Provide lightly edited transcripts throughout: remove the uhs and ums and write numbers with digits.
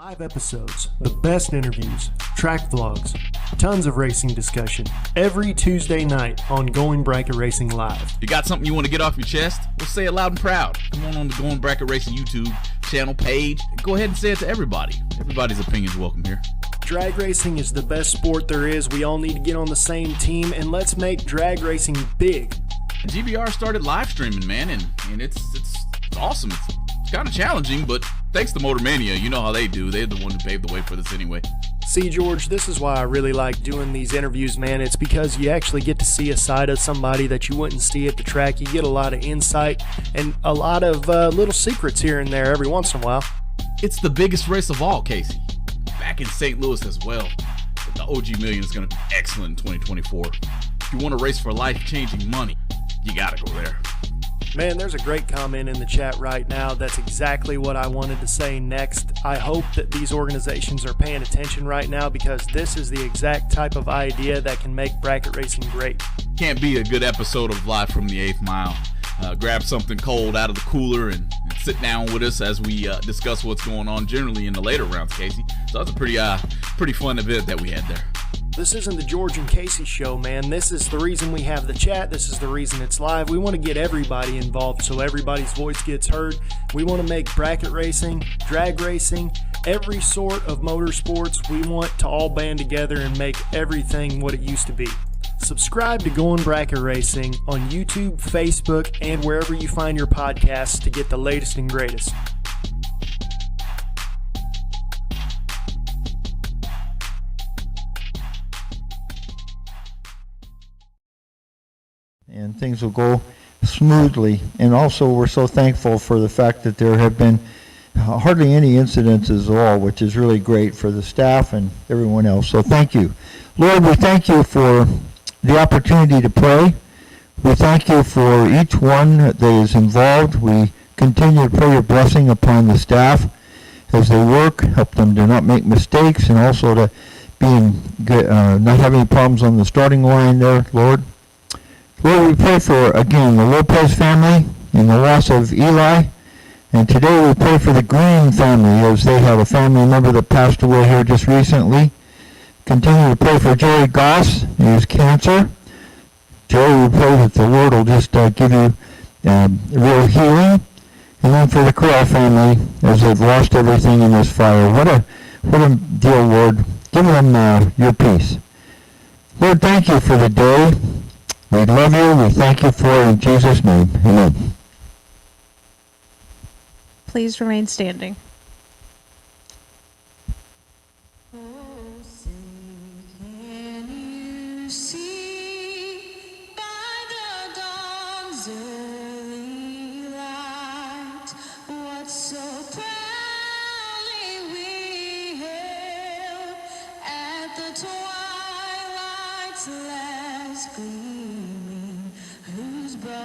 Live episodes, the best interviews, track vlogs, tons of racing discussion every Tuesday night on Going Bracket Racing Live. You got something you want to get off your chest? Well, say it loud and proud. Come on the Going Bracket Racing YouTube channel page. Go ahead and say it to everybody. Everybody's opinion's welcome here. Drag racing is the best sport there is. We all need to get on the same team, and let's make drag racing big. And GBR started live streaming, man, and it's awesome. It's kind of challenging, but thanks to Motor Mania, you know how they do. They're the one who paved the way for this anyway. See, George, this is why I really like doing these interviews, man. It's because you actually get to see a side of somebody that you wouldn't see at the track. You get a lot of insight and a lot of little secrets here and there every once in a while. It's the biggest race of all, Casey. Back in St. Louis as well. But the OG Million is going to be excellent in 2024. If you want to race for life-changing money, you got to go there. Man, there's a great comment in the chat right now. That's exactly what I wanted to say next. I hope that these organizations are paying attention right now because this is the exact type of idea that can make bracket racing great. Can't be a good episode of Live from the 8th Mile. Grab something cold out of the cooler and sit down with us as we discuss what's going on generally in the later rounds, Casey. So that's a pretty fun event that we had there. This isn't the George and Casey show, man. This is the reason we have the chat. This is the reason it's live. We want to get everybody involved so everybody's voice gets heard. We want to make bracket racing, drag racing, every sort of motorsports. We want to all band together and make everything what it used to be. Subscribe to Going Bracket Racing on YouTube, Facebook, and wherever you find your podcasts to get the latest and greatest. And things will go smoothly. And also we're so thankful for the fact that there have been hardly any incidences at all, which is really great for the staff and everyone else. So thank you. Lord, we thank you for the opportunity to pray. We thank you for each one that is involved. We continue to pray your blessing upon the staff as they work, help them to not make mistakes and also to not have any problems on the starting line there, Lord. Lord, we pray for, again, the Lopez family and the loss of Eli. And today we pray for the Green family as they have a family member that passed away here just recently. Continue to pray for Jerry Goss and his cancer. Jerry, we pray that the Lord will just give you real healing. And then for the Corral family as they've lost everything in this fire. What a deal, Lord. Give them your peace. Lord, thank you for the day. We love you. We thank you for it in Jesus' name. Amen. Please remain standing.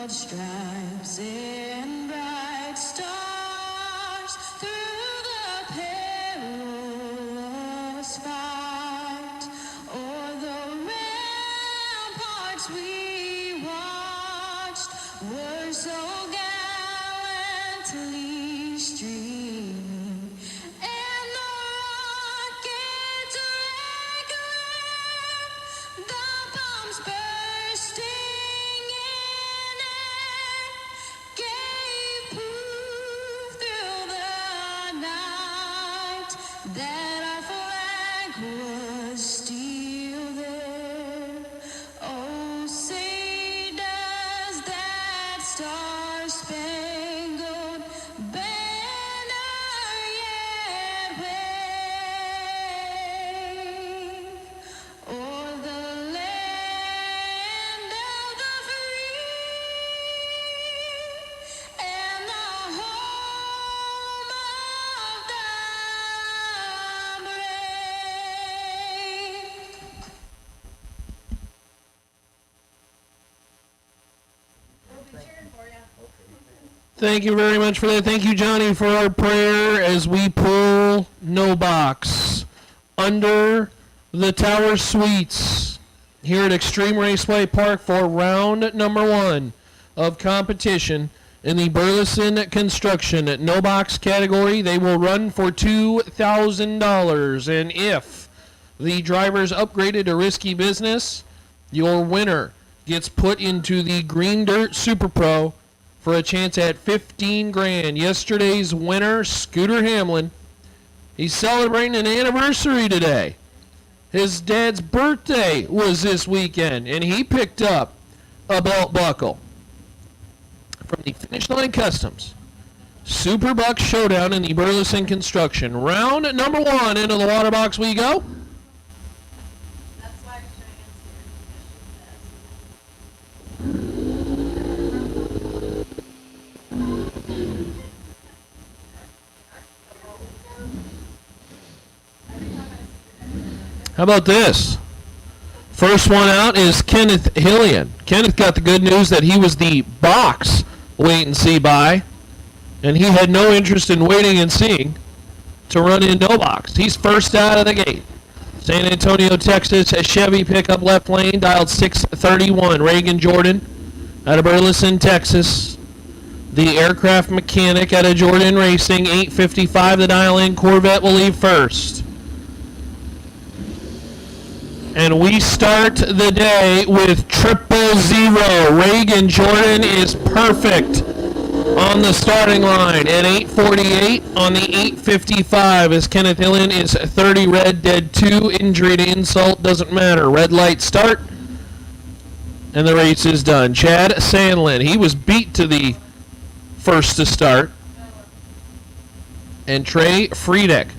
Stripes and bright stars through the perilous fight, o'er the ramparts we watched were so gallantly streaming, and the rockets regular, the bombs bursting. That our flag was still there. Oh, say does that star-spangled banner yet wave o'er the land of the free and the home of the Thank you very much for that. Thank you, Johnny, for our prayer as we pull no box under the Tower Suites here at Extreme Raceway Park for round number 1 of competition In the Burleson Construction no box category, they will run for $2,000. And if the driver's upgraded to risky business, your winner gets put into the Green Dirt Super Pro for a chance at 15 grand. Yesterday's winner, Scooter Hamlin, he's celebrating an anniversary today. His dad's birthday was this weekend, and he picked up a belt buckle from the Finish Line Customs SuperBucks Showdown in the Burleson Construction. Round number 1, into the water box we go. How about this? First one out is Kenneth Hillian. Kenneth got the good news that he was the box wait and see buy, and he had no interest in waiting and seeing to run in no box. He's first out of the gate. San Antonio, Texas, a Chevy pickup left lane, dialed 631. Reagan Jordan out of Burleson, Texas. The aircraft mechanic out of Jordan Racing, 855. The dial in Corvette will leave first. And we start the day with 000. Reagan Jordan is perfect on the starting line at 8:48 on the 8:55 as Kenneth Hillian is 30 red, dead 2, injury to insult, doesn't matter. Red light start, and the race is done. Chad Sandlin, he was beat to the first to start. And Trey Friedeck.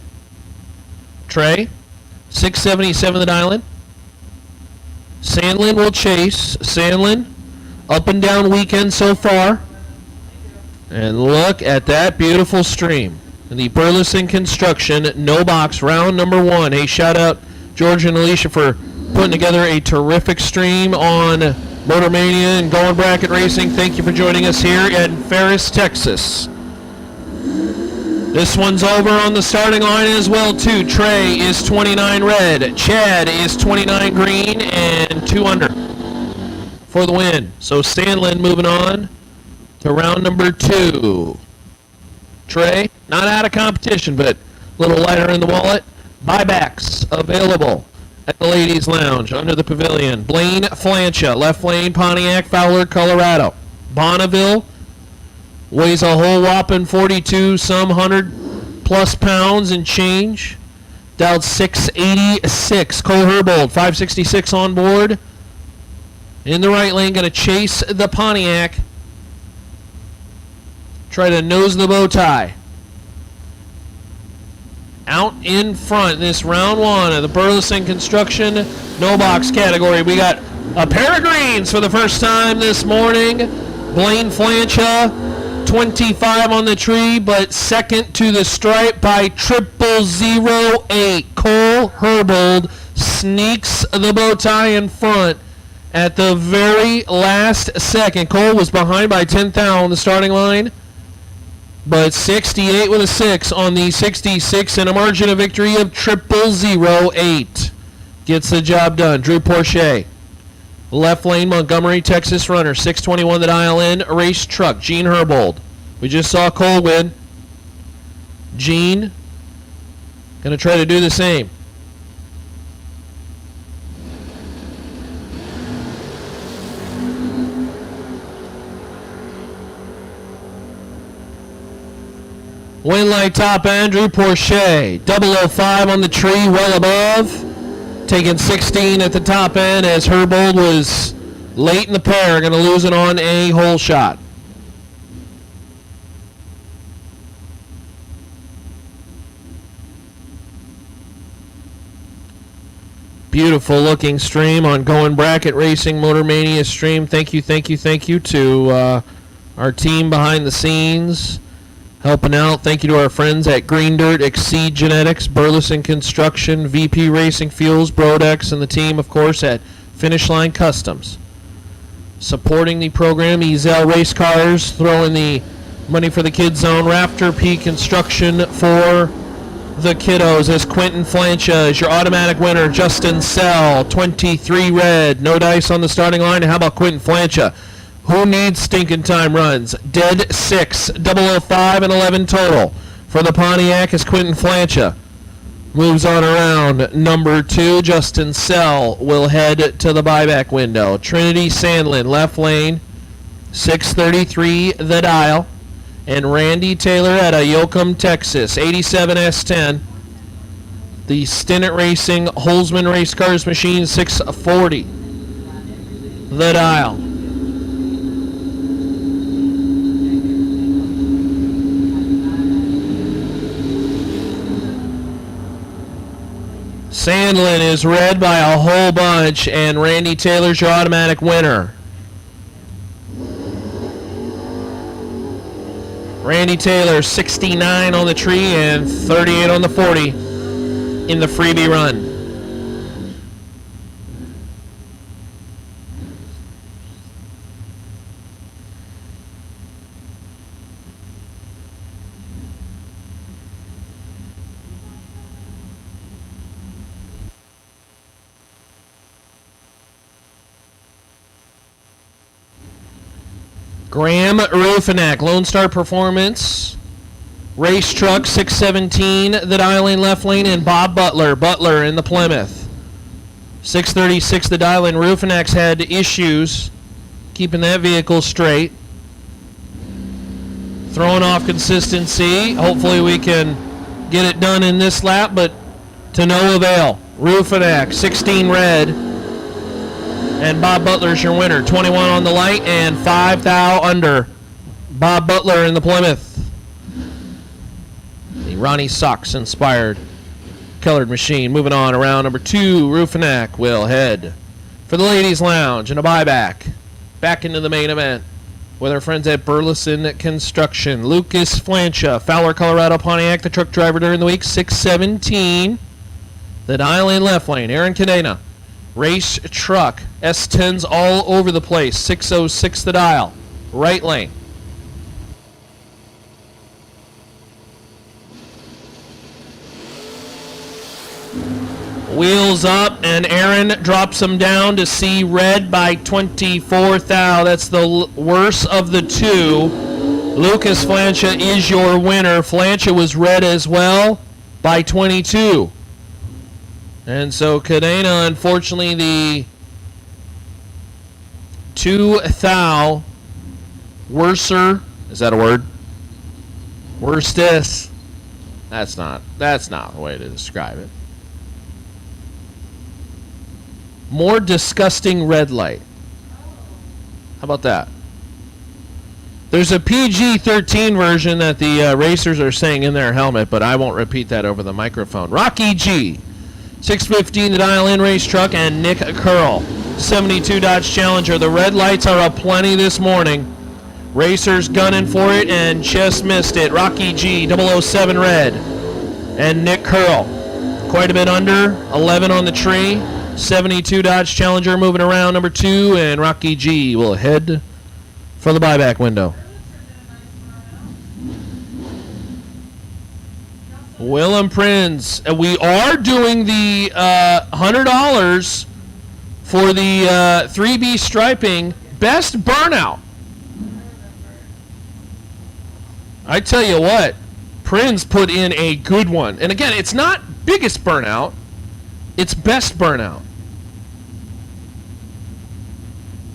Trey, 677 the dial in. Sandlin will chase. Sandlin, up and down weekend so far. And look at that beautiful stream. The Burleson Construction no box round number 1. Hey, shout out George and Alicia for putting together a terrific stream on Motor Mania and Going Bracket Racing. Thank you for joining us here in Ferris, Texas. This one's over on the starting line as well, too. Trey is 29 red. Chad is 29 green and 2 under for the win. So Sandlin moving on to round number 2. Trey, not out of competition, but a little lighter in the wallet. Buybacks available at the Ladies Lounge under the pavilion. Blaine Flancha, left lane, Pontiac, Fowler, Colorado. Bonneville weighs a whole whopping 42 some 100 plus pounds and change. Dialed 686. Cole Herbold, 566 on board. In the right lane, going to chase the Pontiac. Try to nose the bow tie. Out in front, this round 1 of the Burleson Construction no box category. We got a pair of greens for the first time this morning. Blaine Flancha, 25 on the tree, but second to the stripe by 0008. Cole Herbold sneaks the bow tie in front at the very last second. Cole was behind by 10th on the starting line, but 68 with a 6 on the 66 and a margin of victory of 0008. Gets the job done. Drew Porcher. Left lane, Montgomery, Texas runner. 621 the dial in. Race truck. Gene Herbold. We just saw Cole win. Gene going to try to do the same. Win light top end, Drew Porcher. 005 on the tree, well above. Taking 16 at the top end as Herbold was late in the pair. Going to lose it on a hole shot. Beautiful looking stream on Going Bracket Racing Motor Mania stream. Thank you to our team behind the scenes helping out. Thank you to our friends at Green Dirt, Exceed Genetics, Burleson Construction, VP Racing Fuels, Brodex, and the team, of course, at Finish Line Customs. Supporting the program, Ezel Race Cars, throwing the money for the Kids Zone, Raptor P Construction for the kiddos as Quentin Flancha is your automatic winner. Justin Sell, 23 red, no dice on the starting line. And how about Quentin Flancha? Who needs stinking time runs? Dead 6, 005 and 11 total. For the Pontiac is Quentin Flancha. Moves on around. Number 2, Justin Sell will head to the buyback window. Trinity Sandlin, left lane, 633 the dial. And Randy Taylor at Yoakum, Texas, 87 S10. The Stinnett Racing Holzman Race Cars Machine, 640 the dial. Sandlin is red by a whole bunch, and Randy Taylor's your automatic winner. Randy Taylor, 69 on the tree and 38 on the 40 in the freebie run. Graham Rufinak, Lone Star Performance, Race Truck 617, the dial in left lane, and Bob Butler in the Plymouth. 636, the dial in. Rufinak's had issues keeping that vehicle straight. Throwing off consistency. Hopefully we can get it done in this lap, but to no avail. Rufinak, 16 red. And Bob Butler's your winner. 21 on the light and 5 thou under. Bob Butler in the Plymouth. The Ronnie Sox inspired colored machine. Moving on around number 2, Rufinak will head for the ladies' lounge and a buyback. Back into the main event with our friends at Burleson Construction. Lucas Flancha, Fowler, Colorado Pontiac, the truck driver during the week, 617. The dial in left lane, Aaron Cadena. Race Truck, S10s all over the place, 606 the dial, right lane. Wheels up, and Aaron drops him down to see red by 24 thou. That's the worst of the two. Lucas Flancha is your winner. Flancha was red as well by 22. And so Cadena, unfortunately, the 2 thou worser, is that a word? Worstest. That's not the way to describe it. More disgusting red light. How about that? There's a PG-13 version that the racers are saying in their helmet, but I won't repeat that over the microphone. Rocky G, 615 the dial in Race Truck, and Nick Curl, 72 Dodge Challenger. The red lights are aplenty this morning. Racers gunning for it and just missed it. Rocky G, 007 red, and Nick Curl, quite a bit under, 11 on the tree. 72 Dodge Challenger moving around number 2, and Rocky G will head for the buyback window. Willem Prins, we are doing the $100 for the 3B striping best burnout. I tell you what, Prins put in a good one. And again, it's not biggest burnout, it's best burnout.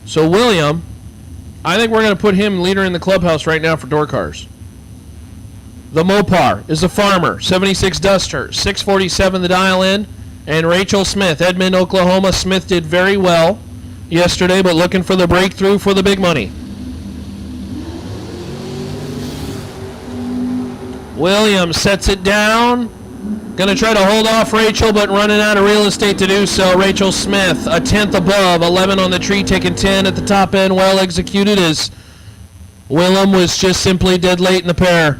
So William, I think we're going to put him leader in the clubhouse right now for door cars. The Mopar is a farmer, 76 Duster, 647 the dial in, and Rachel Smith, Edmond, Oklahoma. Smith did very well yesterday, but looking for the breakthrough for the big money. Williams sets it down. Going to try to hold off Rachel, but running out of real estate to do so. Rachel Smith, a tenth above, 11 on the tree, taking 10 at the top end. Well executed as Willem was just simply dead late in the pair.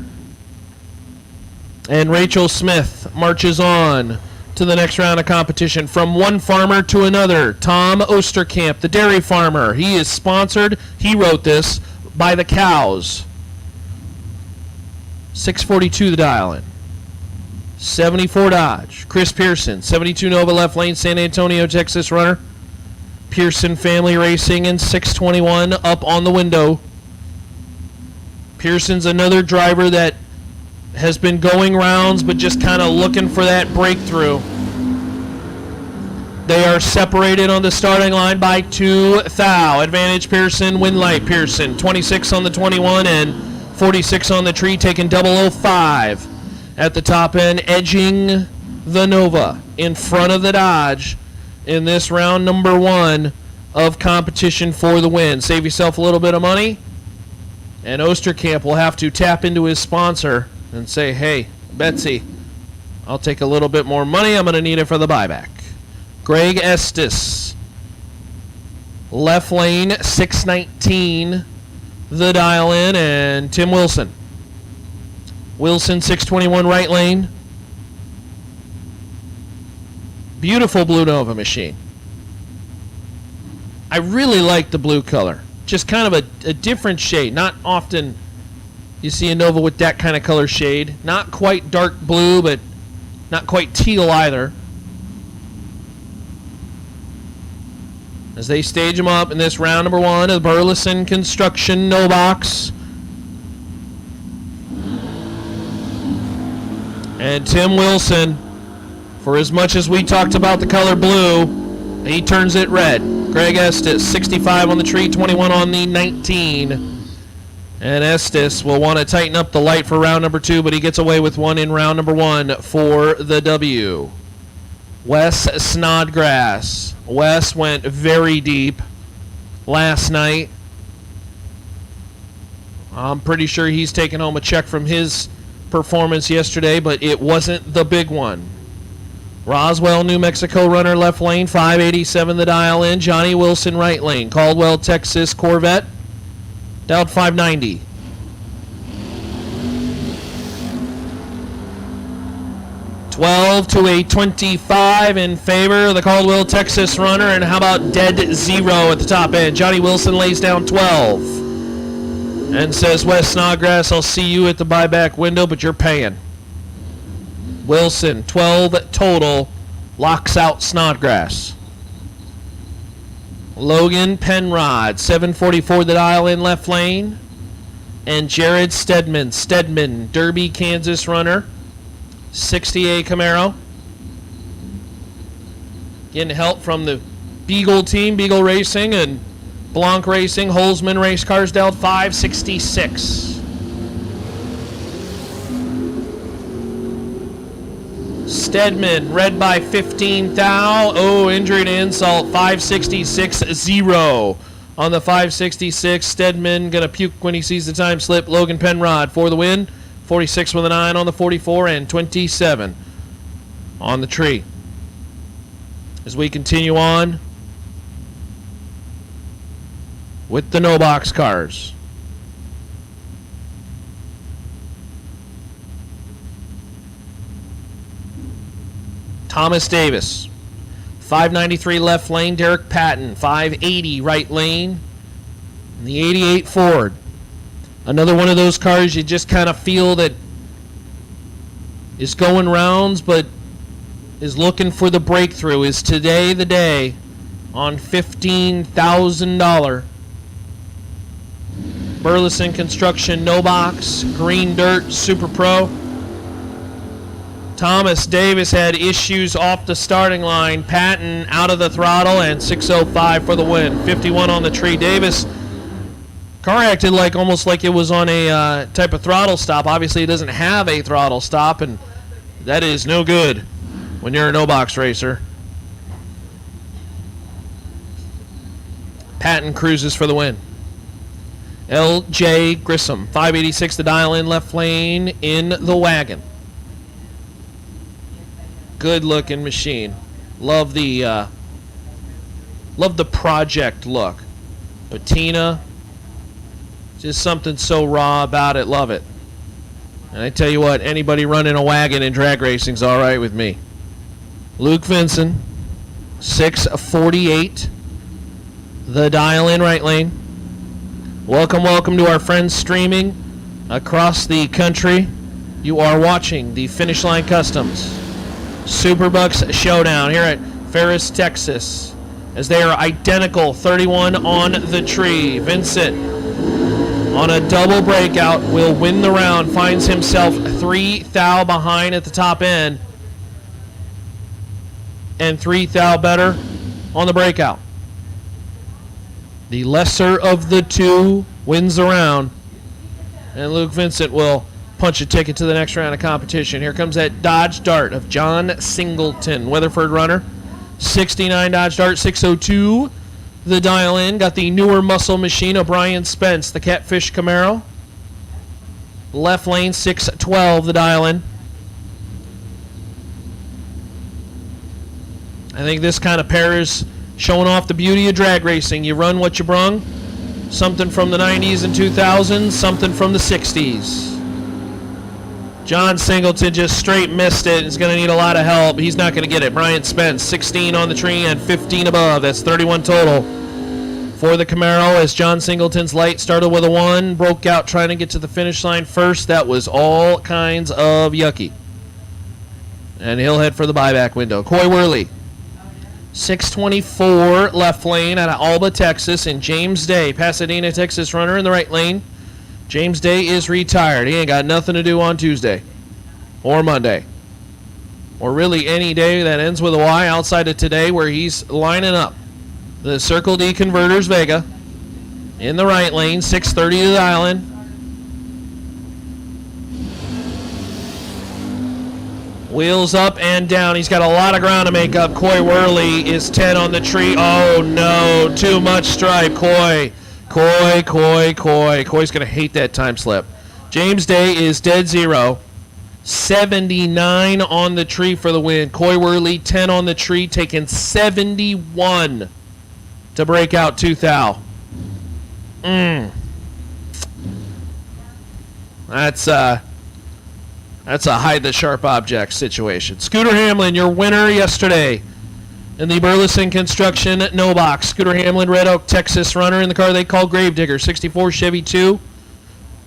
And Rachel Smith marches on to the next round of competition. From one farmer to another, Tom Osterkamp, the dairy farmer. He is sponsored, he wrote this, by the cows. 642 the dial in. 74 Dodge. Chris Pearson, 72 Nova left lane, San Antonio, Texas runner. Pearson Family Racing in 621 up on the window. Pearson's another driver that has been going rounds but just kind of looking for that breakthrough. They are separated on the starting line by 2 thou. Advantage Pearson, win light Pearson. 26 on the 21 and 46 on the tree, taking 005 at the top end, edging the Nova in front of the Dodge in this round number 1 of competition for the win. Save yourself a little bit of money, and Osterkamp will have to tap into his sponsor and say, hey, Betsy, I'll take a little bit more money. I'm going to need it for the buyback. Greg Estes, left lane, 619, the dial in, and Tim Wilson. Wilson, 621, right lane. Beautiful Blue Nova machine. I really like the blue color. Just kind of a different shade. Not often you see a Nova with that kind of color shade. Not quite dark blue, but not quite teal either. As they stage them up in this round number 1 of the Burleson Construction No Box. And Tim Wilson, for as much as we talked about the color blue, he turns it red. Greg Estes, 65 on the tree, 21 on the 19. And Estes will want to tighten up the light for round number 2, but he gets away with one in round number 1 for the W. Wes Snodgrass. Wes went very deep last night. I'm pretty sure he's taken home a check from his performance yesterday, but it wasn't the big one. Roswell, New Mexico runner, left lane, 587 the dial in. Johnny Wilson, right lane. Caldwell, Texas Corvette, dialed 590. to a 25 in favor of the Caldwell, Texas runner. And how about dead zero at the top end? Johnny Wilson lays down 12 and says, Wes Snodgrass, I'll see you at the buyback window, but you're paying. Wilson, 12 total, locks out Snodgrass. Logan Penrod, 744 the dial in left lane. And Jared Stedman, Derby, Kansas runner, 68 Camaro. Getting help from the Beagle team, Beagle Racing and Blanc Racing, Holzman Race Cars, dialed 566. Stedman, red by 15 thou. Oh, injury to insult, 566-0 on the 566. Stedman going to puke when he sees the time slip. Logan Penrod for the win. 46 with a 9 on the 44 and 27 on the tree. As we continue on with the no box cars. Thomas Davis, 593 left lane. Derek Patton, 580 right lane. And the 88 Ford. Another one of those cars you just kind of feel that is going rounds but is looking for the breakthrough. Is today the day on $15,000 Burleson Construction no box green dirt Super Pro? Thomas Davis had issues off the starting line. Patton out of the throttle and 605 for the win. 51 on the tree. Davis car acted like almost like it was on a type of throttle stop. Obviously, it doesn't have a throttle stop, and that is no good when you're a no-box racer. Patton cruises for the win. L.J. Grissom, 586 the dial in left lane in the wagon. Good-looking machine. Love the project look. Patina. Just something so raw about it. Love it. And I tell you what, anybody running a wagon in drag racing's all right with me. Luke Vinson, 648. The dial in right lane. Welcome to our friends streaming across the country. You are watching the Finish Line Customs SuperBucks Showdown here at Ferris, Texas, as they are identical. 31 on the tree. Vincent on a double breakout will win the round. Finds himself 3 thou behind at the top end. And 3 thou better on the breakout. The lesser of the two wins the round. And Luke Vincent will punch a ticket to the next round of competition. Here comes that Dodge Dart of John Singleton, Weatherford runner. 69 Dodge Dart, 602. The dial in. Got the newer muscle machine, O'Brien Spence, the Catfish Camaro. Left lane, 612, the dial in. I think this kind of pair is showing off the beauty of drag racing. You run what you brung. Something from the 90s and 2000s, something from the 60s. John Singleton just straight missed it. He's going to need a lot of help. He's not going to get it. Brian Spence, 16 on the tree and 15 above. That's 31 total for the Camaro, as John Singleton's light started with a 1, broke out trying to get to the finish line first. That was all kinds of yucky. And he'll head for the buyback window. Coy Worley, 624 left lane out of Alba, Texas, and James Day, Pasadena, Texas runner in the right lane. James Day is retired. He ain't got nothing to do on Tuesday or Monday or really any day that ends with a Y outside of today, where he's lining up. The Circle D Converters Vega in the right lane, 630 to the island. Wheels up and down. He's got a lot of ground to make up. Coy Worley is 10 on the tree. Oh, no. Too much stripe. Coy. Coy's going to hate that time slip. James Day is dead zero. 79 on the tree for the win. Coy Worley, 10 on the tree, taking 71 to break out 2 thou. That's a hide the sharp object situation. Scooter Hamlin, your winner yesterday in the Burleson Construction No Box. Scooter Hamlin, Red Oak, Texas runner in the car they call Gravedigger, 64 Chevy 2.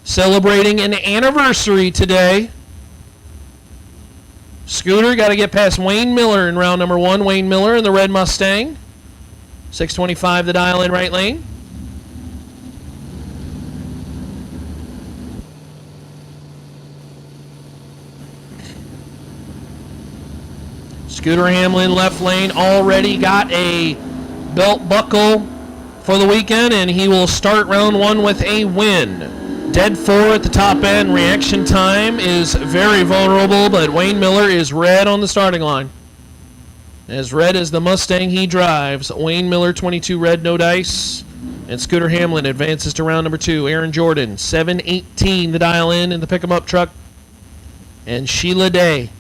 Celebrating an anniversary today. Scooter got to get past Wayne Miller in round number 1. Wayne Miller in the red Mustang. 625 the dial in right lane. Scooter Hamlin, left lane, already got a belt buckle for the weekend, and he will start round 1 with a win. Dead 4 at the top end. Reaction time is very vulnerable, but Wayne Miller is red on the starting line. As red as the Mustang he drives. Wayne Miller, 22 red, no dice. And Scooter Hamlin advances to round number 2. Aaron Jordan, 718 the dial in the pick-em-up truck. And Sheila Day.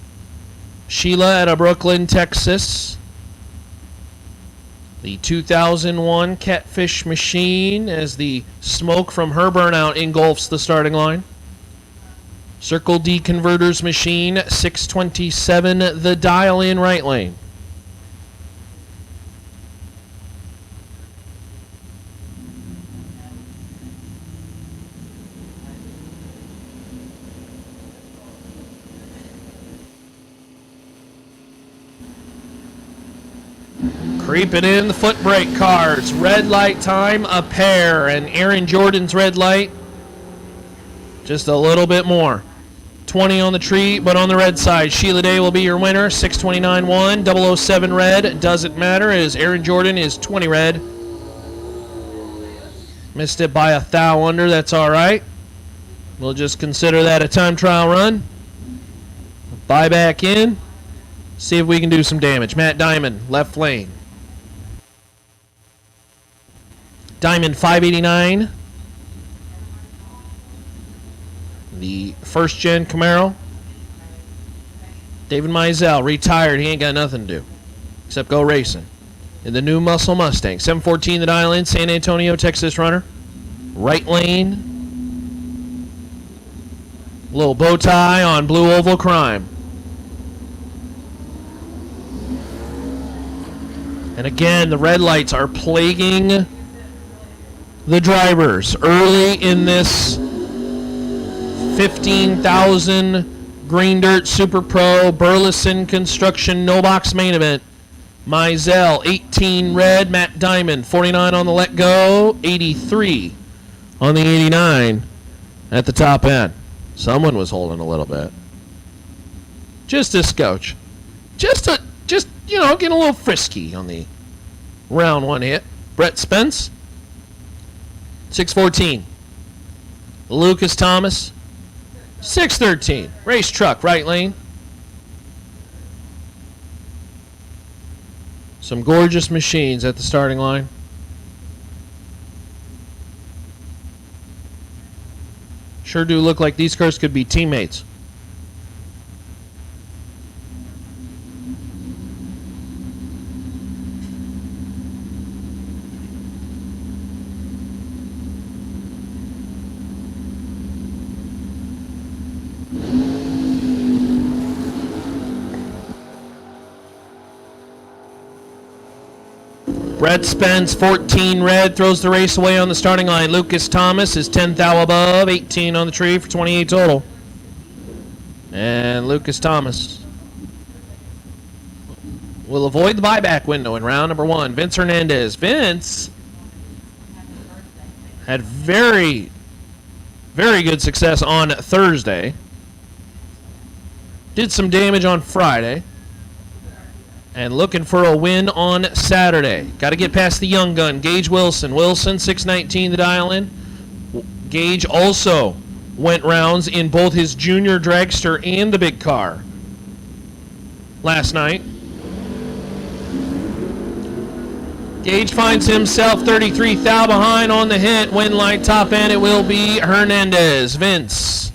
Sheila out of Brooklyn, Texas. The 2001 Catfish Machine, as the smoke from her burnout engulfs the starting line. Circle D Converters Machine, 627 the dial in right lane. Creeping in the foot brake cards. Red light time, a pair. And Aaron Jordan's red light, just a little bit more. 20 on the tree, but on the red side. Sheila Day will be your winner. 629-1, 007 red. Doesn't matter, as Aaron Jordan is 20 red. Missed it by a thou under. That's all right. We'll just consider that a time trial run. Buy back in. See if we can do some damage. Matt Diamond, left lane. Diamond, 589. The first-gen Camaro. David Mizell, retired. He ain't got nothing to do except go racing. In the new Muscle Mustang. 714 the dial in, San Antonio, Texas runner. Right lane. Little bow tie on blue oval crime. And again, the red lights are plaguing the drivers early in this 15,000 Green Dirt Super Pro Burleson Construction No Box main event. Mizell, 18 red. Matt Diamond, 49 on the let go. 83 on the 89 at the top end. Someone was holding a little bit. Just a scotch. Just getting a little frisky on the round one hit. Brett Spence, 614. Lucas Thomas, 613. Race truck, right lane. Some gorgeous machines at the starting line. Sure do look like these cars could be teammates. Brett Spence, 14 red, throws the race away on the starting line. Lucas Thomas is 10th thou above, 18 on the tree for 28 total. And Lucas Thomas will avoid the buyback window in round number one. Vince Hernandez. Vince had very, very good success on Thursday. Did some damage on Friday. And looking for a win on Saturday. Got to get past the young gun, Gage Wilson. Wilson, 619 the dial in. Gage also went rounds in both his junior dragster and the big car last night. Gage finds himself 33 thou behind on the hit. Win light top end, it will be Hernandez. Vince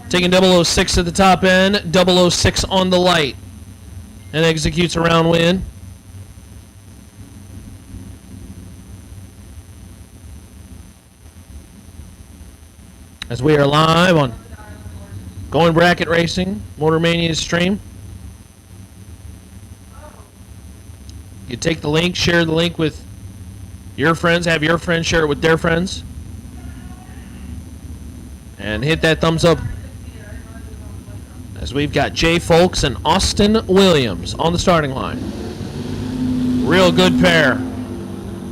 taking 006 at the top end, 006 on the light. And executes a round win. As we are live on Going Bracket Racing, Motor Mania stream. You take the link, share the link with your friends, have your friends share it with their friends. And hit that thumbs up. As we've got Jay Folks and Austin Williams on the starting line. Real good pair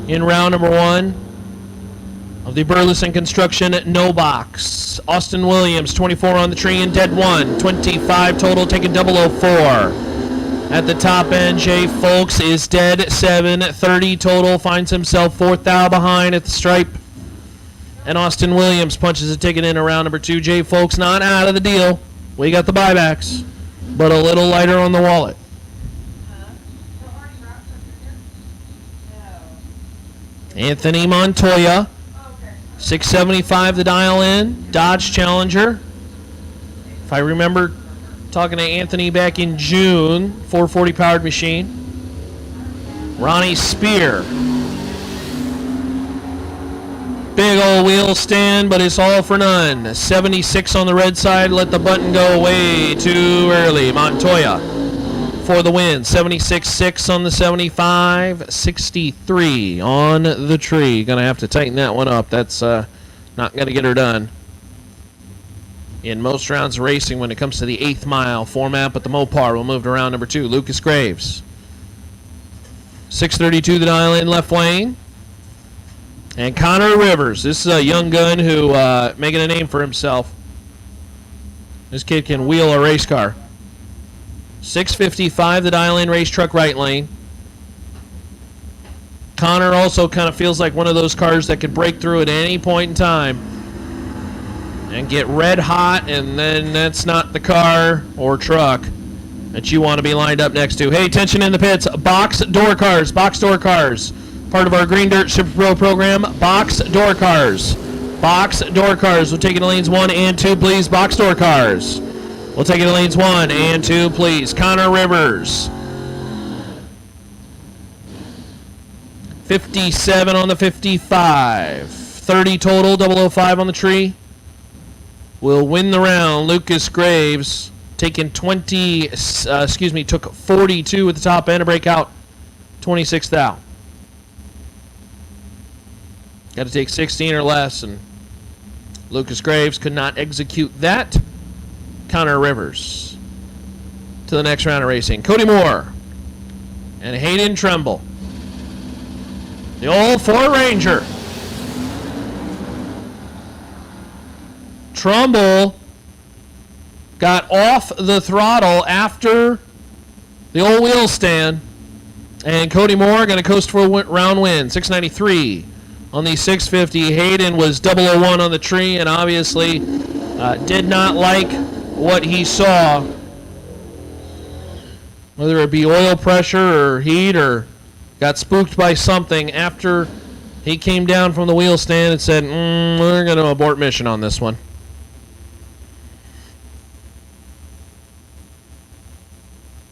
in round number one of the Burleson Construction No Box. Austin Williams, 24 on the tree and dead one. 25 total, taking 004. At the top end, Jay Folks is dead 7. 30 total, finds himself 4th thou behind at the stripe. And Austin Williams punches a ticket in round number two. Jay Folks not out of the deal. We got the buybacks, but a little lighter on the wallet. Anthony Montoya, 675 the dial in, Dodge Challenger. If I remember talking to Anthony back in June, 440 powered machine. Ronnie Spear. Big old wheel stand, but it's all for none. 76 on the red side. Let the button go way too early. Montoya for the win. 76.6 on the 75. 63 on the tree. Going to have to tighten that one up. That's not going to get her done. In most rounds of racing, when it comes to the 8th mile format, but the Mopar will move to round number two. Lucas Graves. 632 the dial in left lane. And Connor Rivers, this is a young gun who making a name for himself. This kid can wheel a race car. 655, the dial-in race truck right lane. Connor also kind of feels like one of those cars that could break through at any point in time and get red hot, and then that's not the car or truck that you want to be lined up next to. Hey, attention in the pits. Box door cars. Part of our Green Dirt Super Pro program, box door cars. Box door cars. We'll take it to lanes 1 and 2, please. Box door cars. We'll take it to lanes 1 and 2, please. Connor Rivers. 57 on the 55. 30 total, 005 on the tree. Will win the round. Lucas Graves taking took 42 at the top end, a breakout 26 thou. Got to take 16 or less, and Lucas Graves could not execute that. Connor Rivers to the next round of racing. Cody Moore, and Hayden Tremble. The old Ford Ranger. Trumbull got off the throttle after the old wheel stand, and Cody Moore going to coast for a round win, 693 on the 650. Hayden was 001 on the tree, and obviously did not like what he saw, whether it be oil pressure or heat, or got spooked by something after he came down from the wheel stand and said, we're going to abort mission on this one.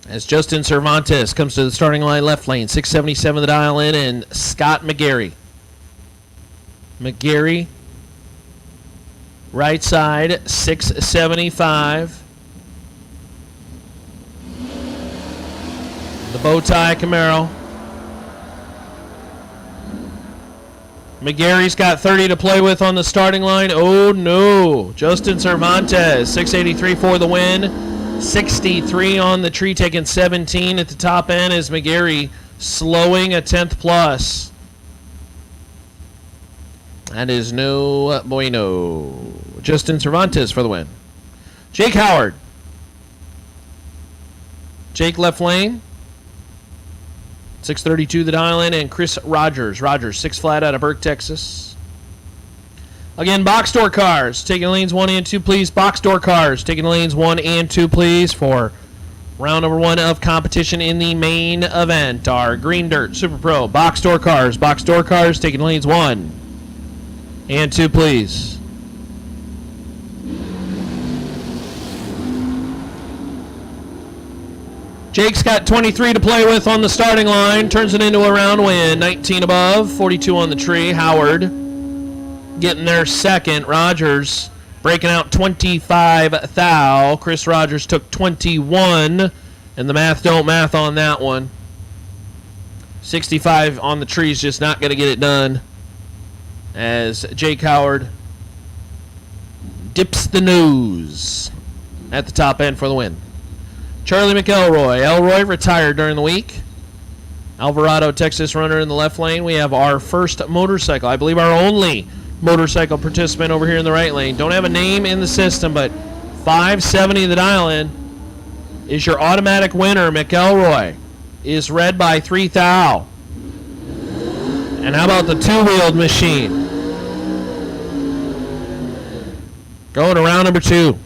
As Justin Cervantes comes to the starting line, left lane, 677 the dial in, and Scott McGarry. McGarry, right side, 675. The bow tie Camaro. McGarry's got 30 to play with on the starting line. Oh no. Justin Cervantes, 683 for the win. 63 on the tree, taking 17 at the top end as McGarry slowing a 10th plus. That is no bueno. Justin Cervantes for the win. Jake Howard. Jake left lane. 632 the dial in, and Chris Rogers. Rogers, 6 flat out of Burke, Texas. Again, box door cars, taking lanes 1 and 2, please. Box door cars, taking lanes 1 and 2, please, for round number 1 of competition in the main event. Our Green Dirt Super Pro box door cars, taking lanes 1 and 2, please. Jake's got 23 to play with on the starting line, turns it into a round win. 19 above, 42 on the tree. Howard getting there second. Rogers breaking out 25 thou. Chris Rogers took 21, and the math don't math on that one. 65 on the tree's just not going to get it done, as Jake Howard dips the nose at the top end for the win. Charlie McElroy. Elroy retired during the week. Alvarado, Texas runner in the left lane. We have our first motorcycle, I believe our only motorcycle participant over here in the right lane. Don't have a name in the system, but 570 the dial in is your automatic winner. McElroy is read by 3 thou. And how about the two-wheeled machine? Going to round number 2.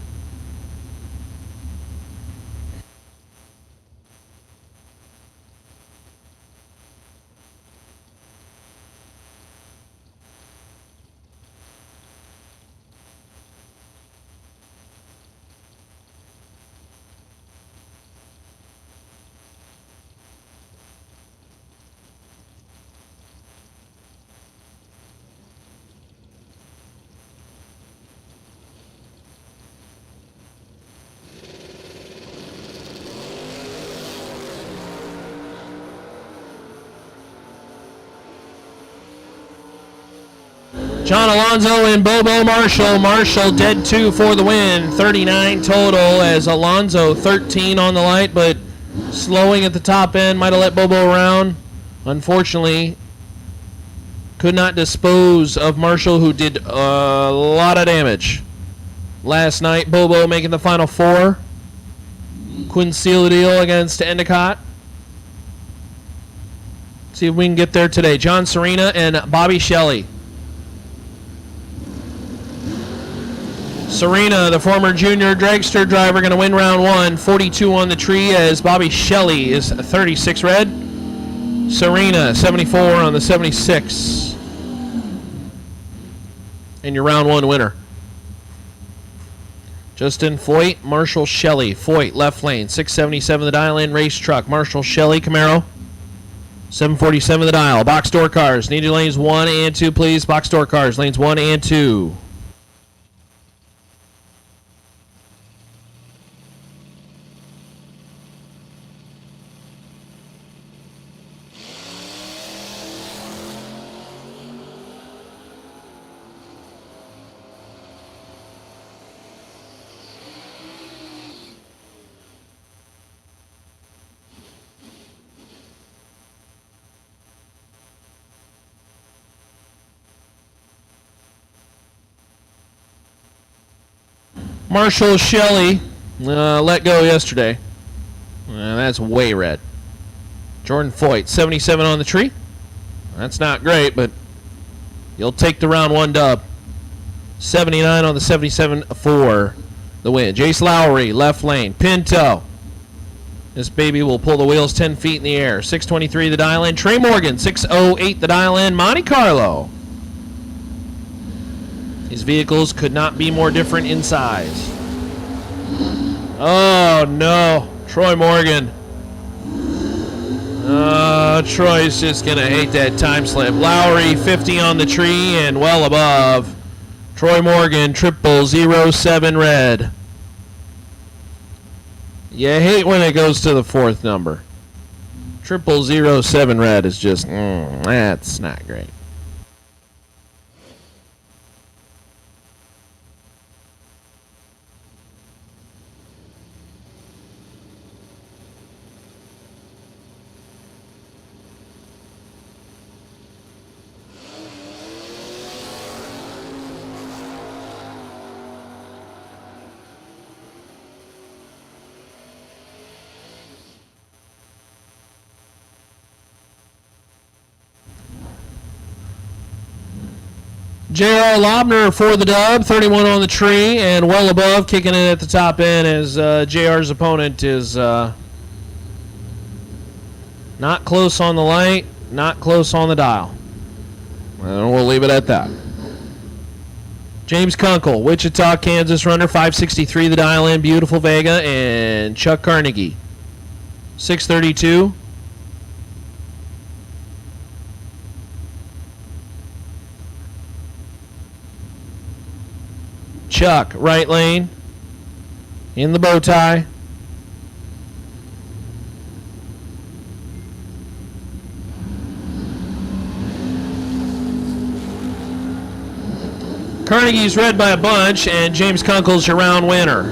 John Alonso and Bobo Marshall. Marshall dead 2 for the win. 39 total, as Alonso 13 on the light, but slowing at the top end. Might have let Bobo around. Unfortunately, could not dispose of Marshall, who did a lot of damage last night. Bobo making the final 4. Couldn't seal the deal against Endicott. See if we can get there today. John Serena and Bobby Shelley. Serena, the former junior dragster driver, going to win round 1. 42 on the tree, as Bobby Shelley is 36 red. Serena, 74 on the 76. And your round 1 winner. Justin Foyt, Marshall Shelley. Foyt, left lane, 677 the dial in, race truck. Marshall Shelley, Camaro. 747 the dial. Box door cars. Need your lanes 1 and 2, please. Box door cars, lanes 1 and 2. Marshall Shelley let go yesterday. That's way red. Jordan Foyt, 77 on the tree. That's not great, but you'll take the round one dub. 79 on the 77 for the win. Jace Lowry, left lane. Pinto. This baby will pull the wheels 10 feet in the air. 623 the dial in. Trey Morgan, 608 the dial in. Monte Carlo. These vehicles could not be more different in size. Oh, no. Troy Morgan. Troy's just going to hate that time slip. Lowry, 50 on the tree and well above. Troy Morgan, 0007 red. You hate when it goes to the fourth number. 0007 red is just, that's not great. J.R. Lobner for the dub, 31 on the tree, and well above, kicking it at the top end as J.R.'s opponent is not close on the light, not close on the dial. And we'll leave it at that. James Kunkel, Wichita, Kansas runner, 563 the dial in, beautiful Vega, and Chuck Carnegie, 632. Chuck, right lane, in the bow tie. Carnegie's red by a bunch, and James Kunkel's your round winner.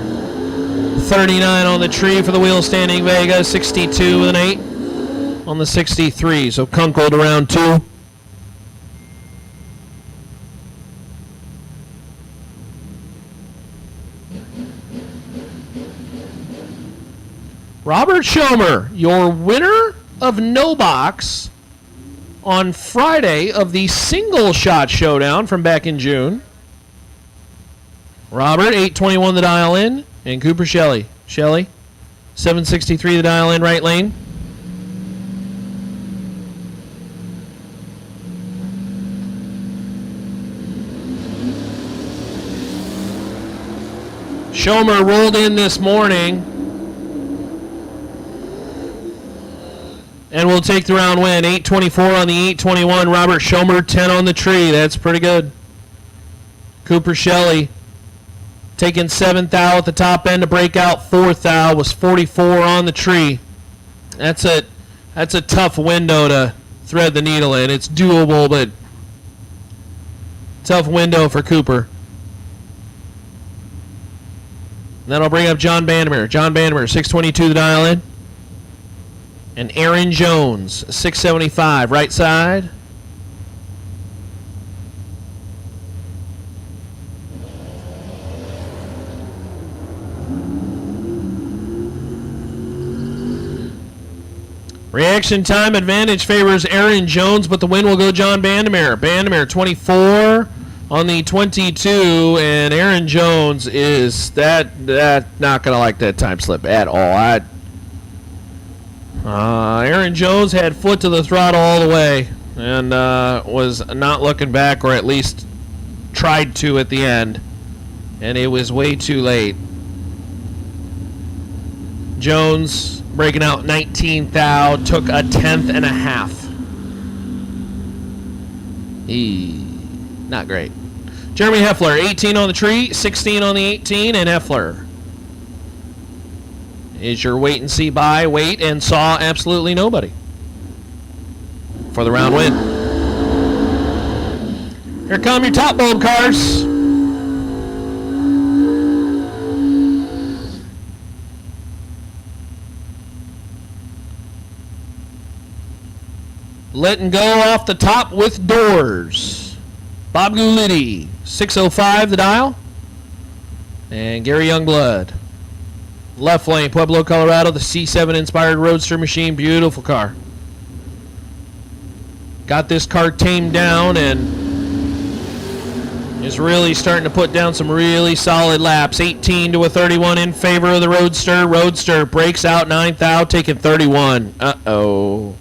39 on the tree for the wheel standing Vega, 62 with an 8 on the 63. So Kunkel to round 2. Robert Schomer, your winner of No Box on Friday of the Single Shot Showdown from back in June. Robert, 821 the dial in, and Cooper Shelley. Shelley, 763 the dial in, right lane. Schomer rolled in this morning. And we'll take the round win. 824 on the 821. Robert Schomer, 10 on the tree. That's pretty good. Cooper Shelley taking 7th thou at the top end to break out. 4th thou was 44 on the tree. That's a tough window to thread the needle in. It's doable, but tough window for Cooper. Then I'll bring up John Bandemer. John Bandemer, 622 the dial in. And Aaron Jones, 675, right side. Reaction time advantage favors Aaron Jones, but the win will go John Bandemer. Bandemer, 24 on the 22, and Aaron Jones is that not going to like that time slip at all. Aaron Jones had foot to the throttle all the way and was not looking back, or at least tried to at the end, and it was way too late. Jones breaking out 19th thou, took a 10th and a half. Not great. Jeremy Heffler, 18 on the tree, 16 on the 18, and Heffler is your wait and see buy, wait, and saw absolutely nobody for the round win. Here come your top bulb cars. Letting go off the top with doors. Bob Gulitti, 605 the dial. And Gary Youngblood. Left lane, Pueblo, Colorado, the C7-inspired Roadster machine. Beautiful car. Got this car tamed down and is really starting to put down some really solid laps. 18 to a 31 in favor of the Roadster. Roadster breaks out 9th out, taking 31. Uh-oh.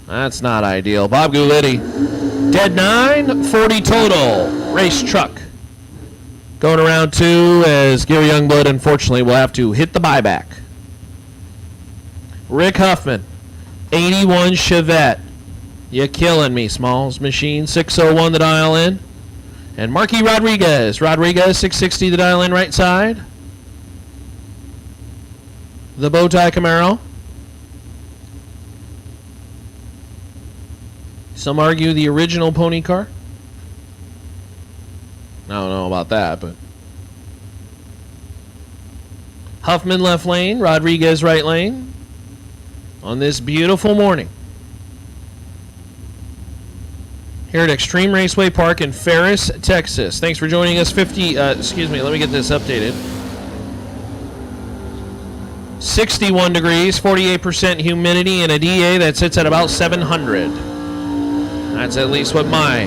That's not ideal. Bob Gulitti. Dead 9, 40 total. Race truck. Going around 2 as Gary Youngblood, unfortunately, will have to hit the buyback. Rick Huffman. 81 Chevette. You killing me, Smalls. Machine 601 the dial in. And Marky Rodriguez. Rodriguez 660 the dial in right side. The Bowtie Camaro. Some argue the original pony car. I don't know about that, but Huffman left lane, Rodriguez right lane on this beautiful morning here at Extreme Raceway Park in Ferris, Texas. Thanks for joining us. Let me get this updated. 61 degrees, 48% humidity, and a DA that sits at about 700. That's at least what my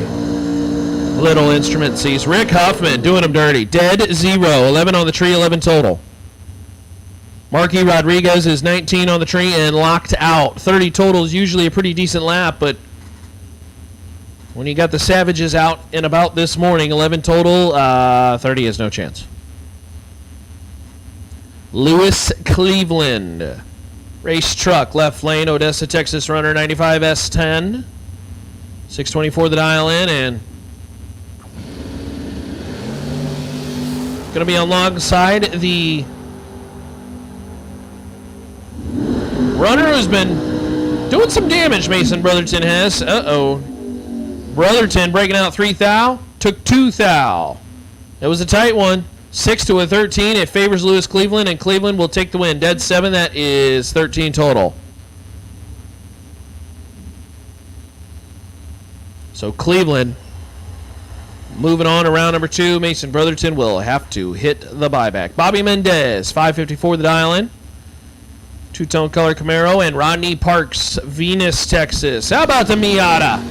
little instrument sees. Rick Huffman doing him dirty. Dead 0, 11 on the tree, 11 total. Marky Rodriguez is 19 on the tree and locked out. 30 total is usually a pretty decent lap, but when you got the Savages out and about this morning, 11 total, 30 is no chance. Lewis Cleveland. Race truck, left lane, Odessa, Texas runner, 95 S10. 624 the dial in, and going to be alongside the runner who's been doing some damage, Mason Brotherton has. Uh-oh. Brotherton breaking out 3 thou, took 2 thou. It was a tight one. 6 to a 13. It favors Lewis Cleveland, and Cleveland will take the win. Dead 7, that is 13 total. So Cleveland moving on to round number 2. Mason Brotherton will have to hit the buyback. Bobby Mendez, 554 the dial in. Two-tone color Camaro, and Rodney Parks, Venus, Texas. How about the Miata?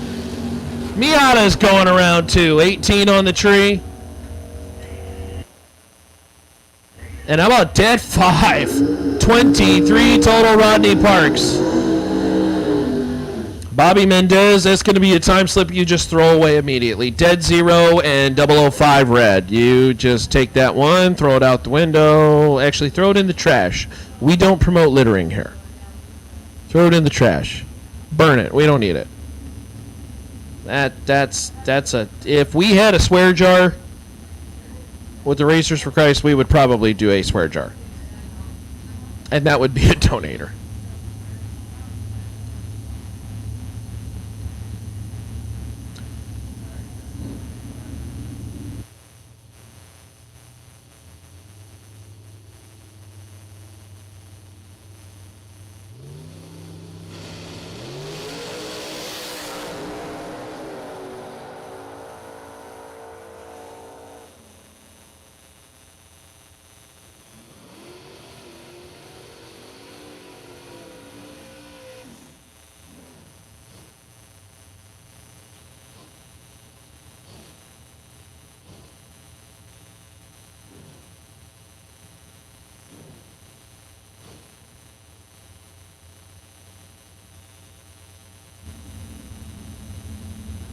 Miata's going around 2. 18 on the tree. And how about Dead 5? 23 total Rodney Parks. Bobby Mendez, that's going to be a time slip you just throw away immediately. Dead 0 and 005 red. You just take that one, throw it out the window. Actually, throw it in the trash. We don't promote littering here. Throw it in the trash. Burn it. We don't need it. That's a... If we had a swear jar with the Racers for Christ, we would probably do a swear jar. And that would be a donator.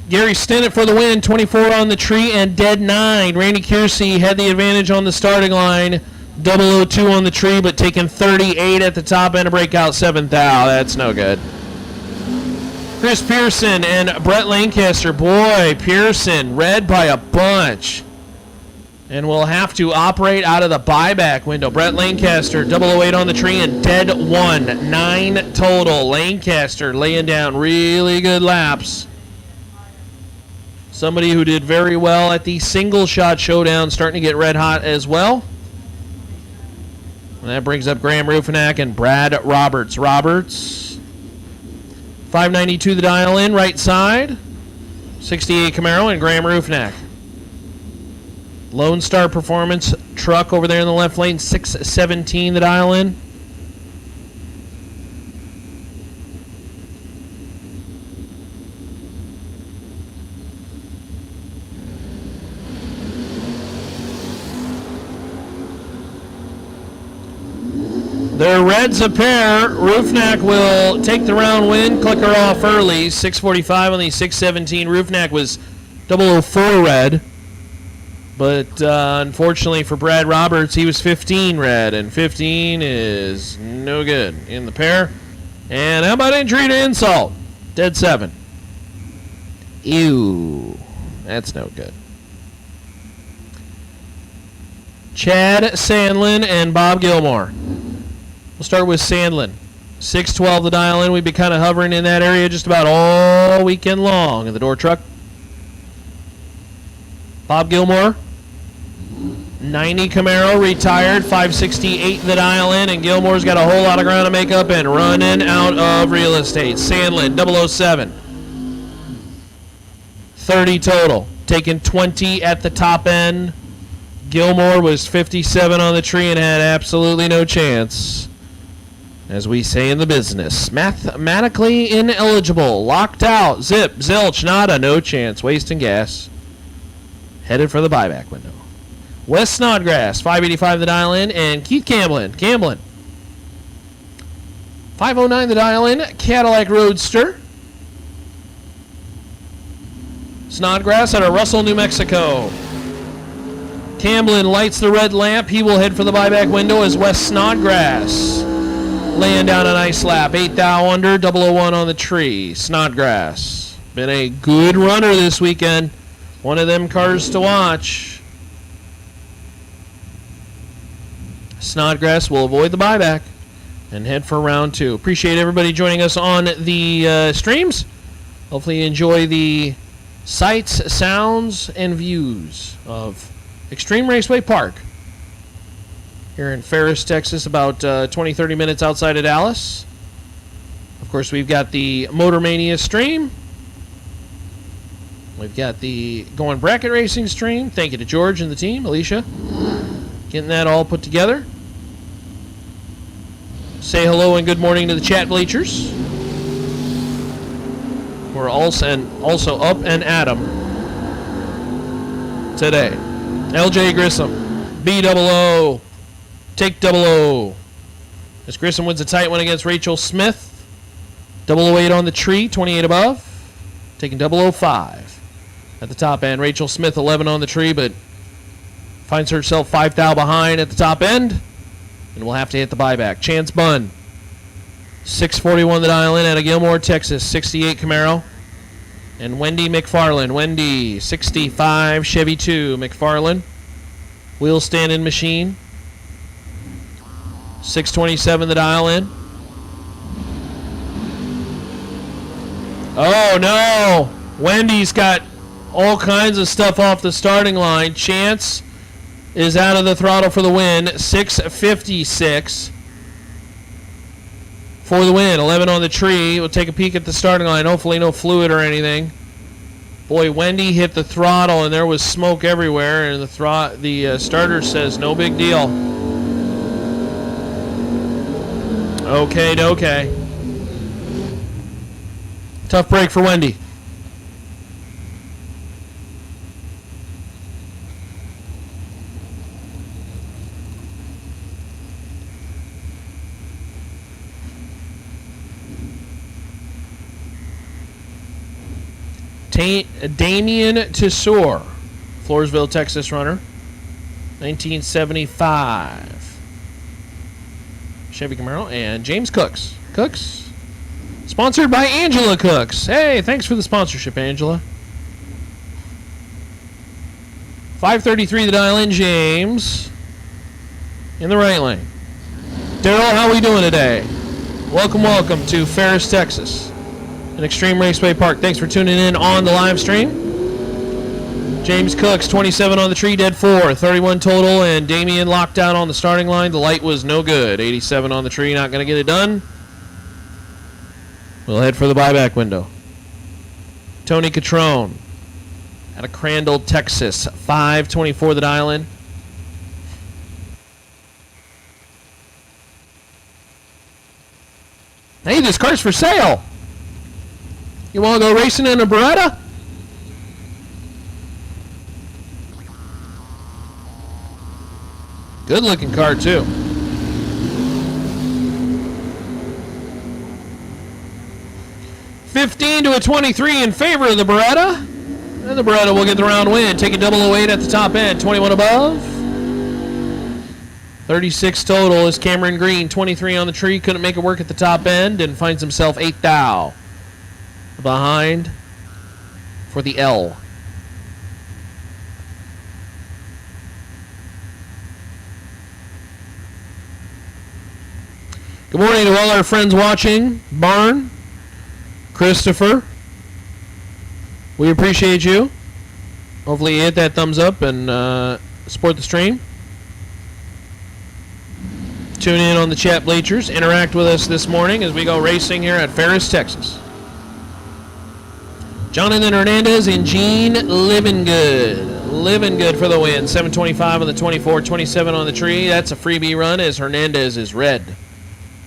Gary Stennett for the win, 24 on the tree and dead 9. Randy Kiersey had the advantage on the starting line, 002 on the tree, but taking 38 at the top and a breakout 7th thou. That's no good. Chris Pearson and Brett Lancaster. Boy, Pearson, red by a bunch. And we'll have to operate out of the buyback window. Brett Lancaster, 008 on the tree and dead 1. 9 total. Lancaster laying down really good laps. Somebody who did very well at the single shot showdown, starting to get red hot as well. And that brings up Graham Rufinak and Brad Roberts. 592 the dial in, right side. 68 Camaro and Graham Rufinak. Lone Star Performance truck over there in the left lane, 617 the dial in. Their red's a pair. Roofnack will take the round win. Clicker off early. 645 on the 617. Roofnack was 004 red. But unfortunately for Brad Roberts, he was 15 red. And 15 is no good in the pair. And how about injury to insult? Dead 7. Ew. That's no good. Chad Sandlin and Bob Gilmore. We'll start with Sandlin. 612 the dial in. We've been kind of hovering in that area just about all weekend long in the door truck. Bob Gilmore. 90 Camaro, retired. 568 the dial in. And Gilmore's got a whole lot of ground to make up and running out of real estate. Sandlin, 007. 30 total. Taking 20 at the top end. Gilmore was 57 on the tree and had absolutely no chance. As we say in the business, mathematically ineligible, locked out, zip, zilch, nada, no chance, wasting gas. Headed for the buyback window. Wes Snodgrass, 585 the dial in, and Keith Camblin. 509 the dial in, Cadillac Roadster. Snodgrass out of Russell, New Mexico. Camblin lights the red lamp. He will head for the buyback window as Wes Snodgrass laying down a nice lap. 8 thou under, 001 on the tree. Snodgrass. Been a good runner this weekend. One of them cars to watch. Snodgrass will avoid the buyback and head for round 2. Appreciate everybody joining us on the streams. Hopefully you enjoy the sights, sounds, and views of Extreme Raceway Park here in Ferris, Texas, about 20-30 minutes outside of Dallas. Of course, we've got the Motor Mania stream. We've got the Going Bracket Racing stream. Thank you to George and the team, Alicia, getting that all put together. Say hello and good morning to the chat bleachers. We're also up and at 'em today. LJ Grissom, B00, take 00. As Grissom wins a tight one against Rachel Smith. 008 on the tree, 28 above. Taking 005 at the top end. Rachel Smith, 11 on the tree, but finds herself 5 thou behind at the top end. And will have to hit the buyback. Chance Bunn, 641 the dial in out of Gilmore, Texas. 68 Camaro. And Wendy McFarland. Wendy, 65 Chevy 2 McFarland. Wheel stand-in machine. 627 the dial in. Oh, no. Wendy's got all kinds of stuff off the starting line. Chance is out of the throttle for the win. 656 for the win. 11 on the tree. We'll take a peek at the starting line. Hopefully no fluid or anything. Boy, Wendy hit the throttle and there was smoke everywhere. And the starter says no big deal. Okay. Tough break for Wendy. Damian Tissor, Floresville, Texas runner, 1975. Chevy Camaro, and James Cooks. Sponsored by Angela Cooks. Hey, thanks for the sponsorship, Angela. 533 the dial in, James. In the right lane. Daryl, how are we doing today? Welcome to Ferris, Texas. An Extreme Raceway Park. Thanks for tuning in on the live stream. James Cooks, 27 on the tree, dead 4, 31 total, and Damian locked out on the starting line. The light was no good. 87 on the tree, not going to get it done. We'll head for the buyback window. Tony Catrone out of Crandall, Texas, 524 the dial in. Hey, this car's for sale. You want to go racing in a Beretta? Good looking car too. $15 to a $23 in favor of the Beretta. And the Beretta will get the round win. Taking 008 at the top end. 21 above. 36 total is Cameron Green. 23 on the tree. Couldn't make it work at the top end and finds himself 8th thou. Behind for the L. Good morning to all our friends watching. Barn, Christopher, we appreciate you. Hopefully you hit that thumbs up and support the stream. Tune in on the chat bleachers. Interact with us this morning as we go racing here at Ferris, Texas. Jonathan Hernandez and Gene Living Good. Living Good for the win. 725 on the 24, 27 on the tree. That's a freebie run as Hernandez is red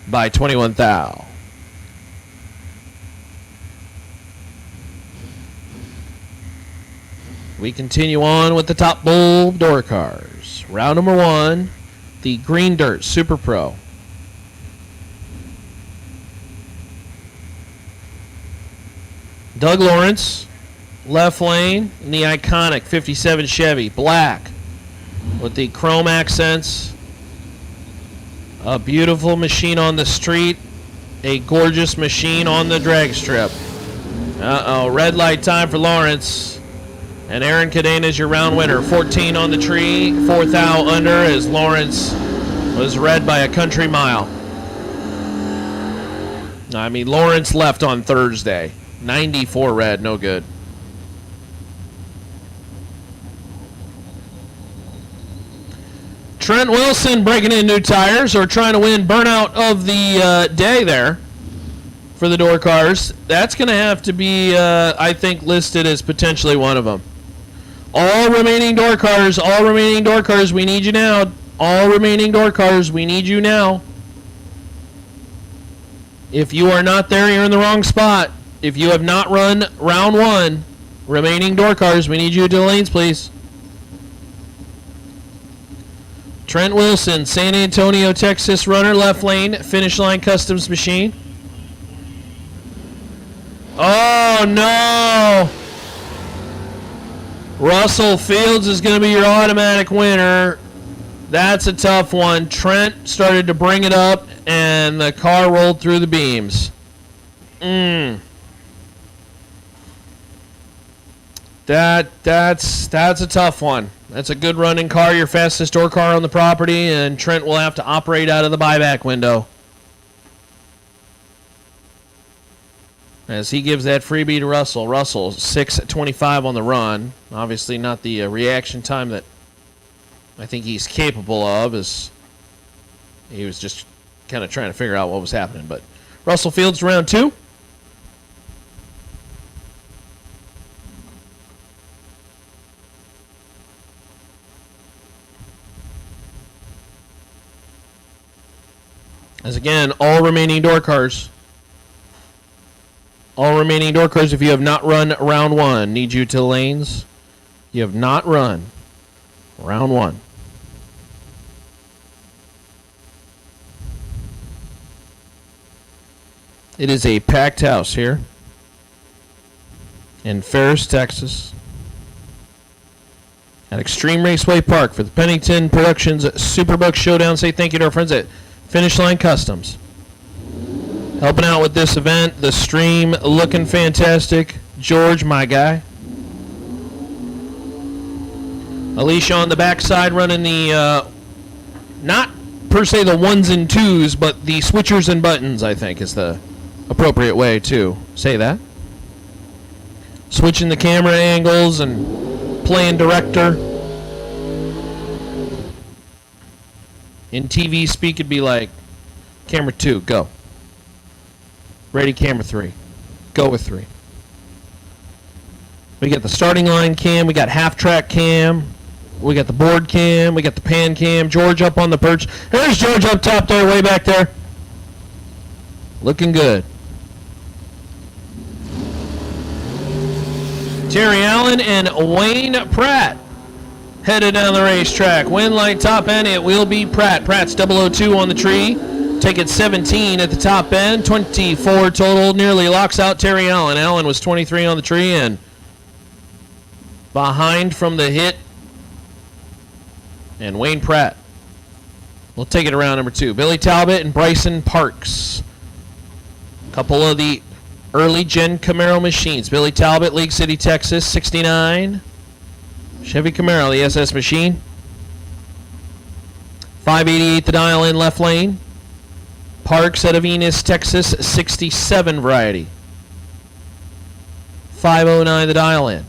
by 21 thou. We continue on with the top bulb door cars. Round number 1, the Green Dirt Super Pro. Doug Lawrence, left lane in the iconic 57 Chevy, black with the chrome accents. A beautiful machine on the street, a gorgeous machine on the drag strip. Uh-oh, red light time for Lawrence. And Aaron Cadena is your round winner. 14 on the tree, 4th thou under as Lawrence was red by a country mile. I mean, Lawrence left on Thursday. 94 red, no good. Trent Wilson breaking in new tires or trying to win burnout of the day there for the door cars. That's going to have to be, I think, listed as potentially one of them. All remaining door cars, we need you now. All remaining door cars, we need you now. If you are not there, you're in the wrong spot. If you have not run round 1, remaining door cars, we need you to the lanes, please. Trent Wilson, San Antonio, Texas runner, left lane, finish line customs machine. Oh, no. Russell Fields is going to be your automatic winner. That's a tough one. Trent started to bring it up, and the car rolled through the beams. That's a tough one. That's a good running car, your fastest door car on the property, and Trent will have to operate out of the buyback window as he gives that freebie to Russell. Russell, 6:25 on the run. Obviously not the reaction time that I think he's capable of, as he was just kind of trying to figure out what was happening. But Russell Fields, round 2. As again, all remaining door cars. All remaining door cars, if you have not run round 1, need you to lanes. You have not run round 1. It is a packed house here in Ferris, Texas, at Extreme Raceway Park for the Pennington Productions SuperBucks Showdown. Say thank you to our friends at Finish Line Customs. Helping out with this event, the stream looking fantastic. George, my guy. Alicia on the backside running the, not per se the 1s and 2s, but the switchers and buttons, I think, is the appropriate way to say that. Switching the camera angles and playing director. In TV speak, it'd be like, camera 2, go. Ready, camera 3. Go with 3. We got the starting line cam. We got half-track cam. We got the board cam. We got the pan cam. George up on the perch. There's George up top there, way back there. Looking good. Terry Allen and Wayne Pratt headed down the racetrack. Win light top end, it will be Pratt. Pratt's 002 on the tree. Taking 17 at the top end. 24 total. Nearly locks out Terry Allen. Allen was 23 on the tree and behind from the hit. And Wayne Pratt will take it around number 2. Billy Talbot and Bryson Parks. Couple of the early gen Camaro machines. Billy Talbot, League City, Texas, 69. Chevy Camaro, the SS machine. 588 the dial in left lane. Parks out of Enos, Texas, 67 variety. 509 the dial in.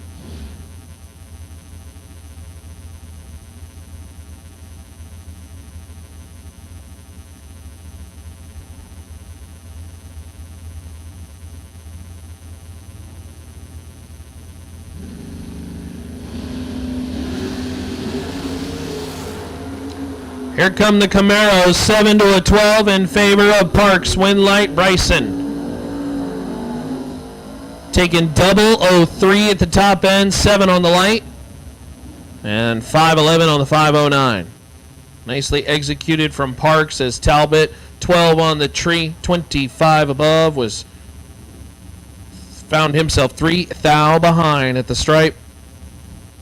Here come the Camaros, 7 to a 12 in favor of Parks. Win light, Bryson. Taking 003 at the top end, 7 on the light, and 511 on the 509. Nicely executed from Parks as Talbot, 12 on the tree, 25 above, found himself 3 thou behind at the stripe,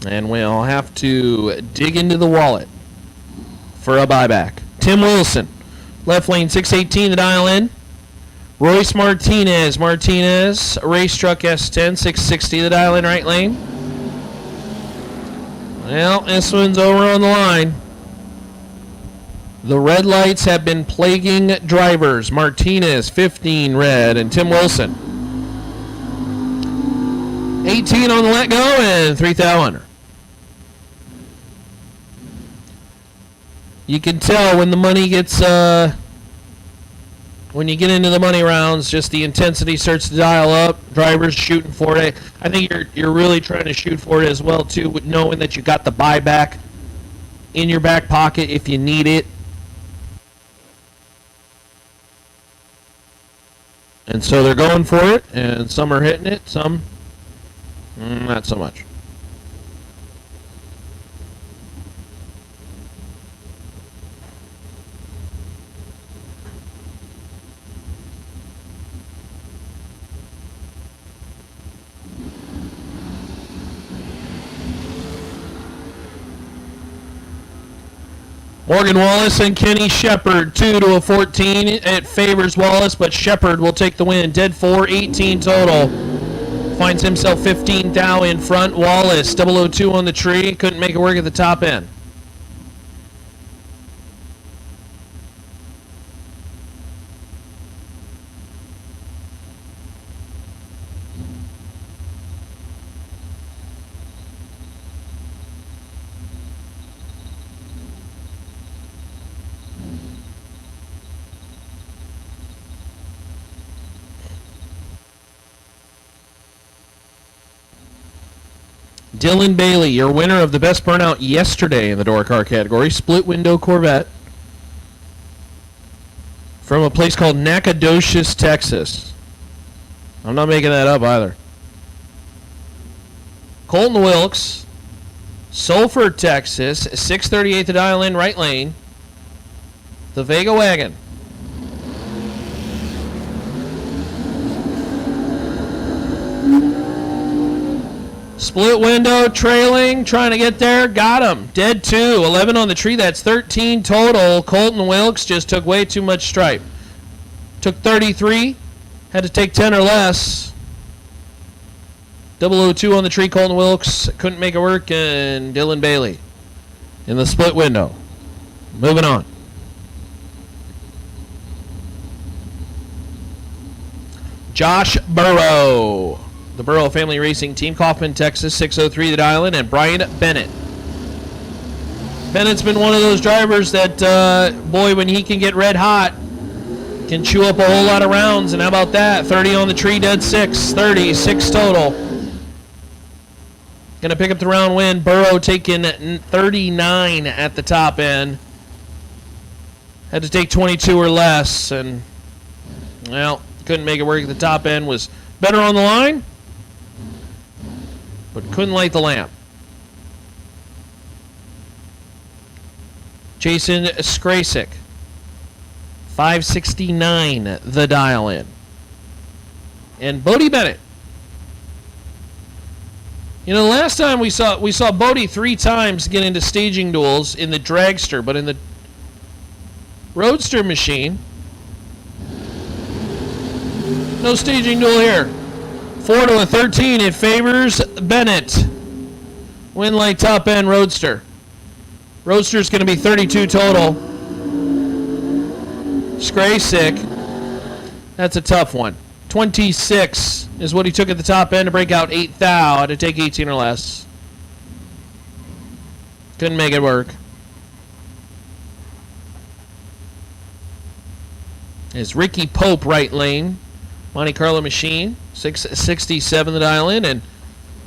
and we'll have to dig into the wallet for a buyback. Tim Wilson, left lane 618 the dial in. Royce Martinez, race truck S10 660 the dial in right lane. Well, this one's over on the line. The red lights have been plaguing drivers. Martinez 15 red and Tim Wilson 18 on the let go and 3 thou under. You can tell when the money gets, when you get into the money rounds, just the intensity starts to dial up. Drivers shooting for it. I think you're really trying to shoot for it as well too, with knowing that you got the buyback in your back pocket if you need it. And so they're going for it, and some are hitting it, some not so much. Morgan Wallace and Kenny Shepard, 2 to a 14. It favors Wallace, but Shepard will take the win. Dead 4, 18 total. Finds himself 15 thou in front. Wallace, 002 on the tree. Couldn't make it work at the top end. Dylan Bailey, your winner of the best burnout yesterday in the door car category, split window Corvette from a place called Nacogdoches, Texas. I'm not making that up either. Colton Wilkes, Sulphur, Texas, 638 the dial in right lane. The Vega wagon. Split window, trailing, trying to get there. Got him. Dead 2. 11 on the tree. That's 13 total. Colton Wilkes just took way too much stripe. Took 33. Had to take 10 or less. 002 on the tree. Colton Wilkes couldn't make it work. And Dylan Bailey in the split window. Moving on. Josh Burrow. The Burrow Family Racing Team, Kaufman, Texas, 603 the dial in, and Brian Bennett. Bennett's been one of those drivers that, boy, when he can get red hot, can chew up a whole lot of rounds. And how about that? 30 on the tree, dead 6, 36 total. Going to pick up the round win. Burrow taking 39 at the top end. Had to take 22 or less, and Well, couldn't make it work at the top end. Was better on the line, but couldn't light the lamp. Jason Skrasik, 569, the dial in. And Bodie Bennett. You know, the last time we saw Bodie 3 times get into staging duels in the Dragster, but in the Roadster machine, no staging duel here. 4 to a 13, it favors Bennett. Win light top end Roadster. Roadster's going to be 32 total. Skrasik, that's a tough one. 26 is what he took at the top end to break out 8 thou. Had to take 18 or less. Couldn't make it work. Is Ricky Pope right lane. Monte Carlo machine. 667 the dial in. And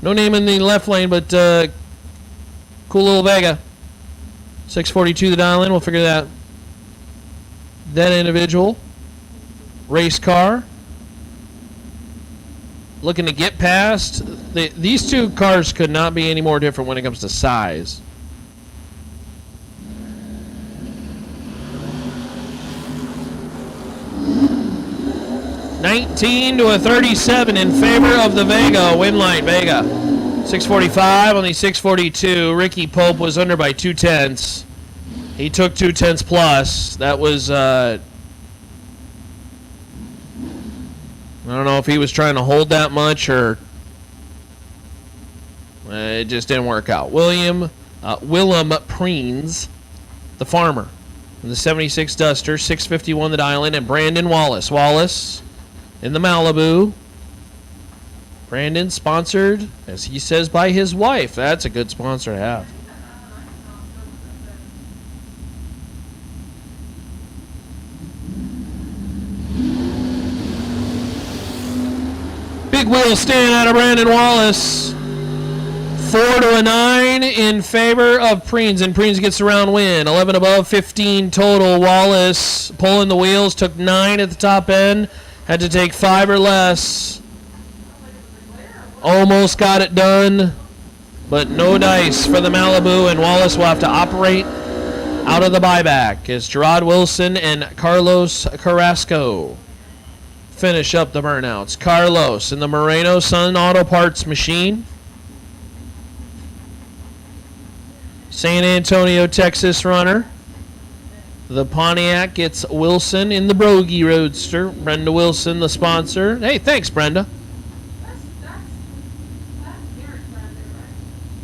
no name in the left lane, but cool little Vega. 642 the dial in. We'll figure that. That individual. Race car. Looking to get past. These two cars could not be any more different when it comes to size. $19 to a 37 in favor of the Vega. Win light Vega. 645 on the 642. Ricky Pope was under by 2/10. He took 2/10 plus. That was I don't know if he was trying to hold that much or it just didn't work out. Willem Preens, the farmer, in the 76 Duster, 651 the dial in, and Brandon Wallace. Wallace in the Malibu. Brandon sponsored, as he says, by his wife. That's a good sponsor to have. Big wheel stand out of Brandon Wallace. 4 to a 9 in favor of Preens, and Preens gets the round win. 11 above, 15 total. Wallace pulling the wheels, took 9 at the top end, had to take 5 or less. Almost got it done, but no dice for the Malibu, and Wallace will have to operate out of the buyback as Gerard Wilson and Carlos Carrasco finish up the burnouts. Carlos in the Moreno Sun Auto Parts machine. San Antonio, Texas runner. The Pontiac gets Wilson in the Brogy Roadster. Brenda Wilson, the sponsor. Hey, thanks, Brenda.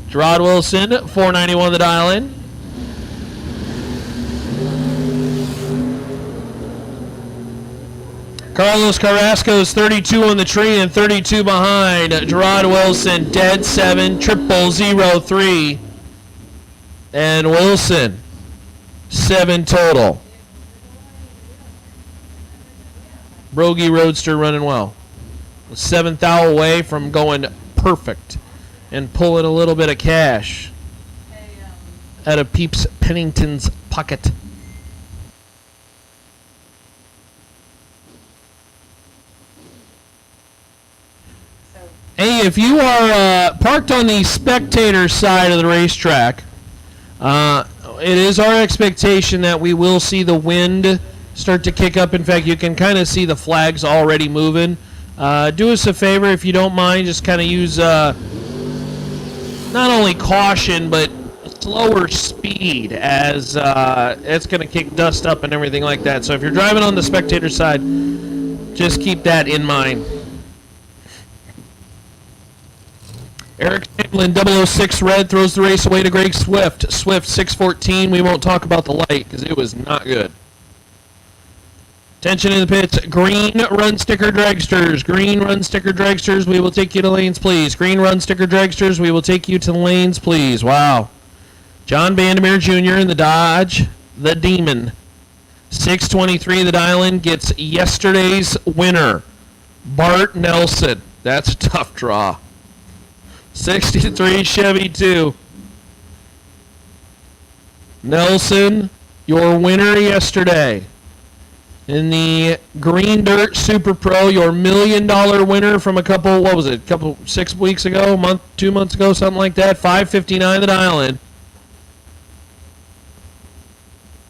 Gerard Wilson, 491 the dial in. Carlos Carrasco's 32 on the tree and 32 behind. Gerard Wilson, dead 7, 0003. And Wilson, 7 total. Brogy Roadster running well. 7 thou away from going perfect and pulling a little bit of cash out of Peeps Pennington's pocket. Hey, if you are parked on the spectator side of the racetrack, it is our expectation that we will see the wind start to kick up. In fact, you can kind of see the flags already moving. Do us a favor, if you don't mind, just kind of use not only caution, but slower speed, as it's going to kick dust up and everything like that. So if you're driving on the spectator side, just keep that in mind. Eric Chamberlain, 006 red, throws the race away to Greg Swift. Swift, 614. We won't talk about the light because it was not good. Attention in the pits. Green run sticker dragsters. Green run sticker dragsters. We will take you to lanes, please. Green run sticker dragsters. We will take you to lanes, please. Wow. John Vandermeer Jr. in the Dodge, the Demon. 623, the dial-in, gets yesterday's winner, Bart Nelson. That's a tough draw. 63 Chevy 2. Nelson, your winner yesterday. In the Green Dirt Super Pro, your $1 million winner from a couple 6 weeks ago, 2 months ago, something like that. $5.59 the dial-in.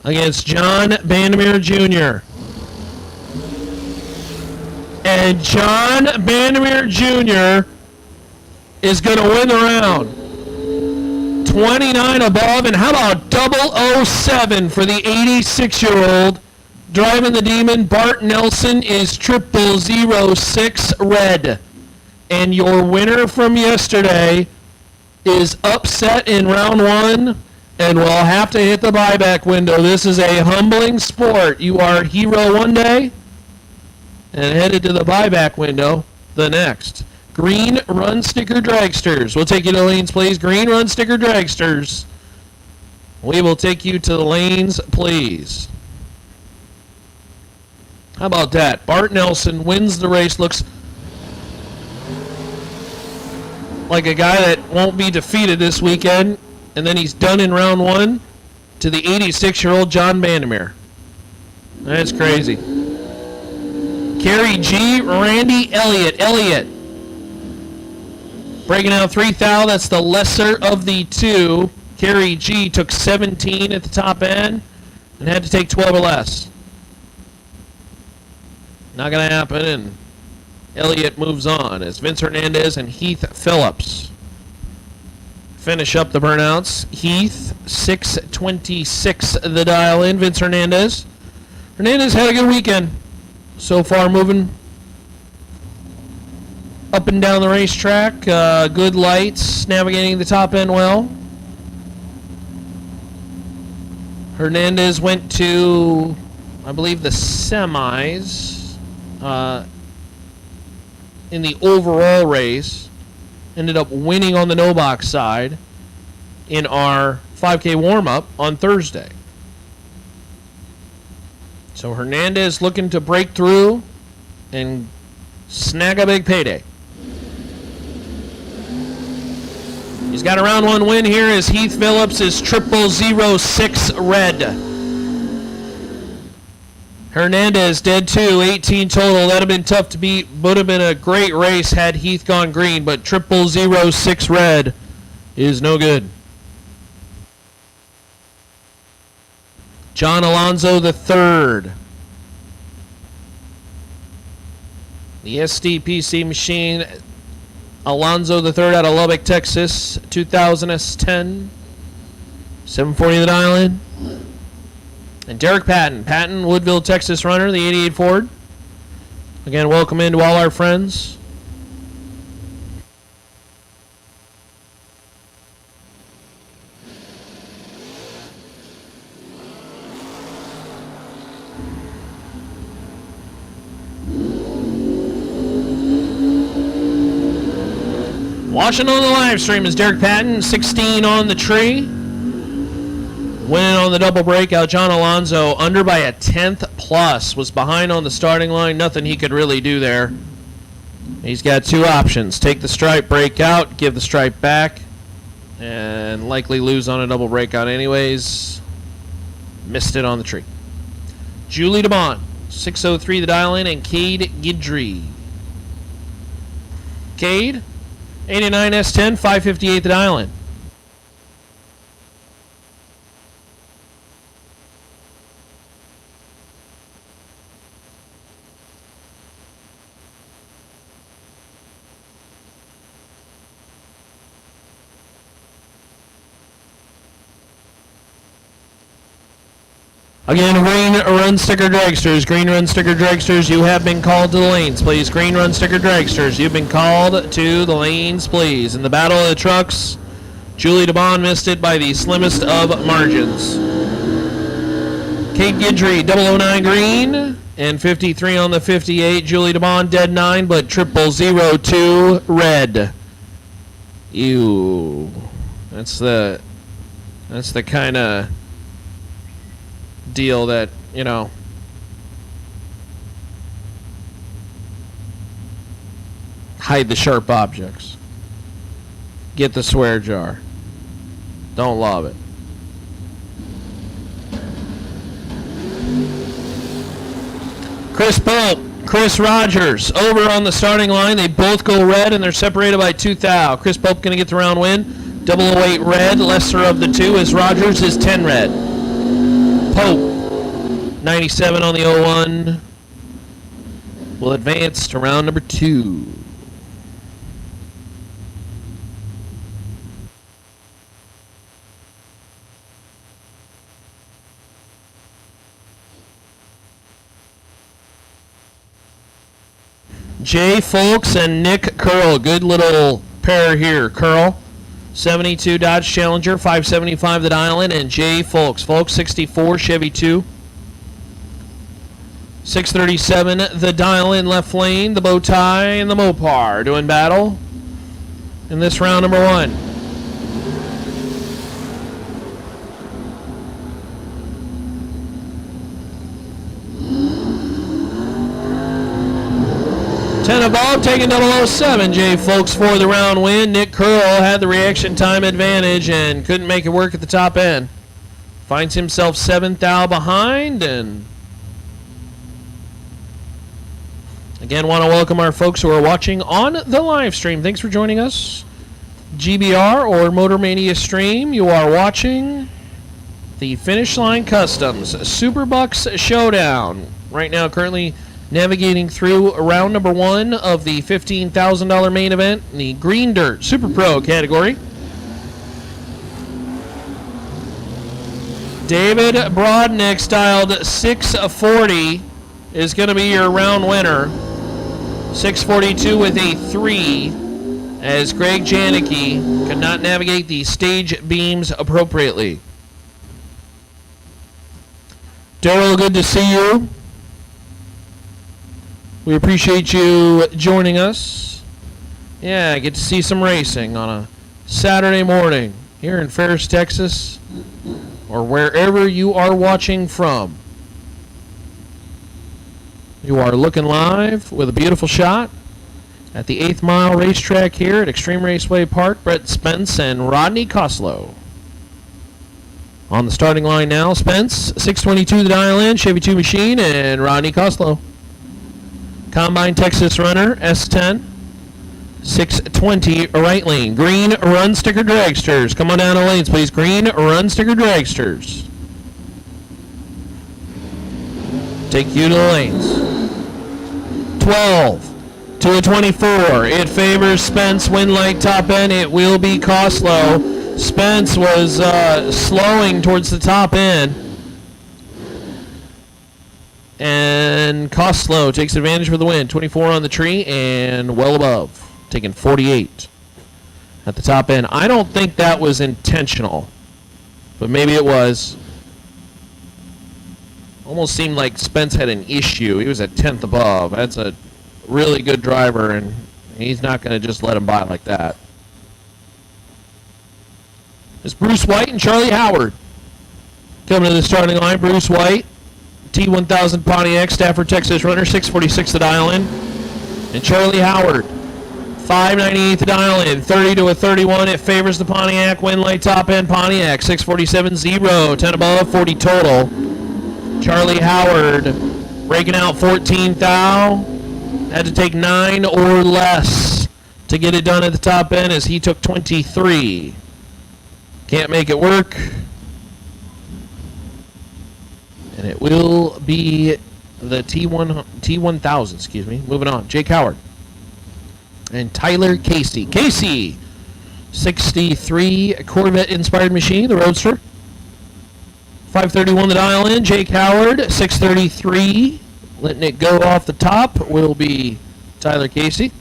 Against John Bandemere Jr. And John Bandemere Jr. is going to win the round. 29 above, and how about 007 for the 86-year-old driving the Demon? Bart Nelson is 0006 red. And your winner from yesterday is upset in round one and will have to hit the buyback window. This is a humbling sport. You are hero one day and headed to the buyback window the next. Green Run Sticker Dragsters. We'll take you to the lanes, please. Green Run Sticker Dragsters. We will take you to the lanes, please. How about that? Bart Nelson wins the race. Looks like a guy that won't be defeated this weekend. And then he's done in round one to the 86-year-old John Bandemere. That's crazy. Kerry G, Randy Elliott. Elliott breaking out 3 thou. That's the lesser of the two. Kerry G took 17 at the top end and had to take 12 or less. Not going to happen, and Elliott moves on as Vince Hernandez and Heath Phillips finish up the burnouts. Heath, 626 the dial in. Vince Hernandez. Hernandez had a good weekend so far, moving up and down the racetrack. Good lights, navigating the top end well. Hernandez went to, I believe, the semis in the overall race. Ended up winning on the no-box side in our 5K warm-up on Thursday. So Hernandez looking to break through and snag a big payday. He's got a round one win here as Heath Phillips is 0006 red. Hernandez dead 2, 18 total. That'd have been tough to beat. Would have been a great race had Heath gone green, but 0006 red is no good. John Alonzo III. The SDPC machine. Alonzo III out of Lubbock, Texas. 2010. 740 the dial in. And Derek Patton, Woodville, Texas runner, the 88 Ford. Again, welcome in to all our friends. Watching on the live stream is Derek Patton, 16 on the tree. Winning on the double breakout, John Alonzo under by a 10th plus. Was behind on the starting line. Nothing he could really do there. He's got two options. Take the stripe, break out, give the stripe back, and likely lose on a double breakout anyways. Missed it on the tree. Julie DeBond, 603 the dial in, and Cade Guidry. Cade, 89 S10, 558 the dial in. Again, Green Run Sticker Dragsters. Green Run Sticker Dragsters, you have been called to the lanes, please. Green Run Sticker Dragsters, you've been called to the lanes, please. In the Battle of the Trucks, Julie DeBond missed it by the slimmest of margins. Kate Guidry, 009 green, and 53 on the 58. Julie DeBond, dead 9, but 0002 red. Ew. That's the kind of deal that, you know, hide the sharp objects. Get the swear jar. Don't love it. Chris Pope, Chris Rogers over on the starting line. They both go red, and they're separated by 2 thou. Chris Pope going to get the round win. 008 red, lesser of the two, as Rogers is 10 red. Pope, 97 on the 01, will advance to round number 2. Jay Folks and Nick Curl. Good little pair here. Curl, 72 Dodge Challenger, 575 the dial-in, and Jay Folks. Folks, 64 Chevy 2. 637 the dial-in left lane, the bow tie, and the Mopar doing battle in this round number 1. Above, taking 007. Jay Folks for the round win. Nick Curl had the reaction time advantage and couldn't make it work at the top end. Finds himself 7 thou behind, and again, want to welcome our folks who are watching on the live stream. Thanks for joining us. GBR or Motor Mania stream, you are watching the Finish Line Customs SuperBucks Showdown. Right now, currently navigating through round number 1 of the $15,000 main event in the Green Dirt Super Pro category. David Brodnick, styled 640, is going to be your round winner. 642 with a 3, as Greg Janicki could not navigate the stage beams appropriately. Daryl, good to see you. We appreciate you joining us. Yeah, I get to see some racing on a Saturday morning here in Ferris, Texas, or wherever you are watching from. You are looking live with a beautiful shot at the 8th Mile Racetrack here at Extreme Raceway Park. Brett Spence and Rodney Koslow. On the starting line now, Spence, 622 the dial-in, Chevy 2 machine, and Rodney Koslow. Combine Texas runner, S10, 620 right lane. Green run sticker dragsters. Come on down the lanes, please. Green run sticker dragsters. Take you to the lanes. 12 to a 24. It favors Spence. Win light top end. It will be Koslow. Spence was slowing towards the top end. And Koslow takes advantage for the win. 24 on the tree and well above. Taking 48 at the top end. I don't think that was intentional, but maybe it was. Almost seemed like Spence had an issue. He was a 10th above. That's a really good driver, and he's not going to just let him by like that. It's Bruce White and Charlie Howard coming to the starting line. Bruce White, T1000 Pontiac, Stafford, Texas runner, 646 the dial-in. And Charlie Howard, 598 the dial-in, 30 to a 31. It favors the Pontiac. Win light top end Pontiac, 647 0, 10 above, 40 total. Charlie Howard breaking out 14 thou. Had to take 9 or less to get it done at the top end, as he took 23. Can't make it work. And it will be the T1000, excuse me. Moving on. Jake Howard. And Tyler Casey. Casey, 63 Corvette-inspired machine, the Roadster. 531 the dial-in. Jake Howard, 633. Letting it go off the top will be Tyler Casey.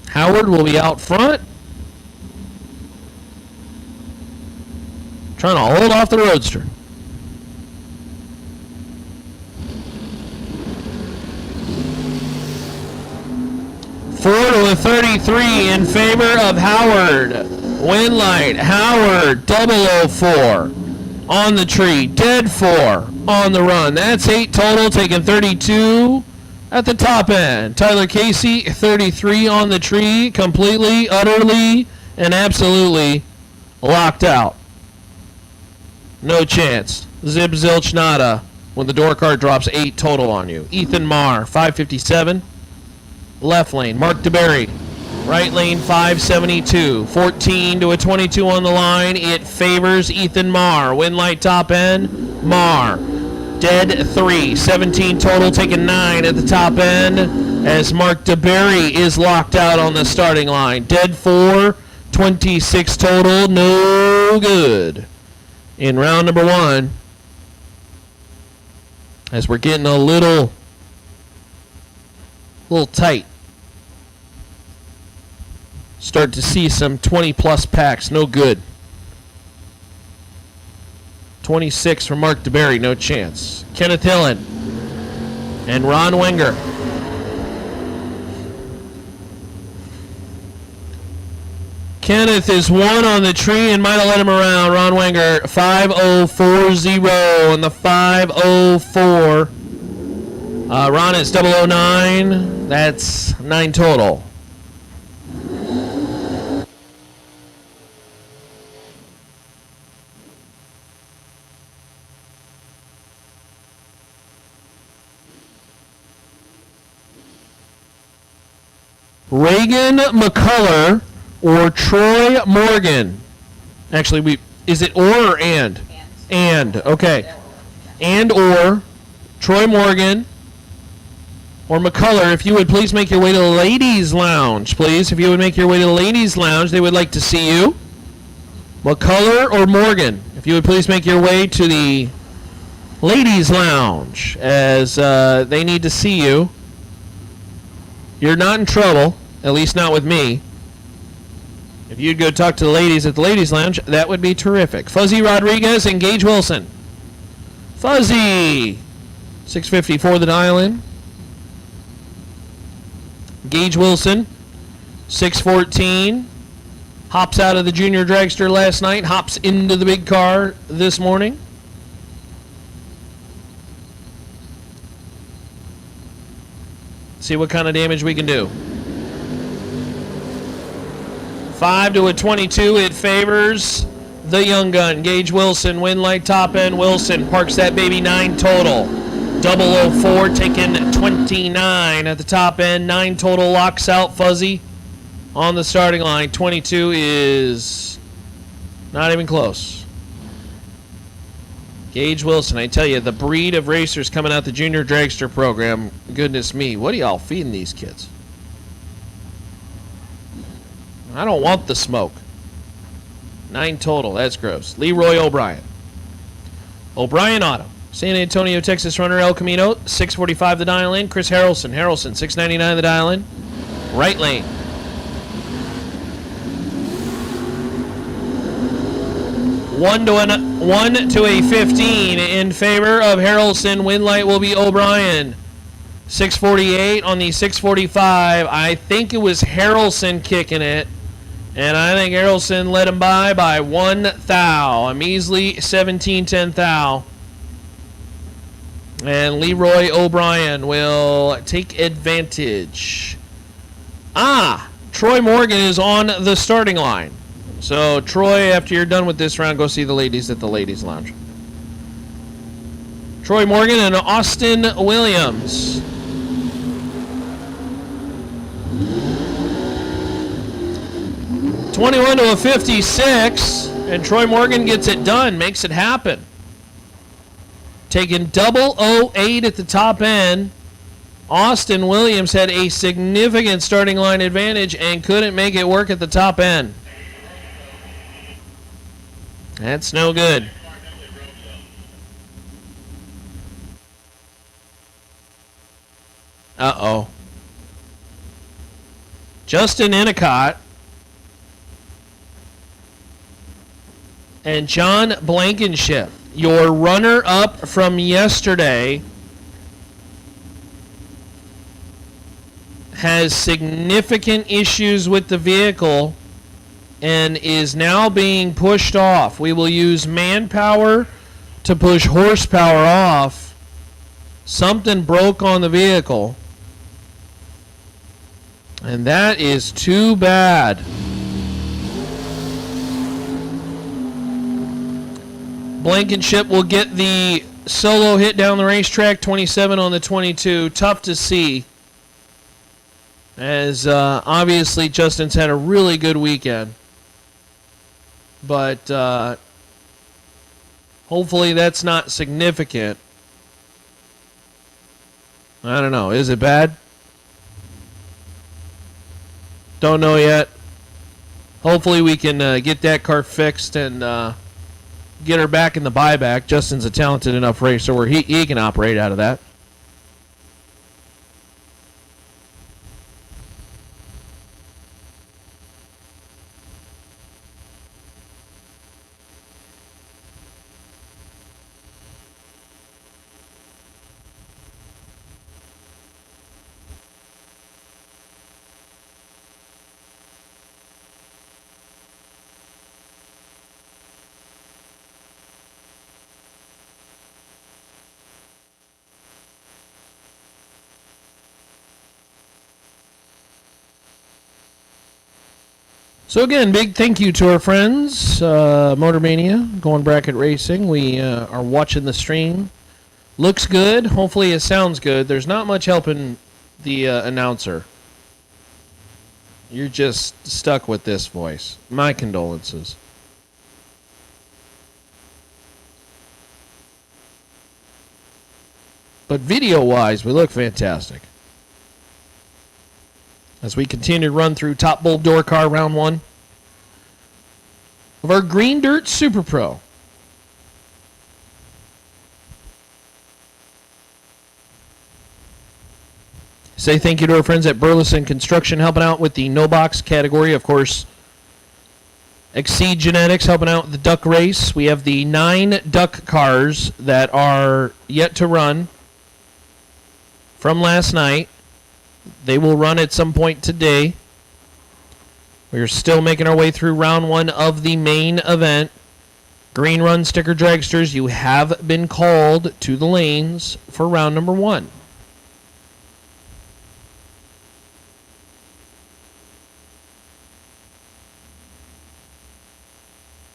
Howard will be out front. Trying to hold off the Roadster. Four to a 33 in favor of Howard. Win light, Howard, 004 on the tree, dead 4 on the run. That's 8 total, taking 32 at the top end. Tyler Casey, 33 on the tree, completely, utterly, and absolutely locked out. No chance. Zib zilch nada when the door card drops 8 total on you. Ethan Marr, 557. Left lane, Mark DeBerry. Right lane, 572. 14 to a 22 on the line. It favors Ethan Marr. Win light top end, Marr. Dead 3, 17 total, taking 9 at the top end as Mark DeBerry is locked out on the starting line. Dead 4, 26 total, no good. In round number 1, as we're getting a little tight. Start to see some 20-plus packs, no good. 26 for Mark DeBerry, no chance. Kenneth Hillen and Ron Wenger. Kenneth is 1 on the tree and might have let him around. Ron Wenger, 5040 on the 504. Ron is 009. That's 9 total. Reagan McCullough or Troy Morgan. Actually, is it or and? And, okay. And or Troy Morgan or McCullough, if you would please make your way to the ladies' lounge, please. If you would make your way to the ladies' lounge, they would like to see you. McCullough or Morgan, if you would please make your way to the ladies' lounge, as they need to see you. You're not in trouble, at least not with me. If you'd go talk to the ladies at the ladies' lounge, that would be terrific. Fuzzy Rodriguez and Gage Wilson. Fuzzy, 654 the dial-in. Gage Wilson, 614. Hops out of the junior dragster last night, hops into the big car this morning. See what kind of damage we can do. 5 to a 22, it favors the young gun. Gage Wilson, win light top end. Wilson parks that baby 9 total. 004 taking 29 at the top end. 9 total, locks out Fuzzy on the starting line. 22 is not even close. Gage Wilson, I tell you, the breed of racers coming out the junior dragster program, goodness me, what are y'all feeding these kids? I don't want the smoke. 9 total, that's gross. Leroy O'Brien. O'Brien Auto. San Antonio, Texas runner El Camino, 645 the dial in. Chris Harrelson, 699 the dial in. Right lane. One to a 15 in favor of Harrelson. Win light will be O'Brien. 648 on the 645. I think it was Harrelson kicking it. And I think Harrelson let him by 1 thou. A measly 17-10 thou. And Leroy O'Brien will take advantage. Troy Morgan is on the starting line. So, Troy, after you're done with this round, go see the ladies at the ladies' lounge. Troy Morgan and Austin Williams. $21 to a 56, and Troy Morgan gets it done, makes it happen. Taking 008 at the top end. Austin Williams had a significant starting line advantage and couldn't make it work at the top end. That's no good. Uh-oh. Justin Ennicott and John Blankenship, your runner-up from yesterday, has significant issues with the vehicle and is now being pushed off. We will use manpower to push horsepower off. Something broke on the vehicle, and that is too bad. Blankenship will get the solo hit down the racetrack, 27 on the 22. Tough to see, as obviously Justin's had a really good weekend. But hopefully that's not significant. I don't know. Is it bad? Don't know yet. Hopefully we can get that car fixed and get her back in the buyback. Justin's a talented enough racer where he can operate out of that. So again, big thank you to our friends, Motor Mania, Going Bracket Racing. We are watching the stream. Looks good. Hopefully it sounds good. There's not much helping the announcer. You're just stuck with this voice. My condolences. But video-wise, we look fantastic. As we continue to run through Top Bulb Door Car Round 1 of our Green Dirt Super Pro. Say thank you to our friends at Burleson Construction helping out with the no box category. Of course, Exceed Genetics helping out with the duck race. We have the 9 duck cars that are yet to run from last night. They will run at some point today. We are still making our way through round 1 of the main event. Green Run Sticker Dragsters, you have been called to the lanes for round number 1.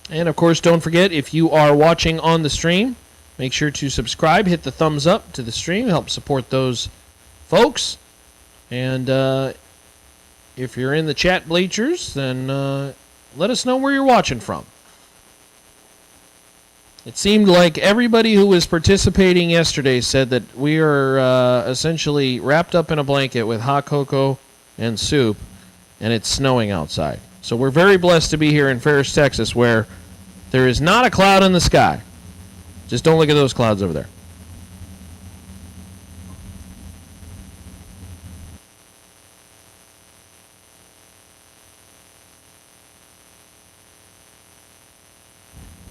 And of course, don't forget, if you are watching on the stream, make sure to subscribe, hit the thumbs up to the stream, help support those folks. And if you're in the chat bleachers, then let us know where you're watching from. It seemed like everybody who was participating yesterday said that we are essentially wrapped up in a blanket with hot cocoa and soup, and it's snowing outside. So we're very blessed to be here in Ferris, Texas, where there is not a cloud in the sky. Just don't look at those clouds over there.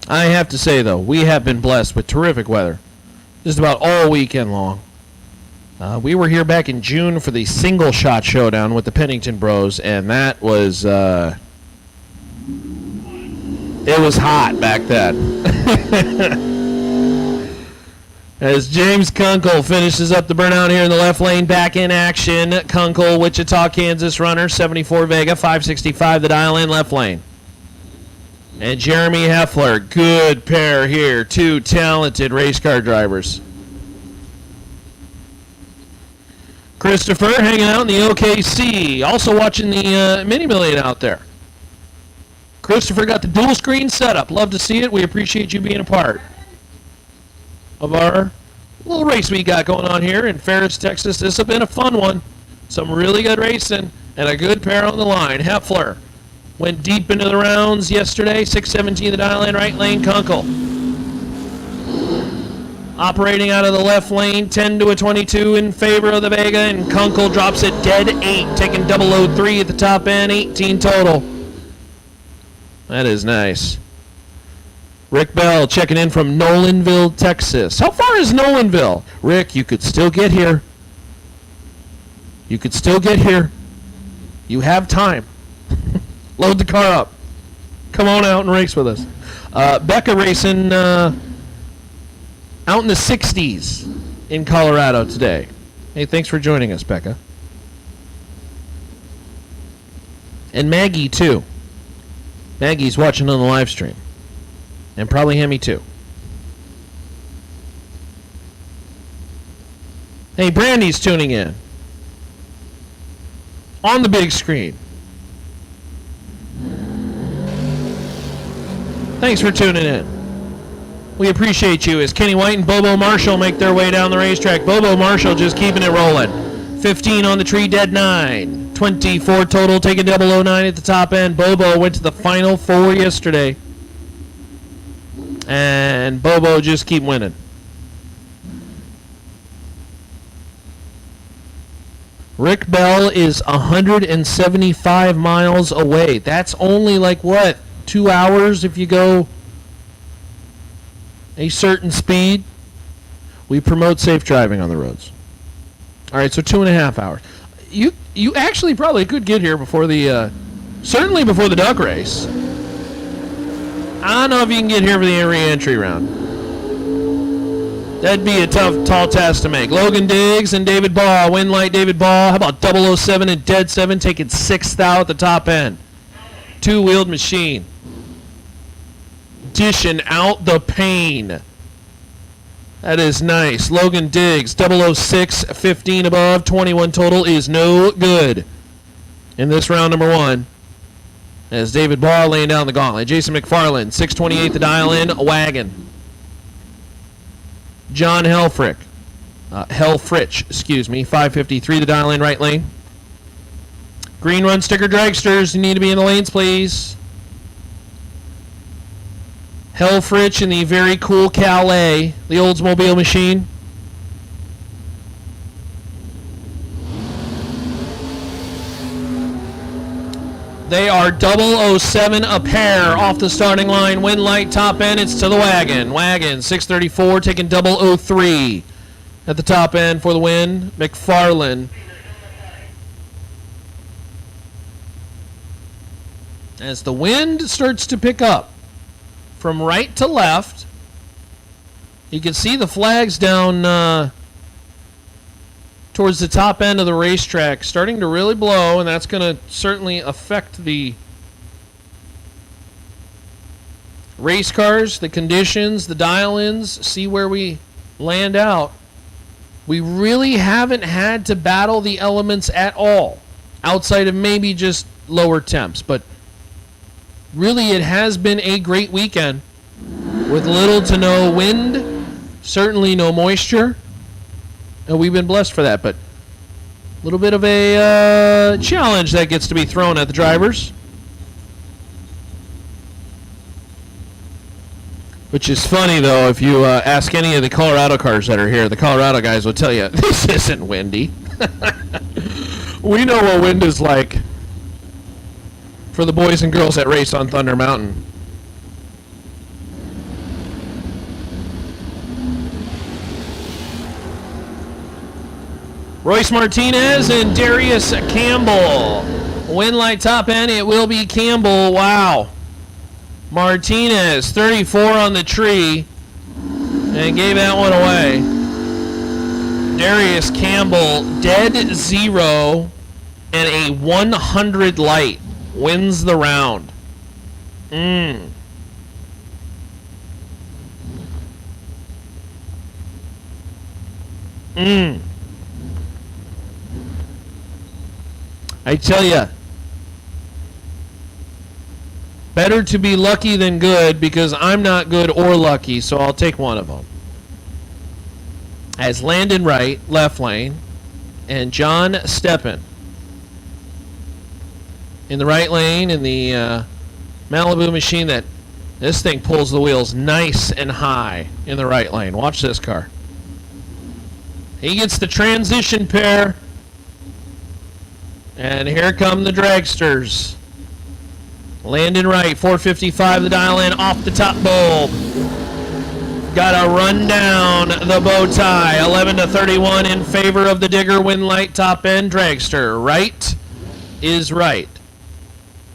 I have to say, though, we have been blessed with terrific weather just about all weekend long. We were here back in June for the single shot showdown with the Pennington Bros, and that was, it was hot back then. As James Kunkel finishes up the burnout here in the left lane, back in action. Kunkel, Wichita, Kansas runner, 74 Vega, 565 the dial in left lane. And Jeremy Heffler, good pair here. 2 talented race car drivers. Christopher hanging out in the OKC. Also watching the Mini Million out there. Christopher got the dual screen setup. Love to see it. We appreciate you being a part of our little race we got going on here in Ferris, Texas. This has been a fun one. Some really good racing and a good pair on the line. Heffler went deep into the rounds yesterday. 617 the dial in right lane. Kunkel operating out of the left lane. 10 to a 22 in favor of the Vega, and Kunkel drops it dead 8, taking 003 at the top end. 18 total. That is nice. Rick Bell checking in from Nolanville, Texas. How far is Nolanville? Rick, you could still get here. You could still get here. You have time. Load the car up. Come on out and race with us. Becca racing out in the 60s in Colorado today. Hey, thanks for joining us, Becca. And Maggie, too. Maggie's watching on the live stream. And probably Hemi, too. Hey, Brandy's tuning in. On the big screen. Thanks for tuning in. We appreciate you as Kenny White and Bobo Marshall make their way down the racetrack. Bobo Marshall just keeping it rolling. 15 on the tree, dead 9. 24 total, taking 009 at the top end. Bobo went to the final 4 yesterday. And Bobo just keep winning. Rick Bell is 175 miles away. That's only like what? 2 hours if you go a certain speed. We promote safe driving on the roads. All right, so 2.5 hours. You actually probably could get here before the certainly before the duck race. I don't know if you can get here for the re-entry round. That'd be a tall task to make. Logan Diggs and David Ball. Win light David Ball. How about 007 and Dead 7 taking 6th out at the top end? Two-wheeled machine. Dishing out the pain. That is nice. Logan Diggs, 006, 15 above, 21 total is no good in this round number 1. As David Ball laying down the gauntlet. Jason McFarland, 628 the dial in, a wagon. John Helfrich, 553 the dial in, right lane. Green run sticker dragsters, you need to be in the lanes, please. Helfrich in the very cool Calais, the Oldsmobile machine. They are 007 a pair off the starting line. Win light top end, it's to the wagon. Wagon, 634, taking 003 at the top end for the win. McFarland. As the wind starts to pick up from right to left, you can see the flags down towards the top end of the racetrack starting to really blow, and that's going to certainly affect the race cars, the conditions, the dial-ins, see where we land out. We really haven't had to battle the elements at all, outside of maybe just lower temps, but really it has been a great weekend with little to no wind, certainly no moisture. And we've been blessed for that, but a little bit of a challenge that gets to be thrown at the drivers. Which is funny, though, if you ask any of the Colorado cars that are here, the Colorado guys will tell you, this isn't windy. We know what wind is like for the boys and girls that race on Thunder Mountain. Royce Martinez and Darius Campbell. Win light top end, it will be Campbell. Wow. Martinez, 34 on the tree, and gave that one away. Darius Campbell, dead 0 and a 100 light, wins the round. I tell you, better to be lucky than good, because I'm not good or lucky, so I'll take one of them. As Landon Wright, left lane, and John Steppen in the right lane in the Malibu machine. This thing pulls the wheels nice and high in the right lane. Watch this car. He gets the transition pair. And here come the dragsters. Landon Wright, 455 the dial in, off the top bulb. Got to run down the bow tie. 11-31 in favor of the Digger. Win light top end dragster. Right is right.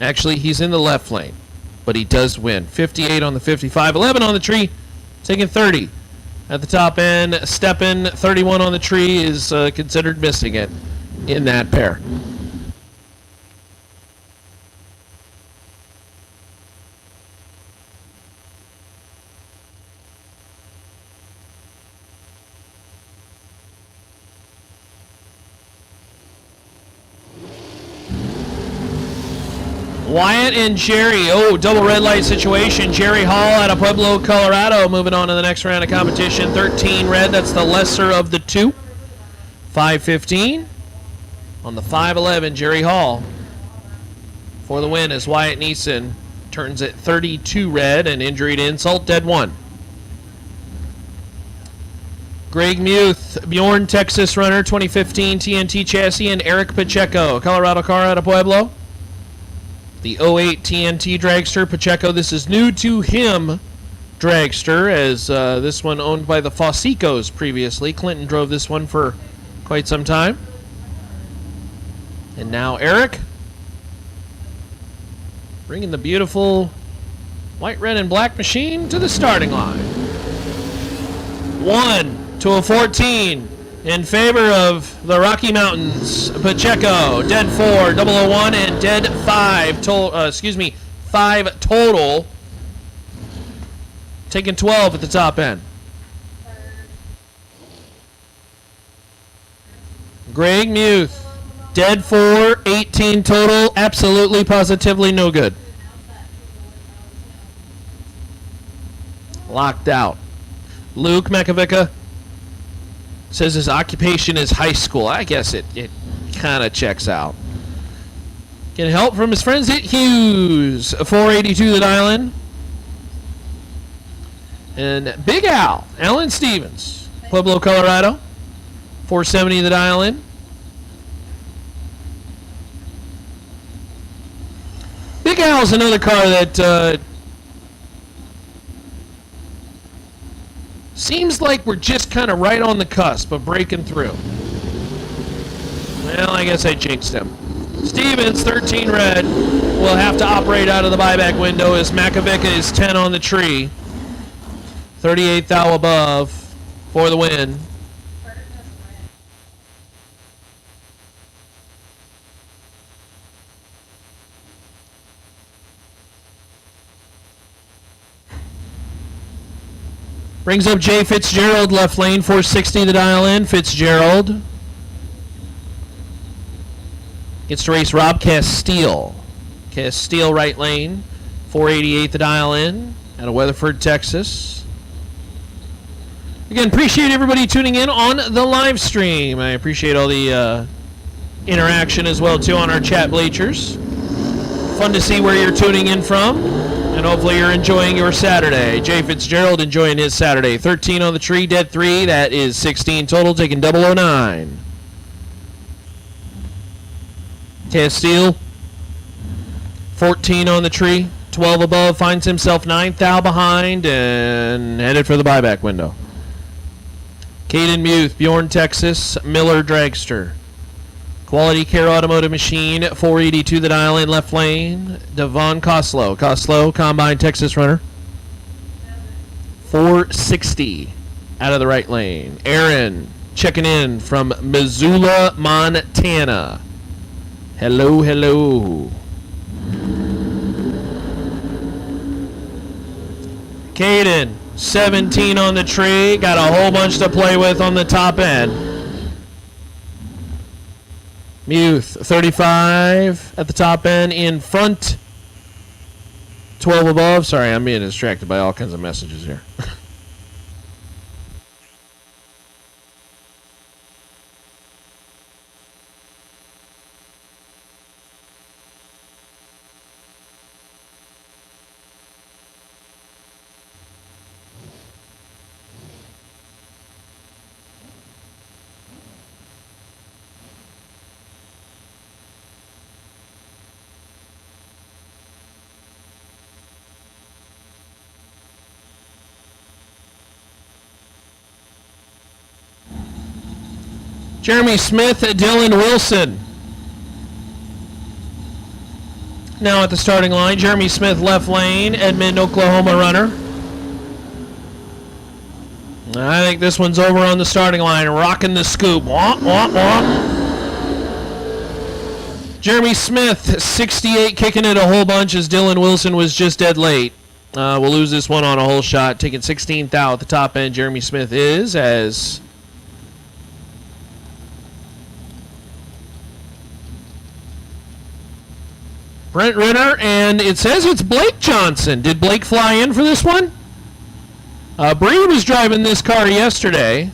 Actually, he's in the left lane, but he does win. 58 on the 55. 11 on the tree, taking 30 at the top end. Steppen, 31 on the tree, is considered missing it in that pair. Wyatt and Jerry. Oh, double red light situation. Jerry Hall out of Pueblo, Colorado. Moving on to the next round of competition. 13 red. That's the lesser of the two. 5:15 on the 5:11. Jerry Hall for the win as Wyatt Neeson turns it 32 red and injury to insult. Dead one. Greg Muth, Bjorn, Texas runner, 2015 TNT chassis, and Eric Pacheco, Colorado car out of Pueblo. The 08 TNT Dragster. Pacheco, this is new to him, Dragster, as this one owned by the Fosicos previously. Clinton drove this one for quite some time. And now Eric, bringing the beautiful white, red, and black machine to the starting line. 1 to a 14 in favor of the Rocky Mountains. Pacheco, dead 4, 001, and dead 5 total. Taking 12 at the top end. Greg Muth, dead 4, 18 total, absolutely, positively no good. Locked out. Luke Makovica says his occupation is high school. I guess it kind of checks out. Getting help from his friends at Hughes. 482 the dial in. And Big Al, Alan Stevens, Pueblo, Colorado. 470 the dial in. Big Al's another car that seems like we're just kind of right on the cusp of breaking through. Well, I guess I jinxed him. Stevens, 13 red, will have to operate out of the buyback window as Makovica is 10 on the tree. 38 thou above for the win. Brings up Jay Fitzgerald, left lane, 460 the dial in. Fitzgerald gets to race Rob Castile. Castile, right lane, 488 the dial in, out of Weatherford, Texas. Again, appreciate everybody tuning in on the live stream. I appreciate all the interaction as well, too, on our chat bleachers. Fun to see where you're tuning in from. And hopefully you're enjoying your Saturday. Jay Fitzgerald enjoying his Saturday. 13 on the tree, dead 3. That is 16 total, taking 009. Castile, 14 on the tree, 12 above, finds himself 9 thou behind, and headed for the buyback window. Caden Muth, Bjorn, Texas, Miller Dragster. Quality Care Automotive Machine, 482 the dial in, left lane. Devon Coslow. Coslow, Combine Texas runner. 460 out of the right lane. Aaron checking in from Missoula, Montana. Hello, hello. Caden, 17 on the tree. Got a whole bunch to play with on the top end. Muth, 35 at the top end in front. 12 above. Sorry, I'm being distracted by all kinds of messages here. Jeremy Smith, Dylan Wilson. Now at the starting line, Jeremy Smith, left lane, Edmond, Oklahoma runner. I think this one's over on the starting line, rocking the scoop. Womp, womp, womp. Jeremy Smith, 68, kicking it a whole bunch as Dylan Wilson was just dead late. We'll lose this one on a whole shot, taking 16 thou at the top end. Jeremy Smith is, as Brent Ritter, and it says it's Blake Johnson. Did Blake fly in for this one? Bree was driving this car yesterday,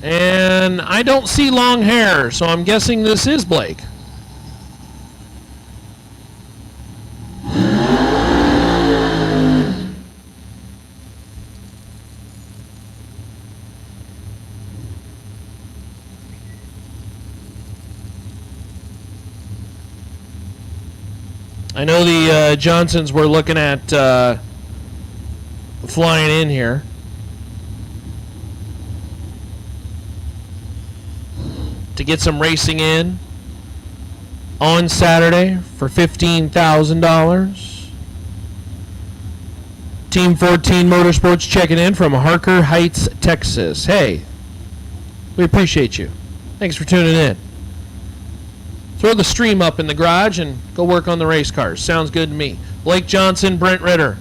and I don't see long hair, so I'm guessing this is Blake. I know the Johnsons were looking at flying in here. To get some racing in on Saturday for $15,000. Team 14 Motorsports checking in from Harker Heights, Texas. Hey, we appreciate you. Thanks for tuning in. Throw the stream up in the garage and go work on the race cars. Sounds good to me. Blake Johnson, Brent Ritter.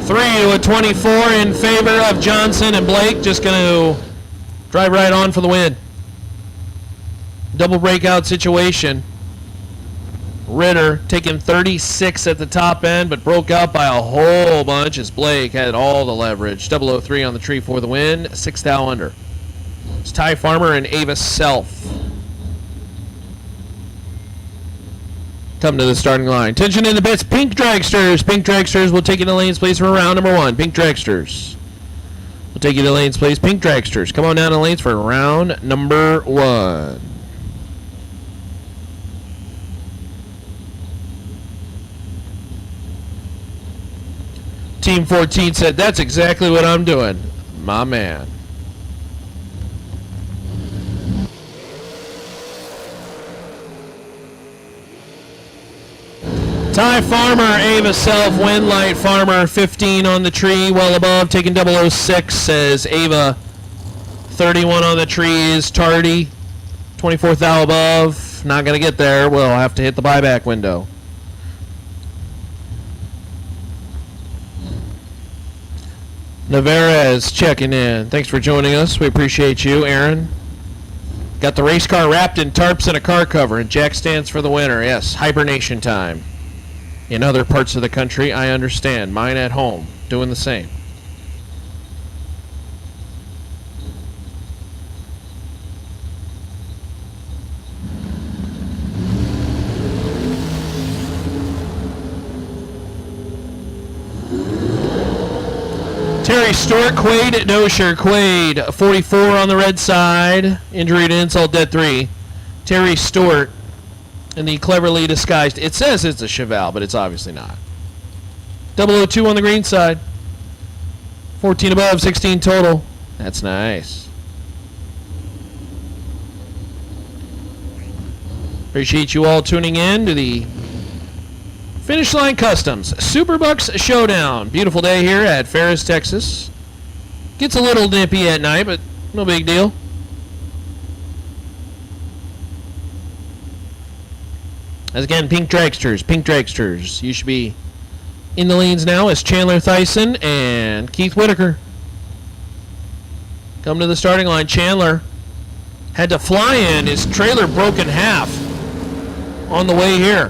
Three to a 24 in favor of Johnson, and Blake just going to drive right on for the win. Double breakout situation. Ritter taking 36 at the top end, but broke out by a whole bunch as Blake had all the leverage. 003 on the tree for the win. 6 thou under. It's Ty Farmer and Ava Self. Come to the starting line. Tension in the bits. Pink Dragsters. Pink Dragsters will take you to lanes, please, for round number 1. Pink Dragsters. We'll take you to lanes, please. Pink Dragsters. Come on down to lanes for round number 1. Team 14 said, that's exactly what I'm doing. My man. Ty Farmer, Ava Self, Wind Light Farmer, 15 on the tree, well above, taking 006, says Ava. 31 on the tree is Tardy. 24 thou above, not going to get there. We'll have to hit the buyback window. Navarez checking in. Thanks for joining us. We appreciate you, Aaron. Got the race car wrapped in tarps and a car cover, and Jack stands for the winner. Yes, hibernation time. In other parts of the country, I understand. Mine at home, doing the same. Terry Stewart, Quaid, Dosher, Quaid, 44 on the red side. Injury to insult, dead 3. Terry Stewart in the cleverly disguised, it says it's a Chevelle, but it's obviously not. 002 on the green side. 14 above, 16 total. That's nice. Appreciate you all tuning in to the Finish Line Customs SuperBucks Showdown. Beautiful day here at Ferris, Texas. Gets a little nippy at night, but no big deal. As again, Pink Dragsters, Pink Dragsters. You should be in the lanes now as Chandler Thyssen and Keith Whitaker. Come to the starting line. Chandler had to fly in. His trailer broke in half on the way here.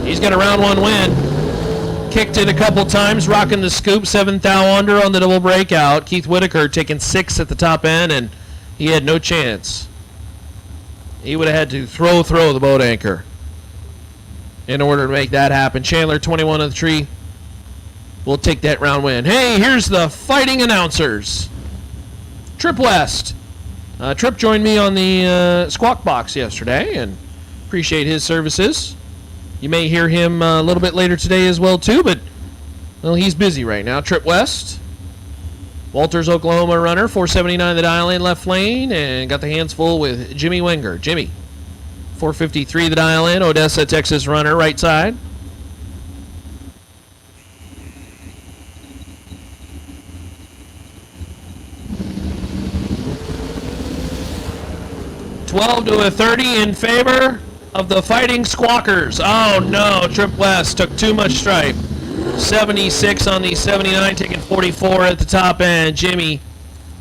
He's got a round 1 win. Kicked it a couple times, rocking the scoop. 7 thou under on the double breakout. Keith Whitaker taking 6 at the top end, and he had no chance. He would have had to throw the boat anchor in order to make that happen. Chandler, 21 on the tree, will take that round win. Hey, here's the fighting announcers. Trip West. Trip joined me on the Squawk Box yesterday, and appreciate his services. You may hear him a little bit later today as well, too, but, well, he's busy right now. Trip West. Walters, Oklahoma runner, 479 the dial in left lane, and got the hands full with Jimmy Wenger. Jimmy, 453 the dial in, Odessa, Texas runner, right side. $12 to a 30 in favor of the Fighting Squawkers. Oh no, Trip West took too much stripe. 76 on the 79, taking 44 at the top end. Jimmy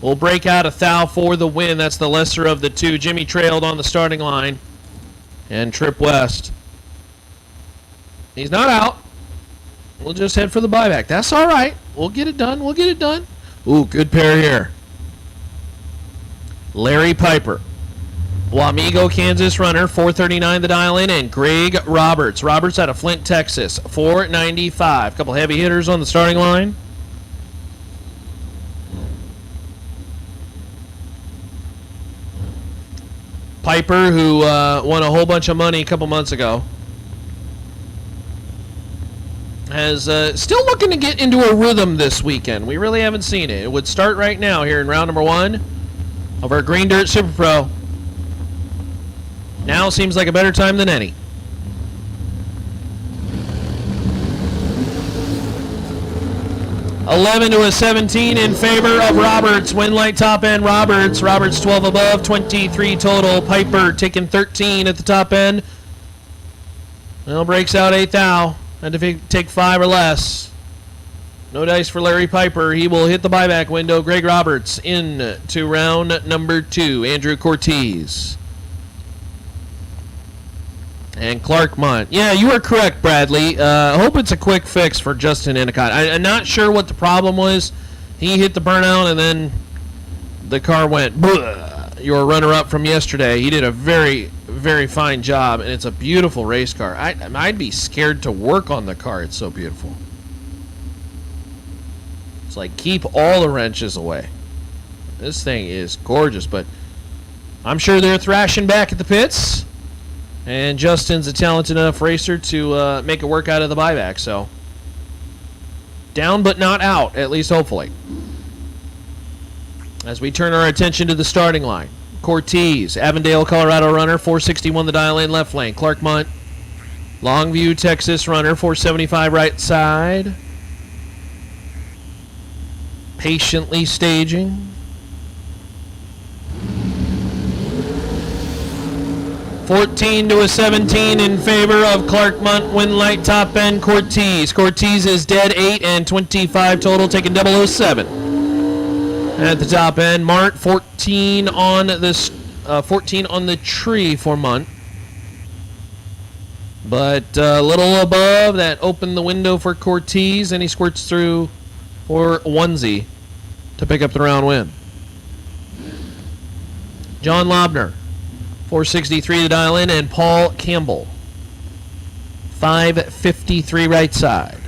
will break out a thou for the win. That's the lesser of the two. Jimmy trailed on the starting line. And Trip West. He's not out. We'll just head for the buyback. That's all right. We'll get it done. We'll get it done. Ooh, good pair here. Larry Piper. Wamego, Kansas runner, 439 the dial in, and Greg Roberts. Roberts out of Flint, Texas, 495. Couple heavy hitters on the starting line. Piper, who won a whole bunch of money a couple months ago, has still looking to get into a rhythm this weekend. We really haven't seen it. It would start right now here in round number 1 of our Green Dirt Super Pro. Now seems like a better time than any. $11 to a 17 in favor of Roberts. Win light top end Roberts. Roberts 12 above, 23 total. Piper taking 13 at the top end. Well, breaks out 8 thou. And if he take 5 or less. No dice for Larry Piper. He will hit the buyback window. Greg Roberts in to round number 2. Andrew Cortez. And Clark Munt. Yeah, you are correct, Bradley. I hope it's a quick fix for Justin Endicott. I'm not sure what the problem was. He hit the burnout, and then the car went, bleh. Your runner-up from yesterday. He did a very, very fine job, and it's a beautiful race car. I'd be scared to work on the car. It's so beautiful. It's like, keep all the wrenches away. This thing is gorgeous, but I'm sure they're thrashing back at the pits. And Justin's a talented enough racer to make it work out of the buyback. So, down but not out, at least hopefully. As we turn our attention to the starting line. Cortez, Avondale, Colorado runner, 461 the dial in left lane. Clark Munt, Longview, Texas runner, 475 right side. Patiently staging. 14 to a 17 in favor of Clark Munt. Win light top end Cortez. Cortez is dead 8 and 25 total, taking 007. At the top end, Mart 14 on this 14 on the tree for Munt. But a little above that opened the window for Cortez, and he squirts through for onesie to pick up the round win. John Lobner, 463 to dial in, and Paul Campbell, 553 right side.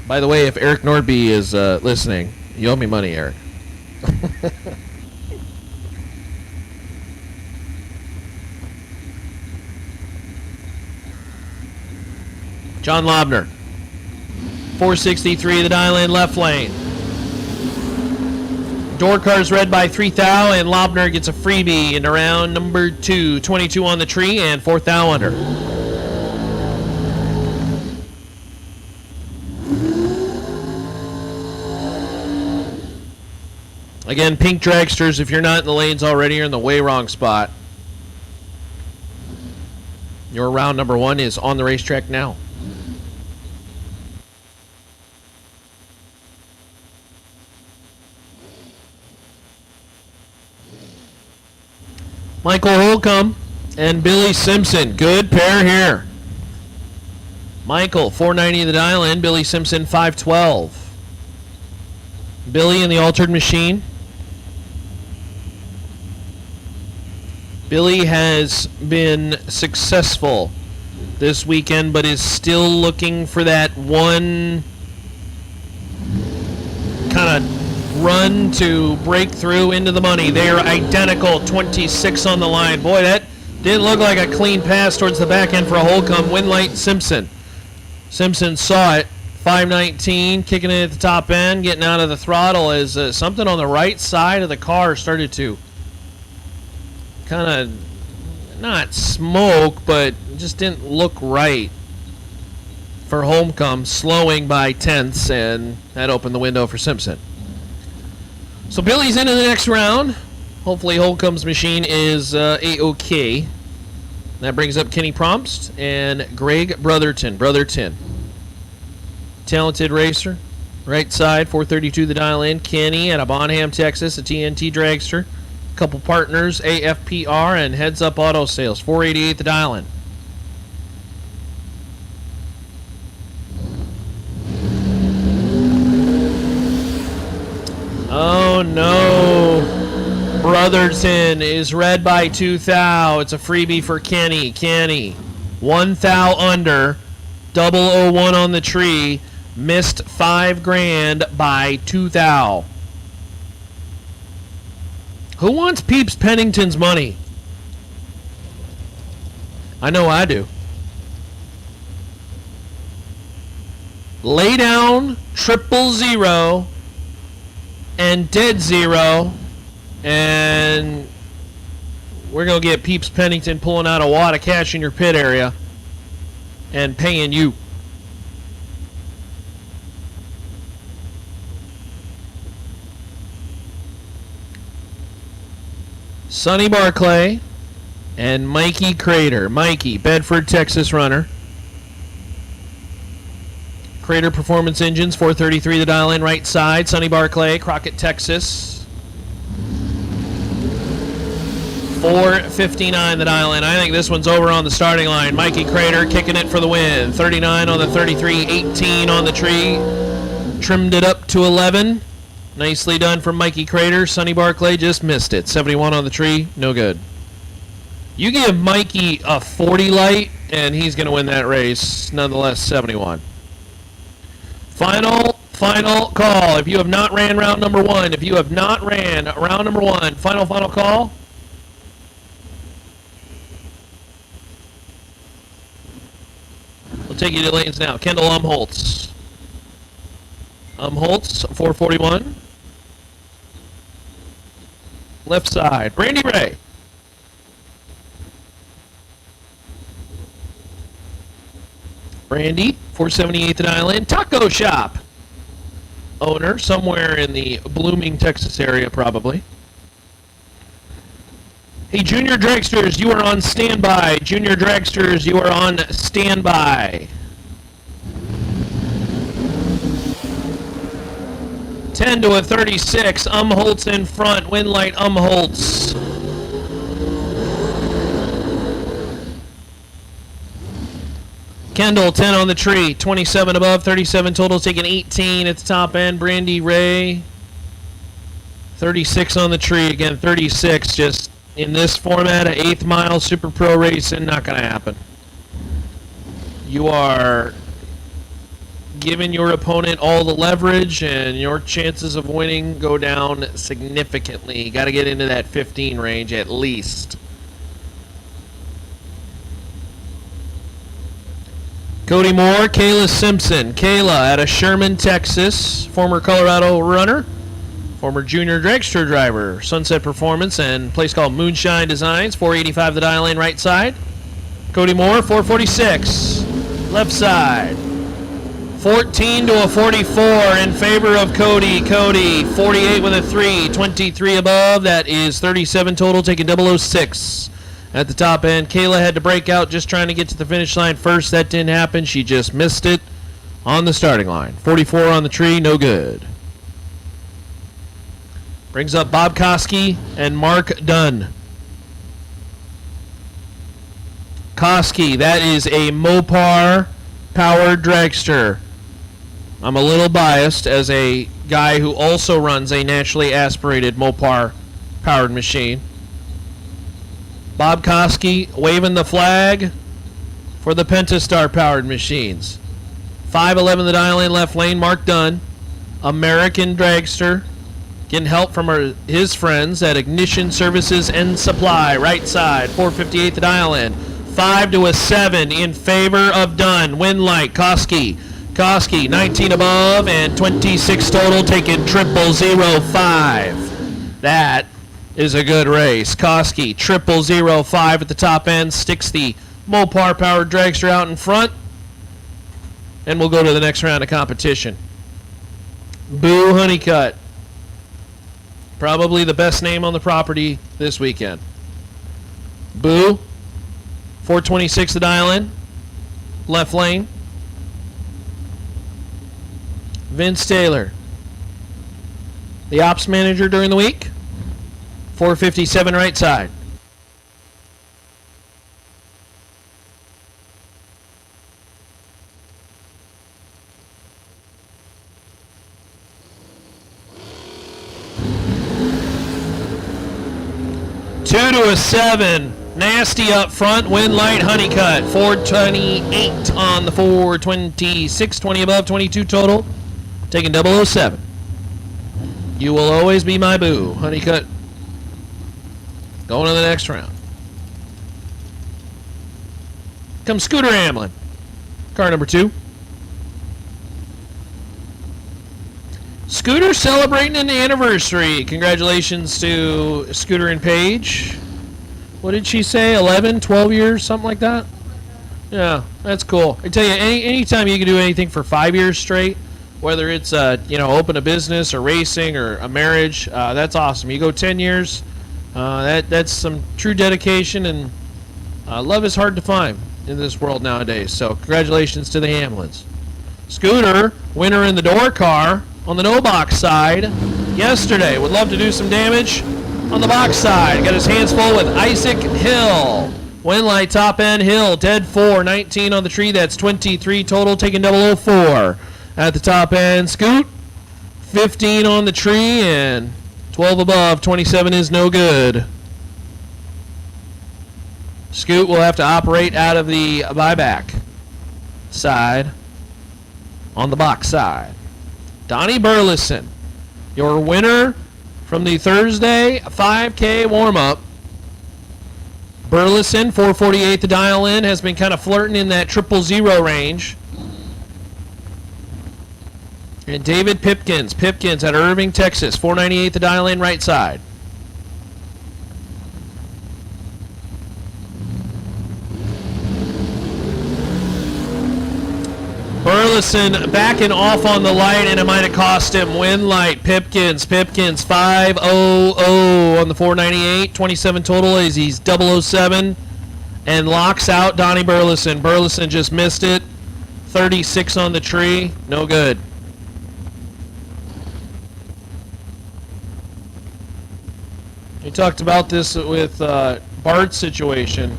By the way, if Eric Nordby is listening, you owe me money, Eric. John Lobner, 463 the dial in left lane. Door car's read by 3 thou, and Lobner gets a freebie into round number 2. 22 on the tree and 4 thou under. Again, pink dragsters, if you're not in the lanes already, you're in the way wrong spot. Your round number 1 is on the racetrack now. Michael Holcomb and Billy Simpson. Good pair here. Michael, 490 the dial in. Billy Simpson, 512. Billy in the altered machine. Billy has been successful this weekend, but is still looking for that one kind of run to break through into the money. They are identical, 26 on the line. Boy, that didn't look like a clean pass towards the back end for a Holcomb. Winlight Simpson. Simpson saw it. 519, kicking it at the top end, getting out of the throttle as something on the right side of the car started to kind of not smoke, but just didn't look right for Holcomb, slowing by tenths, and that opened the window for Simpson. So Billy's into the next round. Hopefully Holcomb's machine is A-OK. That brings up Kenny Promst and Greg Brotherton. Talented racer. Right side, 432 the dial in. Kenny out of Bonham, Texas, a TNT dragster. Couple partners, AFPR and Heads Up Auto Sales, 488 the dial in. Oh no. Brotherton is red by 2 thou. It's a freebie for Kenny. Kenny, 1 thou under, 001 on the tree, missed $5,000 by 2 thou. Who wants Peeps Pennington's money? I know I do. Lay down 000 and dead zero. And we're going to get Peeps Pennington pulling out a wad of cash in your pit area and paying you. Sonny Barclay and Mikey Crater. Mikey, Bedford, Texas runner. Crater Performance Engines, 433 the dial in right side. Sonny Barclay, Crockett, Texas. 459 the dial in. I think this one's over on the starting line. Mikey Crater kicking it for the win. 39 on the 33, 18 on the tree. Trimmed it up to 11. Nicely done from Mikey Crater. Sonny Barclay just missed it. 71 on the tree, no good. You give Mikey a 40 light, and he's going to win that race. Nonetheless, 71. Final call. If you have not ran round number one, final call. We'll take you to lanes now. Kendall Umholtz. 441. Left side. Brandy Ray. Brandy, 478 the dial in. Taco Shop. Owner, somewhere in the Blooming, Texas area, probably. Hey, Junior Dragsters, you are on standby. 10 to a 36. Umholtz in front. Win light Umholtz. Kendall, 10 on the tree. 27 above. 37 total. Taking 18 at the top end. Brandy Ray, 36 on the tree. Again, 36. Just in this format, an 8th mile Super Pro racing, not going to happen. You are giving your opponent all the leverage, and your chances of winning go down significantly. You got to get into that 15 range at least. Cody Moore, Kayla Simpson. Kayla out of Sherman, Texas, former Colorado runner, former junior dragster driver, Sunset Performance, and a place called Moonshine Designs, 485 the dial in right side. Cody Moore, 446, left side. 14 to a 44 in favor of Cody. Cody, 48 with a 3, 23 above. That is 37 total, taking 006 at the top end. Kayla had to break out just trying to get to the finish line first. That didn't happen. She just missed it on the starting line. 44 on the tree, no good. Brings up Bob Koski and Mark Dunn. Koski, that is a Mopar powered dragster. I'm a little biased as a guy who also runs a naturally aspirated Mopar powered machine. Bob Koski waving the flag for the Pentastar powered machines. 511 the dial in left lane. Mark Dunn, American dragster, getting help from his friends at Ignition Services and Supply, right side. 458 the dial in. 5 to a 7 in favor of Dunn. Win light Koski. Koski, 19 above and 26 total, taking 0005. That is a good race. Koski, 0005 at the top end, sticks the Mopar powered dragster out in front, and we'll go to the next round of competition. Boo Honeycutt, probably the best name on the property this weekend. Boo, 426 the dial in. Left lane. Vince Taylor, the ops manager during the week. 457 right side. Two to a 7. Nasty up front. Wind light honeycut. 428 on the 426. 20 above. 22 total. Taking 007. You will always be my boo. Honeycut. Going to the next round. Comes Scooter Hamlin. Car number 2. Scooter celebrating an anniversary. Congratulations to Scooter and Paige. What did she say? 11, 12 years, something like that? Yeah, that's cool. I tell you, anytime you can do anything for 5 years straight, whether it's open a business or racing or a marriage, that's awesome. You go 10 years, that's some true dedication, and love is hard to find in this world nowadays. So congratulations to the Hamlins. Scooter, winner in the door car on the no box side yesterday. Would love to do some damage on the box side. Got his hands full with Isaac Hill. Wind light top end Hill, dead 4, 19 on the tree. That's 23 total, taking 004. At the top end, Scoot, 15 on the tree, and 12 above, 27 is no good. Scoot will have to operate out of the buyback side on the box side. Donnie Burleson, your winner from the Thursday 5K warm-up. Burleson, 448 the dial in, has been kind of flirting in that 000 range. And David Pipkins out of Irving, Texas, 498 the dial in right side. Burleson backing off on the light, and it might have cost him. Wind light, Pipkins 500 on the 498, 27 total as he's 007, and locks out Donnie Burleson. Burleson just missed it. 36 on the tree, no good. We talked about this with Bart's situation.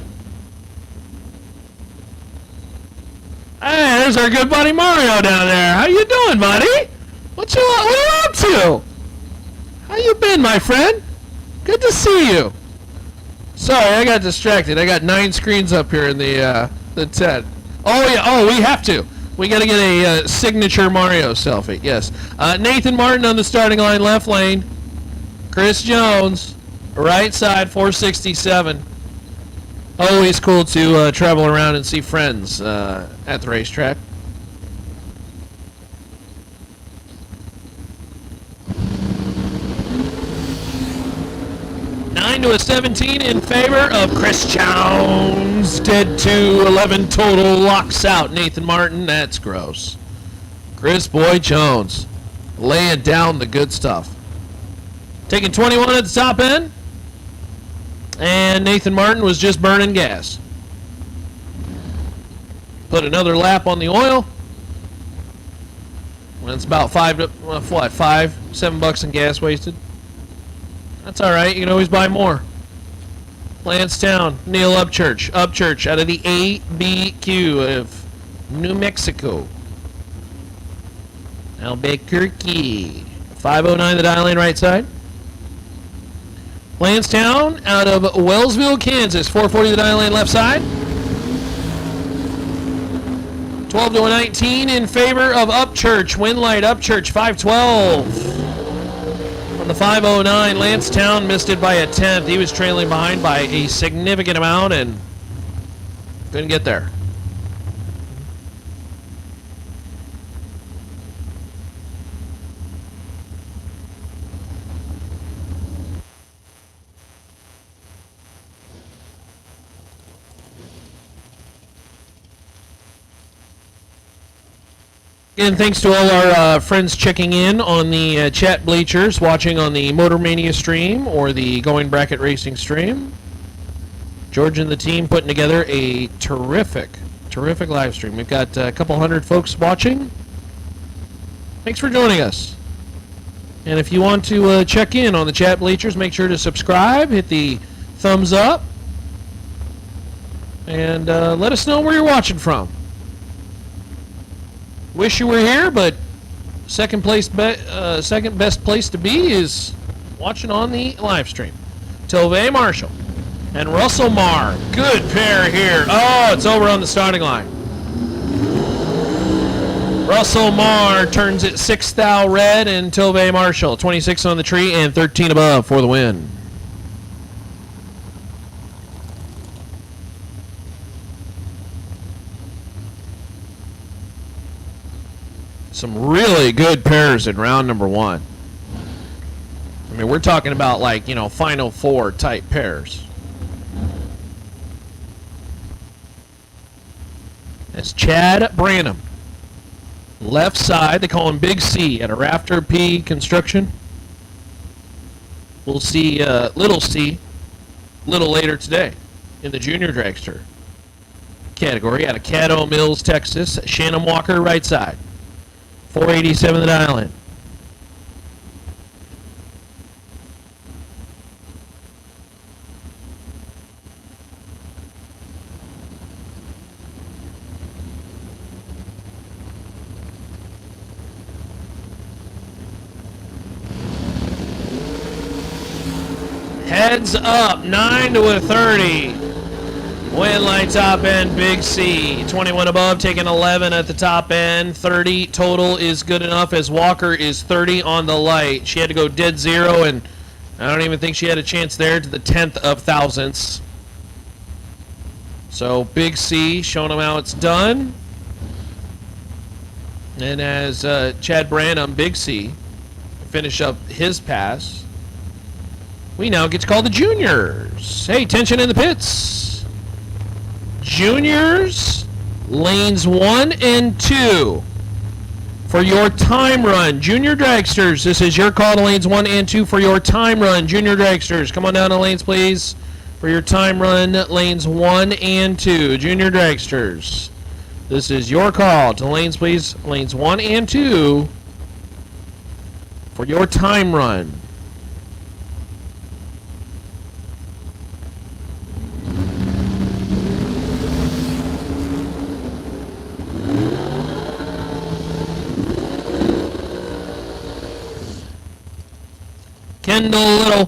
Hey, there's our good buddy Mario down there. How you doing, buddy? What you up to? How you been, my friend? Good to see you. Sorry, I got distracted. I got 9 screens up here in the tent. Oh yeah. Oh, we have to. We got to get a signature Mario selfie. Yes. Nathan Martin on the starting line, left lane. Chris Jones, right side, 467. Always cool to travel around and see friends at the racetrack. Nine to a 17 in favor of Chris Jones. Dead to 11 total. Locks out Nathan Martin. That's gross. Chris Boy Jones laying down the good stuff. Taking 21 at the top end. And Nathan Martin was just burning gas. Put another lap on the oil. Well, it's about $7 in gas wasted. That's all right. You can always buy more. Lancetown, Neil Upchurch out of the ABQ of New Mexico. Albuquerque. 509 the dial lane right side. Lancetown out of Wellsville, Kansas. 440 the dial lane left side. 12 to a 19 in favor of Upchurch. Wind light Upchurch, 512. On the 509, Lancetown missed it by a tenth. He was trailing behind by a significant amount and couldn't get there. Again, thanks to all our friends checking in on the chat bleachers, watching on the Motor Mania stream or the Going Bracket Racing stream. George and the team putting together a terrific live stream. We've got a couple hundred folks watching. Thanks for joining us. And if you want to check in on the chat bleachers, make sure to subscribe, hit the thumbs up, and let us know where you're watching from. Wish you were here, but second best place to be is watching on the live stream. Tove Marshall and Russell Marr. Good pair here. Oh, it's over on the starting line. Russell Marr turns it 6 thou red, and Tove Marshall 26 on the tree and 13 above for the win. Some really good pairs in round number 1. I mean, we're talking about like, Final Four type pairs. That's Chad Branham. Left side, they call him Big C at a Rafter P Construction. We'll see Little C a little later today in the junior dragster category out of Caddo Mills, Texas. Shannon Walker, right side. 487 the dial in. Heads up, 9 to a 30. Win line top end, Big C. 21 above, taking 11 at the top end. 30 total is good enough as Walker is 30 on the light. She had to go dead zero, and I don't even think she had a chance there to the 10th of thousandths. So Big C showing them how it's done. And as Chad Branham, Big C, finish up his pass, we now get to call the juniors. Hey, tension in the pits. Juniors, lanes 1 and 2. For your time run, junior dragsters, this is your call to lanes 1 and 2 for your time run. Junior dragsters, come on down to lanes, please. For your time run, lanes 1 and 2. Junior dragsters, this is your call to lanes, please. Lanes 1 and 2 for your time run. Kendall Little,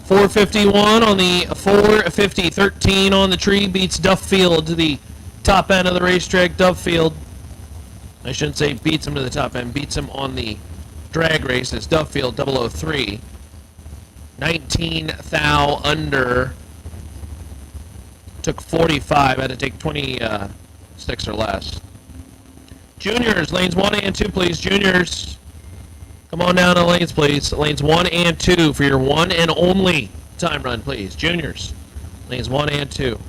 451 on the 450, 13 on the tree, beats Duffield to the top end of the racetrack. Duffield, I shouldn't say beats him to the top end, beats him on the drag race. It's Duffield 003. 19 thou under. Took 45, had to take 26 or less. Juniors, lanes 1 and 2, please. Juniors, come on down to lanes, please. Lanes 1 and 2 for your one and only time run, please. Juniors, lanes 1 and 2.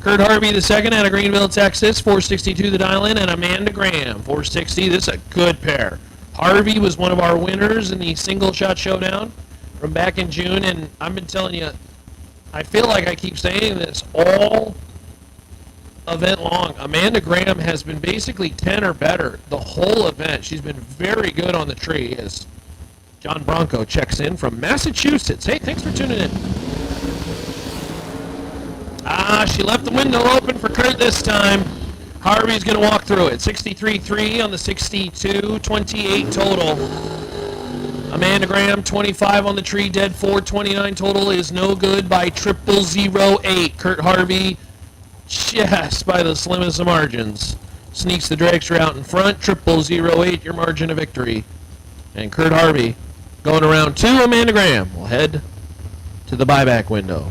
Kurt Harvey the second out of Greenville, Texas. 462 the dial in, and Amanda Graham, 460. This is a good pair. Harvey was one of our winners in the single shot showdown from back in June, and I've been telling you, I feel like I keep saying this all event long. Amanda Graham has been basically 10 or better the whole event. She's been very good on the tree as John Bronco checks in from Massachusetts. Hey, thanks for tuning in. She left the window open for Kurt this time. Harvey's going to walk through it. 63.3 on the 62, 28 total. Amanda Graham, 25 on the tree, dead 429 total is no good by 0008. Kurt Harvey, just by the slimmest of margins, sneaks the dragster out in front. 0008, your margin of victory. And Kurt Harvey going around 2. Amanda Graham will head to the buyback window.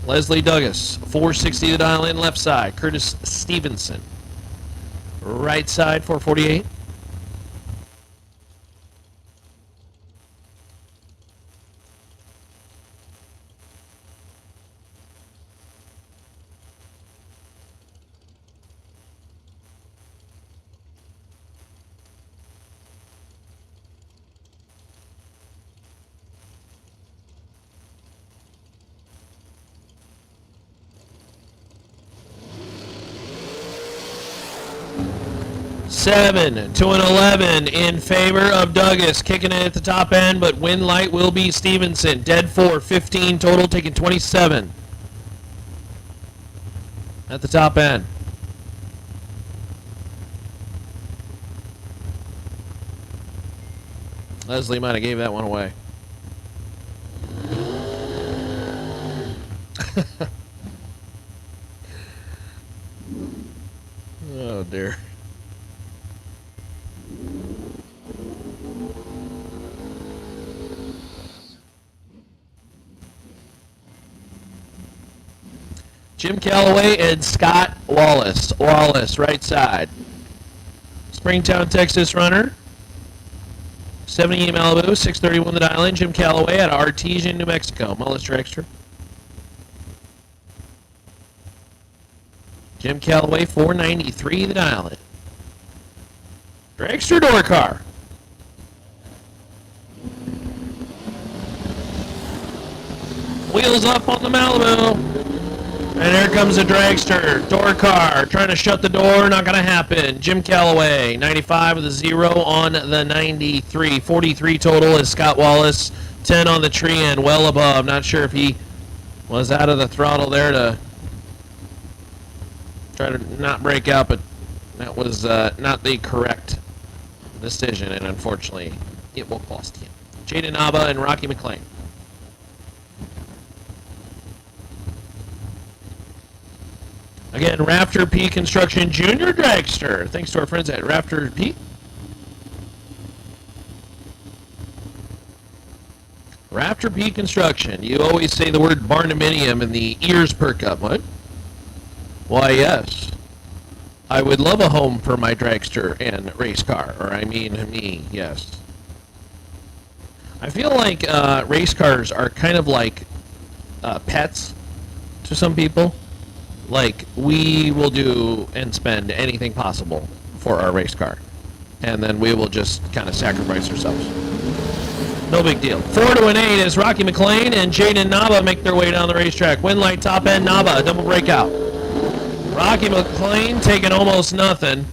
Leslie Douglas, 460 to dial in, left side. Curtis Stevenson, right side, 448. 7 to an 11 in favor of Douglas. Kicking it at the top end, but win light will be Stevenson. Dead 4, 15 total, taking 27 at the top end. Leslie might have gave that one away. Oh, dear. Jim Calloway and Scott Wallace. Wallace, right side. Springtown, Texas runner. 70 Malibu, 631 the dial in. Jim Calloway out of Artesian, New Mexico. Mullis Dragster. Jim Calloway, 493 the dial in. Dragster door car. Wheels up on the Malibu. And here comes the Dragster door car. Trying to shut the door, not going to happen. Jim Calloway, 95 with a 0 on the 93. 43 total is Scott Wallace. 10 on the tree end, well above. Not sure if he was out of the throttle there to try to not break out, but that was not the correct decision, and unfortunately, it will cost him. Jaden Naba and Rocky McLean. Again, Rafter P Construction Junior Dragster. Thanks to our friends at Rafter P. Rafter P Construction. You always say the word barnuminium and the ears perk up. What? Why, yes. I would love a home for my dragster and race car. Or I mean me, yes. I feel like race cars are kind of like pets to some people. Like, we will do and spend anything possible for our race car. And then we will just kind of sacrifice ourselves. No big deal. 4 to an 8 as Rocky McLean and Jaden Naba make their way down the racetrack. Win light top end, Naba, double breakout. Rocky McLean taking almost nothing.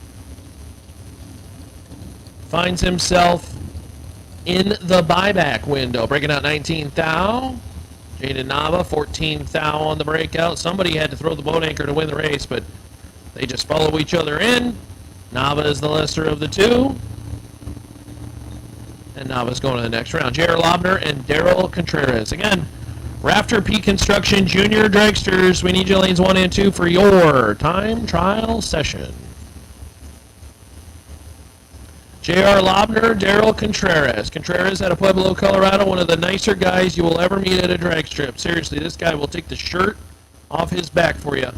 Finds himself in the buyback window. Breaking out 19 thou. Jaden Naba, 14 thou on the breakout. Somebody had to throw the boat anchor to win the race, but they just follow each other in. Naba is the lesser of the two. And Nava's going to the next round. J.R. Lobner and Daryl Contreras. Again, Rafter P Construction Junior Dragsters. We need you lanes 1 and 2 for your time trial session. J.R. Lobner, Daryl Contreras. Contreras out of Pueblo, Colorado. One of the nicer guys you will ever meet at a drag strip. Seriously, this guy will take the shirt off his back for you.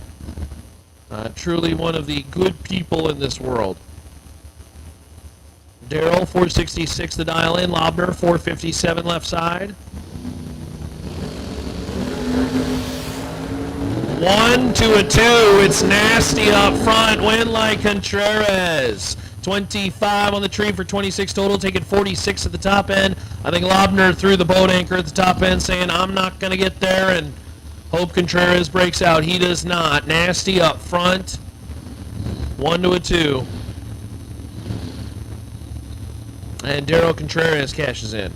Truly one of the good people in this world. Daryl, 466 the dial in. Lobner, 457 left side. 1 to a 2. It's nasty up front. Win like Contreras. 25 on the tree for 26 total, taking 46 at the top end. I think Lobner threw the boat anchor at the top end, saying, I'm not going to get there, and hope Contreras breaks out. He does not. Nasty up front. 1 to a 2. And Daryl Contreras cashes in.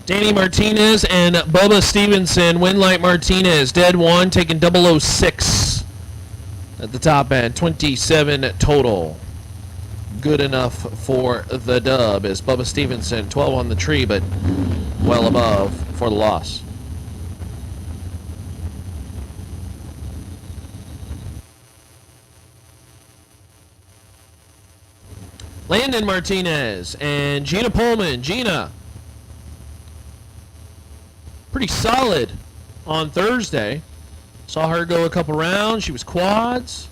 Danny Martinez and Bubba Stevenson. Winlight Martinez, dead 1, taking 006 at the top end. 27 total. Good enough for the dub as Bubba Stevenson, 12 on the tree, but well above for the loss. Landon Martinez and Gina Pullman. Gina, pretty solid on Thursday. Saw her go a couple rounds. She was quads.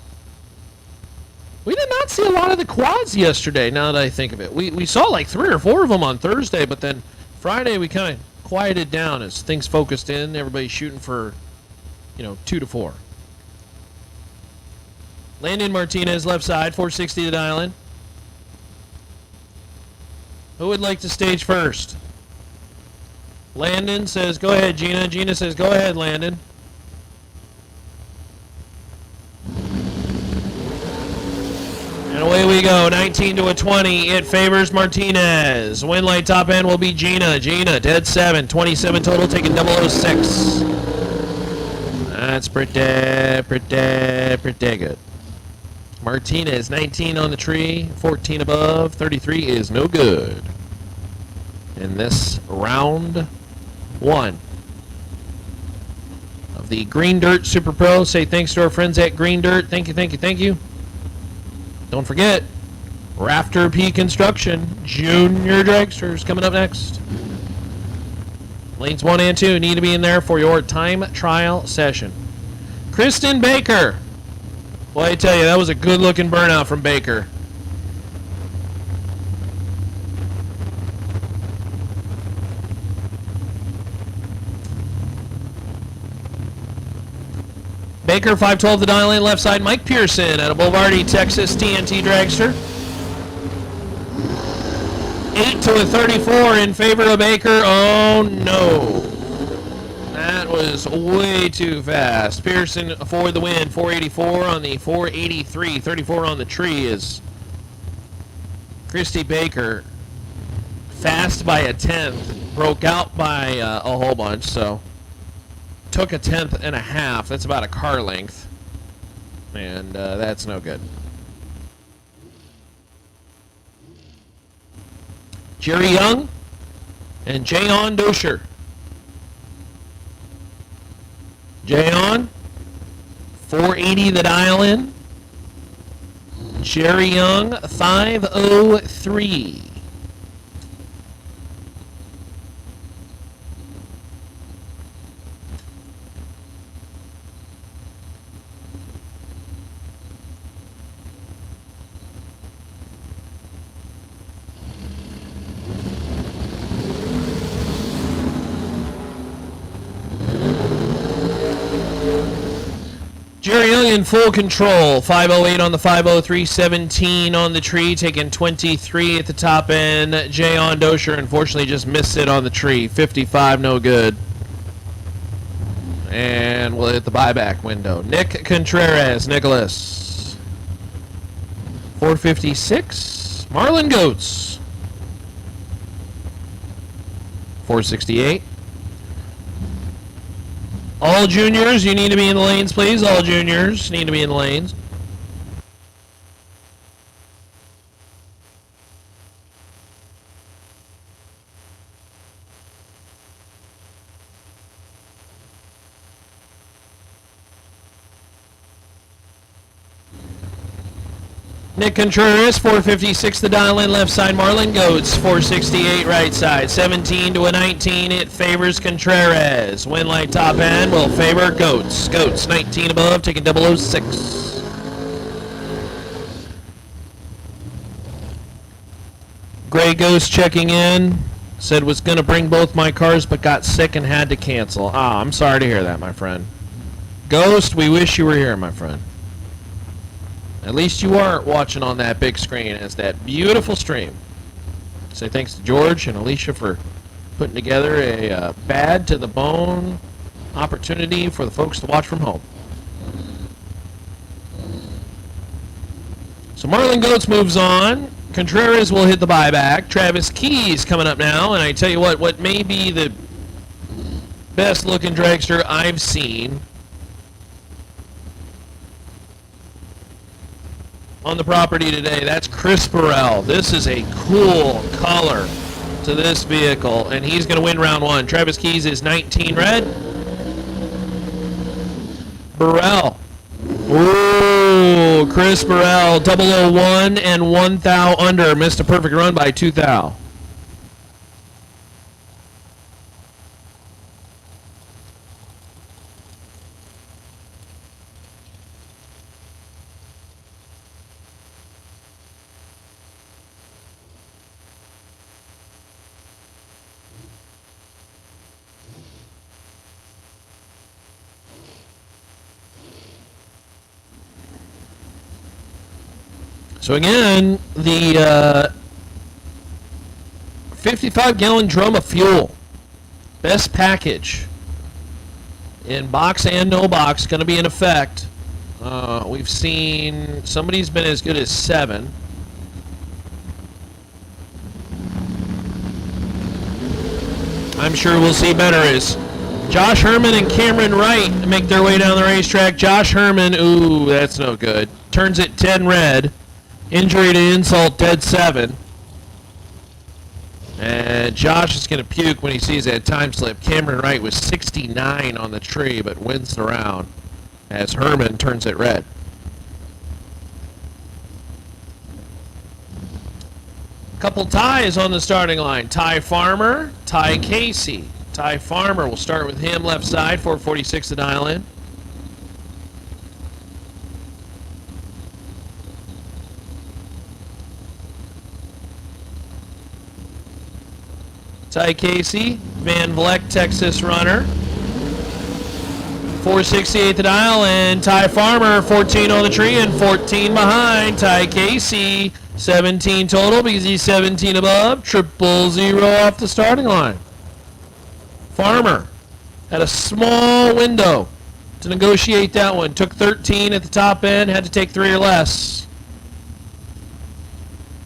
We did not see a lot of the quads yesterday, now that I think of it. We saw like 3 or 4 of them on Thursday, but then Friday we kind of quieted down as things focused in. Everybody's shooting for, 2 to 4. Landon Martinez, left side, 460 to dial in. Who would like to stage first? Landon says, go ahead, Gina. Gina says, go ahead, Landon. And away we go, 19 to a 20. It favors Martinez. Win light top end will be Gina. Gina, dead 7. 27 total, taking 006. That's pretty good. Martinez, 19 on the tree, 14 above, 33 is no good. In this round 1 of the Green Dirt Super Pro. Say thanks to our friends at Green Dirt. Thank you, thank you, thank you. Don't forget, Rafter P Construction, Junior Dragsters coming up next. Lanes 1 and 2 need to be in there for your time trial session. Kristen Baker. Well, I tell you, that was a good-looking burnout from Baker. Baker, 512 the dial in, left side. Mike Pearson out of Boulevardy, Texas, TNT Dragster. 8 to a 34 in favor of Baker. Oh, no. That was way too fast. Pearson for the win, 484 on the 483. 34 on the tree is Christy Baker. Fast by a tenth. Broke out by a whole bunch, so took a tenth and a half. That's about a car length. And that's no good. Jerry Young and Jayon Dosher. Jayon, 480 the dial in. Jerry Young, 503. Jerry Young in full control. 508 on the 503, 17 on the tree, taking 23 at the top end. Jayon Dosher unfortunately just missed it on the tree. 55, no good. And we'll hit the buyback window. Nick Contreras, Nicholas. 456. Marlon Goats. 468. All juniors, you need to be in the lanes, please. All juniors need to be in the lanes. Nick Contreras, 456 the dial in, left side. Marlon Goats, 468 right side. 17 to a 19, it favors Contreras. Win light top end will favor Goats. Goats, 19 above, taking 006. Gray Ghost checking in. Said was going to bring both my cars, but got sick and had to cancel. Ah, I'm sorry to hear that, my friend. Ghost, we wish you were here, my friend. At least you are watching on that big screen as that beautiful stream. Say thanks to George and Alicia for putting together a bad to the bone opportunity for the folks to watch from home. So Marlon Goats moves on. Contreras will hit the buyback. Travis Keys coming up now, and I tell you what may be the best looking dragster I've seen on the property today. That's Chris Burrell. This is a cool color to this vehicle, and he's going to win round 1. Travis Keys is 19 red. Burrell. Ooh, Chris Burrell, 001 and 1 thou under. Missed a perfect run by 2 thou. So again, the 55-gallon drum of fuel, best package in box and no box, going to be in effect. We've seen somebody's been as good as 7. I'm sure we'll see better as Josh Herman and Cameron Wright make their way down the racetrack. Josh Herman, ooh, that's no good. Turns it 10 red. Injury to insult, dead 7. And Josh is going to puke when he sees that time slip. Cameron Wright was 69 on the tree, but wins the round as Herman turns it red. Couple ties on the starting line. Ty Farmer, Ty Casey. Ty Farmer, we'll start with him left side, 446 to dial in. Ty Casey, Van Vleck, Texas runner. 468 to dial, and Ty Farmer, 14 on the tree and 14 behind. Ty Casey, 17 total because he's 17 above. 000 off the starting line. Farmer had a small window to negotiate that one. Took 13 at the top end, had to take 3 or less.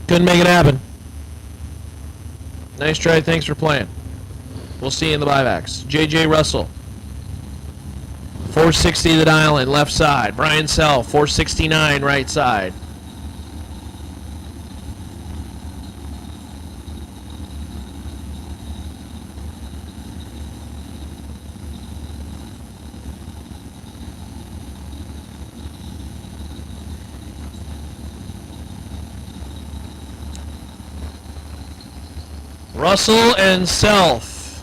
Couldn't make it happen. Nice try, thanks for playing. We'll see you in the buybacks. J.J. Russell, 460 the dial in, left side. Brian Sell, 469 right side. Russell and Self.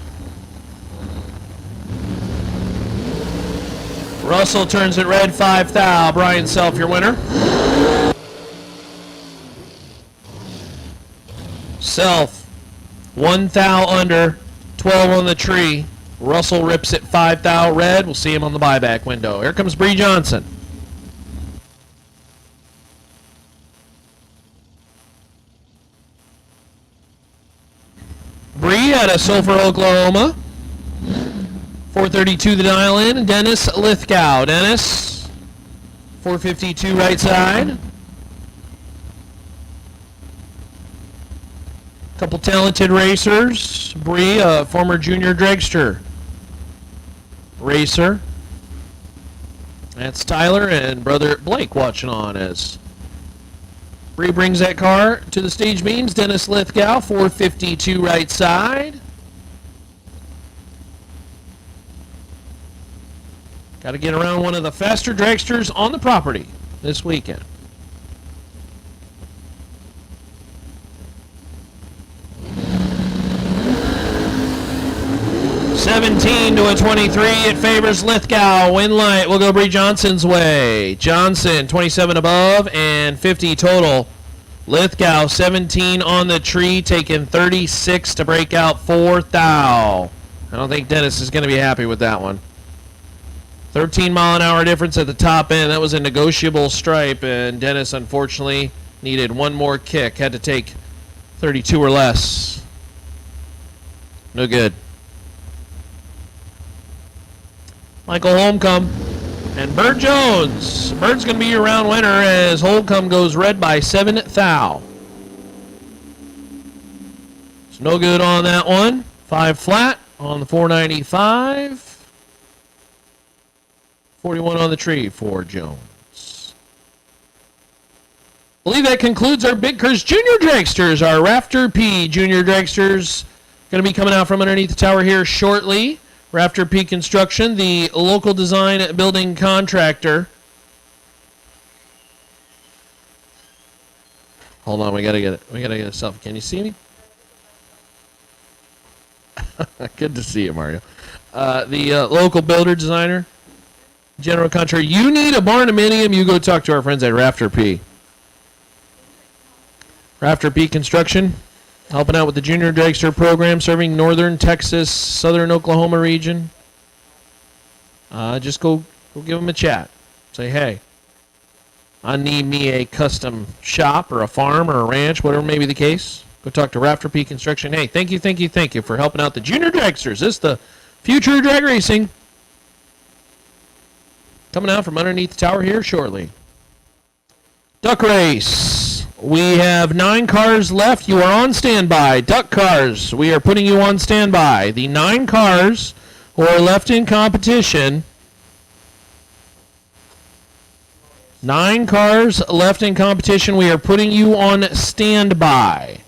Russell turns it red, 5 thou. Brian Self, your winner. Self, 1 thou under, 12 on the tree. Russell rips it 5 thou red. We'll see him on the buyback window. Here comes Bree Johnson. Bree out of Sulphur, Oklahoma. 432 the dial in. Dennis Lithgow. Dennis, 452 right side. Couple talented racers. Bree, a former junior dragster racer. That's Tyler and brother Blake watching on as Bree brings that car to the stage beams. Dennis Lithgow, 452 right side. Got to get around one of the faster dragsters on the property this weekend. $17 to a 23. It favors Lithgow. Win light will go Bree Johnson's way. Johnson, 27 above and 50 total. Lithgow, 17 on the tree, taking 36 to break out 4 thou. I don't think Dennis is going to be happy with that one. 13-mile-an-hour difference at the top end. That was a negotiable stripe, and Dennis, unfortunately, needed one more kick. Had to take 32 or less. No good. Michael Holmcomb and Bert Jones. Bert's going to be your round winner as Holmcomb goes red by 7 thou. It's no good on that one. 5 flat on the 495. 41 on the tree for Jones. I believe that concludes our Big Curse Junior Dragsters. Our Rafter P Junior Dragsters going to be coming out from underneath the tower here shortly. Rafter P Construction, the local design building contractor. Hold on, we gotta get it. We gotta get a selfie. Can you see me? Good to see you, Mario. The local builder designer, general contractor. You need a barnuminium, you go talk to our friends at Rafter P. Rafter P Construction, helping out with the Junior Dragster program, serving northern Texas, southern Oklahoma region. Just go give them a chat. Say, hey, I need me a custom shop or a farm or a ranch, whatever may be the case, go talk to Rafter P Construction. Hey, thank you for helping out the junior dragsters. This is the future of drag racing. Coming out from underneath the tower here shortly. Duck race. We have 9 cars left. You are on standby. Duck cars, we are putting you on standby. The 9 cars who are left in competition. 9 cars left in competition. We are putting you on standby.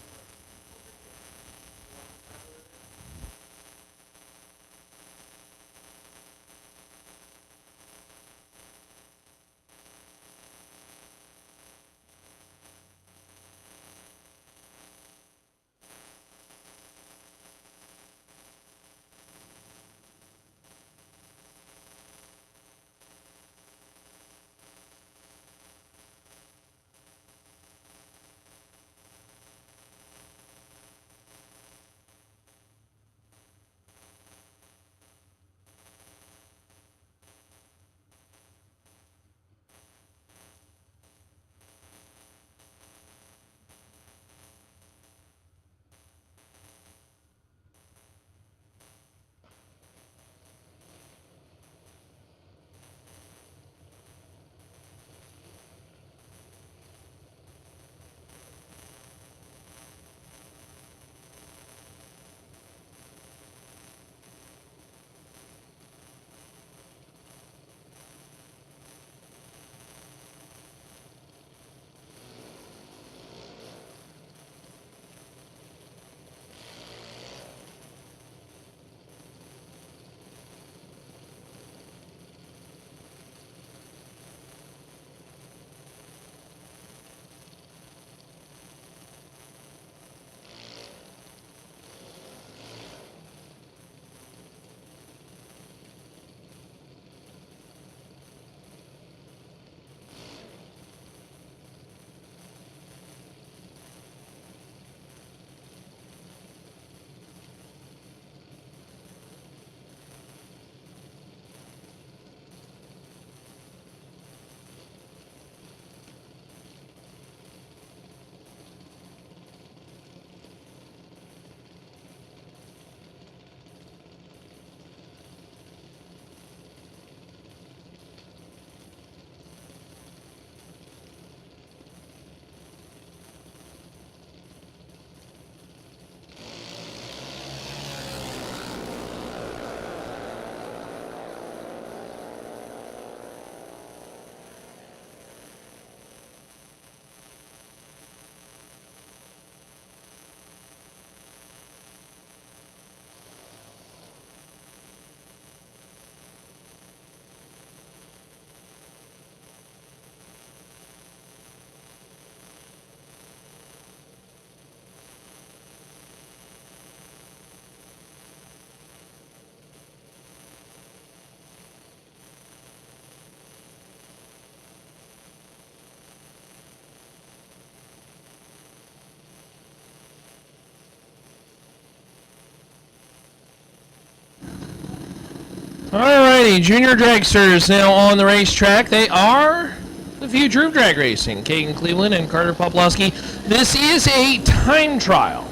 Alrighty, junior dragsters now on the racetrack. They are the future of drag racing. Kagan Cleveland and Carter Poplowski. This is a time trial,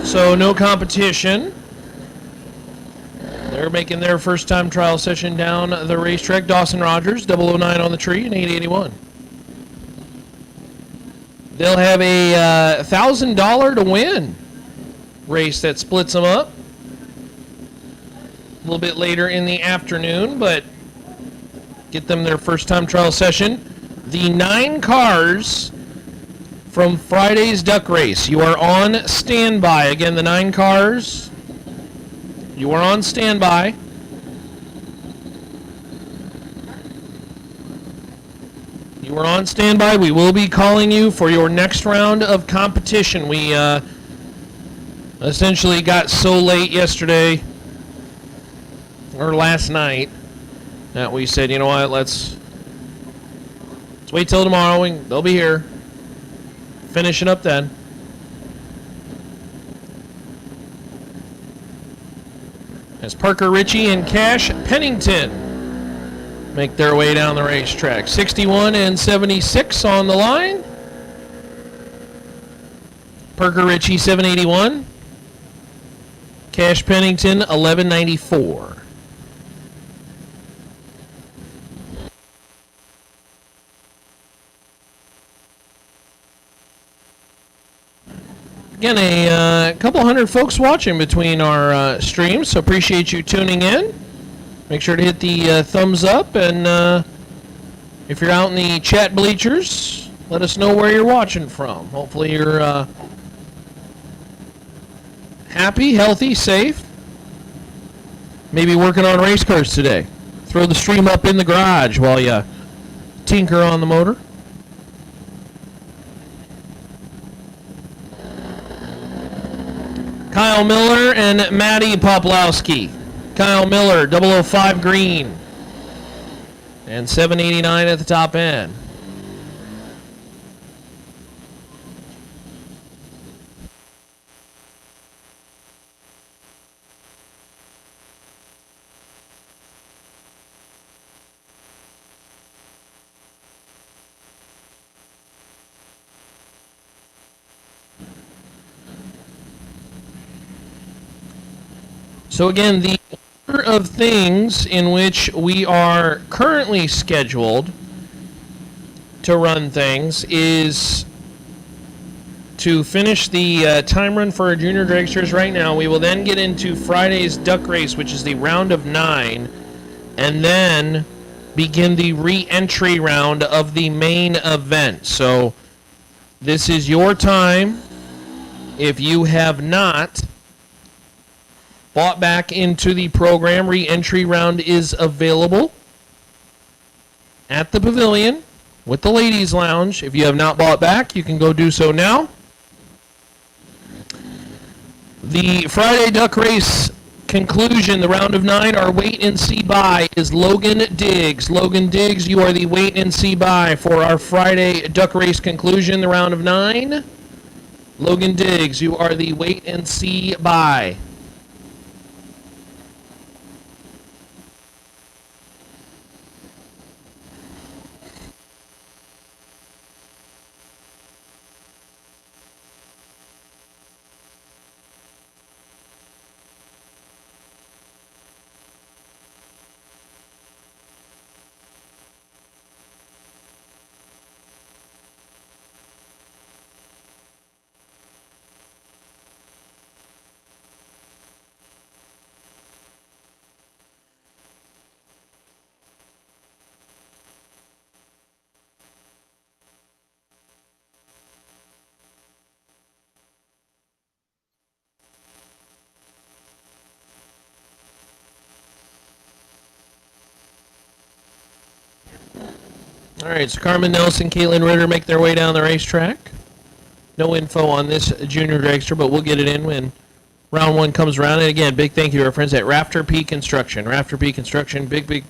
so no competition. They're making their first time trial session down the racetrack. Dawson Rogers, 009 on the tree, and 881. They'll have a $1,000 to win race that splits them up a little bit later in the afternoon, but get them their first time trial session. The 9 cars from Friday's duck race. You are on standby. Again, the 9 cars. You are on standby. You are on standby. We will be calling you for your next round of competition. We essentially got so late yesterday, or last night, that we said, you know what, let's wait till tomorrow. They'll be here, finishing up then. As Parker Ritchie and Cash Pennington make their way down the racetrack. 61 and 76 on the line. Perker Ritchie 781. Cash Pennington 1194. Again, a couple hundred folks watching between our streams, so appreciate you tuning in. Make sure to hit the thumbs up, and if you're out in the chat bleachers, let us know where you're watching from. Hopefully you're happy, healthy, safe. Maybe working on race cars today. Throw the stream up in the garage while you tinker on the motor. Kyle Miller and Maddie Poplowski. Kyle Miller, 005 green. And 789 at the top end. So again, the order of things in which we are currently scheduled to run things is to finish the time run for our junior dragsters right now. We will then get into Friday's duck race, which is the round of 9, and then begin the re-entry round of the main event. So this is your time. If you have not bought back into the program, re-entry round is available at the pavilion with the ladies lounge. If you have not bought back, you can go do so now. The Friday duck race conclusion, the round of 9, our wait and see buy is Logan Diggs. Logan Diggs, you are the wait and see buy for our Friday duck race conclusion, the round of 9. Logan Diggs, you are the wait and see buy. All right, so Carmen Nelson, Caitlin Ritter make their way down the racetrack. No info on this junior dragster, but we'll get it in when round 1 comes around. And again, big thank you to our friends at Rafter P Construction. Rafter P Construction, big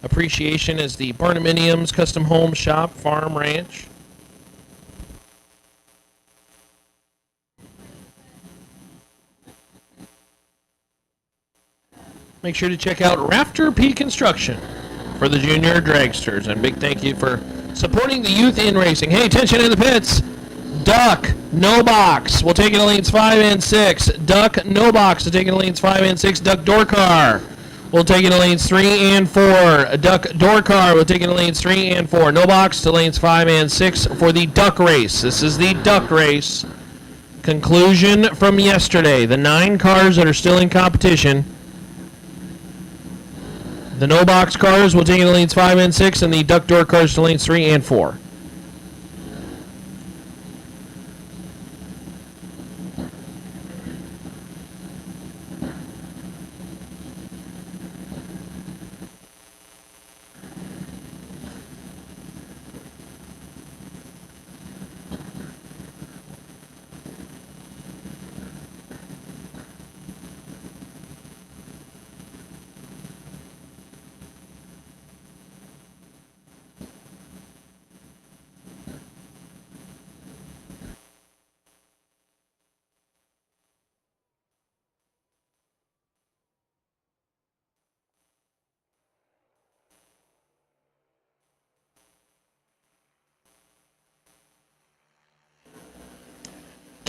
appreciation as the Barnuminiums Custom Home Shop, Farm, Ranch. Make sure to check out Rafter P Construction for the junior dragsters, and big thank you for supporting the youth in racing. Hey, attention in the pits. Duck, no box. We'll take it to lanes 5 and 6. Duck, no box. We'll take it to lanes 5 and 6. Duck, door car. We'll take it to lanes 3 and 4. Duck, door car. We'll take it to lanes 3 and 4. No box to lanes 5 and 6 for the duck race. This is the duck race. Conclusion from yesterday. The 9 cars that are still in competition. The no box cars will take it to lanes 5 and 6, and the duck door cars to lanes 3 and 4.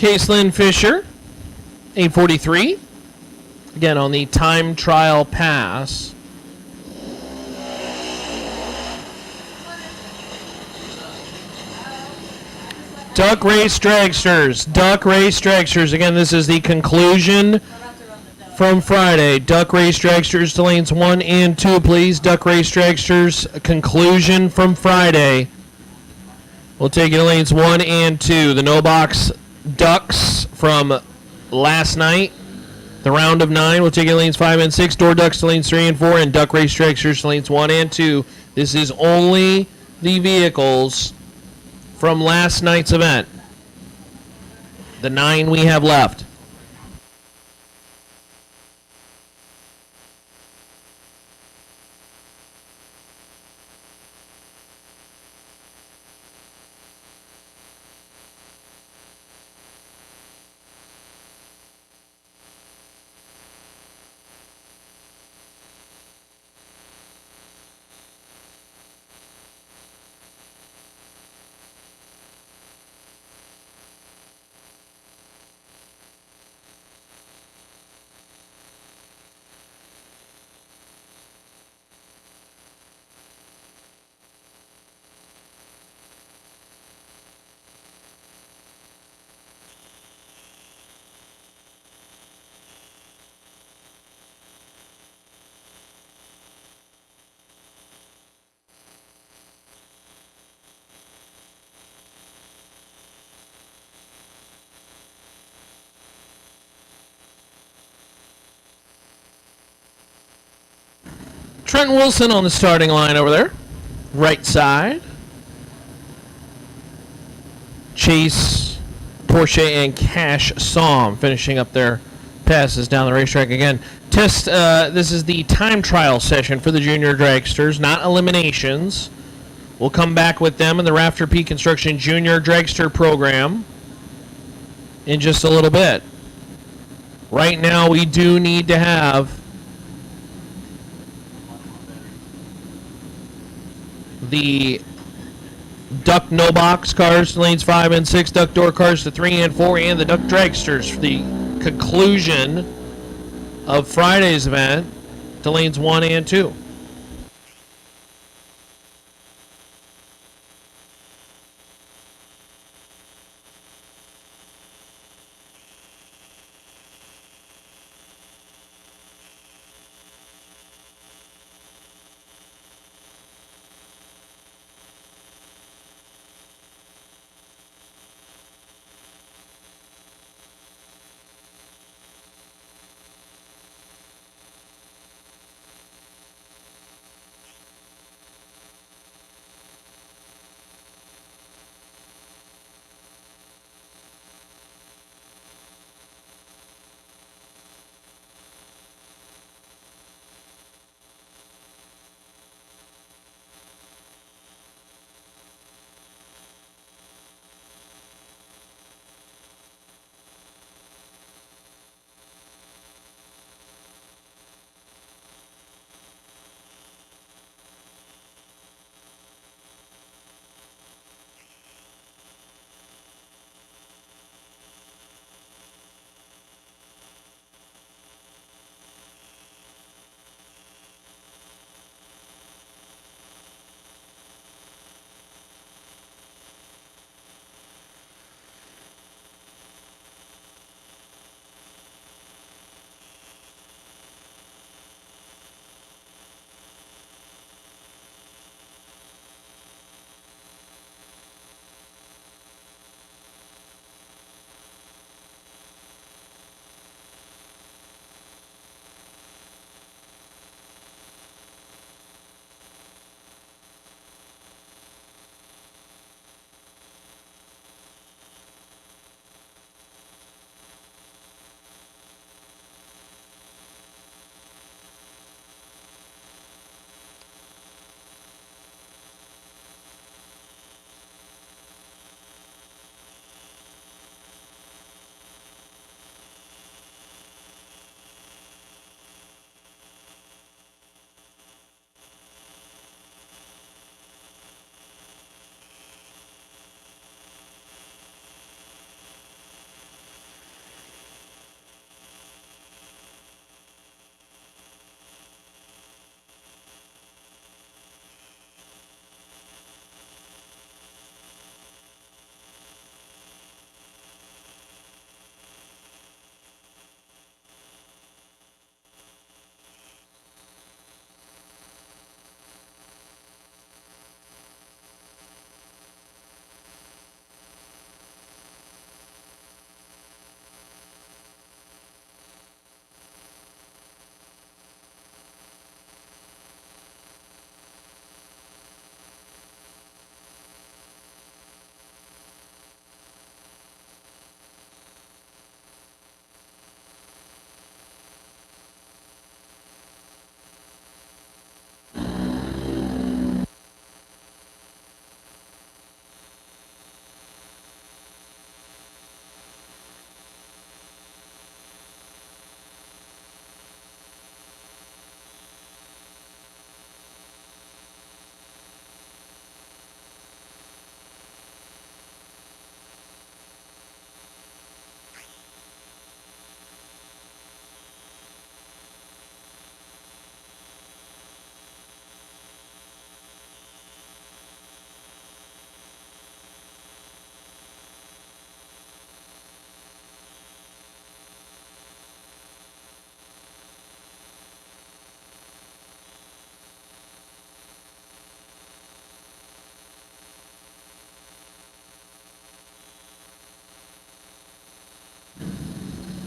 Case Lynn Fisher, 8:43. Again, on the time trial pass. Duck Race Dragsters. Duck Race Dragsters. Again, this is the conclusion from Friday. Duck Race Dragsters to lanes 1 and 2, please. Duck Race Dragsters, conclusion from Friday. We'll take you to lanes 1 and 2. The no box ducks from last night. The round of 9. We'll take you to lanes 5 and 6. Door ducks to lanes 3 and 4. And Duck Race Dragsters to lanes 1 and 2. This is only the vehicles from last night's event. The 9 we have left. Trent Wilson on the starting line over there. Right side. Chase, Porsche, and Cash Som finishing up their passes down the racetrack again. This is the time trial session for the junior dragsters, not eliminations. We'll come back with them in the Rafter P Construction Junior Dragster program in just a little bit. Right now, we do need to have the duck no box cars to lanes 5 and 6, duck door cars to 3 and 4, and the duck dragsters for the conclusion of Friday's event to lanes 1 and 2.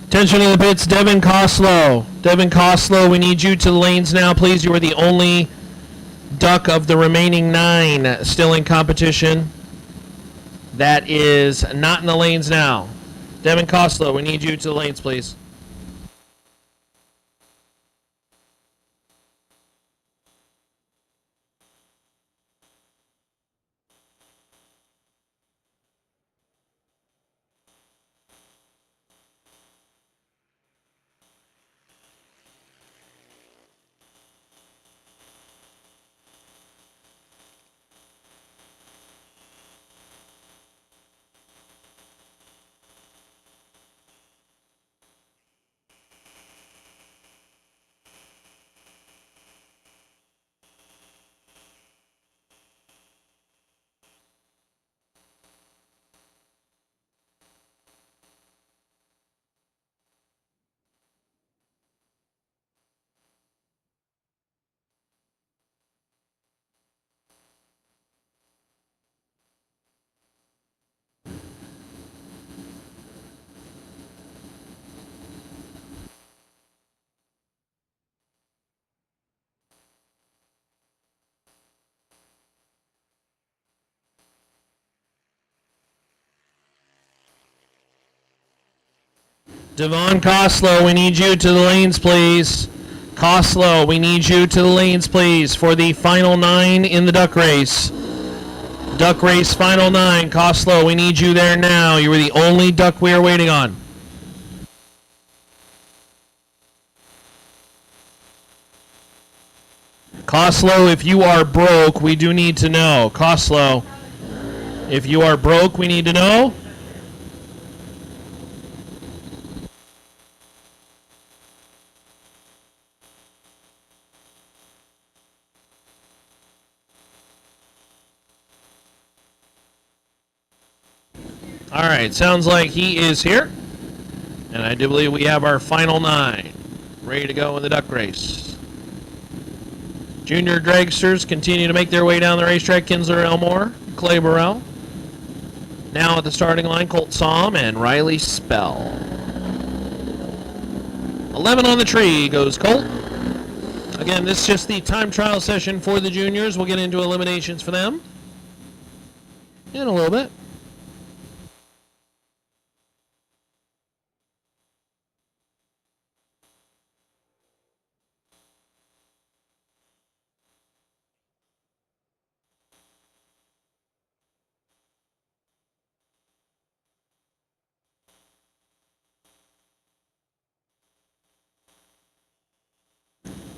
Attention in the pits, Devin Coslow. Devin Coslow, we need you to the lanes now, please. You are the only duck of the remaining 9 still in competition. That is not in the lanes now. Devin Coslow, we need you to the lanes, please. Devon Coslow, we need you to the lanes, please. Coslow, we need you to the lanes, please, for the final 9 in the duck race. Duck race final 9. Coslow, we need you there now. You are the only duck we are waiting on. Coslow, if you are broke, we do need to know. Coslow, if you are broke, we need to know. All right, sounds like he is here. And I do believe we have our final 9 ready to go in the duck race. Junior dragsters continue to make their way down the racetrack. Kinsler Elmore, Clay Burrell. Now at the starting line, Colt Somm and Riley Spell. 11 on the tree goes Colt. Again, this is just the time trial session for the juniors. We'll get into eliminations for them in a little bit.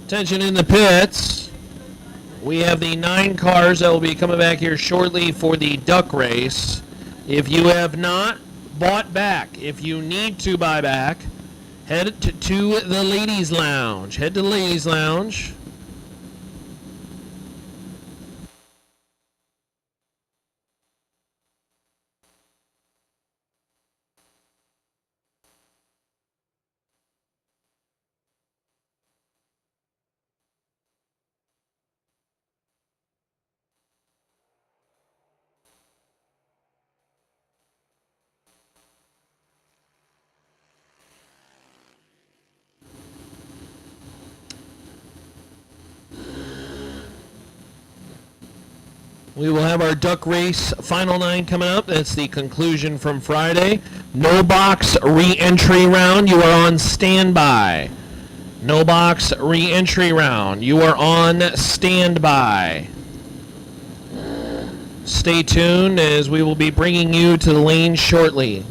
Attention in the pits. We have the 9 cars that will be coming back here shortly for the duck race. If you have not bought back, if you need to buy back, head to the ladies' lounge. Head to the ladies' lounge. We will have our duck race final 9 coming up. That's the conclusion from Friday. No box re-entry round. You are on standby. No box re-entry round. You are on standby. Stay tuned as we will be bringing you to the lane shortly.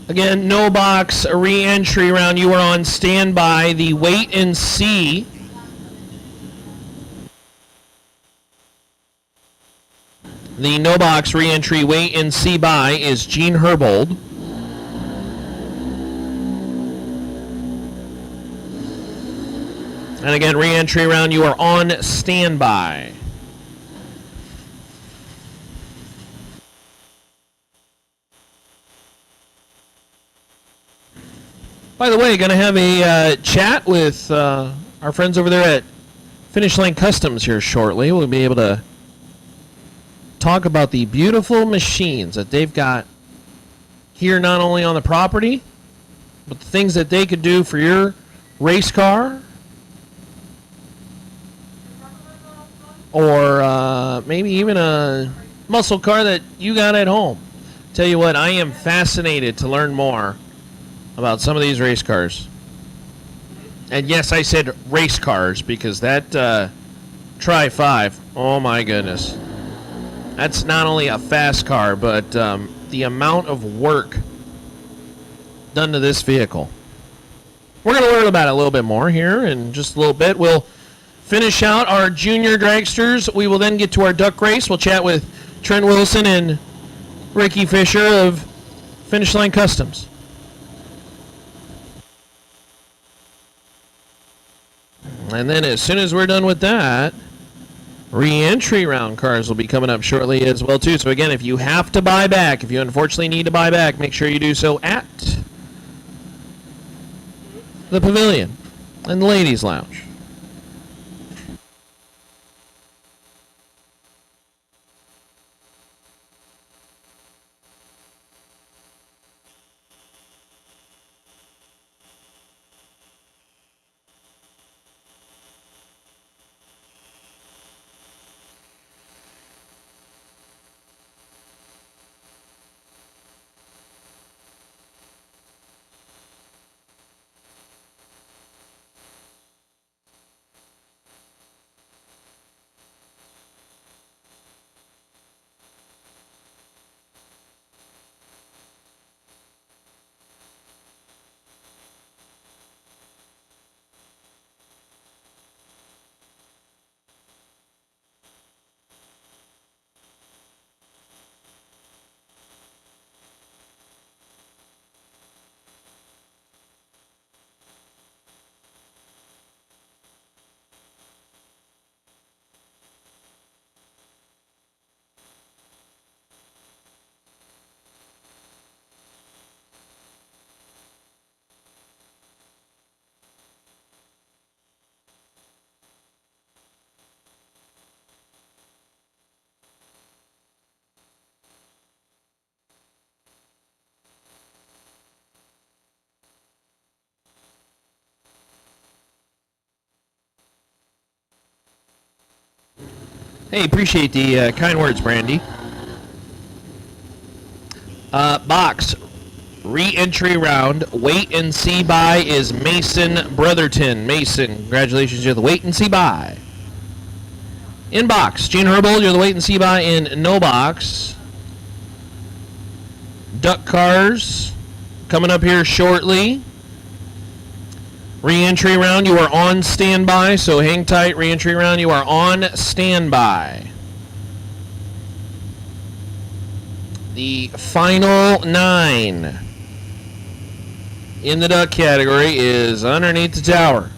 Again, no box re-entry round. You are on standby. The wait and see. The no box re-entry wait and see by is Gene Herbold. And again, re-entry round. You are on standby. By the way, going to have a chat with our friends over there at Finish Line Customs here shortly. We'll be able to talk about the beautiful machines that they've got here, not only on the property, but the things that they could do for your race car, or maybe even a muscle car that you got at home. Tell you what, I am fascinated to learn more about some of these race cars. And yes, I said race cars because that Tri-5, oh my goodness. That's not only a fast car, but the amount of work done to this vehicle. We're going to learn about it a little bit more here in just a little bit. We'll finish out our junior dragsters. We will then get to our duck race. We'll chat with Trent Wilson and Ricky Fisher of Finish Line Customs. And then as soon as we're done with that, re-entry round cars will be coming up shortly as well, too. So, again, if you have to buy back, if you unfortunately need to buy back, make sure you do so at the Pavilion and the Ladies Lounge. Hey, appreciate the kind words, Brandy. Box re-entry round. Wait and see by is Mason Brotherton. Mason, congratulations, you're the wait and see by. In box, Gene Herbold, you're the wait and see by in no box. Duck cars coming up here shortly. Re-entry round, you are on standby, so hang tight. Re-entry round, you are on standby. The final 9 in the duck category is underneath the tower.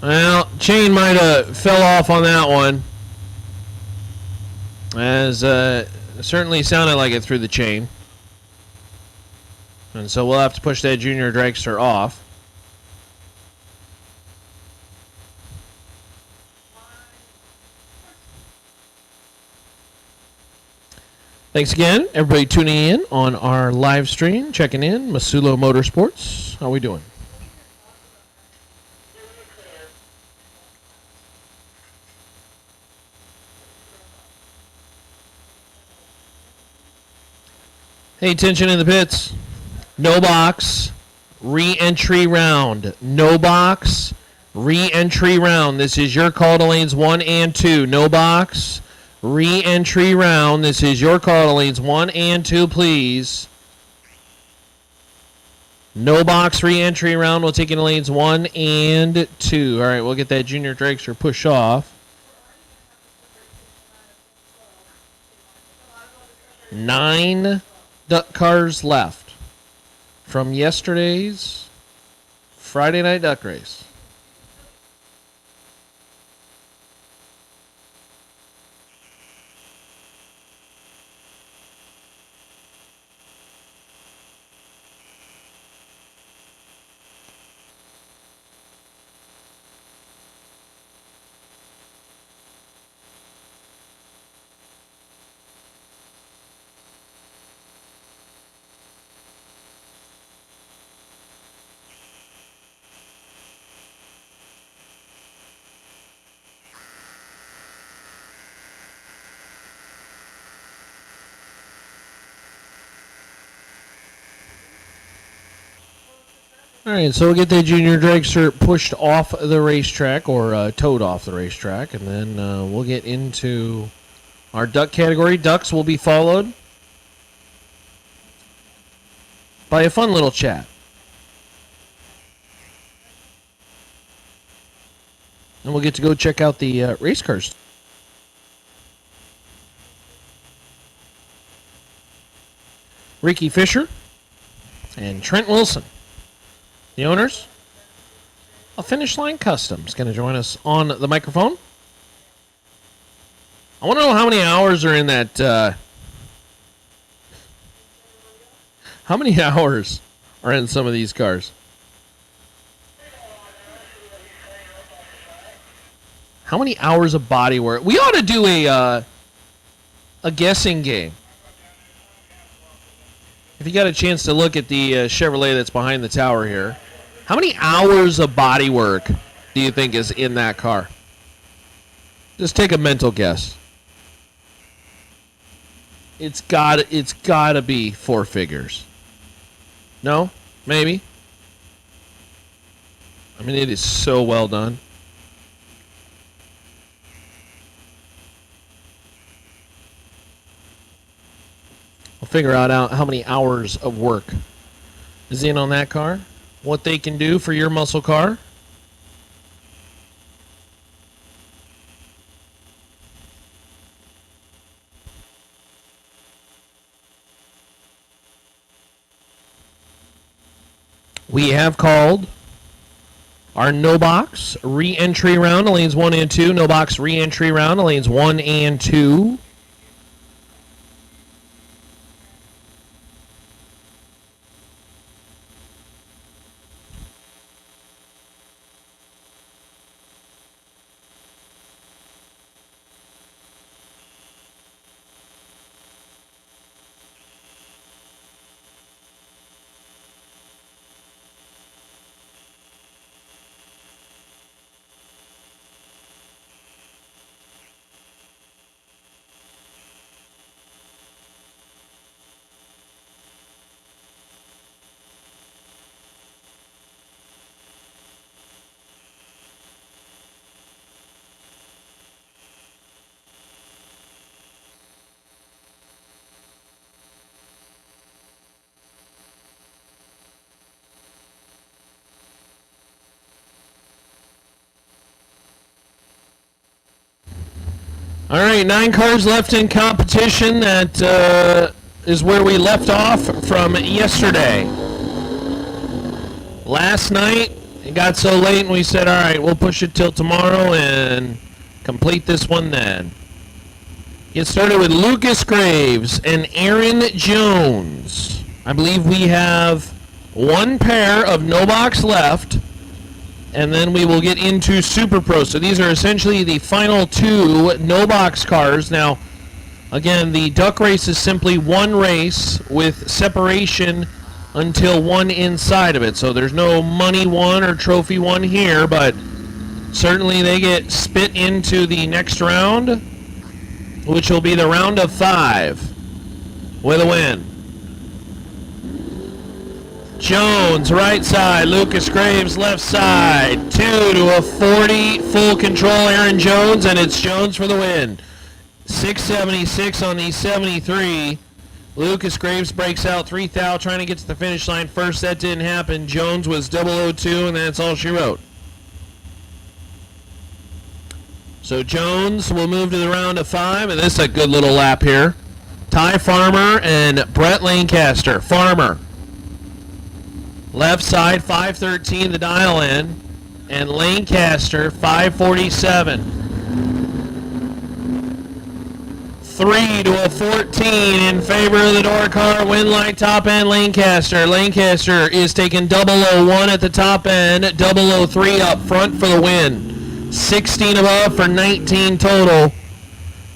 Well, chain might have fell off on that one, as it certainly sounded like it through the chain. And so we'll have to push that junior dragster off. Thanks again, everybody tuning in on our live stream, checking in. Masulo Motorsports, how we doing? Hey, tension in the pits. No box. Re-entry round. No box. Re-entry round. This is your call to lanes 1 and 2. No box. Re-entry round. This is your call to lanes 1 and 2, please. No box re-entry round. We'll take in lanes 1 and 2. All right, we'll get that junior dragster push off. 9 duck cars left from yesterday's Friday night duck race. All right, so we'll get the junior dragster pushed off the racetrack or towed off the racetrack, and then we'll get into our duck category. Ducks will be followed by a fun little chat. And we'll get to go check out the race cars. Ricky Fisher and Trent Wilson, the owners of Finish Line Customs, going to join us on the microphone. I want to know how many hours are in that. How many hours are in some of these cars? How many hours of body work? We ought to do a guessing game. If you got a chance to look at the Chevrolet that's behind the tower here, how many hours of body work do you think is in that car? Just take a mental guess. It's got to be 4 figures. No? Maybe? I mean, it is so well done. We'll figure out how many hours of work is in on that car, what they can do for your muscle car. We have called our no box re-entry round, lanes 1 and 2. No box re-entry round, lanes 1 and 2. All right, 9 cars left in competition. That is where we left off from yesterday. Last night, it got so late and we said, all right, we'll push it till tomorrow and complete this one then. Get started with Lucas Graves and Aaron Jones. I believe we have 1 pair of no box left. And then we will get into Super Pro. So these are essentially the final 2 no-box cars. Now, again, the duck race is simply 1 race with separation until 1 inside of it. So there's no money 1 or trophy 1 here, but certainly they get spit into the next round, which will be the round of 5 with a win. Jones, right side. Lucas Graves, left side. 2 to a 40. Full control, Aaron Jones, and it's Jones for the win. 676 on the 73. Lucas Graves breaks out 3 thou, trying to get to the finish line first. That didn't happen. Jones was 002, and that's all she wrote. So Jones will move to the round of 5, and this is a good little lap here. Ty Farmer and Brett Lancaster. Farmer, left side, 513 the dial in, and Lancaster, 547. 3 to a 14 in favor of the door car. Win light top end, Lancaster. Lancaster is taking 001 at the top end, 003 up front for the win. 16 above for 19 total.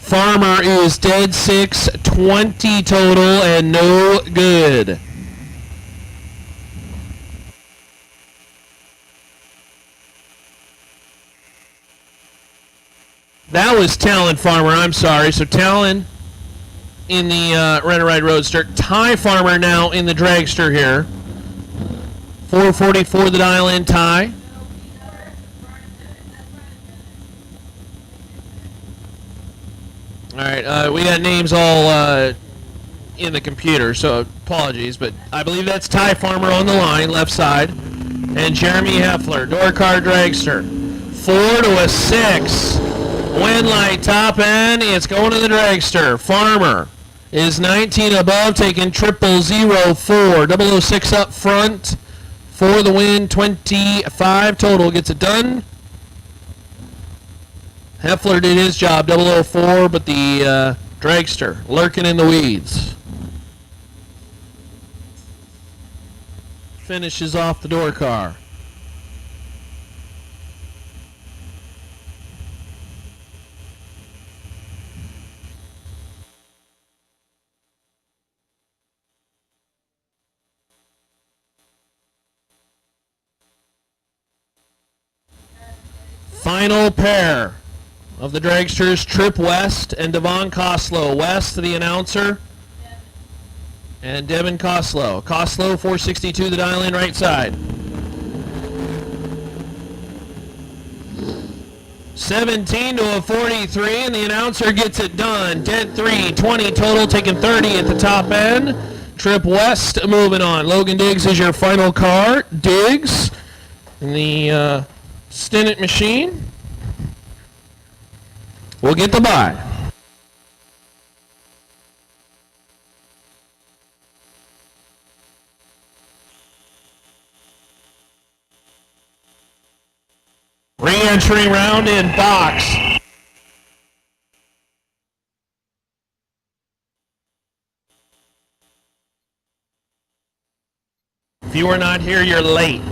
Farmer is dead 6, 20 total, and no good. That was Talon Farmer, I'm sorry. So Talon in the Red and Ride Roadster. Ty Farmer now in the Dragster here. 444 the dial in, Ty. All right, we got names all in the computer, so apologies, but I believe that's Ty Farmer on the line, left side, and Jeremy Heffler, door car Dragster. 4 to a 6. Win light top end, it's going to the Dragster. Farmer is 19 above, taking 0004. 006 up front for the win, 25 total, gets it done. Heffler did his job, 004, but the Dragster lurking in the weeds. Finishes off the door car. Final pair of the Dragsters, Trip West and Devon Coslow. West, the announcer, and Devin Coslow. Coslow, 462, the dial in right side. 17 to a 43, and the announcer gets it done. Dead 3, 20 total, taking 30 at the top end. Trip West moving on. Logan Diggs is your final car. Diggs in the Stinnett machine will get the bye. Re-entry round in box. If you are not here, you're late.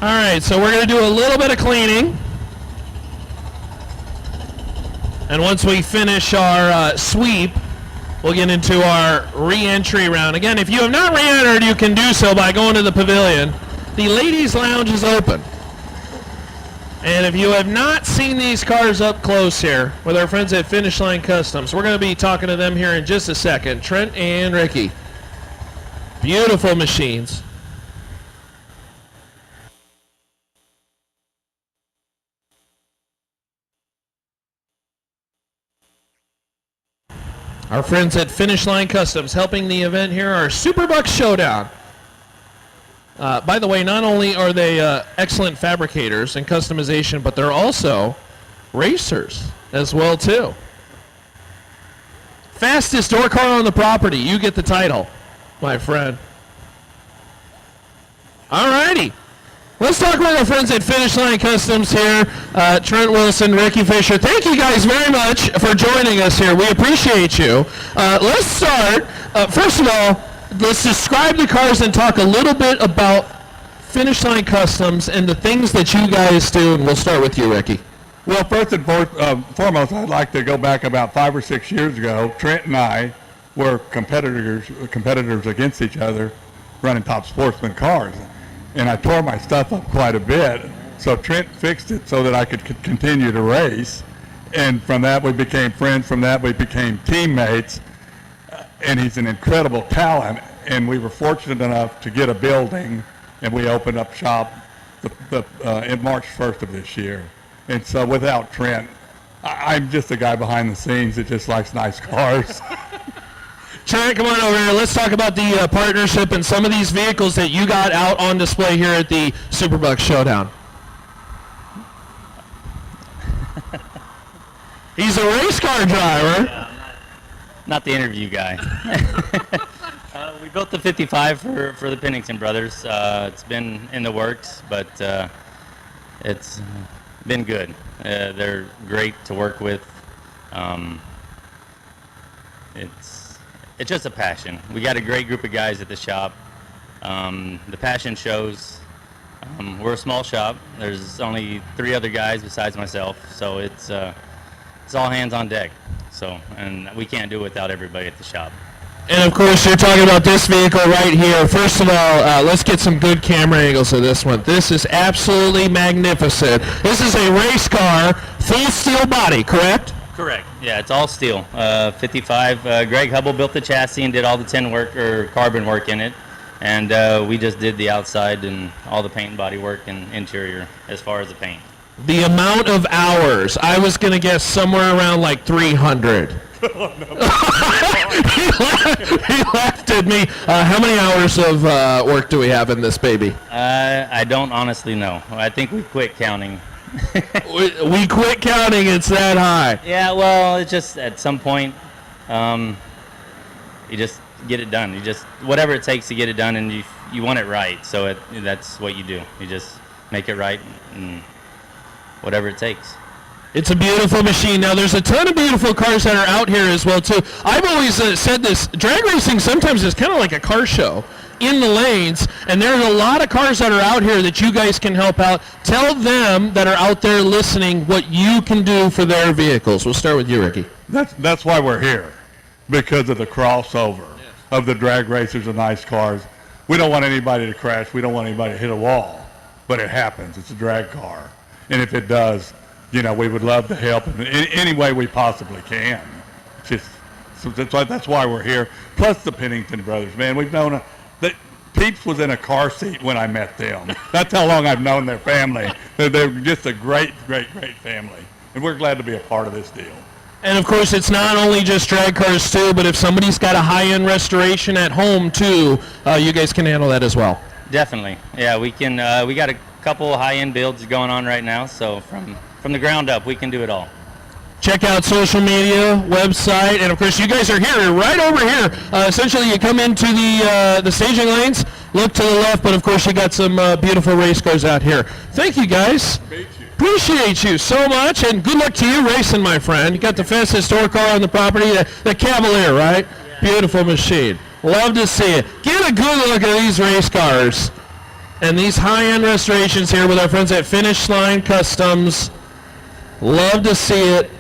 All right, so we're going to do a little bit of cleaning. And once we finish our sweep, we'll get into our re-entry round. Again, if you have not re-entered, you can do so by going to the pavilion. The ladies' lounge is open. And if you have not seen these cars up close here with our friends at Finish Line Customs, we're going to be talking to them here in just a second. Trent and Ricky. Beautiful machines. Our friends at Finish Line Customs helping the event here are SuperBucks Showdown. By the way, not only are they excellent fabricators and customization, but they're also racers as well too. Fastest door car on the property. You get the title, my friend. All righty. Let's talk with our friends at Finish Line Customs here. Trent Wilson, Ricky Fisher. Thank you guys very much for joining us here. We appreciate you. Let's start. First of all, let's describe the cars and talk a little bit about Finish Line Customs and the things that you guys do. And we'll start with you, Ricky. Well, first and foremost, I'd like to go back about 5 or 6 years ago. Trent and I were competitors against each other, running Top Sportsman cars, and I tore my stuff up quite a bit. So Trent fixed it so that I could continue to race, and from that we became friends. From that we became teammates, and he's an incredible talent. And we were fortunate enough to get a building, and we opened up shop in March 1st of this year. And so without Trent, I'm just a guy behind the scenes that just likes nice cars. Trent, come on over here. Let's talk about the partnership and some of these vehicles that you got out on display here at the SuperBucks Showdown. He's a race car driver. Yeah, not the interview guy. We built the 55 for the Pennington brothers. It's been in the works, but it's been good. They're great to work with. It's just a passion. We got a great group of guys at the shop. The passion shows. We're a small shop. There's only 3 other guys besides myself, so it's all hands on deck. So, and we can't do it without everybody at the shop. And of course, you're talking about this vehicle right here. First of all, let's get some good camera angles of this one. This is absolutely magnificent. This is a race car, full steel body, correct? Correct. Yeah, it's all steel. 55. Greg Hubble built the chassis and did all the tin work or carbon work in it, and we just did the outside and all the paint and body work and interior as far as the paint. The amount of hours, I was going to guess somewhere around like 300. He laughed at me. How many hours of work do we have in this baby? I don't honestly know. I think we quit counting. we quit counting. It's that high. Yeah, well, it's just at some point, you just get it done. You just whatever it takes to get it done, and you want it right. So that's what you do. You just make it right, and whatever it takes. It's a beautiful machine. Now, there's a ton of beautiful cars that are out here as well, too. I've always said this. Drag racing sometimes is kind of like a car show in the lanes, and there's a lot of cars that are out here that you guys can help out. Tell them that are out there listening what you can do for their vehicles. We'll start with you, Ricky. That's why we're here, because of the crossover of the drag racers and nice cars. We don't want anybody to crash. We don't want anybody to hit a wall, but it happens. It's a drag car, and if it does, we would love to help in any way we possibly can. So that's why we're here. Plus the Pennington brothers, man. We've known that Peeps was in a car seat when I met them. That's how long I've known their family. They're just a great, great, great family, and we're glad to be a part of this deal. And of course, it's not only just drag cars too, but if somebody's got a high-end restoration at home too, you guys can handle that as well. Definitely. Yeah, we can. We got a couple high-end builds going on right now, so from the ground up, we can do it all. Check out social media, website, and of course you guys are here, right over here. Essentially, you come into the staging lanes, look to the left, but of course you got some beautiful race cars out here. Thank you, guys. Appreciate you so much, and good luck to you racing, my friend. You got the fastest store car on the property, the Cavalier, right? Yeah. Beautiful machine. Love to see it. Get a good look at these race cars and these high-end restorations here with our friends at Finish Line Customs. Love to see it.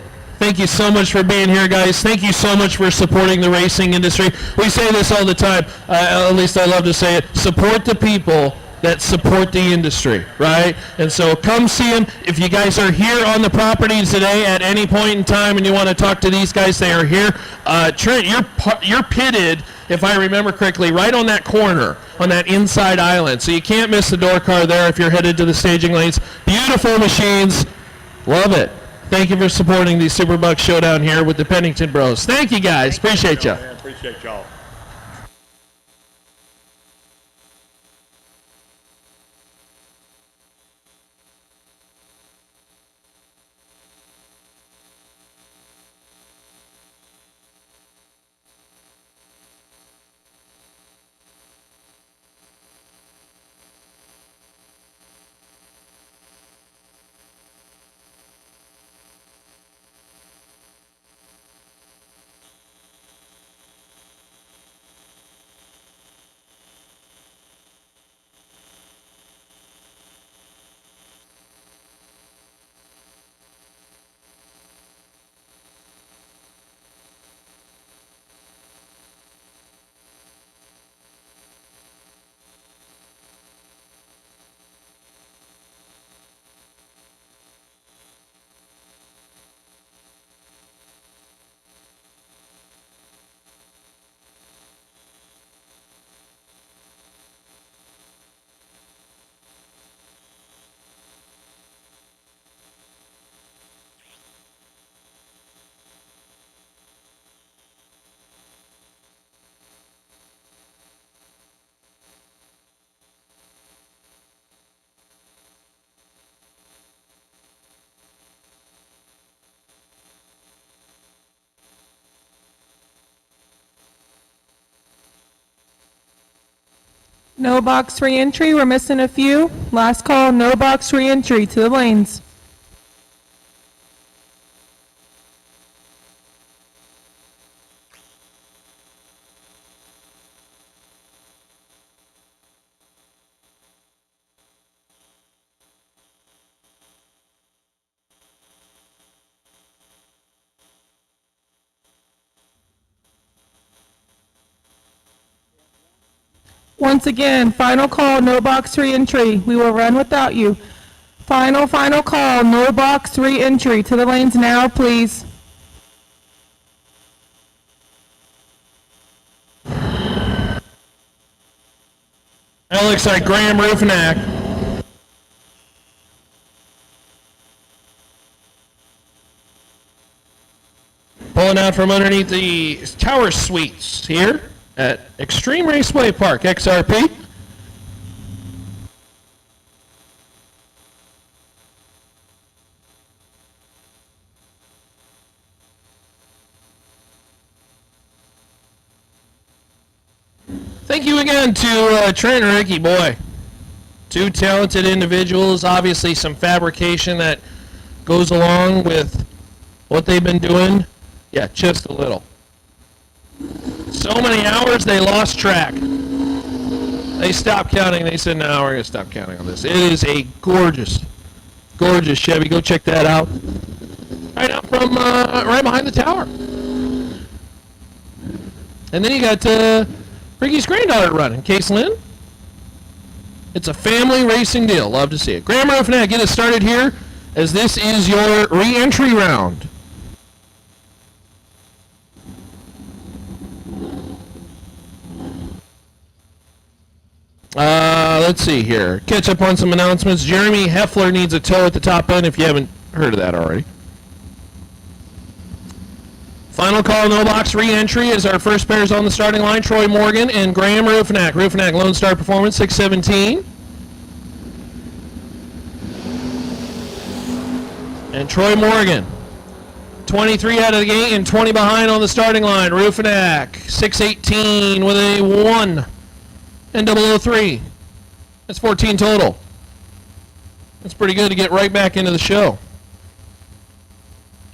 Thank you so much for being here, guys. Thank you so much for supporting the racing industry. We say this all the time, at least I love to say it, support the people that support the industry, right? And so come see them. If you guys are here on the property today at any point in time and you want to talk to these guys, they are here. Trent, you're pitted, if I remember correctly, right on that corner, on that inside island. So you can't miss the door car there if you're headed to the staging lanes. Beautiful machines. Love it. Thank you for supporting the SuperBucks Showdown here with the Pennington Bros. Thank you, guys. Appreciate you. Appreciate y'all. No box re-entry. We're missing a few. Last call, no box re-entry to the lanes. Once again, final call, no box re-entry. We will run without you. Final call, no box re-entry to the lanes now, please. That looks like Graham Ruffinack. Pulling out from underneath the tower suites here at Extreme Raceway Park, XRP. Thank you again to Trent and Ricky, boy. Two talented individuals, obviously some fabrication that goes along with what they've been doing. Yeah, just a little. So many hours they lost track. They stopped counting. They said, no, we're going to stop counting on this. It is a gorgeous, gorgeous Chevy. Go check that out. Right out from right behind the tower. And then you got Ricky's granddaughter running, Case Lynn. It's a family racing deal. Love to see it. Graham Ruffinack, get us started here as this is your re-entry round. Let's see here. Catch up on some announcements. Jeremy Heffler needs a tow at the top end if you haven't heard of that already. Final call, no box re-entry as our first pairs on the starting line. Troy Morgan and Graham Ruffinack. Ruffinack, Lone Star Performance, 617. And Troy Morgan, 23 out of the gate and 20 behind on the starting line. Ruffinack, 618 with a 1 and 003. That's 14 total. That's pretty good to get right back into the show.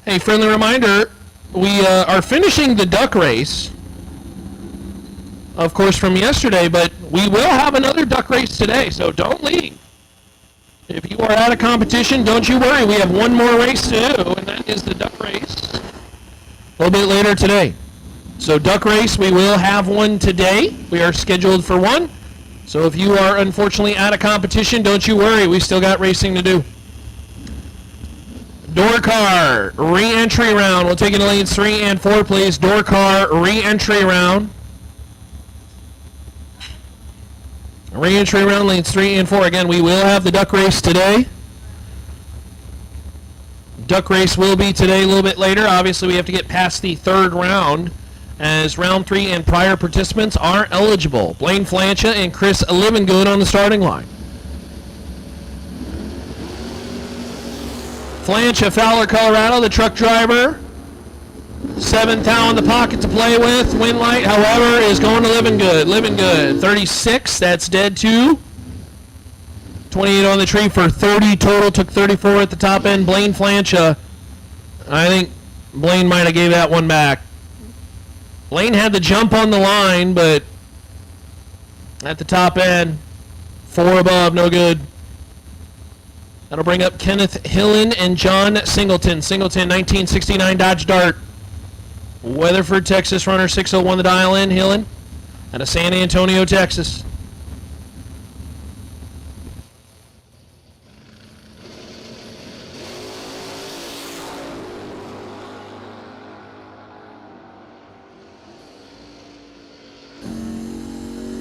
Hey, friendly reminder, we are finishing the duck race, of course, from yesterday, but we will have another duck race today, so don't leave. If you are out of competition, don't you worry. We have one more race to do, and that is the duck race a little bit later today. So duck race, we will have one today. We are scheduled for one. So if you are unfortunately out of competition, don't you worry. We still got racing to do. Door car, re-entry round. We'll take it to lanes 3 and 4, please. Door car, re-entry round. Re-entry round, lanes 3 and 4. Again, we will have the duck race today. Duck race will be today a little bit later. Obviously, we have to get past the third round, as round 3 and prior participants are eligible. Blaine Flancha and Chris Livengood on the starting line. Flancha, Fowler, Colorado, the truck driver. 7th thou in the pocket to play with. Winlight, however, is going to Livengood. Livengood, 36, that's dead 2. 28 on the tree for 30 total, took 34 at the top end. Blaine Flancha, I think Blaine might have gave that one back. Blaine had the jump on the line, but at the top end, 4 above, no good. That'll bring up Kenneth Hillen and John Singleton. Singleton, 1969 Dodge Dart. Weatherford, Texas, runner 601 the dial in. Hillen out of San Antonio, Texas.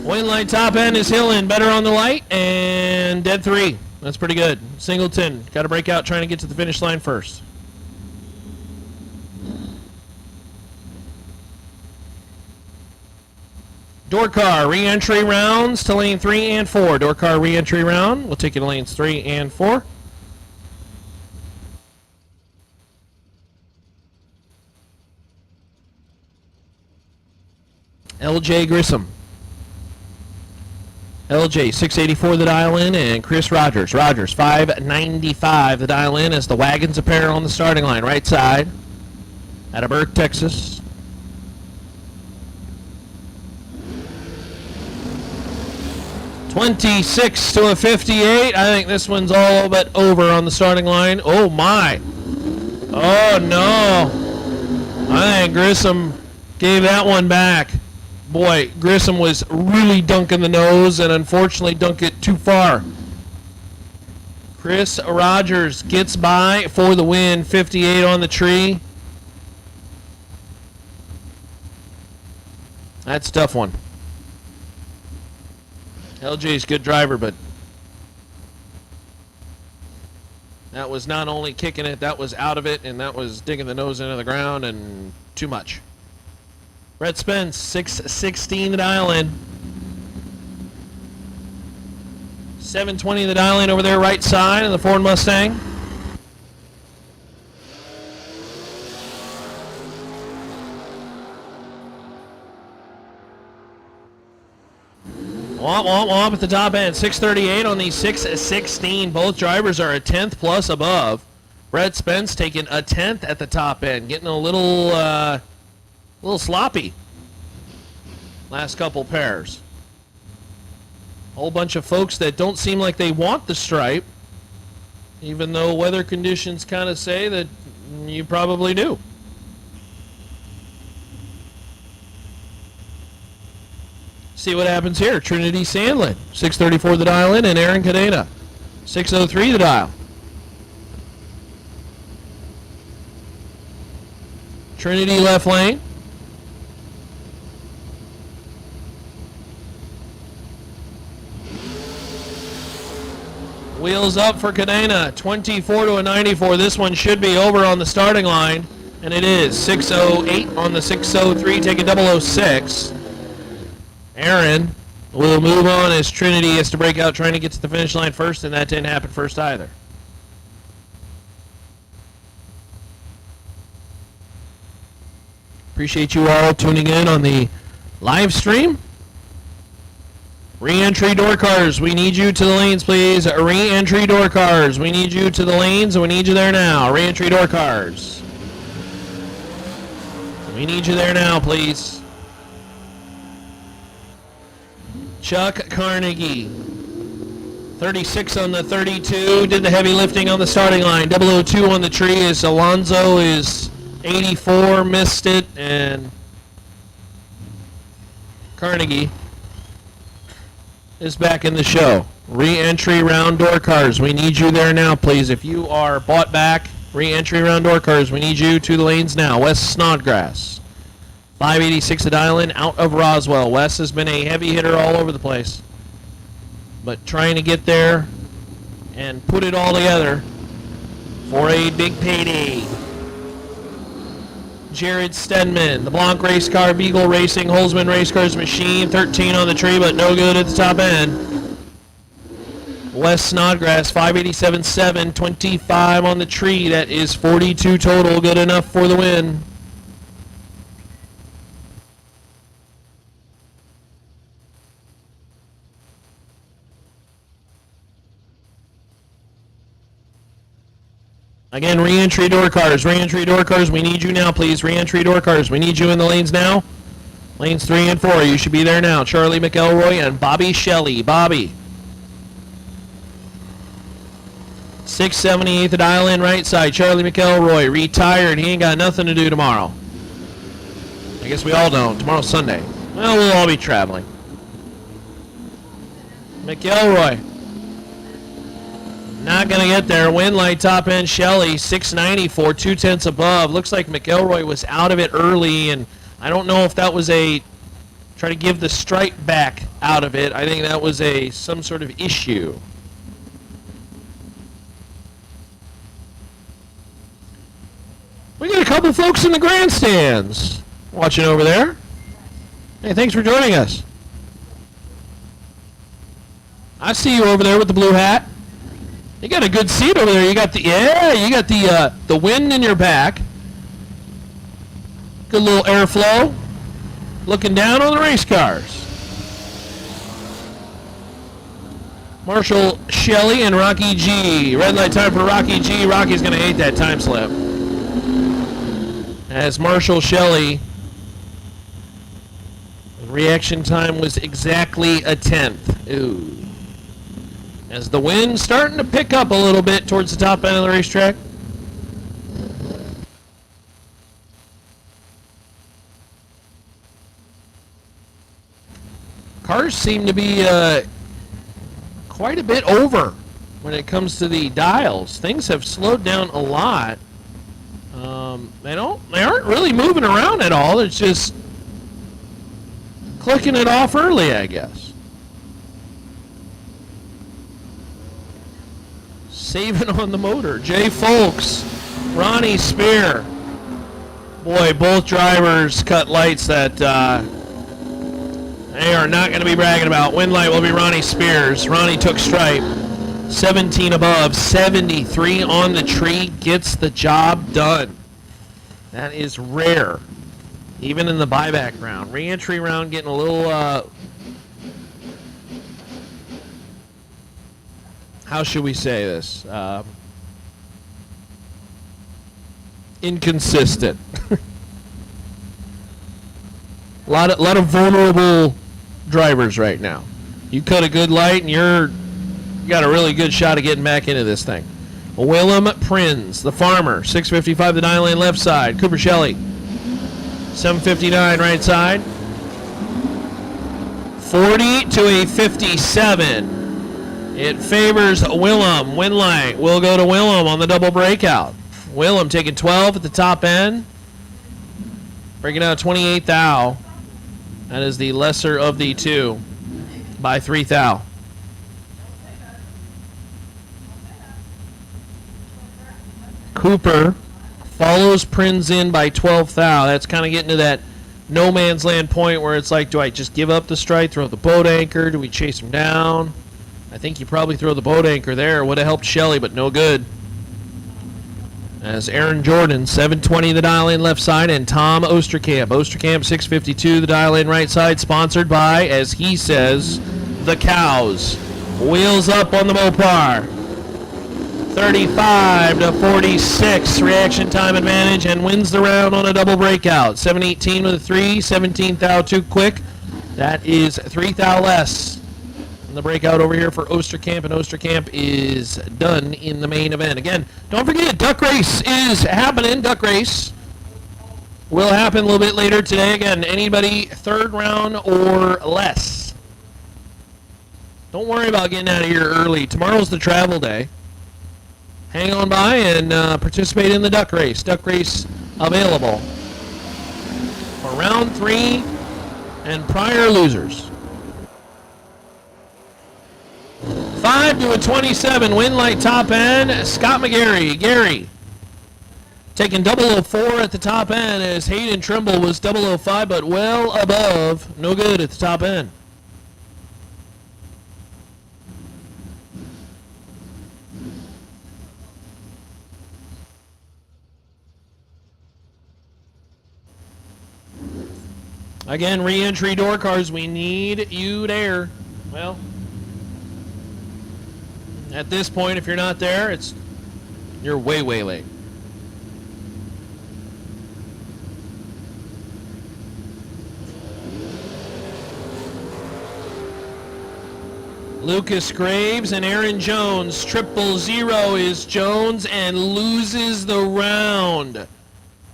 Wind light top end is Hillen, better on the light, and dead 3. That's pretty good. Singleton, got to break out trying to get to the finish line first. Door car, re-entry rounds to lane 3 and 4. Door car re-entry round. We'll take you to lanes 3 and 4. LJ Grissom. LJ 684 the dial in, and Chris Rogers 595 the dial in as the wagons appear on the starting line right side out of Burke, Texas. $26 to a 58. I think this one's all but over on the starting line. Oh my. Oh no. I think Grissom gave that one back. Boy, Grissom was really dunking the nose and unfortunately dunked it too far. Chris Rogers gets by for the win, 58 on the tree. That's a tough one. LJ's a good driver, but that was not only kicking it, that was out of it, and that was digging the nose into the ground and too much. Brett Spence, 616 the dial in. 720 the dial in over there right side of the Ford Mustang. Womp, womp, womp at the top end. 638 on the 616. Both drivers are a 10th plus above. Brett Spence taking a 10th at the top end. Getting a little sloppy. Last couple pairs. Whole bunch of folks that don't seem like they want the stripe, even though weather conditions kind of say that you probably do. See what happens here. Trinity Sandlin, 634 the dial in, and Aaron Cadena, 603 the dial. Trinity left lane. Wheels up for Cadena, 24 to a 94. This one should be over on the starting line, and it is. 608 on the 603, taking 006. Aaron will move on as Trinity has to break out trying to get to the finish line first, and that didn't happen first either. Appreciate you all tuning in on the live stream. Re-entry door cars, we need you to the lanes, please. Re-entry door cars, we need you to the lanes, and we need you there now. Re-entry door cars. We need you there now, please. Chuck Carnegie, 36 on the 32, did the heavy lifting on the starting line. 002 on the tree as Alonzo is 84, missed it, and Carnegie is back in the show. Re-entry round door cars, we need you there now, please. If you are bought back, re-entry round door cars, we need you to the lanes now. Wes Snodgrass. 586 a dial in out of Roswell. Wes has been a heavy hitter all over the place, but trying to get there and put it all together for a big payday. Jared Stedman, the Blanc race car, Beagle Racing, Holzman Race Cars Machine, 13 on the tree, but no good at the top end. Wes Snodgrass, 587.7, 25 on the tree. That is 42 total, good enough for the win. Again, re-entry door cars, we need you now, please. Re-entry door cars, we need you in the lanes now. Lanes 3 and 4, you should be there now. Charlie McElroy and Bobby Shelley. Bobby. 678 the dial in right side. Charlie McElroy, retired. He ain't got nothing to do tomorrow. I guess we all don't. Tomorrow's Sunday. Well, we'll all be traveling. McElroy. Not going to get there. Win light top end Shelley, 694, 2/10 above. Looks like McElroy was out of it early, and I don't know if that was a try to give the stripe back out of it. I think that was some sort of issue. We got a couple folks in the grandstands watching over there. Hey, thanks for joining us. I see you over there with the blue hat. You got a good seat over there. You got the wind in your back. Good little airflow. Looking down on the race cars. Marshall Shelley and Rocky G. Red light time for Rocky G. Rocky's going to hate that time slip. As Marshall Shelley, reaction time was exactly a tenth. Ooh. As the wind's starting to pick up a little bit towards the top end of the racetrack. Cars seem to be quite a bit over when it comes to the dials. Things have slowed down a lot. They aren't really moving around at all. It's just clicking it off early, I guess. Saving on the motor. Jay Folks, Ronnie Spear. Boy, both drivers cut lights that they are not going to be bragging about. Win light will be Ronnie Spears. Ronnie took stripe. 17 above, 73 on the tree, gets the job done. That is rare, even in the buyback round. Re-entry round getting a little, how should we say this? Inconsistent. A lot of vulnerable drivers right now. You cut a good light and you got a really good shot of getting back into this thing. Willem Prins, the farmer, 655 the 9 lane left side. Cooper Shelley, 759 right side. 40 to a 57. It favors Willem. Win light will go to Willem on the double breakout. Willem taking 12 at the top end. Breaking out 28 thou. That is the lesser of the two by 3 thou. Cooper follows Prins in by 12 thou. That's kind of getting to that no man's land point where it's like, do I just give up the strike, throw the boat anchor? Do we chase him down? I think you probably throw the boat anchor there. Would have helped Shelley, but no good. As Aaron Jordan, 720 the dial in left side, and Tom Osterkamp. Osterkamp, 652 the dial in right side, sponsored by, as he says, the cows. Wheels up on the Mopar. 35 to 46, reaction time advantage, and wins the round on a double breakout. 718 with a 3, 17 thou too quick. That is 3 thou less. And the breakout over here for Osterkamp, and Osterkamp is done in the main event. Again, don't forget, Duck Race is happening. Duck Race will happen a little bit later today. Again, anybody third round or less. Don't worry about getting out of here early. Tomorrow's the travel day. Hang on by and participate in the Duck Race. Duck Race available for round 3 and prior losers. 5 to a 27, win light top end, Scott McGarry. Gary taking 004 at the top end as Hayden Trimble was 005, but well above, no good at the top end. Again, re-entry door cars, we need you there. Well, at this point, if you're not there, you're way, way late. Lucas Graves and Aaron Jones. 000 is Jones and loses the round.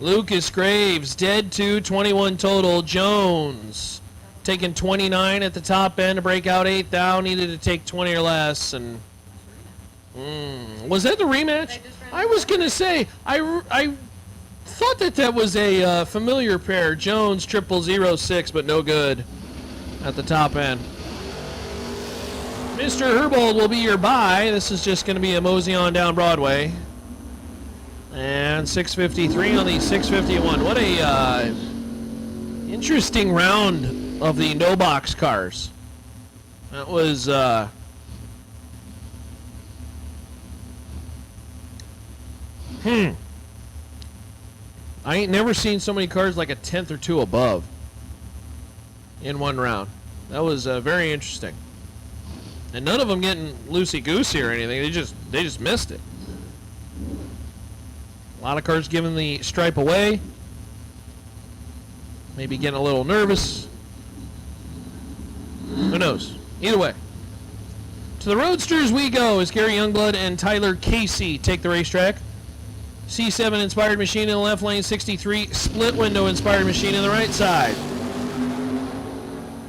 Lucas Graves, dead to 21 total. Jones taking 29 at the top end to break out 8 thou. Needed to take 20 or less. And was that the rematch? I was going to say, I thought that was a familiar pair. Jones, 0006, but no good at the top end. Mr. Herbold will be your bye. This is just going to be a mosey on down Broadway. And 653 on the 651. What a interesting round of the no box cars. That was I ain't never seen so many cars like a tenth or two above in one round. That was very interesting. And none of them getting loosey-goosey or anything. They just missed it. A lot of cars giving the stripe away. Maybe getting a little nervous. Who knows? Either way. To the Roadsters we go as Gary Youngblood and Tyler Casey take the racetrack. C7 inspired machine in the left lane, 63 split window inspired machine in the right side.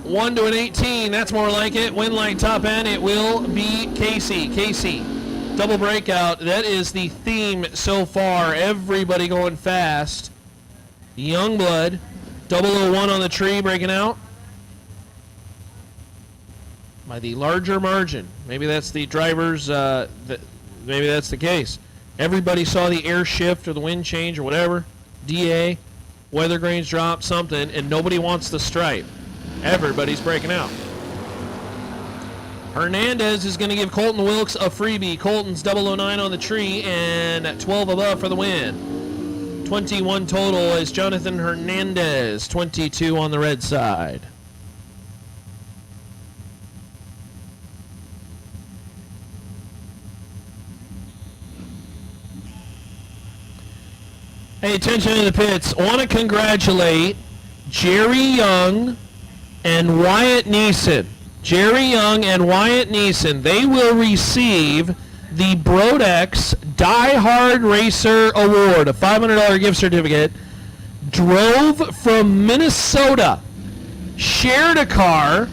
1 to an 18, that's more like it. Win line top end, it will be Casey. Casey, double breakout. That is the theme so far. Everybody going fast. Youngblood, 001 on the tree breaking out by the larger margin. Maybe that's the driver's, maybe that's the case. Everybody saw the air shift or the wind change or whatever. DA, weather grains drop, something, and nobody wants the stripe. Everybody's breaking out. Hernandez is going to give Colton Wilkes a freebie. Colton's 009 on the tree and 12 above for the win. 21 total is Jonathan Hernandez, 22 on the red side. Hey, attention in the pits. I want to congratulate Jerry Young and Wyatt Neeson. Jerry Young and Wyatt Neeson. They will receive the Brodex Die Hard Racer Award, a $500 gift certificate. Drove from Minnesota. Shared a car.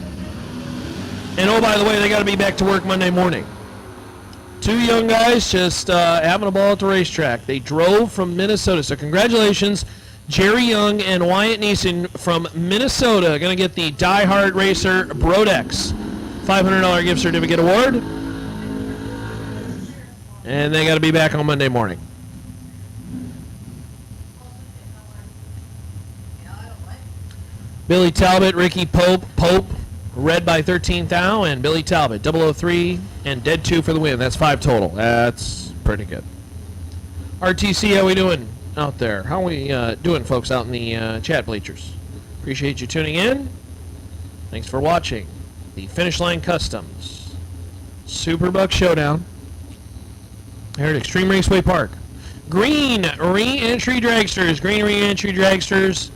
And oh, by the way, they got to be back to work Monday morning. Two young guys just having a ball at the racetrack. They drove from Minnesota. So congratulations, Jerry Young and Wyatt Neeson from Minnesota. Going to get the Die Hard Racer Brodex $500 gift certificate award. And they got to be back on Monday morning. Billy Talbot, Ricky Pope, red by 13 thou, and Billy Talbot, 003 and dead 2 for the win. That's 5 total. That's pretty good. RTC, how we doing out there? How we doing, folks, out in the chat bleachers? Appreciate you tuning in. Thanks for watching the Finish Line Customs SuperBucks Showdown here at Extreme Raceway Park. Green re-entry dragsters. Green re-entry dragsters.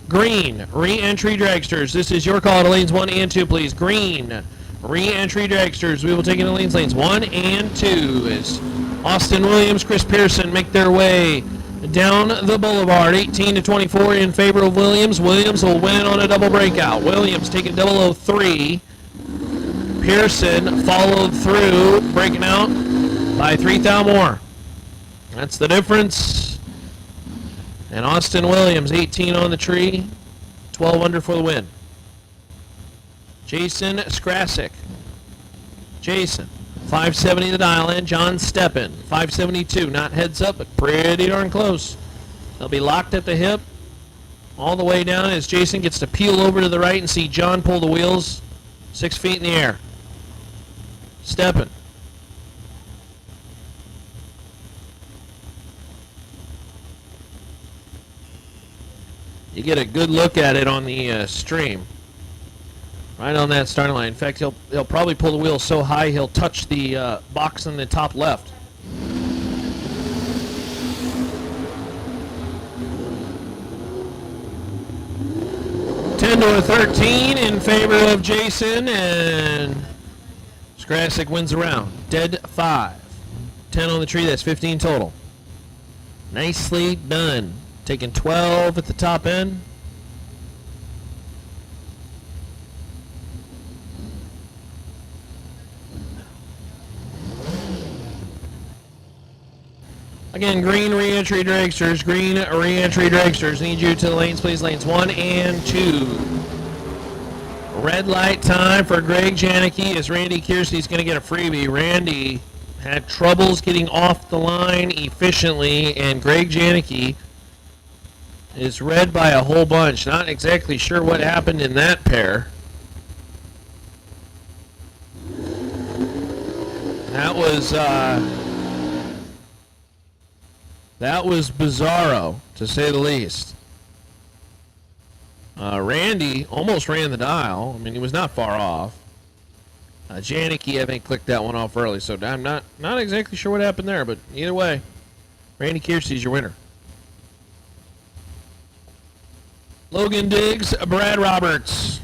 Green re-entry dragsters. This is your call to lanes 1 and 2, please. Green re-entry dragsters. We will take into lanes 1 and 2 as Austin Williams, Chris Pearson make their way down the boulevard. 18 to 24 in favor of Williams. Williams will win on a double breakout. Williams taking 003. Pearson followed through, breaking out by 3 thou more. That's the difference. And Austin Williams, 18 on the tree, 12 under for the win. Jason Skrasik. Jason, 570 the dial in. John Steppen, 572. Not heads up, but pretty darn close. They'll be locked at the hip all the way down as Jason gets to peel over to the right and see John pull the wheels 6 feet in the air. Steppen. You get a good look at it on the stream. Right on that starting line. In fact, he'll probably pull the wheel so high he'll touch the box in the top left. $10 to $13 in favor of Jason, and Skrasik wins the round. Dead 5. 10 on the tree, that's 15 total. Nicely done. Taking 12 at the top end. Again, green re-entry dragsters. Green re-entry dragsters. Need you to the lanes, please. Lanes 1 and 2. Red light time for Greg Janicki as Randy Kiersey's going to get a freebie. Randy had troubles getting off the line efficiently, and Greg Janicki is red by a whole bunch. Not exactly sure what happened in that pair. That was bizarro, to say the least. Randy almost ran the dial. I mean, he was not far off. Janicki, I think, clicked that one off early, so I'm not exactly sure what happened there, but either way, Randy Kiersey's your winner. Logan Diggs, Brad Roberts.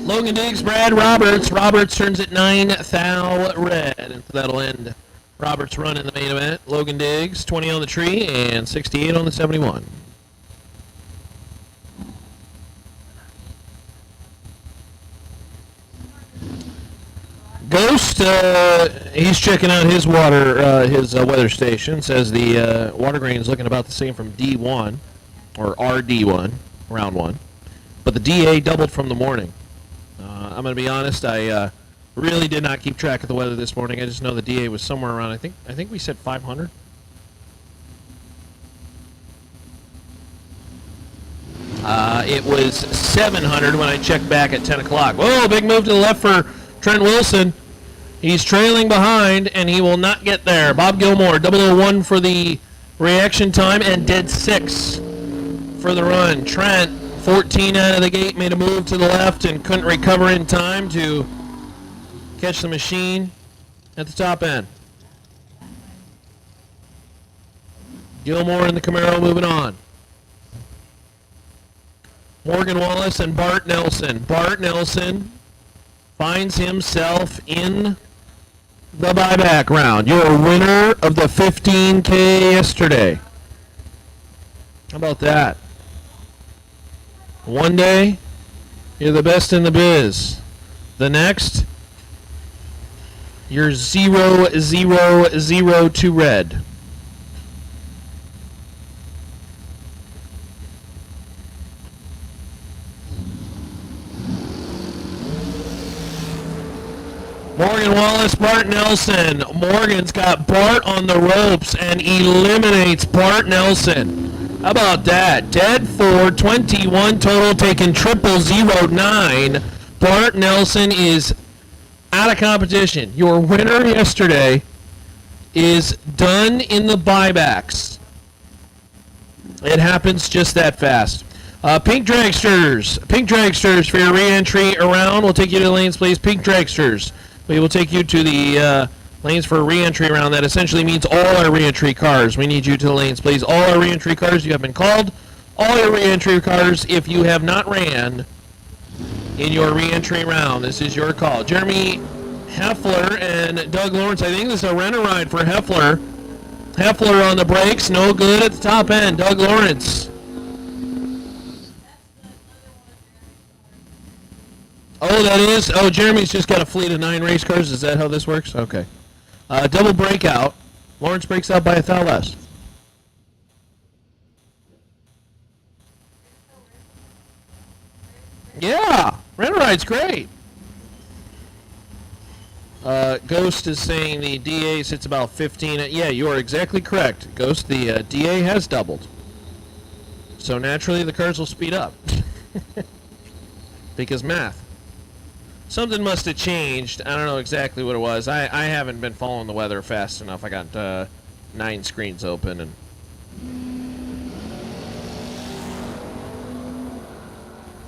Logan Diggs, Brad Roberts. Roberts turns at 9 thou red, and that'll end Roberts' run in the main event. Logan Diggs, 20 on the tree and 68 on the 71. Ghost, he's checking out his weather station. Says the water grain is looking about the same from D1, or RD1, round 1. But the DA doubled from the morning. I'm going to be honest, I really did not keep track of the weather this morning. I just know the DA was somewhere around, I think we said 500. It was 700 when I checked back at 10 o'clock. Whoa, big move to the left for Trent Wilson. He's trailing behind, and he will not get there. Bob Gilmore, 001 for the reaction time, and dead 6 for the run. Trent, 14 out of the gate, made a move to the left and couldn't recover in time to catch the machine at the top end. Gilmore in the Camaro moving on. Morgan Wallace and Bart Nelson. Bart Nelson finds himself in the buyback round. You're a winner of the 15K yesterday. How about that? One day, you're the best in the biz. The next, you're 0-0-0-2 red. Morgan Wallace, Bart Nelson. Morgan's got Bart on the ropes and eliminates Bart Nelson. How about that? Dead 4, 21 total, taking 0-0-9. Bart Nelson is out of competition. Your winner yesterday is done in the buybacks. It happens just that fast. Pink Dragsters for your re-entry around. We'll take you to the lanes, please. Pink Dragsters. We will take you to the lanes for a re-entry round. That essentially means all our re-entry cars. We need you to the lanes, please. All our re-entry cars, you have been called. All your re-entry cars, if you have not ran in your re-entry round, this is your call. Jeremy Heffler and Doug Lawrence. I think this is a rent-a-ride for Heffler. Heffler on the brakes, no good at the top end. Doug Lawrence. Oh, that is? Oh, Jeremy's just got a fleet of 9 race cars. Is that how this works? Okay. Double breakout. Lawrence breaks out by 1,000 less. Yeah, rent-a-ride's great. Ghost is saying the DA sits about 15. Yeah, you are exactly correct. Ghost, the DA has doubled. So naturally the cars will speed up. Because math. Something must have changed. I don't know exactly what it was. I haven't been following the weather fast enough. I got 9 screens open and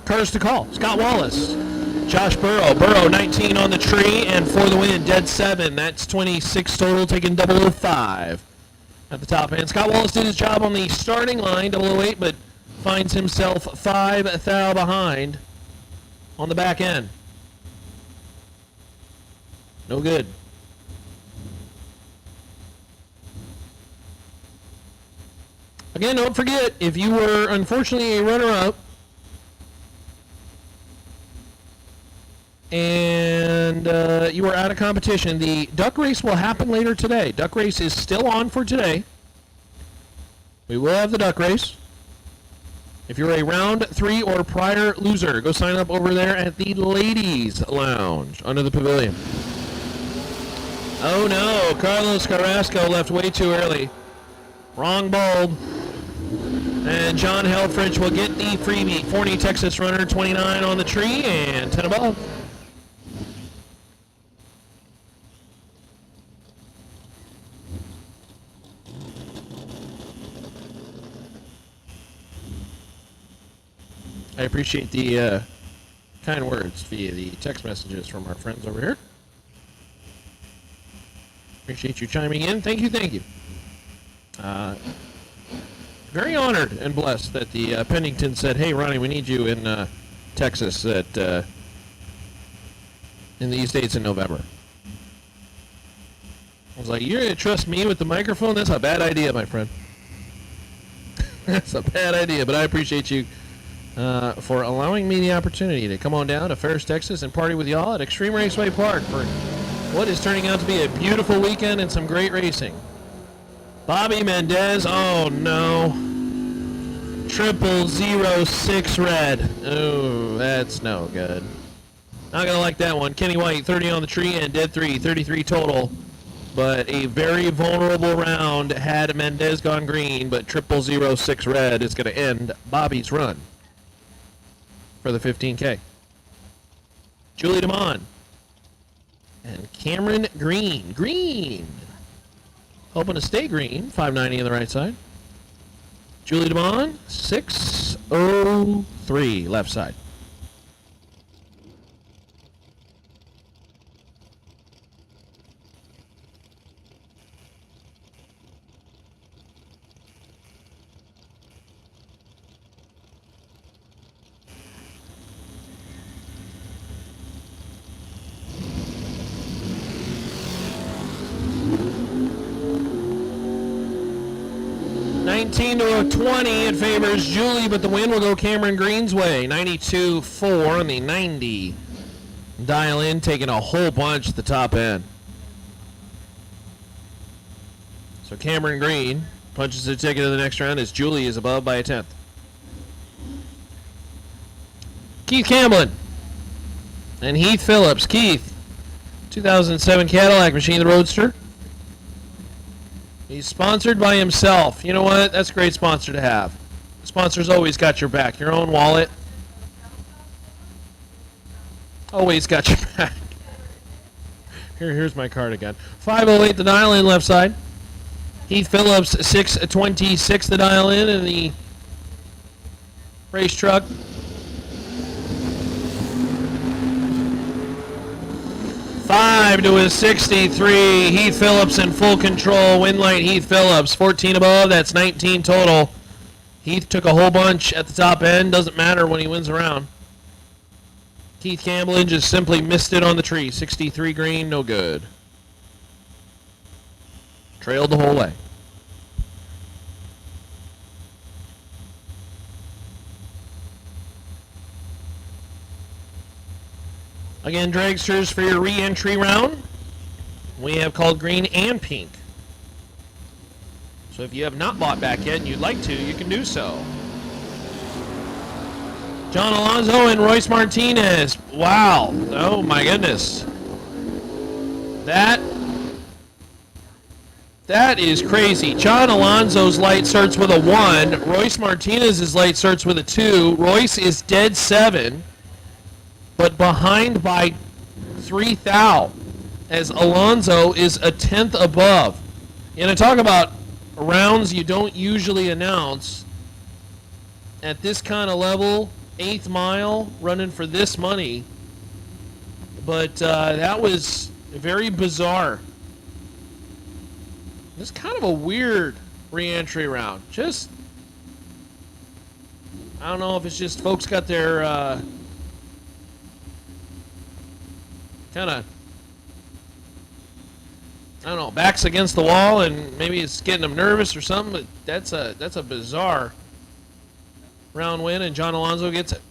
cars to call. Scott Wallace. Josh Burrow. Burrow 19 on the tree and for the win. Dead 7. That's 26 total, taking 005 at the top end. Scott Wallace did his job on the starting line, 008, but finds himself 5 thou behind on the back end. No good. Again, don't forget, if you were unfortunately a runner-up and you are out of competition, the duck race will happen later today. Duck race is still on for today. We will have the duck race. If you're a round 3 or prior loser, go sign up over there at the ladies' lounge under the pavilion. Oh no, Carlos Carrasco left way too early. Wrong bulb. And John Helfrich will get the freebie. Forney, Texas runner, 29 on the tree and 10 above. I appreciate the kind words via the text messages from our friends over here. Appreciate you chiming in. Thank you, thank you. Very honored and blessed that the Pennington said, hey, Ronnie, we need you in Texas in these dates in November. I was like, you're going to trust me with the microphone? That's a bad idea, my friend. That's a bad idea, but I appreciate you for allowing me the opportunity to come on down to Ferris, Texas and party with y'all at Extreme Raceway Park for what is turning out to be a beautiful weekend and some great racing. Bobby Mendez, oh no. 0006 red. Oh, that's no good. Not gonna like that one. Kenny White, 30 on the tree and dead 3, 33 total. But a very vulnerable round had Mendez gone green, but 0006 red is gonna end Bobby's run for the 15K. Julie DeMond. And Cameron Green. Hoping to stay green. 590 on the right side. Julie DeMond, 603 left side. To a 20, it favors Julie, but the win will go Cameron Green's way. 92.4 on the 90. Dial in, taking a whole bunch at the top end. So Cameron Green punches the ticket to the next round as Julie is above by a 10th. Keith Camblin and Heath Phillips. Keith, 2007 Cadillac Machine, the Roadster. He's sponsored by himself. You know what? That's a great sponsor to have. The sponsor's always got your back. Your own wallet. Always got your back. Here's my card again. 508 the dial in left side. Heath Phillips, 626 the dial in the race truck. 5 to a 63. Heath Phillips in full control. Win light Heath Phillips. 14 above. That's 19 total. Heath took a whole bunch at the top end. Doesn't matter when he wins around. Keith Camblin just simply missed it on the tree. 63 green. No good. Trailed the whole way. Again, dragsters, for your re-entry round, we have called green and pink. So if you have not bought back yet and you'd like to, you can do so. John Alonso and Royce Martinez. Wow. Oh my goodness. That is crazy. John Alonso's light starts with a 1. Royce Martinez's light starts with a 2. Royce is dead 7. But behind by 3 thou, as Alonso is a 10th above. And I talk about rounds you don't usually announce at this kind of level, 8th mile, running for this money. But that was very bizarre. It's kind of a weird re-entry round. Just, I don't know if it's just folks got their kind of, I don't know, backs against the wall, and maybe it's getting them nervous or something, but that's a bizarre round win, and John Alonso gets it.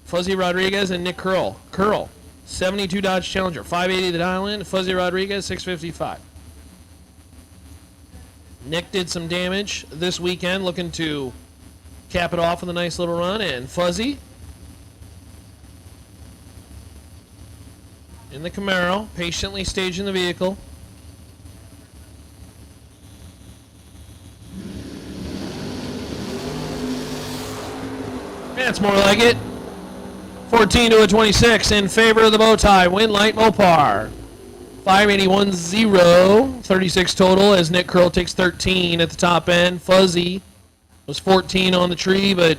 Fuzzy Rodriguez and Nick Curl. Curl, 72 Dodge Challenger, 580 the dial in. Fuzzy Rodriguez, 655. Nick did some damage this weekend, looking to Cap it off with a nice little run, and Fuzzy in the Camaro, patiently staging the vehicle. That's more like it. 14 to a 26 in favor of the bow tie. Win light Mopar. 581.0. 36 total as Nick Curl takes 13 at the top end. Fuzzy was 14 on the tree, but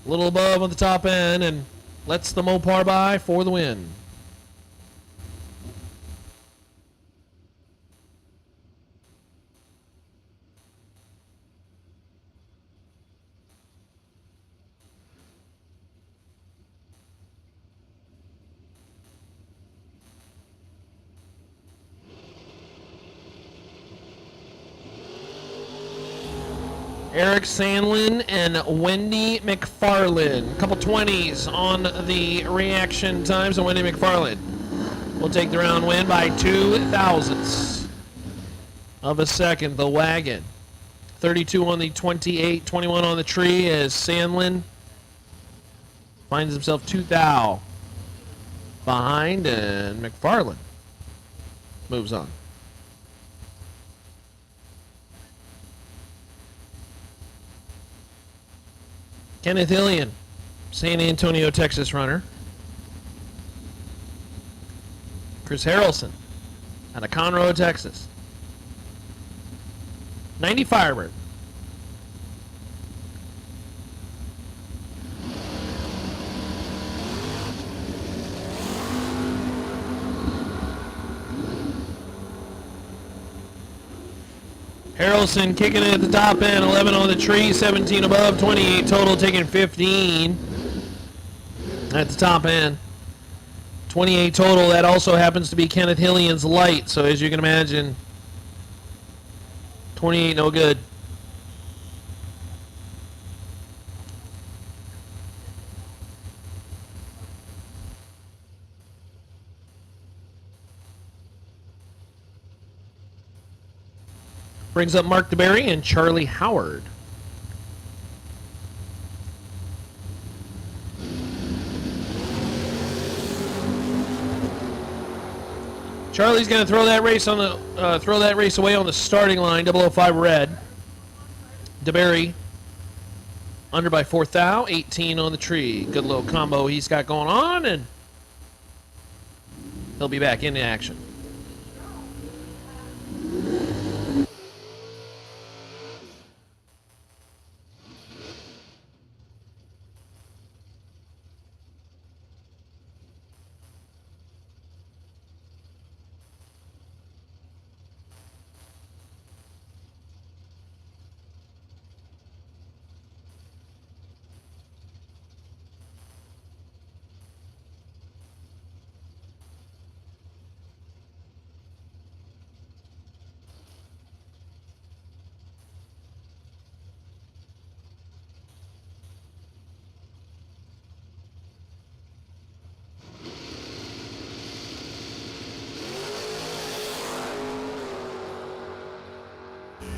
a little above on the top end and lets the Mopar by for the win. Eric Sandlin and Wendy McFarland. A couple 20s on the reaction times, and Wendy McFarland will take the round win by 0.02 of a second. The wagon. 32 on the 28, 21 on the tree as Sandlin finds himself 2 thou behind, and McFarland moves on. Kenneth Hillian, San Antonio, Texas runner. Chris Harrelson out of Conroe, Texas. 90 Firebird. Harrelson kicking it at the top end, 11 on the tree, 17 above, 28 total, taking 15 at the top end. 28 total, that also happens to be Kenneth Hillian's light, so as you can imagine, 28 no good. Brings up Mark DeBerry and Charlie Howard. Charlie's going to throw that race on the away on the starting line. 005 red. DeBerry under by 4 thou, 18 on the tree. Good little combo he's got going on, and he'll be back into action.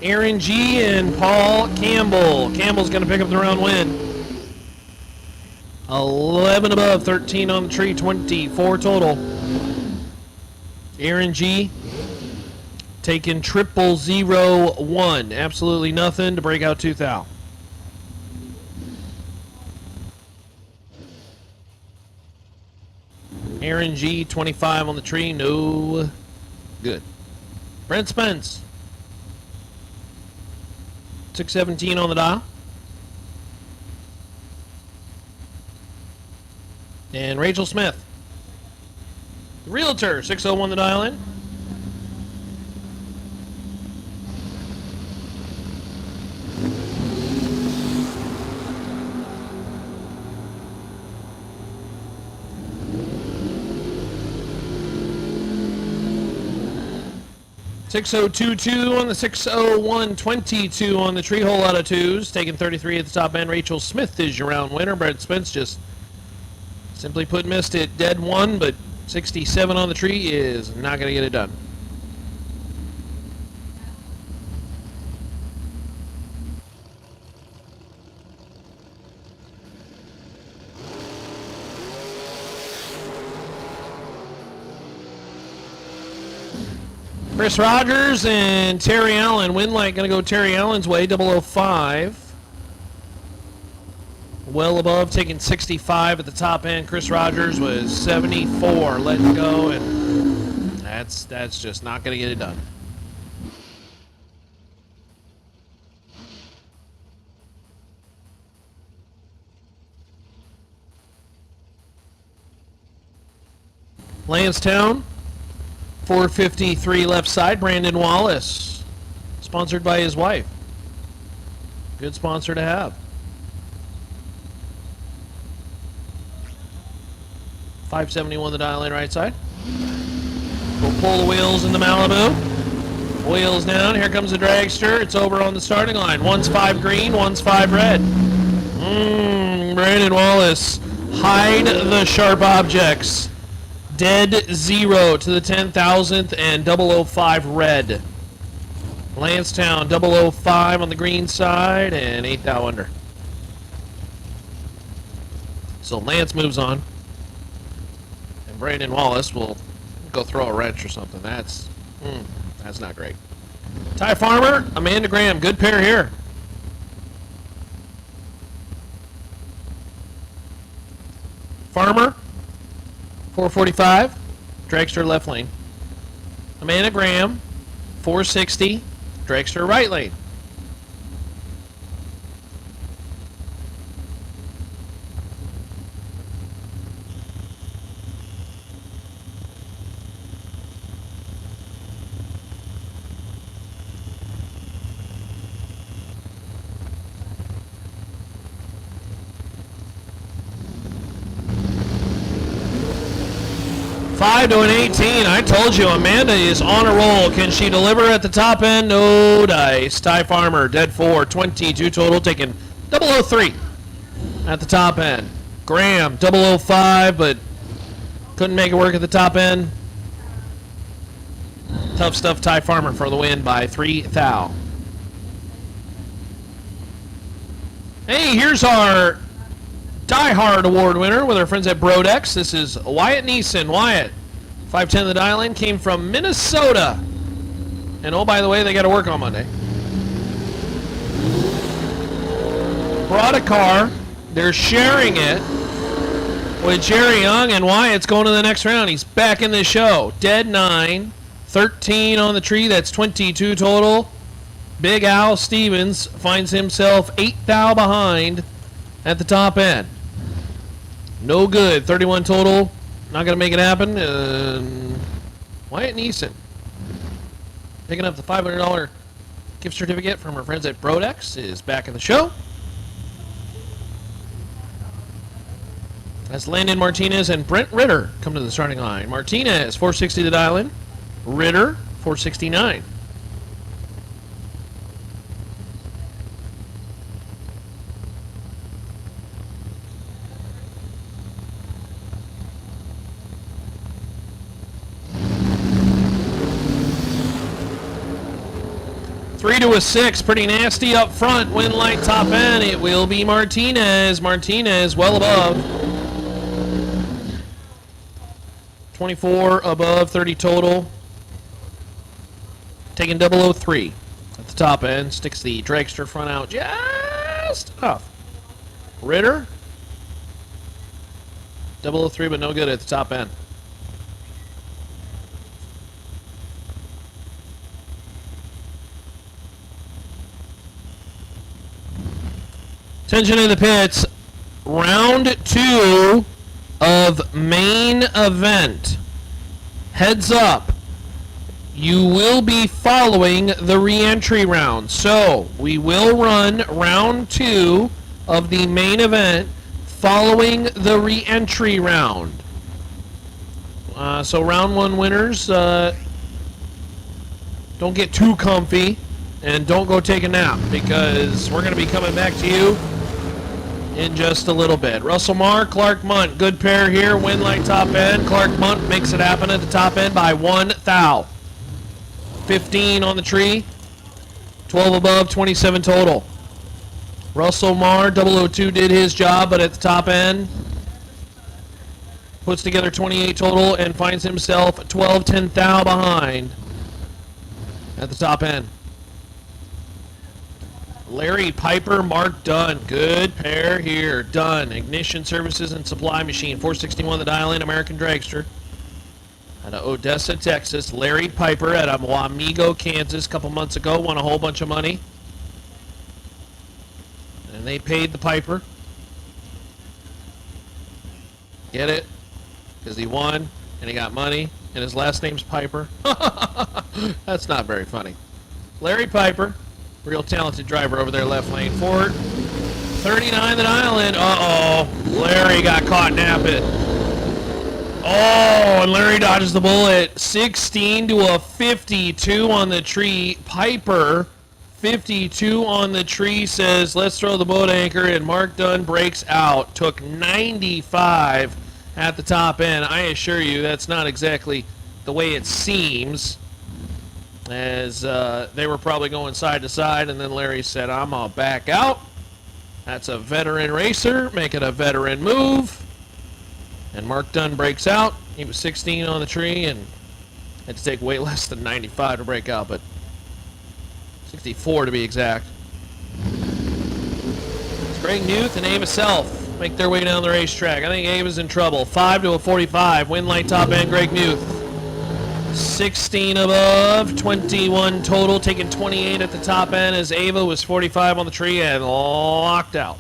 Aaron G. and Paul Campbell. Campbell's going to pick up the round win. 11 above, 13 on the tree, 24 total. Aaron G. taking 0001. Absolutely nothing to break out 2 thou. Aaron G. 25 on the tree, no good. Brent Spence. 617 on the dial. And Rachel Smith. The Realtor, 601 the dial in. .6022 on the 60122 on the tree, whole lot of twos. Taking 33 at the top end. Rachel Smith is your round winner. Brent Spence just simply put missed it dead one, but 67 on the tree is not going to get it done. Chris Rogers and Terry Allen. Winlight going to go Terry Allen's way, 005. Well above, taking 65 at the top end. Chris Rogers was 74. Letting go, and that's just not going to get it done. Lansdowne, 453 left side, Brandon Wallace. Sponsored by his wife. Good sponsor to have. 571 the dial in right side. We'll pull the wheels in the Malibu. Wheels down. Here comes the Dragster. It's over on the starting line. One's 5 green, one's 5 red. Brandon Wallace. Hide the sharp objects. Dead 0 to the 10,000th and 005 red. Lansdowne 005 on the green side and 8 thou under. So Lance moves on. Brandon Wallace will go throw a wrench or something. That's not great. Ty Farmer, Amanda Graham, good pair here. Farmer, 445, Dragster left lane. Amanda Graham, 460, Dragster right lane. Five to an 18. I told you, Amanda is on a roll. Can she deliver at the top end? No dice. Ty Farmer, dead 4, 22 total, taking 003 at the top end. Graham, 005, but couldn't make it work at the top end. Tough stuff, Ty Farmer for the win by 3 thou. Hey, here's our Die Hard Award winner with our friends at Brodex. This is Wyatt Neeson. Wyatt, 510 the dial-in, came from Minnesota. And oh, by the way, they got to work on Monday. Brought a car. They're sharing it with Jerry Young, and Wyatt's going to the next round. He's back in the show. Dead 9, 13 on the tree. That's 22 total. Big Al Stevens finds himself 8 thou behind at the top end. No good. 31 total. Not going to make it happen. Wyatt Neeson picking up the $500 gift certificate from our friends at Brodex is back in the show. As Landon Martinez and Brent Ritter come to the starting line. Martinez, 460 to dial in. Ritter, 469. Three to a 6, pretty nasty up front. Win light top end. It will be Martinez. Martinez well above. 24 above, 30 total. Taking 003 at the top end. Sticks the Dragster front out just enough. Ritter. 003, but no good at the top end. Attention in the pits. Round 2 of main event. Heads up. You will be following the re-entry round. So we will run round 2 of the main event following the re-entry round. So round 1 winners, don't get too comfy and don't go take a nap because we're going to be coming back to you in just a little bit. Russell Marr, Clark Munt, good pair here. Win light top end. Clark Munt makes it happen at the top end by 1 thou. 15 on the tree. 12 above, 27 total. Russell Marr, 002, did his job, but at the top end, puts together 28 total and finds himself 12 10 thou behind. at the top end. Larry Piper, Mark Dunn. Good pair here. Dunn, Ignition Services and Supply Machine. 461 the dial in, American Dragster. Out of Odessa, Texas. Larry Piper out of Wamego, Kansas. A couple months ago. Won a whole bunch of money. And they paid the Piper. Get it? Because he won and he got money. And his last name's Piper. That's not very funny. Larry Piper. Real talented driver over there, left lane forward. 39 the dial in. Uh-oh. Larry got caught napping. Oh, and Larry dodges the bullet. 16 to a 52 on the tree. Piper, 52 on the tree, says, let's throw the boat anchor, and Mark Dunn breaks out. Took 95 at the top end. I assure you that's not exactly the way it seems, as they were probably going side to side, and then Larry said, I'm going to back out. That's a veteran racer making a veteran move. And Mark Dunn breaks out. He was 16 on the tree and had to take way less than 95 to break out, but 64 to be exact. It's Greg Muth and Ava Self make their way down the racetrack. I think Ava's in trouble. 5 to a 45. Win light top end, Greg Muth. 16 above, 21 total, taking 28 at the top end as Ava was 45 on the tree and locked out.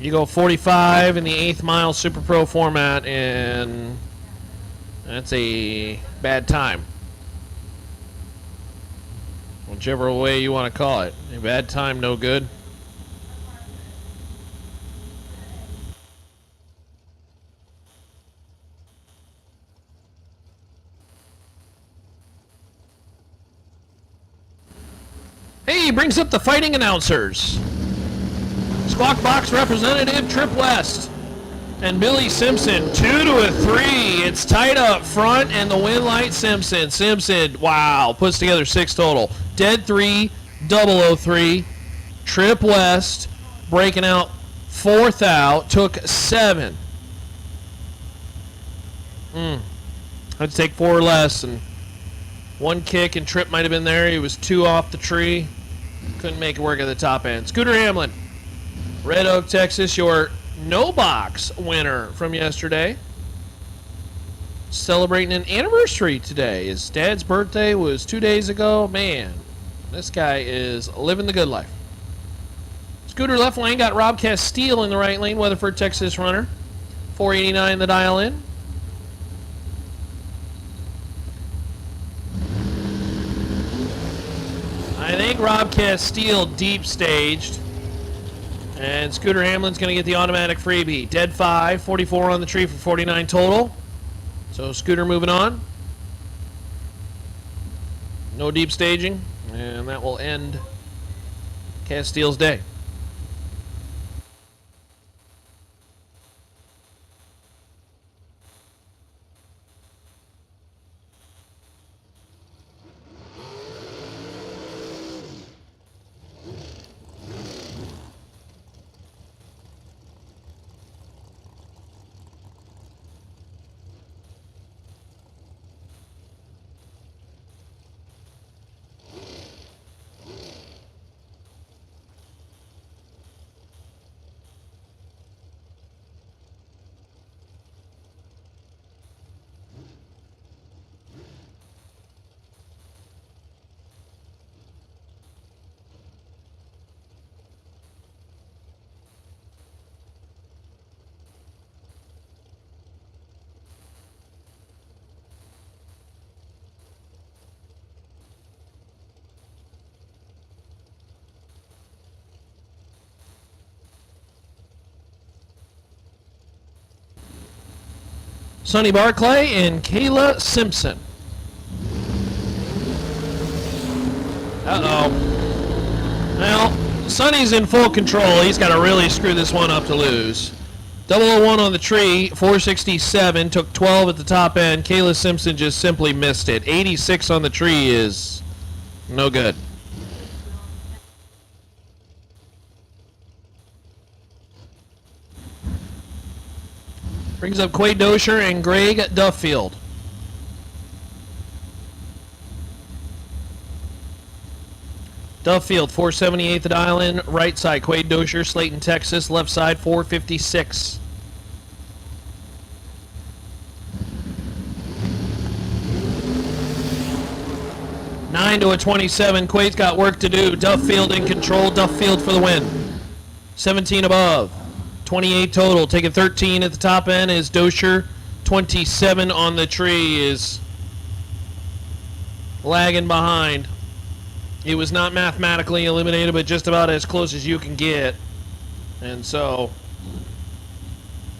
You go 45 in the 8th mile Super Pro format, and that's a bad time. Whichever way you want to call it. A bad time, no good. Hey, brings up the fighting announcers. Squawk Box representative Trip West and Billy Simpson, 2 to a 3. It's tight up front, and the win light Simpson. Simpson, wow, puts together 6 total. Dead 3, 003. Trip West breaking out 4th out, took 7. Had to take 4 or less, and 1 kick, and Trip might have been there. He was 2 off the tree. Couldn't make it work at the top end. Scooter Hamlin, Red Oak, Texas, your no box winner from yesterday. Celebrating an anniversary today. His dad's birthday was 2 days ago. Man, this guy is living the good life. Scooter left lane got Rob Castile in the right lane. Weatherford, Texas runner. 489 the dial in. I think Rob Castile deep staged. And Scooter Hamlin's going to get the automatic freebie. Dead 5, 44 on the tree for 49 total. So Scooter moving on. No deep staging. And that will end Castile's day. Sonny Barclay and Kayla Simpson. Uh-oh. Well, Sonny's in full control. He's got to really screw this one up to lose. 001 on the tree, 467, took 12 at the top end. Kayla Simpson just simply missed it. 86 on the tree is no good. Brings up Quade Dosher and Greg Duffield. Duffield, 478th at Island. Right side, Quade Dosher, Slayton, Texas. Left side, 456. Nine to a 27. Quade's got work to do. Duffield in control. Duffield for the win. 17 above. 28 total. Taking 13 at the top end is Dosher. 27 on the tree is lagging behind. It was not mathematically eliminated, but just about as close as you can get. And so,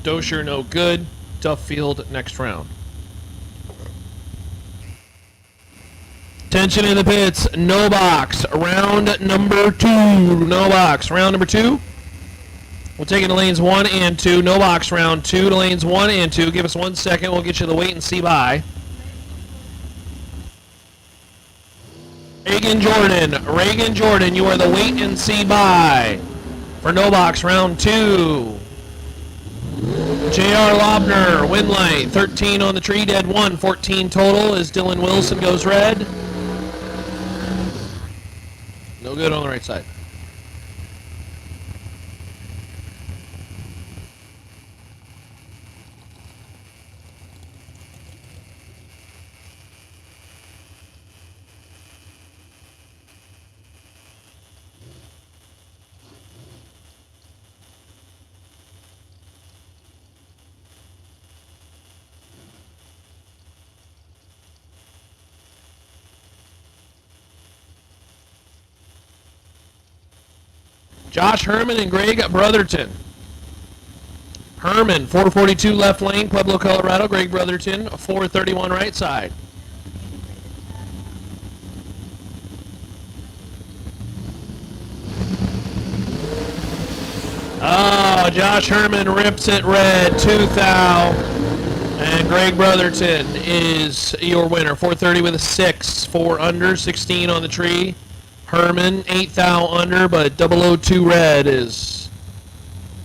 Dosher no good. Duffield next round. Tension in the pits. No box. Round number 2. No box. Round number 2. We'll take it to lanes 1 and 2. No box round 2 to lanes 1 and 2. Give us 1 second. We'll get you the wait and see by. Reagan Jordan, you are the wait and see by for no box round 2. J.R. Lobner, win light, 13 on the tree, dead 1, 14 total as Dylan Wilson goes red. No good on the right side. Josh Herman and Greg Brotherton. Herman, 442 left lane, Pueblo, Colorado. Greg Brotherton, 431 right side. Oh, Josh Herman rips it red, 2 thou. And Greg Brotherton is your winner. 430 with a 6, 4 under, 16 on the tree. Herman, 8 thou under, but 002 red is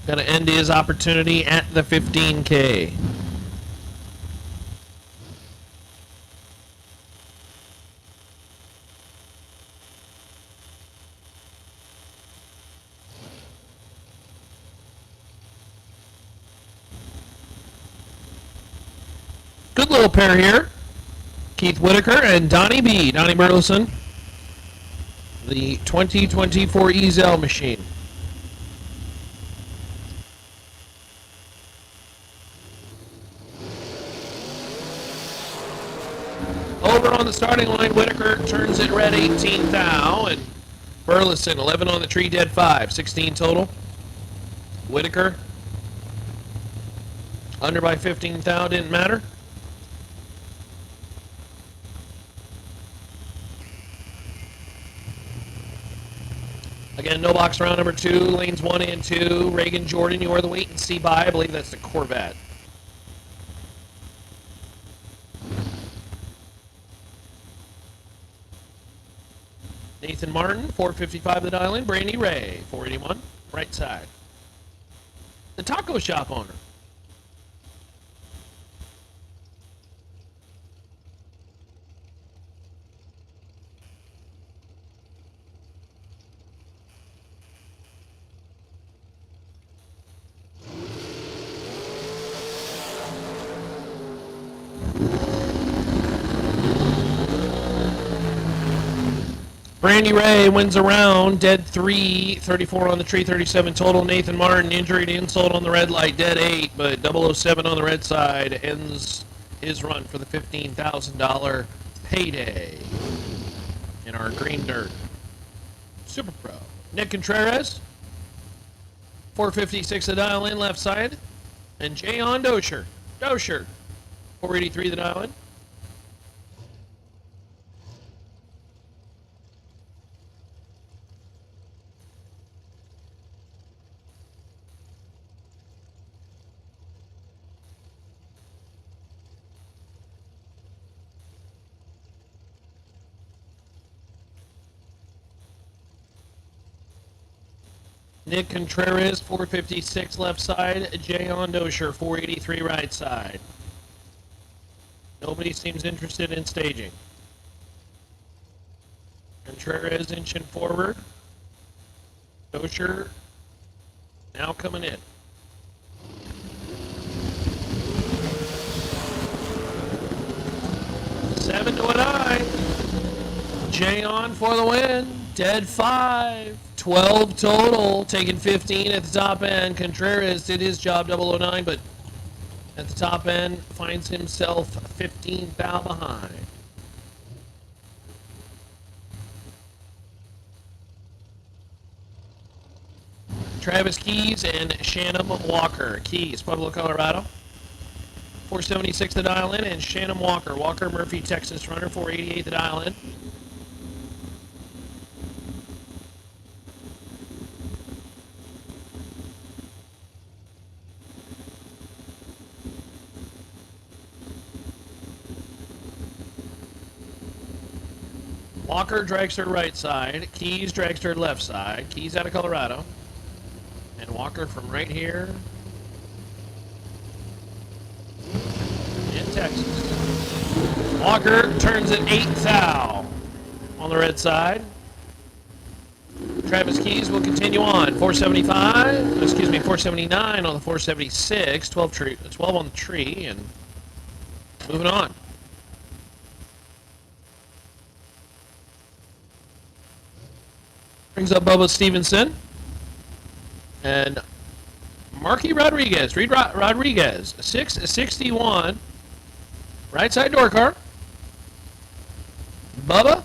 going to end his opportunity at the 15K. Good little pair here. Keith Whitaker and Donnie B. Donnie Burleson. The 2024 Ezel machine. Over on the starting line, Whitaker turns it red, 18 thou, and Burleson, 11 on the tree, dead 5, 16 total. Whitaker, under by 15 thou, didn't matter. Again, no box round number 2, lanes 1 and 2. Reagan Jordan, you are the wait and see by. I believe that's the Corvette. Nathan Martin, 455 the dial in. Brandy Ray, 481, right side. The taco shop owner. Brandy Ray wins a round, dead 3, 34 on the tree, 37 total. Nathan Martin, injury to insult on the red light, dead 8, but 007 on the red side ends his run for the $15,000 payday in our green dirt. Super Pro. Nick Contreras, 456 the dial in, left side. And Jayon Dosher, 483 the dial in. Nick Contreras, 456 left side. Jay Ondosher, 483 right side. Nobody seems interested in staging. Contreras inching forward. Dosher now coming in. Seven to an eye. Jay on for the win. Dead 5. 12 total. Taking 15 at the top end. Contreras did his job, 009, but at the top end finds himself 15 thou behind. Travis Keys and Shannon Walker. Keys, Pueblo, Colorado. 476 to dial in, and Shannon Walker. Walker, Murphy, Texas runner, 488 to dial in. Walker, Dragster right side. Keys, Dragster left side. Keys out of Colorado. And Walker from right here in Texas. Walker turns at 8 thou on the red side. Travis Keys will continue on. 479 on the 476. 12 on the tree, and moving on. Brings up Bubba Stevenson. And Marky Rodriguez, Rodriguez, 661, right side door car. Bubba,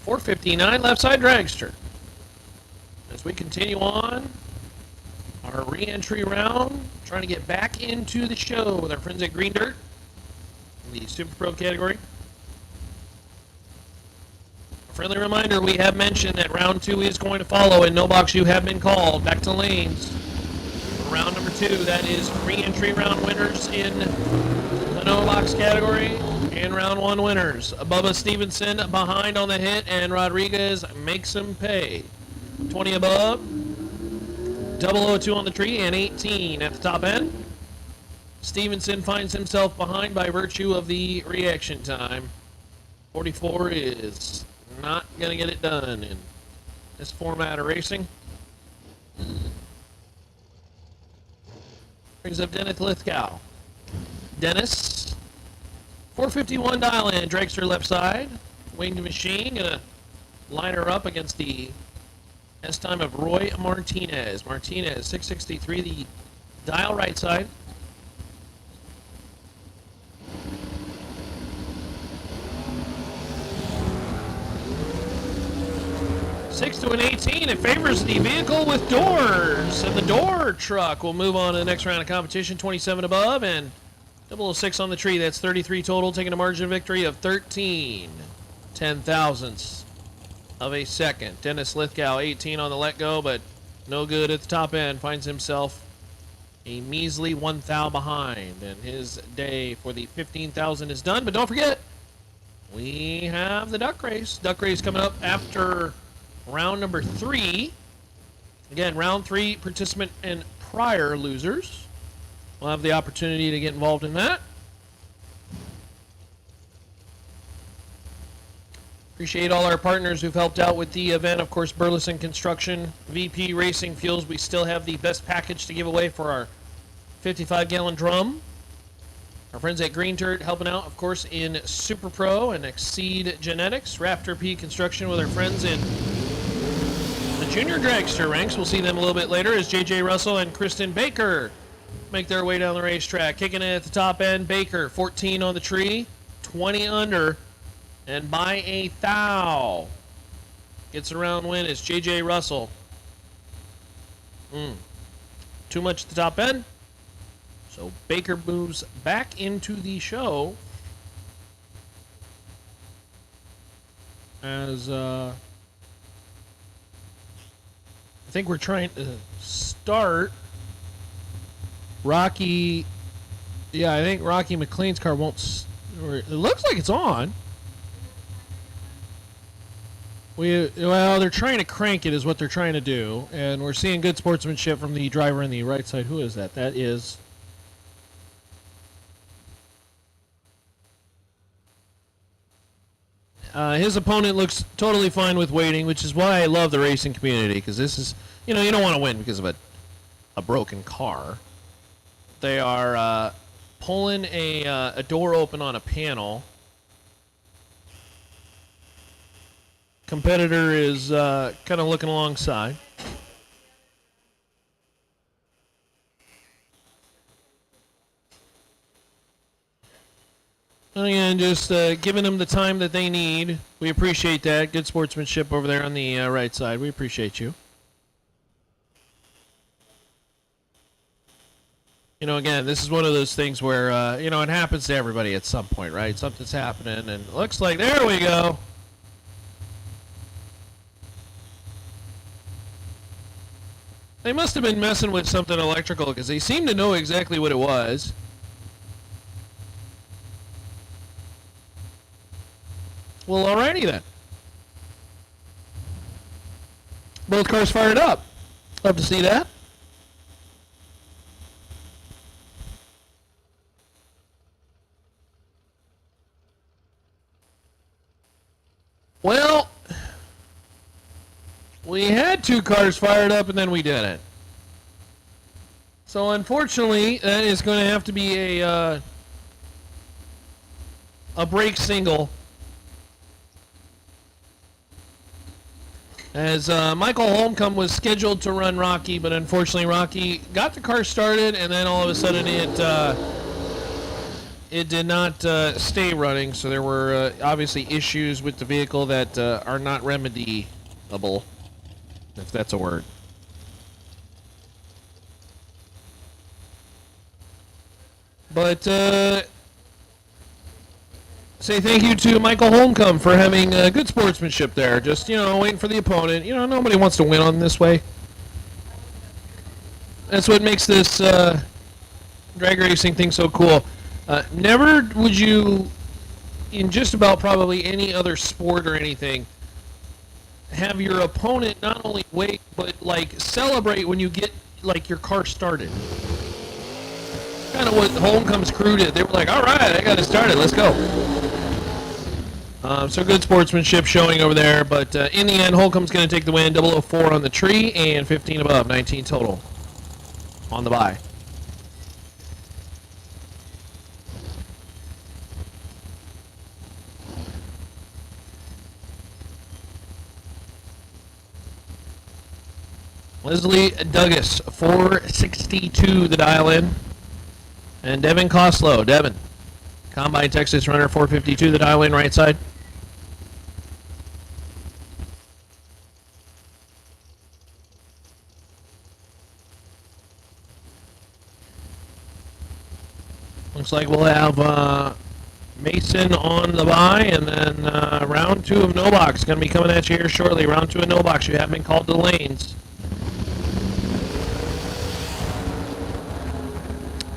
459, left side dragster. As we continue on our re-entry round, trying to get back into the show with our friends at Green Dirt in the Super Pro category. Friendly reminder, we have mentioned that round 2 is going to follow, and no box, you have been called back to lanes. For round number 2, that is re-entry round winners in the no box category, and round 1 winners. Bubba Stevenson behind on the hit, and Rodriguez makes him pay. 20 above, 002 on the tree, and 18 at the top end. Stevenson finds himself behind by virtue of the reaction time. 44 is not going to get it done in this format of racing. Brings up Dennis Lithgow. Dennis, 451 dial in, Dragster left side. Winged machine, going to line her up against the S-time of Roy Martinez. Martinez, 663, the dial right side. 6 to an 18. It favors the vehicle with doors. And the door truck will move on to the next round of competition. 27 above and 006 on the tree. That's 33 total, taking a margin of victory of 13 ten-thousandths of a second. Dennis Lithgow, 18 on the let go, but no good at the top end. Finds himself a measly 1 thou behind. And his day for the 15,000 is done. But don't forget, we have the duck race. Duck race coming up after round number 3. Again, round 3 participant and prior losers will have the opportunity to get involved in that. Appreciate all our partners who've helped out with the event. Of course, Burleson Construction, VP Racing Fuels. We still have the best package to give away for our 55-gallon drum. Our friends at Green Dirt helping out, of course, in Super Pro and Exceed Genetics. Raptor P Construction with our friends in the junior dragster ranks. We'll see them a little bit later as J.J. Russell and Kristen Baker make their way down the racetrack. Kicking in at the top end, Baker, 14 on the tree, 20 under, and by a thou. Gets a round win as J.J. Russell. Too much at the top end. So Baker moves back into the show as I think we're trying to start Rocky. Yeah, I think Rocky McLean's car won't. It looks like it's on. Well, they're trying to crank it is what they're trying to do, and we're seeing good sportsmanship from the driver on the right side. Who is that? That is his opponent looks totally fine with waiting, which is why I love the racing community, because this is, you don't want to win because of a broken car. They are pulling a door open on a panel. Competitor is kind of looking alongside. And just giving them the time that they need. We appreciate that. Good sportsmanship over there on the right side. We appreciate you. Again, this is one of those things where, it happens to everybody at some point, right? Something's happening, and it looks like, there we go. They must have been messing with something electrical, because they seem to know exactly what it was. Well, alrighty then. Both cars fired up. Love to see that. Well, we had two cars fired up and then we didn't. So unfortunately, that is going to have to be a break single. As Michael Holmcomb was scheduled to run Rocky, but unfortunately Rocky got the car started and then all of a sudden it did not stay running, so there were obviously issues with the vehicle that are not remediable, if that's a word. But say thank you to Michael Holmcomb for having good sportsmanship there. Just, waiting for the opponent. Nobody wants to win on this way. That's what makes this drag racing thing so cool. Never would you, in just about probably any other sport or anything, have your opponent not only wait, but, celebrate when you get, your car started. Kind of what Holmcomb's crew did. They were like, all right, I got it started. Let's go. So good sportsmanship showing over there, but in the end, Holcomb's going to take the win. 004 on the tree and 15 above, 19 total on the bye. Leslie Douglas, 462 the dial in. And Devin Coslow, Devin. Combine Texas runner, 452 the dial in right side. Looks like we'll have Mason on the bye, and then round two of no box going to be coming at you here shortly. Round two of no box. You have been called to the lanes.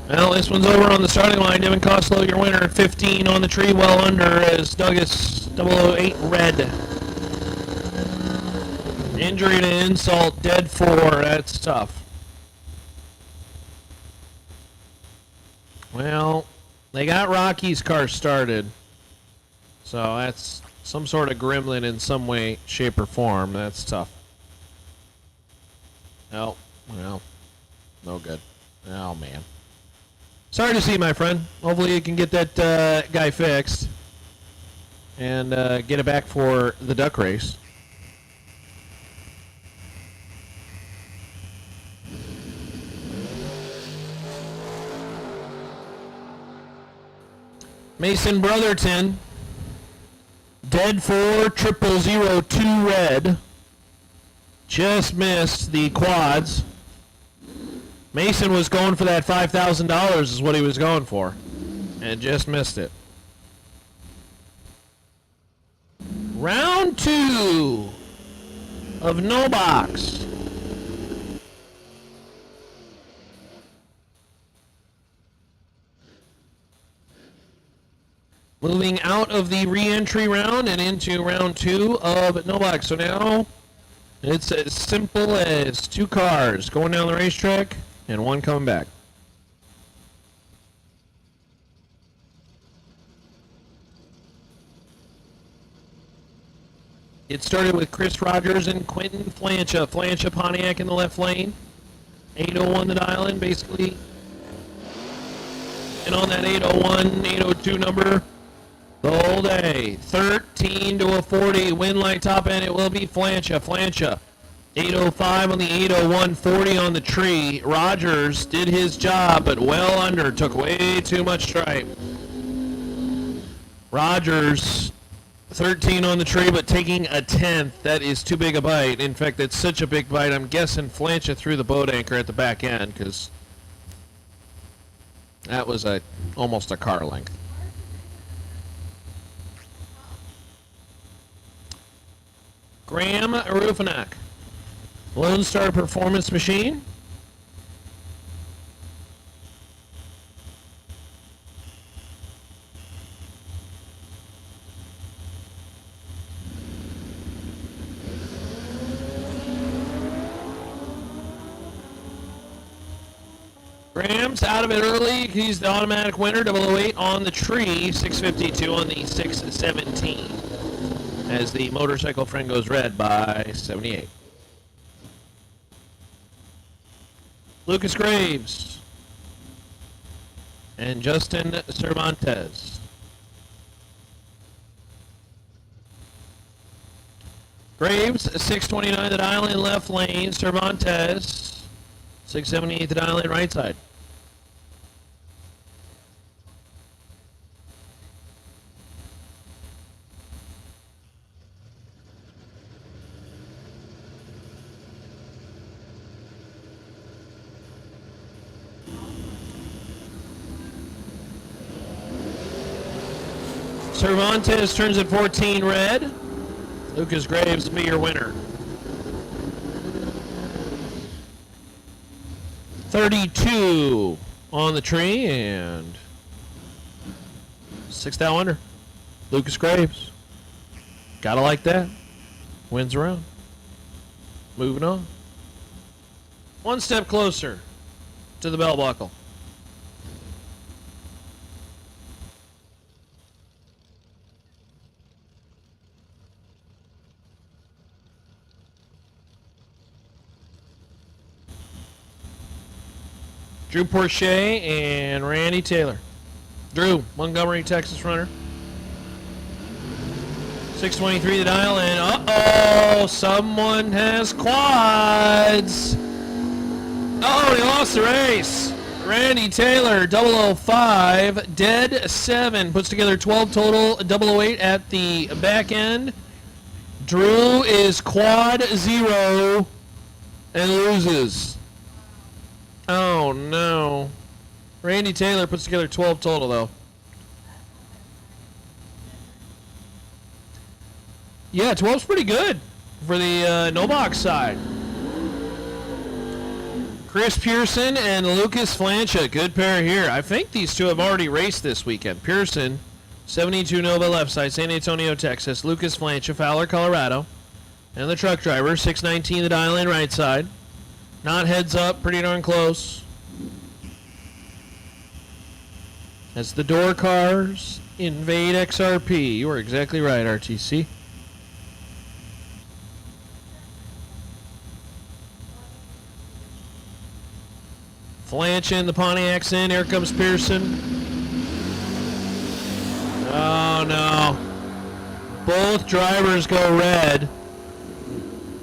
Well, this one's over on the starting line. Devin Coslow, your winner, 15 on the tree, well under as Douglas 008 red. Injury to insult, dead 4. That's tough. Well, they got Rocky's car started. So that's some sort of gremlin in some way, shape, or form. That's tough. Oh, well, no good. Oh, man. Sorry to see, my friend. Hopefully you can get that guy fixed and get it back for the duck race. Mason Brotherton, dead 4, 0002 red. Just missed the quads. Mason was going for that $5,000 is what he was going for, and just missed it. Round 2 of no box. Moving out of the re-entry round and into round 2 of no box. So now it's as simple as 2 cars going down the racetrack and 1 coming back. It started with Chris Rogers and Quentin Flancha. Flancha Pontiac in the left lane. 801 the dial in, basically. And on that 801, 802 number, the whole day. 13 to a 40. Wind light top end, it will be Flancha. Flancha. 805 on the 801, 40 on the tree. Rogers did his job, but well under. Took way too much stripe. Rogers, 13 on the tree, but taking a 10th. That is too big a bite. In fact, that's such a big bite, I'm guessing Flancha threw the boat anchor at the back end, because that was almost a car length. Graham Rufinak, Lone Star Performance Machine. Graham's out of it early. He's the automatic winner. 008 on the tree. 652 on the 617. As the motorcycle friend goes red by 78. Lucas Graves and Justin Cervantes. Graves, 629 the dial in left lane. Cervantes, 678 the dial in right side. Cervantes turns at 14 red. Lucas Graves will be your winner. 32 on the tree and 6th out under. Lucas Graves. Gotta like that. Wins around. Moving on. 1 step closer to the belt buckle. Drew Porcher and Randy Taylor. Drew, Montgomery, Texas runner. 623 the dial, and uh-oh, someone has quads. Oh, he lost the race. Randy Taylor, 005, dead 7, puts together 12 total, 008 at the back end. Drew is quad 0 and loses. Oh, no. Randy Taylor puts together 12 total, though. Yeah, 12's pretty good for the no box side. Chris Pearson and Lucas Flancha, good pair here. I think these two have already raced this weekend. Pearson, 72 Nova left side, San Antonio, Texas. Lucas Flancha, Fowler, Colorado. And the truck driver, 619 the dial in right side. Not heads up, pretty darn close. As the door cars invade XRP. You are exactly right, RTC. Flancha in the Pontiac's in. Here comes Pearson. Oh, no. Both drivers go red.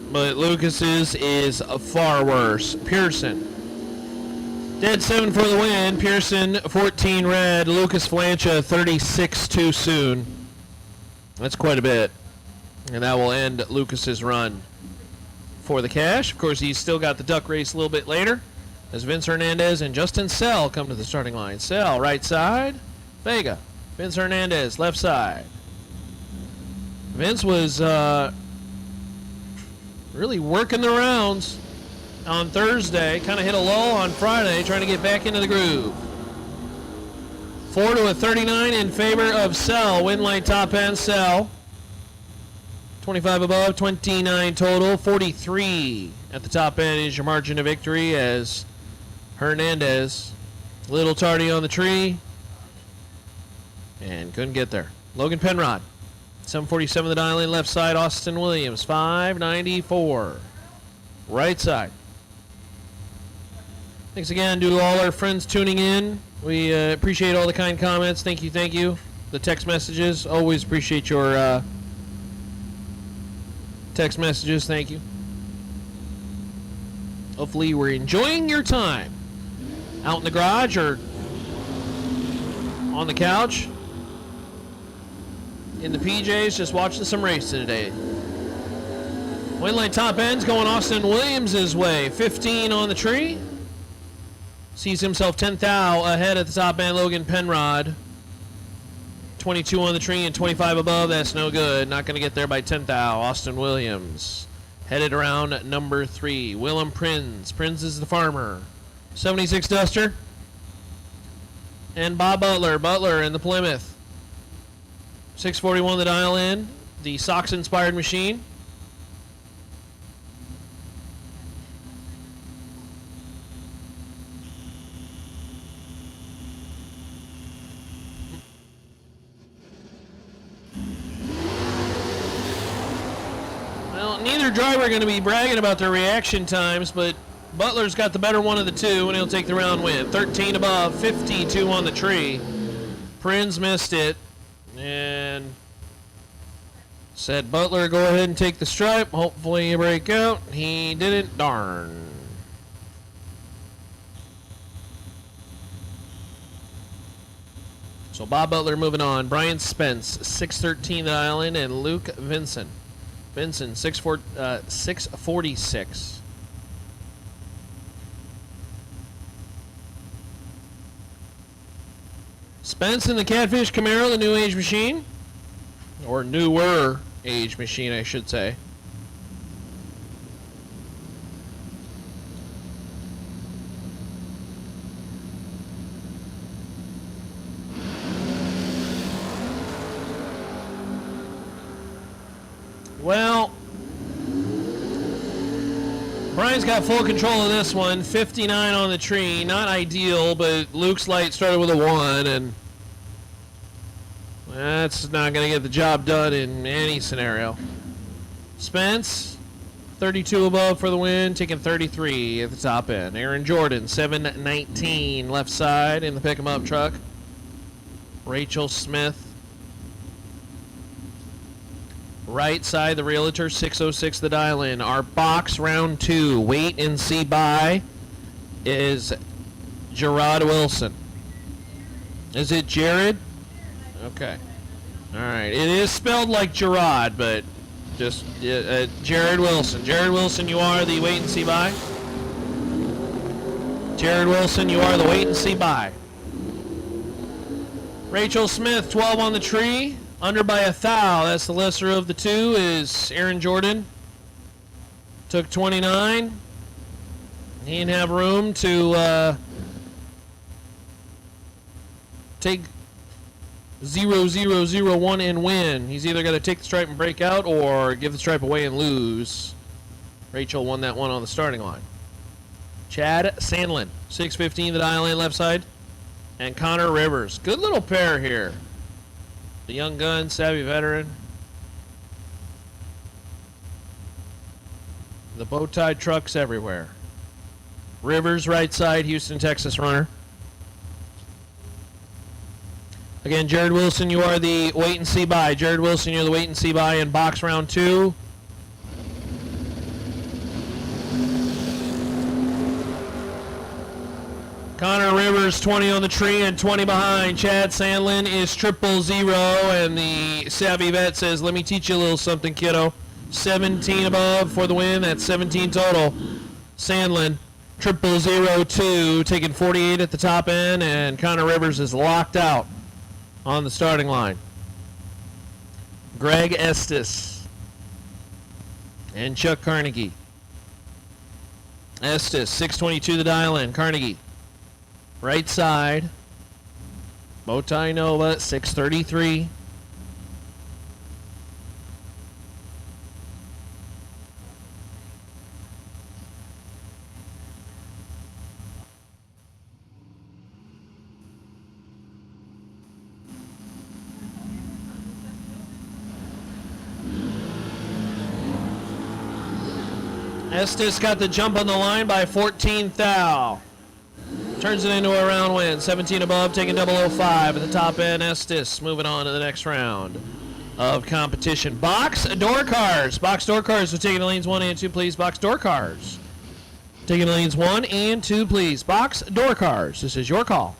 But Lucas's is far worse. Pearson. Dead 7 for the win. Pearson, 14 red. Lucas Flancha, 36 too soon. That's quite a bit. And that will end Lucas's run for the cash. Of course, he's still got the duck race a little bit later, as Vince Hernandez and Justin Sell come to the starting line. Sell, right side. Vega. Vince Hernandez, left side. Vince was really working the rounds on Thursday. Kind of hit a lull on Friday, trying to get back into the groove. 4 to a 39 in favor of Sell. Win line top end, Sell. 25 above, 29 total. 43 at the top end is your margin of victory as Hernandez, a little tardy on the tree, and couldn't get there. Logan Penrod, 747 the dial in, left side. Austin Williams, 594. Right side. Thanks again to all our friends tuning in. We appreciate all the kind comments. Thank you, thank you. The text messages, always appreciate your text messages. Thank you. Hopefully we're enjoying your time out in the garage or on the couch, in the PJs, just watching some racing today. Win line top end's going Austin Williams' way. 15 on the tree. Sees himself 10th thou ahead at the top end. Logan Penrod. 22 on the tree and 25 above. That's no good. Not going to get there by 10th thou. Austin Williams headed around number 3. Willem Prins. Prins is the farmer. 76 Duster. And Bob Butler. Butler in the Plymouth. 641 the dial in. The Sox-inspired machine. Well, neither driver are going to be bragging about their reaction times, but Butler's got the better one of the two, and he'll take the round win. 13 above, 52 on the tree. Prins missed it, and said, Butler, go ahead and take the stripe. Hopefully you break out. He didn't, darn. So Bob Butler moving on. Brian Spence, 613 the island, and Luke Vinson. Vinson, 646. Spence in the Catfish Camaro, the new age machine. Or newer age machine, I should say. Well, Brian's got full control of this one. 59 on the tree. Not ideal, but Luke's light started with a 1, and that's not going to get the job done in any scenario. Spence, 32 above for the win, taking 33 at the top end. Aaron Jordan, 719 left side in the pick-em-up truck. Rachel Smith, right side, the Realtor, 606 the dial in. Our box round 2, wait and see by, is Gerard Wilson. Is it Jared? Okay. All right. It is spelled like Gerard, but just Jared Wilson. Jared Wilson, you are the wait and see by. Jared Wilson, you are the wait and see by. Rachel Smith, 12 on the tree. Under by a thou. That's the lesser of the two, is Aaron Jordan. Took 29. He didn't have room to take 0-0-0-1 and win. He's either got to take the stripe and break out or give the stripe away and lose. Rachel won that one on the starting line. Chad Sandlin, 615 the dial in left side. And Connor Rivers. Good little pair here. The young gun, savvy veteran. The bow-tied trucks everywhere. Rivers, right side, Houston, Texas runner. Again, Jared Wilson, you are the wait and see by. Jared Wilson, you're the wait and see by in box round 2. Connor Rivers, 20 on the tree and 20 behind. Chad Sandlin is 000, and the savvy vet says, let me teach you a little something, kiddo. 17 above for the win. That's 17 total. Sandlin, 0002, taking 48 at the top end, and Connor Rivers is locked out on the starting line. Greg Estes and Chuck Carnegie. Estes, 622 the dial in. Carnegie, right side. Bowtie Nova, 633. Estes got the jump on the line by 14 thou. Turns it into a round win. 17 above, taking 005 at the top end. Estes moving on to the next round of competition. Box door cars. Box door cars are taking the lanes 1 and 2, please. Box door cars. Taking the lanes 1 and 2, please. Box door cars. This is your call.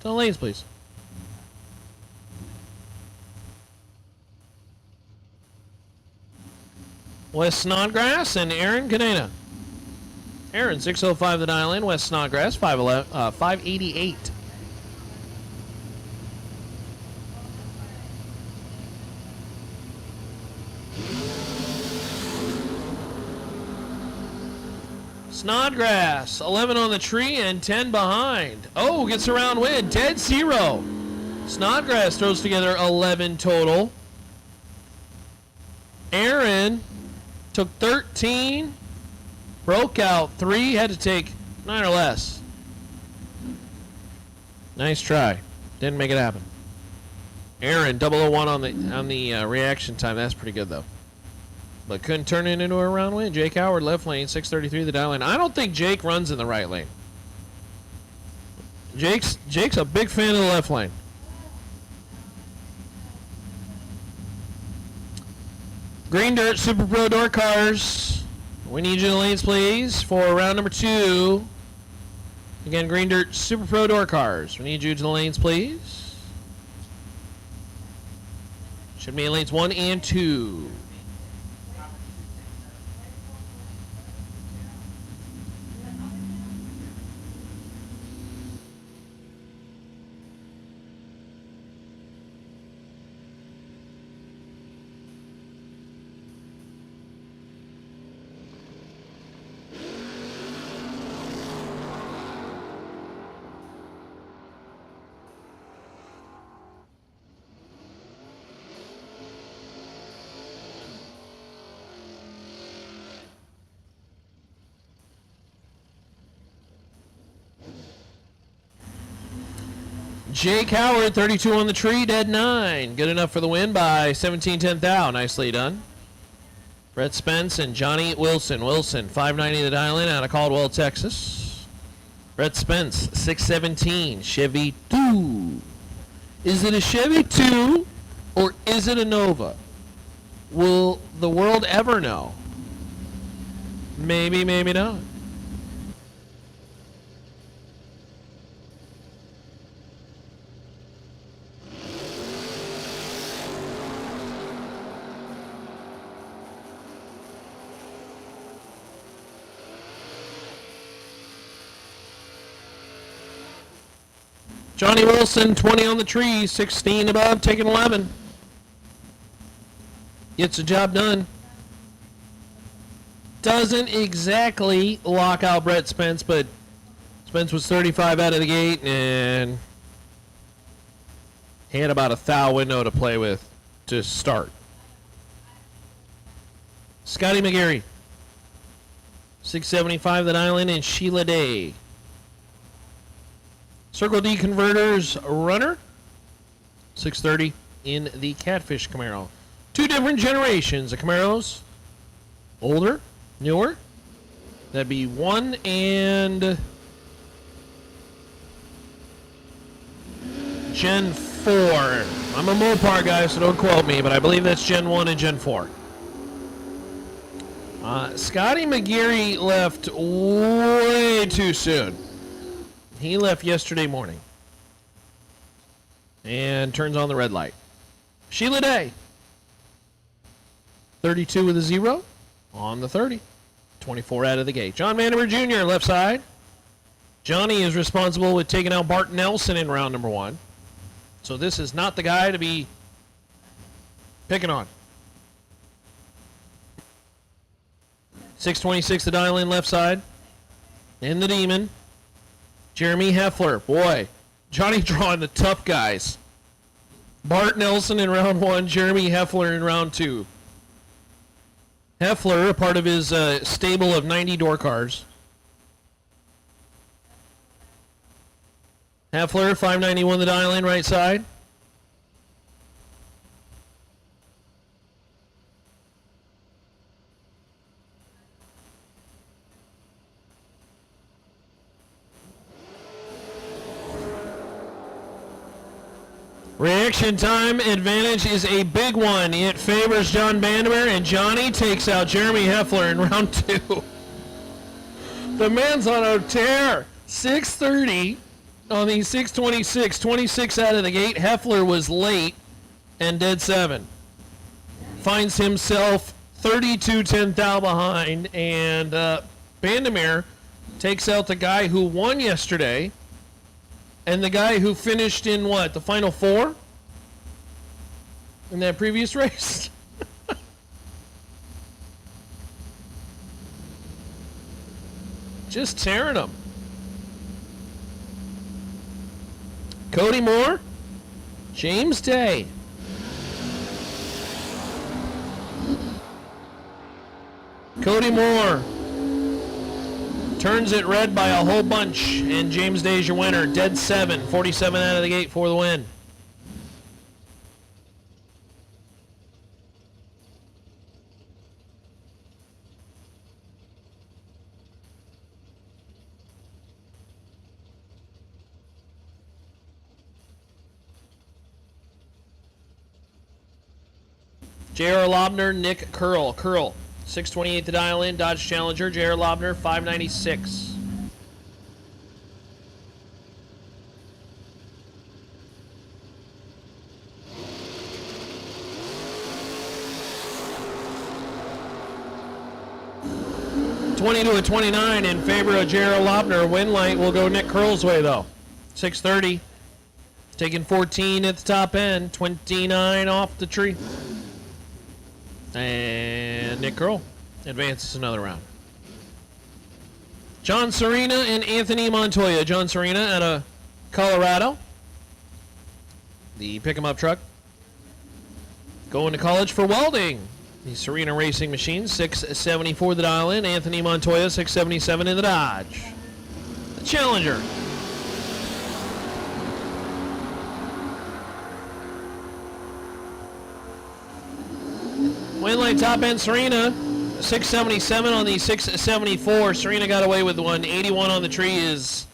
To the lanes, please. Wes Snodgrass and Aaron Canena. Aaron, 605 the dial in. Wes Snodgrass, 588. Snodgrass, 11 on the tree and 10 behind. Oh, gets a round win. Dead zero. Snodgrass throws together 11 total. Aaron took 13, broke out 3, had to take 9 or less. Nice try. Didn't make it happen. Aaron, 001 on the reaction time. That's pretty good, though. But couldn't turn it into a round win. Jake Howard, left lane, 633 the dial in. I don't think Jake runs in the right lane. Jake's a big fan of the left lane. Green Dirt Super Pro Door Cars. We need you in the lanes, please, for round number 2. Again, Green Dirt Super Pro Door Cars. We need you to the lanes, please. Should be in lanes 1 and 2. Jake Howard, 32 on the tree, dead 9. Good enough for the win by 17-10 thou. Nicely done. Brett Spence and Johnny Wilson. Wilson, 590 the dial in out of Caldwell, Texas. Brett Spence, 617, Chevy 2. Is it a Chevy 2 or is it a Nova? Will the world ever know? Maybe, maybe not. Johnny Wilson, 20 on the tree, 16 above, taking 11. Gets the job done. Doesn't exactly lock out Brett Spence, but Spence was 35 out of the gate, and he had about a thou window to play with to start. Scotty McGarry, 675 the island, and Sheila Day. Circle D Converters runner, 630 in the Catfish Camaro. 2 different generations of Camaros. Older, newer. That'd be 1 and Gen 4. I'm a Mopar guy, so don't quote me, but I believe that's Gen 1 and Gen 4. Scotty McGarry left way too soon. He left yesterday morning and turns on the red light. Sheila Day, 32 with a 0 on the 30. 24 out of the gate. John Vandiver Jr., left side. Johnny is responsible with taking out Bart Nelson in round number 1. So this is not the guy to be picking on. 626 the dial in left side. In the Demon. Jeremy Heffler, boy, Johnny drawing the tough guys. Bart Nelson in round 1, Jeremy Heffler in round 2. Heffler, a part of his stable of 90 door cars. Heffler, 591 the dial in right side. Reaction time advantage is a big one. It favors John Vandermeer, and Johnny takes out Jeremy Heffler in round 2. The man's on a tear. 630 on the 626. 26 out of the gate. Heffler was late and dead 7. Finds himself 32 thou behind, and Vandermeer takes out the guy who won yesterday. And the guy who finished in what? The final 4? In that previous race? Just tearing them. Cody Moore. James Day. Cody Moore turns it red by a whole bunch, and James Day's your winner. Dead 7, 47 out of the gate for the win. J.R. Lobner, Nick Curl. 628 to dial in, Dodge Challenger. J.R. Lobner, 596. To 29 in favor of J.R. Lobner. Win light will go Nick Curl's way, though. 630. Taking 14 at the top end. 29 off the tree. And Nick Curl advances another round. John Serena and Anthony Montoya. John Serena out of Colorado. The pick-em-up truck. Going to college for welding. The Serena Racing Machine, 674 the dial in. Anthony Montoya, 677 in the Dodge. The Challenger. Win line top end, Serena, 677 on the 674. Serena got away with 181 on the tree. Is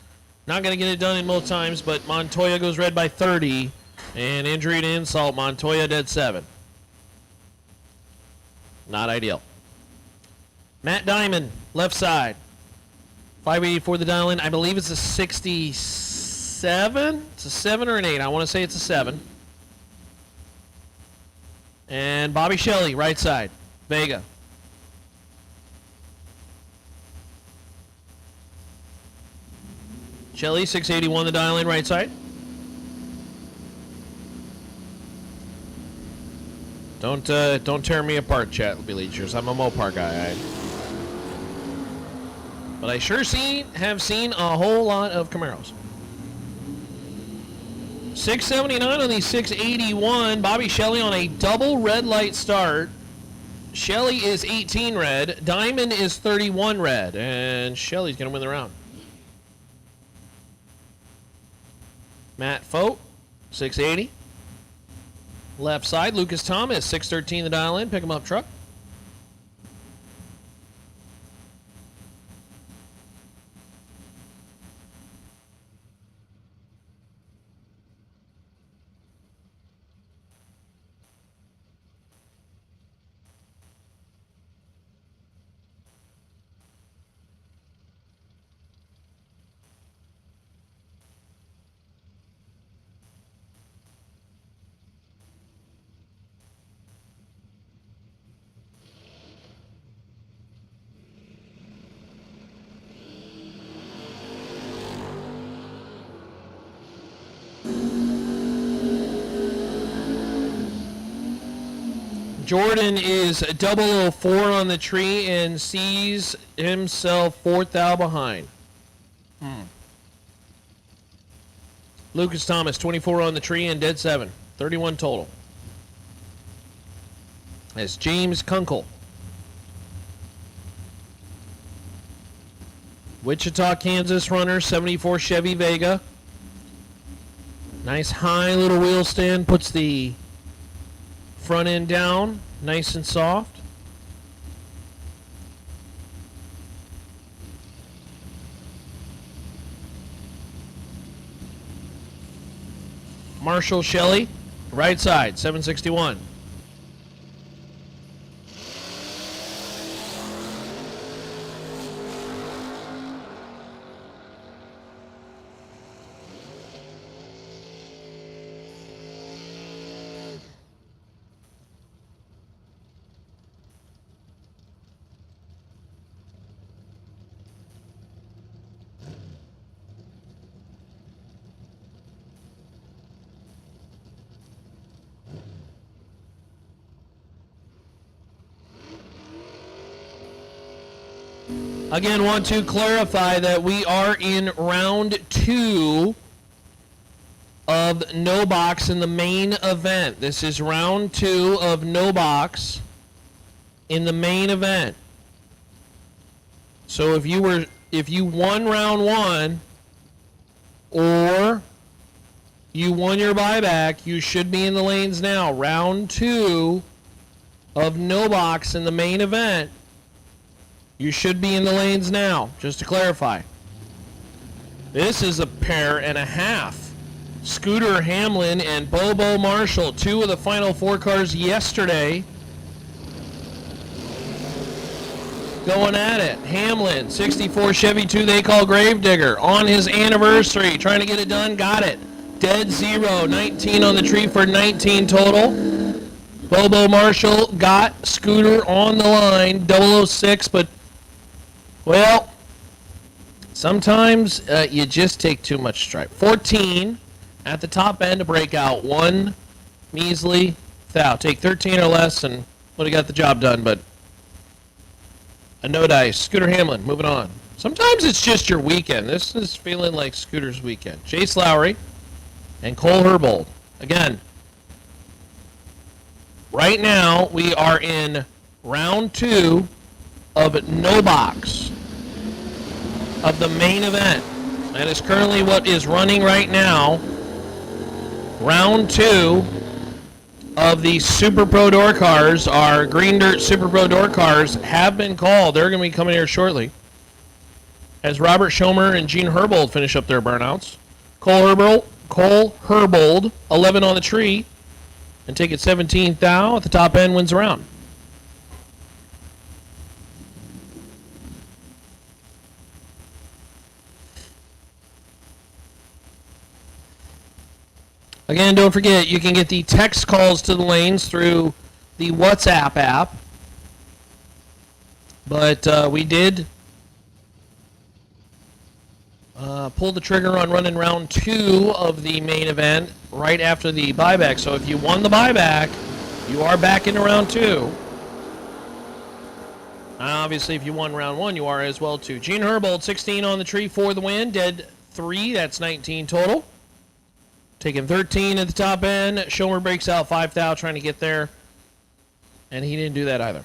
not going to get it done in most times, but Montoya goes red by 30. And injury to insult, Montoya dead 7. Not ideal. Matt Diamond, left side. 584 the dial in. I believe it's a 67. It's a 7 or an 8. I want to say it's a 7. And Bobby Shelley, right side. Vega. Shelley, 681 the dial in, right side. Don't tear me apart, chat, bleachers. I'm a Mopar guy. But I sure have seen a whole lot of Camaros. 679 on the 681. Bobby Shelley on a double red light start. Shelley is 18 red. Diamond is 31 red. And Shelley's going to win the round. Matt Fote, 680. Left side, Lucas Thomas, 613 the dial in. Pick him up truck. Jordan is 004 on the tree and sees himself 4th thou behind. Lucas Thomas, 24 on the tree and dead 7. 31 total. That's James Kunkel. Wichita, Kansas runner, 74 Chevy Vega. Nice high little wheel stand, puts the front end down, nice and soft. Marshall Shelley, right side, 761. Again, want to clarify that we are in round 2 of no box in the main event. This is round 2 of no box in the main event. So if you won round 1 or you won your buyback, you should be in the lanes now. Round 2 of no box in the main event. You should be in the lanes now, just to clarify. This is a pair and a half. Scooter Hamlin and Bobo Marshall, 2 of the final 4 cars yesterday. Going at it. Hamlin, 64 Chevy 2 they call Gravedigger. On his anniversary, trying to get it done, got it. Dead 0, 19 on the tree for 19 total. Bobo Marshall got Scooter on the line, 006, but well, sometimes you just take too much stripe. 14 at the top end to break out. 1 measly thou. Take 13 or less and would have got the job done, but a no dice. Scooter Hamlin, moving on. Sometimes it's just your weekend. This is feeling like Scooter's weekend. Chase Lowry and Cole Herbold. Again, right now we are in round 2 of no box of the main event. That is currently what is running right now. Round 2 of the Super Pro Door cars, our Green Dirt Super Pro Door cars, have been called. They're going to be coming here shortly. As Robert Schomer and Gene Herbold finish up their burnouts. Cole Herbold, 11 on the tree, and take it 17th thou at the top end, wins the round. Again, don't forget, you can get the text calls to the lanes through the WhatsApp app. But we did pull the trigger on running round 2 of the main event right after the buyback. So if you won the buyback, you are back into round 2. Obviously, if you won round 1, you are as well too. Gene Herbold, 16 on the tree for the win. Dead 3, that's 19 total. Taking 13 at the top end. Schomer breaks out 5 thou trying to get there. And he didn't do that either.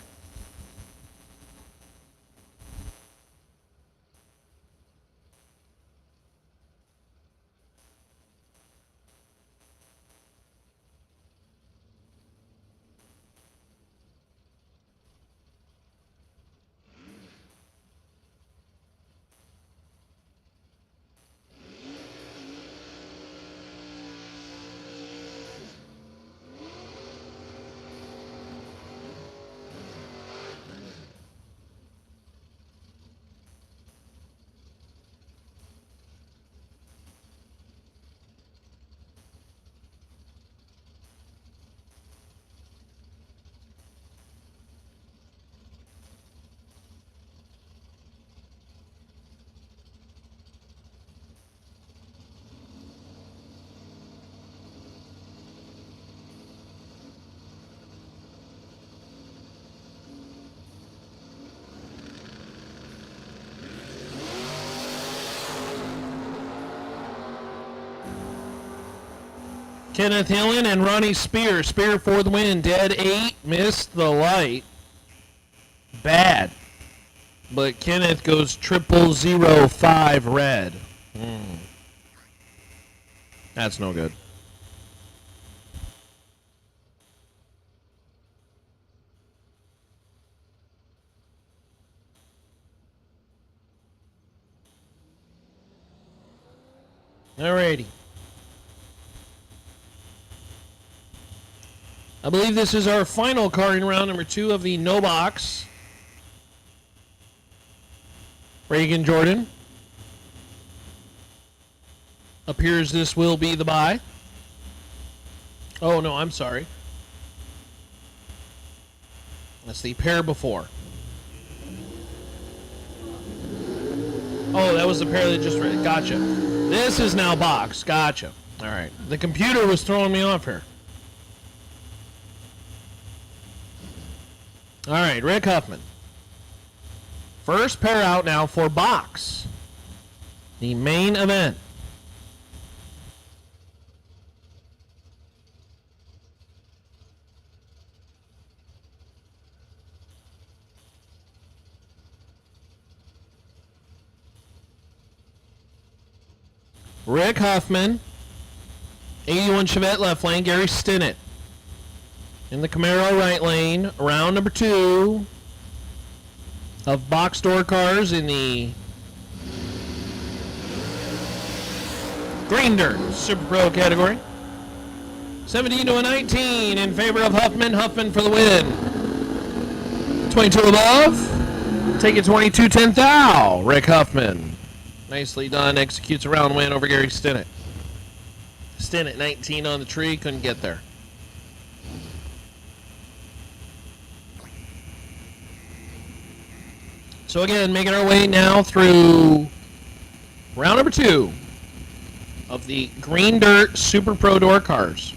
Kenneth Hillen and Ronnie Spear. Spear for the win. Dead 8. Missed the light. Bad. But Kenneth goes 0005 red. That's no good. Alrighty. I believe this is our final card in round number 2 of the no box. Reagan Jordan. Appears this will be the buy. Oh, no, I'm sorry. That's the pair before. Oh, that was the pair that just read. Gotcha. This is now box. Gotcha. All right. The computer was throwing me off here. All right, Rick Huffman. First pair out now for box. The main event. Rick Huffman, 81 Chevette left lane, Gary Stinnett. In the Camaro right lane, round number 2 of box door cars in the Green Dirt Super Pro category. 17 to a 19 in favor of Huffman. Huffman for the win. 22 above. Take it 22-10 thou. Rick Huffman. Nicely done. Executes a round win over Gary Stinnett. Stinnett 19 on the tree. Couldn't get there. So again, making our way now through round number 2 of the Green Dirt Super Pro door cars.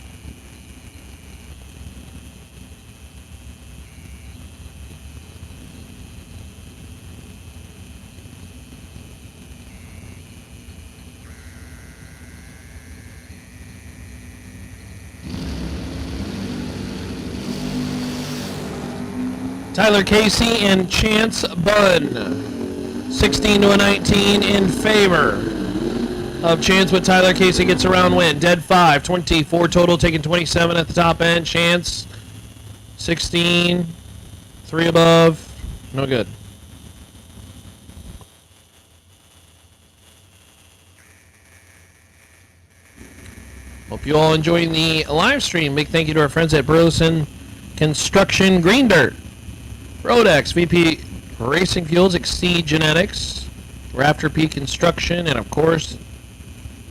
Tyler Casey and Chance Bunn. 16 to a 19 in favor of Chance, with Tyler Casey gets a round win. Dead 5, 24 total, taking 27 at the top end. Chance, 16, 3 above, no good. Hope you all enjoying the live stream. Big thank you to our friends at Burleson Construction Green Dirt. Rodex, VP Racing Fuels, Exceed Genetics, Raptor P Construction, and of course,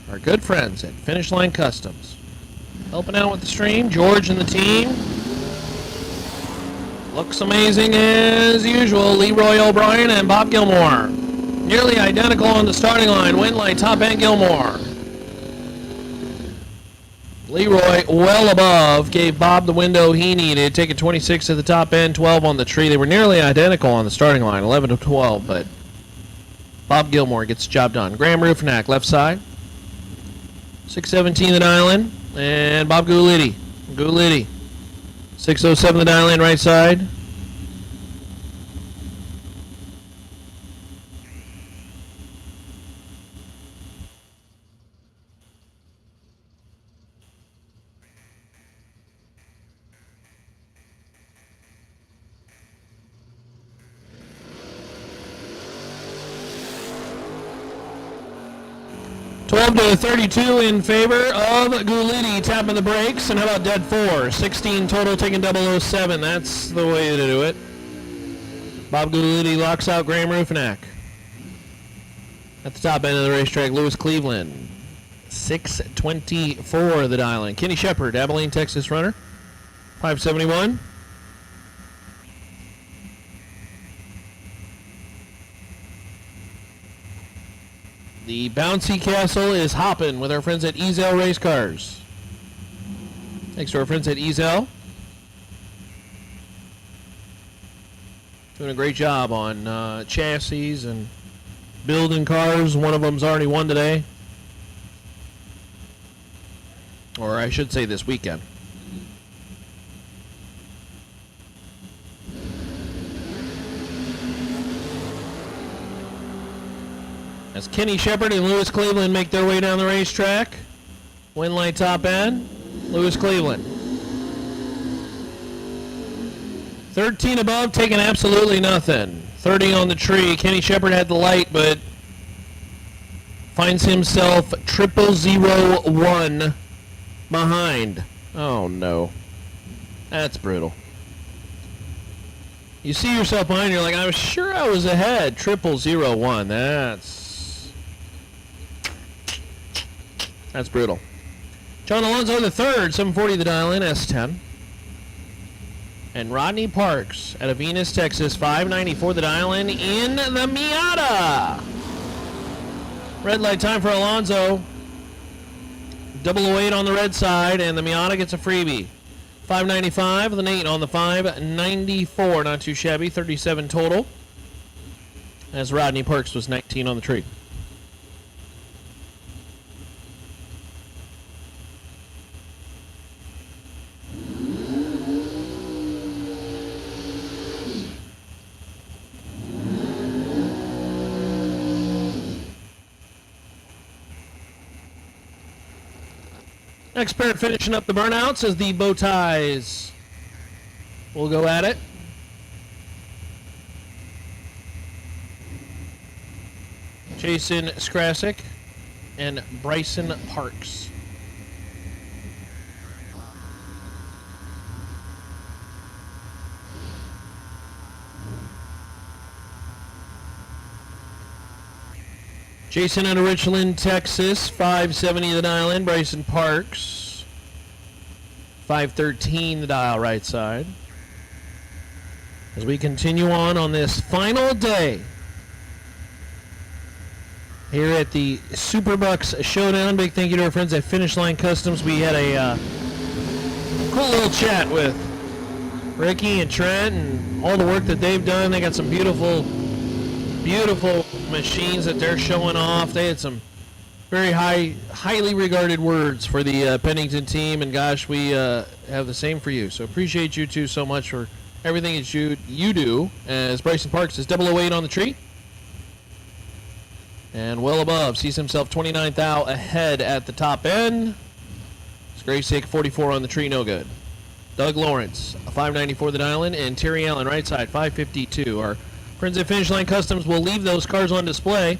our good friends at Finish Line Customs. Helping out with the stream, George and the team. Looks amazing as usual, Leroy O'Brien and Bob Gilmore. Nearly identical on the starting line, Windlight, top end Gilmore. Leroy well above, gave Bob the window he needed, taking 26 at the top end, 12 on the tree. They were nearly identical on the starting line, 11 to 12, but Bob Gilmore gets the job done. Graham Ruffnack, left side. 617 the dial-in, and Bob Gulitti. 607 the dial-in, right side. To 32 in favor of Gulitti, tapping the brakes. And how about dead 4? 16 total, taking 007. That's the way to do it. Bob Gulitti locks out Graham Ruffnack. At the top end of the racetrack, Lewis Cleveland. 624 the dial-in. Kenny Shepard, Abilene, Texas runner. 571. The bouncy castle is hopping with our friends at Ezel Race Cars. Thanks to our friends at Ezel. Doing a great job on chassis and building cars. One of them's already won today. Or I should say this weekend. As Kenny Shepard and Lewis Cleveland make their way down the racetrack. Win light top end, Lewis Cleveland. 13 above, taking absolutely nothing. 30 on the tree. Kenny Shepard had the light, but finds himself 0001 behind. Oh no. That's brutal. You see yourself behind, you're like, I was sure I was ahead. 0001. That's brutal. John Alonso the third, 740 the dial in, S10. And Rodney Parks out of Venus, Texas, 594 the dial in the Miata. Red light time for Alonso. 008 on the red side, and the Miata gets a freebie. 595 with an 8 on the 594, not too shabby, 37 total. As Rodney Parks was 19 on the tree. Next pair finishing up the burnouts as the bow ties will go at it. Jason Skrasik and Bryson Parks. Jason out of Richland, Texas, 570 the dial in. Bryson Parks, 513 the dial right side. As we continue on this final day here at the SuperBucks Showdown. Big thank you to our friends at Finish Line Customs. We had a cool little chat with Ricky and Trent and all the work that they've done. They got some beautiful machines that they're showing off. They had some very highly regarded words for the Pennington team, and gosh, we have the same for you. So appreciate you two so much for everything that you do. As Bryson Parks is 008 on the tree, and well above, sees himself 29th out ahead at the top end. It's Grace Sake 44 on the tree, no good. Doug Lawrence, 594 the dial in, and Terry Allen right side 552. Our friends at Finish Line Customs will leave those cars on display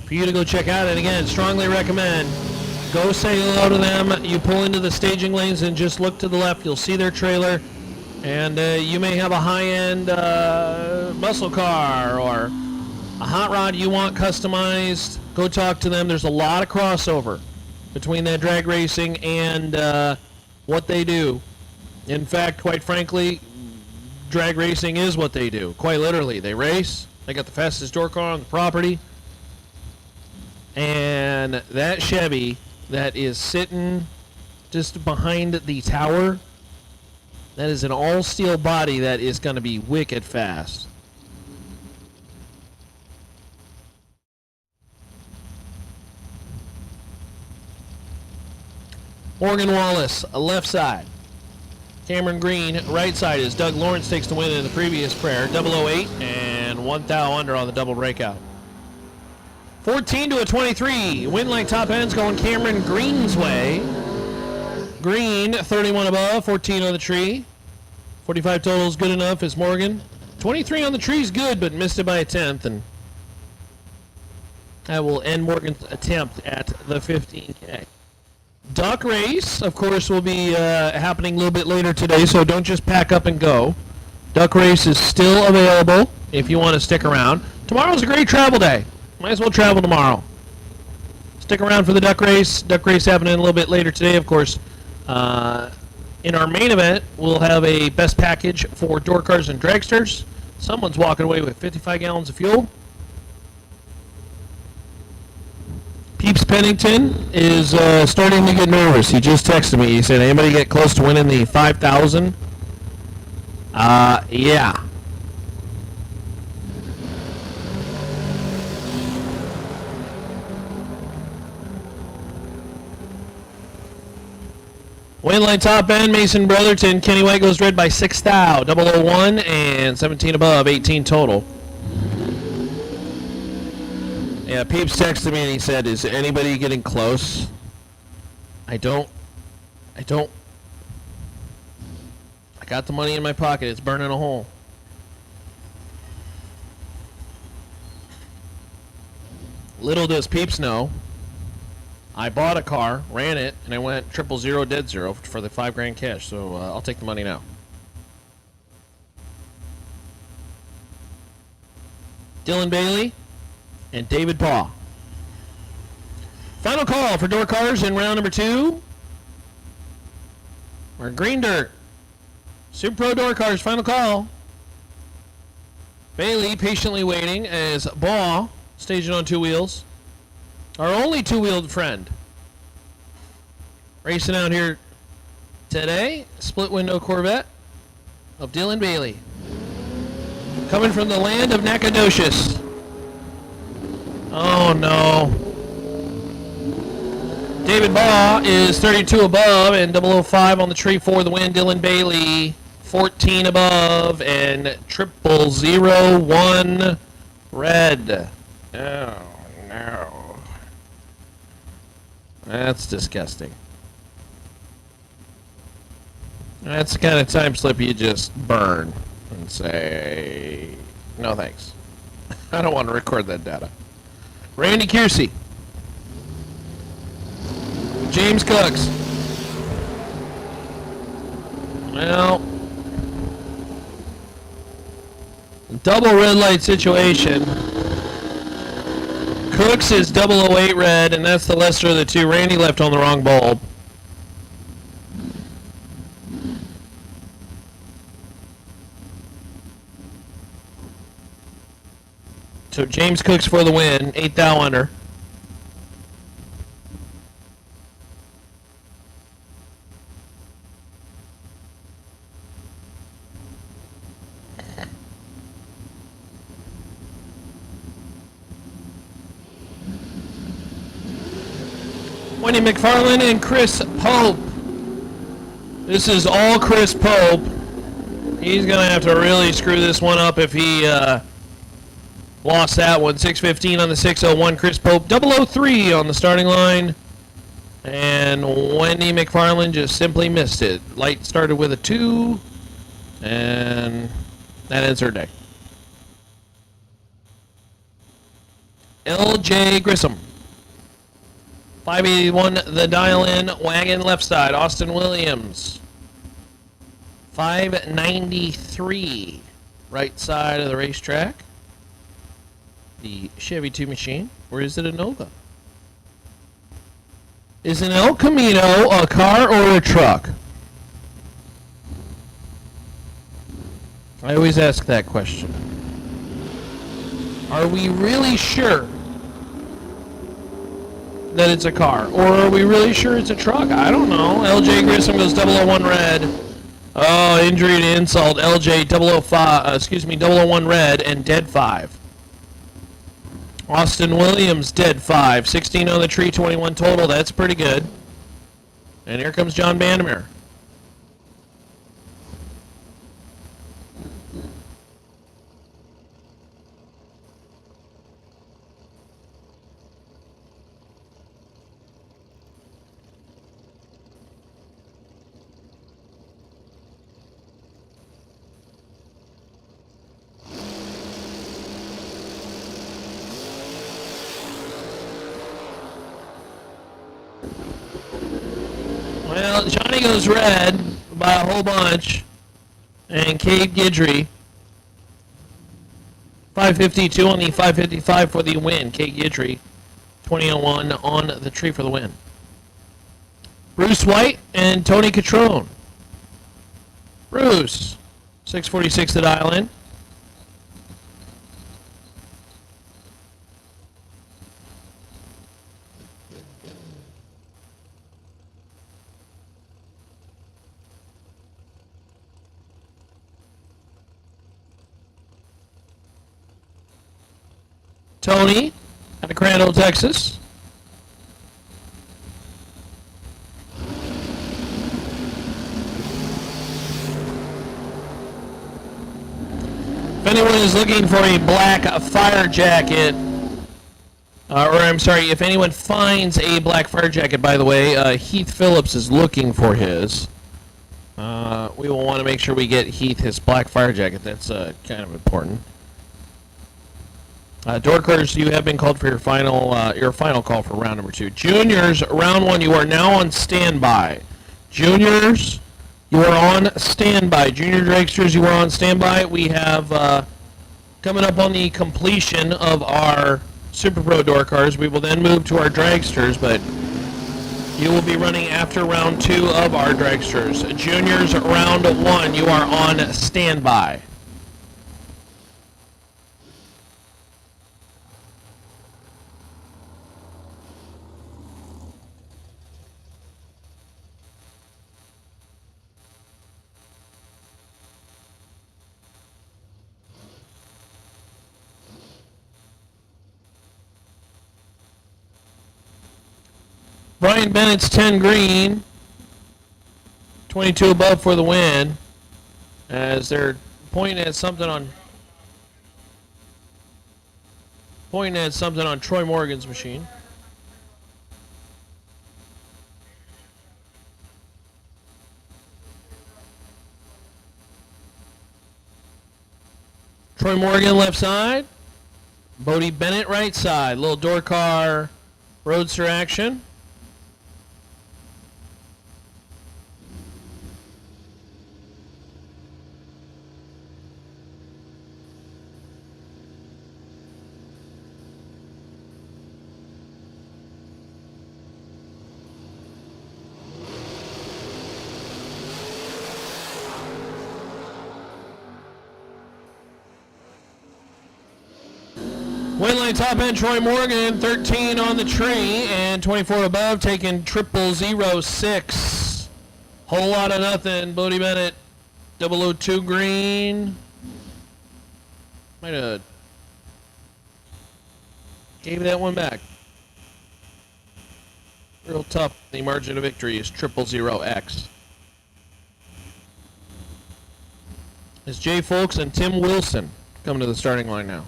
for you to go check out. And again, strongly recommend go say hello to them. You pull into the staging lanes and just look to the left. You'll see their trailer, and you may have a high-end muscle car or a hot rod you want customized. Go talk to them. There's a lot of crossover between that drag racing and what they do. In fact, quite frankly, drag racing is what they do. Quite literally, they race. They got the fastest door car on the property. And that Chevy that is sitting just behind the tower, that is an all-steel body that is going to be wicked fast. Morgan Wallace, left side. Cameron Green, right side, as Doug Lawrence takes the win in the previous prayer. 008 and 1 thou under on the double breakout. 14 to a 23. Win like top ends going Cameron Green's way. Green, 31 above, 14 on the tree. 45 total is good enough as Morgan. 23 on the tree is good, but missed it by a tenth. And that will end Morgan's attempt at the 15K. Duck race, of course, will be happening a little bit later today, so don't just pack up and go. Duck race is still available if you want to stick around. Tomorrow's a great travel day. Might as well travel tomorrow. Stick around for the duck race. Duck race happening a little bit later today, of course. In our main event, we'll have a best package for door cars and dragsters. Someone's walking away with 55 gallons of fuel. Peeps Pennington is starting to get nervous. He just texted me. He said, anybody get close to winning the 5,000? Yeah. Win line top end, Mason Brotherton. Kenny White goes red by 6 thou. 001 and 17 above, 18 total. Yeah, Peeps texted me and he said, is anybody getting close? I got the money in my pocket. It's burning a hole. Little does Peeps know, I bought a car, ran it, and I went 000 dead zero for the $5,000 cash. So I'll take the money now. Dylan Bailey and David Paw. Final call for door cars in round number 2. Or green dirt. Super Pro door cars, final call. Bailey patiently waiting as Baugh, staging on 2 wheels. Our only 2-wheeled friend. Racing out here today, split window Corvette of Dylan Bailey. Coming from the land of Nacogdoches. Oh no. David Baugh is 32 above and 005 on the tree for the win. Dylan Bailey 14 above and 0001 red. Oh no. That's disgusting. That's the kind of time slip you just burn and say, no thanks. I don't want to record that data. Randy Kiersey. James Cooks. Well, double red light situation. Cooks is 008 red, and that's the lesser of the two. Randy left on the wrong bulb. So James Cooks for the win, 8 thou under. Wendy McFarland and Chris Pope. This is all Chris Pope. He's going to have to really screw this one up if he lost that one. 615 on the 601. Chris Pope, 003 on the starting line. And Wendy McFarland just simply missed it. Light started with a 2. And that ends her day. LJ Grissom. 581, the dial-in, wagon left side. Austin Williams. 593, right side of the racetrack. The Chevy 2 machine. Or is it a Nova? Is an El Camino a car or a truck? I always ask that question. Are we really sure that it's a car? Or are we really sure it's a truck? I don't know. LJ Grissom goes 001 red. Oh, injury to insult. LJ 001 red and dead 5. Austin Williams dead 5. 16 on the tree, 21 total. That's pretty good. And here comes John Vandermeer. Well, Johnny goes red by a whole bunch. And Cade Guidry, 552 on the 555 for the win. Cade Guidry, 2001 on the tree for the win. Bruce White and Tony Catrone. Bruce, 646 the dial in. Tony out of Crandall, Texas. anyone is looking for a black fire jacket, if anyone finds a black fire jacket, by the way, Heath Phillips is looking for his. We will want to make sure we get Heath his black fire jacket. That's kind of important. Dorkers, you have been called for your final call for round number 2. Juniors, round 1, you are now on standby. Juniors, you are on standby. Junior Dragsters, you are on standby. We have coming up on the completion of our Super Pro door cars. We will then move to our Dragsters, but you will be running after round 2 of our Dragsters. Juniors, round 1, you are on standby. Brian Bennett's 10 green, 22 above for the win, as they're pointing at something on Troy Morgan's machine. Troy Morgan left side, Bodie Bennett right side. Little door car roadster action. Win line top end, Troy Morgan, 13 on the tree, and 24 above, taking 0006. Whole lot of nothing. Bodie Bennett, 002 green. Might have gave that one back. Real tough. The margin of victory is 000X. It's Jay Folks and Tim Wilson coming to the starting line now.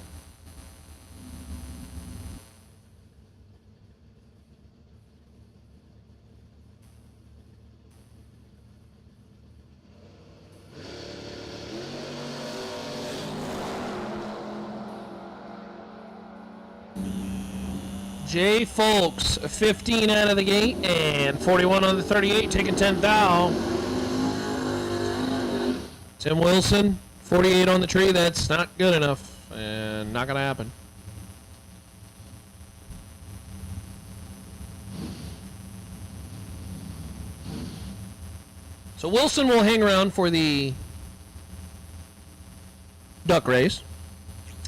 Jay Folks, 15 out of the gate, and 41 on the 38, taking 10 thou. Tim Wilson, 48 on the tree. That's not good enough, and not going to happen. So Wilson will hang around for the duck race,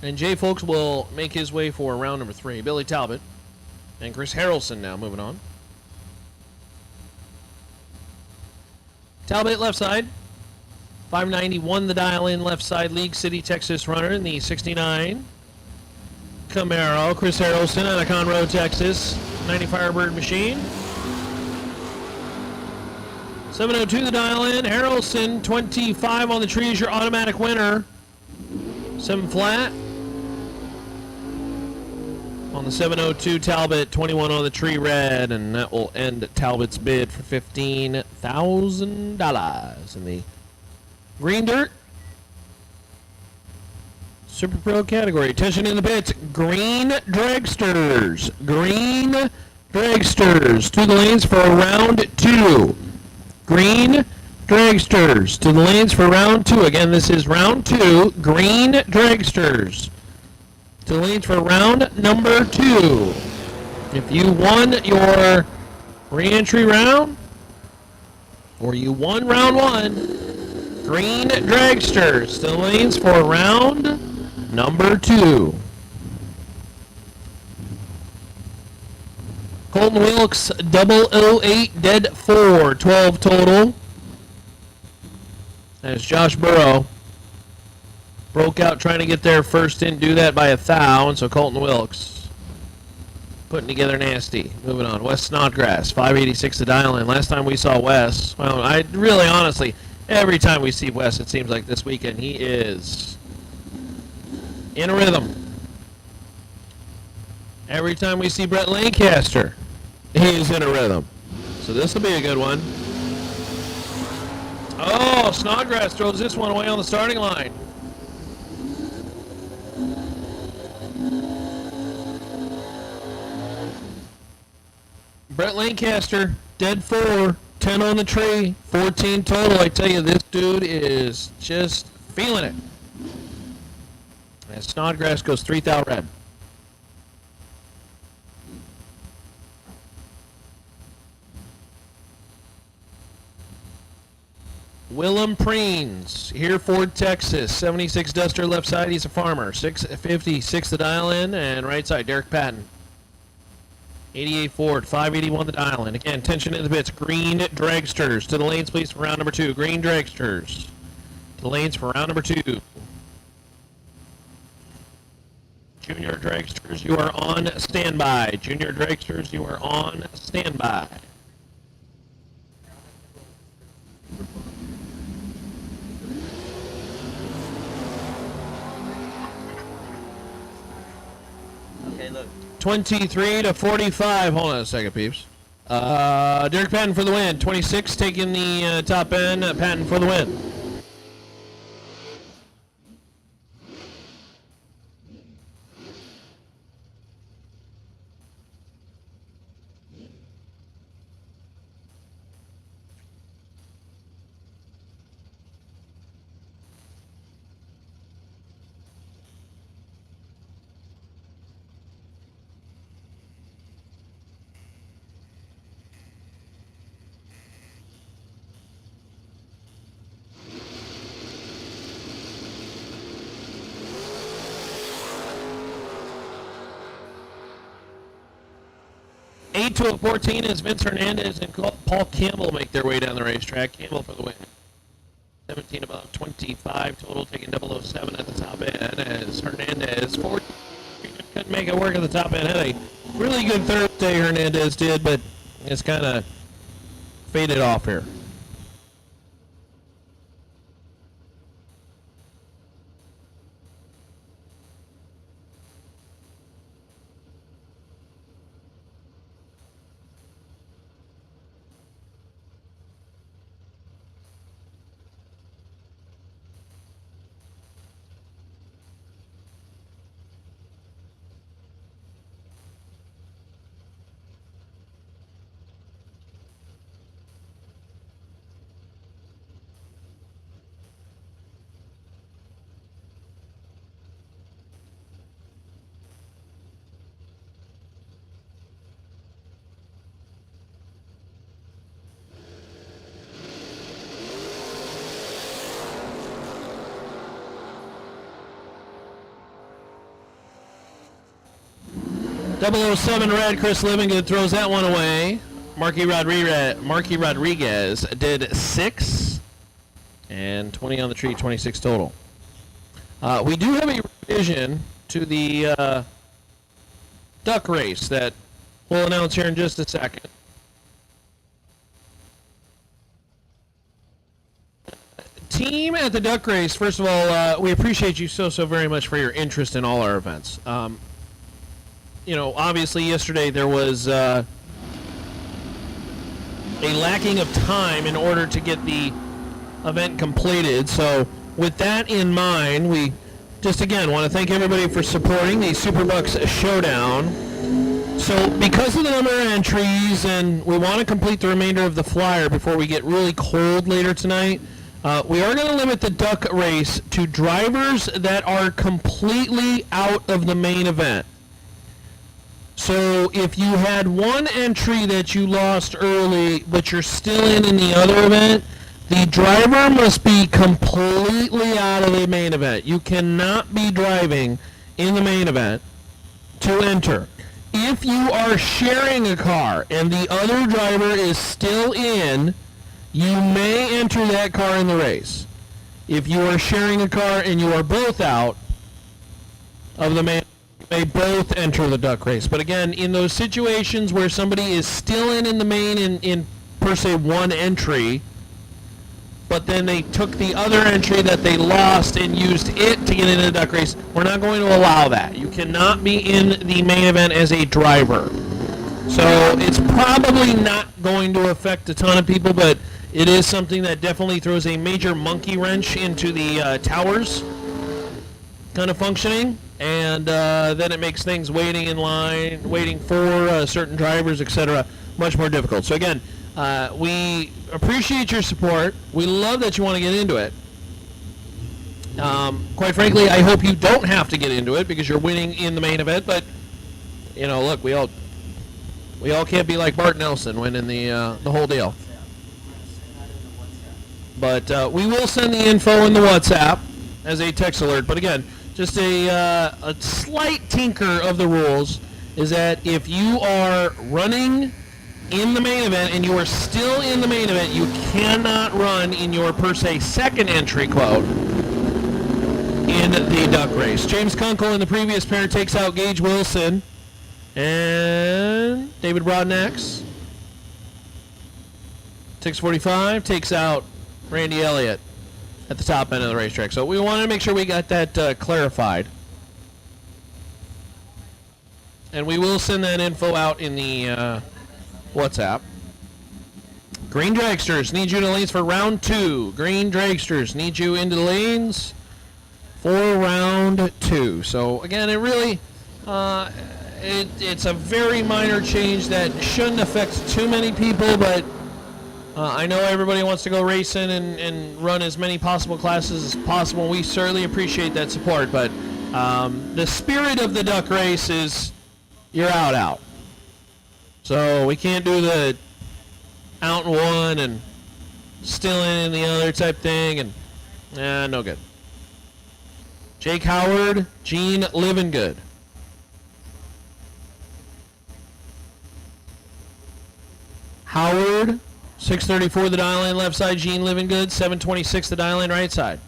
and Jay Folks will make his way for round number 3. Billy Talbot and Chris Harrelson now moving on. Talbot left side. 591 the dial in left side, League City, Texas runner in the 69 Camaro. Chris Harrelson out of Conroe, Texas. 90 Firebird machine. 702 the dial in. Harrelson, 25 on the tree is your automatic winner. 7 flat. On the 702 Talbot, 21 on the tree red, and that will end Talbot's bid for $15,000 in the green dirt Super Pro category. Attention in the pits. Green Dragsters. Green Dragsters to the lanes for round 2. Green Dragsters to the lanes for round 2. Again, this is round 2. Green Dragsters to the lanes for round number 2. If you won your re-entry round, or you won round 1, Green Dragsters to the lanes for round number 2. Colton Wilkes, 008, dead 4, 12 total. As Josh Burrow broke out trying to get there first, didn't do that by 1,000, and so Colton Wilkes putting together nasty. Moving on, Wes Snodgrass, 586 to dial in. Last time we saw Wes, well, I really honestly, every time we see Wes, it seems like this weekend he is in a rhythm. Every time we see Brett Lancaster, he's in a rhythm. So this will be a good one. Oh, Snodgrass throws this one away on the starting line. Brett Lancaster, dead 4, 10 on the tree, 14 total. I tell you, this dude is just feeling it. And Snodgrass goes 3,000 red. Willem Preens, Hereford, Texas, 76 Duster left side, he's a farmer, 656 the dial in, and right side, Derek Patton. 88 Ford, 581 the dial in. Again, tension in the bits. Green Dragsters to the lanes, please, for round number 2. Green Dragsters to the lanes for round number 2. Junior Dragsters, you are on standby. Junior Dragsters, you are on standby. Okay, look. 23 to 45. Hold on a second, peeps. Derek Patton for the win. 26 taking the top end. Patton for the win. Eight to a 14 as Vince Hernandez and Paul Campbell make their way down the racetrack. Campbell for the win. 17 about 25 total, taking 007 at the top end as Hernandez 40. Couldn't make it work at the top end. Had a really good Thursday, Hernandez did, but it's kind of faded off here. .007 red, Chris Livingood throws that one away. Marky Rodriguez did 6. And 20 on the tree, 26 total. We do have a revision to the duck race that we'll announce here in just a second. Team at the duck race, first of all, we appreciate you so very much for your interest in all our events. You know, obviously yesterday there was a lacking of time in order to get the event completed. So with that in mind, we just again want to thank everybody for supporting the SuperBucks Showdown. So because of the number of entries, and we want to complete the remainder of the flyer before we get really cold later tonight, we are going to limit the duck race to drivers that are completely out of the main event. So if you had one entry that you lost early, but you're still in the other event, the driver must be completely out of the main event. You cannot be driving in the main event to enter. If you are sharing a car and the other driver is still in, you may enter that car in the race. If you are sharing a car and you are both out of the main, they both enter the duck race. But again, in those situations where somebody is still in the main in per se one entry, but but then they took the other entry that they lost and used it to get into the duck race. We're not going to allow that. You cannot be in the main event as a driver. So it's probably not going to affect a ton of people, but it is something that definitely throws a major monkey wrench into the towers kind of functioning, and then it makes things waiting in line, waiting for certain drivers, etc., much more difficult. So again, we appreciate your support. We love that you want to get into it. Quite frankly, I hope you don't have to get into it because you're winning in the main event, but you know, look, we all can't be like Bart Nelson winning the whole deal. But we will send the info in the WhatsApp as a text alert. But again, just a slight tinker of the rules is that if you are running in the main event and you are still in the main event, you cannot run in your per se second entry quote in the duck race. James Kunkel in the previous pair takes out Gage Wilson. And David Broadnax, 645, takes out Randy Elliott at the top end of the racetrack. So we wanted to make sure we got that clarified. And we will send that info out in the WhatsApp. Green Dragsters need you in the lanes for round 2. Green Dragsters need you into the lanes for round 2. So again, it really... It's a very minor change that shouldn't affect too many people, but I know everybody wants to go racing and run as many possible classes as possible. We certainly appreciate that support, but the spirit of the duck race is you're out. So we can't do the out in one and still in the other type thing, and no good. Jake Howard, Gene Livingood. Howard, 634 the dial line left side. Gene Livingood, 726 the dial line right side.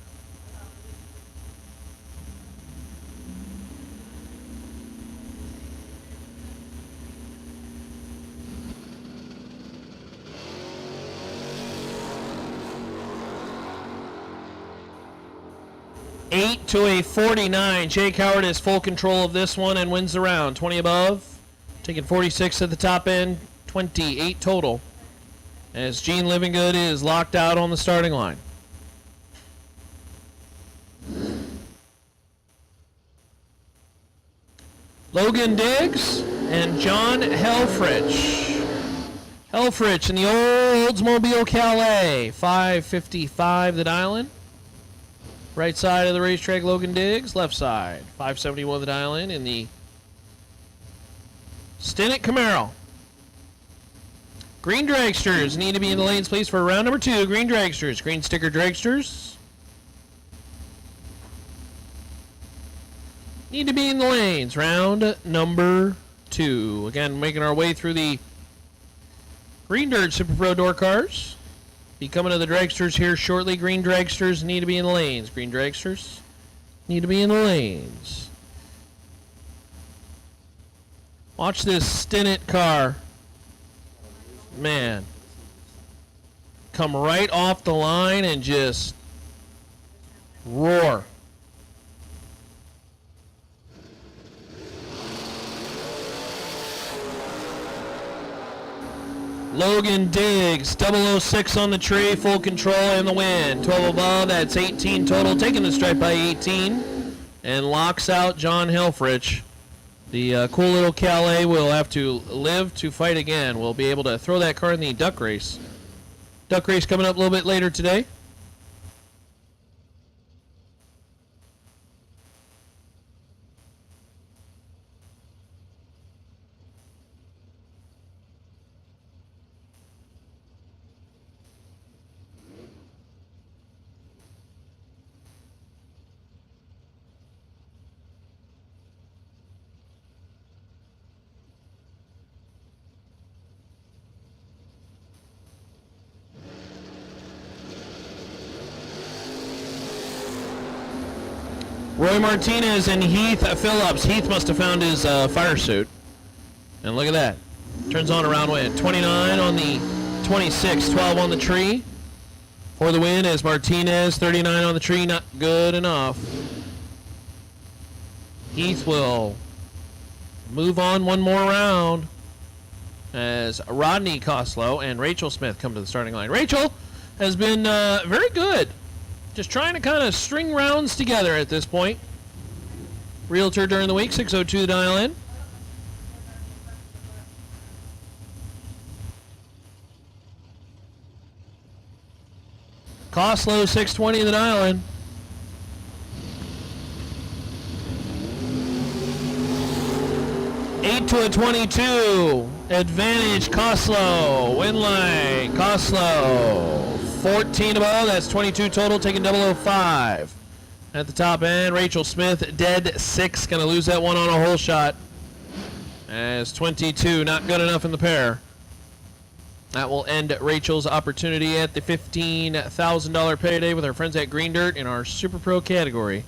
Eight to a 49. Jake Howard has full control of this one and wins the round. 20 above, taking 46 at the top end. 28 total as Gene Livingood is locked out on the starting line. Logan Diggs and John Helfrich. Helfrich in the Oldsmobile Calais, 555 the dial-in. Right side of the racetrack, Logan Diggs. Left side, 571 the dial-in in the Stinnett Camaro. Green Dragsters need to be in the lanes, please, for round number 2. Green Dragsters, green sticker Dragsters need to be in the lanes. Round number 2. Again, making our way through the Green Dirt Super Pro door cars. Be coming to the Dragsters here shortly. Green Dragsters need to be in the lanes. Green Dragsters need to be in the lanes. Watch this Stinnett car. Man, come right off the line and just roar. Logan Diggs, 006 on the tree, full control in the win. 12 above, that's 18 total, taking the stripe by 18, and locks out John Helfrich. The cool little Calais will have to live to fight again. We'll be able to throw that car in the duck race. Duck race coming up a little bit later today. Roy Martinez and Heath Phillips. Heath must have found his fire suit. And look at that. Turns on around way at 29 on the 26, 12 on the tree. For the win is Martinez, 39 on the tree, not good enough. Heath will move on one more round as Rodney Coslow and Rachel Smith come to the starting line. Rachel has been very good. Just trying to kind of string rounds together at this point. Realtor during the week, 602 to dial in. Coslow, 620 the dial in. Eight to a 22. Advantage Coslow. Win line Coslow. 14 above. That's 22 total. Taking 005. At the top end, Rachel Smith, dead 6. Going to lose that one on a hole shot. As 22, not good enough in the pair. That will end Rachel's opportunity at the $15,000 payday with our friends at Green Dirt in our Super Pro category.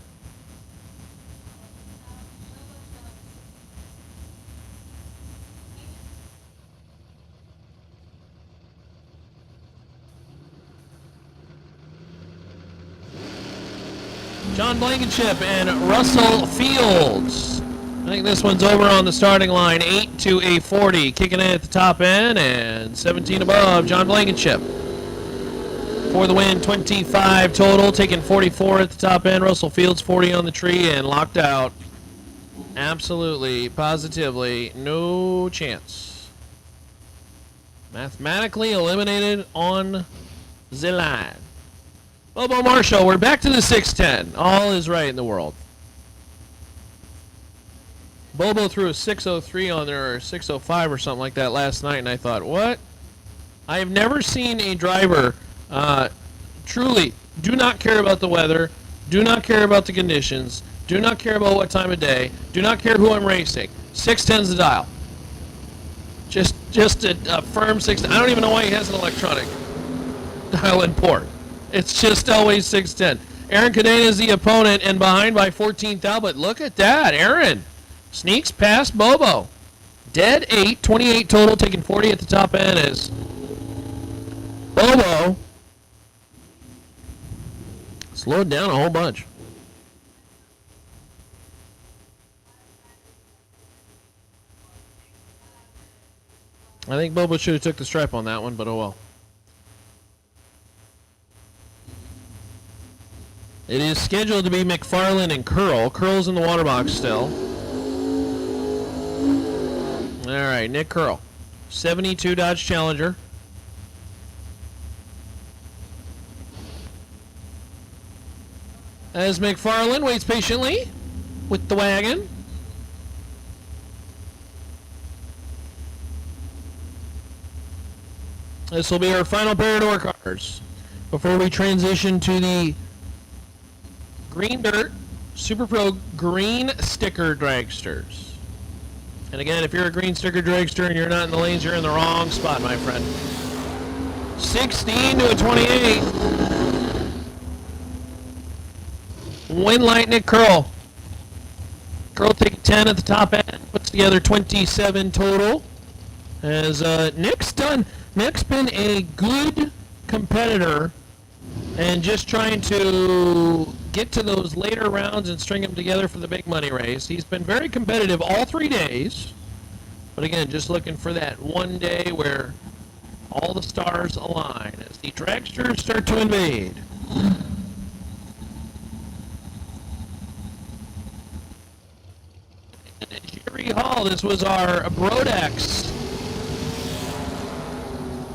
John Blankenship and Russell Fields. I think this one's over on the starting line. 8 to a 40. Kicking in at the top end and 17 above. John Blankenship. For the win, 25 total. Taking 44 at the top end. Russell Fields, 40 on the tree and locked out. Absolutely, positively, no chance. Mathematically eliminated on the line. Bobo Marshall, we're back to the 610. All is right in the world. Bobo threw a 603 on there, or 605 or something like that last night, and I thought, what? I have never seen a driver truly do not care about the weather, do not care about the conditions, do not care about what time of day, do not care who I'm racing. 610's the dial. Just a firm 610. I don't even know why he has an electronic dial in port. It's just always 610. Aaron Cadena is the opponent and behind by 14,000, but look at that. Aaron sneaks past Bobo. Dead 8, 28 total, taking 40 at the top end as Bobo slowed down a whole bunch. I think Bobo should have took the stripe on that one, but oh well. It is scheduled to be McFarland and Curl. Curl's in the water box still. All right, Nick Curl. 72 Dodge Challenger. As McFarland waits patiently with the wagon. This will be our final pair of door cars before we transition to the Green Dirt Super Pro Green Sticker Dragsters. And again, if you're a green sticker dragster and you're not in the lanes, you're in the wrong spot, my friend. 16 to a 28. Win light Nick Curl. Curl taking 10 at the top end. Puts together 27 total. As Nick's been a good competitor and just trying to get to those later rounds and string them together for the big money race. He's been very competitive all 3 days. But again, just looking for that one day where all the stars align as the dragsters start to invade. And Jerry Hall, this was our Brodex.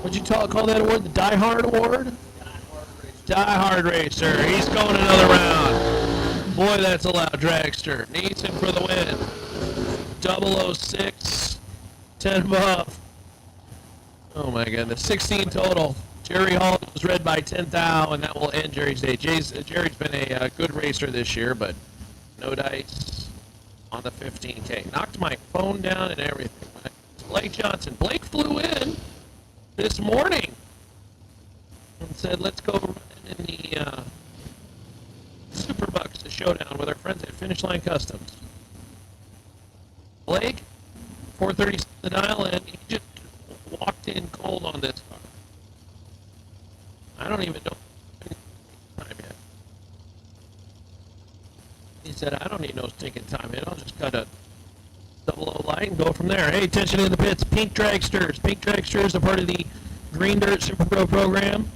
What'd you call that award? The Die Hard Award? Die Hard Racer. He's going another round. Boy, that's a loud dragster. Neeson for the win. 006. 10 above. Oh my goodness. 16 total. Jerry Hall was read by 10,000, and that will end Jerry's day. Jerry's been a good racer this year, but no dice on the 15K. Knocked my phone down and everything. Blake Johnson. Blake flew in this morning and said, let's go run in the SuperBucks Showdown with our friends at Finish Line Customs. Blake, 437 the dial, and he just walked in cold on this car. I don't even know said, I don't need no stinking time in. I'll just cut a 00 light and go from there. Hey, attention in the pits. Pink Dragsters. Pink Dragsters are part of the Green Dirt Super Pro program.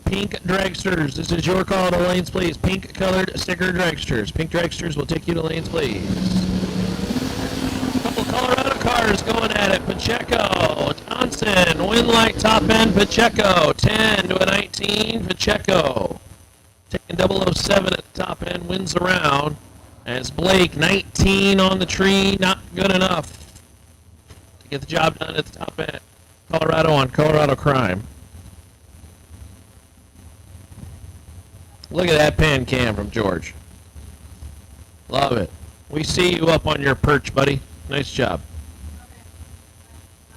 Pink Dragsters. This is your call to lanes, please. Pink colored sticker Dragsters. Pink Dragsters will take you to lanes, please. Couple Colorado cars going at it. Pacheco, Johnson, win light top end. Pacheco, 10 to a 19. Pacheco taking 007 at the top end, wins around. As Blake, 19 on the tree, not good enough to get the job done at the top end. Colorado on Colorado crime. Look at that pan cam from George. Love it. We see you up on your perch, buddy. Nice job.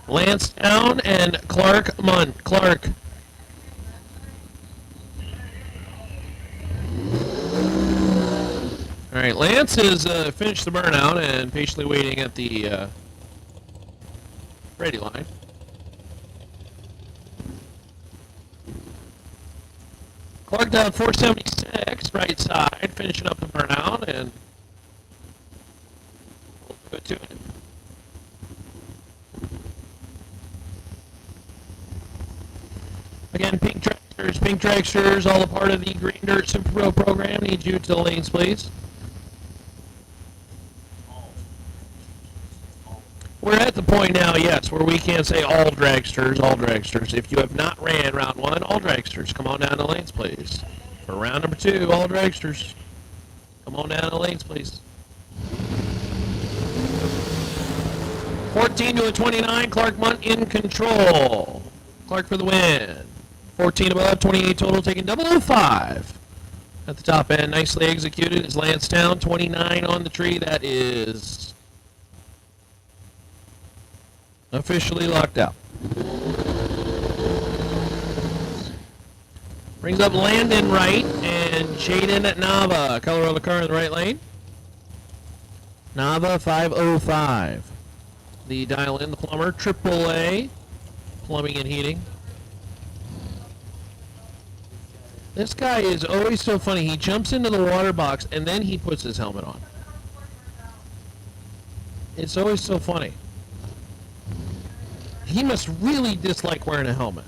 Lance Town and Clark Munn. Clark. All right, Lance has finished the burnout and patiently waiting at the ready line. Clark down 476, right side, finishing up the burnout, and we'll go to it. Again, Pink Dragsters, all a part of the Green Dirt Super Pro program. Need you to the lanes, please. We're at the point now, yes, where we can't say all dragsters, all dragsters. If you have not ran round one, all dragsters, come on down the lanes, please. For round number 2, all dragsters, come on down the lanes, please. 14 to a 29, Clark Munt in control. Clark for the win. 14 above, 28 total, taking 005. At the top end, nicely executed is Lancetown, 29 on the tree. That is officially locked out. Brings up Landon Wright and Jaden Nava. Color of the car in the right lane. Nava 505. The dial in, the plumber, AAA. Plumbing and heating. This guy is always so funny. He jumps into the water box and then he puts his helmet on. It's always so funny. He must really dislike wearing a helmet.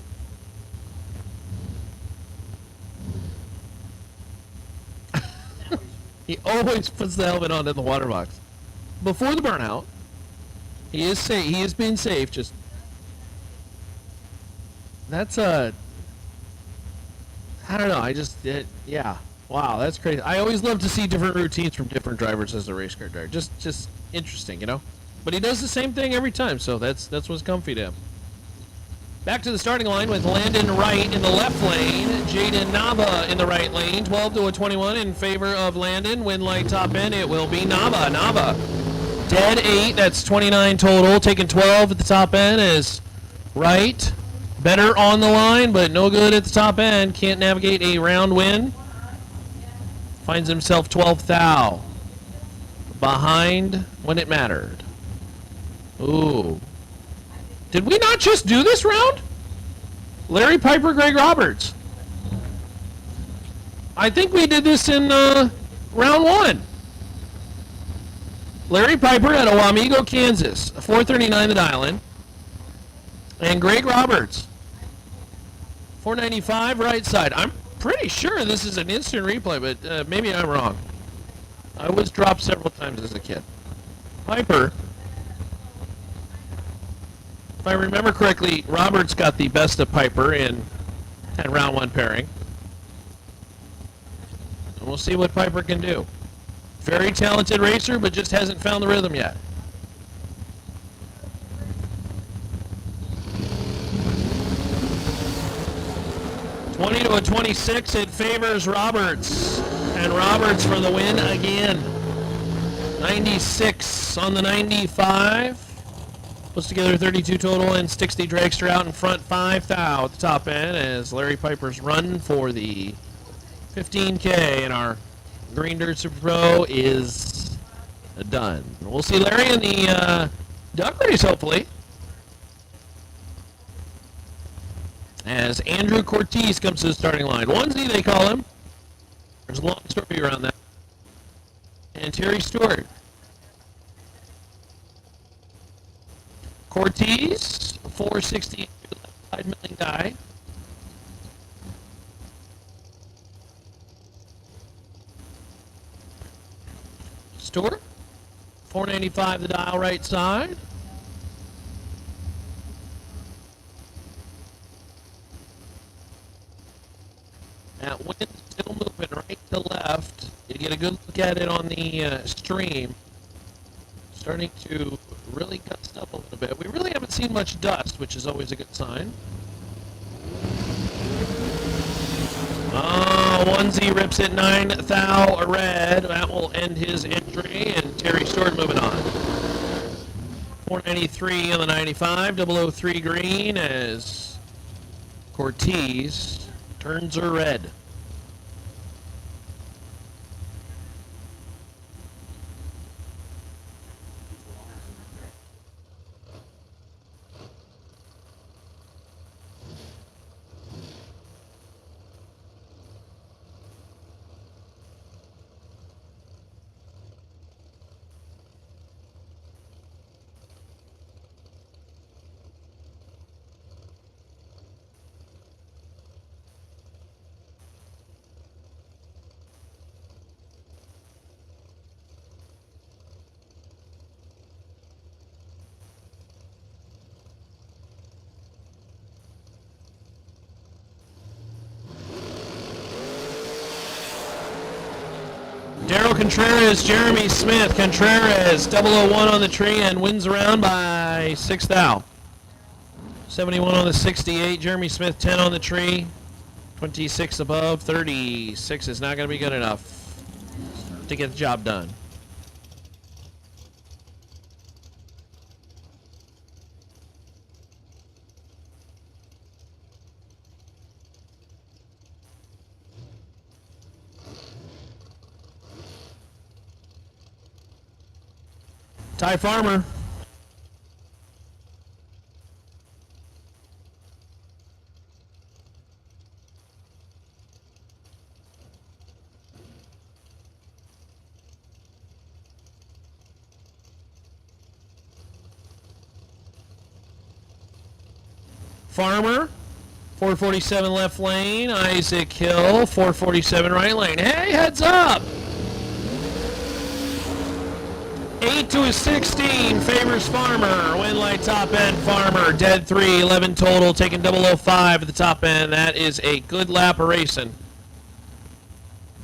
He always puts the helmet on in the water box. Before the burnout, he is safe. He is being safe. Just that's a. I don't know. Yeah. Wow, that's crazy. I always love to see different routines from different drivers as a race car driver. Just interesting, you know. But he does the same thing every time, so that's what's comfy to him. Back to the starting line with Landon Wright in the left lane, Jaden Nava in the right lane, 12 to a 21 in favor of Landon. Win light top end, it will be Nava. Nava, dead 8, that's 29 total. Taking 12 at the top end is Wright. Better on the line, but no good at the top end. Can't navigate a round win. Finds himself 12th thou. Behind when it mattered. Ooh. Did we not just do this round? Larry Piper, Greg Roberts. I think we did this in round 1. Larry Piper at Owamigo, Kansas. 439 the dial-in. And Greg Roberts. 495 right side. I'm pretty sure this is an instant replay, but maybe I'm wrong. I was dropped several times as a kid. Piper. If I remember correctly, Roberts got the best of Piper in round 1 pairing. And we'll see what Piper can do. Very talented racer, but just hasn't found the rhythm yet. $20 to a 26, it favors Roberts. And Roberts for the win again. 96 on the 95. Puts together 32 total and 60 Dragster out in front, 5 thou at the top end as Larry Piper's run for the 15K in our Green Dirt Super Pro is done. We'll see Larry in the duck race, hopefully. As Andrew Cortez comes to the starting line. Onesie, they call him. There's a long story around that. And Terry Stewart. Cortez, 460 left milling die. Stewart, 495 the dial right side. That wind still moving right to left. You get a good look at it on the stream. Starting to really gust up a little bit. We really haven't seen much dust, which is always a good sign. Onesie rips it 9 thou red. That will end his entry, and Terry Stewart moving on. 493 on the 95, 003 green as Cortez turns her red. Daryl Contreras, Jeremy Smith. Contreras, 001 on the tree and wins around by 6 thou. 71 on the 68. Jeremy Smith, 10 on the tree. 26 above. 36 is not going to be good enough to get the job done. Ty Farmer. Farmer, 447 left lane. Isaac Hill, 447 right lane. Hey, heads up! 8 to a 16 favors Farmer. Win light top end Farmer. Dead 3, 11 total. Taking 005 at the top end. That is a good lap of racing.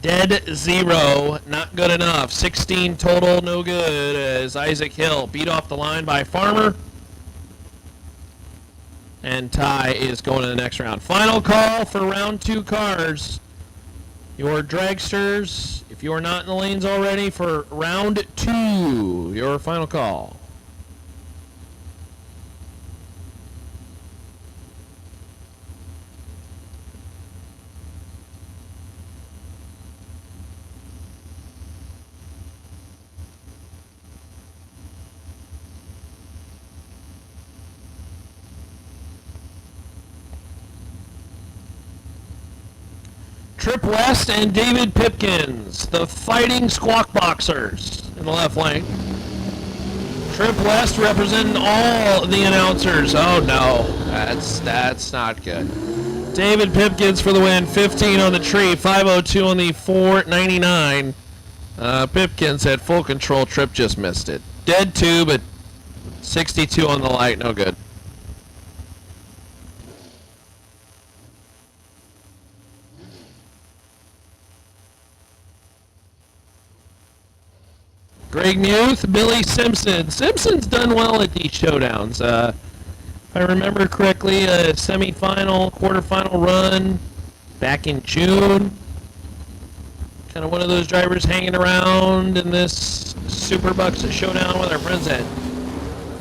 Dead 0, not good enough. 16 total, no good as Isaac Hill beat off the line by Farmer. And Ty is going to the next round. Final call for round 2 cars. Your dragsters, if you are not in the lanes already for round 2, your final call. Trip West and David Pipkins, the Fighting Squawk Boxers in the left lane. Trip West representing all the announcers. Oh no, that's not good. David Pipkins for the win, 15 on the tree, 502 on the 499. Pipkins had full control, Trip just missed it. Dead 2, but 62 on the light, no good. Greg Muth, Billy Simpson. Simpson's done well at these showdowns. If I remember correctly, a semifinal, quarterfinal run back in June. Kind of one of those drivers hanging around in this SuperBucks Showdown with our friends at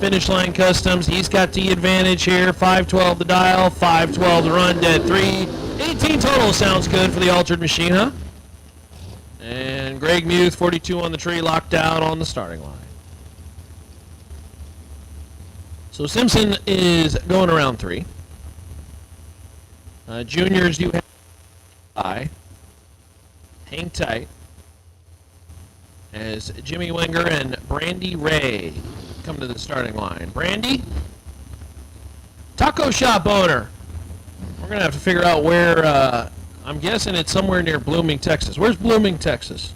Finish Line Customs. He's got the advantage here. 512 the dial, 512 the run, dead 3. 18 total sounds good for the altered machine, huh? And Greg Muth, 42 on the tree, locked out on the starting line. So Simpson is going around 3. Juniors, you have hang tight. as Jimmy Wenger and Brandy Ray come to the starting line. Brandy, taco shop owner. We're going to have to figure out where, I'm guessing it's somewhere near Blooming, Texas. Where's Blooming, Texas?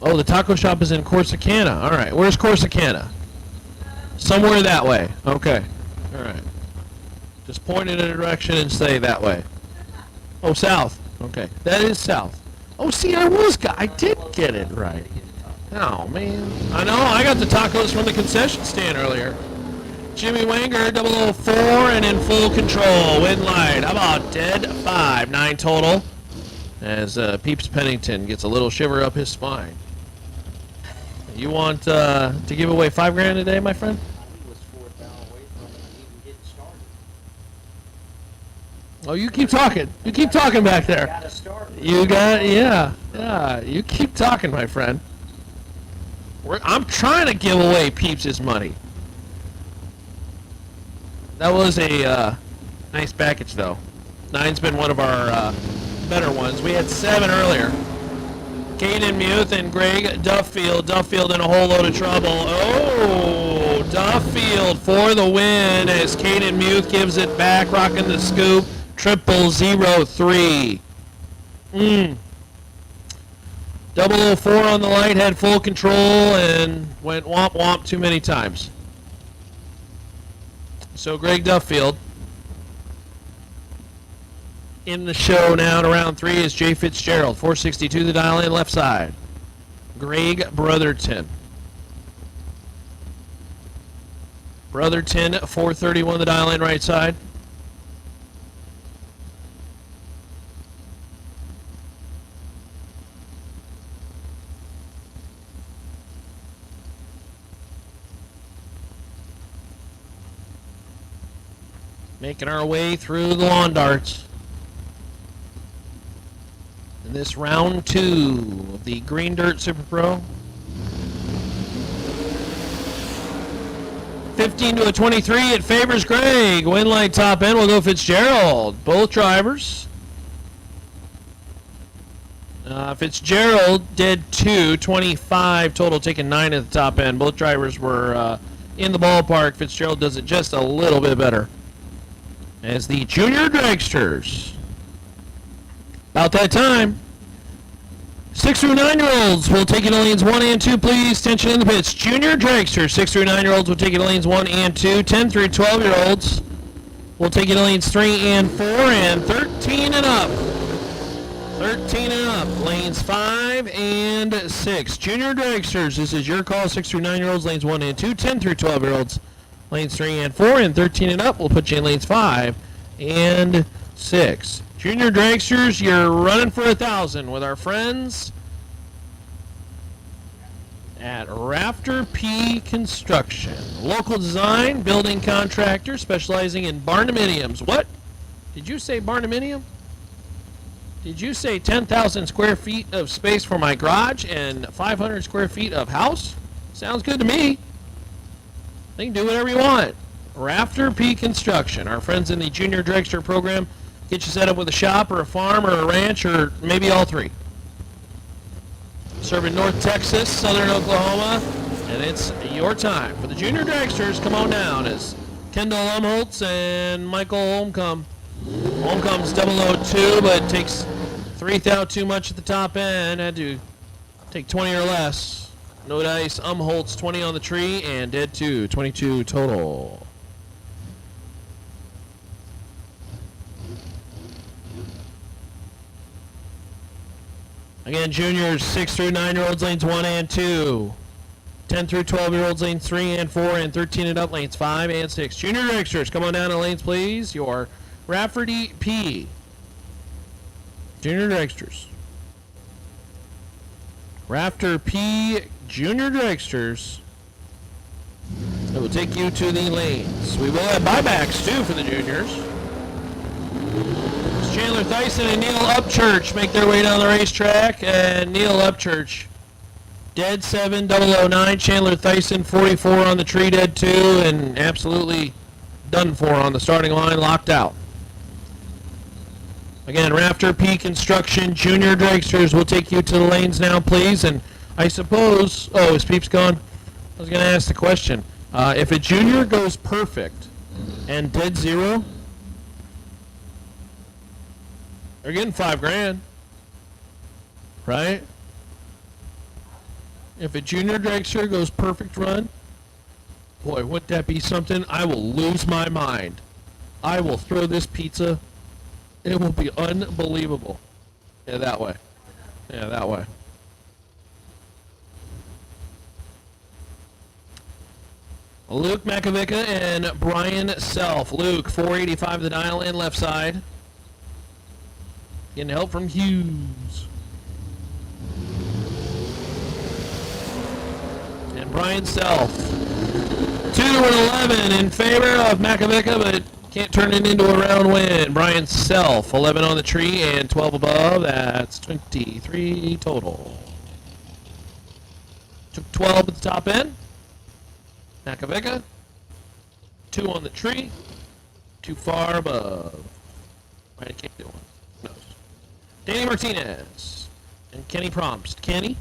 Oh, the taco shop is in Corsicana. All right, where's Corsicana? Somewhere that way. Okay. All right. Just point in a direction and say that way. Oh, south. Okay. That is south. Oh, see, I did get it right. Oh, man. I know. I got the tacos from the concession stand earlier. Jimmy Wenger, 004, and in full control. Wind light. How about dead 5? 9 total. As Peeps Pennington gets a little shiver up his spine. You want to give away $5,000 today, my friend? Oh, you keep talking. You keep talking back there. You got, yeah. You keep talking, my friend. I'm trying to give away Peeps' money. That was a nice package, though. 9's been one of our better ones. We had 7 earlier. Caden Muth and Greg Duffield. Duffield in a whole load of trouble. Oh, Duffield for the win as Caden Muth gives it back, rocking the scoop. 0003. 004 on the light, had full control and went womp womp too many times. So Greg Duffield in the show now. To round 3 is Jay Fitzgerald. 462 the dial in left side. Greg Brotherton. 431 the dial in right side. Making our way through the lawn darts. In this round 2 of the Green Dirt Super Pro. 15 to a 23, it favors Greg. Wind light top end will go Fitzgerald. Both drivers. Fitzgerald dead 2, 25 total, taking 9 at the top end. Both drivers were in the ballpark. Fitzgerald does it just a little bit better. As the junior dragsters. About that time. 6 through 9-year-olds will take it to lanes 1 and 2, please. Tension in the pits. Junior dragsters, 6 through 9-year-olds will take it to lanes 1 and 2. 10 through 12-year-olds will take it to lanes 3 and 4, and 13 and up. 13 and up, lanes 5 and 6. Junior dragsters, this is your call. 6 through 9-year-olds, lanes 1 and 2. 10 through 12-year-olds. Lanes 3 and 4, and 13 and up will put you in lanes 5 and 6. Junior dragsters, you're running for 1,000 with our friends at Rafter P Construction. Local design, building contractor, specializing in barndominiums. What? Did you say barndominium? Did you say 10,000 square feet of space for my garage and 500 square feet of house? Sounds good to me. They can do whatever you want. Rafter P Construction. Our friends in the Junior Dragster program get you set up with a shop or a farm or a ranch or maybe all 3. Serving North Texas, Southern Oklahoma, and it's your time. For the Junior Dragsters, come on down as Kendall Umholtz and Michael Holmcomb. Holmcomb's 002, but takes 3 thou too much at the top end. Had to take 20 or less. No dice, Umholtz 20 on the tree, and dead 2, 22 total. Again, juniors, 6 through 9-year-olds, lanes 1 and 2. 10 through 12-year-olds, lanes 3 and 4, and 13 and up, lanes 5 and 6. Junior dragsters, come on down to lanes, please. Your Rafferty P. Junior dragsters. Rafter P. Junior dragsters. It will take you to the lanes. We will have buybacks, too, for the juniors. Chandler Thyssen and Neil Upchurch make their way down the racetrack, and Neil Upchurch dead 7, 009. Chandler Thyssen 44 on the tree, dead 2, and absolutely done for on the starting line, locked out. Again, Rafter P Construction, Junior Dragsters will take you to the lanes now, please. And I suppose, oh, is Peeps gone? I was going to ask the question. If a junior goes perfect and dead zero, they're getting $5,000, right? If a junior dragster goes perfect run, boy, wouldn't that be something? I will lose my mind. I will throw this pizza. It will be unbelievable. Yeah, that way. Yeah, that way. Luke Makovica and Brian Self. Luke, 485 the dial in left side. Getting help from Hughes. And Brian Self. 2 to 11 in favor of Makovica, but can't turn it into a round win. Brian Self, 11 on the tree and 12 above. That's 23 total. Took 12 at the top end. Makovica, 2 on the tree, too far above. Right, I can't do one. No. Danny Martinez and Kenny Promst. Kenny,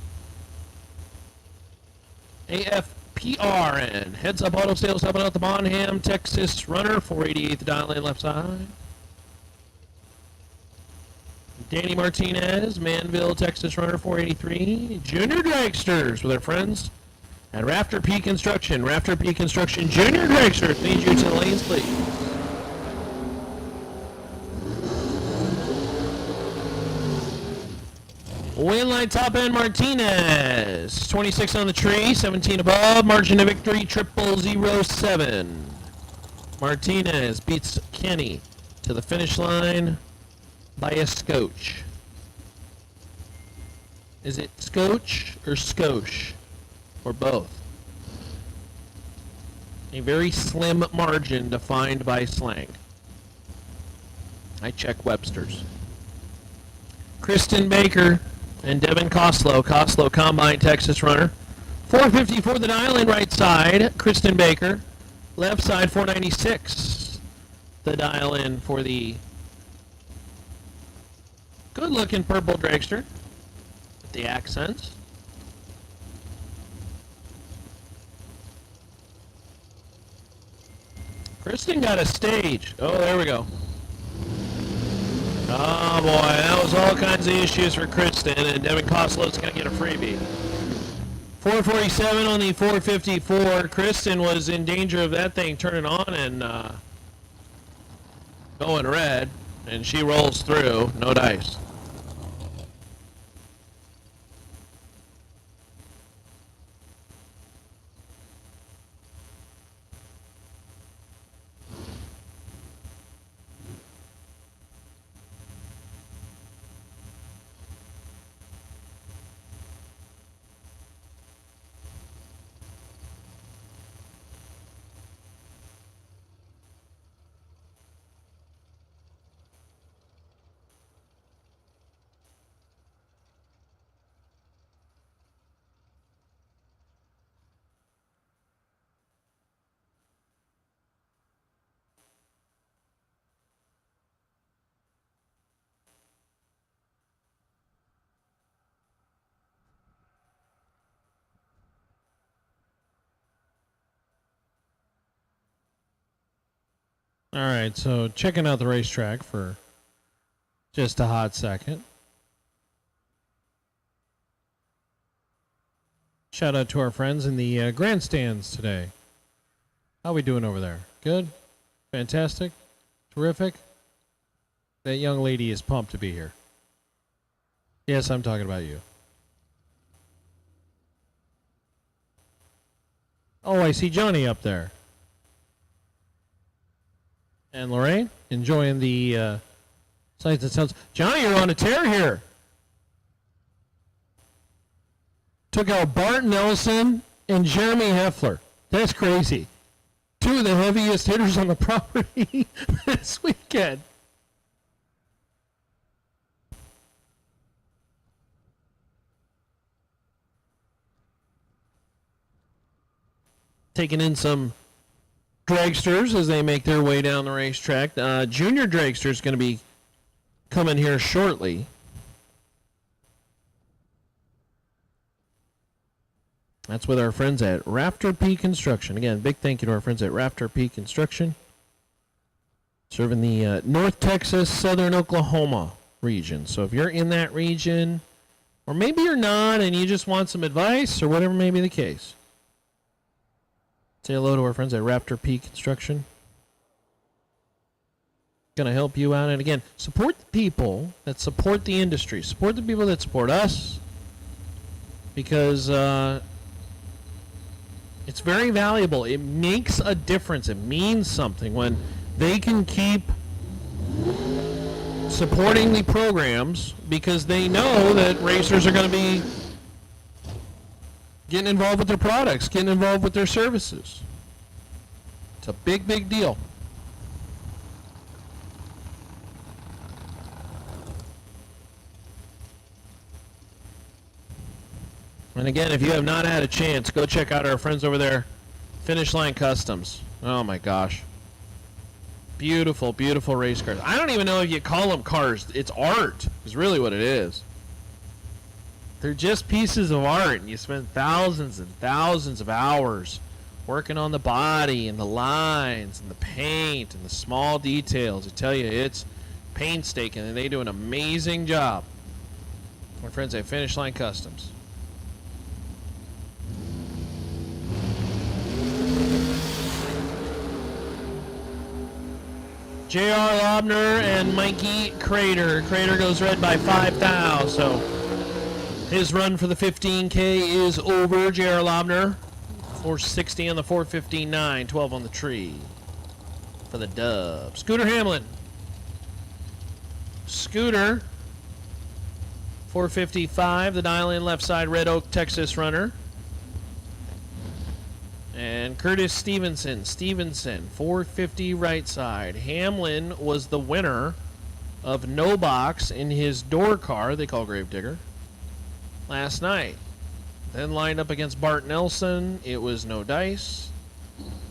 AFPRN, Heads Up Auto Sales helping out the Bonham, Texas runner, 488 the dial in left side. Danny Martinez, Manville, Texas runner, 483. Junior Dragsters with our friends at Rafter P Construction. Rafter P Construction Junior Dragsters lead you to the lanes, please. Win line top end Martinez. 26 on the tree, 17 above. Margin of victory 0007. Martinez beats Kenny to the finish line by a scotch. Is it scotch or skosh? Or both? A very slim margin defined by slang. I check Webster's. Kristen Baker and Devin Coslow. Coslow Combine Texas runner. 454 the dial in right side. Kristen Baker. Left side 496. The dial in for the good looking purple dragster. With the accents. Kristen got a stage. Oh, there we go. Oh, boy. That was all kinds of issues for Kristen, and Devin Koslow's going to get a freebie. 447 on the 454. Kristen was in danger of that thing turning on and going red, and she rolls through. No dice. All right, so checking out the racetrack for just a hot second. Shout out to our friends in the grandstands today. How we doing over there? Good? Fantastic? Terrific? That young lady is pumped to be here. Yes, I'm talking about you. Oh, I see Johnny up there. And Lorraine, enjoying the sights and sounds. Johnny, you're on a tear here. Took out Bart Nelson and Jeremy Heffler. That's crazy. 2 of the heaviest hitters on the property this weekend. Taking in some dragsters as they make their way down the racetrack. Junior dragster is going to be coming here shortly. That's with our friends at Rafter P Construction. Again, big thank you to our friends at Rafter P Construction, serving the North Texas, Southern Oklahoma region. So if you're in that region, or maybe you're not and you just want some advice or whatever may be the case, say hello to our friends at Rafter P Construction. Going to help you out. And again, support the people that support the industry. Support the people that support us, because it's very valuable. It makes a difference. It means something when they can keep supporting the programs, because they know that racers are going to be getting involved with their products, getting involved with their services. It's a big, big deal. And again, if you have not had a chance, go check out our friends over there, Finish Line Customs. Oh my gosh. Beautiful, beautiful race cars. I don't even know if you call them cars. It's art, is really what it is. They're just pieces of art, and you spend thousands and thousands of hours working on the body and the lines and the paint and the small details. I tell you, it's painstaking, and they do an amazing job. Our friends at Finish Line Customs. J.R. Lobner and Mikey Crater. Crater goes red by 5,000, so his run for the 15K is over. J.R. Lobner, 460 on the 459, 12 on the tree for the dub. Scooter Hamlin. Scooter, 455, the dial-in left side, Red Oak, Texas runner. And Curtis Stevenson, 450 right side. Hamlin was the winner of No Box in his door car, they call Gravedigger, last night. Then lined up against Bart Nelson. It was no dice,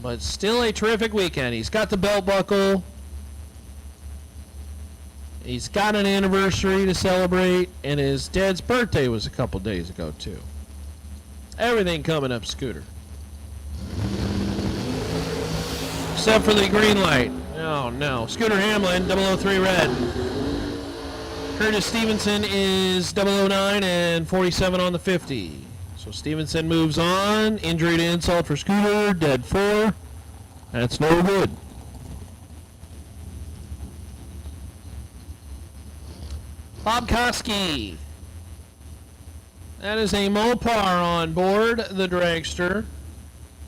but still a terrific weekend. He's got the belt buckle. He's got an anniversary to celebrate, and his dad's birthday was a couple days ago, too. Everything coming up, Scooter. Except for the green light. Oh, no. Scooter Hamlin, 003 red. Curtis Stevenson is 009 and 47 on the 50. So Stevenson moves on. Injury to insult for Scooter. Dead 4. That's no good. Bob Koski. That is a Mopar on board the Dragster.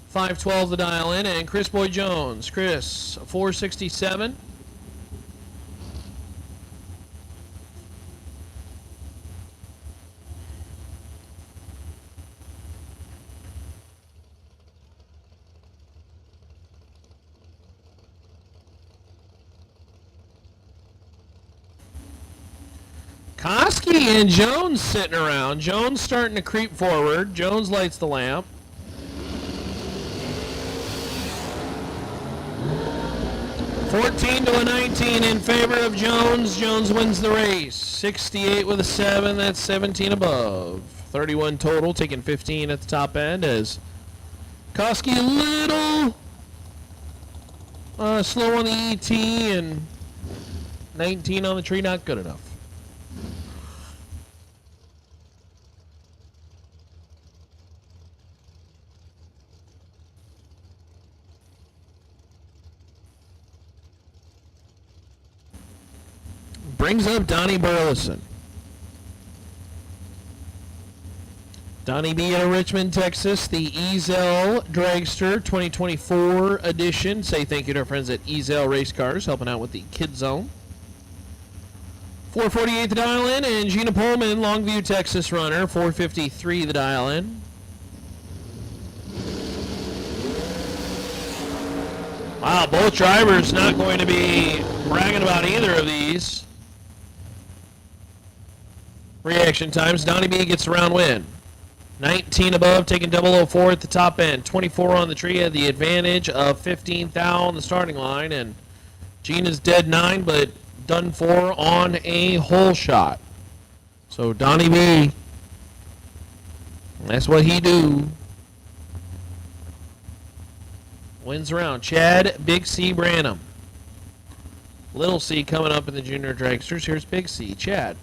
512 the dial in, and Chris Boyd Jones. Chris, 467. Koski and Jones sitting around. Jones starting to creep forward. Jones lights the lamp. 14 to a 19 in favor of Jones. Jones wins the race. 68 with a 7. That's 17 above. 31 total, taking 15 at the top end as Koski a little slow on the ET and 19 on the tree. Not good enough. Brings up Donnie Burleson. Donnie B out of Richmond, Texas, the Ezel Dragster 2024 edition. Say thank you to our friends at Ezel Race Cars, helping out with the Kid Zone. 448 the dial in, and Gina Pullman, Longview, Texas runner, 453 the dial in. Wow, both drivers not going to be bragging about either of these. Reaction times. Donnie B gets the round win. 19 above, taking 004 at the top end. 24 on the tree, had the advantage of 15 thou on the starting line, and Gina's dead 9, but done for on a hole shot. So Donnie B, that's what he do. Wins round. Chad Big C Branham. Little C coming up in the junior dragsters. Here's Big C. Chad.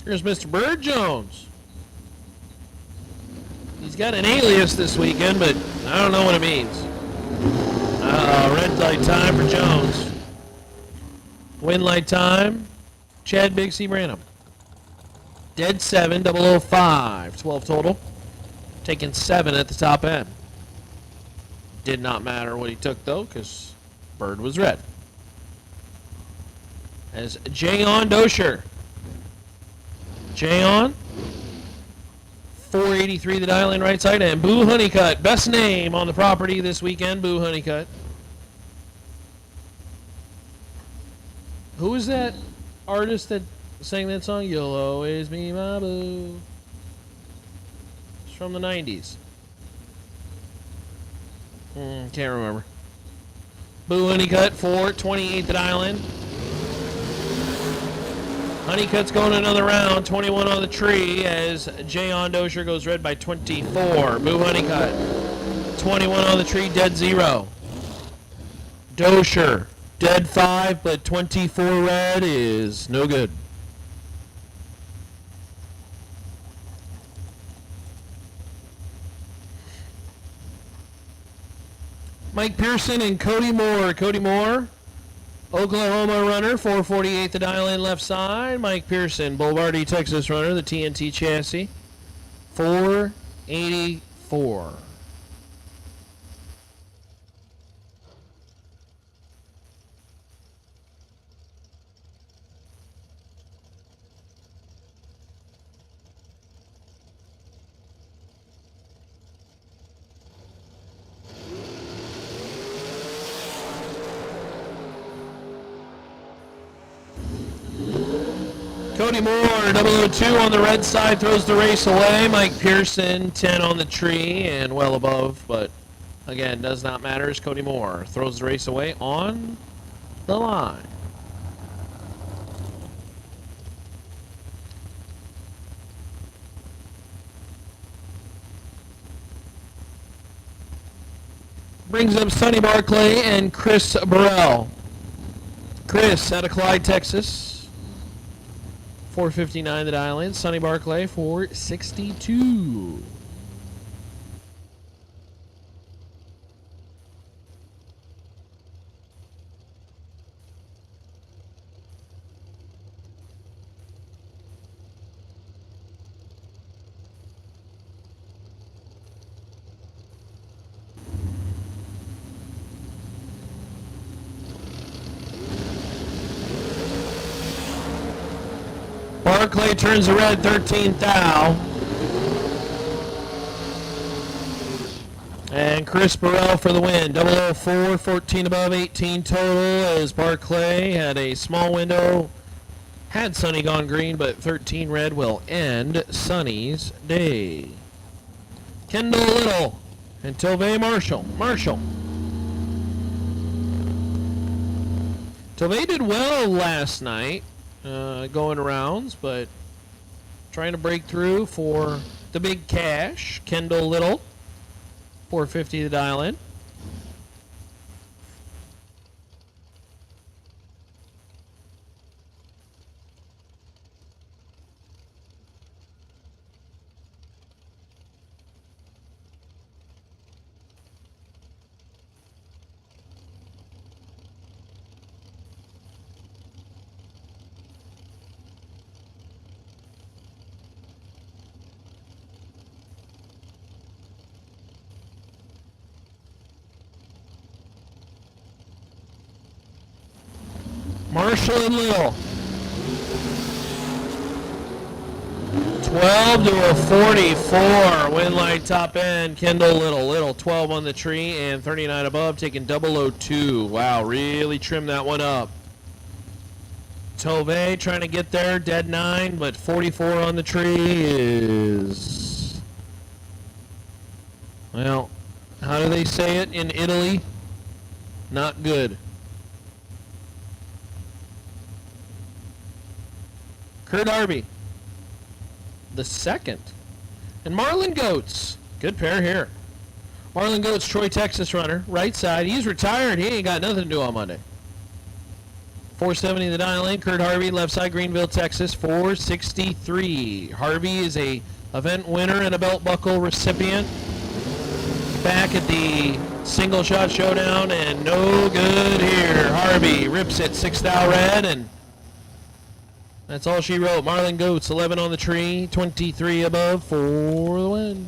Here's Mr. Bird Jones. He's got an alias this weekend, but I don't know what it means. Red light time for Jones. Win light time, Chad Big C Branham. Dead 7, 005, 12 total. Taking 7 at the top end. Did not matter what he took, though, because Bird was red. As Jayon Dosher. Jayon, 483 the dial in right side, and Boo Honeycutt. Best name on the property this weekend, Boo Honeycutt. Who is that artist that sang that song? You'll always be my boo. It's from the 90s. Can't remember. Boo Honeycutt, 428 the dial in. Honeycutt's going another round, 21 on the tree as Jayon Dosher goes red by 24. Boo Honeycutt, 21 on the tree, dead 0. Dosher, dead 5, but 24 red is no good. Mike Pearson and Cody Moore. Cody Moore, Oklahoma runner, 448 the dial in left side. Mike Pearson, Boulevardy, Texas runner, the TNT chassis, 484. Cody Moore, 002 on the red side, throws the race away. Mike Pearson, 10 on the tree and well above, but again, does not matter as Cody Moore throws the race away on the line. Brings up Sonny Barclay and Chris Burrell. Chris out of Clyde, Texas. 459 the dial in. Sonny Barclay, 462. Barclay turns the red, 13 thou. And Chris Burrell for the win. 004, 14 above, 18 total as Barclay had a small window. Had Sonny gone green, but 13 red will end Sonny's day. Kendall Little and Tovey Marshall. Tovey did well last night. Going rounds, but trying to break through for the big cash. Kendall Little, 450 to dial in. Marshall and Little. 12 to a 44. Win light top end. Kendall Little. Little 12 on the tree and 39 above, taking 002. Wow, really trimmed that one up. Tove trying to get there, dead 9, but 44 on the tree is, well, how do they say it in Italy? Not good. Kurt Harvey, the second. And Marlon Goetz, good pair here. Marlon Goetz, Troy, Texas runner, right side. He's retired. He ain't got nothing to do on Monday. 470 the dial in. Kurt Harvey, left side, Greenville, Texas, 463. Harvey is a event winner and a belt buckle recipient. Back at the single shot showdown, and no good here. Harvey rips it 6 thou red, and that's all she wrote. Marlon Goetz, 11 on the tree, 23 above for the win.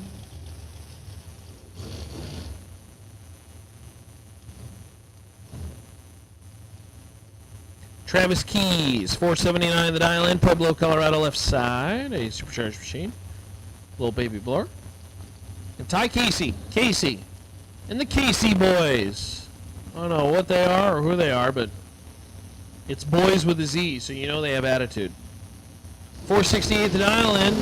Travis Keys, 479 the dial in, Pueblo, Colorado, left side, a supercharged machine, little baby blower. And Ty Casey, and the Casey boys. I don't know what they are or who they are, but it's boys with a Z, so you know they have attitude. 468 the dial in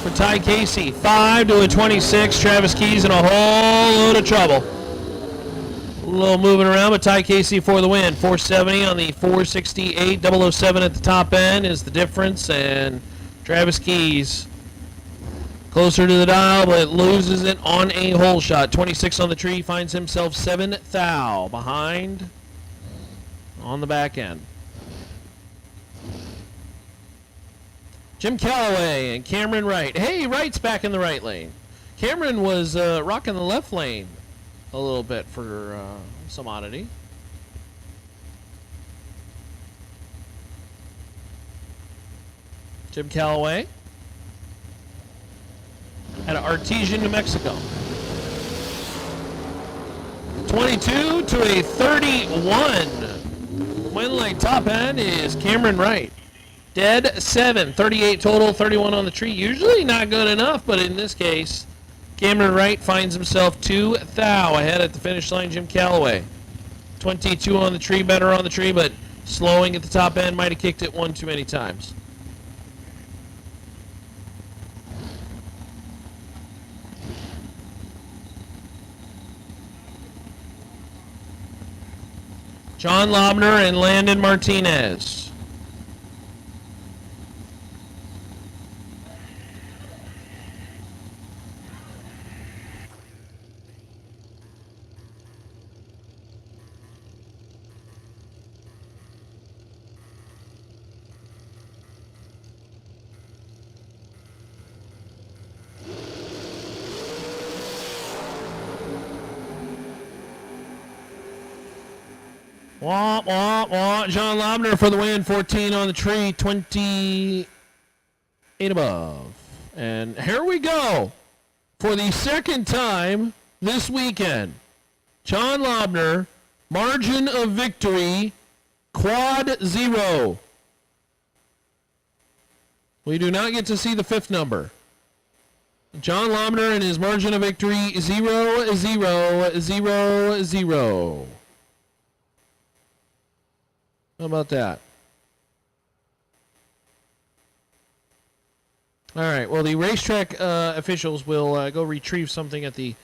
for Ty Casey. 5 to a 26. Travis Keys in a whole load of trouble. A little moving around, but Ty Casey for the win. 470 on the 468. 007 at the top end is the difference, and Travis Keys closer to the dial, but loses it on a hole shot. 26 on the tree, finds himself 7 thou behind on the back end. Jim Calloway and Cameron Wright. Hey, Wright's back in the right lane. Cameron was rocking the left lane a little bit for some oddity. Jim Calloway at Artesia, New Mexico. 22 to a 31. Win leg top end is Cameron Wright. Dead 7, 38 total, 31 on the tree. Usually not good enough, but in this case, Cameron Wright finds himself 2 thou ahead at the finish line. Jim Calloway, 22 on the tree, better on the tree, but slowing at the top end. Might have kicked it one too many times. John Lobner and Landon Martinez. Wah, wah, wah. John Lobner for the win. 14 on the tree, 28 above. And here we go. For the second time this weekend, John Lobner, margin of victory, quad 0. We do not get to see the fifth number. John Lobner and his margin of victory, 0, 0, 0, 0. How about that? All right. Well, the racetrack officials will go retrieve something at the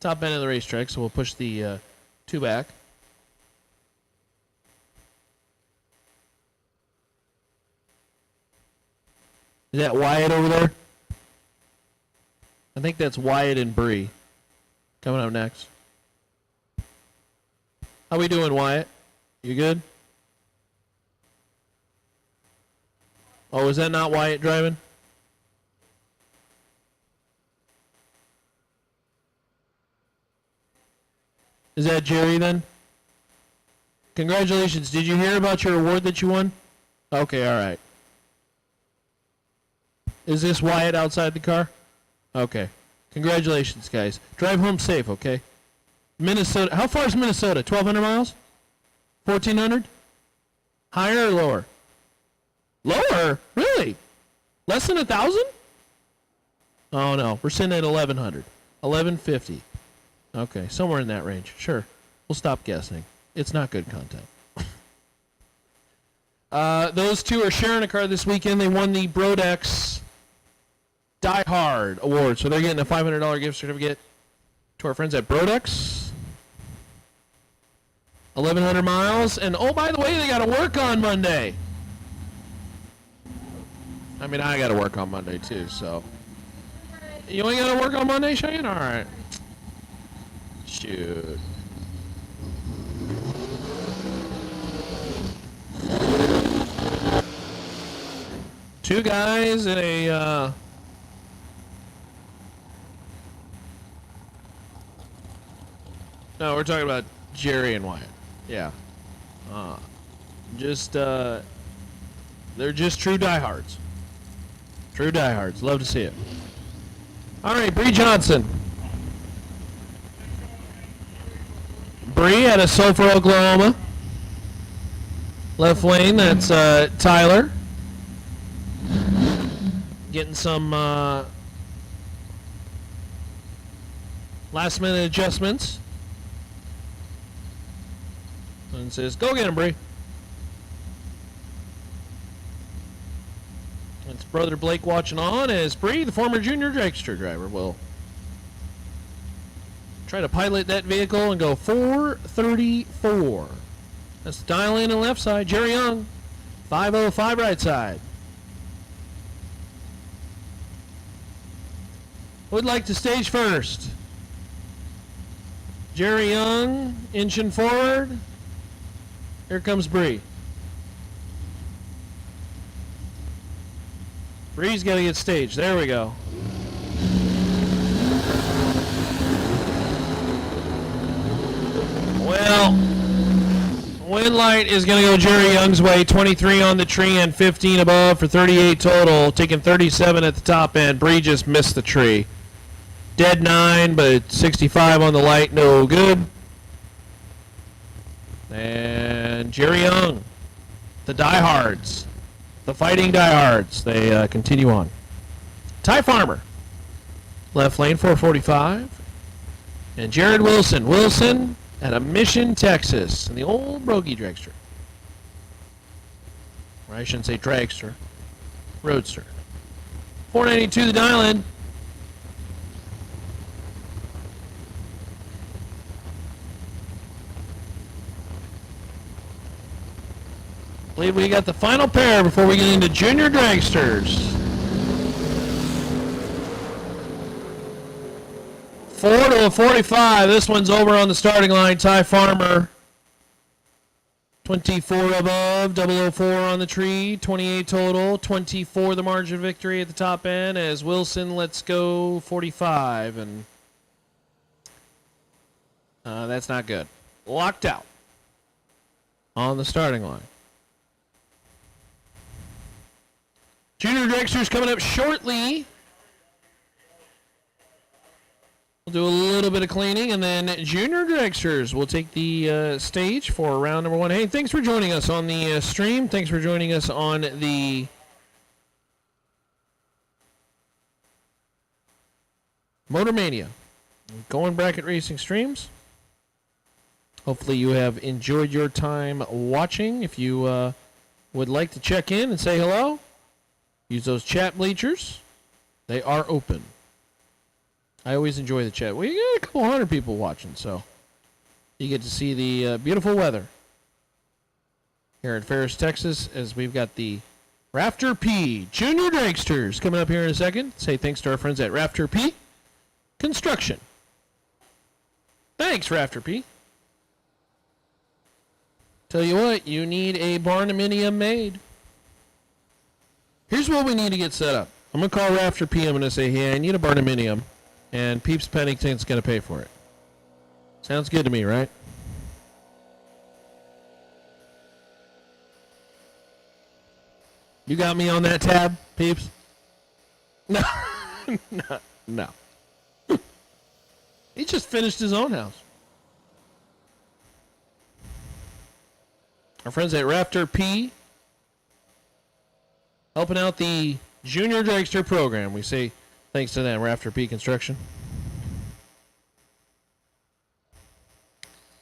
top end of the racetrack, so we'll push the 2 back. Is that Wyatt over there? I think that's Wyatt and Bree. Coming up next. How we doing, Wyatt? You good? Oh, is that not Wyatt driving? Is that Jerry then? Congratulations. Did you hear about your award that you won? Okay, all right. Is this Wyatt outside the car? Okay. Congratulations, guys. Drive home safe, okay? Minnesota. How far is Minnesota? 1,200 miles? 1,400? Higher or lower? Lower? Really? Less than 1,000? Oh, no. We're sitting at 1,100. 1,150. Okay, somewhere in that range. Sure. We'll stop guessing. It's not good content. Those two are sharing a car this weekend. They won the Brodex Die Hard Award, so they're getting a $500 gift certificate to our friends at Brodex. 1,100 miles, and oh, by the way, they got to work on Monday. I mean, I got to work on Monday too, so. You ain't got to work on Monday, Cheyenne? All right. Shoot. Two guys in a, no, we're talking about Jerry and Wyatt. Yeah. They're just true diehards. True diehards. Love to see it. All right, Bree Johnson. Bree out of Sulphur, Oklahoma. Left lane, that's Tyler. Getting some last minute adjustments. And says, go get him, Bree. It's brother Blake watching on as Bree, the former junior dragster driver, will try to pilot that vehicle and go 434. That's dial in on left side. Jerry Young, 505 right side. Who'd like to stage first? Jerry Young, inching forward. Here comes Bree. Bree's got to get staged. There we go. Well, wind light is going to go Jerry Young's way. 23 on the tree and 15 above for 38 total. Taking 37 at the top end. Bree just missed the tree. Dead 9, but 65 on the light. No good. And Jerry Young, the diehards, the fighting diehards, they continue on. Ty Farmer, left lane 445. And Jared Wilson. Wilson out of Mission, Texas, in the old Brogy Dragster. Or I shouldn't say Dragster, Roadster. 492 the dial-in. I believe we got the final pair before we get into junior dragsters. 4 to a 45. This one's over on the starting line. Ty Farmer, 24 above, 004 on the tree, 28 total, 24 the margin of victory at the top end as Wilson lets go 45, and that's not good. Locked out on the starting line. Junior dragsters coming up shortly. We'll do a little bit of cleaning, and then junior dragsters will take the stage for round number 1. Hey, thanks for joining us on the stream. Thanks for joining us on the Motor Mania Going Bracket Racing streams. Hopefully you have enjoyed your time watching. If you would like to check in and say hello, use those chat bleachers. They are open. I always enjoy the chat. We got a couple hundred people watching, so you get to see the beautiful weather here in Ferris, Texas, as we've got the Rafter P Junior Dragsters coming up here in a second. Say thanks to our friends at Rafter P Construction. Thanks, Rafter P. Tell you what, you need a barnuminium made. Here's what we need to get set up. I'm going to call Rafter P. I'm going to say, hey, I need a barnuminium, and Peeps Pennington's going to pay for it. Sounds good to me, right? You got me on that tab, Peeps? No. No. He just finished his own house. Our friends at Rafter P helping out the Junior Dragster program. We say thanks to them, Rafter P Construction.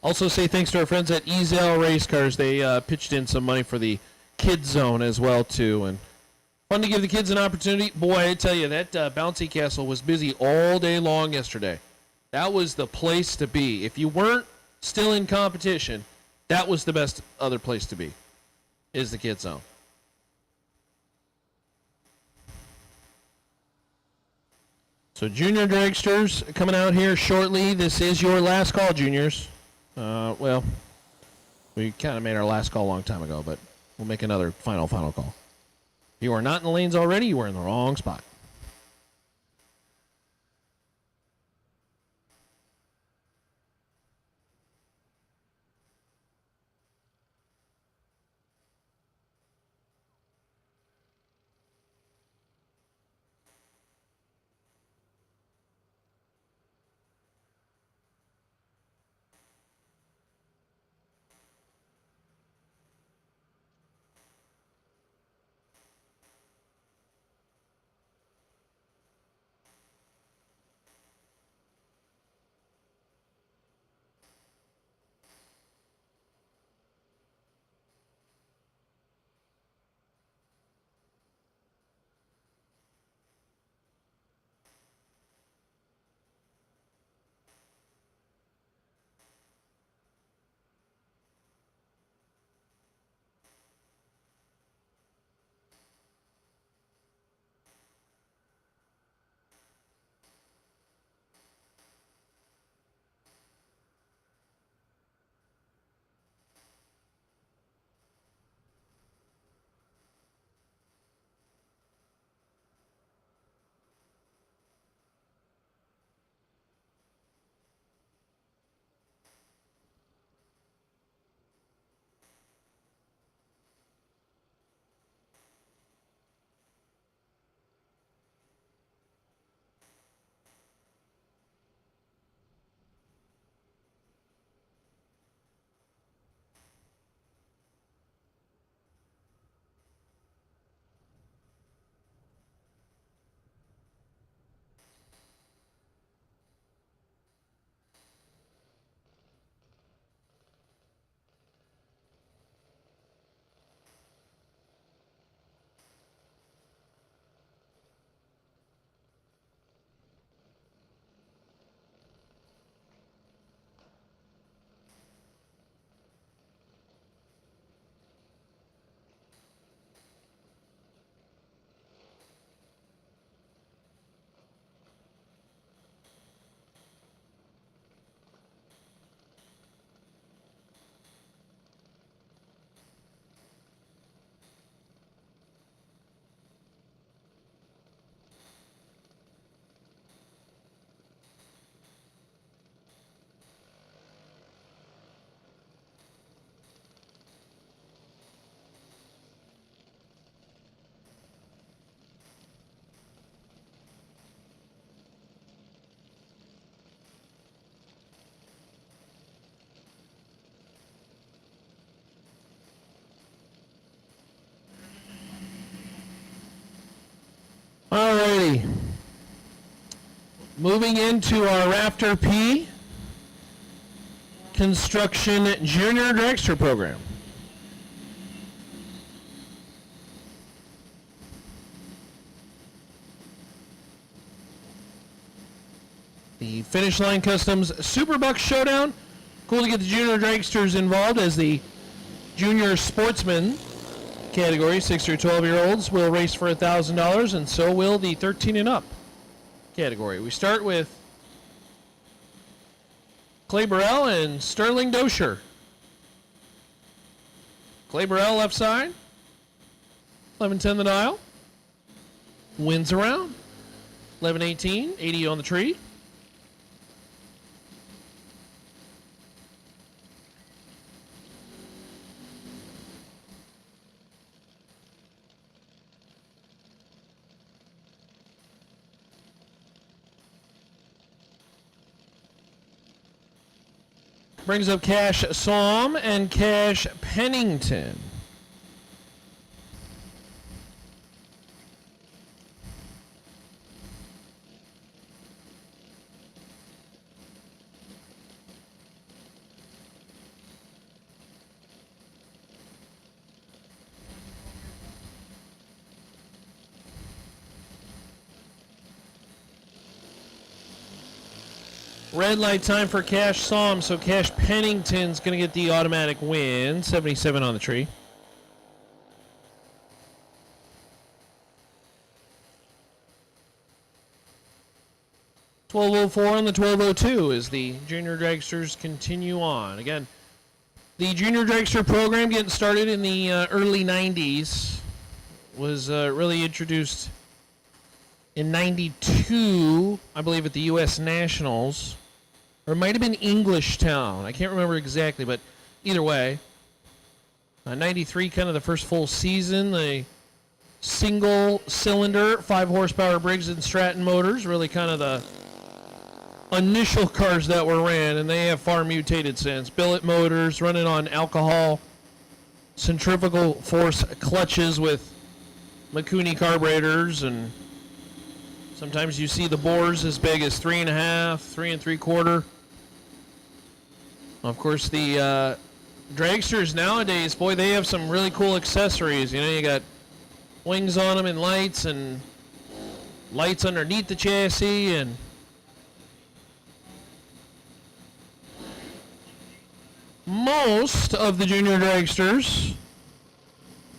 Also say thanks to our friends at Ezel Race Cars. They pitched in some money for the kids zone as well too, and fun to give the kids an opportunity. Boy, I tell you, that bouncy castle was busy all day long yesterday. That was the place to be. If you weren't still in competition, that was the best other place to be, is the kids zone. So junior dragsters coming out here shortly. This is your last call, juniors. Well, we kind of made our last call a long time ago, but we'll make another final call. If you are not in the lanes already, you are in the wrong spot. Alrighty. Moving into our Raptor P Construction Junior Dragster program. The Finish Line Customs SuperBucks Showdown. Cool to get the junior dragsters involved as the junior sportsman category, 6 through 12-year-olds, will race for $1,000, and so will the 13 and up category. We start with Clay Burrell and Sterling Dosher. Clay Burrell left side, 11-10 the dial, wins around, 11-18, 80 on the tree. Brings up Cash Psalm and Cash Pennington. Red light time for Cash saw him, so Cash Pennington's going to get the automatic win. 77 on the tree. $12.04 on the 12.02 as the junior dragsters continue on. Again, the junior dragster program getting started in the early 90s was really introduced in 92, I believe, at the U.S. Nationals. Or it might have been Englishtown. I can't remember exactly, but either way. 93, kind of the first full season. The single-cylinder, 5-horsepower Briggs & Stratton motors, really kind of the initial cars that were ran, and they have far mutated since. Billet motors running on alcohol, centrifugal force clutches with Mikuni carburetors, and sometimes you see the bores as big as 3.5, 3 3/4. Of course, the dragsters nowadays, boy, they have some really cool accessories. You know, you got wings on them and lights underneath the chassis, and most of the junior dragsters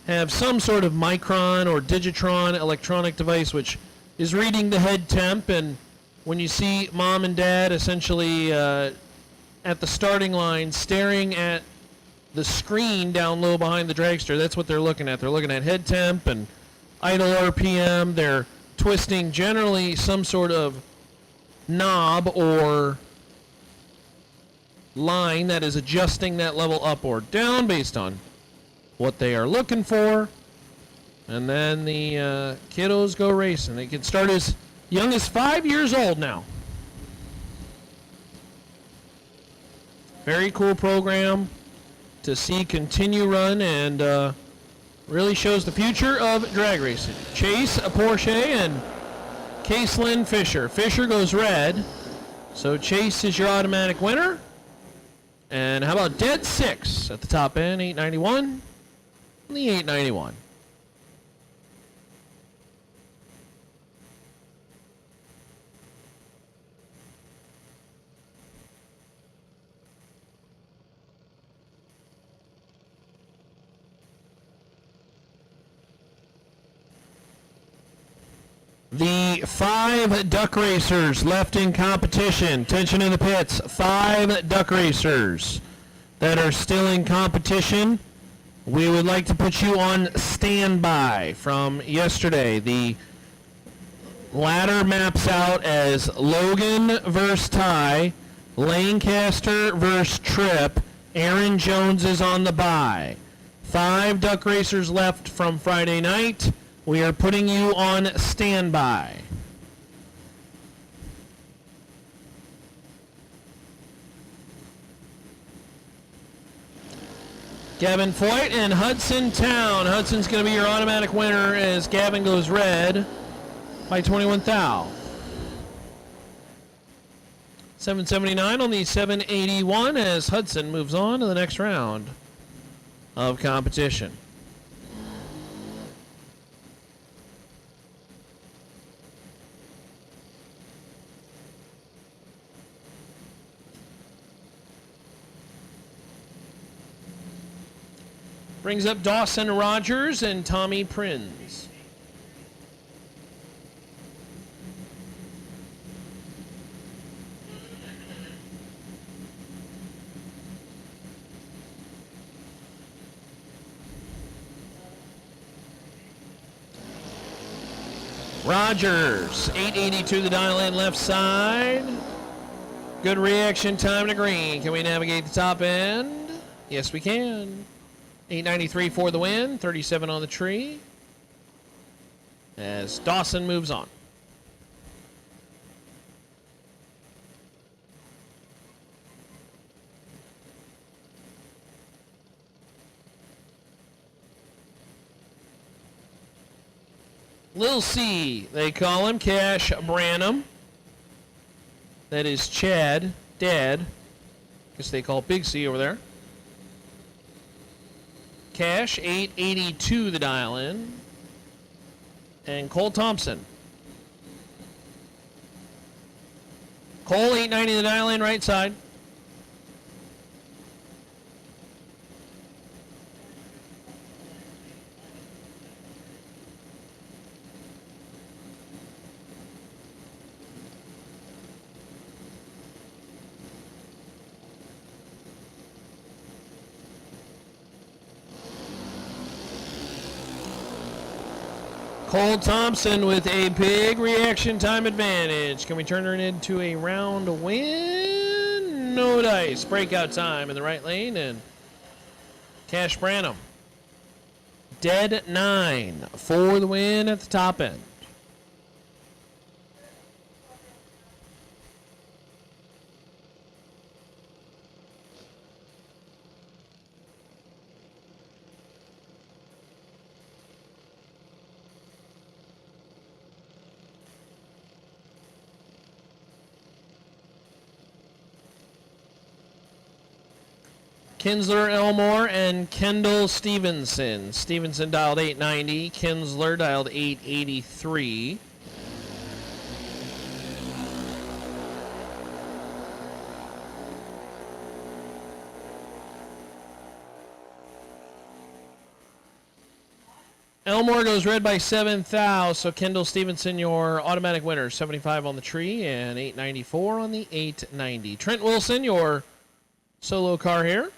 have some sort of Micron or Digitron electronic device which is reading the head temp, and when you see mom and dad essentially at the starting line staring at the screen down low behind the dragster, that's what they're looking at. They're looking at head temp and idle RPM. They're twisting generally some sort of knob or line that is adjusting that level up or down based on what they are looking for. And then the kiddos go racing. They can start as young as 5 years old now. Very cool program to see continue run, and really shows the future of drag racing. Chase Porsche and Caselyn Fisher. Fisher goes red, so Chase is your automatic winner. And how about Dead 6 at the top end, 891, the 891. The 5 duck racers left in competition. Tension in the pits. 5 duck racers that are still in competition. We would like to put you on standby from yesterday. The ladder maps out as Logan versus Ty, Lancaster versus Tripp, Aaron Jones is on the bye. 5 duck racers left from Friday night. We are putting you on standby. Gavin Foyt and Hudson Town. Hudson's going to be your automatic winner as Gavin goes red by 21 thou. 779 on the 781 as Hudson moves on to the next round of competition. Brings up Dawson Rogers and Tommy Prinz. Rogers, 882 the dial in left side. Good reaction time to green. Can we navigate the top end? Yes, we can. 893 for the win, 37 on the tree as Dawson moves on. Lil C, they call him, Cash Branham. That is Chad, Dad. Guess they call Big C over there. Cash, 882 the dial in. And Cole Thompson. Cole, 890 the dial in, right side. Cole Thompson with a big reaction time advantage. Can we turn her into a round win? No dice. Breakout time in the right lane, and Cash Branham. Dead 9 for the win at the top end. Kinsler, Elmore, and Kendall Stevenson. Stevenson dialed 890. Kinsler dialed 883. Elmore goes red by 7,000, so Kendall Stevenson, your automatic winner. 75 on the tree and 894 on the 890. Trent Wilson, your solo car here.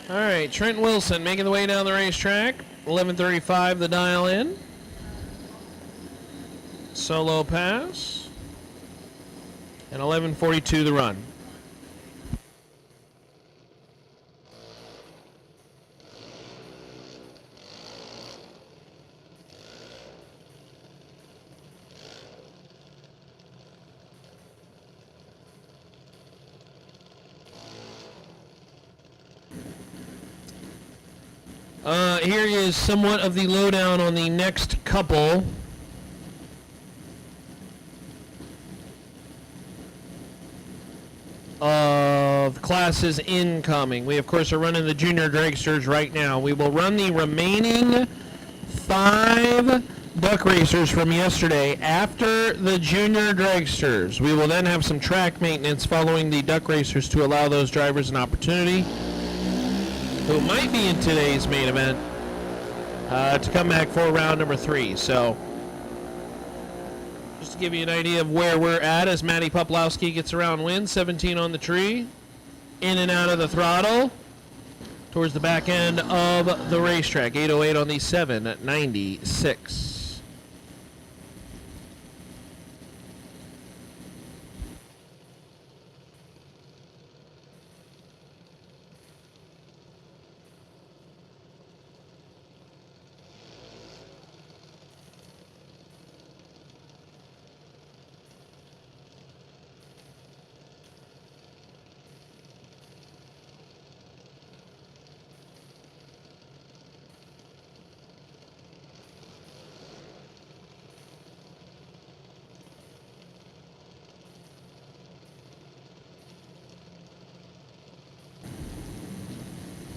All right, Trent Wilson making the way down the racetrack. 11:35 the dial in. Solo pass. And 11:42 the run. Here is somewhat of the lowdown on the next couple. Of classes incoming. We, of course, are running the junior dragsters right now. We will run the remaining 5 duck racers from yesterday after the junior dragsters. We will then have some track maintenance following the duck racers to allow those drivers an opportunity who might be in today's main event to come back for round number 3. So, just to give you an idea of where we're at as Matty Poplowski gets around win, 17 on the tree, in and out of the throttle, towards the back end of the racetrack, 808 on the 796.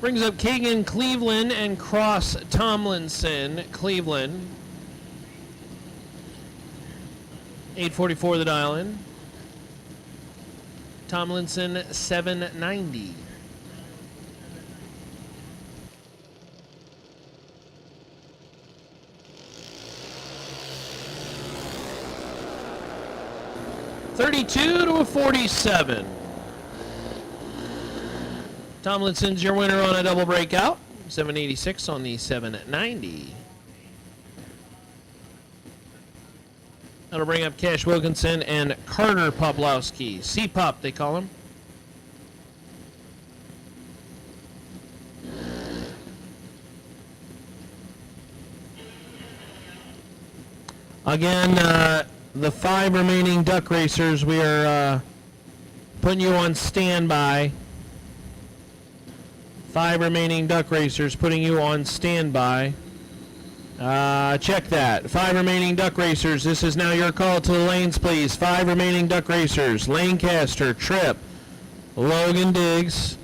Brings up Kagan Cleveland and Cross Tomlinson. Cleveland. 844 the dial in. Tomlinson 790. $32 to a 47. Tomlinson's your winner on a double breakout. 786 on the 790. That'll bring up Cash Wilkinson and Carter Poplowski. C-Pop, they call him. Again, the 5 remaining duck racers, we are putting you on standby. 5 remaining duck racers, putting you on standby. Check that. 5 remaining duck racers. This is now your call to the lanes, please. 5 remaining duck racers. Lancaster, Tripp, Logan Diggs.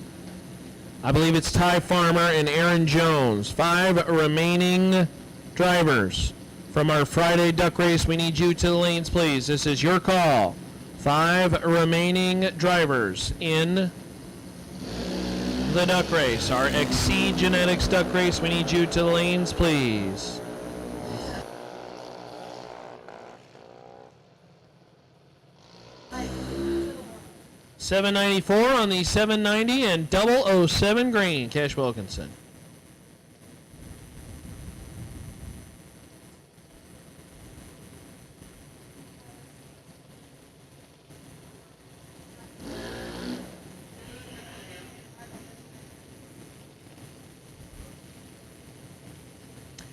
I believe it's Ty Farmer and Aaron Jones. 5 remaining drivers from our Friday duck race. We need you to the lanes, please. This is your call. 5 remaining drivers in the duck race. Our Exceed Genetics duck race. We need you to the lanes, please. $794 on the 790 and 007 green. Cash Wilkinson.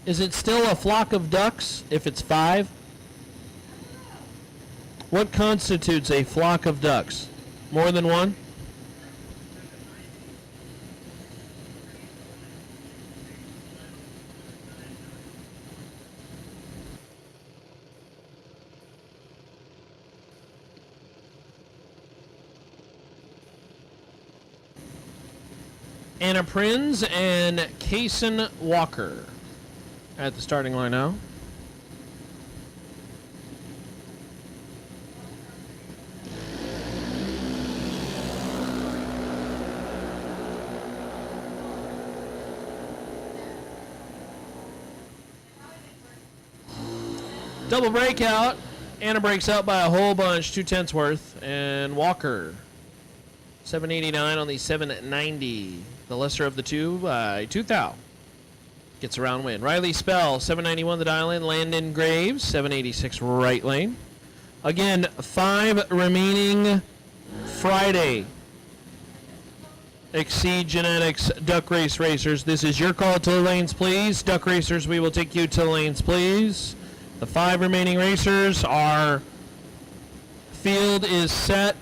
Is it still a flock of ducks if it's 5? What constitutes a flock of ducks? More than one? Anna Prinz and Kaysen Walker at the starting line now. Double breakout. Anna breaks out by a whole bunch, 2/10 worth. And Walker, 789 on the 790. The lesser of the two by 2 thou. Gets a round win. Riley Spell, 791 the dial in. Landon Graves, 786 right lane. Again, 5 remaining Friday Exceed Genetics Duck Race Racers. This is your call to the lanes, please. Duck Racers, we will take you to the lanes, please. The 5 remaining racers, our field is set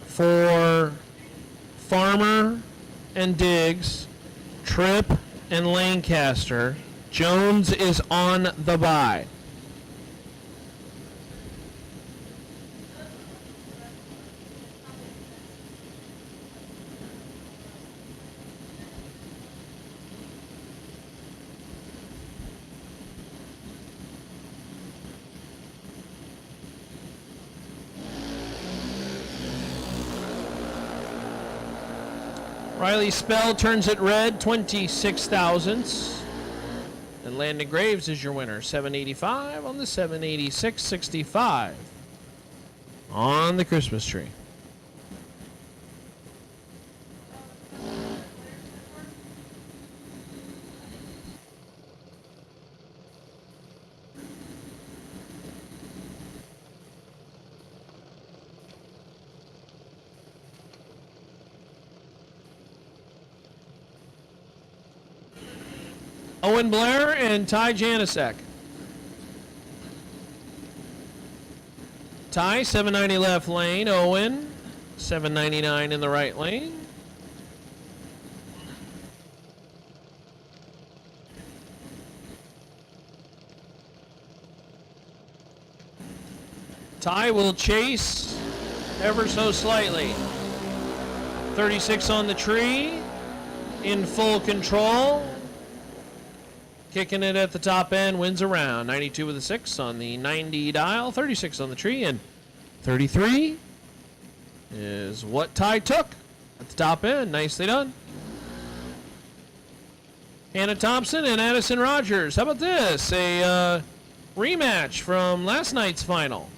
for Farmer and Diggs, Tripp and Lancaster. Jones is on the bye. Riley Spell turns it red, 26 thousandths. And Landon Graves is your winner, 785 on the 786.65 on the Christmas tree. Owen Blair and Ty Janicek. Ty, 790 left lane. Owen, 799 in the right lane. Ty will chase ever so slightly. 36 on the tree, in full control. Kicking it at the top end, wins around. 92 with a 6 on the 90 dial, 36 on the tree, and 33 is what Ty took at the top end. Nicely done. Hannah Thompson and Addison Rogers. How about this? A rematch from last night's final.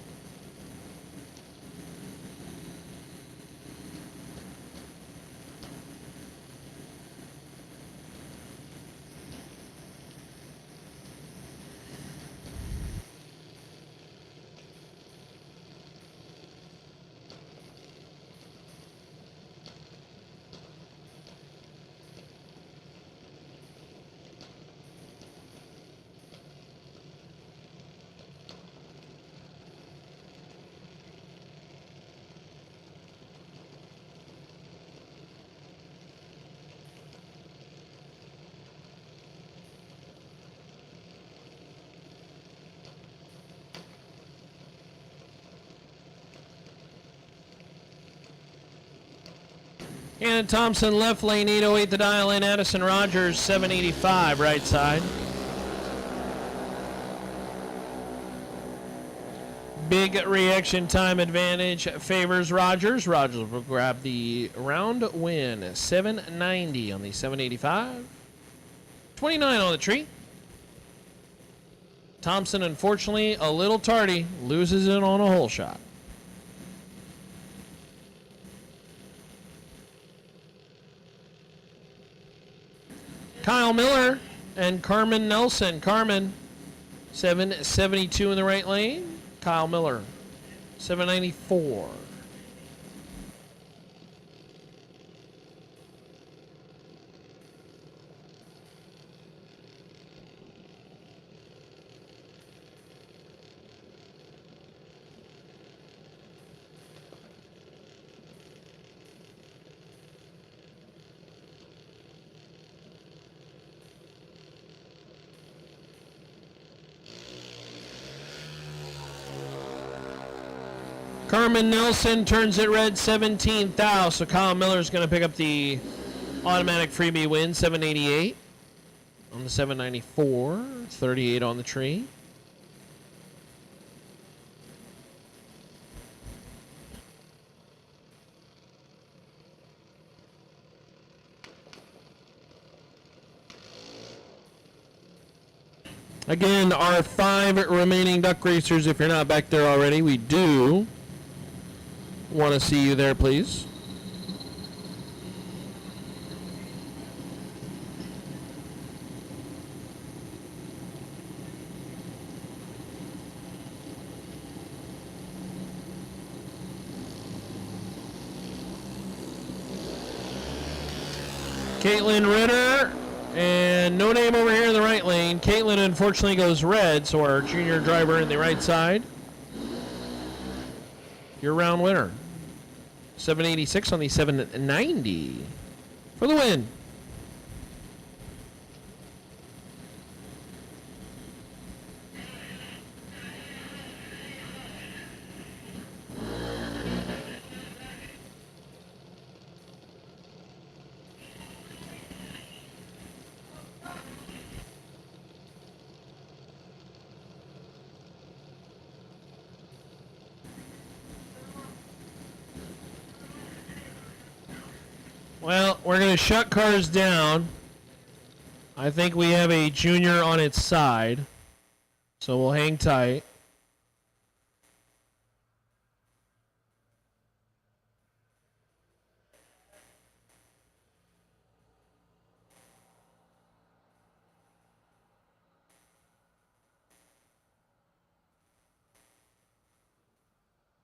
And Thompson left lane 808 the dial in. Addison Rogers 785 right side. Big reaction time advantage favors Rogers. Rogers will grab the round win. 790 on the 785. 29 on the tree. Thompson, unfortunately, a little tardy. Loses it on a hole shot. Kyle Miller and Carmen Nelson. Carmen, 772 in the right lane. Kyle Miller, 794. Carmen Nelson turns it red 17,000. So Kyle Miller's going to pick up the automatic freebie win, 788 on the 794, 38 on the tree. Again, our 5 remaining duck racers, if you're not back there already, we do want to see you there, please. Caitlin Ritter, and no name over here in the right lane. Caitlin unfortunately goes red, so our junior driver in the right side. Your round winner. 786 on the 790 for the win. Well, we're going to shut cars down. I think we have a junior on its side, so we'll hang tight.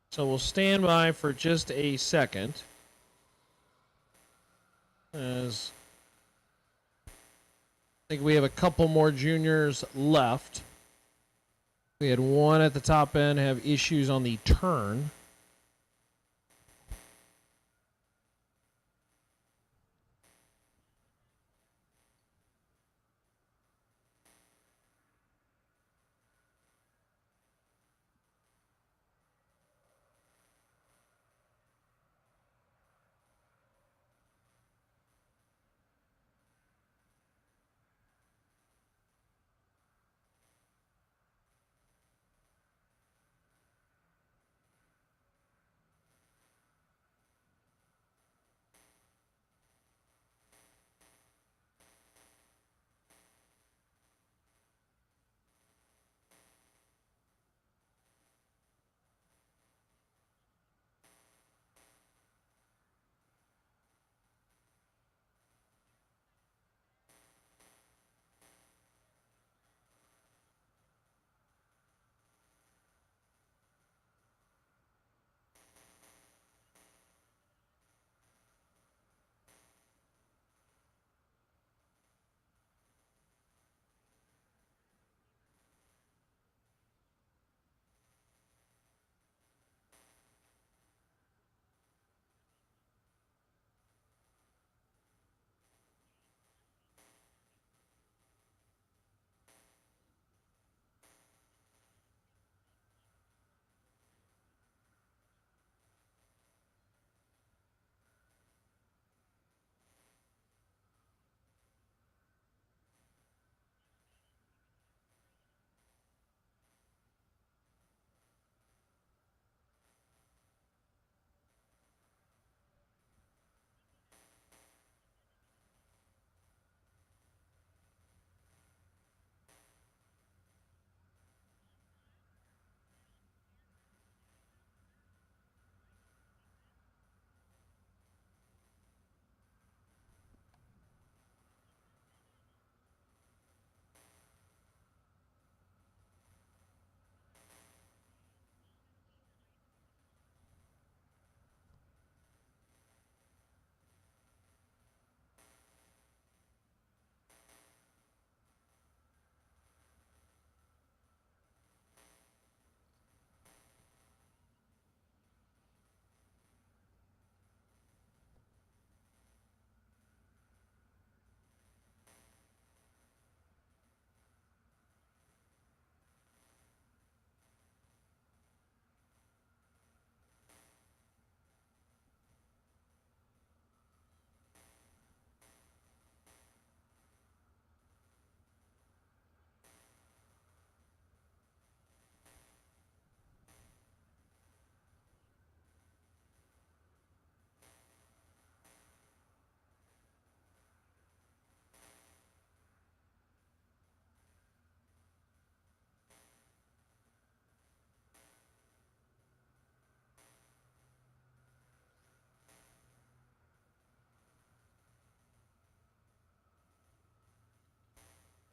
So we'll stand by for just a second. As I think we have a couple more juniors left. We had one at the top end have issues on the turn.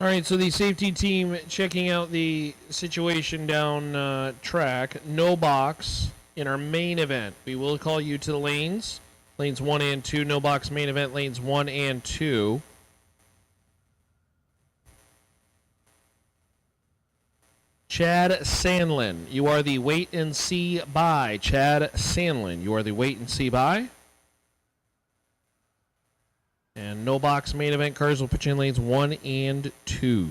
All right, so the safety team checking out the situation down track. No box in our main event. We will call you to the lanes. Lanes 1 and 2. No box main event, lanes 1 and 2. Chad Sandlin, you are the wait and see by. Chad Sandlin, you are the wait and see by. And no box main event cars will put you in lanes 1 and 2.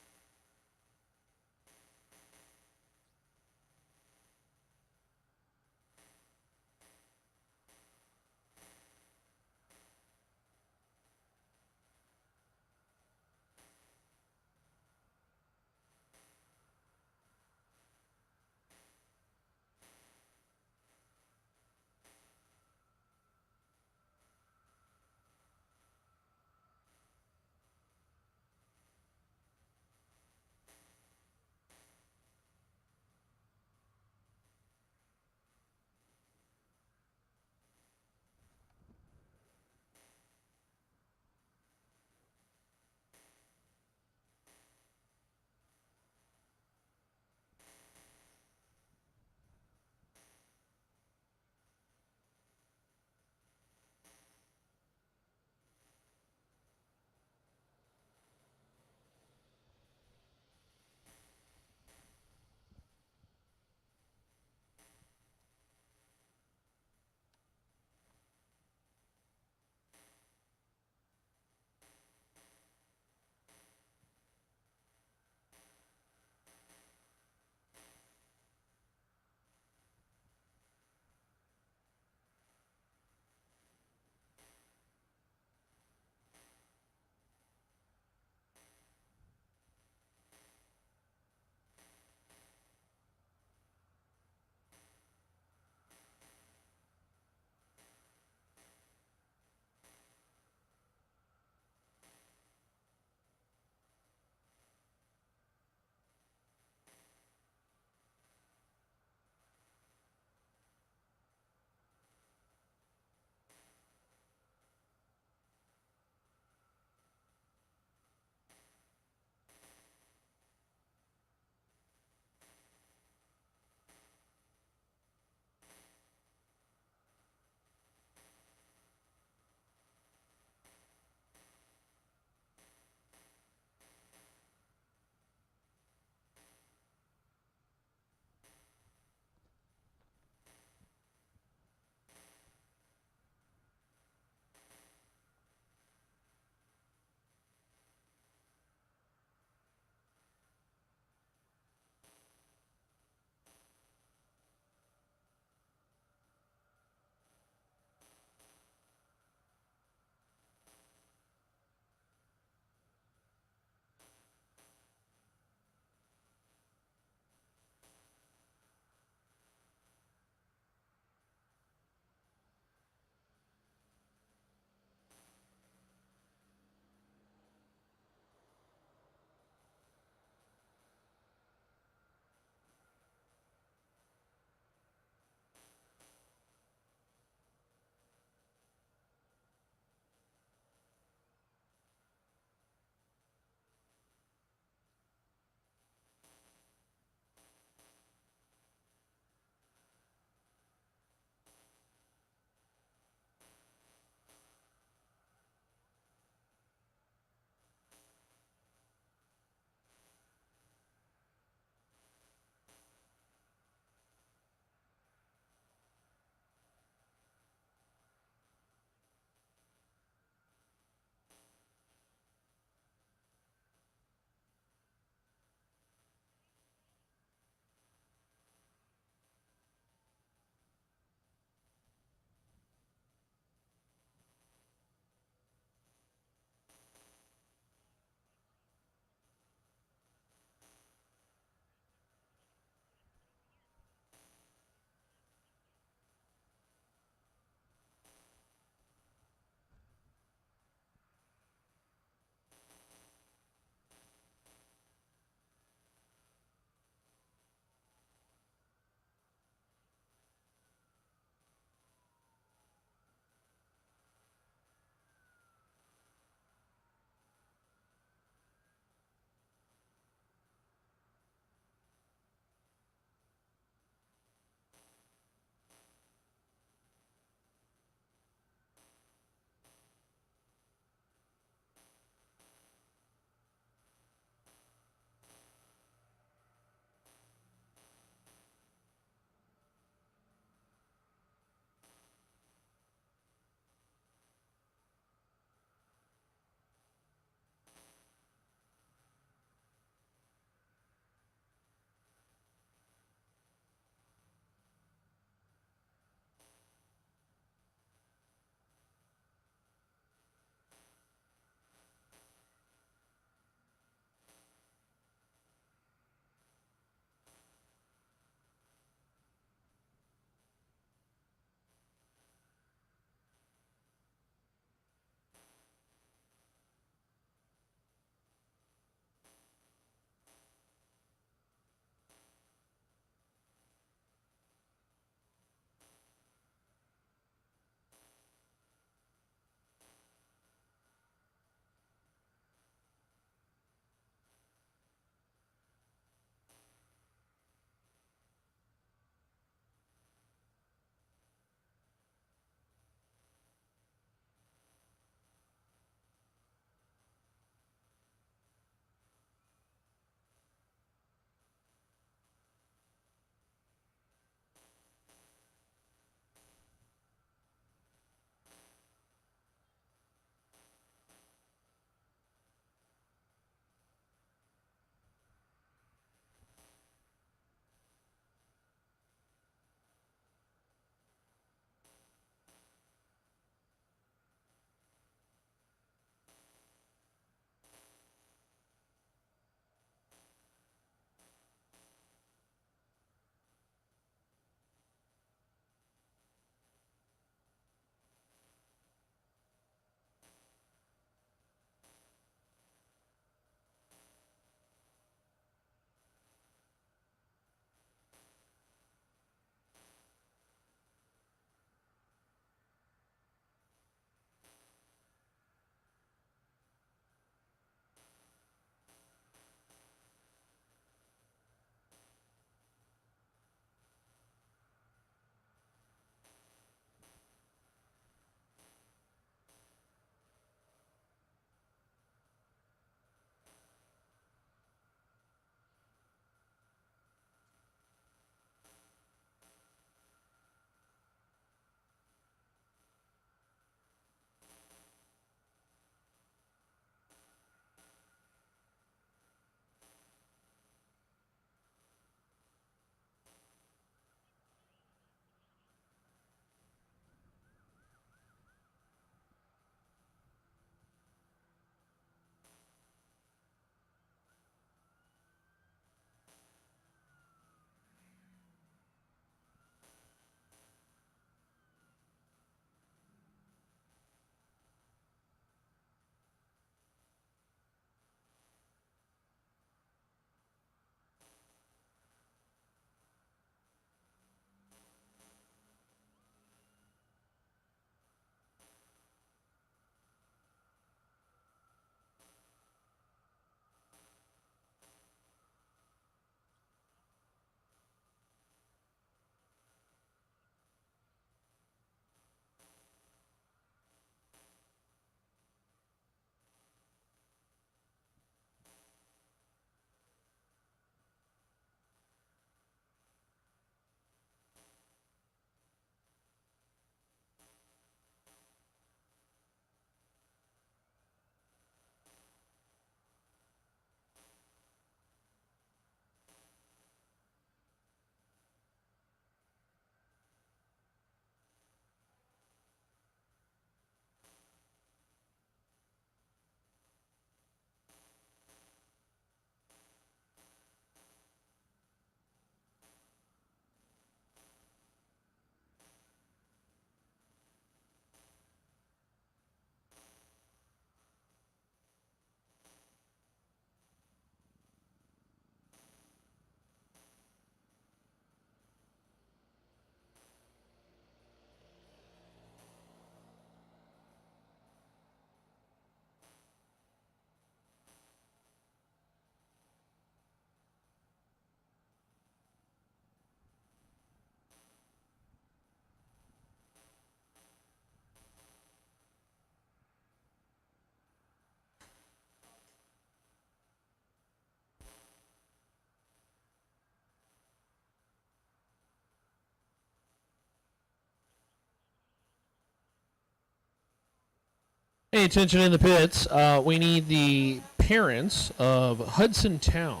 pay attention in the pits. We need the parents of Hudson Town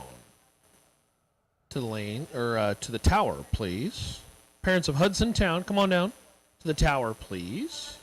to the lane, or to the tower, please. Parents of Hudson Town, come on down to the tower, please.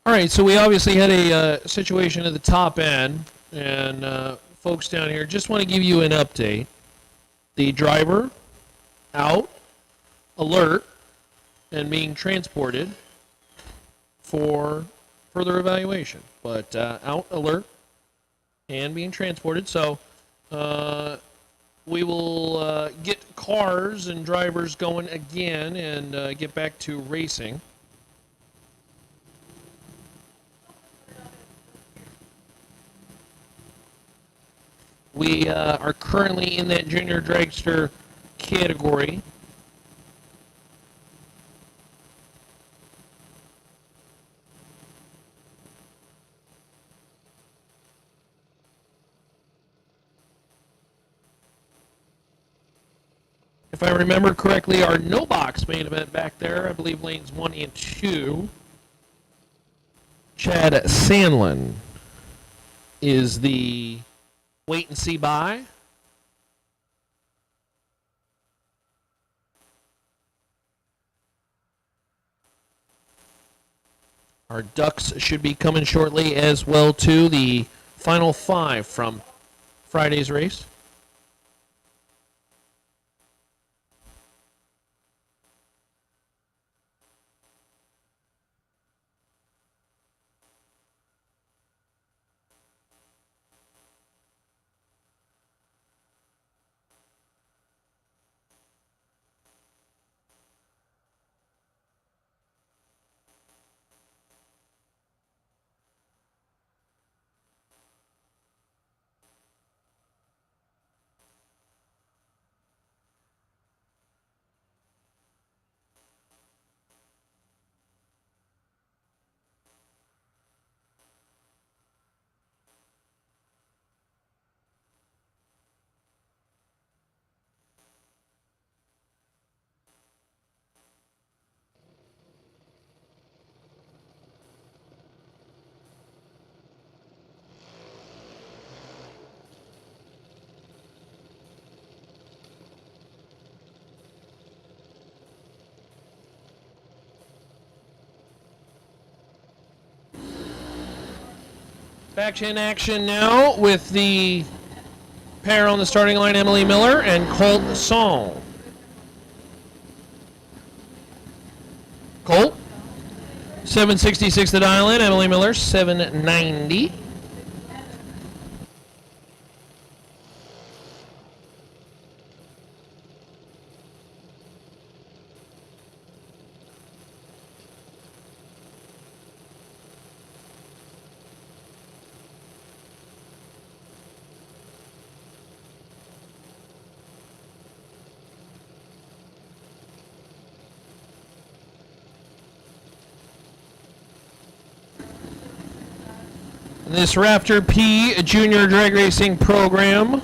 All right, so we obviously had a situation at the top end, and folks down here, just want to give you an update. The driver out, alert, and being transported for further evaluation. But out, alert, and being transported. So we will get cars and drivers going again and get back to racing. We are currently in that junior dragster category. If I remember correctly, our no box main event back there, I believe lanes 1 and 2. Chad Sandlin is the wait and see by. Our ducks should be coming shortly as well too. The final 5 from Friday's race. Back in action now with the pair on the starting line, Emily Miller and Colt Song. Colt, 766 the dial in. Emily Miller, 790. This Raptor P Junior Drag Racing Program.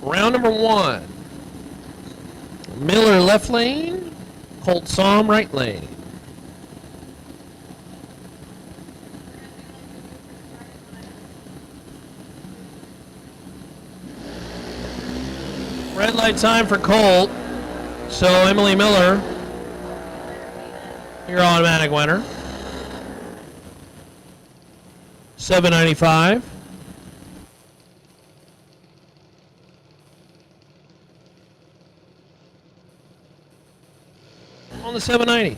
Round number 1. Miller left lane, Colt Som right lane. Red light time for Colt. So Emily Miller, your automatic winner. 795. On the 790.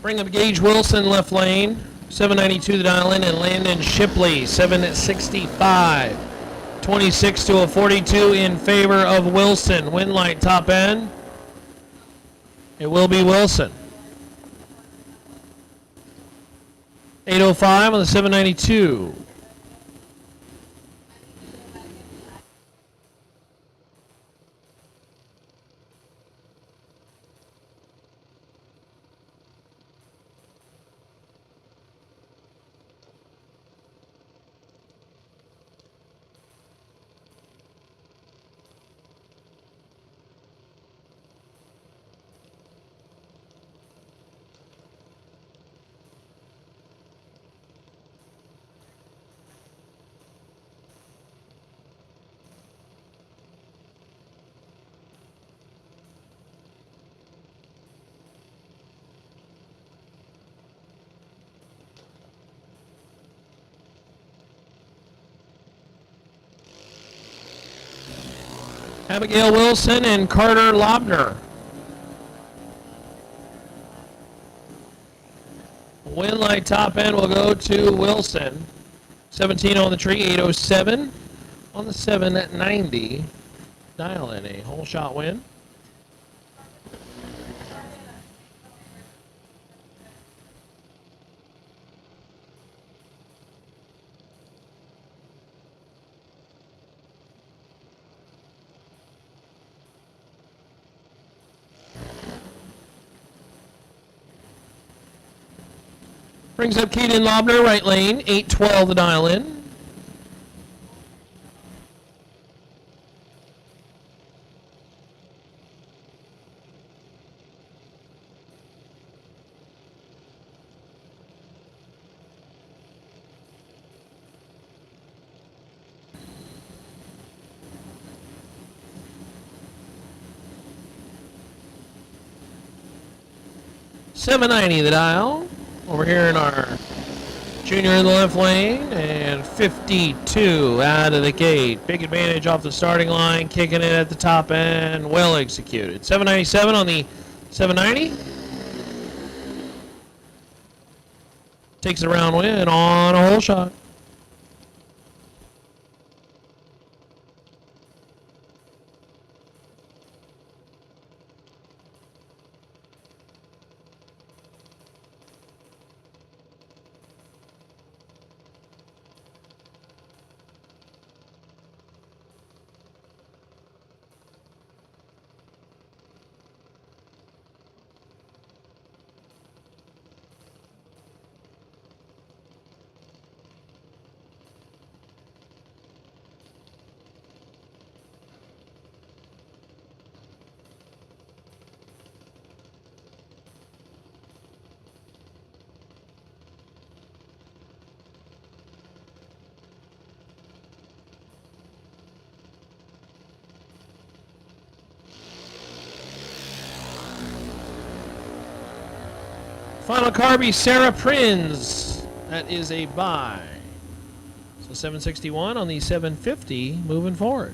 Bring up Gage Wilson, left lane, 792 the dial in, and Landon Shipley, 765. 26 to a 42 in favor of Wilson. Win light top end. It will be Wilson. 805 on the 792. Abigail Wilson and Carter Lobner. Win light top end will go to Wilson. 17 on the tree, 807 on the 790. Dial in a whole shot win. Brings up Keaton Lobner, right lane, 812 the dial in. $7.90 the dial. Over here in our junior in the left lane, and 52 out of the gate. Big advantage off the starting line, kicking it at the top end, well executed. 797 on the 790. Takes a round win on a hole shot. Final Carby, Sarah Prinz. That is a buy. So 761 on the 750 moving forward.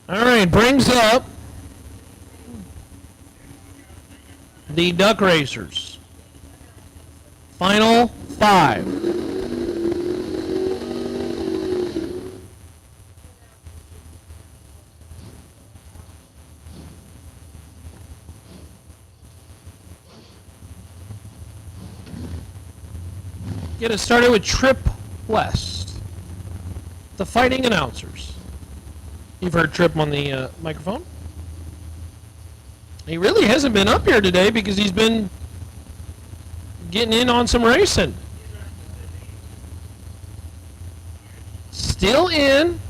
All right, brings up the Duck Racers. Final 5. Get us started with Trip West, the fighting announcers. You've heard Trip on the microphone. He really hasn't been up here today because he's been getting in on some racing. Still in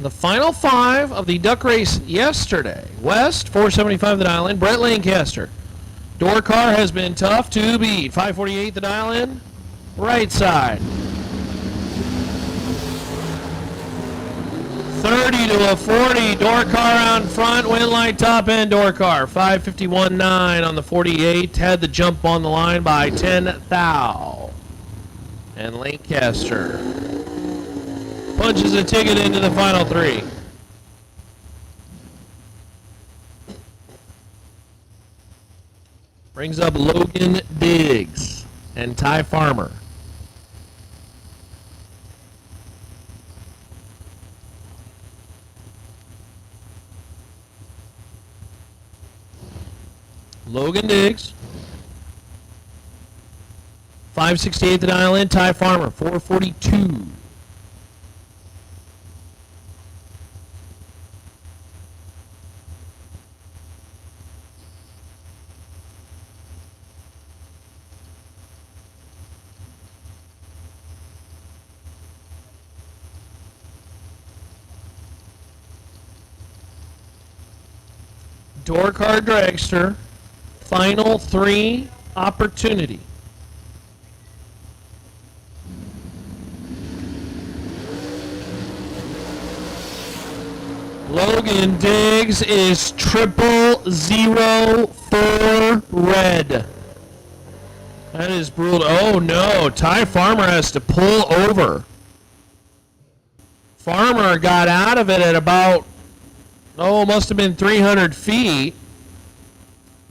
the final 5 of the Duck Race yesterday. West, 475 the dial in. Brett Lancaster. Door car has been tough to beat. 548 the dial in. Right side. 30 to a 40, door car out front, win light top end, door car. 551.9 on the 48, had the jump on the line by 10 thou. And Lancaster punches a ticket into the final 3. Brings up Logan Diggs and Ty Farmer. Logan Diggs, 568 the dial in. Ty Farmer, 442. Door car dragster. Final 3 opportunity. Logan Diggs is 0004 red. That is brutal. Oh no, Ty Farmer has to pull over. Farmer got out of it at about, must have been 300 feet.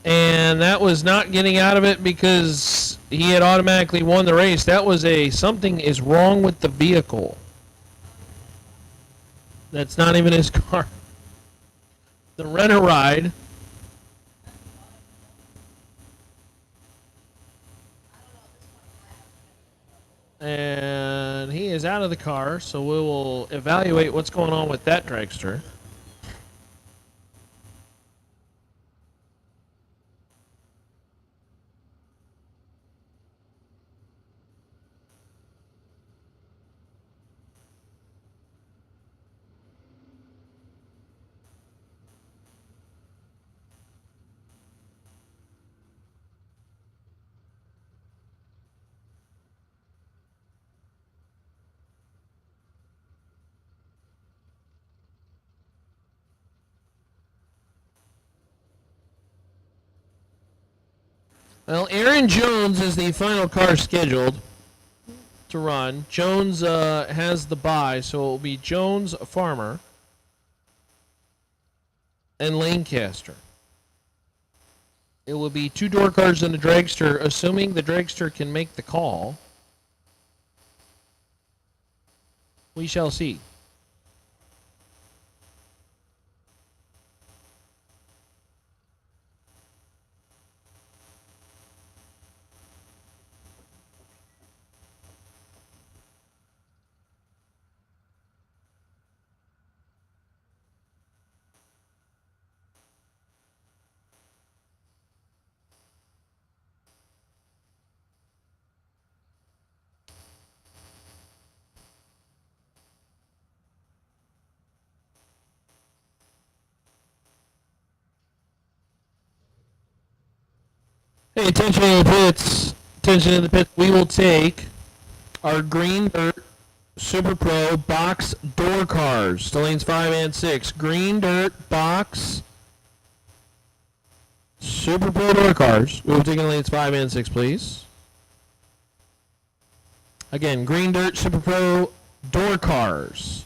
And that was not getting out of it because he had automatically won the race. That was something is wrong with the vehicle. That's not even his car. The Rent-A-Ride. And he is out of the car, so we will evaluate what's going on with that dragster. Well, Aaron Jones is the final car scheduled to run. Jones has the bye, so it will be Jones, Farmer, and Lancaster. It will be 2 door cars and a dragster, assuming the dragster can make the call. We shall see. Hey, attention in the pits. Attention in the pits. We will take our Green Dirt Super Pro box door cars to lanes 5 and 6. Green Dirt box Super Pro door cars. We will take in lanes 5 and 6, please. Again, Green Dirt Super Pro door cars.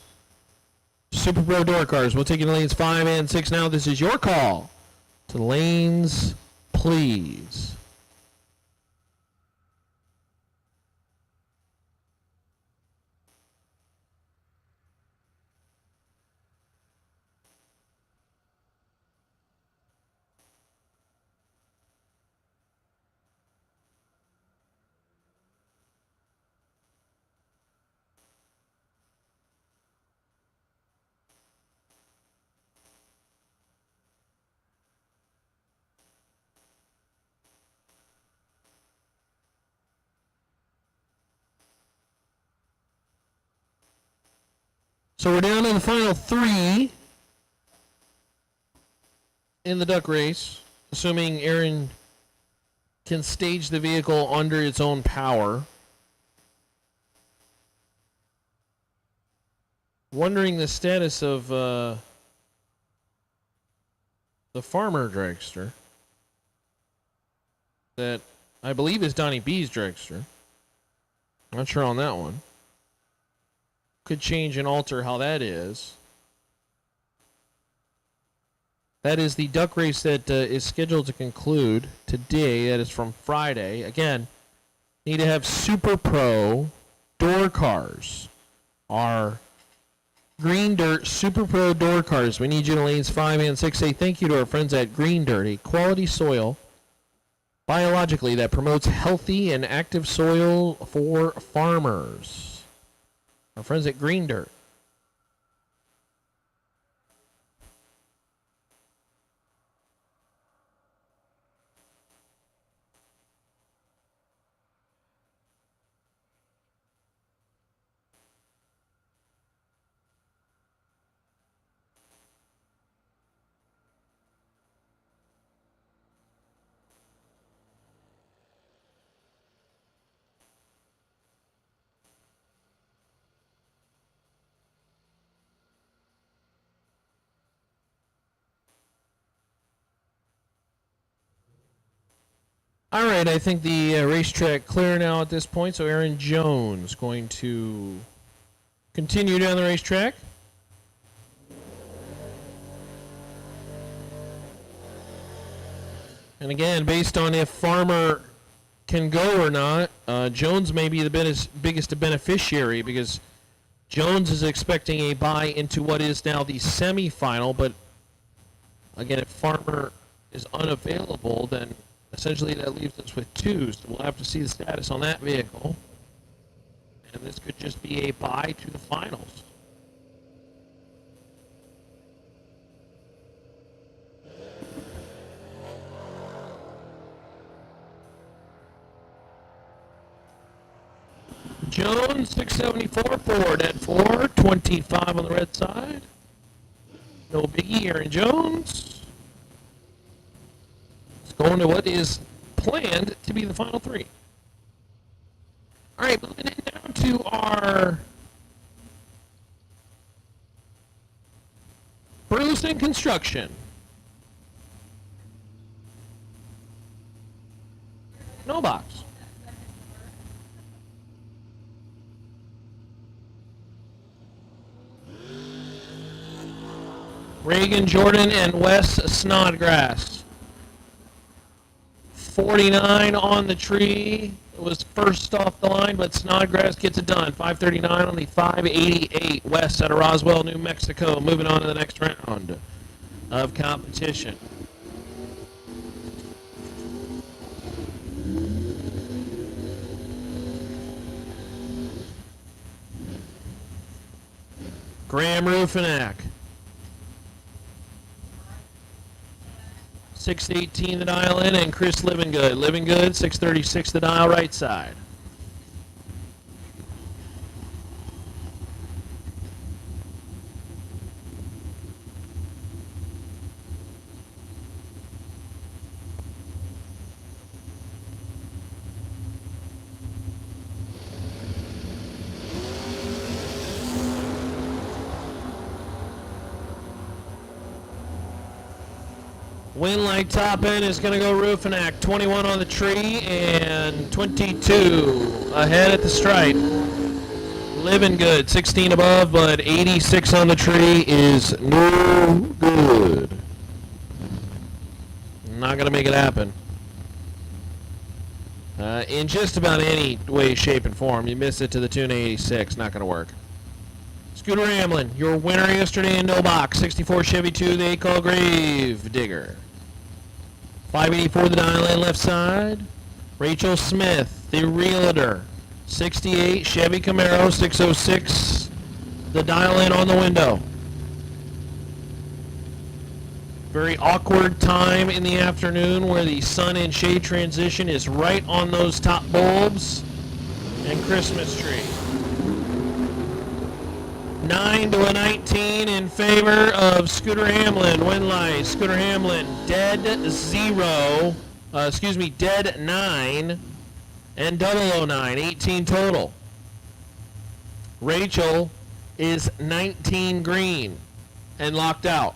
Super Pro door cars. We'll take in lanes 5 and 6 now. This is your call to lanes, please. So we're down to the final 3 in the duck race, assuming Aaron can stage the vehicle under its own power. Wondering the status of the Farmer dragster that I believe is Donnie B's dragster. Not sure on that one. Could change and alter how that is. That is the duck race that is scheduled to conclude today. That is from Friday. Again, need to have Super Pro door cars. Our Green Dirt Super Pro door cars. We need you in lanes 5 and 6. Say thank you to our friends at Green Dirt, a quality soil biologically that promotes healthy and active soil for farmers. Our friends at Green Dirt. All right, I think the racetrack clear now at this point, so Aaron Jones going to continue down the racetrack. And again, based on if Farmer can go or not, Jones may be the biggest beneficiary because Jones is expecting a bye into what is now the semifinal, but again, if Farmer is unavailable, then essentially that leaves us with two, so we'll have to see the status on that vehicle. And this could just be a bye to the finals. Jones, 674 Ford at 425 on the red side. No biggie, Aaron Jones. It's going to what is planned to be the final three. All right, moving in down to our Burleson Construction. No box. Reagan Jordan and Wes Snodgrass. 49 on the tree. It was first off the line, but Snodgrass gets it done. 539 on the 588. Wes out of Roswell, New Mexico. Moving on to the next round of competition. Graham Rufinak. 618 the dial in, and Chris Livingood. Livingood, 636 the dial right side. Winlight top end is going to go Rufinak. 21 on the tree and 22 ahead at the stripe. Living good. 16 above, but 86 on the tree is no good. Not going to make it happen. In just about any way, shape, and form. You miss it to the tune of 86. Not going to work. Scooter Hamlin, your winner yesterday in no box. 64 Chevy 2, they call Grave Digger. 584 the dial in left side. Rachel Smith, the realtor. 68 Chevy Camaro, 606 the dial in on the window. Very awkward time in the afternoon where the sun and shade transition is right on those top bulbs and Christmas tree. 9 to a 19 in favor of Scooter Hamlin. Win light. Scooter Hamlin dead 9 and 009. 18 total. Rachel is 19 green and locked out.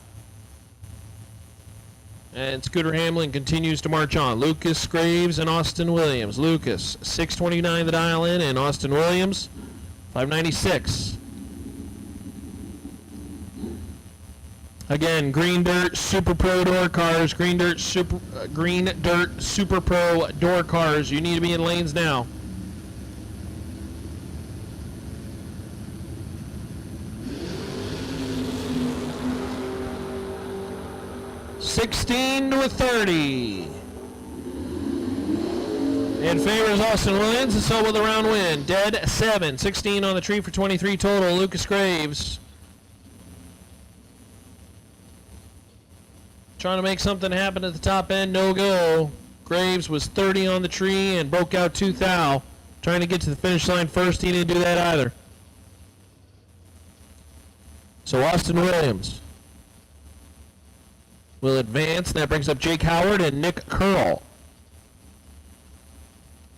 And Scooter Hamlin continues to march on. Lucas Graves and Austin Williams. Lucas, 629 the dial in, and Austin Williams, 596. Again, Green Dirt Super Pro door cars. Green Dirt Super Pro door cars. You need to be in lanes now. $16 to a 30. In favor is Austin Williams, and so will the round win. Dead 7. 16 on the tree for 23 total. Lucas Graves. Trying to make something happen at the top end, no go. Graves was 30 on the tree and broke out 2 thou. Trying to get to the finish line first, he didn't do that either. So Austin Williams will advance. That brings up Jake Howard and Nick Curl.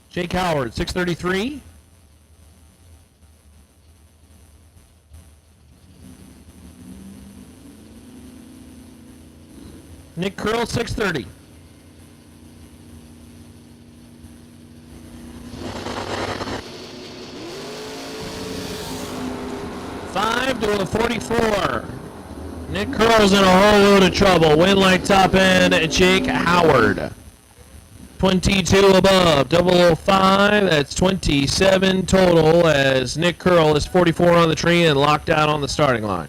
Jake Howard, 633. Nick Curl, 630. 5 to a 44. Nick Curl's in a whole load of trouble. Win like top end, Jake Howard. 22 above, 005. That's 27 total as Nick Curl is 44 on the tree and locked out on the starting line.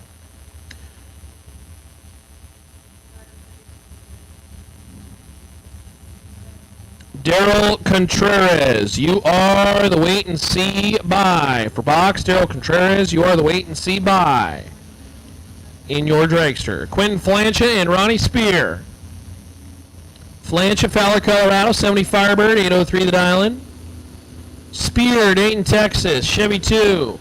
Daryl Contreras, you are the wait and see buy. For box, Daryl Contreras, you are the wait and see buy in your dragster. Quentin Flancha and Ronnie Spear. Flancha, Fowler, Colorado, 70 Firebird, 803 the dial-in. Spear, Dayton, Texas, Chevy 2.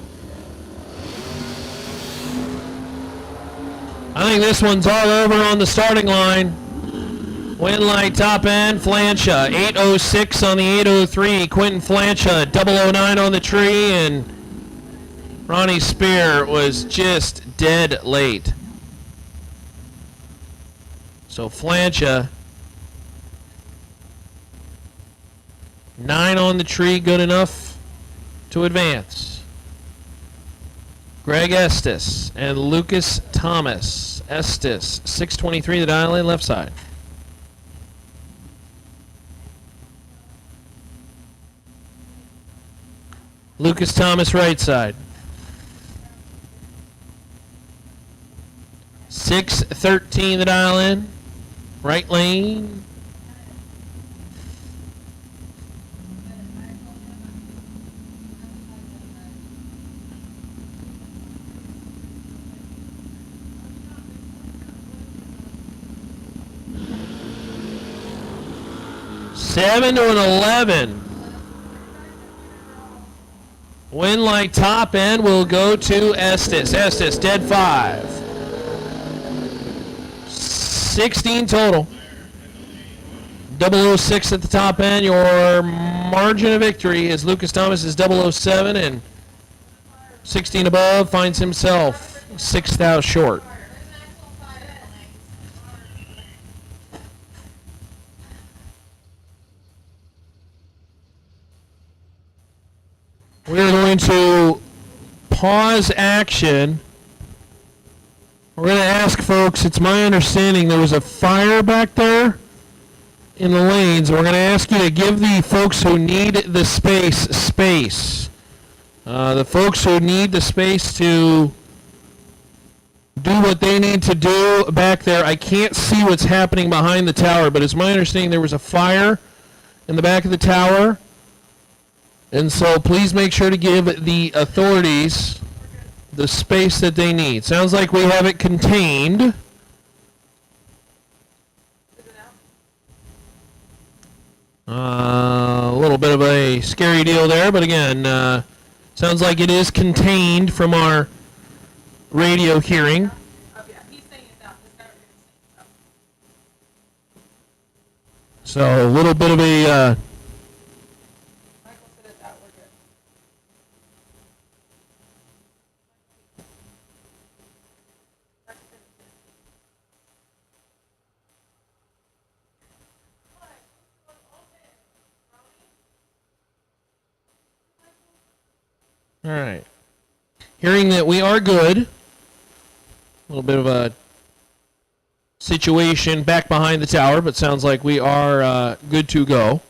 I think this one's all over on the starting line. Win light top end, Flancha, 806 on the 803. Quentin Flancha, 009 on the tree, and Ronnie Spear was just dead late. So Flancha, 9 on the tree, good enough to advance. Greg Estes and Lucas Thomas. Estes, 623 the dial in, left side. Lucas Thomas, right side. 613 the dial in, right lane. Seven to an 11. Win like top end will go to Estes. Estes, dead 5. 16 total. 006 at the top end. Your margin of victory is Lucas Thomas is 007, and 16 above finds himself 6 thou short. We're going to pause action. We're going to ask folks, it's my understanding there was a fire back there in the lanes. We're going to ask you to give the folks who need the space. The folks who need the space to do what they need to do back there. I can't see what's happening behind the tower, but it's my understanding there was a fire in the back of the tower. And so please make sure to give the authorities the space that they need. Sounds like we have it contained. A little bit of a scary deal there, but again, sounds like it is contained from our radio hearing. So a little bit of a... All right. Hearing that we are good. A little bit of a situation back behind the tower, but sounds like we are good to go.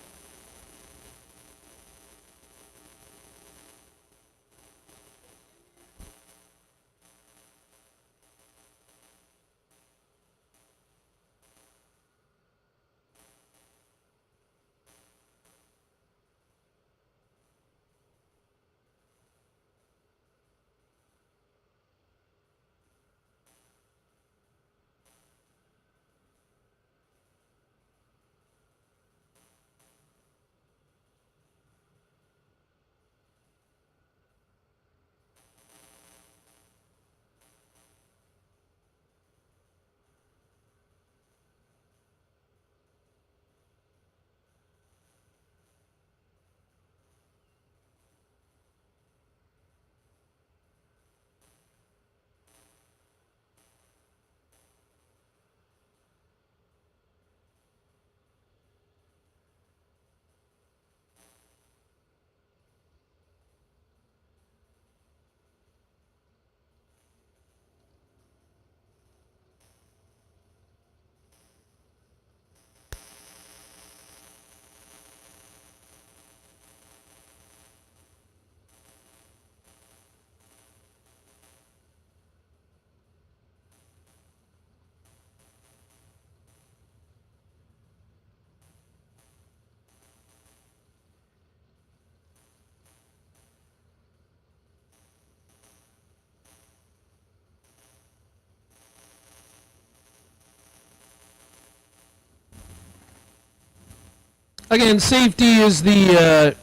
Again, safety is the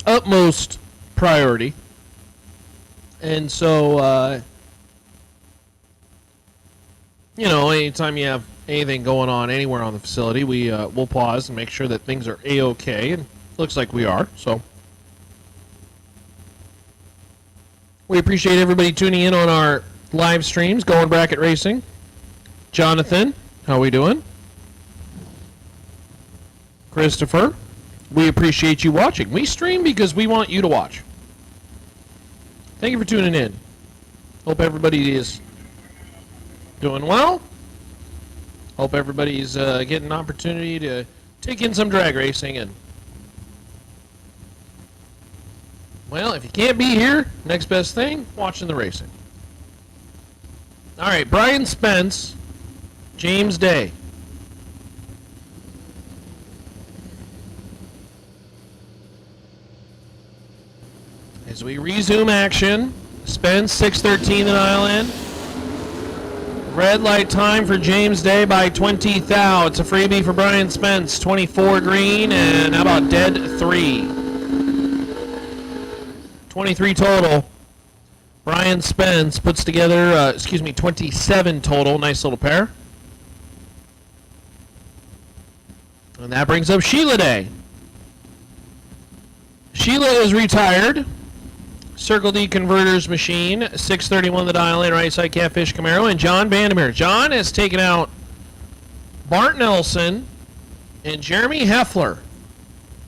utmost priority. And so, anytime you have anything going on anywhere on the facility, we'll pause and make sure that things are A-okay, and looks like we are. So we appreciate everybody tuning in on our live streams, Going Bracket Racing. Jonathan, how we doing? Christopher, we appreciate you watching. We stream because we want you to watch. Thank you for tuning in. Hope everybody is doing well. Hope everybody's getting an opportunity to take in some drag racing. And, well, if you can't be here, next best thing, watching the racing. All right, Brian Spence, James Day. As we resume action, Spence 6:13 the dial in. Red light time for James Day by 20 thou. It's a freebie for Brian Spence. 24 green, and how about dead 3? 23 total. Brian Spence puts together, 27 total. Nice little pair. And that brings up Sheila Day. Sheila is retired. Circle D Converters machine, 631 the dial in, right side Catfish Camaro, and John Vandermeer. John has taken out Bart Nelson and Jeremy Heffler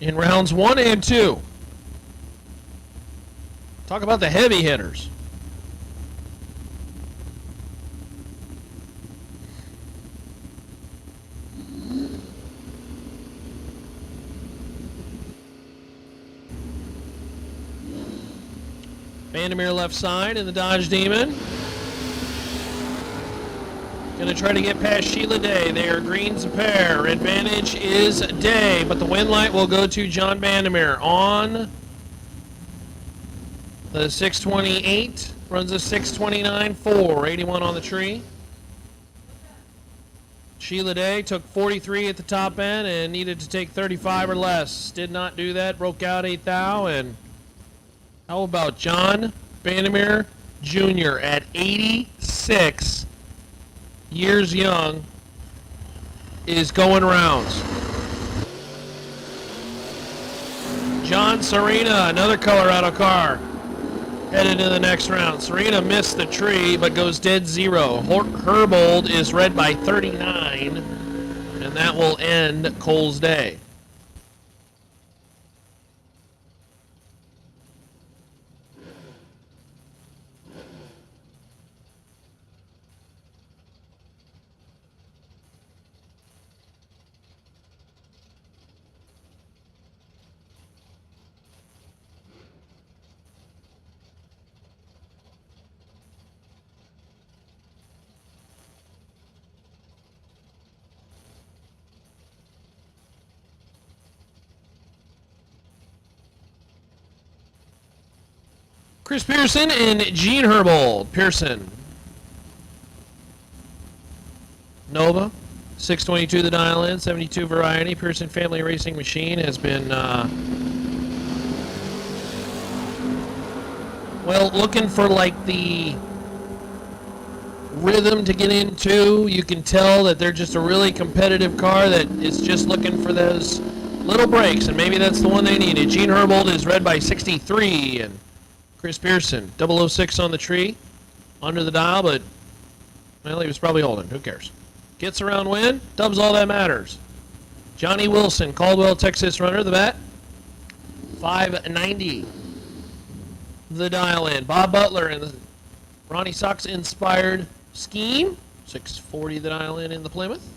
in rounds 1 and 2. Talk about the heavy hitters. Vandermeer left side in the Dodge Demon. Gonna try to get past Sheila Day. They are greens a pair. Advantage is Day, but the win light will go to John Vandermeer on the 628. Runs a 629.4. 81 on the tree. Sheila Day took 43 at the top end and needed to take 35 or less. Did not do that. Broke out 8 thou. And how about John Vandermeer Jr. at 86 years young is going rounds. John Serena, another Colorado car, headed to the next round. Serena missed the tree but goes dead 0. Herbold is red by 39, and that will end Cole's day. Chris Pearson and Gene Herbold. Pearson. Nova. 622 the dial in. 72 variety. Pearson Family Racing Machine has been, looking for like the rhythm to get into. You can tell that they're just a really competitive car that is just looking for those little breaks, and maybe that's the one they needed. Gene Herbold is red by 63, and Chris Pearson, 006 on the tree, under the dial, but, well, he was probably holding. Who cares? Gets around win, dubs all that matters. Johnny Wilson, Caldwell, Texas runner, the bat. 590. The dial in. Bob Butler in the Ronnie Sox inspired scheme. 640 the dial in the Plymouth.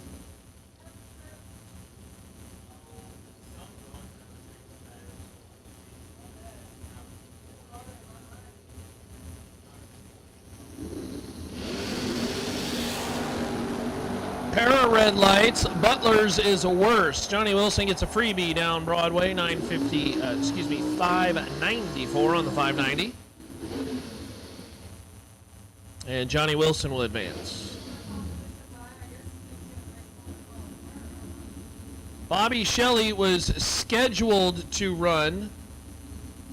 Para red lights. Butler's is worse. Johnny Wilson gets a freebie down Broadway. 594 on the 590. And Johnny Wilson will advance. Bobby Shelley was scheduled to run.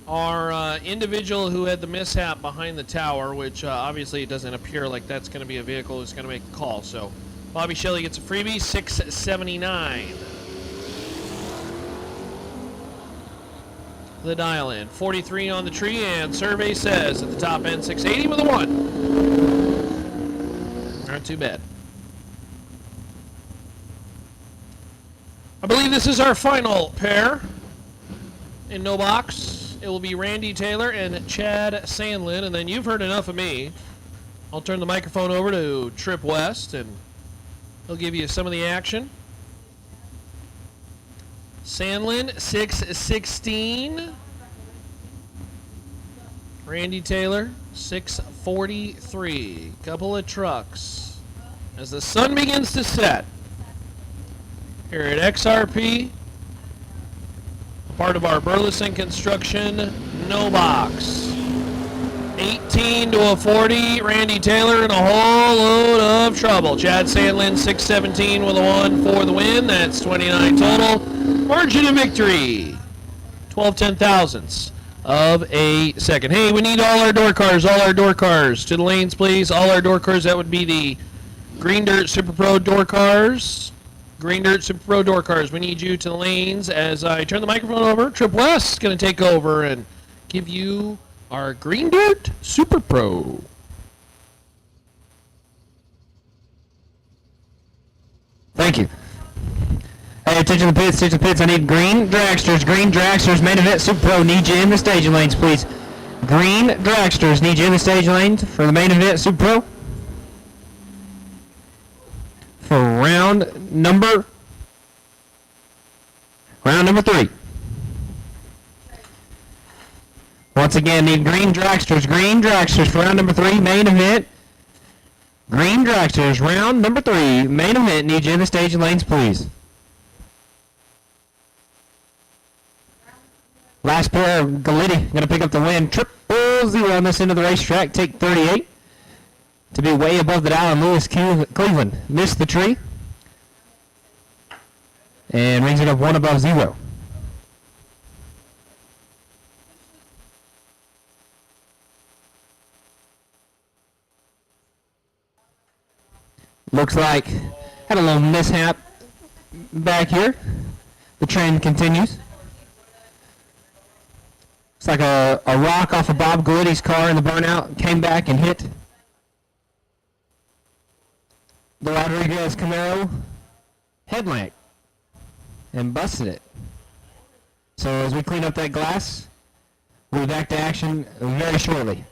Our individual who had the mishap behind the tower, which obviously it doesn't appear like that's going to be a vehicle who's going to make a call. So Bobby Shelley gets a freebie, $679. The dial in, 43 on the tree, and survey says at the top end, 680 with a 1. Not too bad. I believe this is our final pair in no box. It will be Randy Taylor and Chad Sandlin, and then you've heard enough of me. I'll turn the microphone over to Trip West, and he'll give you some of the action. Sandlin, 616. Randy Taylor, 643. Couple of trucks. As the sun begins to set here at XRP, part of our Burleson Construction no box. 18 to a 40. Randy Taylor in a whole load of trouble. Chad Sandlin, 617 with a 1 for the win. That's 29 total. Margin of victory, 12/10,000ths of a second. Hey, we need all our door cars to the lanes, please. All our door cars. That would be the Green Dirt Super Pro door cars. Green Dirt Super Pro door cars. We need you to the lanes. As I turn the microphone over, Trip West is going to take over and give you our Green Dirt Super Pro. Thank you. Hey, attention to the pits, I need green dragsters, main event Super Pro, need you in the staging lanes, please. Green dragsters, need you in the staging lanes for the main event Super Pro. For round number 3. Once again, need green dragsters for round number 3, main event. Green dragsters, round number 3, main event, need you in the staging lanes, please. Last pair of Galitti, going to pick up the win. 000 on this end of the racetrack. Take 38 to be way above the dial. And Lewis Cleveland missed the tree and rings it up 1 above 0. Looks like had a little mishap back here. The trend continues. It's like a rock off of Bob Glitty's car in the Burnout came back and hit the Rodriguez Camaro headlamp and busted it. So as we clean up that glass, we'll be back to action very shortly.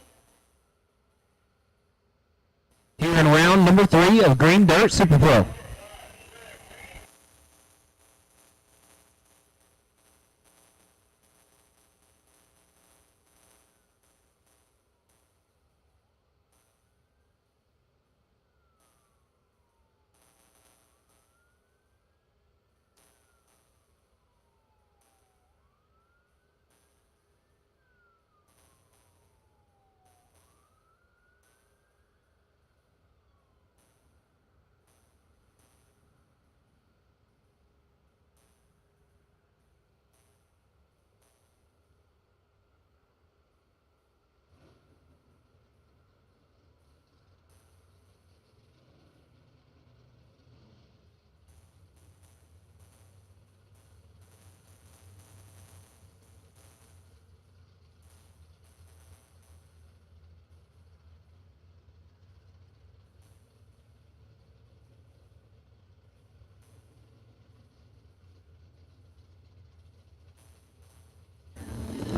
Here in round number 3 of Green Dirt Super Pro.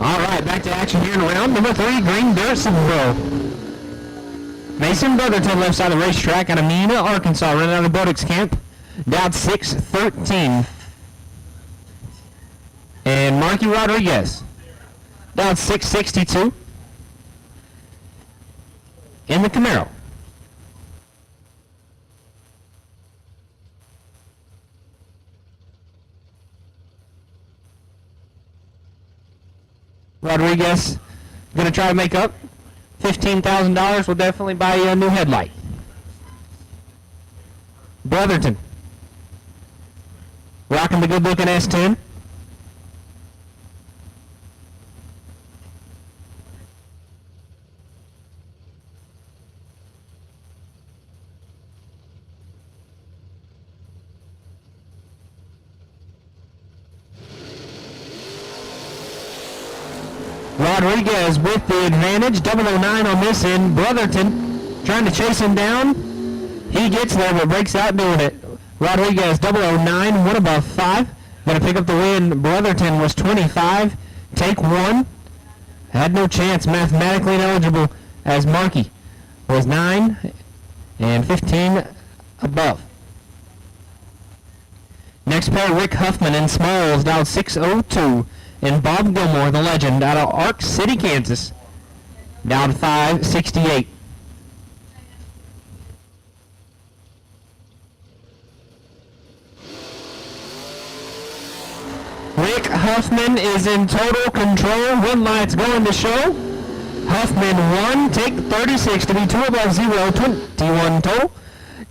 All right, back to action here in round number 3, Green Dirt Super Pro. Mason Brotherton left side of the racetrack out of Mena, Arkansas, running out of the Bodix camp. Down 6-13. And Marky Rodriguez down 662 in the Camaro. Rodriguez going to try to make up. $15,000 will definitely buy you a new headlight. Brotherton Rocking the good looking S10. Rodriguez with the advantage. 009 on this end. Brotherton trying to chase him down. He gets there but breaks out doing it. Rodriguez 009, 1 above 5. Going to pick up the win. Brotherton was 25. Take 1. Had no chance. Mathematically ineligible as Markey was 9 and 15 above. Next pair, Rick Huffman and Smalls down 602. And Bob Gilmore, the legend, out of Ark City, Kansas, down 568. Rick Huffman is in total control. Win lights going to show. Huffman 1, take 36 to be 2 above 0, 21 total.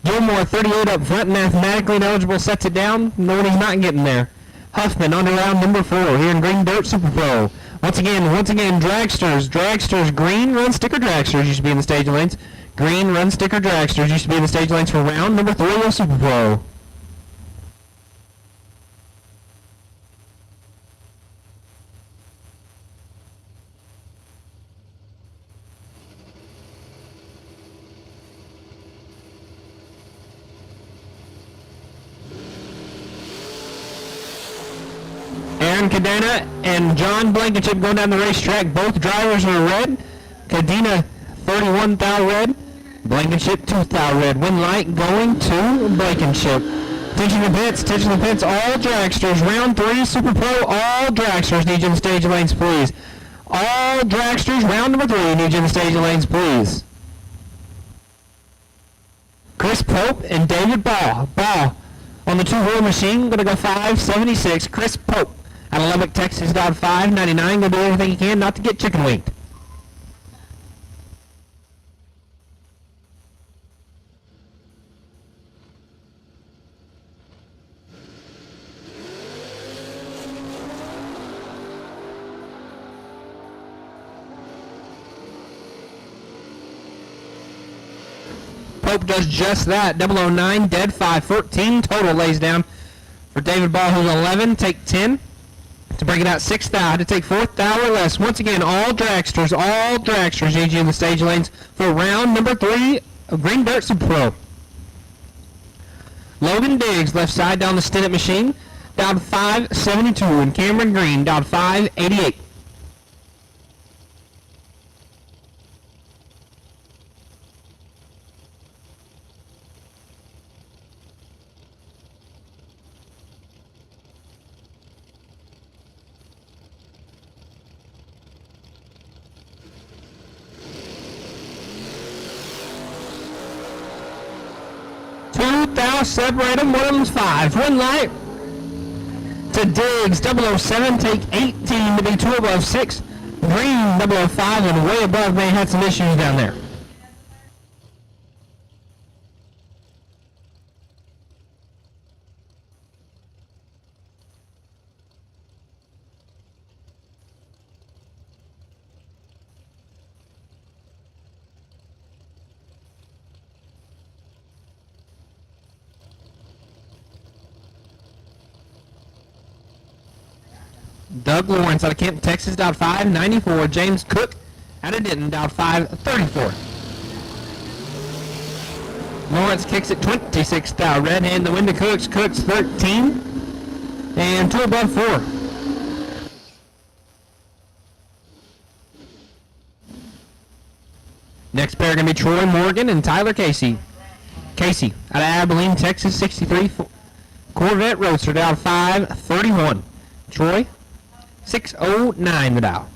Gilmore 38 up front, mathematically ineligible, sets it down, knowing he's not getting there. Huffman on to round number 4 here in Green Dirt Super Pro. Once again, Dragsters, green run sticker Dragsters used to be in the stage lanes. Green run sticker Dragsters used to be in the stage lanes for round number 3 of Super Pro. Aaron Cadena and John Blankenship going down the racetrack. Both drivers are red. Cadena 31 thou red. Blankenship 2 thou red. Win light going to Blankenship. Attention to the pits, all Dragsters. Round 3, Super Pro, all Dragsters. Need you in the stage lanes, please. All Dragsters, round number 3. Need you in the stage lanes, please. Chris Pope and David Ball. Ball on the 2-wheel machine, going to go 576. Chris Pope out of Lubbock, Texas, down 599. Going to do everything he can not to get chicken winged. Pope does just that. 009, dead 514. Total lays down for David Ball, who's 11. Take 10 to break it out 6th thou. To take 4th thou or less. Once again, all Dragsters need you in the stage lanes for round number 3 of Green Dirt Super Pro. Logan Diggs, left side down the Stinnett machine, down 572. And Cameron Green, down 588. Thou separate them, one of them's 5. Win light to Diggs, 007, take 18 to be 2 above 6. Green, 005, and way above, may have had some issues down there. Doug Lawrence out of Kent, Texas, down 594. James Cook out of Denton, down 534. Lawrence kicks it 26 thou. Red hand the win to Cooks. Cooks 13 and 2 above 4. Next pair going to be Troy Morgan and Tyler Casey. Casey out of Abilene, Texas, 63. Corvette Roadster down 531. Troy 609 the dial.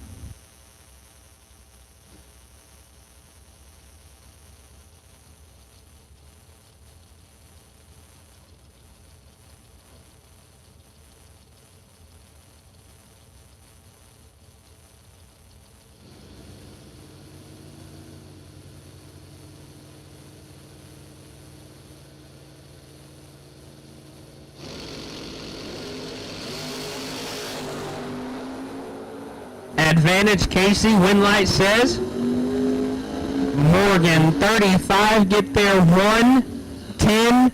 Advantage Casey, win light says. Morgan 35, get there 110,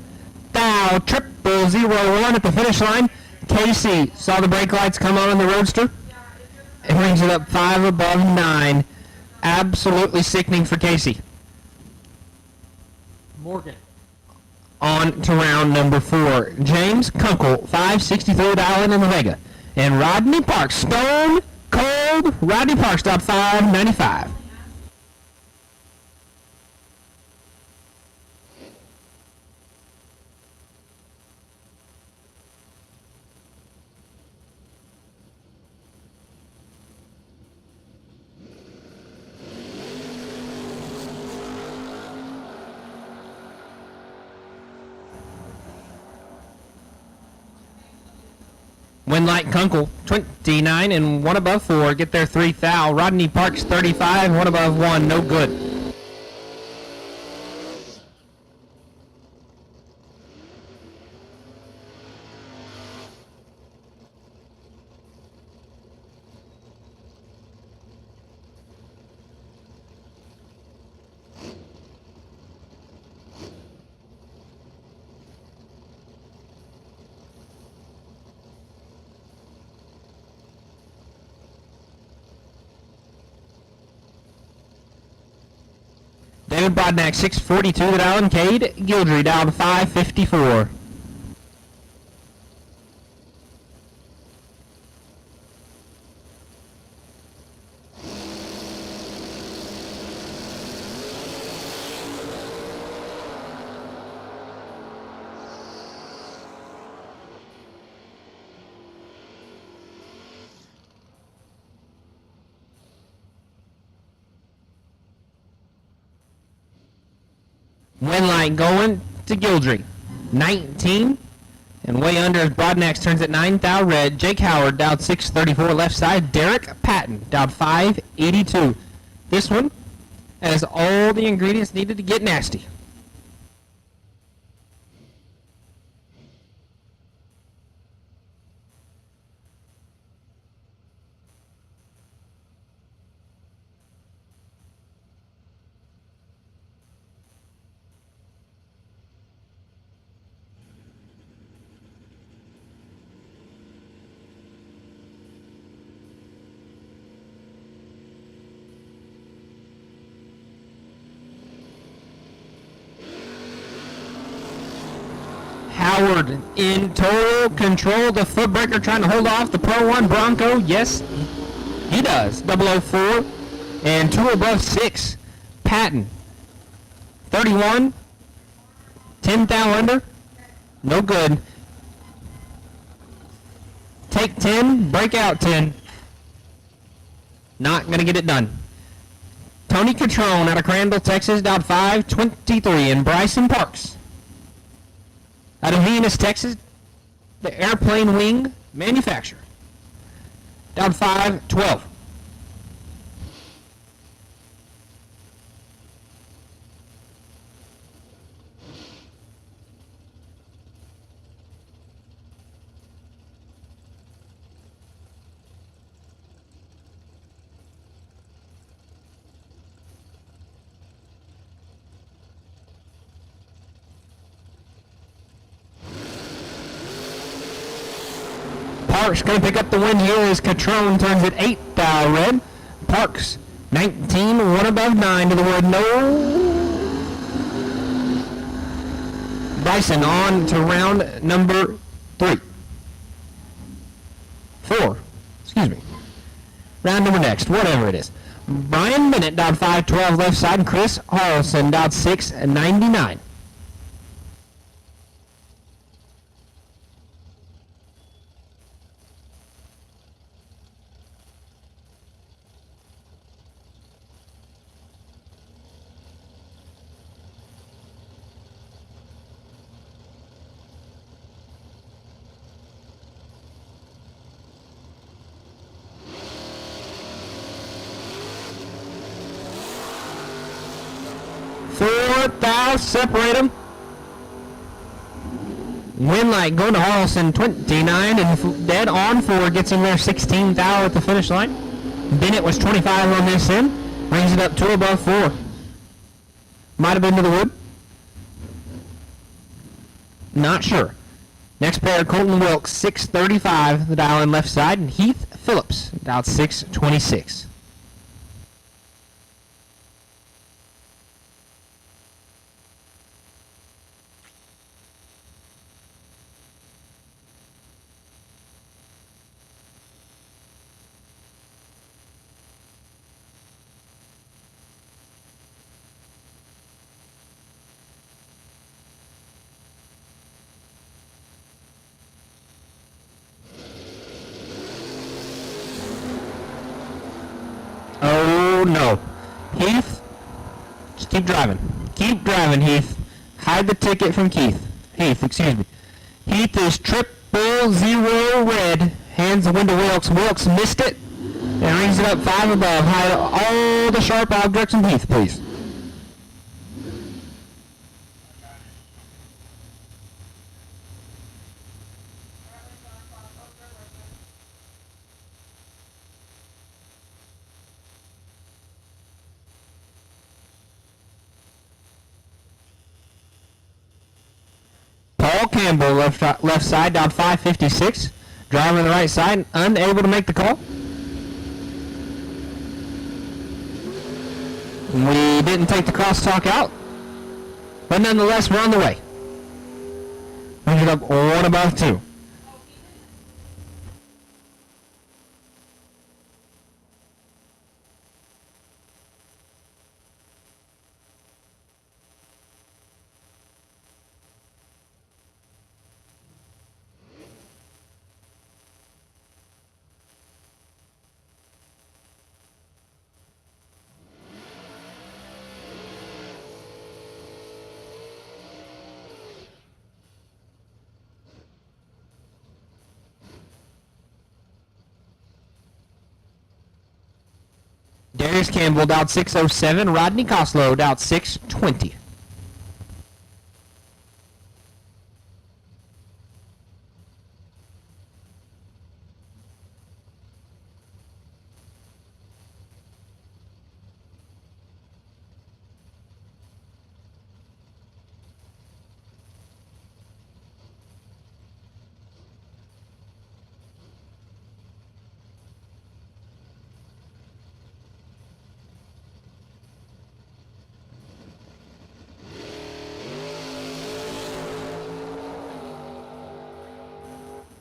thou 0001 at the finish line. Casey saw the brake lights come on the Roadster. It brings it up 5 above 9. Absolutely sickening for Casey. Morgan. On to round number 4. James Kunkel, 563 Island in the Vega. And Rodney Parks, stone cold. Rodney Parks, top 595. Winlight Kunkel, 29 and 1 above 4. Get there 3 thou. Rodney Parks, 35, 1 above 1. No good. David Bodnack, 642 at Allen. Cade Gildry, down 554. Winlight going to Gildry, 19. And way under as Broadnax turns at 9 thou red. Jake Howard down 634 left side. Derek Patton down 582. This one has all the ingredients needed to get nasty. Howard in total control. The footbreaker trying to hold off the Pro 1 Bronco. Yes, he does. 004 and 2 above 6. Patton, 31. 10 thou under. No good. Take 10. Break out 10. Not going to get it done. Tony Catrone out of Crandall, Texas, down 523. And Bryson Parks out of Venus, Texas, the airplane wing manufacturer, down 512. Parks going to pick up the win here as Catrone turns at 8 thou red. Parks, 19, 1 above 9 to the word no. Bryson on to round number 4. Excuse me. Round number next, whatever it is. Brian Bennett down 512 left side. Chris Harrelson down 699. Separate them. Winlight going to Harrelson, 29 and dead on 4, gets him there 16 thou at the finish line. Bennett was 25 on this end. Brings it up to above 4. Might have been to the wood. Not sure. Next pair, Colton Wilkes, 635, the dial in left side, and Heath Phillips, dialed 626. Oh no. Heath, just keep driving. Keep driving, Heath. Hide the ticket from Keith. Heath, excuse me. Heath is 000 red. Hands the window Wilkes. Wilkes missed it. And rings it up 5 above. Hide all the sharp objects from Heath, please. Paul Campbell, left side, down 556. Driver on the right side, unable to make the call. We didn't take the crosstalk out, but nonetheless, we're on the way. Brings it up 1 above 2. Darius Campbell, dialed 607. Rodney Coslow, dialed 620.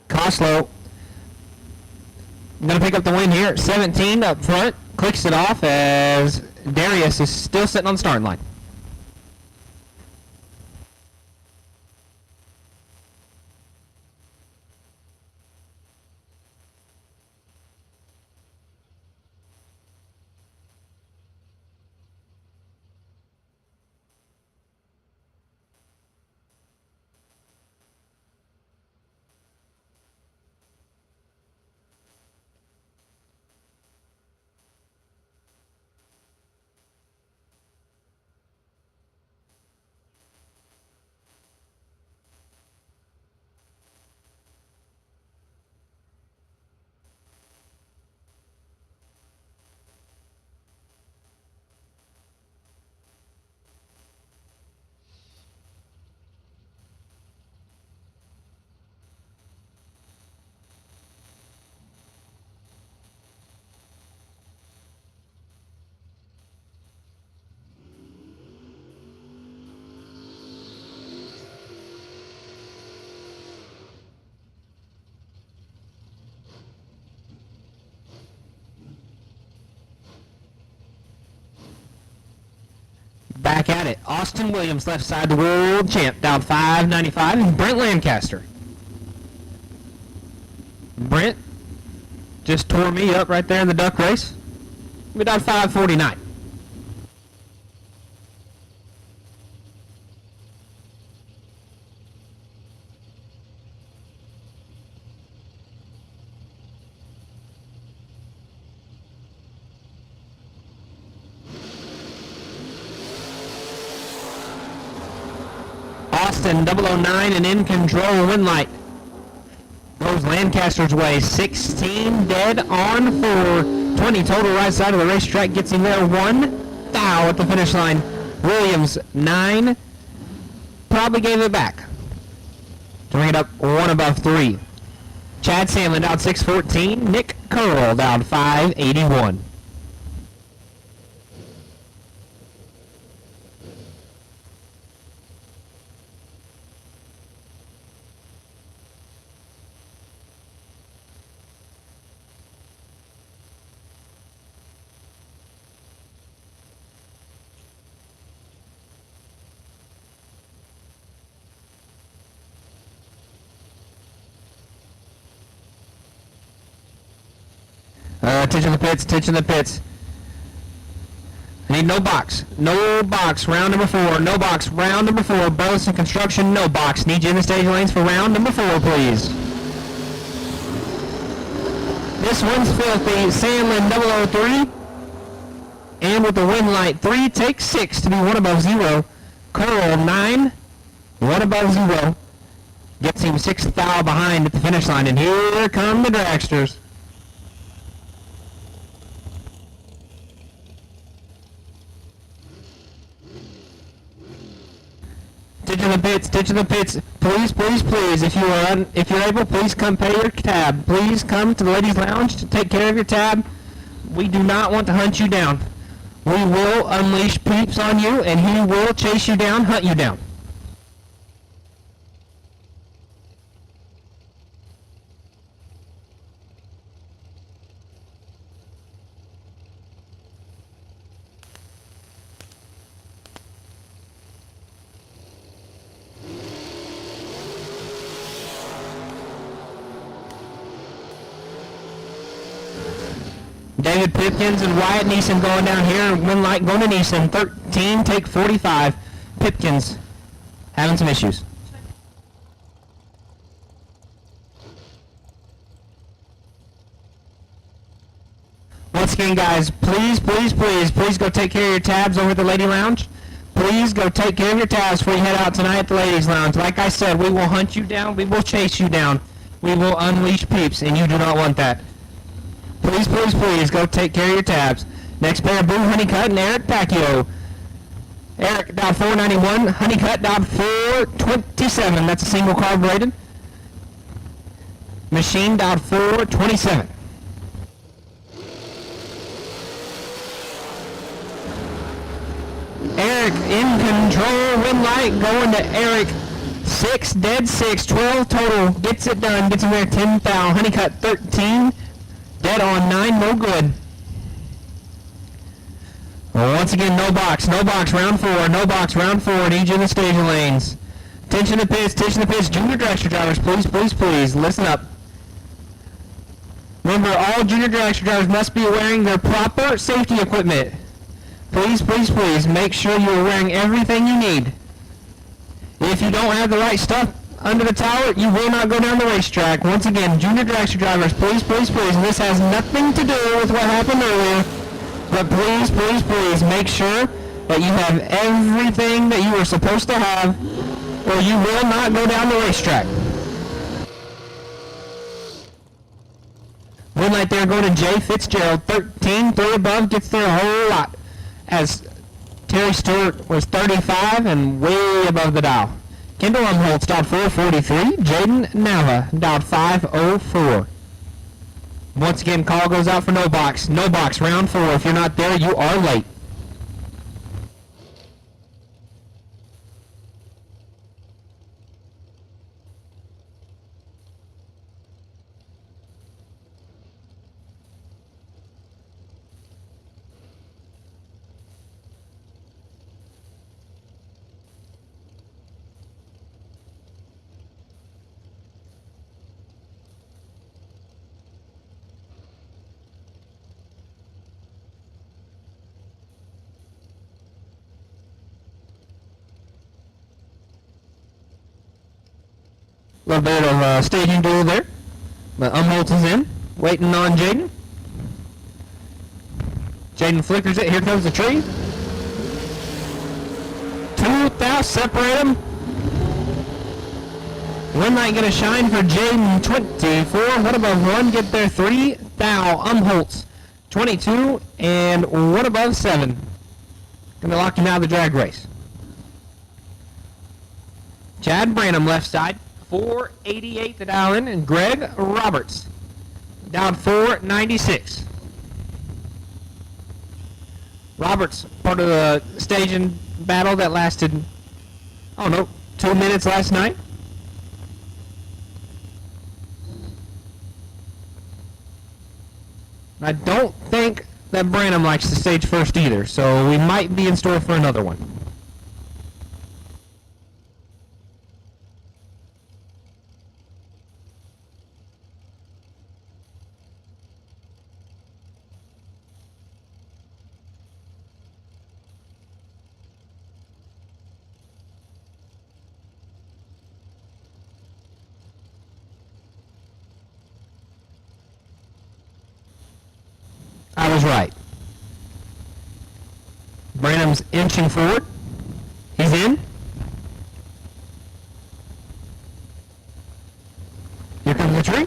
Coslow going to pick up the win here. 17 up front. Clicks it off as Darius is still sitting on the starting line. Back at it. Austin Williams, left side, the world champ, down 595. And Brent Lancaster. Brent just tore me up right there in the duck race. We're down 549. Austin 009 and in control. Win light goes Lancaster's way. 16 dead on 4. 20 total right side of the racetrack gets him there. 1 thou at the finish line. Williams 9 probably gave it back to bring it up 1 above 3. Chad Samlin down 6:14. Nick Curl down 5:81. Attention the pits, attention the pits. I need no box. No box, round number 4. No box, round number 4. Burleson Construction, no box. Need you in the stage lanes for round number 4, please. This one's filthy. Sandlin 003. And with the wind light, 3 takes 6 to be 1 above 0. Curl 9, 1 above 0. Gets him 6 thou behind at the finish line. And here come the dragsters. Ditch in the pits. Please, please, please. If you're able, please come pay your tab. Please come to the ladies' lounge to take care of your tab. We do not want to hunt you down. We will unleash peeps on you, and he will chase you down, hunt you down. David Pipkins and Wyatt Neeson going down here. Wind light going to Neeson. 13, take 45. Pipkins having some issues. Once again, guys, please, please, please, please go take care of your tabs over at the Lady Lounge. Please go take care of your tabs before you head out tonight at the Ladies Lounge. Like I said, we will hunt you down. We will chase you down. We will unleash peeps, and you do not want that. Please, please, please, go take care of your tabs. Next pair, Boo Honeycutt and Eric Pacquiao. Eric down 491, Honeycutt down 427. That's a single carbureted. Machine down 427. Eric in control, wind light going to Eric. 6, dead 6, 12 total. Gets it done, gets him there 10 thou. Honeycutt 13. Dead on 9, no good. Well, once again, no box, round 4, no box, round 4, need you in the staging lanes. Attention to pits, junior dragster drivers, please, please, please, listen up. Remember, all junior dragster drivers must be wearing their proper safety equipment. Please, please, please, make sure you're wearing everything you need. If you don't have the right stuff under the tower, you will not go down the racetrack. Once again, junior dragster drivers, please, please, please, and this has nothing to do with what happened earlier, but please, please, please, make sure that you have everything that you are supposed to have, or you will not go down the racetrack. Wind light there going to Jay Fitzgerald, 13, 3 above, gets there a whole lot, as Terry Stewart was 35 and way above the dial. Kendall Umholtz dialed 443. Jaden Nava dialed 504. Once again, call goes out for no box. No box, round 4. If you're not there, you are late. A little bit of staging duel there. But Umholtz is in, waiting on Jaden. Jaden flickers it. Here comes the tree. 2 thou separate them. Wind light gonna shine for Jaden 24. What above 1? Get there 3 thou. Umholtz 22, and one above 7. Going to lock him out of the drag race. Chad Branham, left side, 488 to dial in, and Greg Roberts, down 496. Roberts, part of the staging battle that lasted, 2 minutes last night. I don't think that Branham likes to stage first either, so we might be in store for another one. I was right. Branham's inching forward. He's in. Here comes the tree.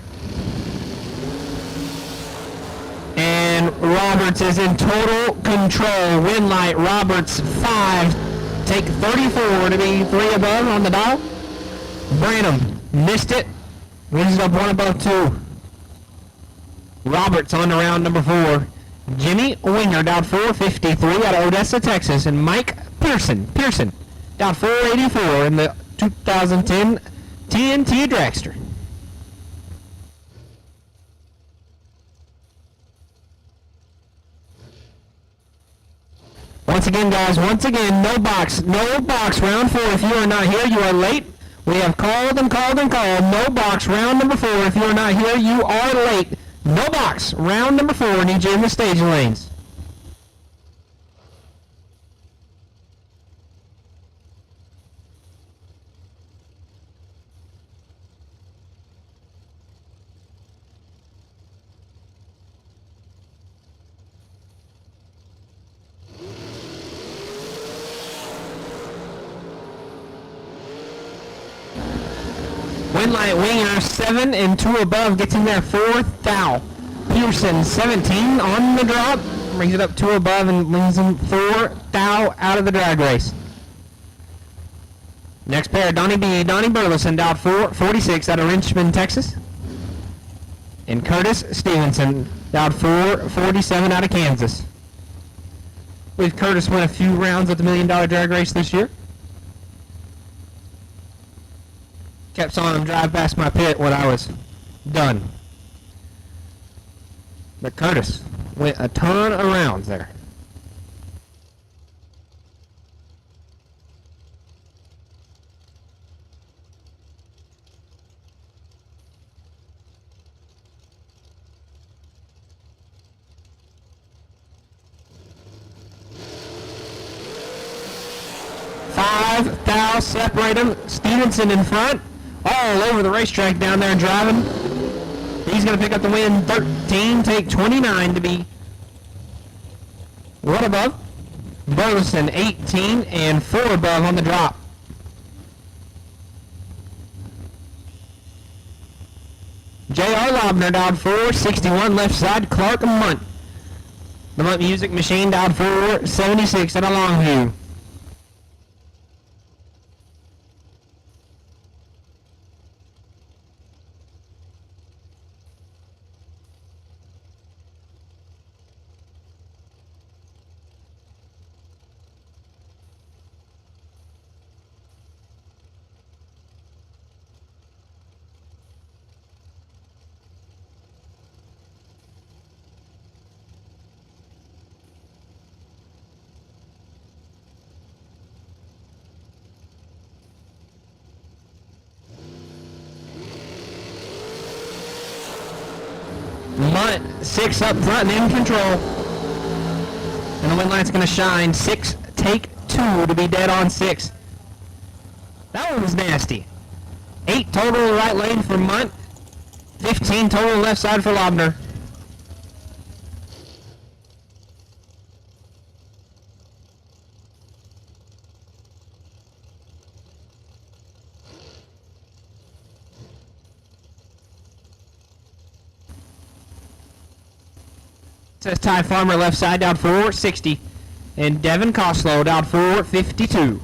And Roberts is in total control. Win light, Roberts 5. Take 34 to be 3 above on the dial. Branham missed it. Wins up 1 above 2. Roberts on to round number 4. Jimmy Winger, down 453 out of Odessa, Texas. And Mike Pearson, down 484 in the 2010 TNT Dragster. Once again, guys, no box, round 4. If you are not here, you are late. We have called and called and called. No box, round number 4. If you are not here, you are late. No box, round number 4. Need you in the staging lanes. Winlight Winger 7 and 2 above gets in there 4th thou. Pearson 17 on the drop, brings it up 2 above and brings him 4th thou out of the drag race. Next pair, Donnie Burleson, down 446 out of Richmond, Texas. And Curtis Stevenson, down 447 out of Kansas. We've Curtis won a few rounds at the $1 Million Drag Race this year. Kept on him drive past my pit when I was done. But Curtis went a ton of rounds there. Five thou separate him. Stevenson in front. All over the racetrack down there driving. He's going to pick up the win. 13, take 29 to be 1 above. Burleson 18 and 4 above on the drop. J.R. Lobner down 461 left side. Clark Munt. The Munt Music Machine down 476 at a Longview. Munt 6 up front and in control. And the win light's going to shine. 6, take 2 to be dead on 6. That one was nasty. 8 total right lane for Munt. 15 total left side for Lobner. Says Ty Farmer left side down 460. And Devin Coslow down 452.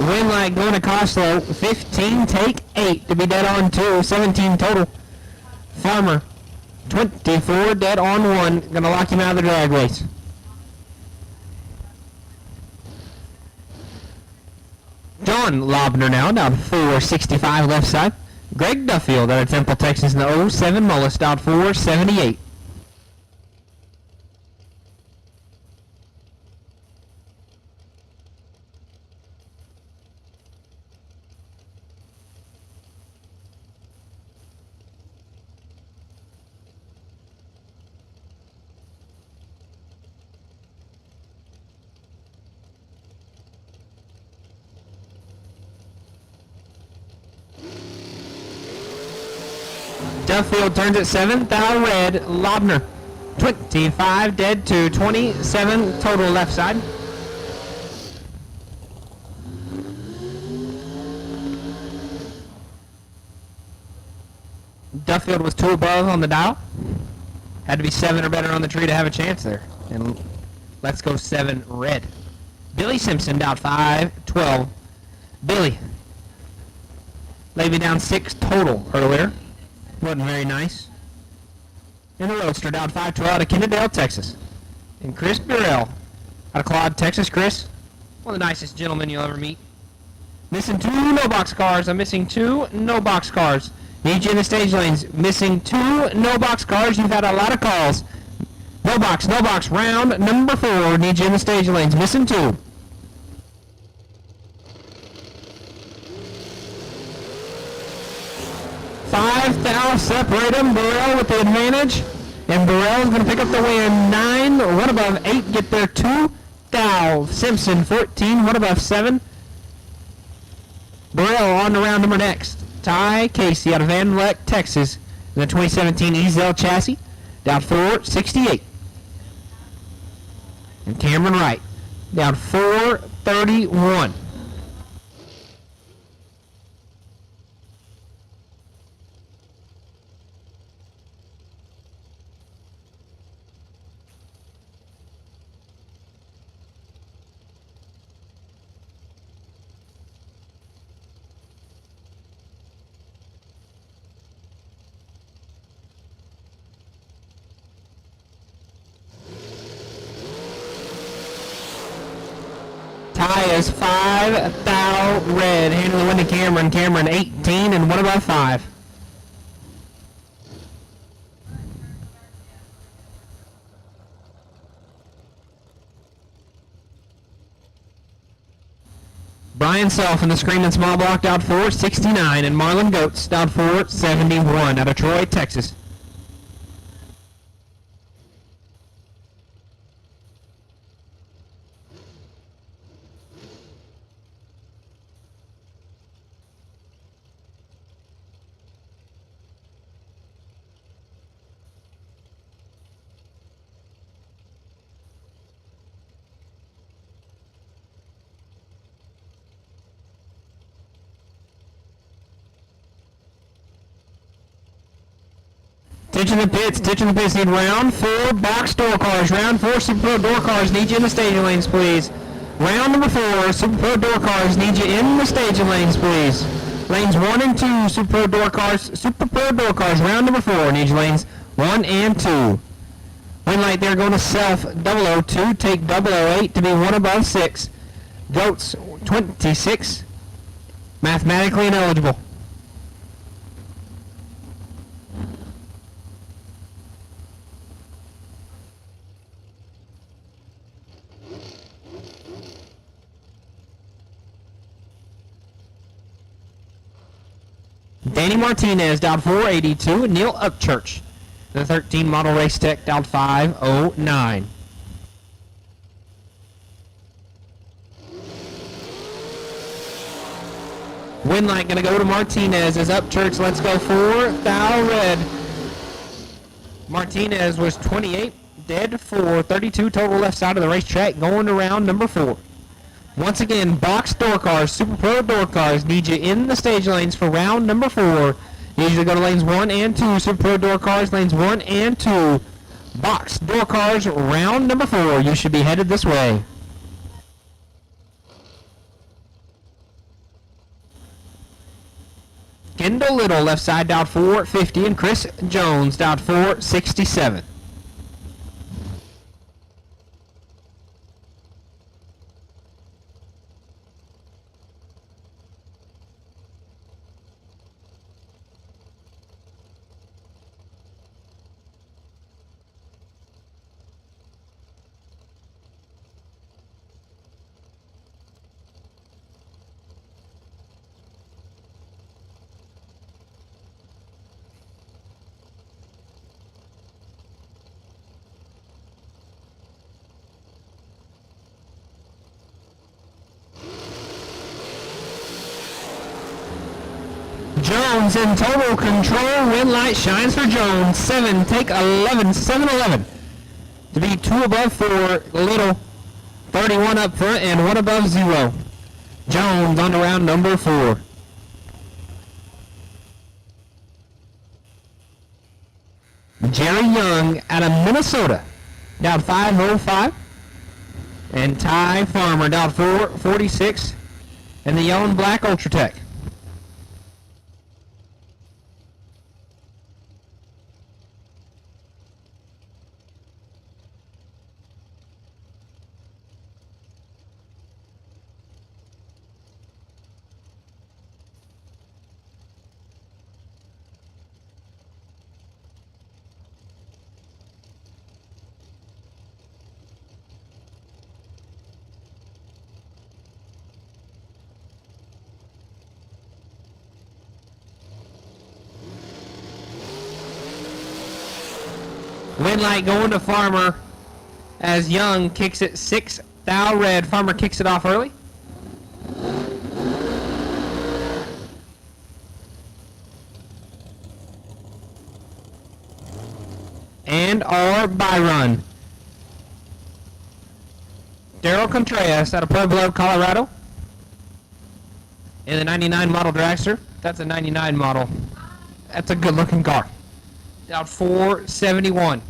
Win light going to Coslow, 15, take 8 to be dead on 2, 17 total. Farmer, 24, dead on 1, gonna lock him out of the drag race. John Lobner now, down 465 left side. Greg Duffield out of Temple, Texas in the 07 Mullis, down 478. Duffield turns at 7th, thou red, Lobner, 25, dead to 27 total left side. Duffield was 2 above on the dial. Had to be 7 or better on the tree to have a chance there. And let's go 7 red. Billy Simpson down 5, 12. Billy. Laid me down 6 total earlier. Wasn't very nice. And the Roadster down 5-12 out of Kennedale, Texas. And Chris Burrell out of Claude, Texas. Chris, one of the nicest gentlemen you'll ever meet. Missing 2 no-box cars. I'm missing 2 no-box cars. Need you in the stage lanes. Missing 2 no-box cars. You've had a lot of calls. No box, round number 4. Need you in the stage lanes. Missing 2. Five thou separate them. Burrell with the advantage. And Burrell's going to pick up the win. 9, 1 above 8. Get there 2 thou. Simpson 14, 1 above 7. Burrell on to round number next. Ty Casey out of Van Vleck, Texas. In the 2017 Ezel chassis. Down 468. And Cameron Wright. Down 431. Ty is 5 thou red. Handle the win to Cameron. Cameron 18 and 1 above 5. Brian Self in the Screaming Small Block down 469 and Marlon Goetz down 471 out of Troy, Texas. Attention the pits, need round 4 box door cars. Round 4 Super Pro door cars, need you in the staging lanes, please. Round number 4, Super Pro door cars, need you in the staging lanes, please. Lanes 1 and 2, Super Pro door cars, round number 4, need you lanes 1 and 2. Win light there going to Self, 002, take 008 to be 1 above 6. Goats, 26, mathematically ineligible. Danny Martinez down 482, and Neil Upchurch, the 13 model race tech down 509. Win light gonna go to Martinez. Is up, Church. Let's go 4. Thou red. Martinez was 28, dead 4, 32 total left side of the racetrack, going to round number 4. Once again, box door cars, Super Pro door cars, need you in the stage lanes for round number 4. You usually go to lanes 1 and 2, Super Pro door cars, lanes 1 and 2. Box door cars, round number 4. You should be headed this way. Kendall Little, left side, dialed 450, and Chris Jones, dialed 467. Jones in total control. Win light shines for Jones. 7, take 11, 7-11. To be 2 above 4, Little. 31 up front and 1 above 0. Jones on to round number 4. Jerry Young out of Minnesota. Down 505. And Ty Farmer down 446. And the yellow and black Ultratech. Win light going to Farmer as Young kicks it 6, thou red. Farmer kicks it off early. And our byrun. Daryl Contreras out of Pueblo, Colorado. In the 99 model dragster. That's a 99 model. That's a good looking car. Out 471.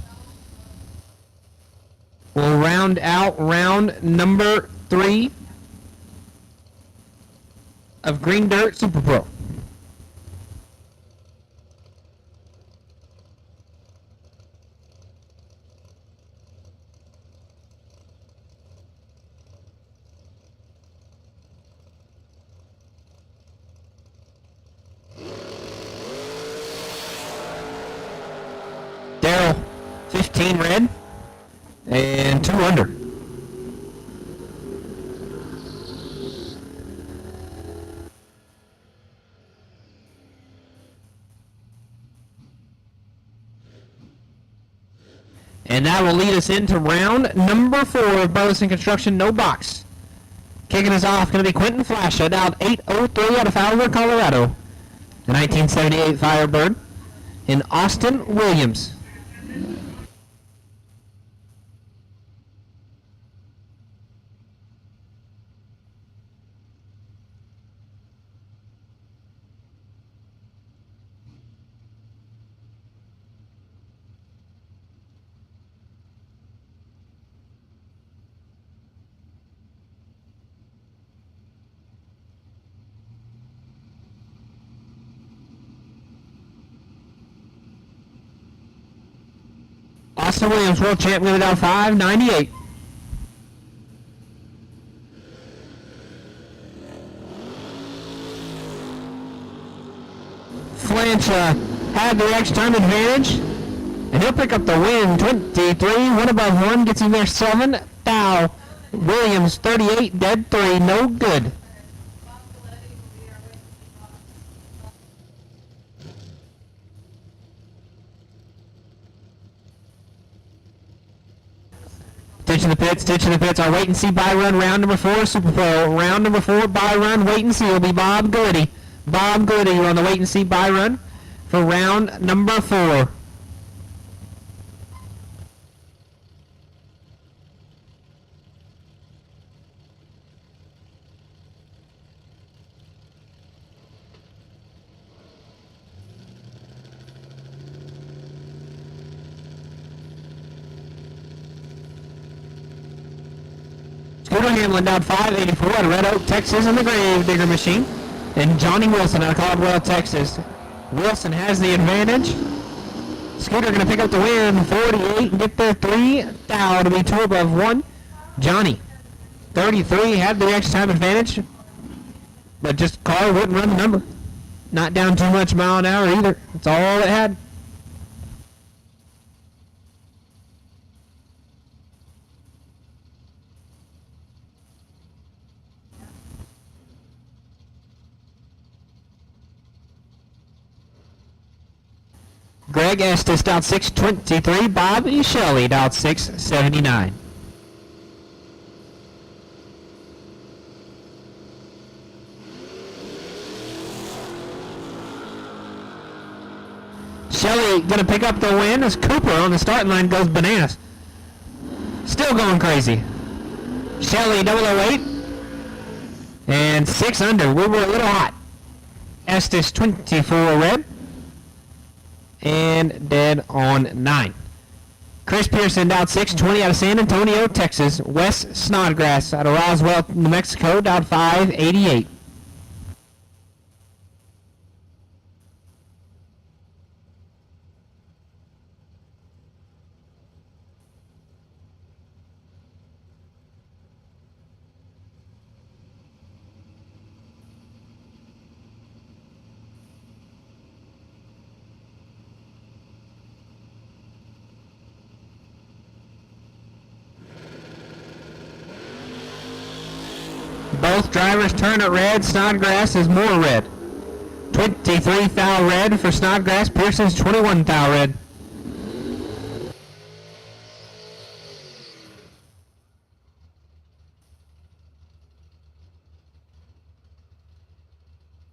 We'll round out round number 3 of Green Dirt Super Pro. Daryl, 15 red and 2 under. And that will lead us into round number 4 of Burleson Construction, no box. Kicking us off going to be Quentin Flasha, down 803 out of Fowler, Colorado. The 1978 Firebird. In Austin Williams. Austin Williams, world champ, going down 598. Flancha had the extra time advantage, and he'll pick up the win. 23, 1 above 1, gets him there 7. Thou Williams, 38, dead 3, no good. Stitch in the pits, stitch in the pits. Our wait and see buy run, round number 4, Super Pro. Round number 4, buy run, wait and see will be Bob Goody. Bob Goody on the wait and see buy run for round number 4. Scooter Hamlin down 584 out of Red Oak, Texas in the Grave Digger machine. And Johnny Wilson out of Caldwell, Texas. Wilson has the advantage. Scooter going to pick up the win, 48, and get there 3 down to be 2 above 1. Johnny, 33, had the extra time advantage, but just car wouldn't run the number. Not down too much mile an hour either. That's all it had. Greg Estes down 623. Bobby Shelley down 679. Shelley going to pick up the win as Cooper on the starting line goes bananas. Still going crazy. Shelley 008 and 6 under. We were a little hot. Estes 24 red. And dead on 9. Chris Pearson down 620 out of San Antonio, Texas. Wes Snodgrass out of Roswell, New Mexico, down 588. Both drivers turn it red. Snodgrass is more red. 23 thou red for Snodgrass. Pearson's 21 thou red.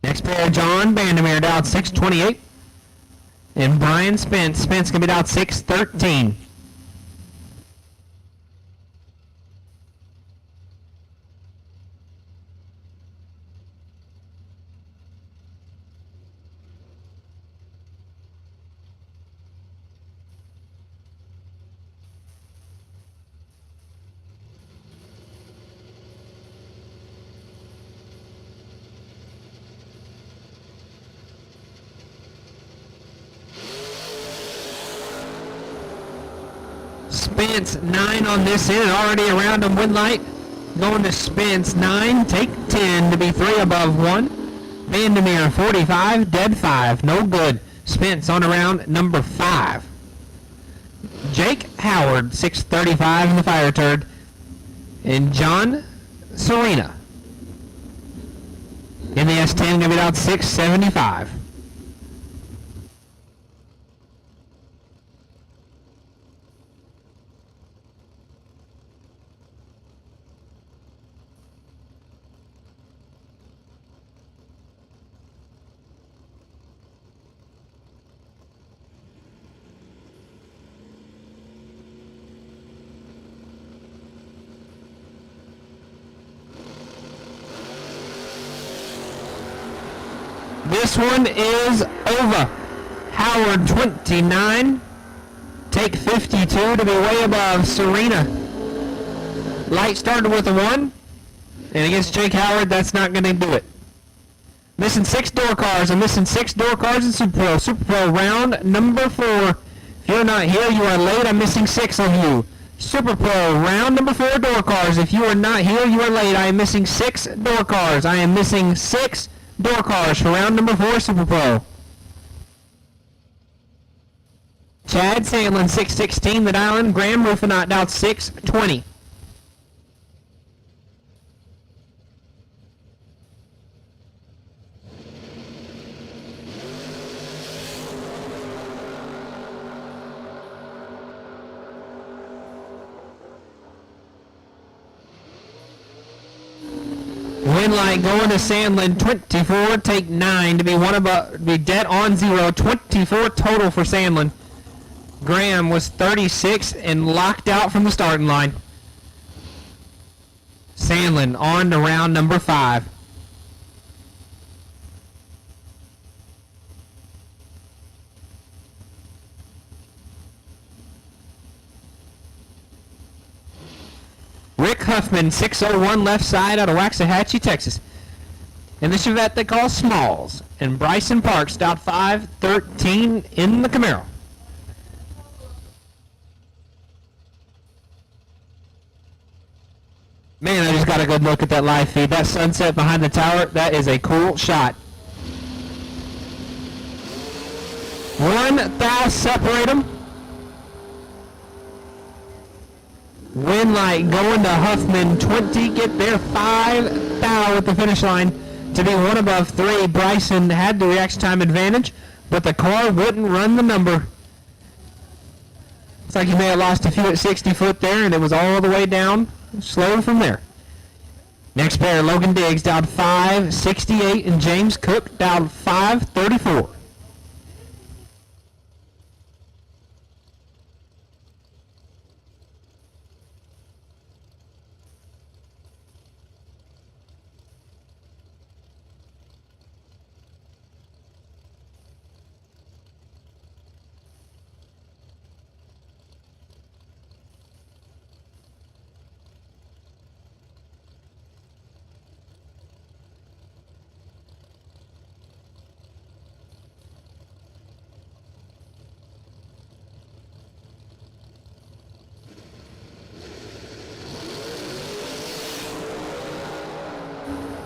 Next pair, John Vandermeer down 628. And Brian Spence. Spence going to be down 613. Spence 9 on this end, already around him with light. Going to Spence 9, take 10 to be 3 above 1. Vandermeer 45, dead 5, no good. Spence on around number 5. Jake Howard 635 in the fire turd. And John Serena in the S10 going to be down 675. This one is over. Howard 29. Take 52 to be way above Serena. Light started with a 1. And against Jake Howard, that's not going to do it. Missing 6 door cars. I'm missing 6 door cars in Super Pro. Super Pro round number 4. If you're not here, you are late. I'm missing 6 of you. Super Pro round number 4 door cars. If you are not here, you are late. I am missing 6 door cars. I am missing 6 door cars for round number 4 Super Pro. Chad Sandlin 616 the Island. Graham Rufinaut down 620. Win light going to Sandlin, 24, take 9 to be dead on 0. 24 total for Sandlin. Graham was 36 and locked out from the starting line. Sandlin on to round number 5. Rick Huffman, 601 left side out of Waxahachie, Texas. In the Chevette they call Smalls. And Bryson Parks, out 513 in the Camaro. Man, I just got a good look at that live feed. That sunset behind the tower, that is a cool shot. One thou separate them. Win light going to Huffman, 20, get there, 5 thou at the finish line to be 1 above 3. Bryson had the reaction time advantage, but the car wouldn't run the number. It's like he may have lost a few at 60 foot there, and it was all the way down, slow from there. Next pair, Logan Diggs down 568, and James Cook down 534.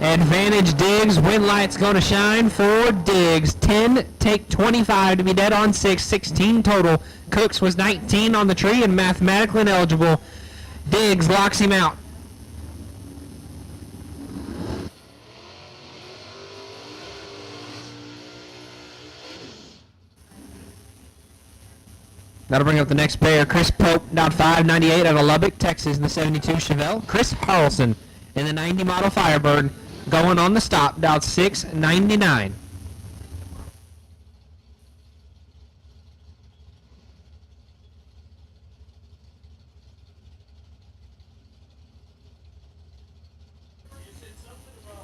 Advantage Diggs, win light's gonna shine for Diggs. 10, take 25 to be dead on 6, 16 total. Cooks was 19 on the tree and mathematically ineligible. Diggs locks him out. That'll bring up the next pair. Chris Pope, down 598 out of Lubbock, Texas in the 72 Chevelle. Chris Harrelson in the 90 model Firebird going on the stop, down 699.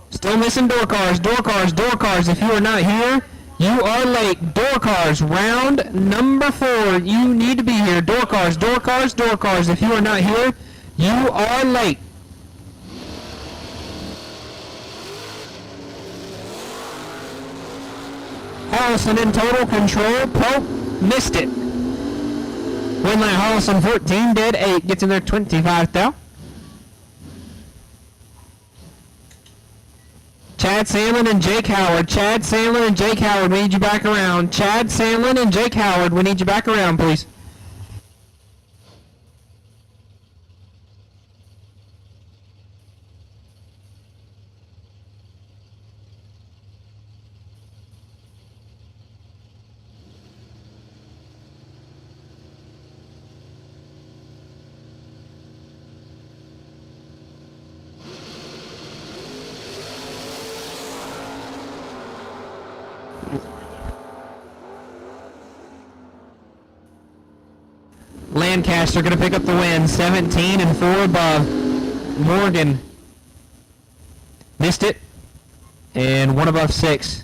Still missing door cars, door cars, door cars. If you are not here, you are late. Door cars, round number 4. You need to be here. Door cars, door cars, door cars. If you are not here, you are late. Harrelson in total control. Pope missed it. Winline Harrelson 14, dead 8. Gets in there 25 thou. Chad Sandlin and Jake Howard. Chad Sandlin and Jake Howard, we need you back around. Chad Sandlin and Jake Howard, we need you back around, please. Lancaster going to pick up the win, 17 and 4 above. Morgan missed it, and 1 above 6.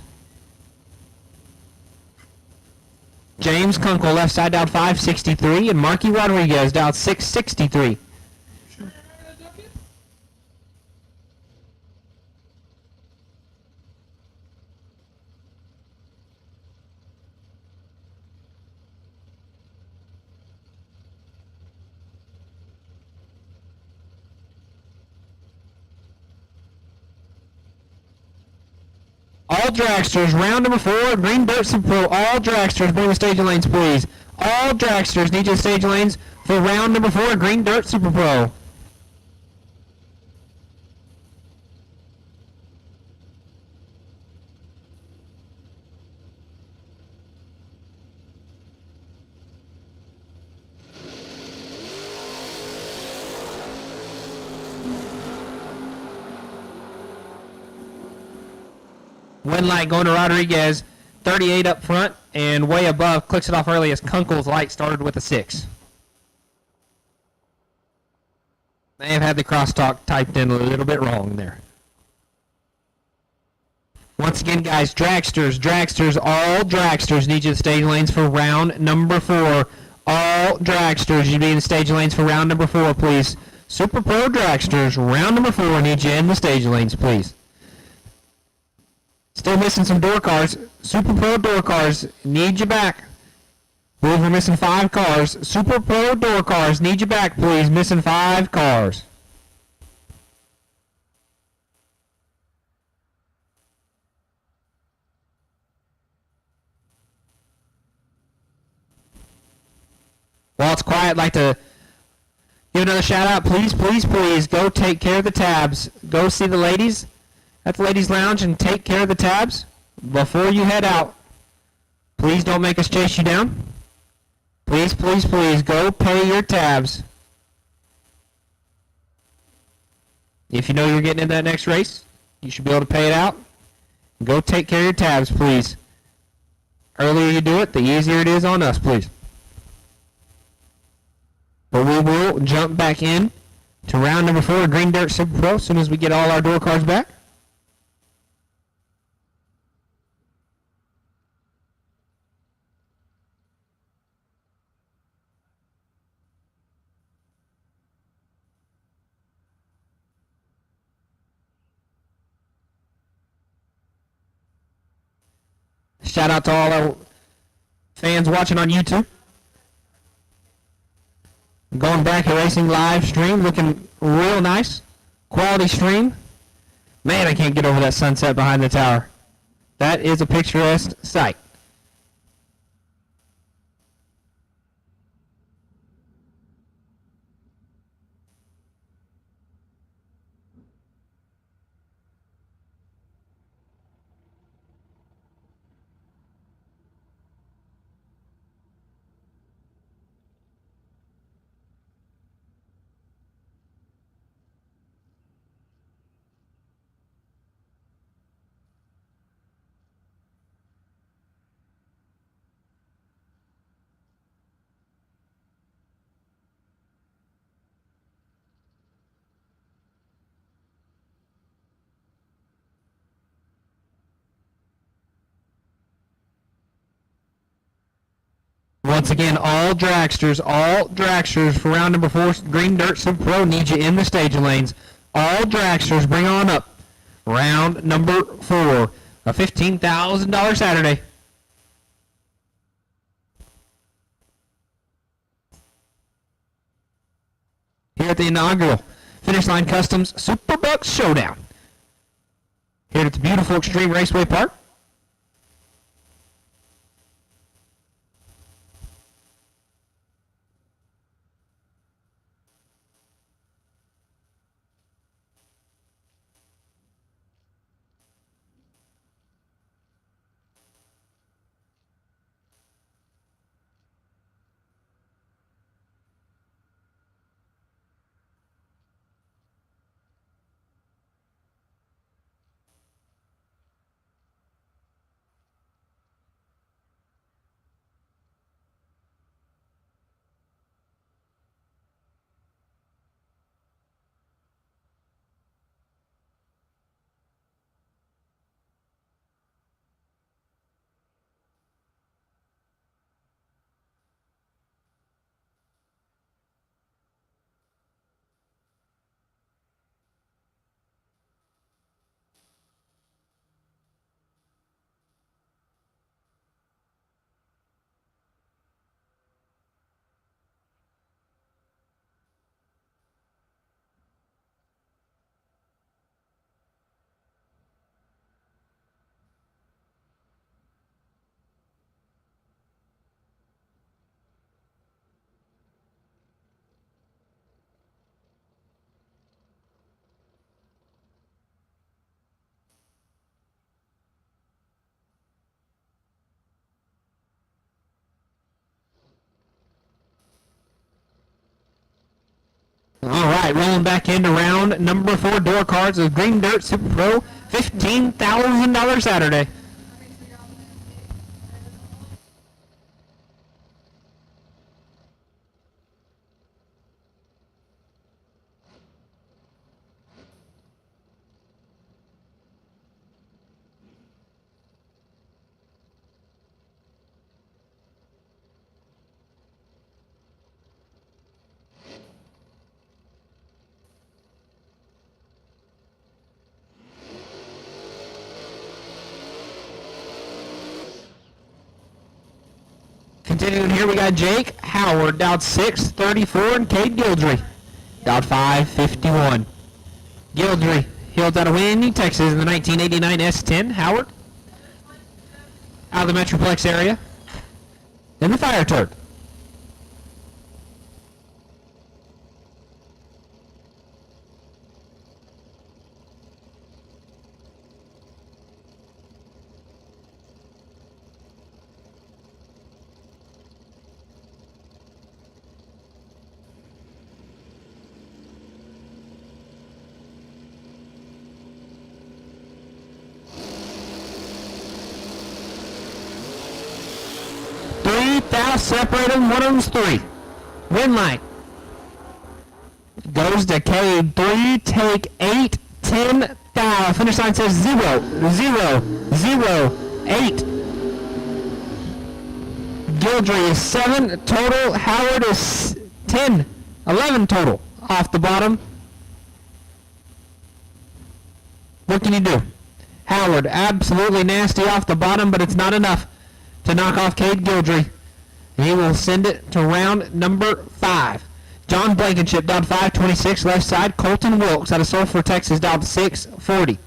James Kunkel left side down 563, and Marky Rodriguez down 663. All dragsters, round number 4, Green Dirt Super Pro. All dragsters, bring the staging lanes, please. All dragsters need you to stage lanes for round number 4, Green Dirt Super Pro. One light going to Rodriguez. 38 up front, and way above, clicks it off early as Kunkel's light started with a 6. May have had the crosstalk typed in a little bit wrong there. Once again, guys, dragsters, all dragsters need you in the stage lanes for round number 4. All dragsters, you be in the stage lanes for round number 4, please. Super Pro dragsters, round number 4, need you in the stage lanes, please. Still missing some door cars. Super Pro door cars, need you back. We're missing 5 cars. Super Pro door cars, need you back, please. Missing 5 cars. While it's quiet, I'd like to give another shout out. Please, please, please go take care of the tabs. Go see the ladies at the ladies lounge and take care of the tabs before you head out. Please don't make us chase you down. Please, please, please go pay your tabs. If you know you're getting in that next race, you should be able to pay it out. Go take care of your tabs, please. Earlier you do it, the easier it is on us, please. But we will jump back in to round number 4, Green Dirt Super Pro, as soon as we get all our door cards back. Shout out to all our fans watching on YouTube. Going back to racing live stream, looking real nice. Quality stream. Man, I can't get over that sunset behind the tower. That is a picturesque sight. Once again, all dragsters for round number 4, Green Dirt Super Pro, need you in the staging lanes. All dragsters, bring on up. Round number 4, a $15,000 Saturday. Here at the inaugural Finish Line Customs SuperBucks Showdown. Here at the beautiful Extreme Raceway Park. All right, rolling back into round number 4 door cards of Green Dirt Super Pro, $15,000 Saturday. Continuing here, we got Jake Howard, Dowd 634, and Cade Gildry, Dowd 551. Gildry hails out of Winnie, Texas in the 1989 S10. Howard, out of the Metroplex area, in the Fire Turd. Separated, one of them's 3. Win line. Goes to Cade, 3, take 8, 10, thou. Finish line says 0, 0, 0, 8. Gildry is 7 total. Howard is 10, 11 total. Off the bottom. What can you do? Howard, absolutely nasty off the bottom, but it's not enough to knock off Cade Gildry. He will send it to round number 5. John Blankenship, Dowd 526, left side. Colton Wilkes out of Sulphur, Texas, Dowd 640.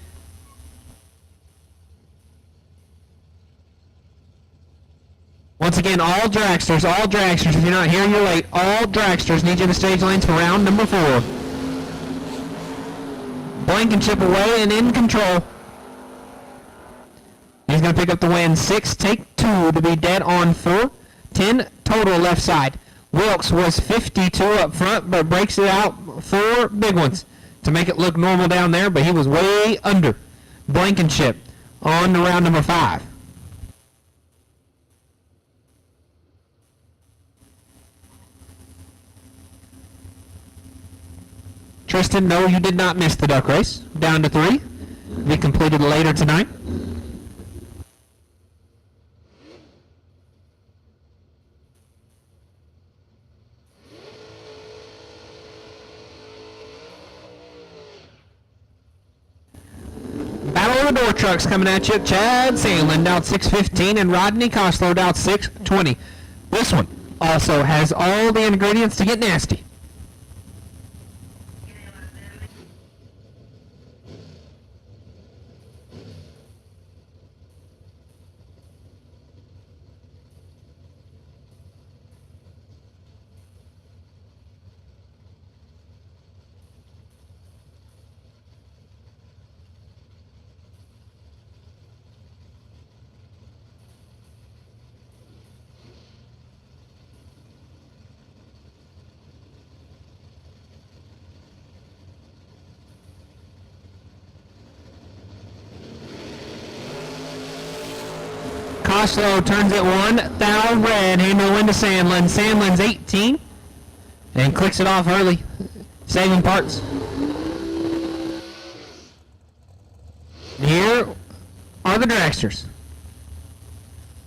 Once again, all dragsters, if you're not here, you're late. All dragsters need you in the stage lanes for round number 4. Blankenship away and in control. He's going to pick up the win. 6, take 2 to be dead on 4. 10 total left side. Wilkes was 52 up front, but breaks it out 4 big ones to make it look normal down there, but he was way under. Blankenship on to round number 5. Tristan, no, you did not miss the duck race. Down to 3. Be completed later tonight. Battle of the Door Trucks coming at you. Chad Sandlin, Dowd 615, and Rodney Costlow, Dowd 620. This one also has all the ingredients to get nasty. Costlow turns it 1, thou red, handle into Sandlin. Sandlin's 18, and clicks it off early, saving parts. Here are the dragsters.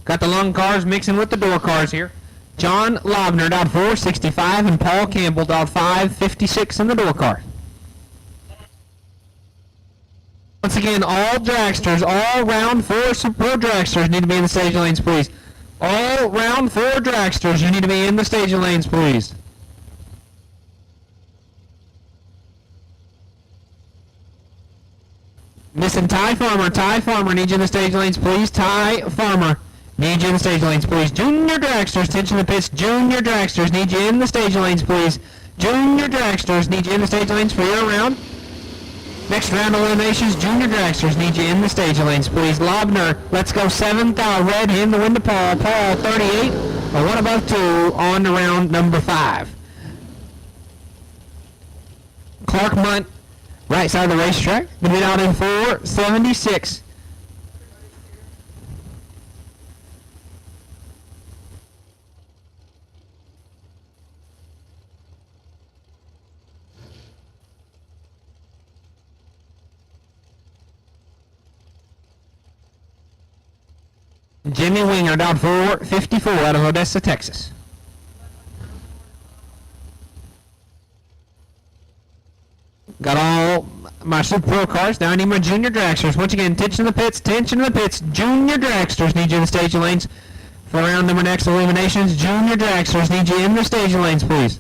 Got the lung cars mixing with the door cars here. John Lobner, Dowd 465, and Paul Campbell, Dowd 556 in the door car. Once again, all dragsters, all round 4 Pro dragsters need to be in the staging lanes, please. All round 4 dragsters, you need to be in the staging lanes, please. Missing Ty Farmer. Ty Farmer needs you in the stage lanes, please. Ty Farmer needs you in the stage lanes, please. Junior dragsters, attention to the pits. Junior dragsters need you in the stage lanes, please. Junior dragsters need you in the stage lanes for your round. Next round of eliminations, junior dragsters need you in the stage lanes, please. Lobner, let's go 7th out, red in the win to Paul. Paul, 38, or 1 above 2 on to round number 5. Clark Munt, Right side of the racetrack. Gonna be out in 476. Jimmy Winger down 454 out of Odessa, Texas. Got all my Super Pro cars. Now I need my junior dragsters. Once again, tension in the pits, tension in the pits. Junior dragsters need you in the staging lanes for round number next eliminations. Junior dragsters need you in the staging lanes, please.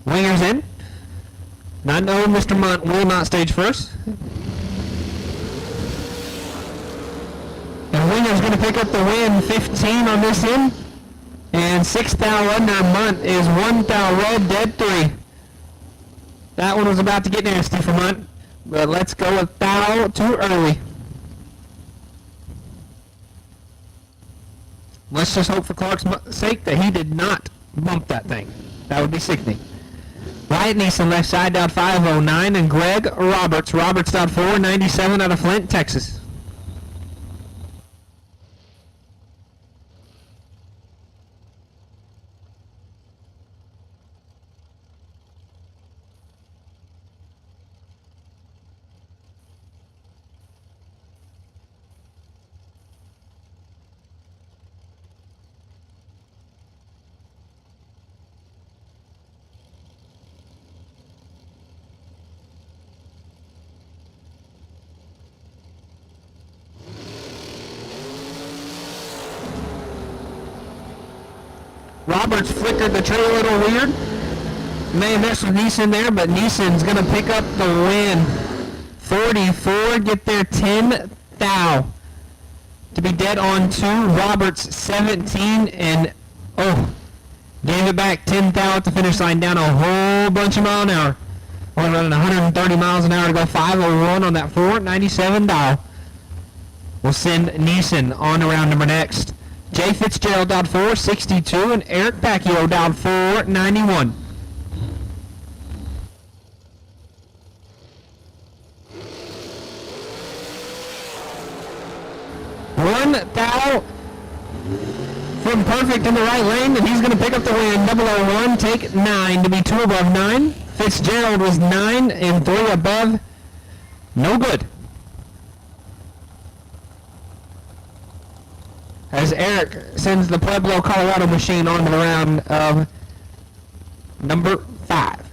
Wingers in. Not know Mr. Munt will not stage first. And Winger's going to pick up the win, 15 on this end. And 6 thou under. Munt is 1 thou red, dead 3. That one was about to get nasty for Munt. But let's go with thou too early. Let's just hope for Clark's sake that he did not bump that thing. That would be sickening. Wyatt Neeson left side down 509, and Greg Roberts. Roberts down 497 out of Flint, Texas. Roberts flickered the tree a little weird. May have messed with Neeson there, but Neeson's going to pick up the win. 44, get there 10 thou. To be dead on 2, Roberts 17, and gave it back 10 thou at the finish line, down a whole bunch of mile an hour. Only running 130 miles an hour to go 501 on that 497 thou. We'll send Neeson on to round number next. Jay Fitzgerald down 462, and Eric Pacquiao down 491. One thou from perfect in the right lane, and he's going to pick up the win. 001, take 9 to be 2 above 9. Fitzgerald was 9 and 3 above. No good. As Eric sends the Pueblo, Colorado machine on to the round of number 5.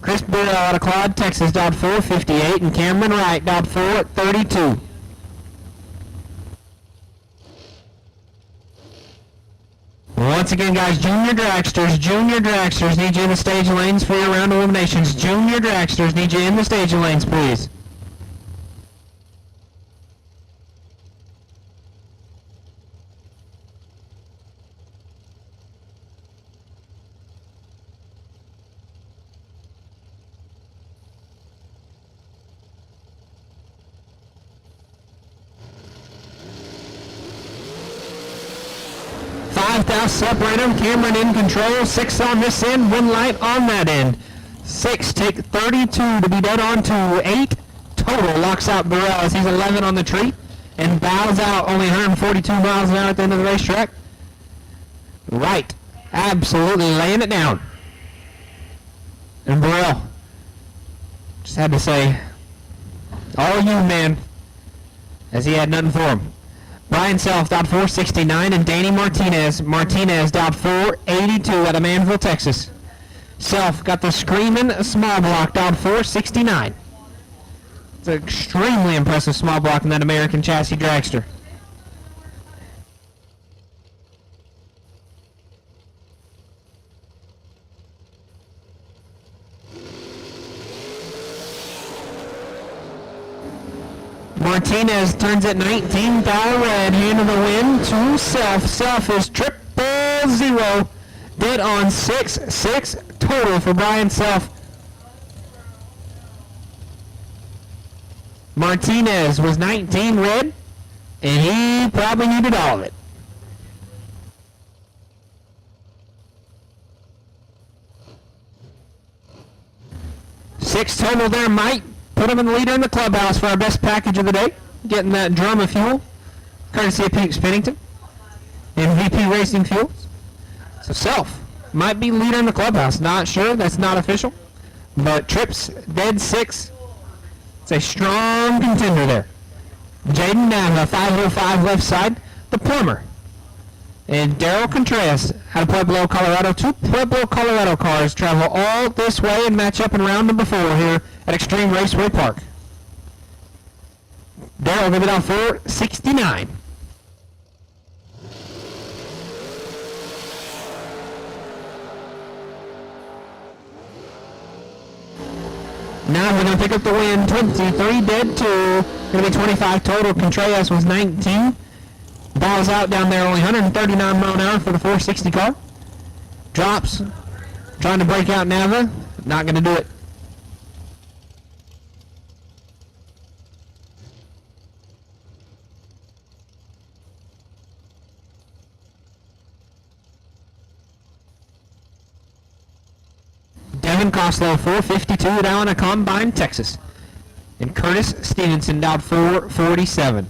Chris Burrow out of Claude, Texas, down 458, and Cameron Wright down 432. Once again, guys, junior dragsters need you in the stage lanes for your round eliminations. Junior dragsters need you in the stage lanes, please. Separate them. Cameron in control. 6 on this end. 1 light on that end. 6 take 32 to be dead on to 8 total. Locks out Burrell as he's 11 on the tree and bows out only 142 miles an hour at the end of the racetrack. Right. Absolutely laying it down. And Burrell just had to say, all you, man, as he had nothing for him. Brian Self down 469, and Danny Martinez down 482 out of Manville, Texas. Self got the screaming small block down 469. It's an extremely impressive small block in that American chassis dragster. Martinez turns at 19 thou red, hand of the win to Self. Self is 000. Dead on 6-6 total for Brian Self. Martinez was 19 red, and he probably needed all of it. Six total there, Mike. Put him in the leader in the clubhouse for our best package of the day. Getting that drum of fuel, courtesy of Pennington and VP Racing Fuels. So Self might be leader in the clubhouse. Not sure. That's not official. But Trips, dead 6. It's a strong contender there. Jaden Nava, 505 left side. The plumber. And Daryl Contreras out of Pueblo, Colorado. 2 Pueblo, Colorado cars travel all this way and match up in round number 4 here at Extreme Raceway Park. Daryl give it out 469. Now we're going to pick up the win. 23 dead, 2. Going to be 25 total. Contreras was 19. Bows out down there, only 139 mile an hour for the 460 car. Drops. Trying to break out Nava. Not going to do it. Devin Coslow, 452 down at Combine, Texas. And Curtis Stevenson down 447.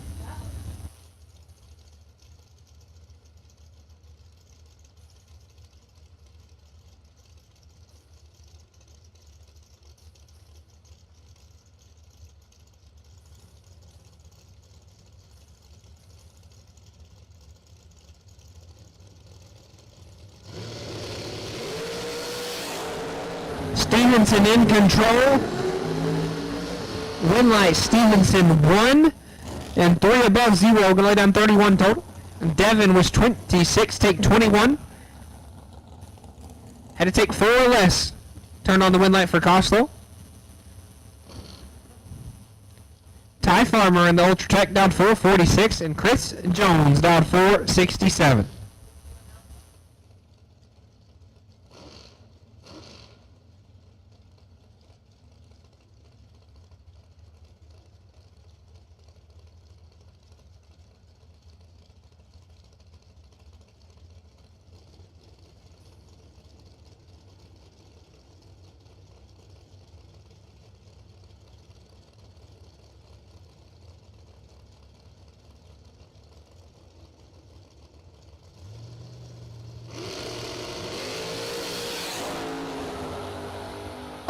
Stevenson in control. Winlight Stevenson 1 and 3 above 0. Going to lay down 31 total. Devin was 26, take 21. Had to take 4 or less. Turned on the Winlight for Coslow. Ty Farmer in the Ultratech down 446 and Chris Jones down 467.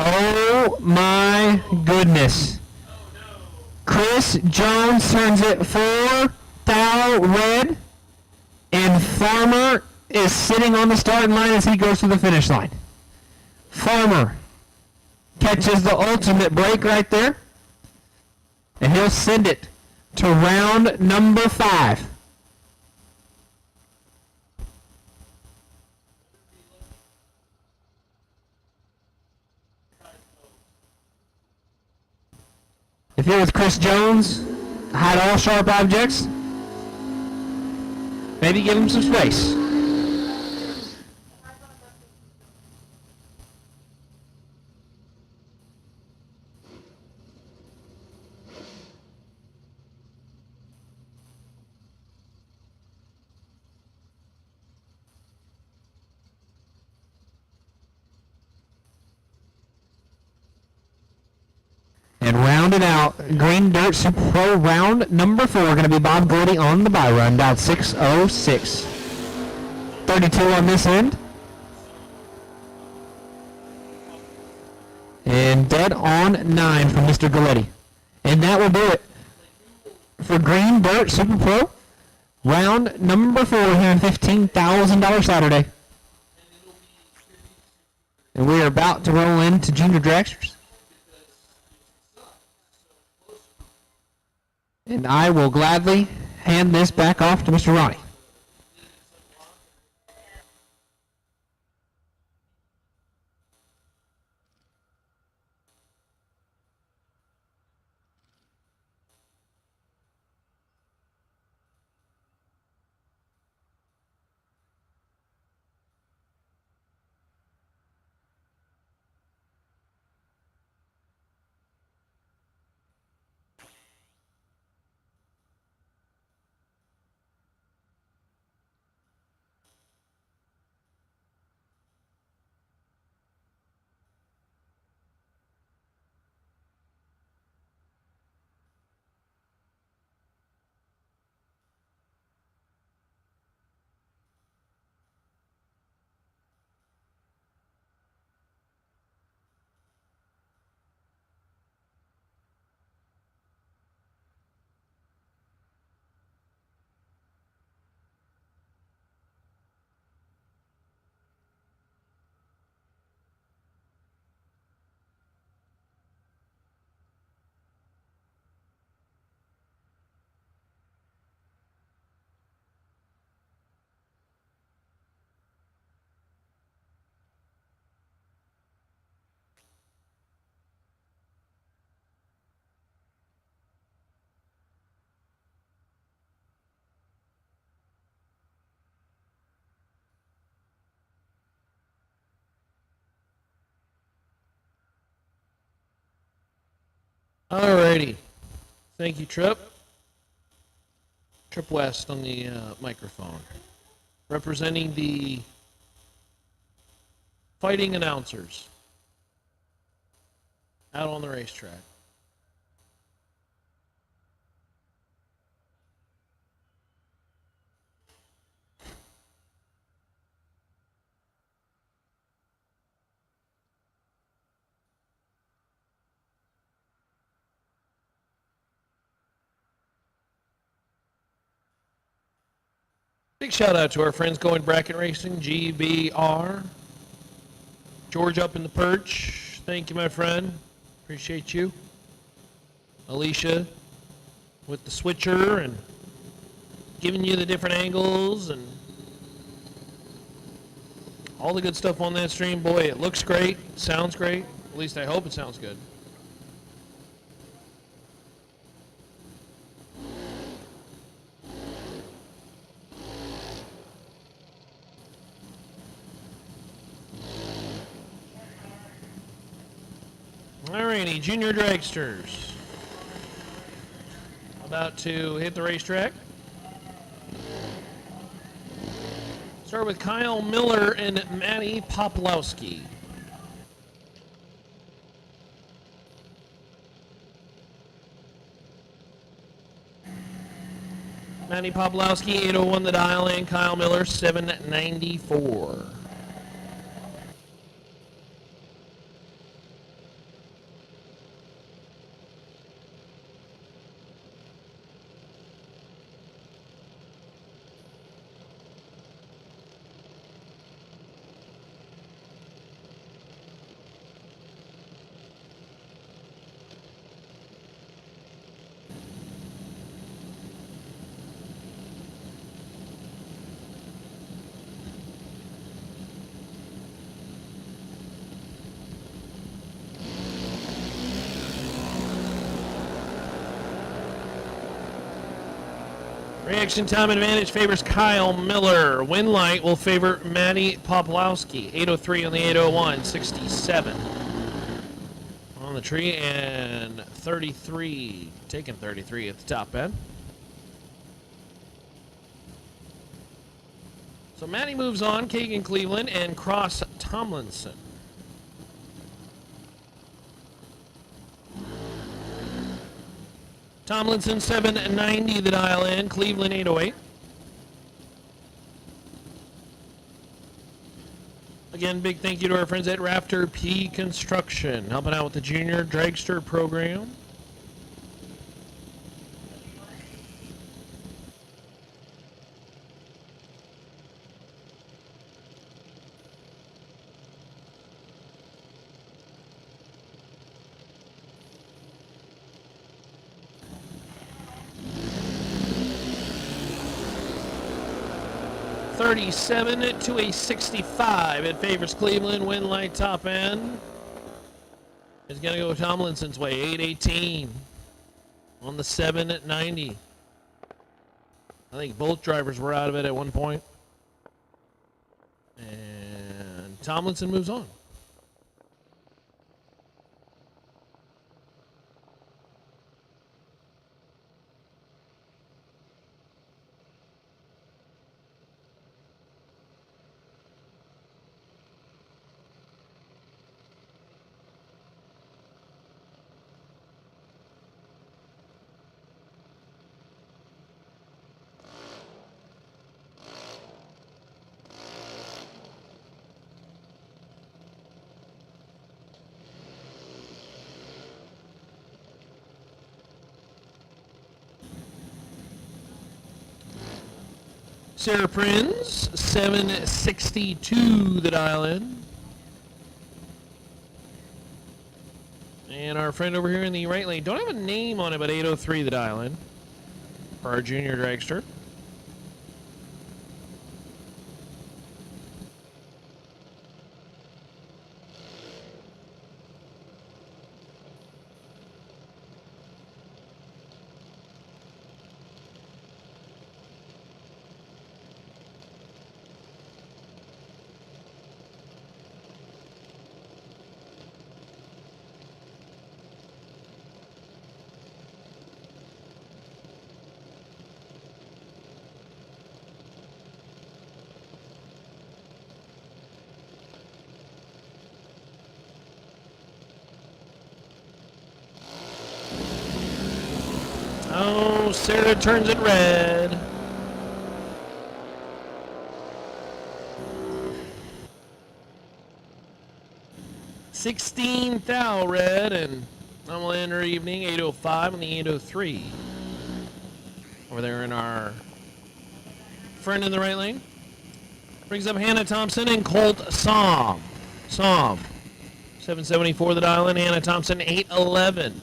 Oh my goodness. Chris Jones turns it 4 thou red, and Farmer is sitting on the starting line as he goes to the finish line. Farmer catches the ultimate break right there, and he'll send it to round number 5. If it was Chris Jones, hide all sharp objects, maybe give him some space. And rounded out, Green Dirt Super Pro round number 4, going to be Bob Gordy on the bye run, down 606. 32 on this end. And dead on 9 from Mr. Galletti. And that will do it for Green Dirt Super Pro round number 4 here in $15,000 Saturday. And we are about to roll into Junior Dragsters. And I will gladly hand this back off to Mr. Ronnie. Alrighty. Thank you, Trip. Trip West on the microphone. Representing the fighting announcers out on the racetrack. Big shout out to our friends going bracket racing, GBR. George up in the perch. Thank you, my friend. Appreciate you. Alicia with the switcher and giving you the different angles and all the good stuff on that stream. Boy, it looks great. Sounds great. At least I hope it sounds good. Alrighty, junior dragsters. About to hit the racetrack. Start with Kyle Miller and Matty Poplowski. Matty Poplowski, 801 the dial in. Kyle Miller, 794. Reaction time advantage favors Kyle Miller. Win light will favor Matty Poplowski. 803 on the 801, 67 on the tree, and 33, taking 33 at the top end. So Matty moves on, Kagan Cleveland, and Cross Tomlinson. Tomlinson 790 the dial in, Cleveland 808. Again, big thank you to our friends at Rafter P Construction, helping out with the junior dragster program. $37 to a $65. It favors Cleveland. Win light top end. It's going to go Tomlinson's way. 818 on the 790. I think both drivers were out of it at one point. And Tomlinson moves on. Sarah Prinz, 762 the dial in. And our friend over here in the right lane, don't have a name on it, but 803 the dial in for our junior dragster. Oh, Sarah turns it red. $16 thou red, and I'm going to end her evening 8:05 on the 8:03. Over there in our friend in the right lane. Brings up Hannah Thompson and Colt Som. 774 the dial in. Hannah Thompson 811.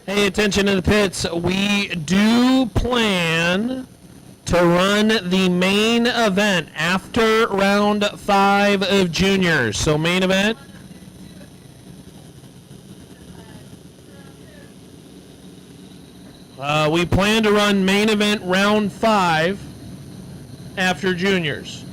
Hey, attention in the pits. We do plan to run the main event after round 5 of juniors. So main event. We plan to run main event round 5 after juniors.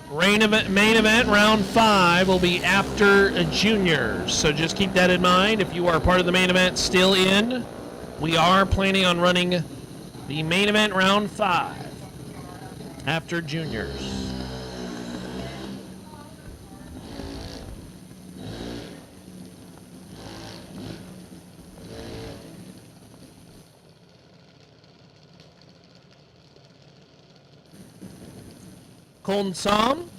Main event round 5 will be after juniors. So just keep that in mind. If you are part of the main event still in, we are planning on running the main event round 5 after juniors. Colton Som,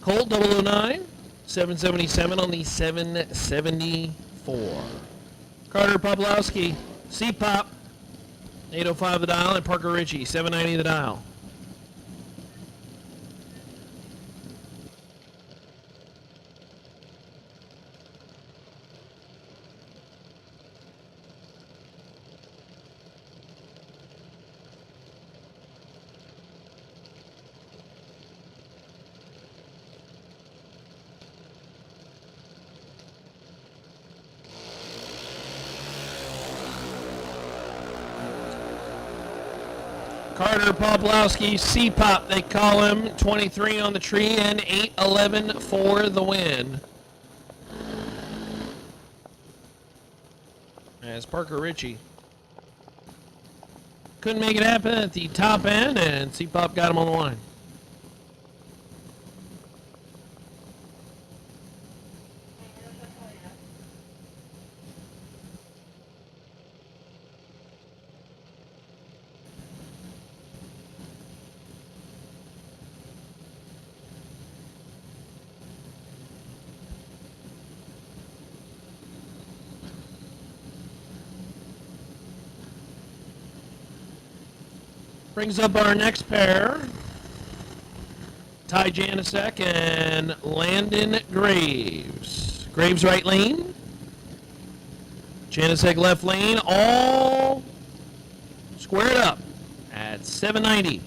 Colt 009, 777 on the 774. Carter Poplowski, C-Pop, 805 the dial, and Parker Ritchie, 790 the dial. Carter Poplowski, C-Pop, they call him, 23 on the tree and 811 for the win. As Parker Ritchie couldn't make it happen at the top end, and C-Pop got him on the line. Brings up our next pair. Ty Janicek and Landon Graves. Graves right lane. Janicek left lane. All squared up at 790.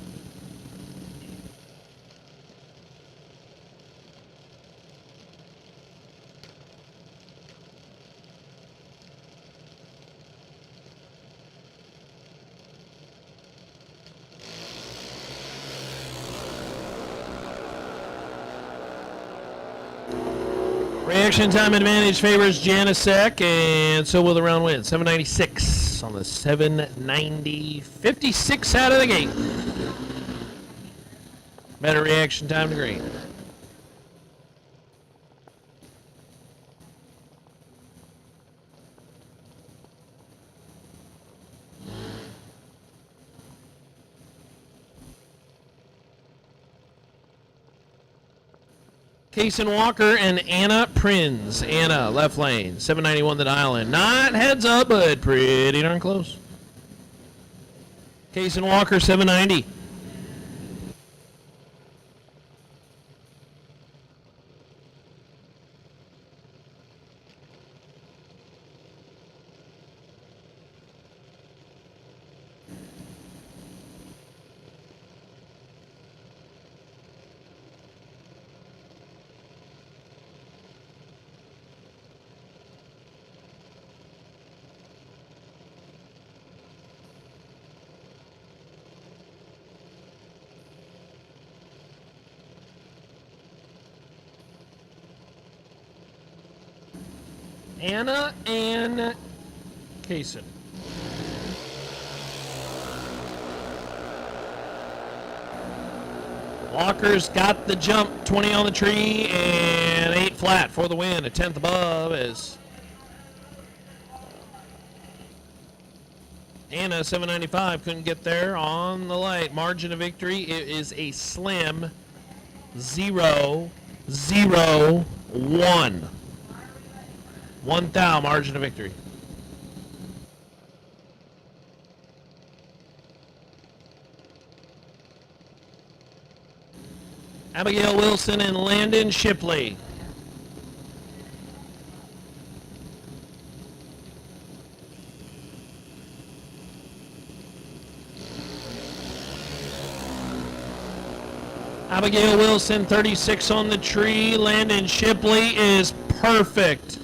Reaction time advantage favors Janicek, and so will the round win. 796 on the 790. 56 out of the gate. Better reaction time to green. Kaysen Walker and Anna Prinz. Anna, left lane, 791 the dial in. Not heads up, but pretty darn close. Kaysen Walker, 790. Anna and Kaysen. Walker's got the jump, 20 on the tree, and 8 flat for the win. A 10th above as Anna, 795, couldn't get there on the light. Margin of victory, it is a slim 0-0-1. 1 thou margin of victory. Abigail Wilson and Landon Shipley. Abigail Wilson, 36 on the tree. Landon Shipley is perfect.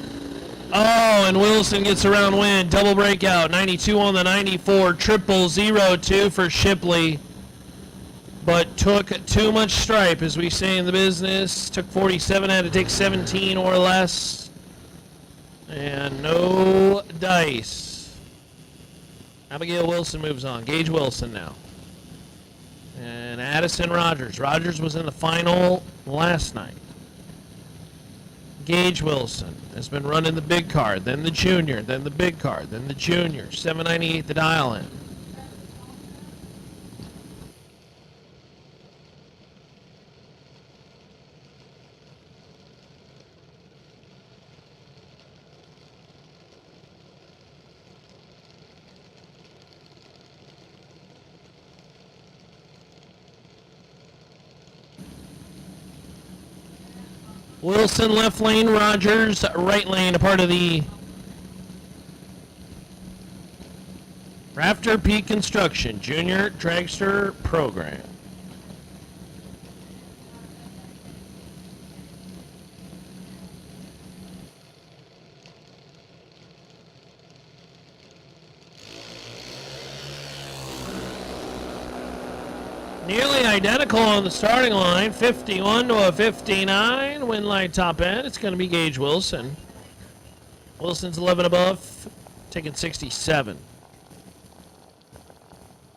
Oh, and Wilson gets around win. Double breakout. 92 on the 94. 0-0-2 for Shipley. But took too much stripe, as we say in the business. Took 47, had to take 17 or less. And no dice. Abigail Wilson moves on. Gage Wilson now. And Addison Rogers. Rogers was in the final last night. Gage Wilson has been running the big card, then the junior, then the big card, then the junior. 798 the dial in. Wilson left lane, Rogers right lane, a part of the Rafter Peak Construction Junior Dragster program. Nearly identical on the starting line, 51 to a 59. Win line top end. It's going to be Gage Wilson. Wilson's 11 above, taking 67.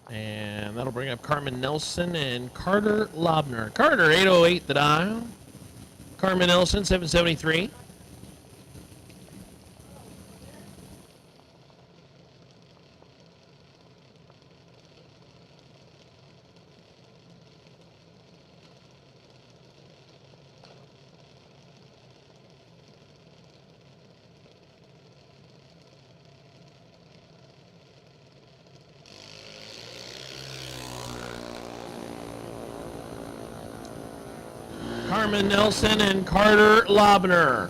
And that'll bring up Carmen Nelson and Carter Lobner. Carter, 808 the dial. Carmen Nelson, 773. Carmen Nelson and Carter Lobner.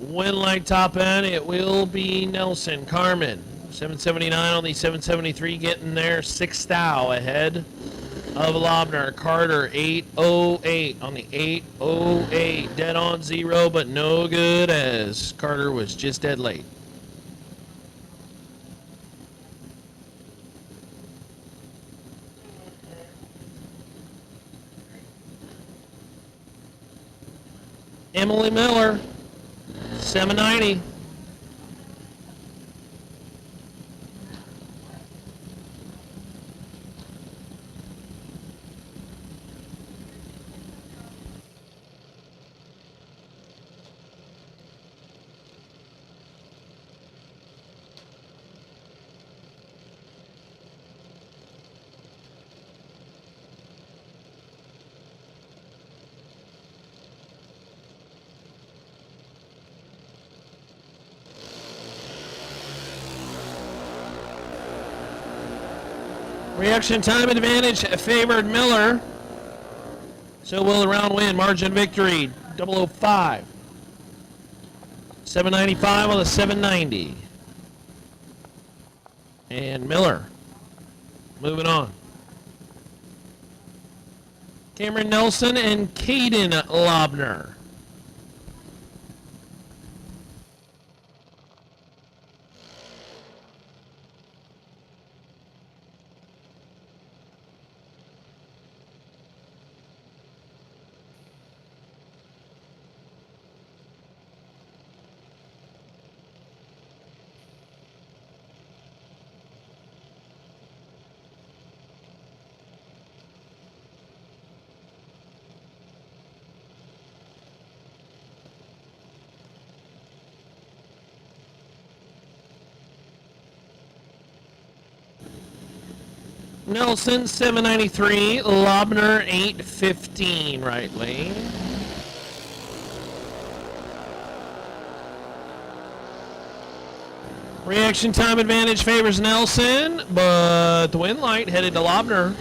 Win line top end, it will be Nelson. Carmen, 779 on the 773, getting there. 6 thou ahead of Lobner. Carter, 808 on the 808. Dead on 0, but no good as Carter was just dead late. Emily Miller, 790. Reaction time advantage favored Miller. So will the round win. Margin victory, 005. 795 on the 790. And Miller moving on. Cameron Nelson and Caden Lobner. Nelson 793, Lobner 815 right lane. Reaction time advantage favors Nelson, but the win light headed to Lobner.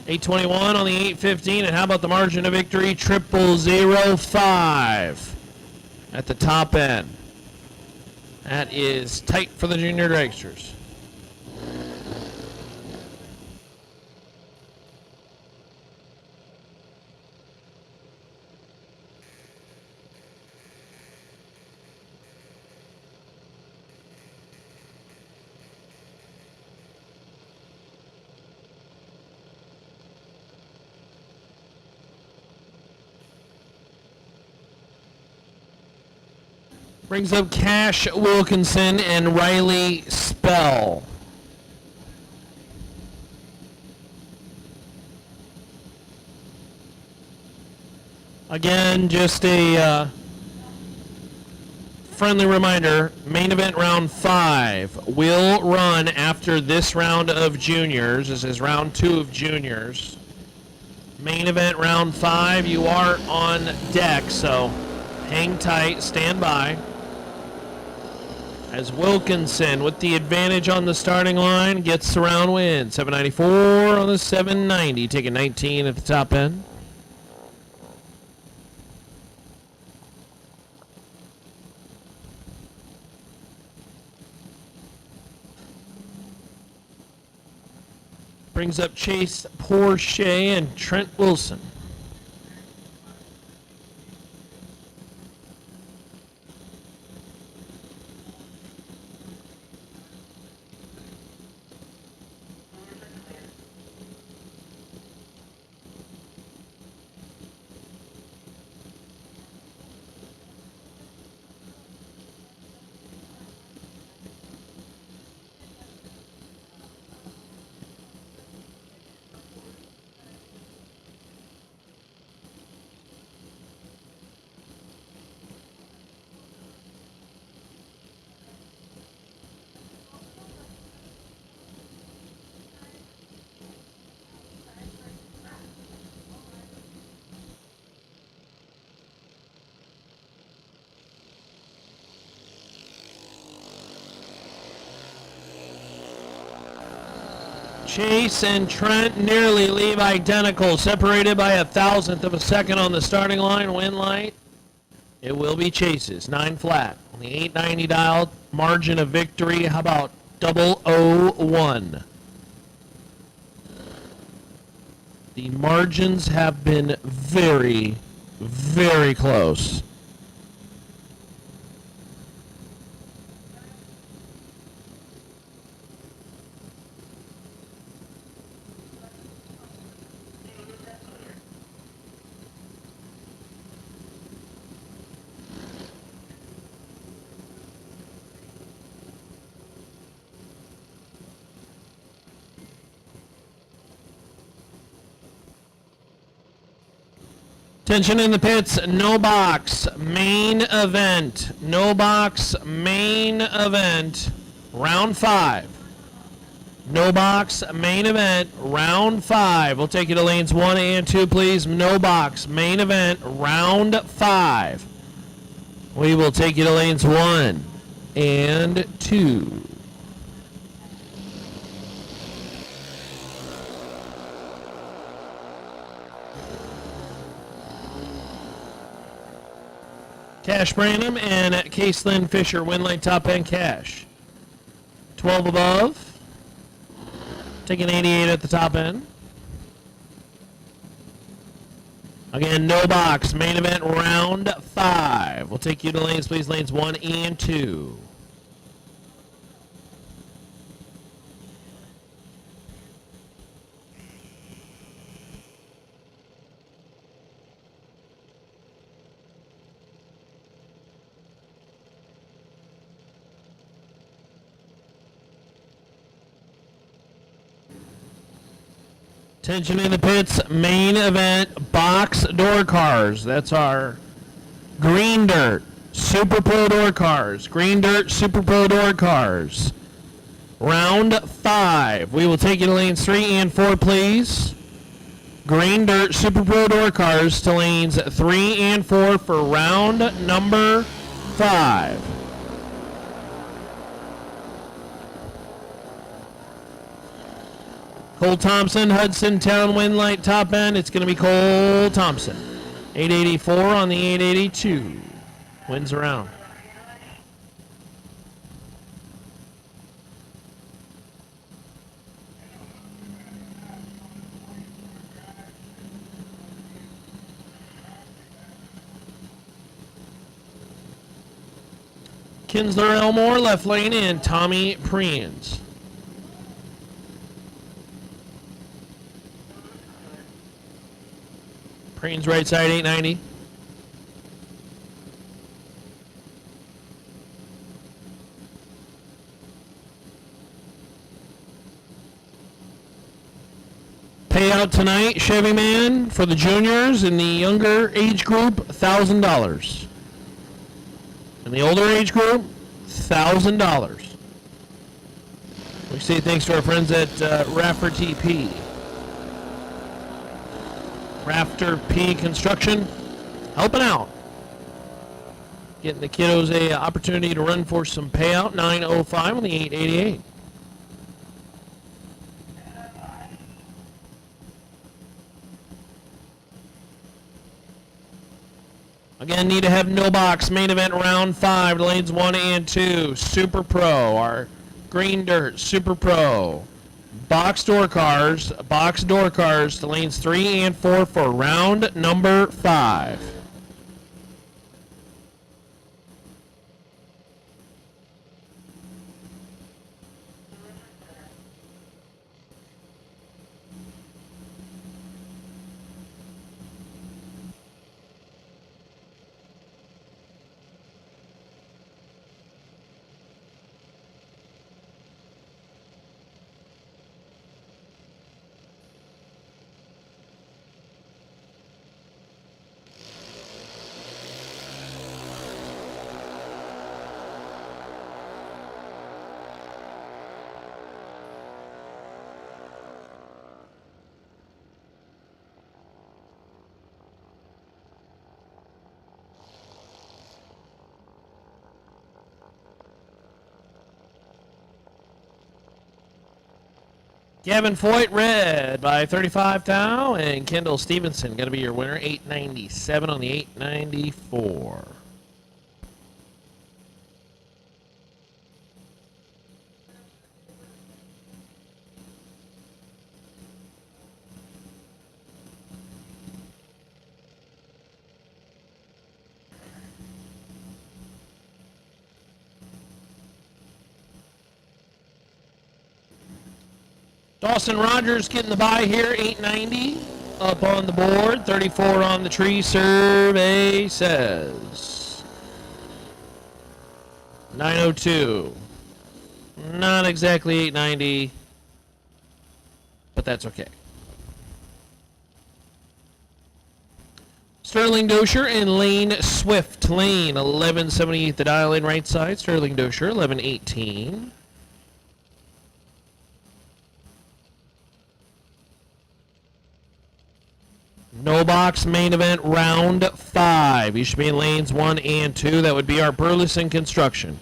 821 on the 815, and how about the margin of victory? 0005 at the top end. That is tight for the junior dragsters. Brings up Cash Wilkinson and Riley Spell. Again, just a friendly reminder, main event round 5 will run after this round of juniors. This is round 2 of juniors. Main event round 5, you are on deck, so hang tight, stand by. As Wilkinson, with the advantage on the starting line, gets the round win. 794 on the 790, taking 19 at the top end. Brings up Chase Porsche and Trent Wilson. Chase and Trent nearly leave identical, separated by 1,000th of a second on the starting line. Win light, it will be Chase's. 9 flat on the 890 dial. Margin of victory, how about 001? The margins have been very, very close. Attention in the pits, no box, main event. No box, main event, round 5. No box, main event, round 5. We'll take you to lanes 1 and 2, please. No box, main event, round 5. We will take you to lanes 1 and 2. Cash Branham and Caselyn Fisher, win lane top end Cash. 12 above. Taking 88 at the top end. Again, no box. Main event round 5. We'll take you to lanes, please. Lanes 1 and 2. Attention in the pits, main event, box door cars. That's our Green Dirt Super Pro door cars. Green Dirt Super Pro door cars. Round 5. We will take you to lanes 3 and 4, please. Green Dirt Super Pro door cars to lanes 3 and 4 for round number 5. Cole Thompson, Hudson Town Wind Light top end. It's going to be Cole Thompson. 884 on the 882. Wins around. Kinsler Elmore, left lane, and Tommy Preens. Preens right side, 890. Payout tonight, Chevy Man, for the juniors in the younger age group, $1,000. In the older age group, $1,000. We say thanks to our friends at Rafter TP. Rafter P Construction, helping out. Getting the kiddos a opportunity to run for some payout, 905 on the 888. Again, need to have no box. Main event round 5, lanes 1 and 2. Super Pro, our Green Dirt Super Pro. Box door cars to lanes 3 and 4 for round number 5. Gavin Foyt, red by 35 thou, and Kendall Stevenson going to be your winner, 897 on the 894. Dawson Rogers getting the buy here, 890 up on the board, 34 on the tree survey says. 902. Not exactly 890, but that's okay. Sterling Dosher and Lane Swift. Lane 1178 the dial in right side. Sterling Dosher 1118. No box main event round 5. You should be in lanes 1 and 2. That would be our Burleson Construction.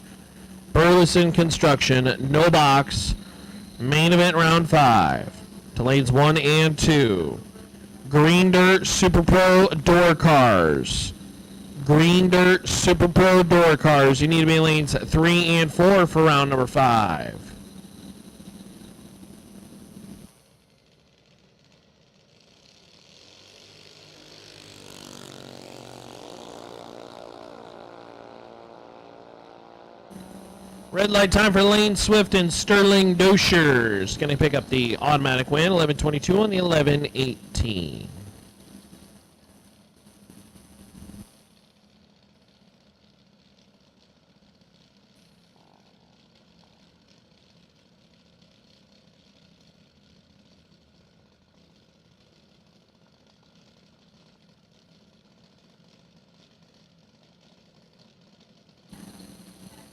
Burleson Construction, no box, main event round 5. To lanes 1 and 2. Green Dirt Super Pro door cars. Green Dirt Super Pro door cars. You need to be in lanes 3 and 4 for round number 5. Red light time for Lane Swift and Sterling Doshers. Going to pick up the automatic win, 1122 on the 1118.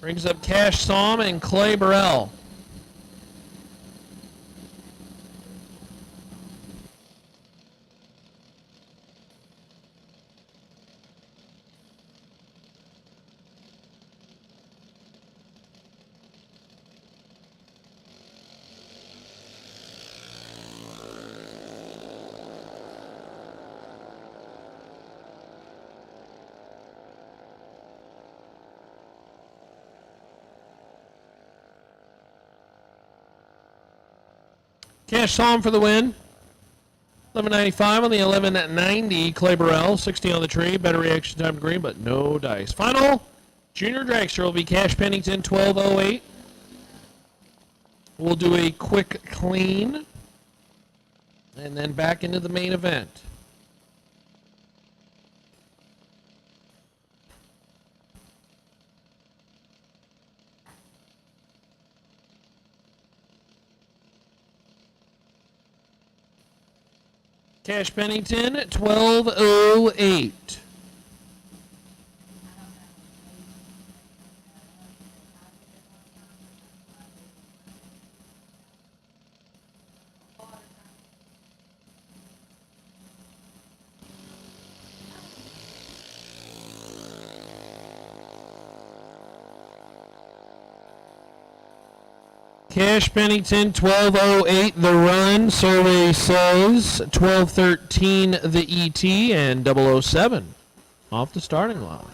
Brings up Cash Psalm and Clay Burrell. Cash Tom for the win. 11.95 on the 11.90 Clay Burrell. 60 on the tree. Better reaction time to green, but no dice. Final junior dragster will be Cash Pennington 12.08. We'll do a quick clean and then back into the main event. Cash Pennington, 12.08. Cash Pennington, 12.08 the run. Survey says 12.13 the ET and 007 off the starting line.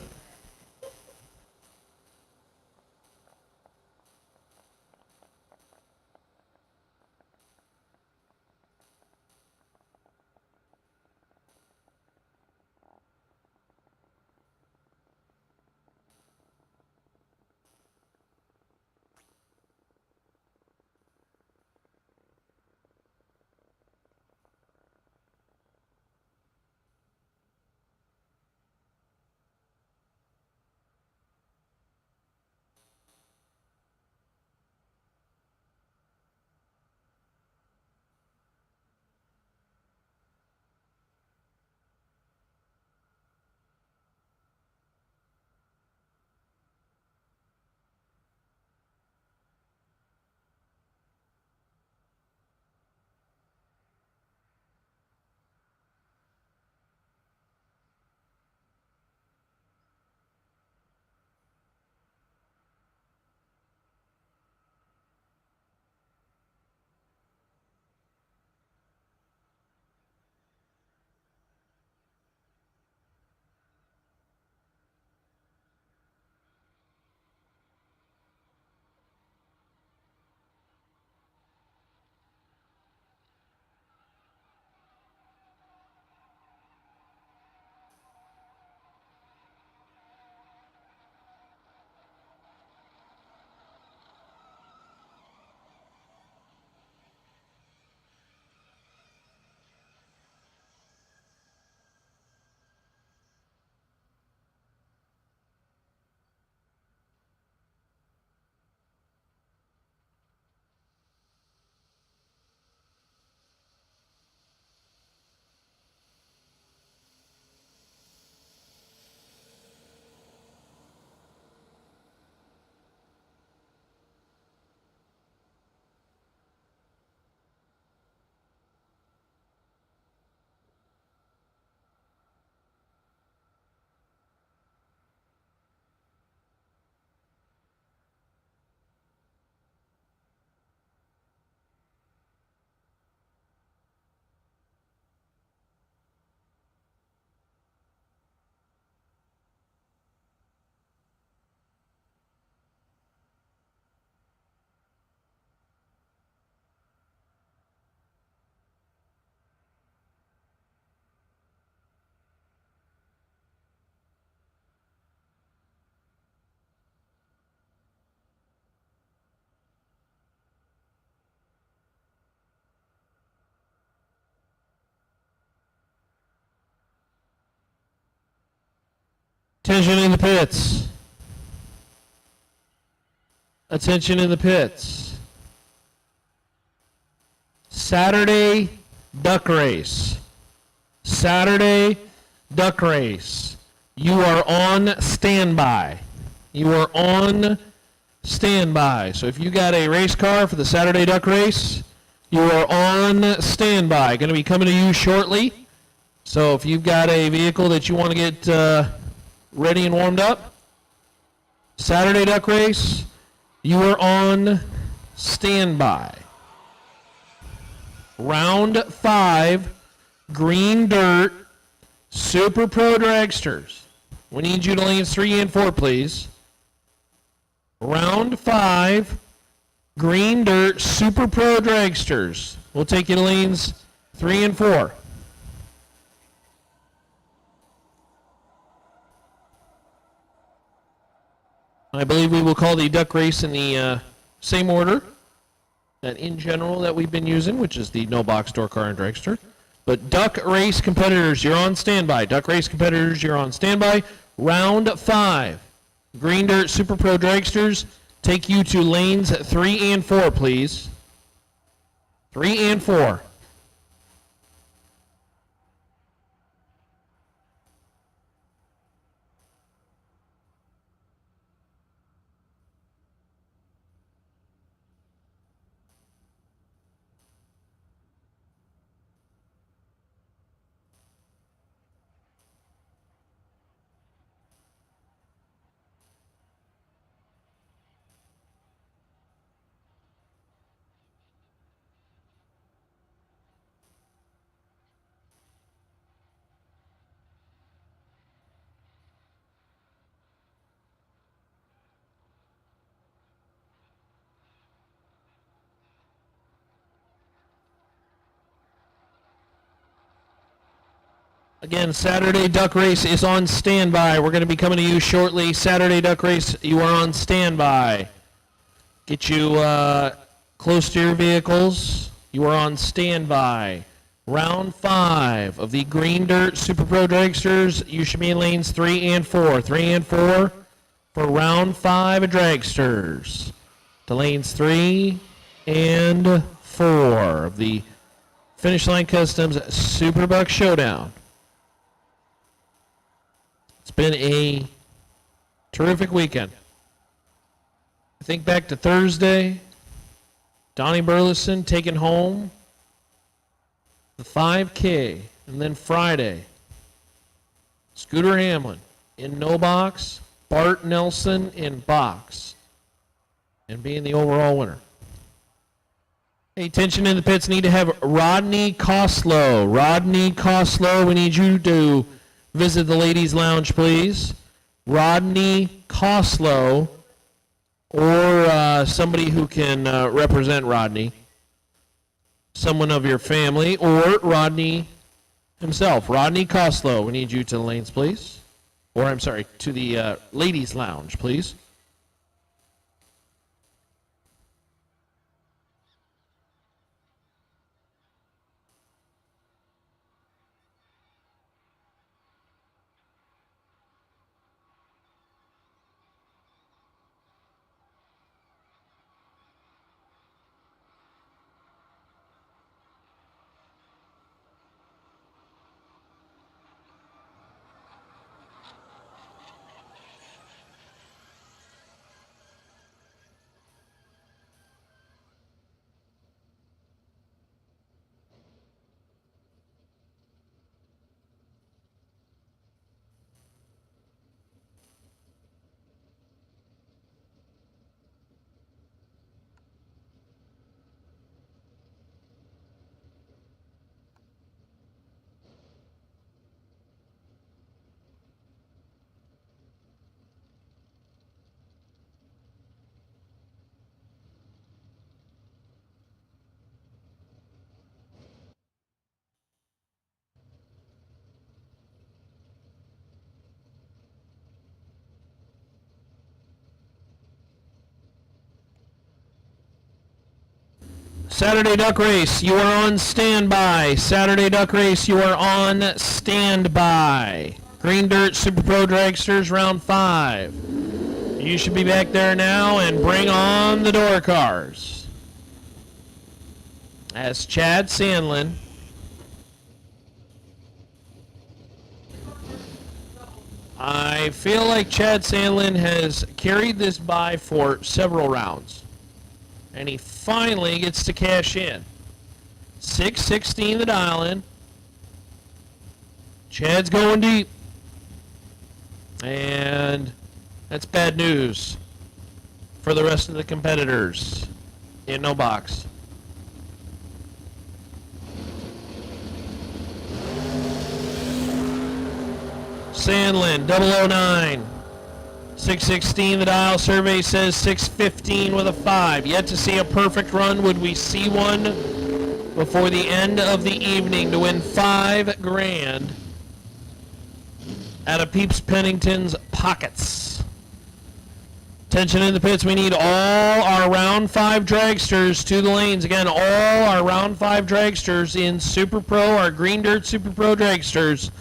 Attention in the pits. Attention in the pits. Saturday duck race. Saturday duck race. You are on standby. You are on standby. So if you got a race car for the Saturday duck race, you are on standby. Going to be coming to you shortly. So if you've got a vehicle that you want to get ready and warmed up, Saturday duck race, you are on standby. Round 5, green dirt, Super Pro dragsters. We need you to lanes 3 and 4, please. Round 5, Green Dirt Super Pro Dragsters. We'll take you to lanes 3 and 4. I believe we will call the duck race in the same order that in general that we've been using, which is the no box door car and dragster. But duck race competitors, you're on standby. Duck race competitors, you're on standby. Round 5. Green Dirt Super Pro Dragsters take you to lanes 3 and 4, please. 3 and 4. Again, Saturday Duck Race is on standby. We're going to be coming to you shortly. Saturday Duck Race, you are on standby. Get you close to your vehicles. You are on standby. Round 5 of the Green Dirt Super Pro Dragsters. You should be in lanes 3 and 4. 3 and 4 for round 5 of Dragsters. To lanes 3 and 4 of the Finish Line Customs SuperBucks Showdown. It's been a terrific weekend. I think back to Thursday, Donnie Burleson taking home the 5K, and then Friday, Scooter Hamlin in no box, Bart Nelson in box, and being the overall winner. Hey, attention in the pits, need to have Rodney Coslow. Rodney Coslow, we need you to visit the ladies' lounge, please. Rodney Coslow, or somebody who can represent Rodney, someone of your family, or Rodney himself. Rodney Coslow, we need you to the lanes, please. Or, I'm sorry, to the ladies' lounge, please. Saturday Duck Race, you are on standby. Saturday Duck Race, you are on standby. Green Dirt Super Pro Dragsters, round 5. You should be back there now and bring on the door cars. As Chad Sandlin I feel like Chad Sandlin has carried this by for several rounds. And he finally gets to cash in. 616 the dial in. Chad's going deep. And that's bad news for the rest of the competitors in no box. Sandlin, 009. 616 the dial. Survey says 615 with a 5. Yet to see a perfect run. Would we see one before the end of the evening to win $5,000 out of Peeps Pennington's pockets? Attention in the pits. We need all our round 5 dragsters to the lanes. Again, all our round 5 dragsters in Super Pro, our Green Dirt Super Pro dragsters.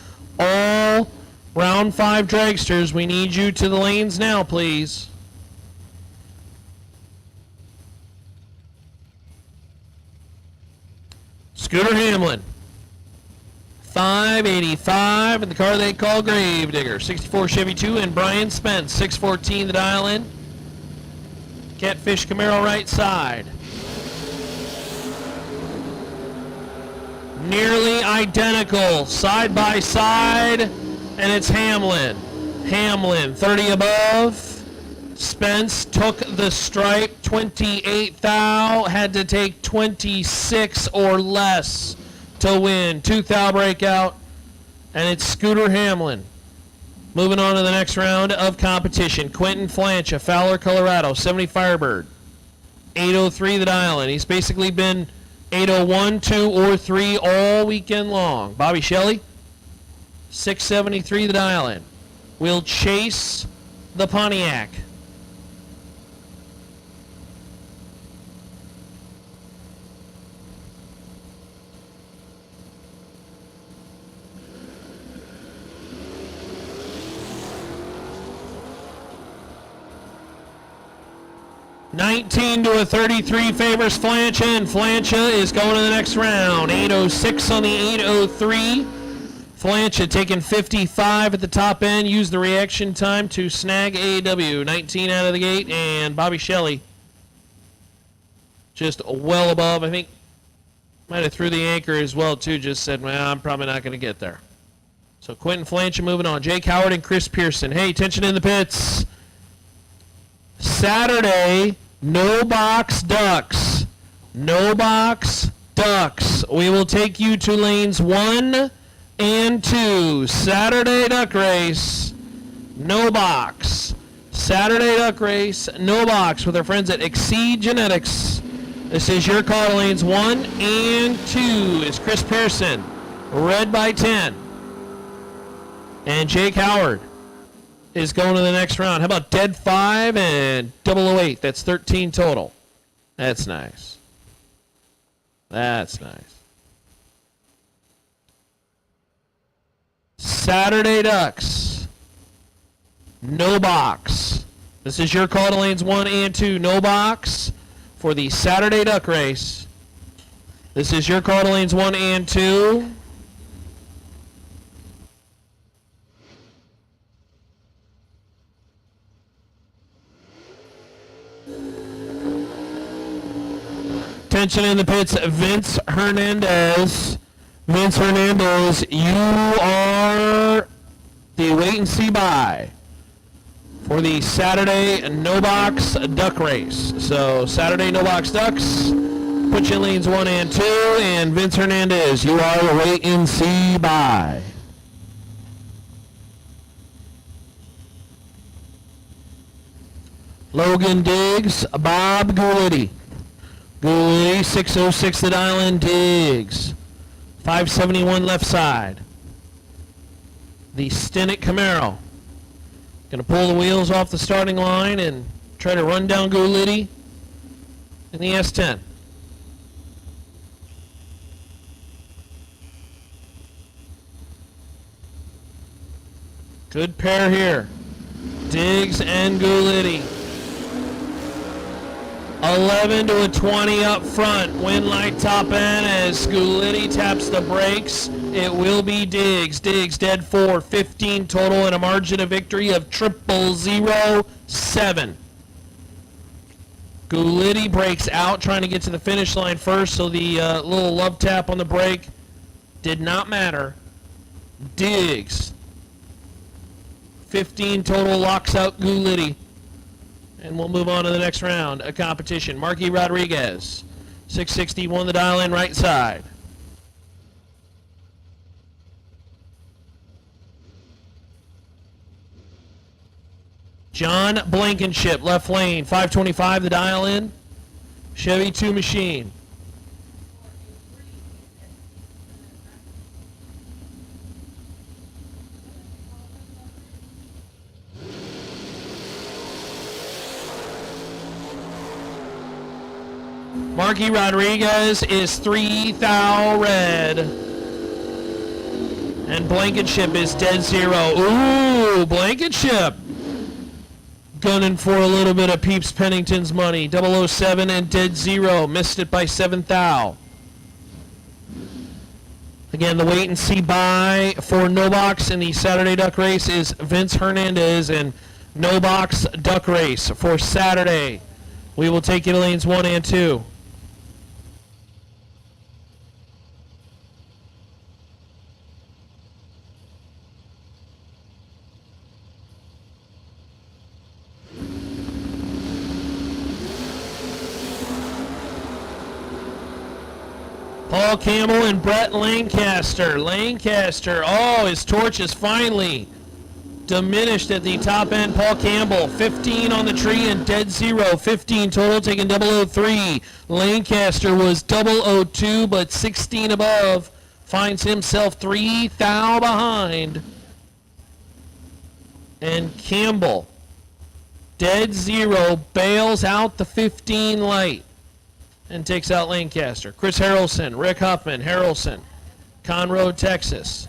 All round 5 dragsters. We need you to the lanes now, please. Scooter Hamlin. 585 in the car they call Gravedigger. 64 Chevy 2 and Brian Spence. 614 the dial in. Catfish Camaro right side. Nearly identical, side by side, and it's Hamlin. Hamlin, 30 above. Spence took the stripe, 28 thou, had to take 26 or less to win. 2 thou breakout, and it's Scooter Hamlin. Moving on to the next round of competition. Quentin Flancha, Fowler, Colorado, 70 Firebird. 803 the dial in. He's basically been 801, 2, or 3 all weekend long. Bobby Shelley, 673 the dial in. We'll chase the Pontiac. $19 to a 33 favors Flancha, and Flancha is going to the next round. 806 on the 803. Flancha taking 55 at the top end. Use the reaction time to snag AW. 19 out of the gate, and Bobby Shelley just well above. I think might have threw the anchor as well too. Just said, well, I'm probably not going to get there. So Quentin Flancha moving on. Jake Howard and Chris Pearson. Hey, tension in the pits. Saturday, no box ducks. No box ducks. We will take you to lanes 1 and 2. Saturday duck race, no box. Saturday duck race, no box with our friends at Exceed Genetics. This is your call to lanes 1 and 2. Is Chris Pearson, red by 10. And Jake Howard is going to the next round. How about dead 5 and 008? That's 13 total. That's nice. That's nice. Saturday Ducks. No box. This is your call to lanes 1 and 2. No box for the Saturday Duck race. This is your call to lanes 1 and 2. Attention in the pits, Vince Hernandez. Vince Hernandez, you are the wait and see buy for the Saturday no box duck race. So Saturday no box ducks, put you in lanes 1 and 2, and Vince Hernandez, you are the wait and see buy. Logan Diggs, Bob Goulity. Goulity, 606 the dial in, Diggs. 571 left side. The Stenick Camaro. Going to pull the wheels off the starting line and try to run down Goulity in the S10. Good pair here. Diggs and Goulity. 11 to a 20 up front. Win light top end as Goulity taps the brakes. It will be Diggs. Diggs dead 4, 15 total, and a margin of victory of 007. Goulity breaks out, trying to get to the finish line first, so the little love tap on the brake did not matter. Diggs, 15 total, locks out Goulity. And we'll move on to the next round of competition. Marky Rodriguez, 661 the dial in right side. John Blankenship, left lane, 525 the dial in. Chevy 2 machine. Marky Rodriguez is 3,000 red. And Blankenship is dead zero. Ooh, Blankenship. Gunning for a little bit of Peeps Pennington's money. 007 and dead zero. Missed it by 7,000. Again, the wait and see buy for No Box in the Saturday Duck Race is Vince Hernandez, and No Box Duck Race for Saturday. We will take you to lanes 1 and 2. Paul Campbell and Brett Lancaster. Lancaster, oh, his torch is finally diminished at the top end. Paul Campbell, 15 on the tree and dead zero. 15 total, taking 003. Lancaster was 002, but 16 above. Finds himself 3,000 behind. And Campbell, dead zero, bails out the 15 light and takes out Lancaster. Chris Harrelson, Rick Huffman, Harrelson, Conroe, Texas.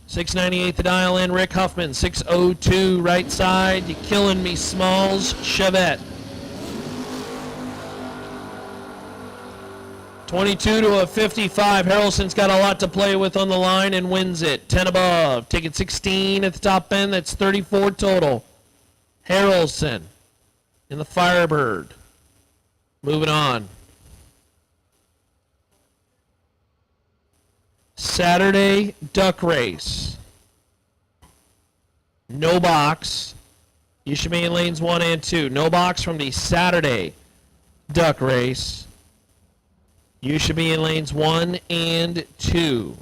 698 the dial in, Rick Huffman, 602 right side. You killing me, Smalls, Chevette. 22 to a 55. Harrelson's got a lot to play with on the line and wins it. 10 above. Taking 16 at the top end. That's 34 total. Harrelson in the Firebird. Moving on. Saturday Duck Race. No box. You should be in lanes 1 and 2. No box from the Saturday Duck Race. You should be in lanes 1 and 2.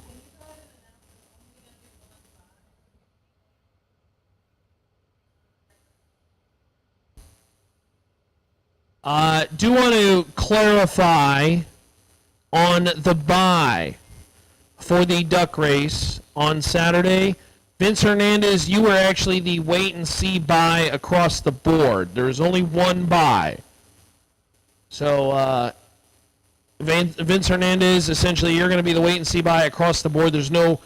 Do want to clarify on the buy for the duck race on Saturday. Vince Hernandez, you were actually the wait and see buy across the board. There's only one buy. So Vince Hernandez, essentially you're going to be the wait and see buy across the board. There's no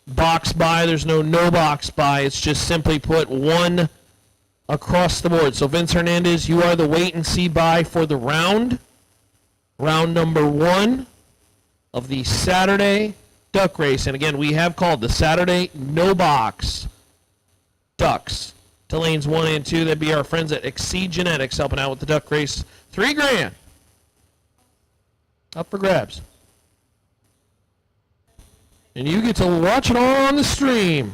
box buy. There's no box buy. It's just simply put one across the board. So Vince Hernandez, you are the wait and see buy for the round number 1 of the Saturday duck race. And again, we have called the Saturday no box ducks to lanes 1 and 2. That'd be our friends at Exceed Genetics helping out with the duck race. $3,000 up for grabs. And you get to watch it all on the stream.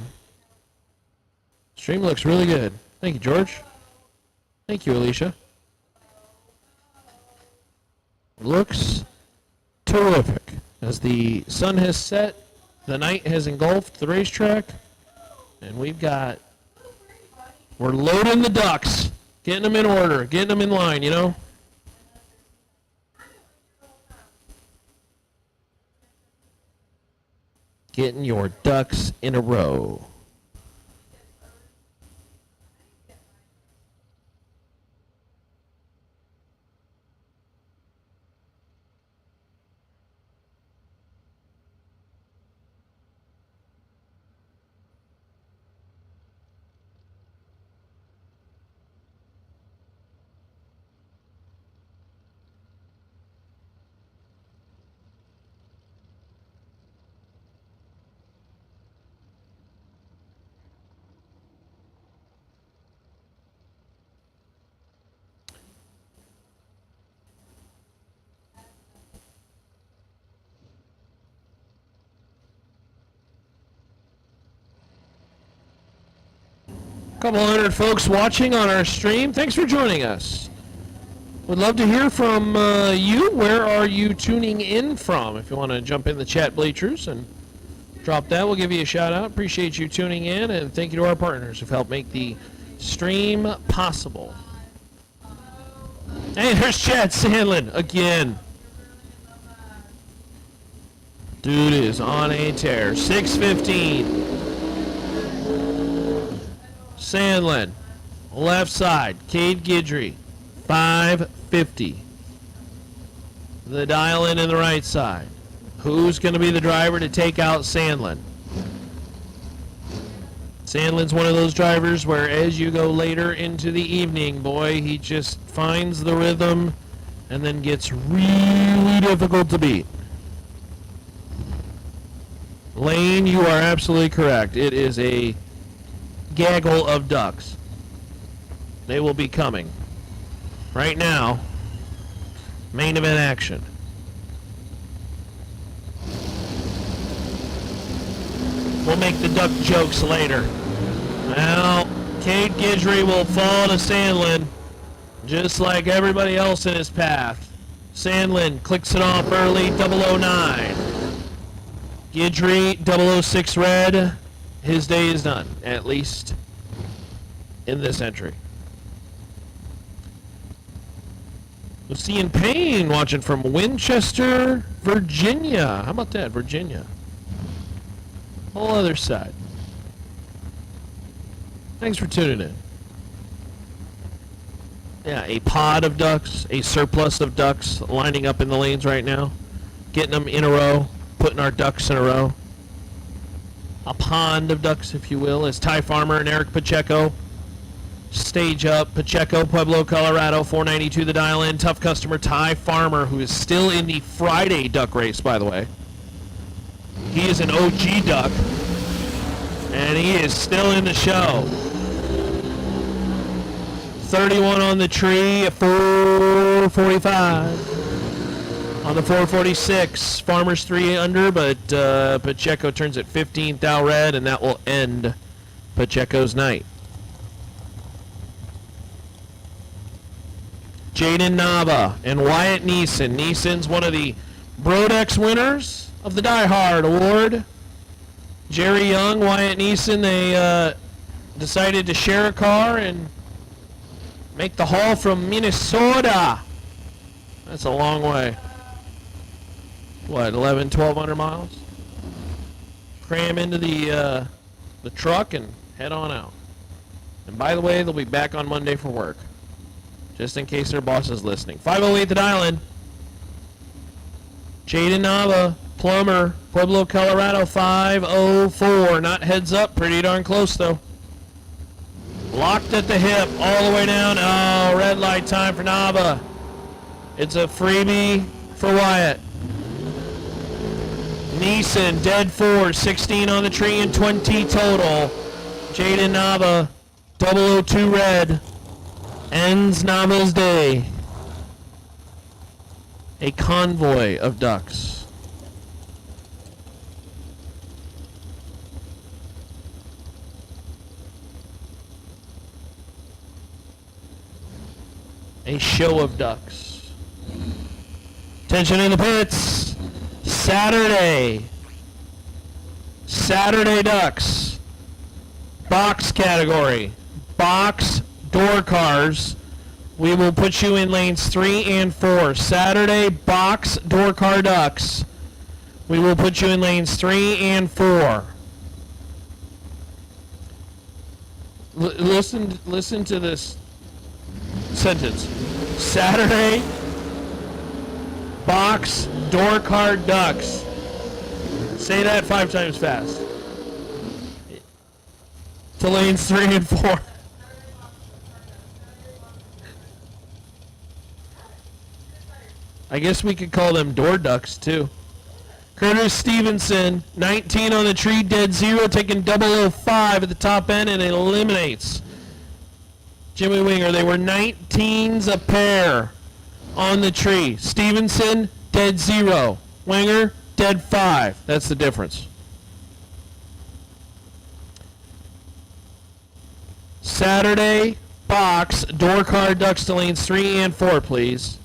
Stream looks really good. Thank you, George. Thank you, Alicia. Looks terrific. As the sun has set, the night has engulfed the racetrack, and we're loading the ducks, getting them in order, getting them in line, you know? Getting your ducks in a row. Couple hundred folks watching on our stream. Thanks for joining us. Would love to hear from you. Where are you tuning in from? If you want to jump in the chat bleachers and drop that, we'll give you a shout out. Appreciate you tuning in, and thank you to our partners who've helped make the Stream possible. Hey, there's Chad Sandlin again. Dude is on a tear. 6:15. Sandlin, left side. Cade Guidry, 5:50. The dial in the right side. Who's going to be the driver to take out Sandlin? Sandlin's one of those drivers where as you go later into the evening, boy, he just finds the rhythm and then gets really difficult to beat. Lane, you are absolutely correct. It is a gaggle of ducks. They will be coming. Right now, main event action. We'll make the duck jokes later. Well, Cade Guidry will fall to Sandlin, just like everybody else in his path. Sandlin clicks it off early, 009. Guidry, 006 red. His day is done, at least in this entry. Lucian Payne watching from Winchester, Virginia. How about that, Virginia? Whole other side. Thanks for tuning in. Yeah, a pod of ducks, a surplus of ducks lining up in the lanes right now. Getting them in a row, putting our ducks in a row. A pond of ducks, if you will, as Ty Farmer and Eric Pacheco stage up. Pacheco, Pueblo, Colorado, 492 the dial in. Tough customer Ty Farmer, who is still in the Friday duck race, by the way. He is an OG duck, and he is still in the show. 31 on the tree at 445. On the 446, Farmer's 3 under, but Pacheco turns at 15th thou red, and that will end Pacheco's night. Jaden Nava and Wyatt Neeson. Neeson's one of the Brodex winners of the Die Hard Award. Jerry Young, Wyatt Neeson, they decided to share a car and make the haul from Minnesota. That's a long way. What, 1,200 miles? Cram into the truck and head on out. And by the way, they'll be back on Monday for work, just in case their boss is listening. 508 the dial in. Jaden Nava, Plumber, Pueblo, Colorado, 504. Not heads up, pretty darn close though. Locked at the hip, all the way down. Oh, red light time for Nava. It's a freebie for Wyatt. Neeson, dead 4, 16 on the tree and 20 total. Jaden Nava, 002 red. Ends Nava's day. A convoy of ducks. A show of ducks. Tension in the pits. Saturday ducks. Box category. Box door cars. We will put you in lanes 3 and 4. Saturday box door car ducks. We will put you in lanes 3 and 4. Listen to this sentence. Saturday box door car ducks. Say that 5 times fast. To lanes 3 and 4. I guess we could call them door ducks too. Curtis Stevenson, 19 on the tree, dead 0, taking 005 at the top end, and eliminates Jimmy Winger. They were 19s a pair on the tree. Stevenson, dead 0. Winger, dead 5. That's the difference. Saturday box door car ducks to lanes 3 and 4, please.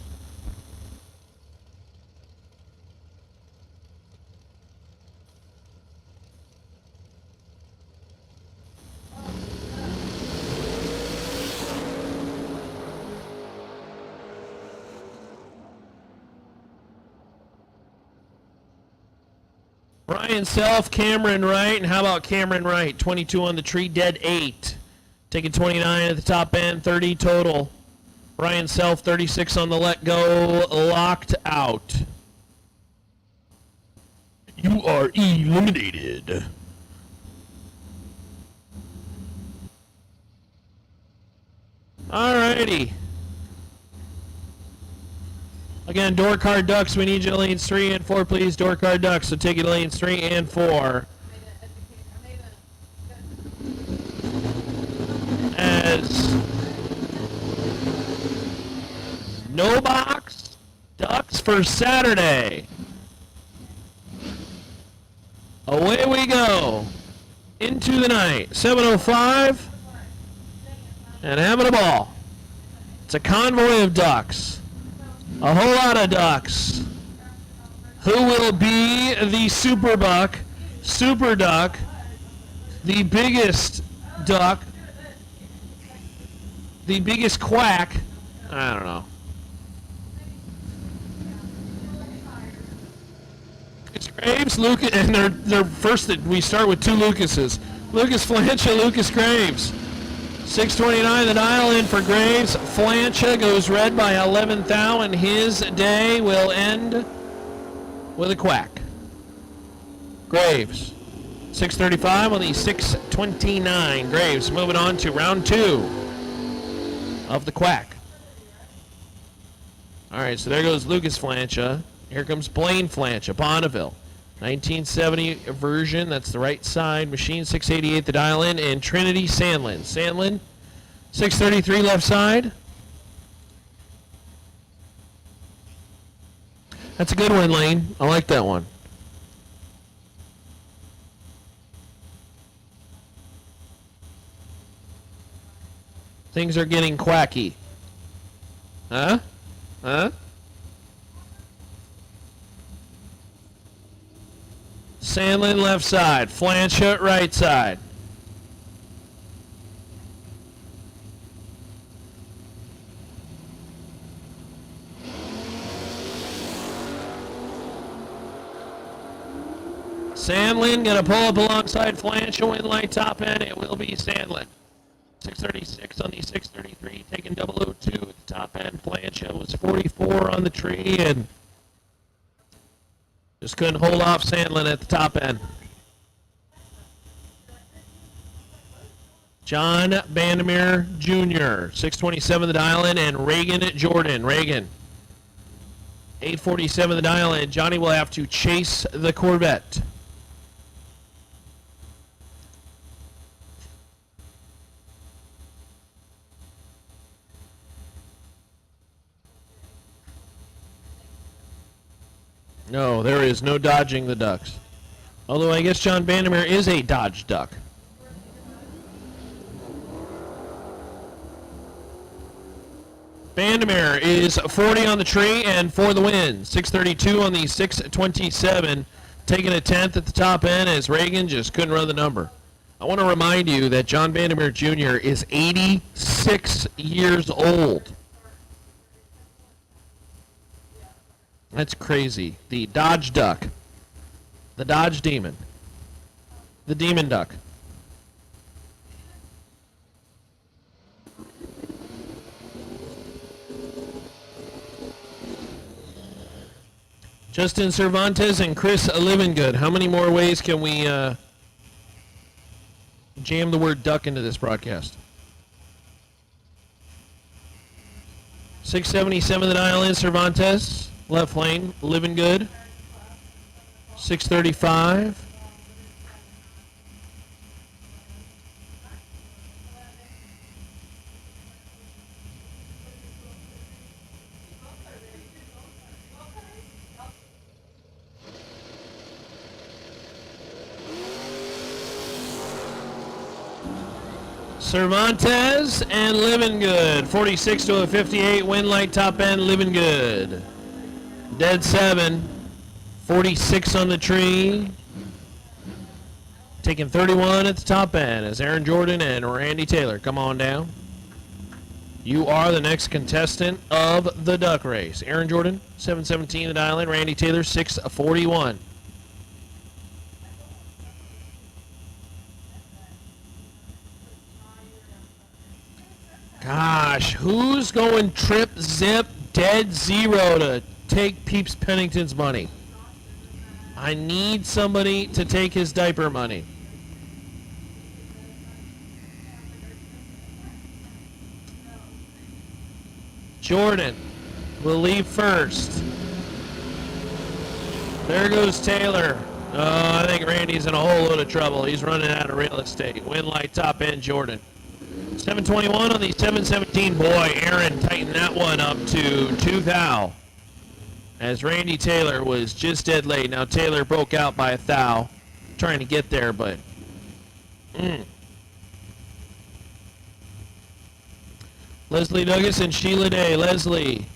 Ryan Self, Cameron Wright, and how about Cameron Wright? 22 on the tree, dead 8. Taking 29 at the top end, 30 total. Ryan Self, 36 on the let go, locked out. You are eliminated. Alrighty. Again, door card ducks, we need you to lanes 3 and 4, please. Door card ducks, so take you to lanes 3 and 4. As no box ducks for Saturday. Away we go into the night. 7:05 and having a ball. It's a convoy of ducks. A whole lot of ducks. Who will be the super duck, the biggest duck, the biggest quack? I don't know. Lucas Graves, Lucas, and they're first. We start with 2 Lucases. Lucas Flancha, Lucas Graves. 6:29 the dial in for Graves. Flancha goes red by 11th thou, and his day will end with a quack. Graves. 6:35 on the 6:29. Graves moving on to round 2 of the quack. All right, so there goes Lucas Flancha. Here comes Blaine Flancha, Bonneville. 1970 version, that's the right side. Machine 688 the dial in, and Trinity Sandlin. Sandlin, 633 left side. That's a good one, Lane. I like that one. Things are getting quacky. Huh? Huh? Sandlin left side, Flancha right side. Sandlin gonna pull up alongside Flancha in light top end. It will be Sandlin. 636 on the 633, taking 002 at the top end. Flancha was 44 on the tree and just couldn't hold off Sandlin at the top end. John Bandemere Jr., 627 the dial in, and Reagan Jordan. Reagan, 847 the dial in. Johnny will have to chase the Corvette. No, there is no dodging the ducks. Although I guess John Bandemere is a dodge duck. Bandemere is 40 on the tree and for the win. 632 on the 627. Taking a 10th at the top end as Reagan just couldn't run the number. I want to remind you that John Bandemere Jr. is 86 years old. That's crazy. The Dodge Duck. The Dodge Demon. The Demon Duck. Justin Cervantes and Chris Livingood. How many more ways can we jam the word duck into this broadcast? 677 the dial in, Cervantes. Left lane, living good. 635. Cervantes and living good. 46 to a 58. Win light top end, living good. Dead 7, 46 on the tree. Taking 31 at the top end as Aaron Jordan and Randy Taylor come on down. You are the next contestant of the duck race. Aaron Jordan, 717 the dial in. Randy Taylor, 641. Who's going trip, zip, dead zero to take Peeps Pennington's money? I need somebody to take his diaper money. Jordan will leave first. There goes Taylor. Oh, I think Randy's in a whole load of trouble. He's running out of real estate. Win light top end Jordan. 721 on the 717. Boy, Aaron tightened that one up to 2 thou. As Randy Taylor was just dead late. Now Taylor broke out by 1 thou. Trying to get there, but... Leslie Douglas and Sheila Day. Leslie,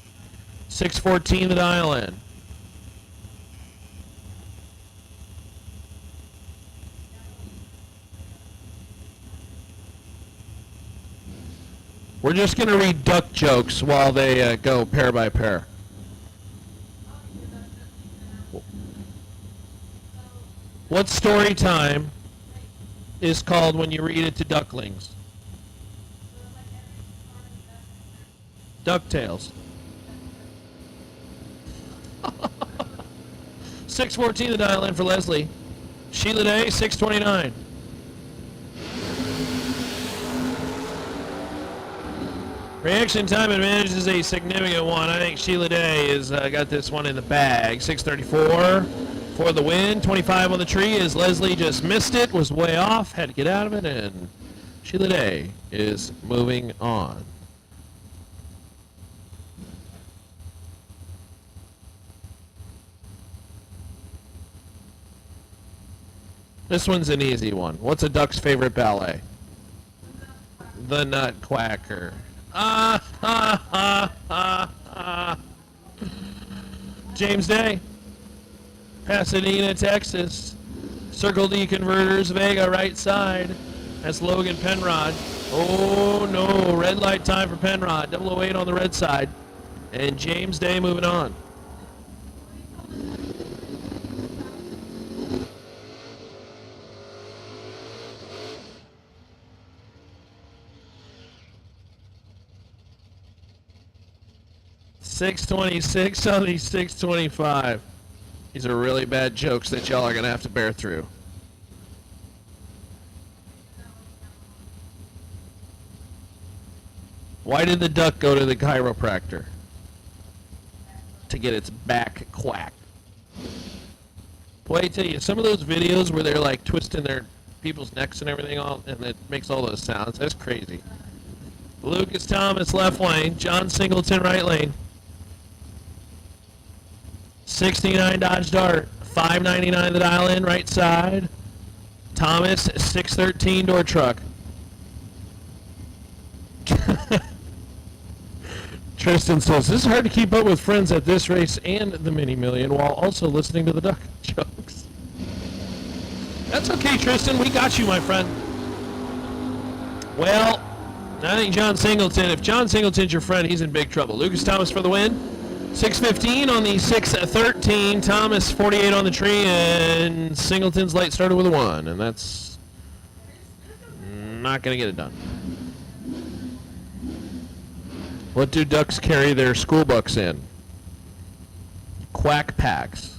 614 to dial in. We're just going to read duck jokes while they go pair by pair. What story time is called when you read it to ducklings? DuckTales. 614 to dial in for Leslie. Sheila Day, 629. Reaction time advantage is a significant one. I think Sheila Day has got this one in the bag. 634 for the win. 25 on the tree as Leslie just missed it, was way off, had to get out of it, and Sheila Day is moving on. This one's an easy one. What's a duck's favorite ballet? The Nutcracker. James Day, Pasadena, Texas. Circle D Converters, Vega, right side. That's Logan Penrod. Oh no, red light time for Penrod. 008 on the red side. And James Day moving on. $626 on the 625. These are really bad jokes that y'all are going to have to bear through. Why did the duck go to the chiropractor? To get its back quacked. Boy, I tell you, some of those videos where they're like twisting their people's necks and everything, and it makes all those sounds, that's crazy. Lucas Thomas, left lane. John Singleton, right lane. 69 Dodge Dart, 599 the dial in, right side. Thomas, 613 door truck. Tristan says, this is hard to keep up with friends at this race and the mini million while also listening to the duck jokes. That's okay, Tristan. We got you, my friend. Well, I think John Singleton, if John Singleton's your friend, he's in big trouble. Lucas Thomas for the win. 615 on the 613. Thomas 48 on the tree, and Singleton's light started with a 1, and that's not going to get it done. What do ducks carry their school bucks in? Quack packs.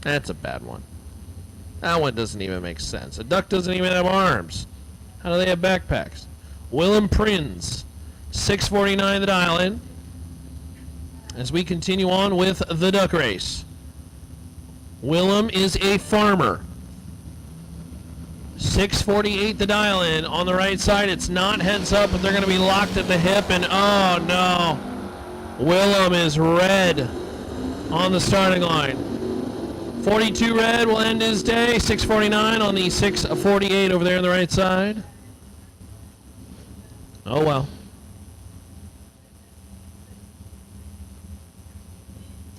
That's a bad one. That one doesn't even make sense. A duck doesn't even have arms. How do they have backpacks? Willem Prins, 649 the dial in. As we continue on with the duck race. Willem is a farmer. 648 the dial in. On the right side, it's not heads up, but they're going to be locked at the hip, and oh no. Willem is red on the starting line. 42 red will end his day. 649 on the 648 over there on the right side. Oh well.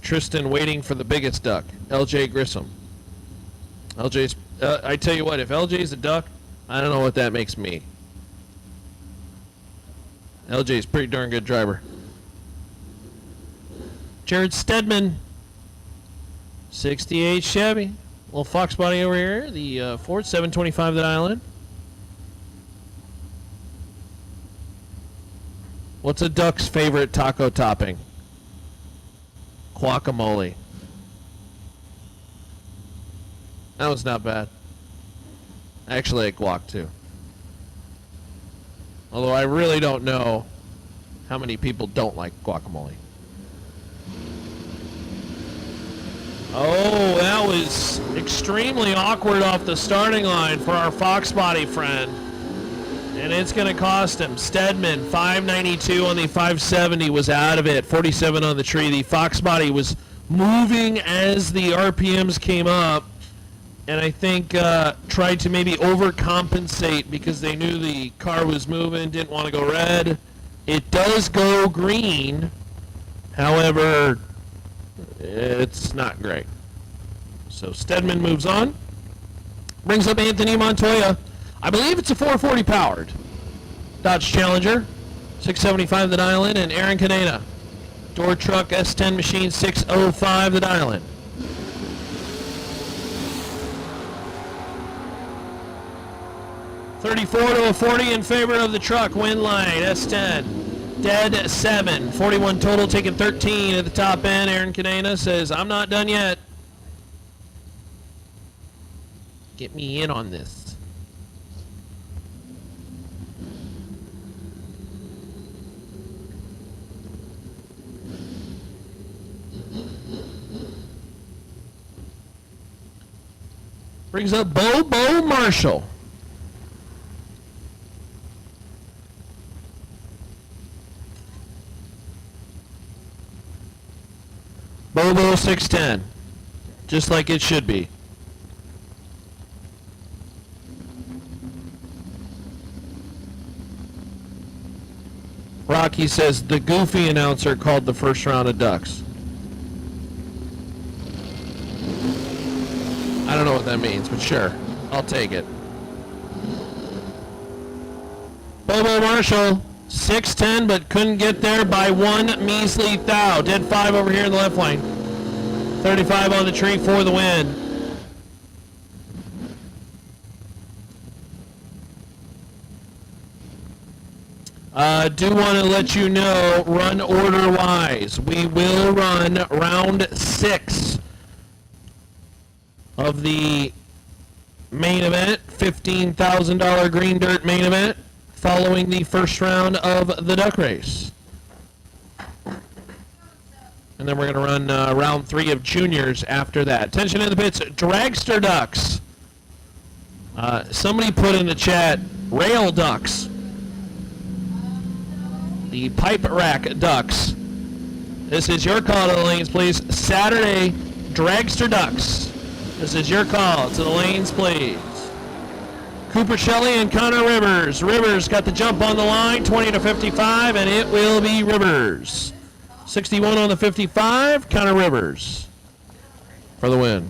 Tristan waiting for the biggest duck, LJ Grissom. LJ's, I tell you what, if LJ's a duck, I don't know what that makes me. LJ's a pretty darn good driver. Jared Stedman, 68 Chevy. Little Fox body over here, the Ford 725 that island. What's a duck's favorite taco topping? Guacamole. That was not bad. I actually ate guac too. Although I really don't know how many people don't like guacamole. Oh, that was extremely awkward off the starting line for our Fox Body friend. And it's going to cost him. Stedman, 592 on the 570 was out of it. 47 on the tree. The Fox Body was moving as the RPMs came up. And I think tried to maybe overcompensate because they knew the car was moving, didn't want to go red. It does go green. However, it's not great. So Stedman moves on. Brings up Anthony Montoya. I believe it's a 440 powered Dodge Challenger. 675 the dial in, and Aaron Cadena. Door truck S10 machine 605 the dial in. $34 to a 40 in favor of the truck. Win line S10. Dead 7. 41 total, taking 13 at the top end. Aaron Cadena says, I'm not done yet. Get me in on this. Brings up Bobo Marshall. Bobo 610. Just like it should be. Rocky says the goofy announcer called the first round of ducks. I don't know what that means, but sure. I'll take it. Bobo Marshall, 6'10", but couldn't get there by one measly thou. Dead 5 over here in the left lane. 35 on the tree for the win. Do want to let you know, run order-wise, we will run round 6 of the main event, $15,000 green dirt main event, following the first round of the duck race. And then we're going to run round 3 of juniors after that. Attention in the pits, Dragster ducks. Somebody put in the chat, rail ducks. The pipe rack ducks. This is your call to the lanes, please. Saturday, Dragster ducks. This is your call to the lanes, please. Cooper Shelley and Connor Rivers. Rivers got the jump on the line, 20 to 55, and it will be Rivers. 61 on the 55, Connor Rivers for the win.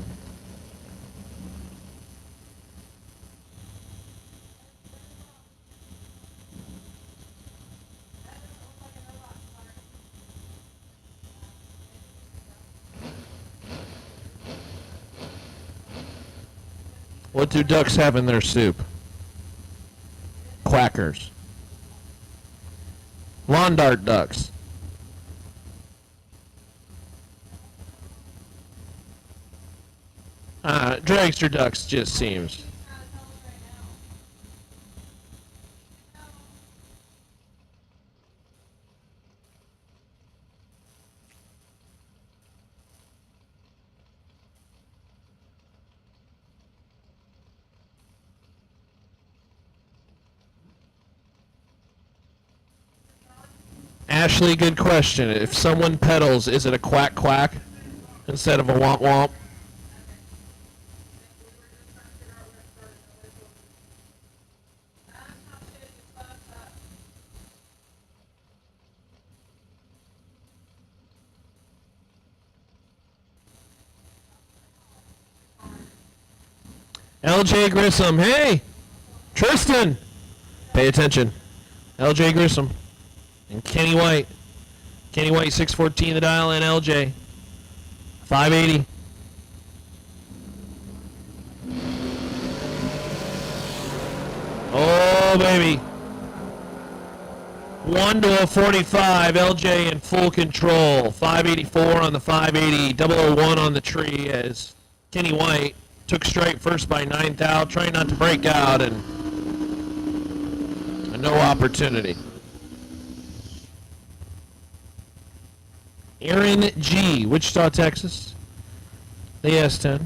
What do ducks have in their soup? Quackers. Lawn dart ducks. Dragster ducks just seems. Ashley, good question. If someone pedals, is it a quack quack instead of a womp womp? LJ Grissom, hey, Tristan, pay attention. LJ Grissom and Kenny White. Kenny White, 614 the dial, and LJ, 580. Oh, baby. 1 to a 45. LJ in full control. 584 on the 580. 001 on the tree as Kenny White took straight first by 9th out, trying not to break out, and no opportunity. Aaron G., Wichita, Texas. The S10.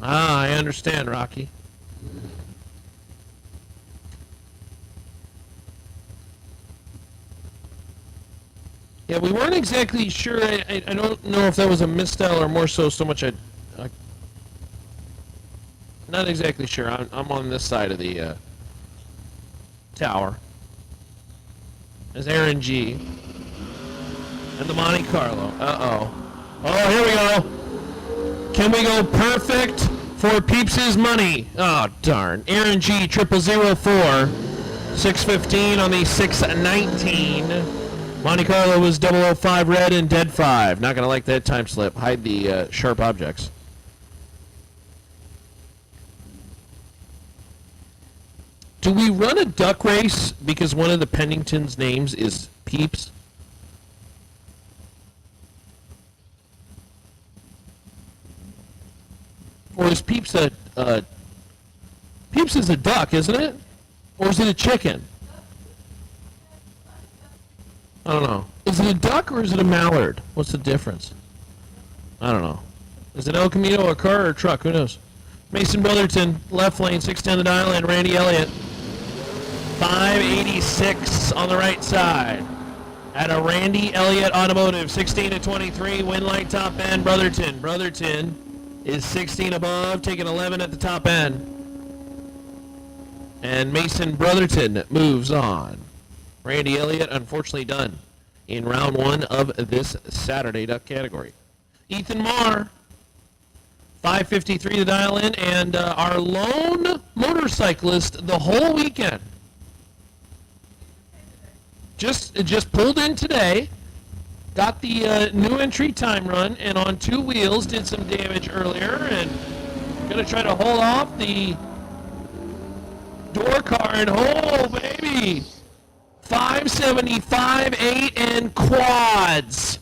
I understand, Rocky. Yeah, we weren't exactly sure. I don't know if that was a misstyle or more so much a not exactly sure. I'm on this side of the tower. There's Aaron G. And the Monte Carlo. Uh-oh. Oh, here we go. Can we go perfect for Peeps' money? Oh, darn. Aaron G. 0004. 615 on the 619. Monte Carlo was 005 red and dead 5. Not going to like that time slip. Hide the sharp objects. Do we run a duck race because one of the Pennington's names is Peeps? Or is Peeps Peeps is a duck, isn't it? Or is it a chicken? I don't know. Is it a duck or is it a mallard? What's the difference? I don't know. Is it El Camino a car or a truck? Who knows? Mason Brotherton, left lane, 610 the dial, and Randy Elliott. 586 on the right side. At a Randy Elliott Automotive, 16 to 23, win light top end, Brotherton. Brotherton is 16 above, taking 11 at the top end. And Mason Brotherton moves on. Randy Elliott, unfortunately done in round 1 of this Saturday duck category. Ethan Marr, 553 to dial in, and our lone motorcyclist the whole weekend. Just pulled in today, got the new entry time run, and on 2 wheels did some damage earlier, and gonna try to hold off the door card. Oh, baby! 575, 8, and quads.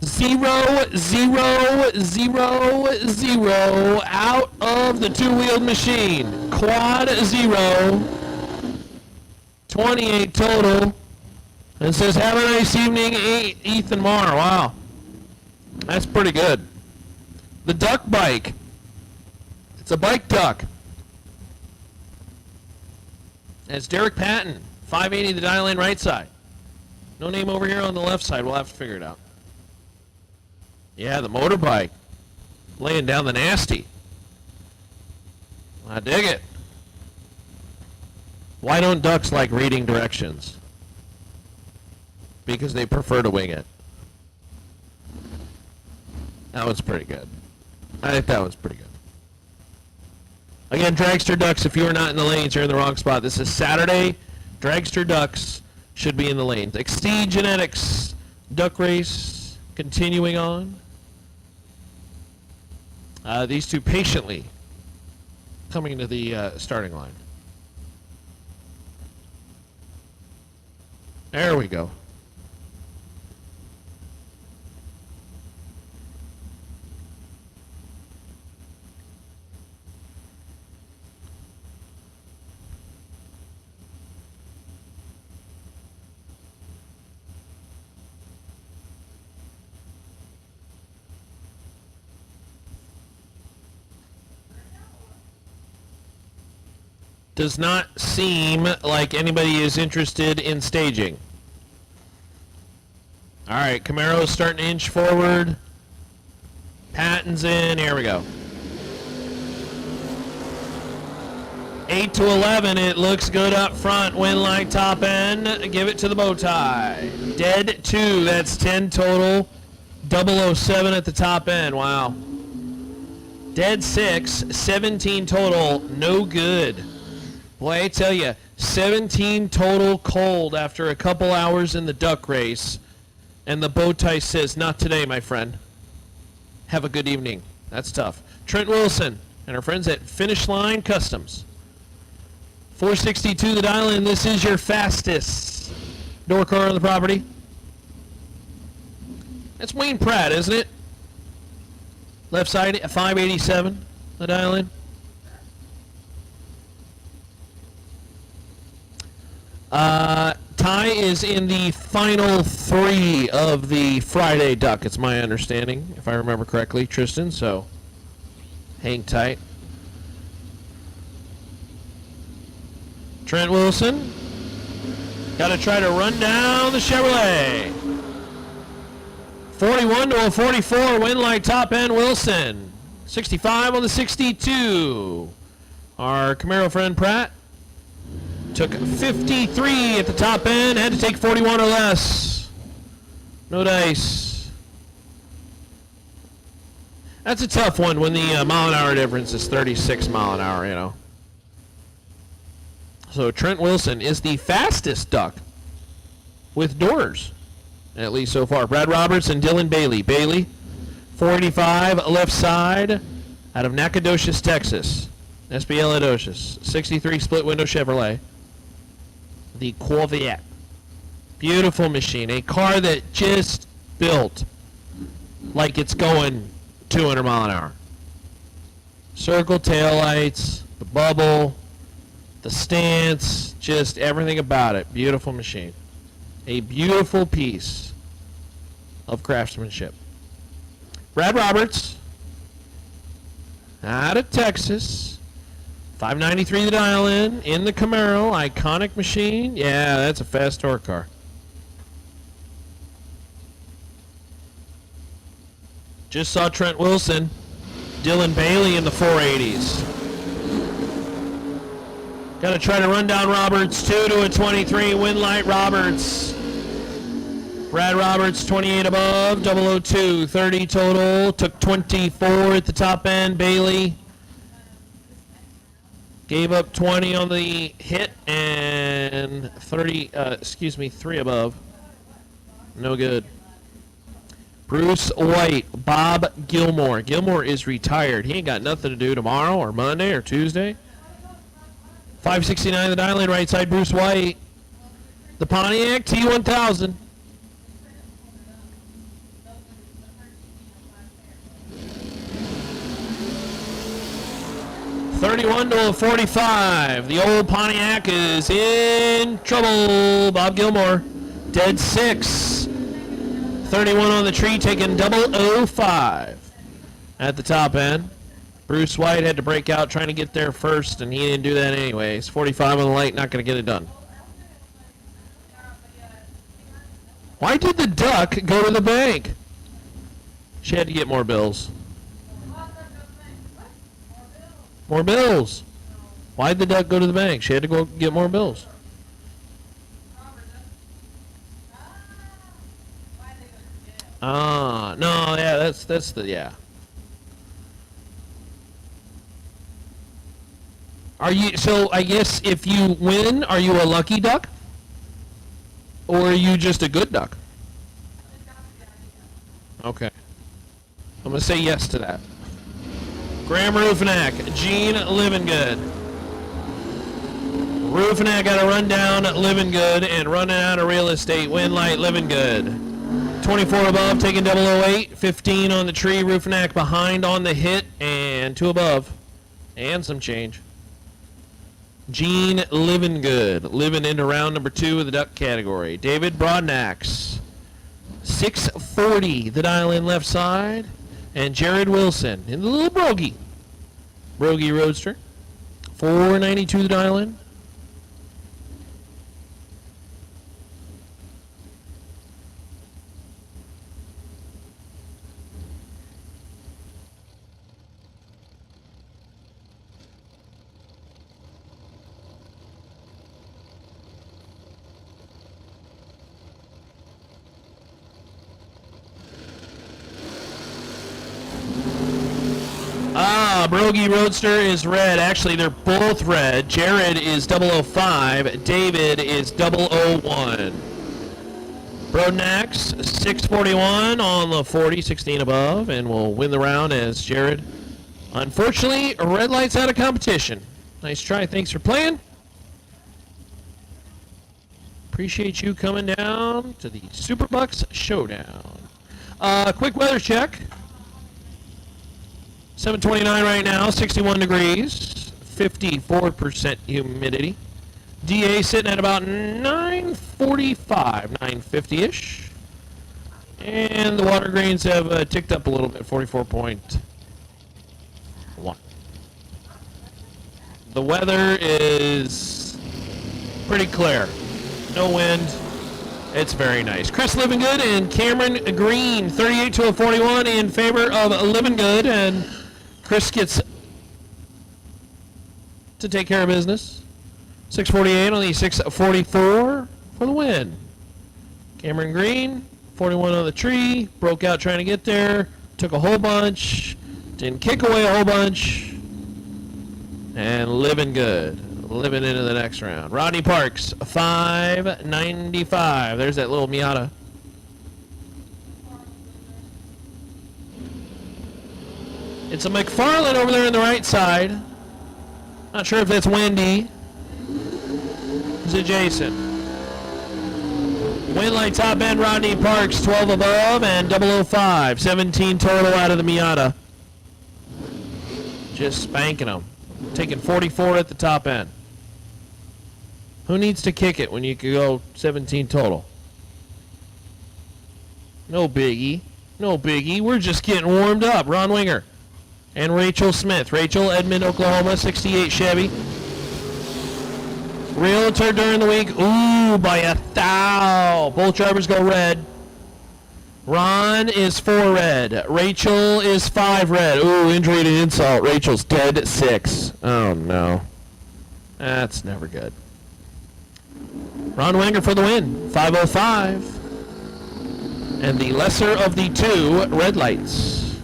0, 0, 0, 0 out of the 2-wheeled machine. Quad 0. 28 total. And says, have a nice evening, Ethan Marr. Wow. That's pretty good. The duck bike. It's a bike duck. And it's Derek Patton. 580 the dial in right side. No name over here on the left side. We'll have to figure it out. Yeah, the motorbike. Laying down the nasty. I dig it. Why don't ducks like reading directions? Because they prefer to wing it. That was pretty good. I think that was pretty good. Again, Dragster ducks, if you are not in the lanes, you're in the wrong spot. This is Saturday. Dragster ducks should be in the lanes. Exceed Genetics duck race continuing on. These two patiently coming to the starting line. There we go. Does not seem like anybody is interested in staging. All right, Camaro's starting to inch forward. Patton's in. Here we go. 8 to 11. It looks good up front. Win light top end. Give it to the bow tie. Dead 2. That's 10 total. 007 at the top end. Wow. Dead 6. 17 total. No good. Boy, I tell you, 17 total cold after a couple hours in the duck race. And the bow tie says, not today, my friend. have a good evening. That's tough. Trent Wilson and our friends at Finish Line Customs. 462 the dial in. This is your fastest door car on the property. That's Wayne Pratt, isn't it? Left side at 587 the dial in. Ty is in the final 3 of the Friday duck, it's my understanding, if I remember correctly, Tristan, so hang tight. Trent Wilson, got to try to run down the Chevrolet. 41 to a 44, win like top end Wilson. 65 on the 62. Our Camaro friend Pratt took 53 at the top end, had to take 41 or less. No dice. That's a tough one when the mile an hour difference is 36 mile an hour, you know. So Trent Wilson is the fastest duck with doors, at least so far. Brad Roberts and Dylan Bailey. Bailey, 485 left side out of Nacogdoches, Texas. SBL Adocious. 63 split window Chevrolet. The Corvette. Beautiful machine. A car that just built like it's going 200 mile an hour. Circle taillights, the bubble, the stance, just everything about it. Beautiful machine. A beautiful piece of craftsmanship. Brad Roberts, out of Texas. 593 the dial in the Camaro, iconic machine. Yeah, that's a fast torque car. Just saw Trent Wilson, Dylan Bailey in the 480s. Got to try to run down Roberts, 2 to a 23, win light Roberts. Brad Roberts, 28 above, 002, 30 total, took 24 at the top end. Bailey gave up 20 on the hit and 3 above. No good. Bruce White, Bob Gilmore. Gilmore is retired. He ain't got nothing to do tomorrow or Monday or Tuesday. 569 the dial in right side, Bruce White. The Pontiac T1000. $31 to a 45. The old Pontiac is in trouble. Bob Gilmore, dead 6. 31 on the tree, taking 005 at the top end. Bruce White had to break out trying to get there first, and he didn't do that anyways. 45 on the light, not going to get it done. Why did the duck go to the bank? She had to get more bills. More bills. Why'd the duck go to the bank? She had to go get more bills. No, yeah, that's the, yeah. Are you, so I guess if you win, are you a lucky duck? Or are you just a good duck? Okay. I'm going to say yes to that. Graham Rufinak, Gene Livingood. Rufinak got a rundown, Livingood, and running out of real estate, Winlight, Livingood. 24 above, taking 008, 15 on the tree, Rufinak behind on the hit, and 2 above, and some change. Gene Livingood, living into round number 2 of the duck category. David Broadnax, 640, the dial in left side. And Jared Wilson in the little Brogy Roadster. 492 the dial in. Brogy Roadster is red. Actually, they're both red. Jared is 005. David is 001. Brodenax, 641 on the 40, 16 above, and will win the round as Jared. Unfortunately, red lights out of competition. Nice try. Thanks for playing. Appreciate you coming down to the SuperBucks Showdown. Quick weather check. 729 right now, 61 degrees, 54% humidity. DA sitting at about 945, 950-ish. And the water grains have ticked up a little bit, 44.1. The weather is pretty clear. No wind. It's very nice. Chris Living Good and Cameron Green, 38 to a 41 in favor of Living Good. And Chris gets to take care of business. 648 on the 644 for the win. Cameron Green, 41 on the tree, broke out trying to get there, took a whole bunch, didn't kick away a whole bunch, and living good. Living into the next round. Rodney Parks, 595. There's that little Miata. It's a McFarlane over there on the right side. Not sure if that's Wendy. Is it Jason? Windlight top end, Rodney Parks, 12 above and 005. 17 total out of the Miata. Just spanking them. Taking 44 at the top end. Who needs to kick it when you could go 17 total? No biggie. No biggie. We're just getting warmed up. Ron Winger and Rachel Smith. Rachel, Edmond, Oklahoma, 68 Chevy. Realtor during the week. Ooh, by 1,000. Both drivers go red. Ron is 4 red. Rachel is 5 red. Ooh, injury to insult. Rachel's dead at 6. Oh, no. That's never good. Ron Wenger for the win. 505. And the lesser of the 2 red lights.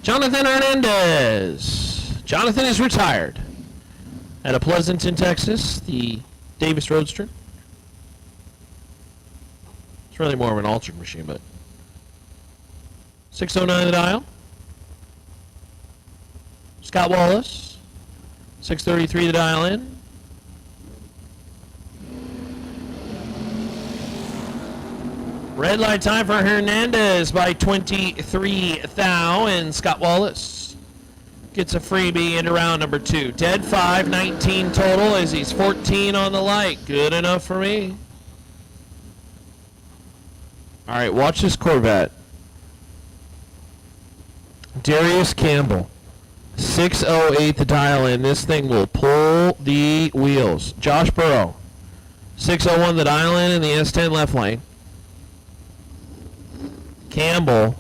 Jonathan Hernandez. Jonathan is retired. Out of Pleasanton, Texas, the Davis Roadster. It's really more of an altered machine, but 609 the dial. Scott Wallace, 633 the dial in. Red light time for Hernandez by 23 thou, and Scott Wallace gets a freebie into round number 2. Dead 5, 19 total as he's 14 on the light. Good enough for me. All right, watch this Corvette. Darius Campbell, 608 the dial in. This thing will pull the wheels. Josh Burrow, 601 the dial in the S10 left lane. Campbell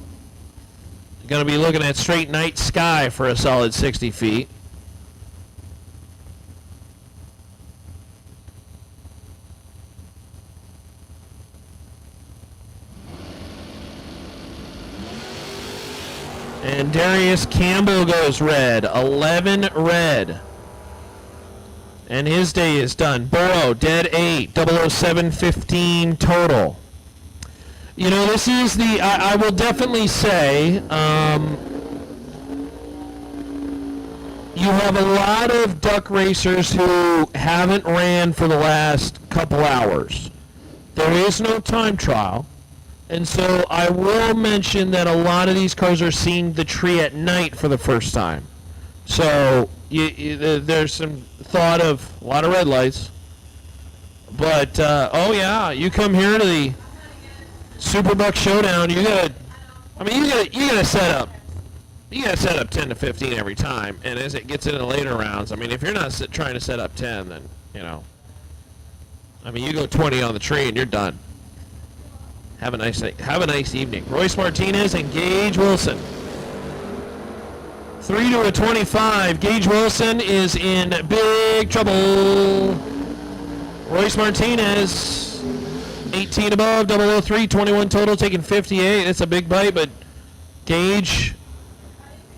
going to be looking at straight night sky for a solid 60 feet. And Darius Campbell goes red, 11 red. And his day is done. Burrow, dead 8, 00715 total. You know, this is the, I will definitely say, you have a lot of duck racers who haven't ran for the last couple hours. There is no time trial. And so I will mention that a lot of these cars are seeing the tree at night for the first time. So there's some thought of a lot of red lights. But, oh yeah, you come here to the SuperBucks Showdown, you gotta set up 10 to 15 every time, and as it gets into the later rounds, I mean, if you're not trying to set up 10, then, you know, I mean, you go 20 on the tree and you're done. Have a nice evening. Royce Martinez and Gage Wilson. 3 to a 25. Gage Wilson is in big trouble. Royce Martinez, 18 above, 003, 21 total, taking 58. It's a big bite, but Gage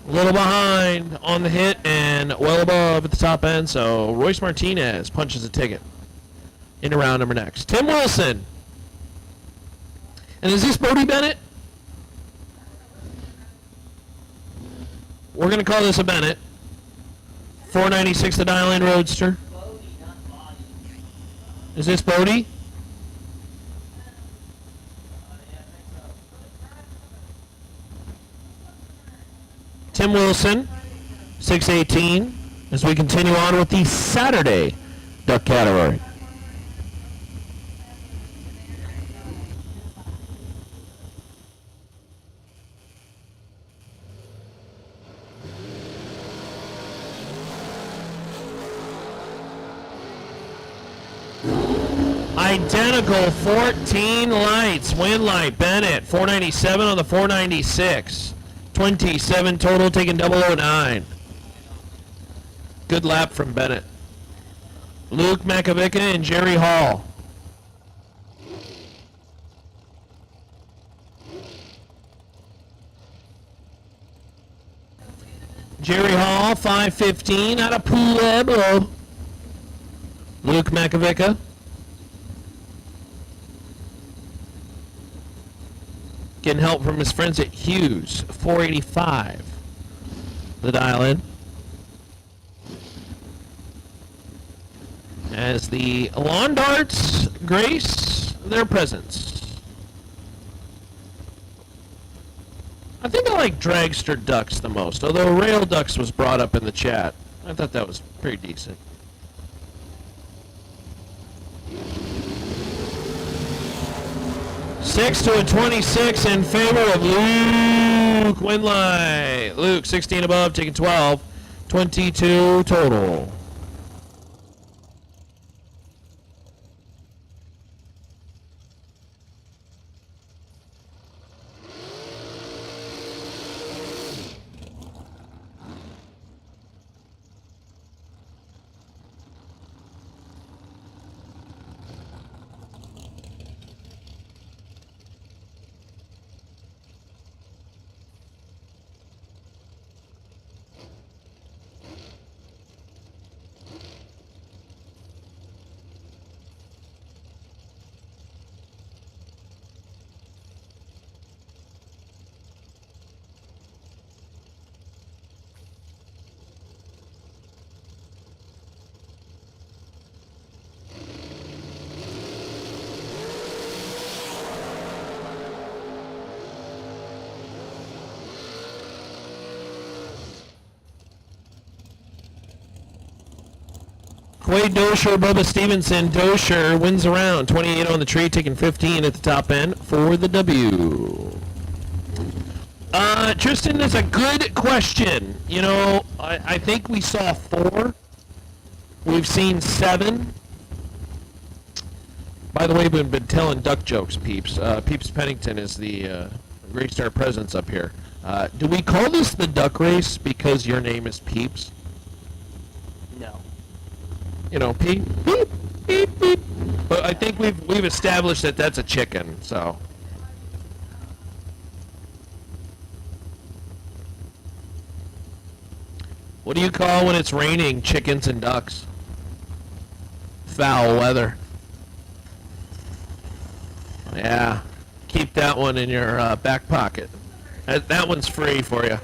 a little behind on the hit and well above at the top end. So Royce Martinez punches a ticket. into round number next. Tim Wilson. And is this Bodie Bennett? We're going to call this a Bennett. 496 the dial-in Roadster. Is this Bodie? Tim Wilson, 618, as we continue on with the Saturday duck category. Identical 14 lights. Win light Bennett 497 on the 496. 27 total, taking 009. Good lap from Bennett. Luke Makovica and Jerry Hall. Jerry Hall 515 out of Pueblo. Luke Makovica. Getting help from his friends at Hughes, 485. The dial in. As the lawn darts grace their presence. I think I like dragster ducks the most, although rail ducks was brought up in the chat. I thought that was pretty decent. 6 to a 26 in favor of Luke Winlight. Luke, 16 above, taking 12. 22 total. Quade Dosher, Bubba Stevenson. Dosher wins the round. 28 on the tree, taking 15 at the top end for the W. Tristan, that's a good question. You know, I think we saw 4. We've seen 7. By the way, we've been telling duck jokes, Peeps. Peeps Pennington is the Great Star presence up here. Do we call this the duck race because your name is Peeps? No. You know, beep, beep, beep, beep. But I think we've established that that's a chicken, so. What do you call when it's raining chickens and ducks? Foul weather. Yeah, keep that one in your back pocket. That one's free for you.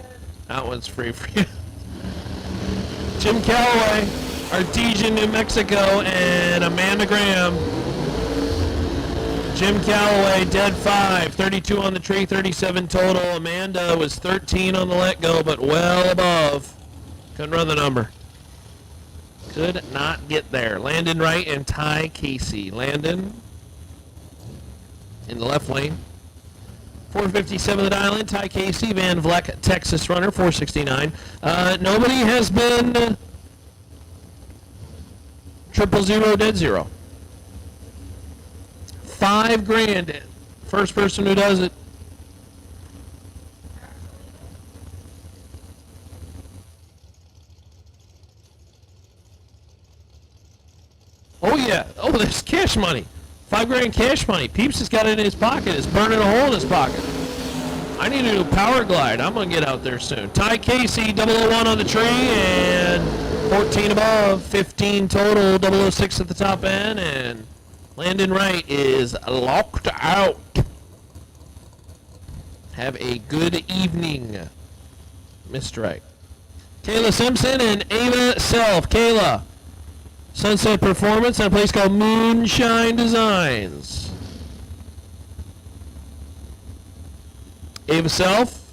That one's free for you. Jim Calloway. Artesian, New Mexico, and Amanda Graham. Jim Calloway, dead 5, 32 on the tree, 37 total. Amanda was 13 on the let go, but well above. Couldn't run the number. Could not get there. Landon Wright and Ty Casey. Landon in the left lane. 457 the dial in. Ty Casey, Van Vleck, Texas runner, 469. Nobody has been 000 dead zero. $5,000. First person who does it. Oh yeah. Oh, there's cash money. $5,000 cash money. Peeps has got it in his pocket. It's burning a hole in his pocket. I need to do power glide. I'm gonna get out there soon. Ty Casey, 001 on the tree, and 14 above, 15 total, 006 at the top end, and Landon Wright is locked out. Have a good evening, Mr. Wright. Kayla Simpson and Ava Self. Kayla, Sunset Performance at a place called Moonshine Designs. Ava Self,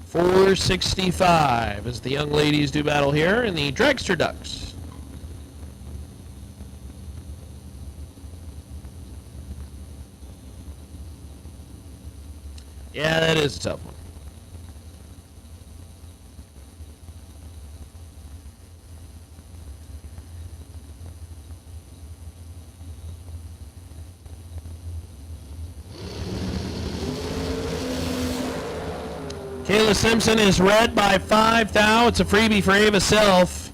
465 as the young ladies do battle here in the Dragster Ducks. Yeah, that is a tough one. Kayla Simpson is red by 5 thou. It's a freebie for Ava Self.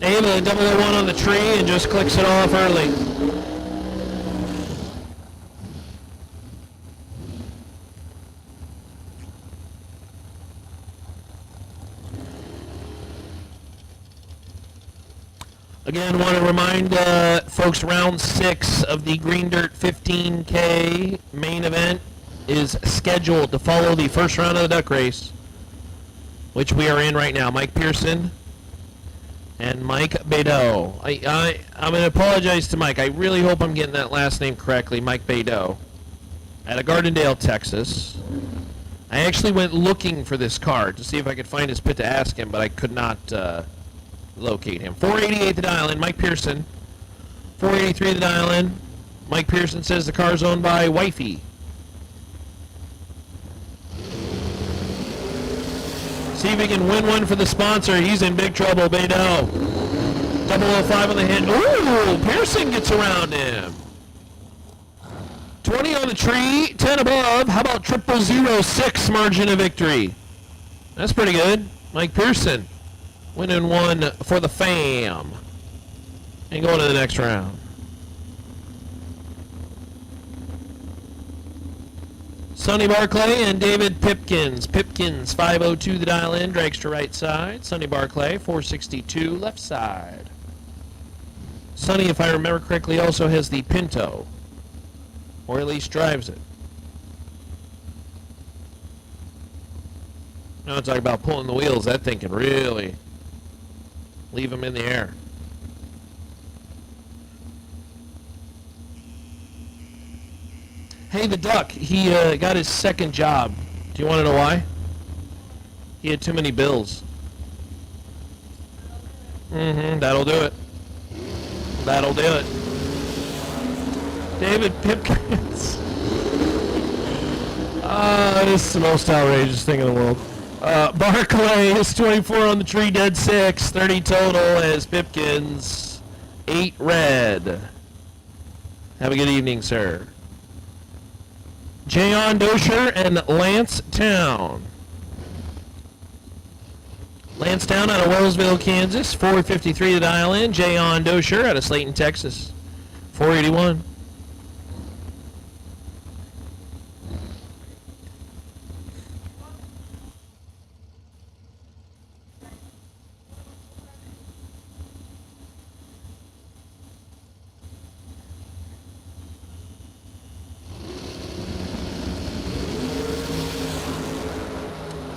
Ava 001 on the tree and just clicks it off early. Again, want to remind folks, round 6 of the Green Dirt 15K main event is scheduled to follow the first round of the duck race, which we are in right now. Mike Pearson and Mike Bedeau. I'm going to apologize to Mike. I really hope I'm getting that last name correctly. Mike Bedeau out of Gardendale, Texas. I actually went looking for this card to see if I could find his pit to ask him, but I could not locate him. 488 the dial in, Mike Pearson. 483 the dial in. Mike Pearson says the car's owned by Wifey. See if he can win one for the sponsor. He's in big trouble, Beidou. 005 on the hit. Ooh, Pearson gets around him. 20 on the tree, 10 above. How about 0006 margin of victory? That's pretty good. Mike Pearson winning one for the fam. And going to the next round. Sonny Barclay and David Pipkins. Pipkins, 502 the dial in, Dragster right side. Sonny Barclay, 462 left side. Sonny, if I remember correctly, also has the Pinto. Or at least drives it. Now talk about pulling the wheels. That thing can really leave him in the air. Hey, the duck, he got his second job. Do you want to know why? He had too many bills. That'll do it. That'll do it. David Pipkins. This is the most outrageous thing in the world. Barclay is 24 on the tree, dead 6, 30 total as Pipkins, 8 red. Have a good evening, sir. Jayon Dosher and Lance Town. Lance Town out of Wellsville, Kansas, 453 to dial in. Jayon Dosher out of Slayton, Texas, 481.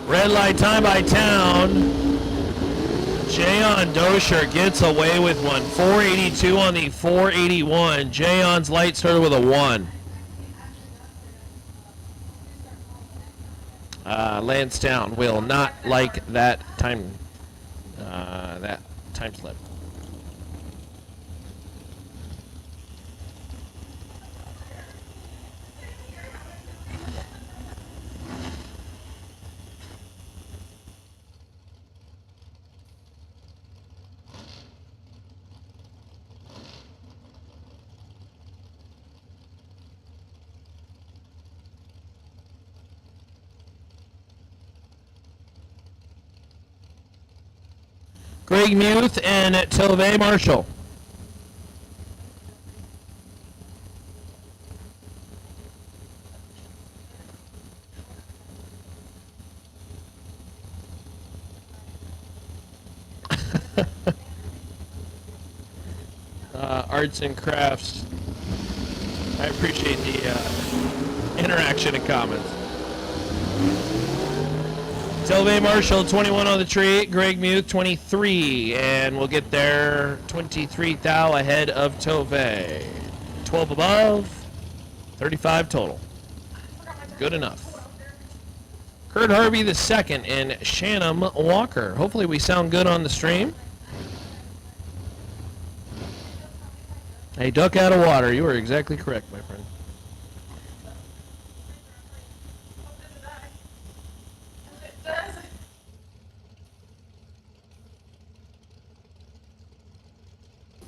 Red light time by Town. Jayon Dosher gets away with one. 482 on the 481. Jayon's light started with a 1. Lansdowne will not like that time slip. Greg Muth and Tove Marshall. Arts and crafts. I appreciate the interaction and comments. Tove Marshall, 21 on the tree. Greg Muth, 23. And we'll get there 23 thou ahead of Tove. 12 above, 35 total. Good enough. Kurt Harvey the second and Shannon Walker. Hopefully we sound good on the stream. Hey, duck out of water. You are exactly correct, my friend.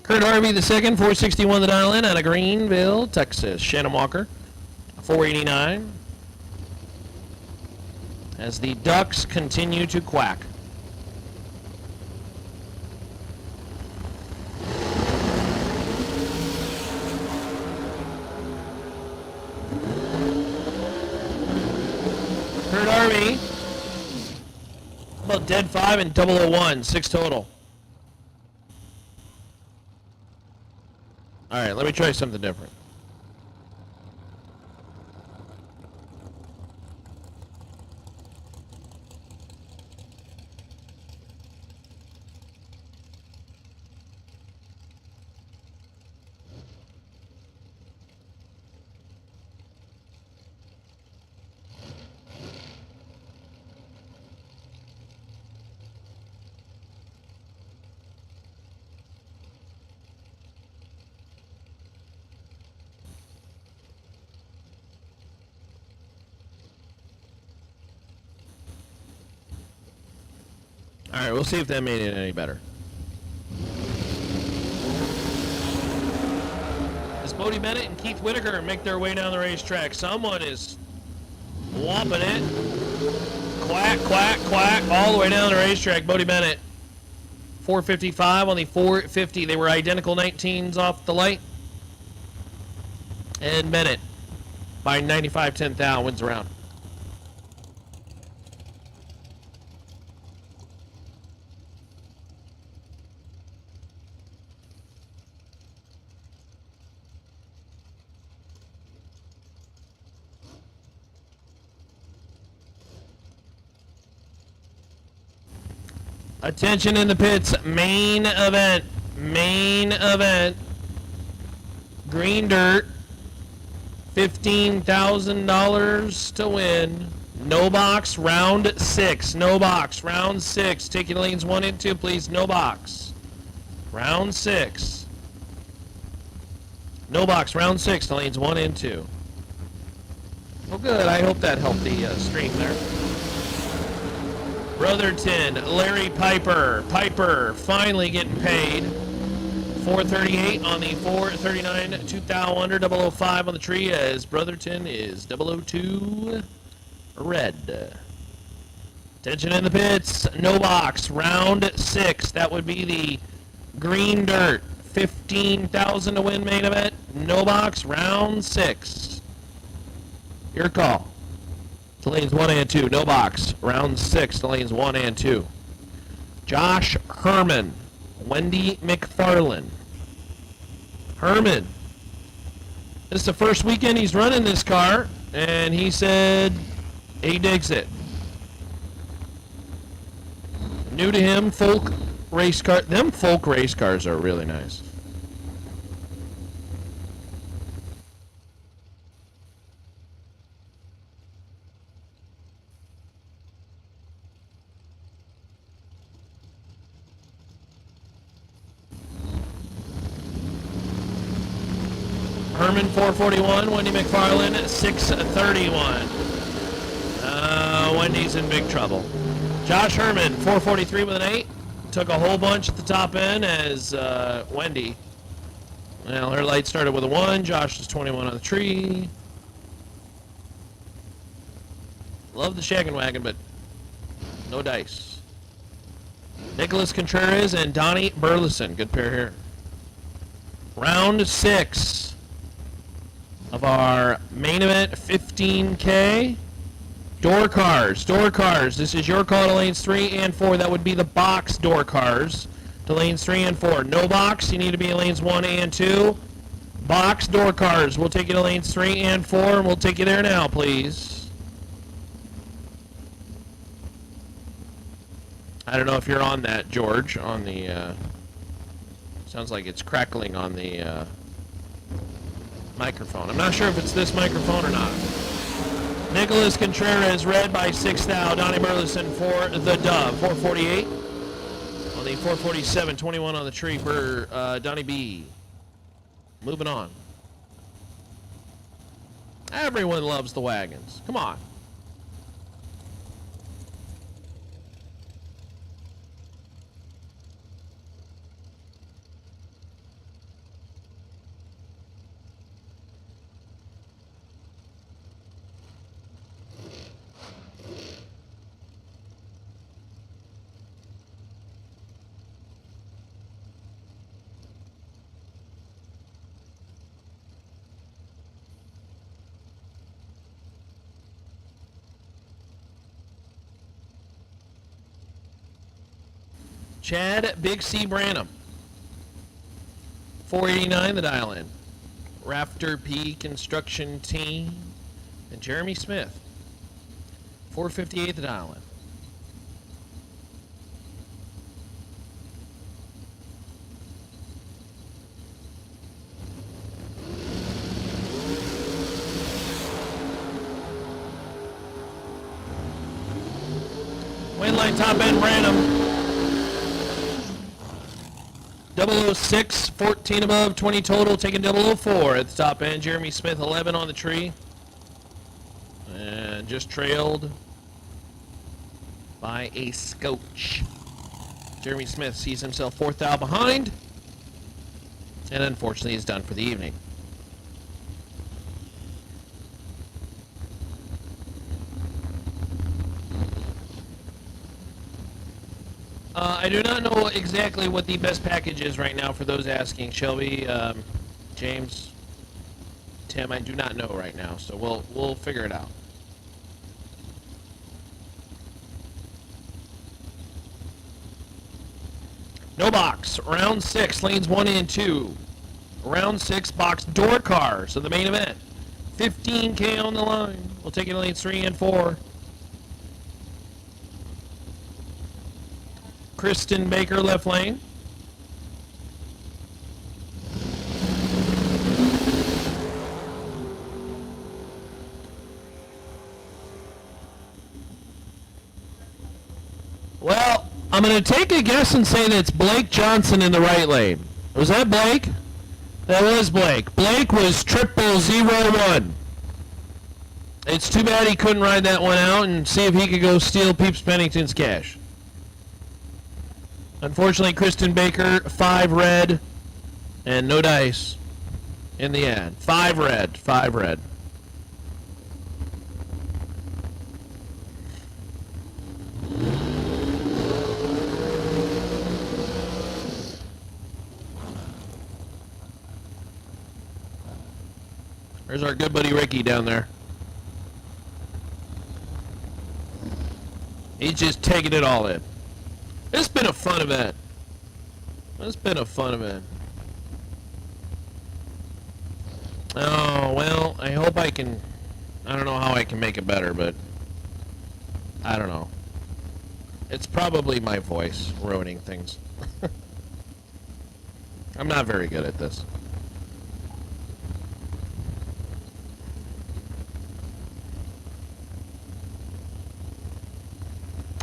Kurt Harvey the second, 461 the dial in out of Greenville, Texas. Shannon Walker, 489. As the ducks continue to quack. Kurt Harvey, about dead 5 and 001, 6 total. All right, let me try something different. All right, we'll see if that made it any better. As Bodie Bennett and Keith Whitaker make their way down the racetrack, someone is whopping it. Quack, quack, quack, all the way down the racetrack. Bodie Bennett, 455 on the 450. They were identical 19s off the light. And Bennett, by 95 thou, wins the round. Attention in the pits, main event, green dirt, $15,000 to win, no box, round 6, no box, round 6, take your lanes 1 and 2, please, no box, round 6, no box, round 6, to lanes 1 and 2. Well, good, I hope that helped the stream there. Brotherton, Larry Piper. Piper finally getting paid. 438 on the 439, 2,000 under, 005 on the tree as Brotherton is 002 red. Attention in the pits, no box, round 6. That would be the green dirt. 15,000 to win main event, no box, round 6. Your call. To lanes 1 and 2, no box. Round 6 to lanes 1 and 2. Josh Herman, Wendy McFarland. Herman, this is the first weekend he's running this car, and he said he digs it. New to him, folk race car. Them folk race cars are really nice. Herman 441, Wendy McFarland 631. Wendy's in big trouble. Josh Herman 443 with an 8. Took a whole bunch at the top end as Wendy. Well, her light started with a 1. Josh is 21 on the tree. Love the shaggin' wagon, but no dice. Nicholas Contreras and Donnie Burleson. Good pair here. Round 6 of our main event 15K. Door cars. This is your call to lanes 3 and 4. That would be the box door cars to lanes 3 and 4. No box, you need to be in lanes 1 and 2. Box door cars. We'll take you to lanes 3 and 4, and we'll take you there now, please. I don't know if you're on that, George, on the, sounds like it's crackling on the microphone. I'm not sure if it's this microphone or not. Nicholas Contreras, red by 6 thou. Donnie Burleson for the dub. 448 on the 447. 21 on the tree for Donnie B. Moving on. Everyone loves the wagons. Come on. Chad Big C Branham. 489 the dial in. Raptor P Construction Team. And Jeremy Smith. 458 the dial in. Windline top end Branham. 006, 14 above, 20 total, taking 004 at the top end. Jeremy Smith, 11 on the tree. And just trailed by a scotch. Jeremy Smith sees himself 4th thou behind. And unfortunately is done for the evening. I do not know exactly what the best package is right now for those asking. Shelby, James, Tim, I do not know right now, so we'll figure it out. No box. Round 6, lanes 1 and 2. Round 6, box door car. So the main event. 15K on the line. We'll take it to lanes 3 and 4. Kristen Baker, left lane. Well, I'm going to take a guess and say that it's Blake Johnson in the right lane. Was that Blake? That was Blake. Blake was 0001. It's too bad he couldn't ride that one out and see if he could go steal Peeps Pennington's cash. Unfortunately, Kristen Baker, 5 red, and no dice in the end. 5 red, 5 red. There's our good buddy Ricky down there. He's just taking it all in. It's been a fun event. It's been a fun event. Oh, well, I hope I can... I don't know how I can make it better, but... I don't know. It's probably my voice ruining things. I'm not very good at this.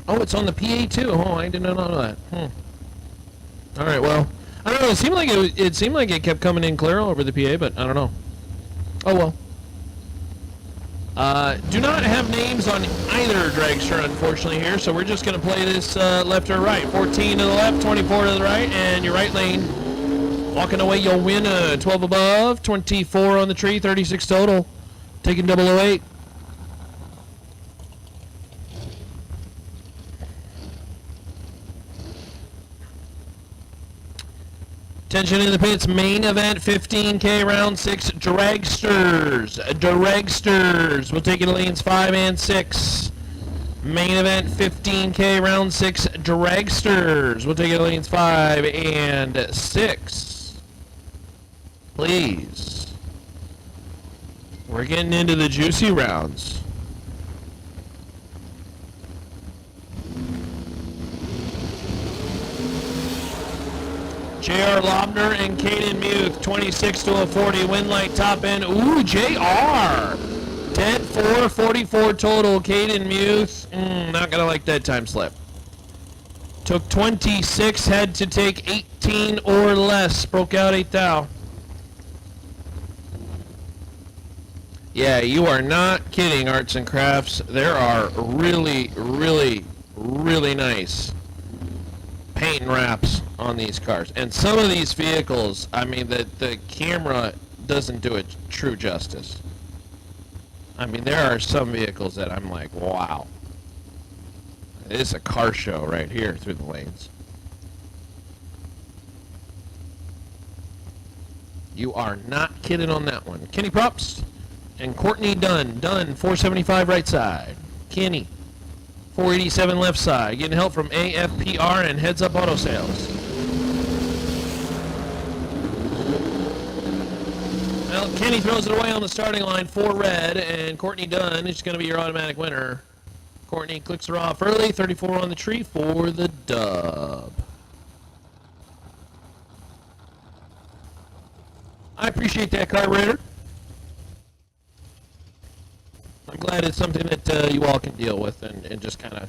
Oh, it's on the PA too. Oh, I didn't know that. All right, well, I don't know. It seemed like it kept coming in clear over the PA, but I don't know. Oh well. Do not have names on either dragster, unfortunately, here. So we're just gonna play this left or right. 14 to the left, 24 to the right, and your right lane. Walking away, you'll win 12 above, 24 on the tree, 36 total. Taking 008. Attention in the pits, main event, 15K, round 6, dragsters. Dragsters. We'll take it to lanes 5 and 6. Main event, 15K, round 6, dragsters. We'll take it to lanes 5 and 6. please. We're getting into the juicy rounds. J.R. Lobner and Caden Muth, 26 to a 40, win light top end. Ooh, J.R. Dead 444 total. Caden Muth, not gonna like that time slip. Took 26, had to take 18 or less. Broke out 8 thou. Yeah, you are not kidding, Arts and Crafts. There are really, really, really nice paint and wraps on these cars. And some of these vehicles, I mean, the camera doesn't do it true justice. I mean, there are some vehicles that I'm like, wow. It's a car show right here through the lanes. You are not kidding on that one. Kenny Props and Courtney Dunn. Dunn, 475 right side. Kenny, 487 left side. Getting help from AFPR and Heads Up Auto Sales. Well, Kenny throws it away on the starting line, 4 red, and Courtney Dunn is going to be your automatic winner. Courtney clicks her off early, 34 on the tree for the dub. I appreciate that, carburetor. I'm glad it's something that you all can deal with and just kind of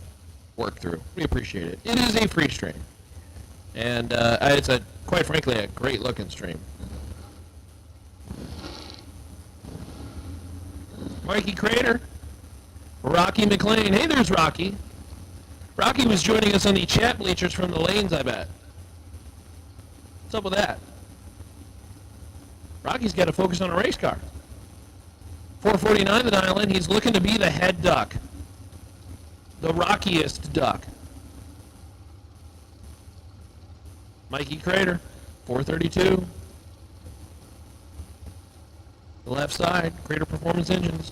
work through. We appreciate it. It is a free stream. And it's, quite frankly, a great-looking stream. Mikey Crater. Rocky McLean. Hey, there's Rocky. Rocky was joining us on the chat bleachers from the lanes, I bet. What's up with that? Rocky's got to focus on a race car. 449 the dial in. He's looking to be the head duck. The rockiest duck. Mikey Crater. 432. The left side. Crater Performance Engines.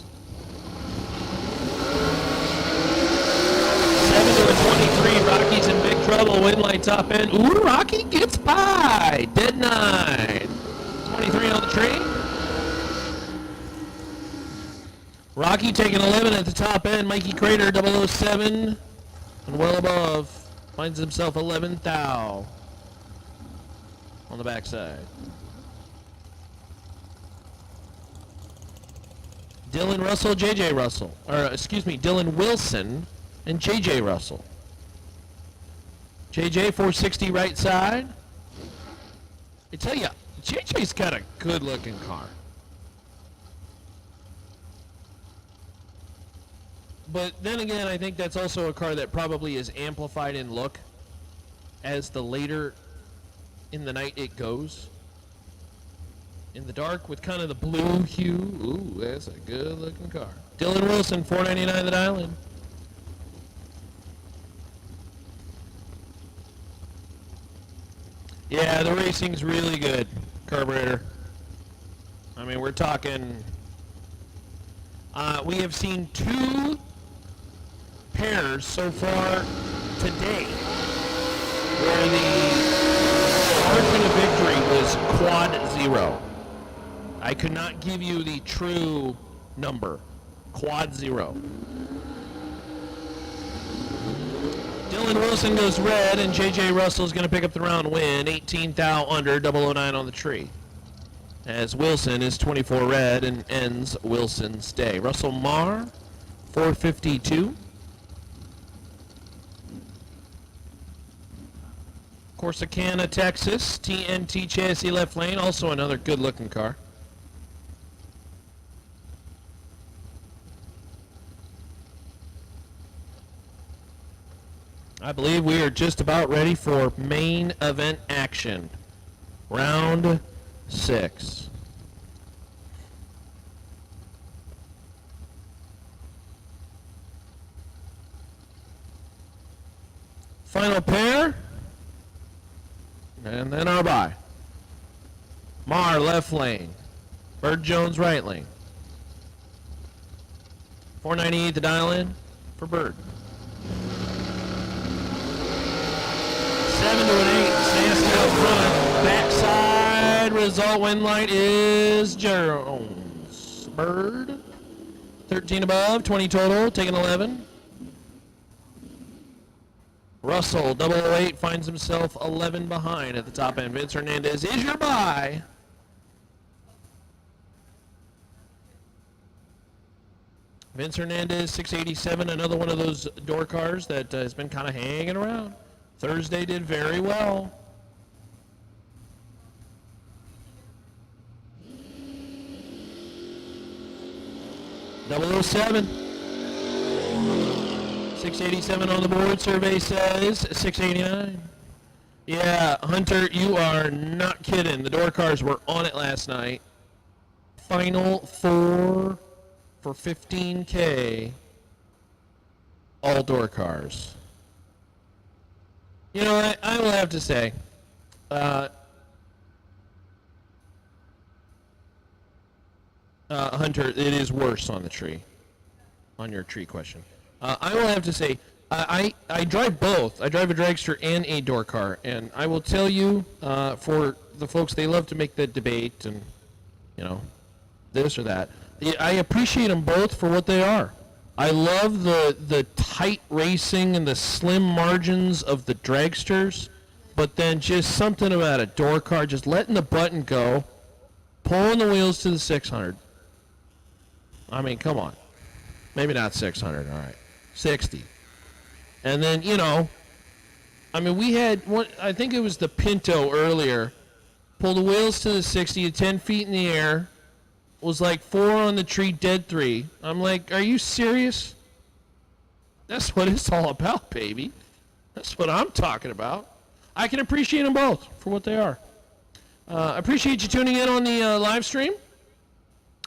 7 to a 23. Rocky's in big trouble. Win light top end. Ooh, Rocky gets by. Dead 9. 23 on the tree. Rocky taking 11 at the top end. Mikey Crater 007 and well above. Finds himself 11 thou on the backside. Dylan Russell, JJ Russell. Or, excuse me, Dylan Wilson and JJ Russell. JJ 460 right side. I tell you, JJ's got a good looking car. But then again, I think that's also a car that probably is amplified in look as the later in the night it goes. In the dark with kind of the blue hue. Ooh, that's a good looking car. Dylan Wilson, 499 the dial in. Yeah, the racing's really good, carburetor. I mean, we're talking... we have seen 2 pairs so far today where the margin of victory was quad 0. I could not give you the true number. Quad 0. Dylan Wilson goes red, and JJ Russell's going to pick up the round win. 18 thou under, 009 on the tree. As Wilson is 24 red and ends Wilson's day. Russell Marr, 452. Corsicana, Texas. TNT chassis left lane. Also another good-looking car. I believe we are just about ready for main event action. Round 6. Final pair. And then our bye. Marr left lane. Bird Jones right lane. 498 the dial in for Bird. 7 to an 8. Nasty out front. Backside result win light is Jones. Bird. 13 above, 20 total, taking 11. Russell, 008, finds himself 11 behind at the top end. Vince Hernandez is your buy. Vince Hernandez, 687, another one of those door cars that has been kind of hanging around. Thursday did very well. .007. 687 on the board. Survey says 689. Yeah, Hunter, you are not kidding. The door cars were on it last night. Final 4 for 15K. All door cars. You know, I will have to say, Hunter, it is worse on the tree. On your tree question. I will have to say, I drive both. I drive a dragster and a door car, and I will tell you, for the folks, they love to make the debate and, you know, this or that. I appreciate them both for what they are. I love the tight racing and the slim margins of the dragsters, but then just something about a door car, just letting the button go, pulling the wheels to the 600. I mean, come on. Maybe not 600, all right. 60. And then, you know, I mean, we had one, I think it was the Pinto earlier, pull the wheels to the 60 at 10 feet in the air, was like 4 on the tree, dead 3. I'm like, are you serious? That's what it's all about, baby. That's what I'm talking about. I can appreciate them both for what they are. Appreciate you tuning in on the live stream.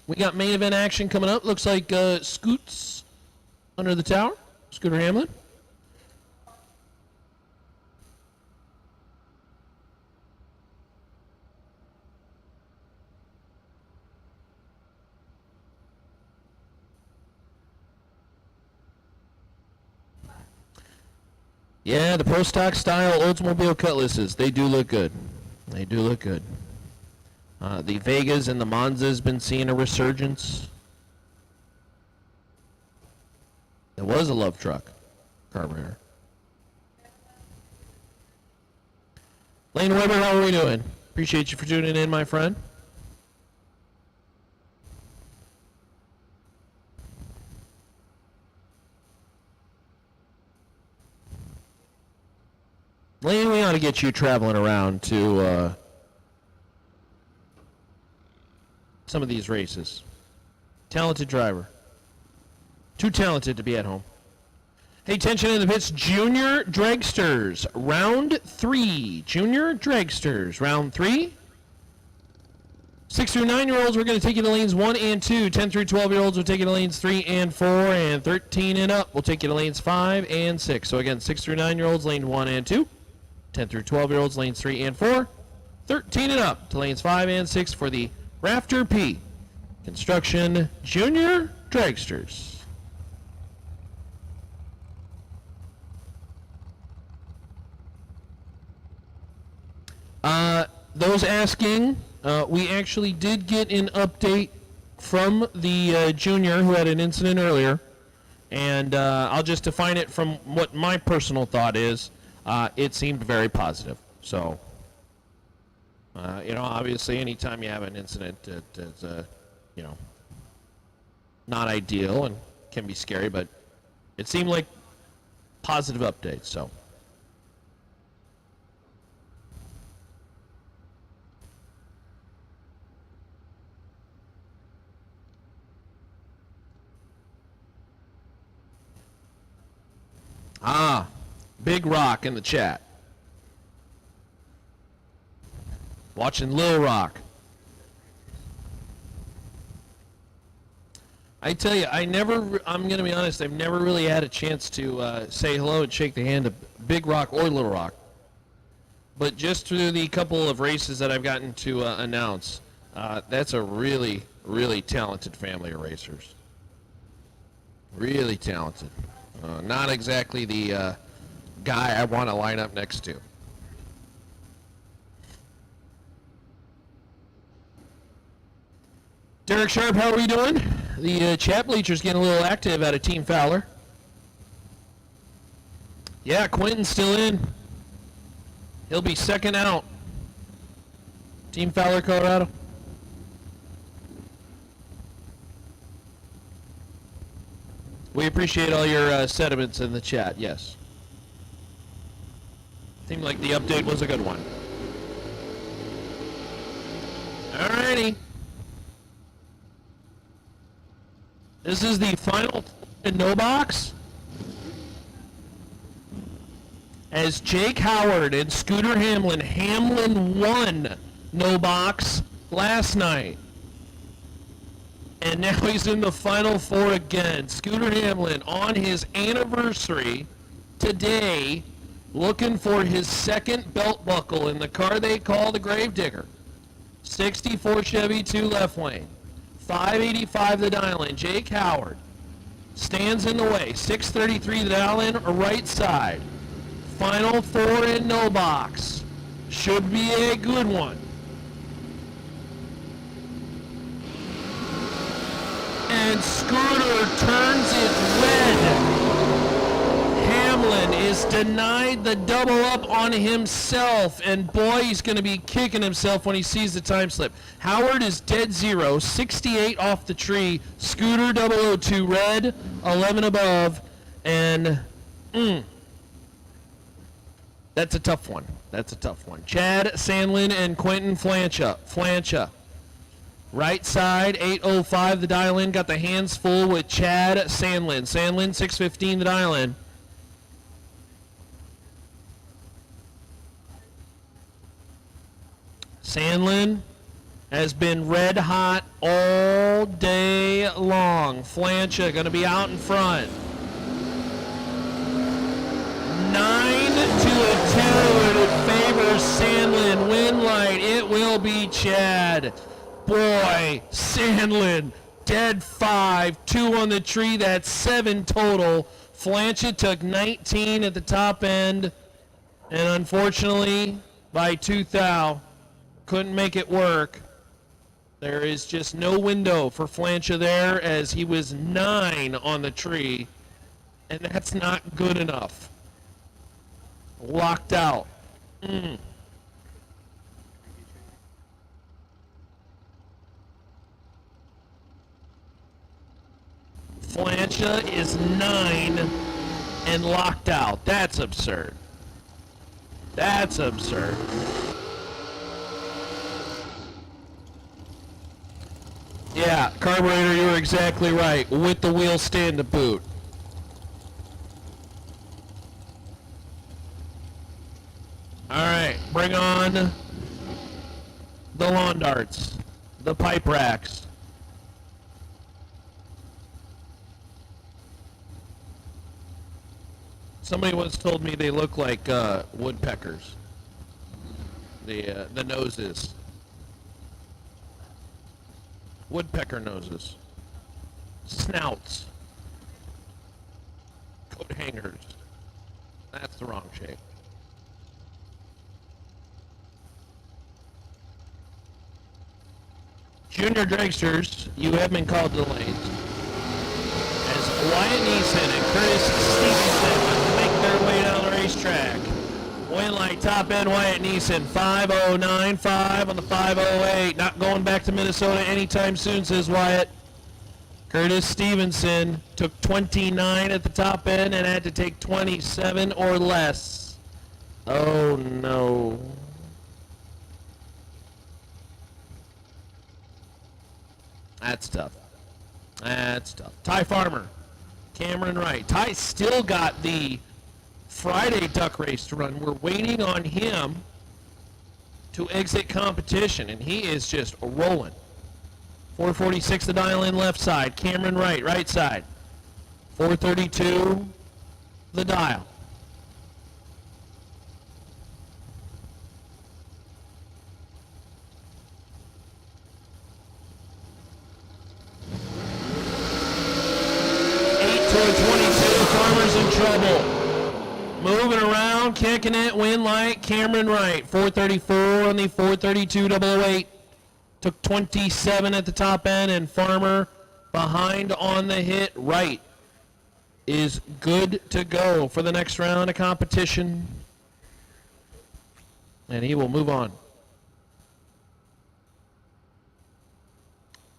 We got main event action coming up. Looks like Scoots under the tower. Scooter Hamlin. Yeah, the Pro Stock style Oldsmobile Cutlasses, they do look good. They do look good. The Vegas and the Monza's been seeing a resurgence. There was a love truck carburetor. Lane Weber, how are we doing? Appreciate you for tuning in, my friend. Lane, we ought to get you traveling around to some of these races. Talented driver. Too talented to be at home. Hey, attention in the pits. Junior Dragsters, round 3. Junior Dragsters, round 3. 6 through 9-year-olds, we're going to take you to lanes 1 and 2. 10 through 12-year-olds, we'll take you to lanes 3 and 4. And 13 and up, we'll take you to lanes 5 and 6. So again, 6 through 9-year-olds, lane 1 and 2. 10 through 12-year-olds, lanes 3 and 4. 13 and up to lanes 5 and 6 for the Rafter P Construction Junior Dragsters. Those asking, we actually did get an update from the junior who had an incident earlier, and I'll just define it from what my personal thought is. It seemed very positive. So, you know, obviously anytime you have an incident that's, you know, not ideal and can be scary, but it seemed like positive updates, so. Big Rock in the chat. Watching Lil Rock. I tell you, I'm going to be honest, I've never really had a chance to say hello and shake the hand of Big Rock or Little Rock. But just through the couple of races that I've gotten to announce, that's a really, really talented family of racers. Really talented. Not exactly the guy I want to line up next to. Derek Sharp, how are we doing? The chat bleacher's getting a little active out of Team Fowler. Yeah, Quentin's still in. He'll be second out. Team Fowler, Colorado. We appreciate all your sentiments in the chat, yes. Seemed like the update was a good one. Alrighty. This is the final no box. As Jake Howard and Scooter Hamlin won no box last night. And now he's in the Final Four again. Scooter Hamlin on his anniversary today, looking for his second belt buckle in the car they call the Gravedigger. 64 Chevy 2 left lane. 585 the dial in. Jake Howard stands in the way. 633 the dial in, right side. Final Four in no box. Should be a good one. And Scooter turns it red. Hamlin is denied the double up on himself, and boy, he's going to be kicking himself when he sees the time slip. Howard is dead zero, 68 off the tree. Scooter 002 red, 11 above, and that's a tough one. That's a tough one. Chad Sandlin and Quentin Flancha. Right side, 805 the dial in. Got the hands full with Chad Sandlin. Sandlin, 615 the dial in. Sandlin has been red hot all day long. Flancha going to be out in front. 9 to a 2, and it favors Sandlin. Win light, it will be Chad. Boy, Sandlin, dead 5, 2 on the tree, that's 7 total. Flancha took 19 at the top end, and unfortunately, by 2 thou, couldn't make it work. There is just no window for Flancha there, as he was 9 on the tree, and that's not good enough. Locked out. Flancha is 9 and locked out. That's absurd. That's absurd. Yeah, carburetor, you're exactly right. With the wheel stand to boot. All right, bring on the lawn darts, the pipe racks. Somebody once told me they look like woodpeckers. The noses. Woodpecker noses. Snouts. Coat hangers. That's the wrong shape. Junior Dragsters, you have been called to the lanes. As Wyatt Neeson and Curtis Stevenson make their way down the racetrack. Win light top end, Wyatt Neeson, 5:09.5 on the 5:08. Not going back to Minnesota anytime soon, says Wyatt. Curtis Stevenson took 29 at the top end and had to take 27 or less. Oh no. That's tough. That's tough. Ty Farmer, Cameron Wright. Ty still got the Friday duck race to run. We're waiting on him to exit competition, and he is just rolling. 446 the dial in left side. Cameron Wright, right side. 432 the dial. Farmer's in trouble. Moving around, kicking it, win light, Cameron Wright. 434 on the 432 008. Took 27 at the top end, and Farmer behind on the hit right is good to go for the next round of competition. And he will move on.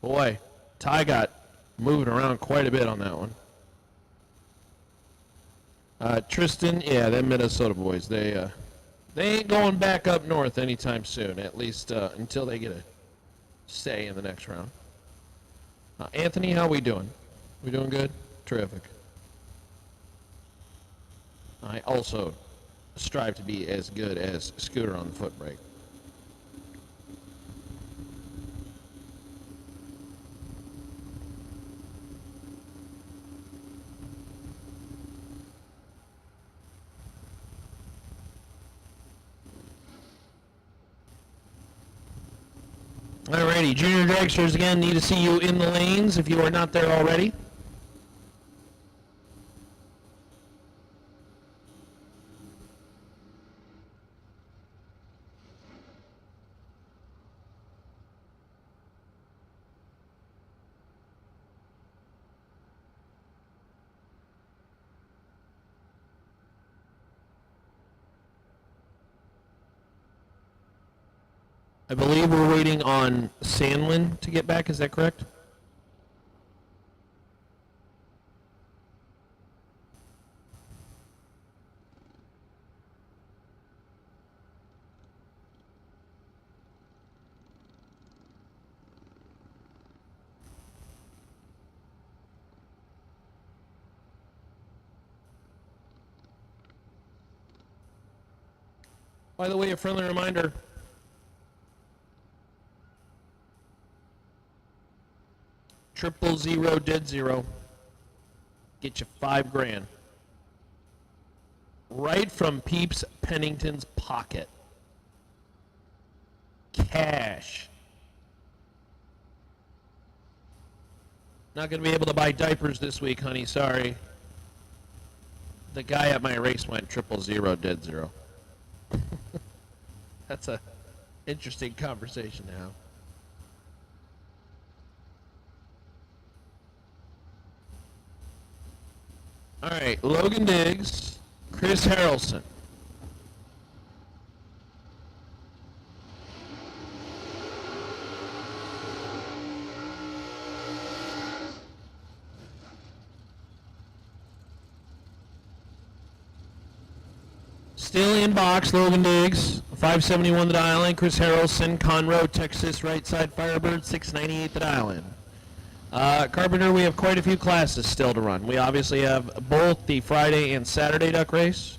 Boy, Ty got moving around quite a bit on that one. Tristan, yeah, them Minnesota boys, they ain't going back up north anytime soon, at least until they get a say in the next round. Anthony, how we doing? We doing good? Terrific. I also strive to be as good as Scooter on the foot brake. Alrighty, junior dragsters again, need to see you in the lanes if you are not there already. I believe we're waiting on Sandlin to get back, is that correct? By the way, a friendly reminder, $000 dead zero. Get you $5,000. Right from Peeps Pennington's pocket. Cash. Not going to be able to buy diapers this week, honey. Sorry. The guy at my race went $000 dead zero. That's a interesting conversation to have. All right, Logan Diggs, Chris Harrelson. Still in box, Logan Diggs, 571 the dial in. Chris Harrelson, Conroe, Texas, right side Firebird, 698 the dial in. Carpenter, we have quite a few classes still to run. We obviously have both the Friday and Saturday duck race.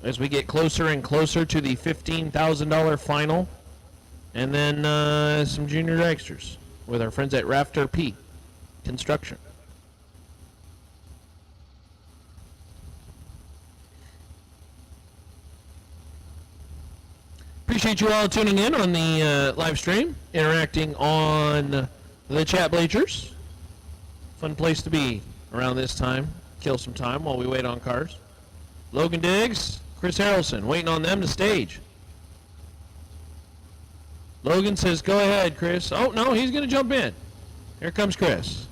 As we get closer and closer to the $15,000 final. And then some junior dragsters with our friends at Rafter P Construction. Appreciate you all tuning in on the live stream, interacting on the chat bleachers. Fun place to be around this time. Kill some time while we wait on cars. Logan Diggs, Chris Harrelson, waiting on them to stage. Logan says, go ahead, Chris. Oh, no, he's going to jump in. Here comes Chris.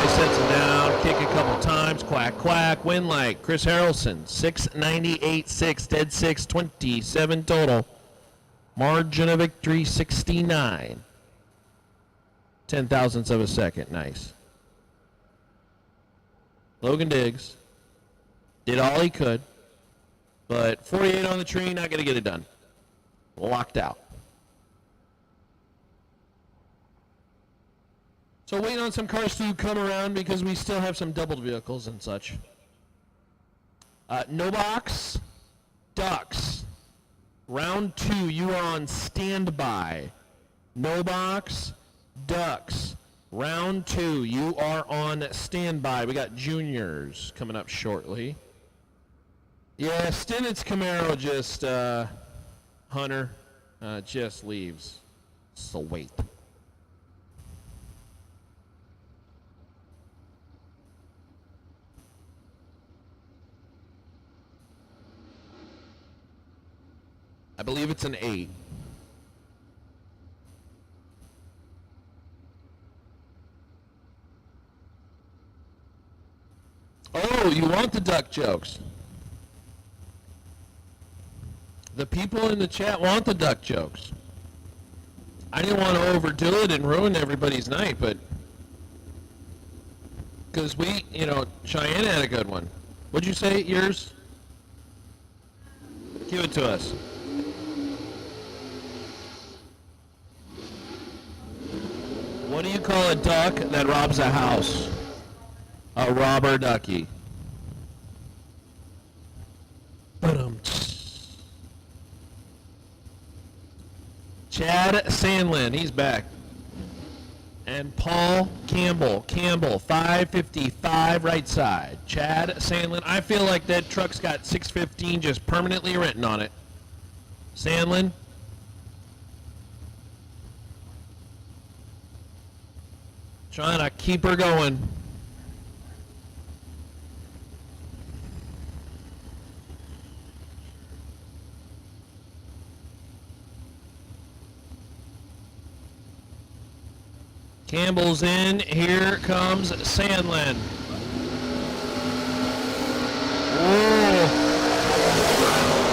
Sets him down, kick a couple times, quack, quack, win like Chris Harrelson, 698.6, dead 6, 27 total. Margin of victory, 69. 10,000ths of a second, nice. Logan Diggs did all he could, but 48 on the tree, not going to get it done. Locked out. So waiting on some cars to come around because we still have some doubled vehicles and such. No box, ducks. Round 2, you are on standby. No box, ducks. Round 2, you are on standby. We got juniors coming up shortly. Yeah, Stennett's Camaro just, Hunter, just leaves. So wait. I believe it's an 8. Oh, you want the duck jokes? The people in the chat want the duck jokes. I didn't want to overdo it and ruin everybody's night, but because Cheyenne had a good one. What'd you say, yours? Give it to us. What do you call a duck that robs a house? A robber ducky. Chad Sandlin, he's back. And Paul Campbell, 555 right side. Chad Sandlin, I feel like that truck's got 615 just permanently written on it. Sandlin. Trying to keep her going. Campbell's in. Here comes Sandlin. Oh.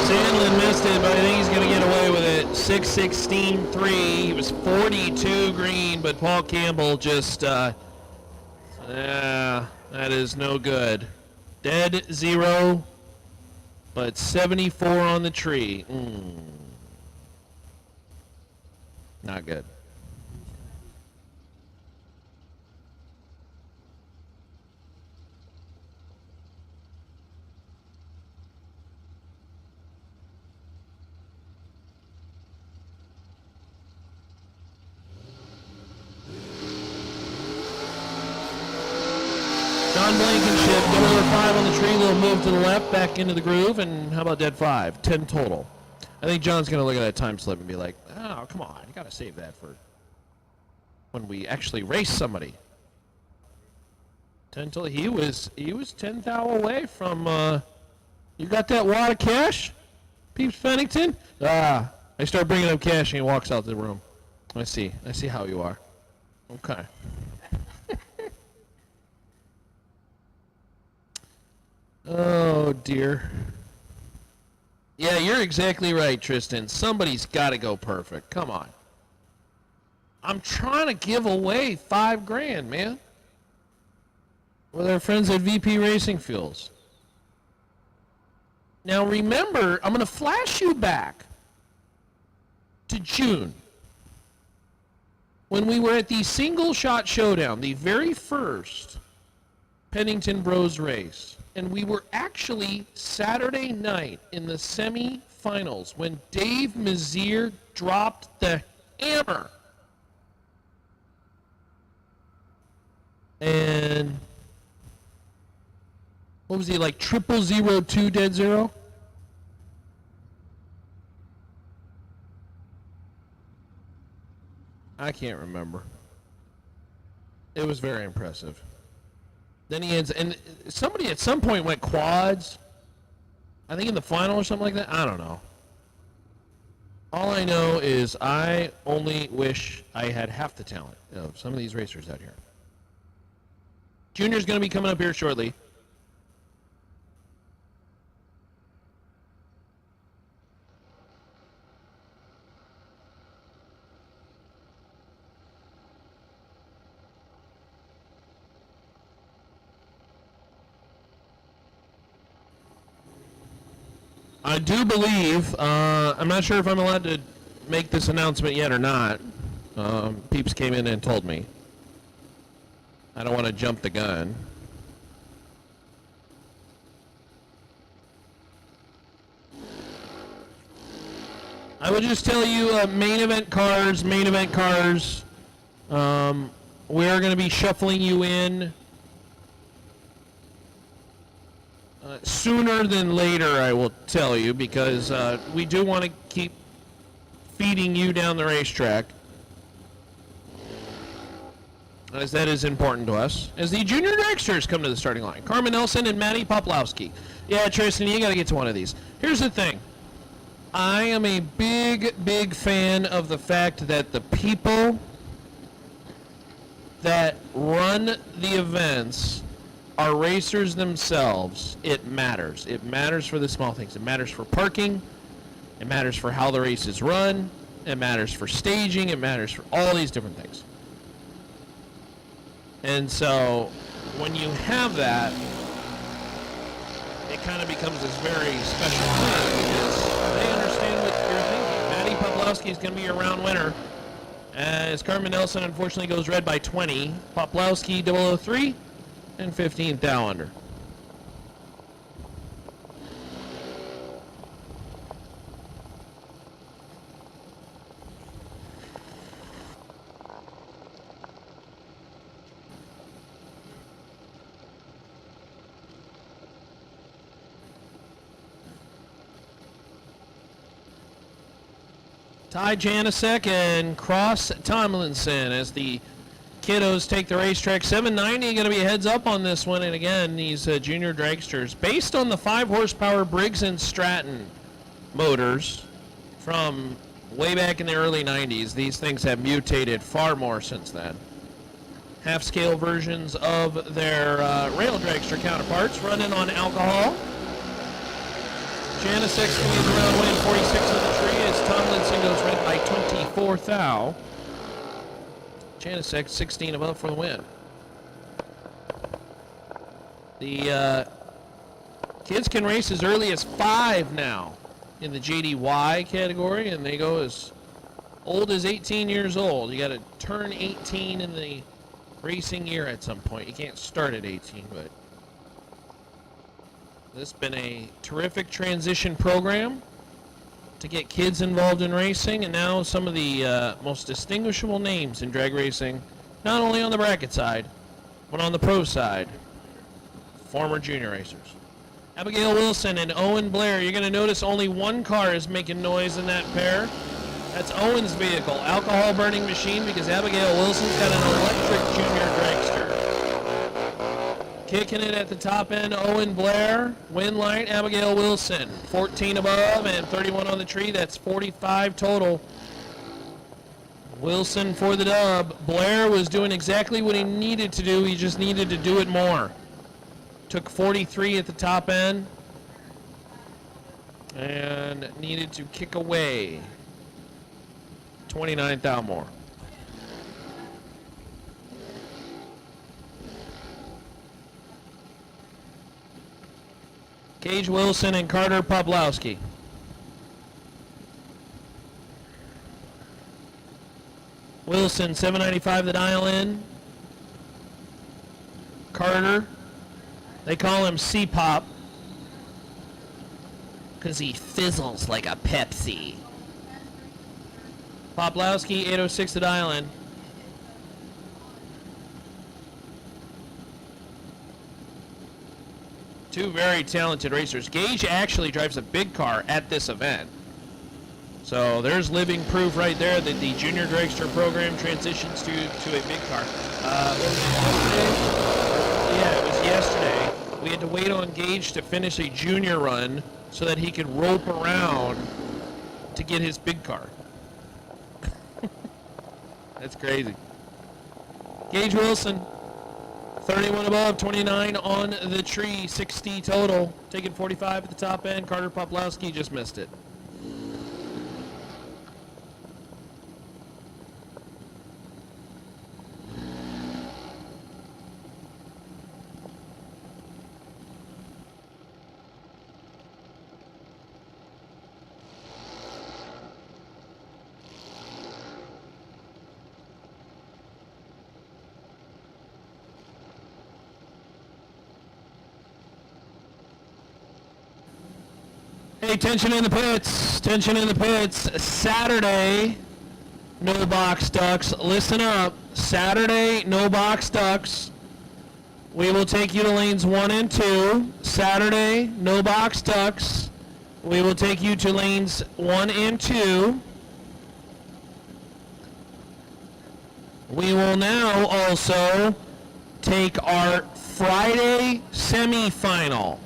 Sandlin missed it, but I think he's going to get away with it. 6:16.3. He was 42 green, but Paul Campbell just, that is no good. Dead 0, but 74 on the tree. Not good. John Blankenship, number 5 on the tree, little move to the left, back into the groove, and how about dead 5? 10 total. I think John's going to look at that time slip and be like, oh, come on, you got to save that for when we actually race somebody. 10 total. He was 10 thou away from, you got that wad of cash, Peeps Pennington? I start bringing up cash and he walks out the room. I see how you are. Okay. Oh, dear. Yeah, you're exactly right, Tristan. Somebody's got to go perfect. Come on. I'm trying to give away $5,000, man. With our friends at VP Racing Fuels. Now, remember, I'm going to flash you back to June when we were at the Single Shot Showdown, the very first Pennington Bros race. And we were actually Saturday night in the semi-finals when Dave Mazier dropped the hammer. And what was he, like 0002 dead 0? I can't remember. It was very impressive. Then he ends, and somebody at some point went quads. I think in the final or something like that. I don't know. All I know is I only wish I had half the talent of some of these racers out here. Junior's going to be coming up here shortly. I do believe, I'm not sure if I'm allowed to make this announcement yet or not. Peeps came in and told me. I don't want to jump the gun. I would just tell you, main event cars. We're going to be shuffling you in sooner than later, I will tell you, because we do want to keep feeding you down the racetrack, as that is important to us. As the junior dragsters come to the starting line, Carmen Nelson and Maddie Poplowski. Yeah, Tristan, you got to get to one of these. Here's the thing. I am a big fan of the fact that the people that run the events are racers themselves. It matters. It matters for the small things. It matters for parking. It matters for how the race is run. It matters for staging. It matters for all these different things. And so when you have that, it kind of becomes this very special thing because they understand what you're thinking. Matty Poplawski is going to be your round winner. As Carmen Nelson unfortunately goes red by 20. Poplawski 003 and 15th thou under. Ty Janicek and Cross Tomlinson as the kiddos take the racetrack. 790 going to be a heads up on this one. And again, these junior dragsters, based on the 5 horsepower Briggs & Stratton motors from way back in the early 90s, these things have mutated far more since then. Half-scale versions of their rail dragster counterparts running on alcohol. Janicek's going to be the round win, 46 on the tree, as Tomlinson goes red by 24 thou. Janicek 16 above for the win. The kids can race as early as 5 now in the JDY category, and they go as old as 18 years old. You got to turn 18 in the racing year at some point. You can't start at 18, but this has been a terrific transition program to get kids involved in racing, and now some of the most distinguishable names in drag racing, not only on the bracket side, but on the pro side, former junior racers. Abigail Wilson and Owen Blair. You're going to notice only one car is making noise in that pair. That's Owen's vehicle, alcohol burning machine, because Abigail Wilson's got an electric junior dragster. Kicking it at the top end, Owen Blair. Win light, Abigail Wilson. 14 above and 31 on the tree. That's 45 total. Wilson for the dub. Blair was doing exactly what he needed to do. He just needed to do it more. Took 43 at the top end and needed to kick away 29 thou more. Gage Wilson and Carter Poplawski. Wilson, 795 the dial in. Carter, they call him C-Pop because he fizzles like a Pepsi. Poplawski, 806 the dial in. Two very talented racers. Gage actually drives a big car at this event. So there's living proof right there that the junior dragster program transitions to a big car. It was yesterday. We had to wait on Gage to finish a junior run so that he could rope around to get his big car. That's crazy. Gage Wilson, 31 above, 29 on the tree, 60 total. Taking 45 at the top end. Carter Poplawski just missed it. Hey, tension in the pits. Tension in the pits. Saturday, no box ducks. Listen up. Saturday, no box ducks. We will take you to lanes 1 and 2. Saturday, no box ducks. We will take you to lanes 1 and 2. We will now also take our Friday semifinal.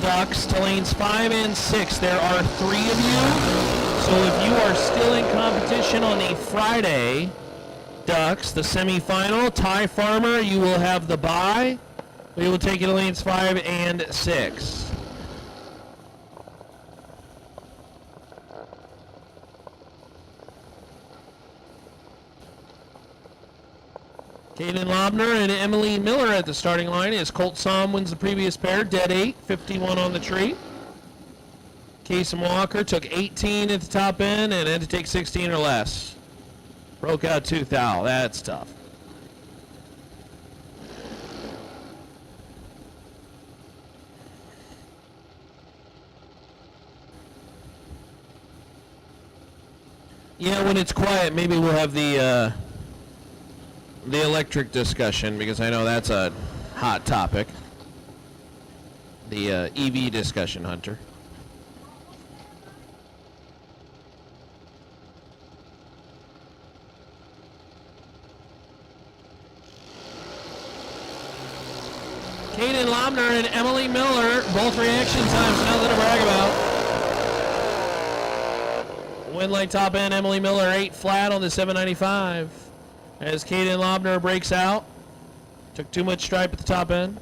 Ducks to lanes 5 and 6. There are 3 of you. So if you are still in competition on the Friday Ducks, the semifinal, Ty Farmer, you will have the bye. We will take you to lanes 5 and 6. Kaden Lobner and Emily Miller at the starting line as Colt Som wins the previous pair, dead 8, 51 on the tree. Kason Walker took 18 at the top end and had to take 16 or less. Broke out 2 thou. That's tough. Yeah, when it's quiet, maybe we'll have the electric discussion, because I know that's a hot topic. The EV discussion, Hunter. Kaden Lobner and Emily Miller, both reaction times, nothing to brag about. Win light top end, Emily Miller 8 flat on the 795. As Kaden Lobner breaks out. Took too much stripe at the top end.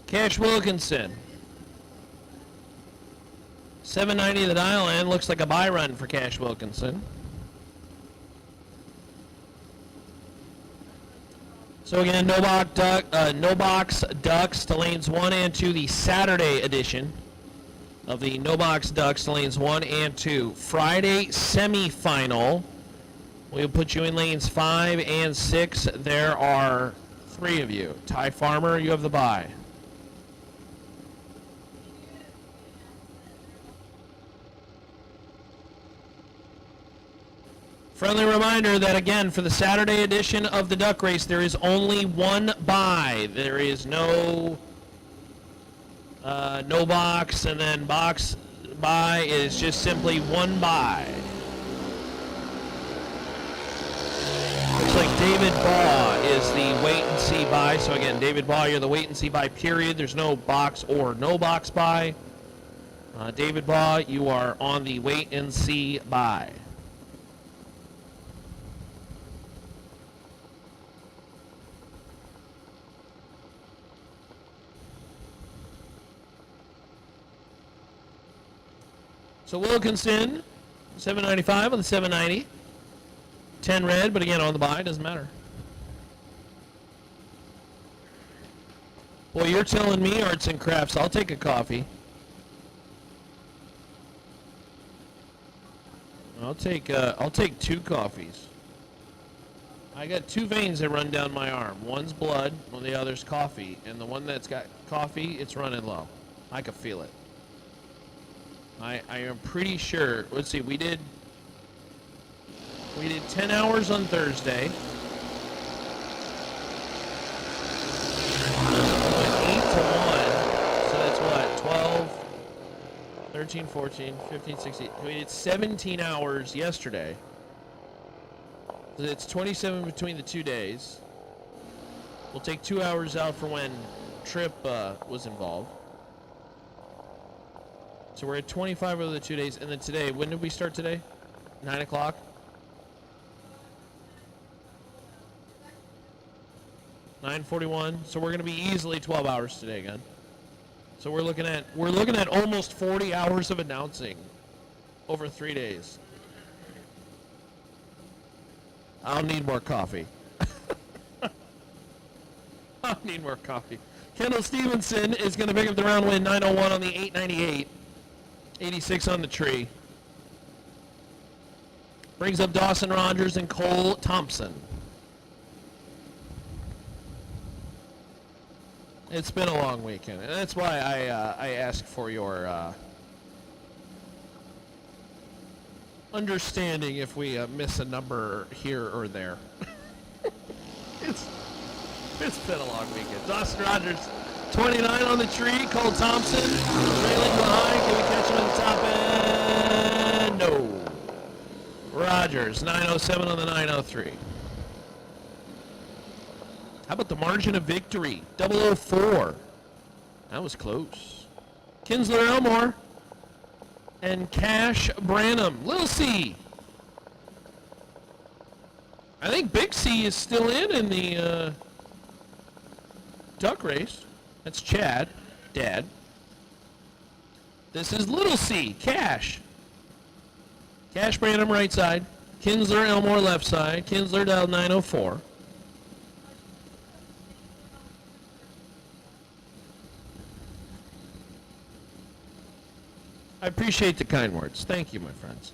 Cash Wilkinson. 790 the dial in. Looks like a buy run for Cash Wilkinson. So again, no box Ducks to lanes 1 and 2, the Saturday edition of the No Box Ducks to lanes 1 and 2. Friday semifinal. We'll put you in lanes 5 and 6. There are 3 of you. Ty Farmer, you have the bye. Friendly reminder that, again, for the Saturday edition of the Duck Race, there is only one bye. There is no box and then box bye. It is just simply one bye. Looks like David Baugh is the wait and see bye. So again, David Baugh, you're the wait and see bye, period. There's no box or no box bye. David Baugh, you are on the wait and see bye. So Wilkinson, 795 on the 790. 10 red, but again on the buy, doesn't matter. Boy, you're telling me arts and crafts. I'll take a coffee. I'll take 2 coffees. I got 2 veins that run down my arm. One's blood, and the other's coffee. And the one that's got coffee, it's running low. I can feel it. I am pretty sure. Let's see. We did 10 hours on Thursday. 8 to 1. So that's what? 12, 13, 14, 15, 16. We did 17 hours yesterday. So it's 27 between the 2 days. We'll take 2 hours out for when Trip was involved. So we're at 25 over the 2 days, and then today, when did we start today? 9 o'clock? 9:41. So we're going to be easily 12 hours today again. So we're looking at almost 40 hours of announcing over 3 days. I'll need more coffee. I'll need more coffee. Kendall Stevenson is going to pick up the round win, 901 on the 898. 86 on the tree. Brings up Dawson Rogers and Cole Thompson. It's been a long weekend, and that's why I ask for your understanding if we miss a number here or there. It's been a long weekend. Dawson Rogers, 29 on the tree. Cole Thompson, trailing behind. Can we catch him in the top end? No. Rogers, 907 on the 903. How about the margin of victory? 004. That was close. Kinsler Elmore and Cash Branham. Little C. I think Big C is still in the duck race. That's Chad, Dad. This is Little C, Cash. Cash Branham right side. Kinsler Elmore left side. Kinsler dialed 904. I appreciate the kind words. Thank you, my friends.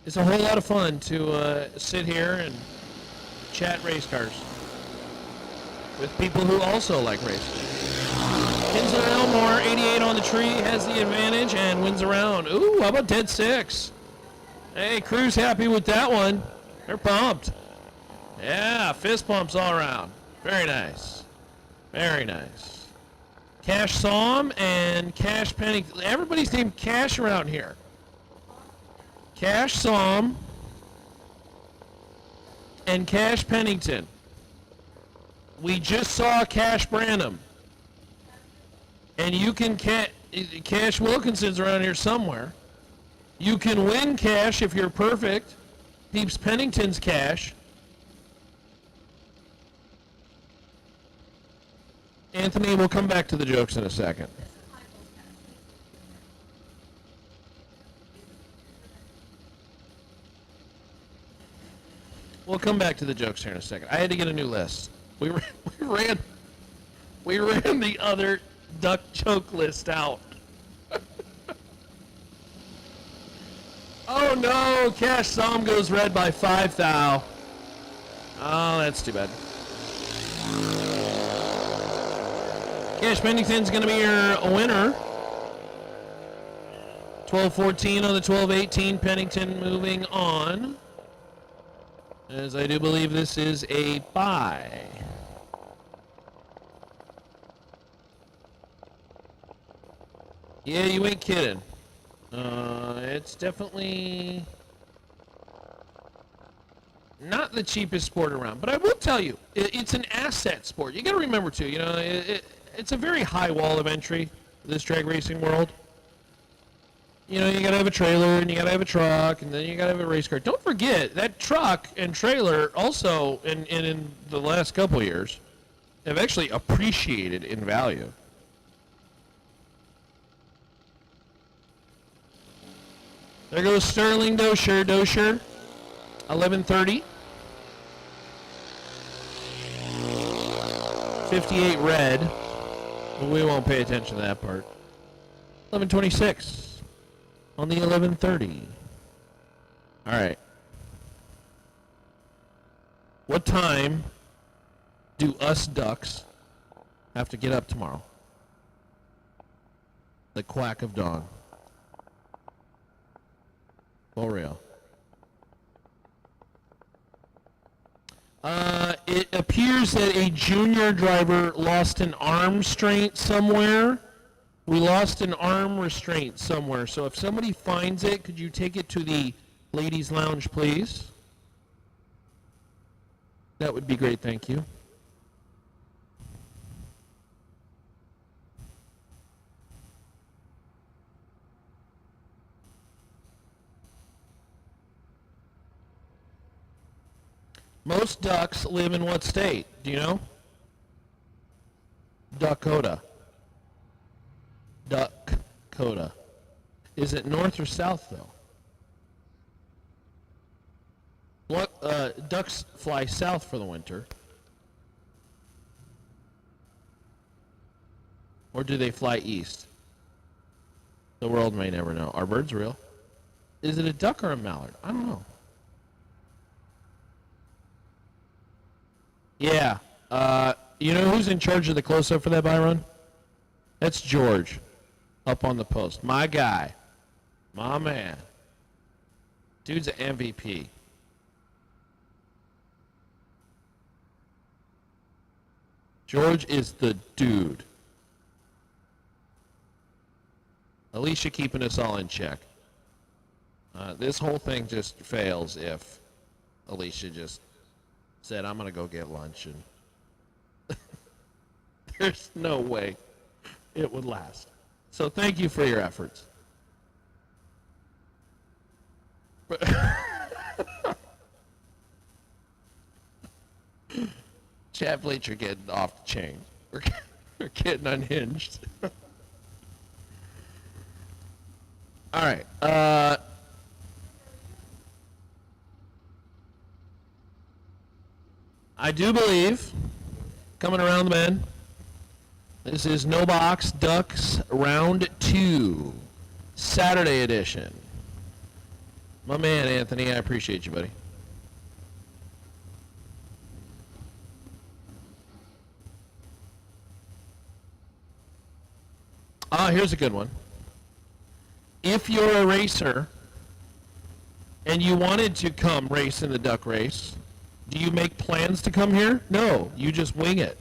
It's a whole lot of fun to sit here and chat race cars with people who also like racing. Kinsler Elmore, 88 on the tree, has the advantage and wins around. Ooh, how about dead six? Hey, crew's happy with that one. They're pumped. Yeah, fist pumps all around. Very nice. Very nice. Cash Psalm and Cash Pennington. Everybody's named Cash around here. Cash Psalm and Cash Pennington. We just saw Cash Branham. And you can Cash Wilkinson's around here somewhere. You can win Cash if you're perfect. Peeps Pennington's Cash. Anthony, we'll come back to the jokes in a second. We'll come back to the jokes here in a second. I had to get a new list. We ran the other duck joke list out. Oh no, Cash Psalm goes red by 5 thou. Oh, that's too bad. Cash Pennington's going to be your winner. 12-14 on the 12-18. Pennington moving on. As I do believe this is a bye. Yeah, you ain't kidding. It's definitely not the cheapest sport around. But I will tell you, it's an asset sport. You got to remember, too, you know, it's a very high wall of entry, this drag racing world. You know, you gotta have a trailer, and you gotta have a truck, and then you gotta have a race car. Don't forget, that truck and trailer also, in the last couple years, have actually appreciated in value. There goes Sterling Dosher, 1130. 58 red. But we won't pay attention to that part. 1126 on the 1130. All right. What time do us ducks have to get up tomorrow? The quack of dawn. For real. It appears that a junior driver lost an arm restraint somewhere. We lost an arm restraint somewhere. So if somebody finds it, could you take it to the ladies' lounge, please? That would be great, thank you. Most ducks live in what state? Do you know? Dakota. Dakota. Is it north or south, though? What, ducks fly south for the winter. Or do they fly east? The world may never know. Are birds real? Is it a duck or a mallard? I don't know. Yeah. You know who's in charge of the close-up for that buy run? That's George. Up on the post. My guy. My man. Dude's an MVP. George is the dude. Alicia keeping us all in check. This whole thing just fails if Alicia just said, I'm going to go get lunch. And there's no way it would last. So thank you for your efforts. Chad Bleacher getting off the chain. We're getting unhinged. All right. I do believe, coming around the bend, this is No Box Ducks Round 2, Saturday edition. My man, Anthony, I appreciate you, buddy. Here's a good one. If you're a racer and you wanted to come race in the duck race, do you make plans to come here? No, you just wing it.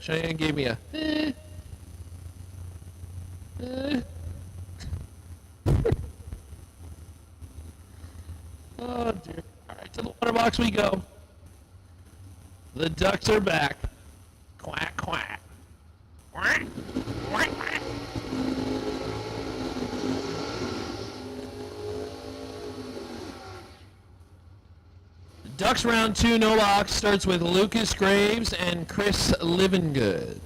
Cheyenne gave me a Oh dear. All right, to the water box we go. The ducks are back. Quack, quack. Quack, quack, quack. Ducks round 2, no box, starts with Lucas Graves and Chris Livingood.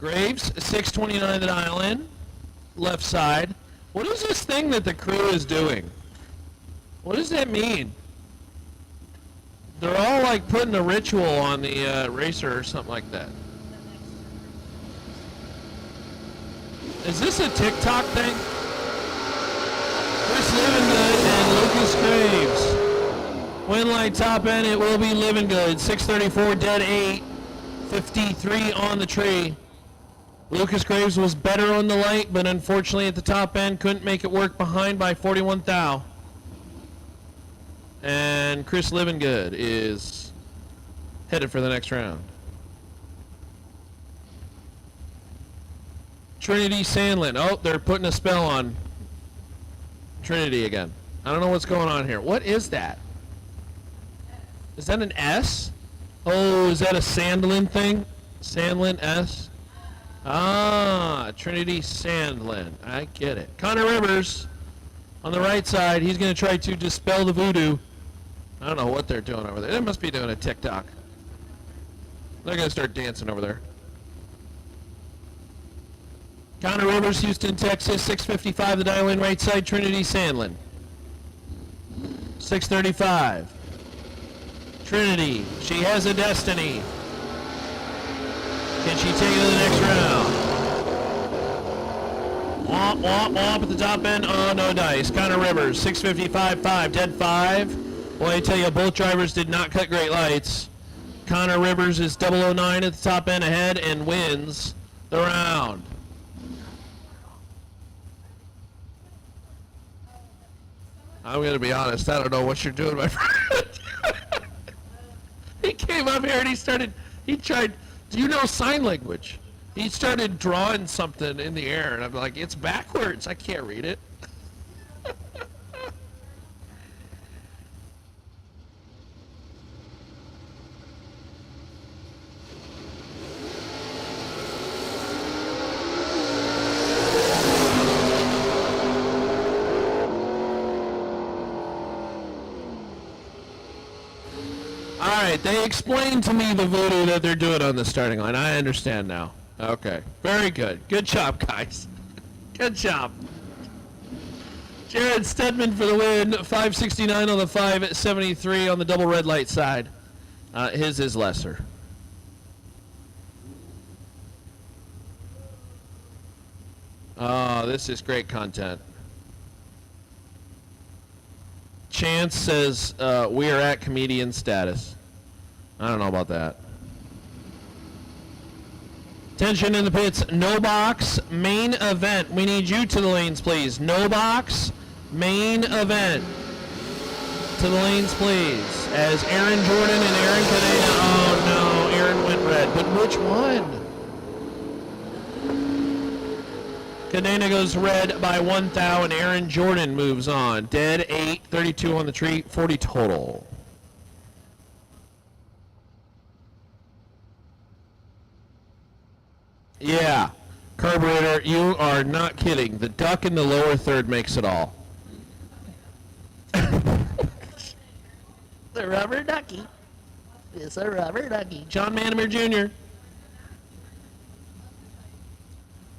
Graves, 629 the dial in, left side. What is this thing that the crew is doing? What does that mean? They're all like putting a ritual on the racer or something like that. Is this a TikTok thing? Chris Livingood and Lucas Graves. Win light top end, it will be Livingood. 634 dead 8, 53 on the tree. Lucas Graves was better on the light, but unfortunately at the top end couldn't make it work, behind by 41 thou. And Chris Livingood is headed for the next round. Trinity Sandlin. Oh, they're putting a spell on Trinity again. I don't know what's going on here. What is that? Is that an S? Oh, is that a Sandlin thing? Sandlin S? Ah, Trinity Sandlin. I get it. Connor Rivers on the right side. He's going to try to dispel the voodoo. I don't know what they're doing over there. They must be doing a TikTok. They're going to start dancing over there. Connor Rivers, Houston, Texas, 655 the dial in right side. Trinity Sandlin. 635. Trinity, she has a destiny. Can she take it to the next round? Womp, womp, womp at the top end. Oh, no dice. Connor Rivers, 655-5, dead 5. Boy, I tell you, both drivers did not cut great lights. Connor Rivers is 009 at the top end ahead and wins the round. I'm going to be honest, I don't know what you're doing, my friend. He came up here and he tried, do you know sign language? He started drawing something in the air, and I'm like, it's backwards. I can't read it. All right, they explained to me the voodoo that they're doing on the starting line. I understand now. Okay, very good. Good job, guys. Good job. Jared Stedman for the win. 569 on the 573 on the double red light side. His is lesser. Oh, this is great content. Chance says we are at comedian status. I don't know about that. Tension in the pits. No box. Main event. We need you to the lanes, please. No box. Main event. To the lanes, please. As Aaron Jordan and Aaron Cadena. Oh, no. Aaron went red. But which one? Cadena goes red by 1 thou, and Aaron Jordan moves on. Dead 8, 32 on the tree, 40 total. Yeah, carburetor, you are not kidding. The duck in the lower third makes it all. The rubber ducky. It's a rubber ducky. John Manimer Jr.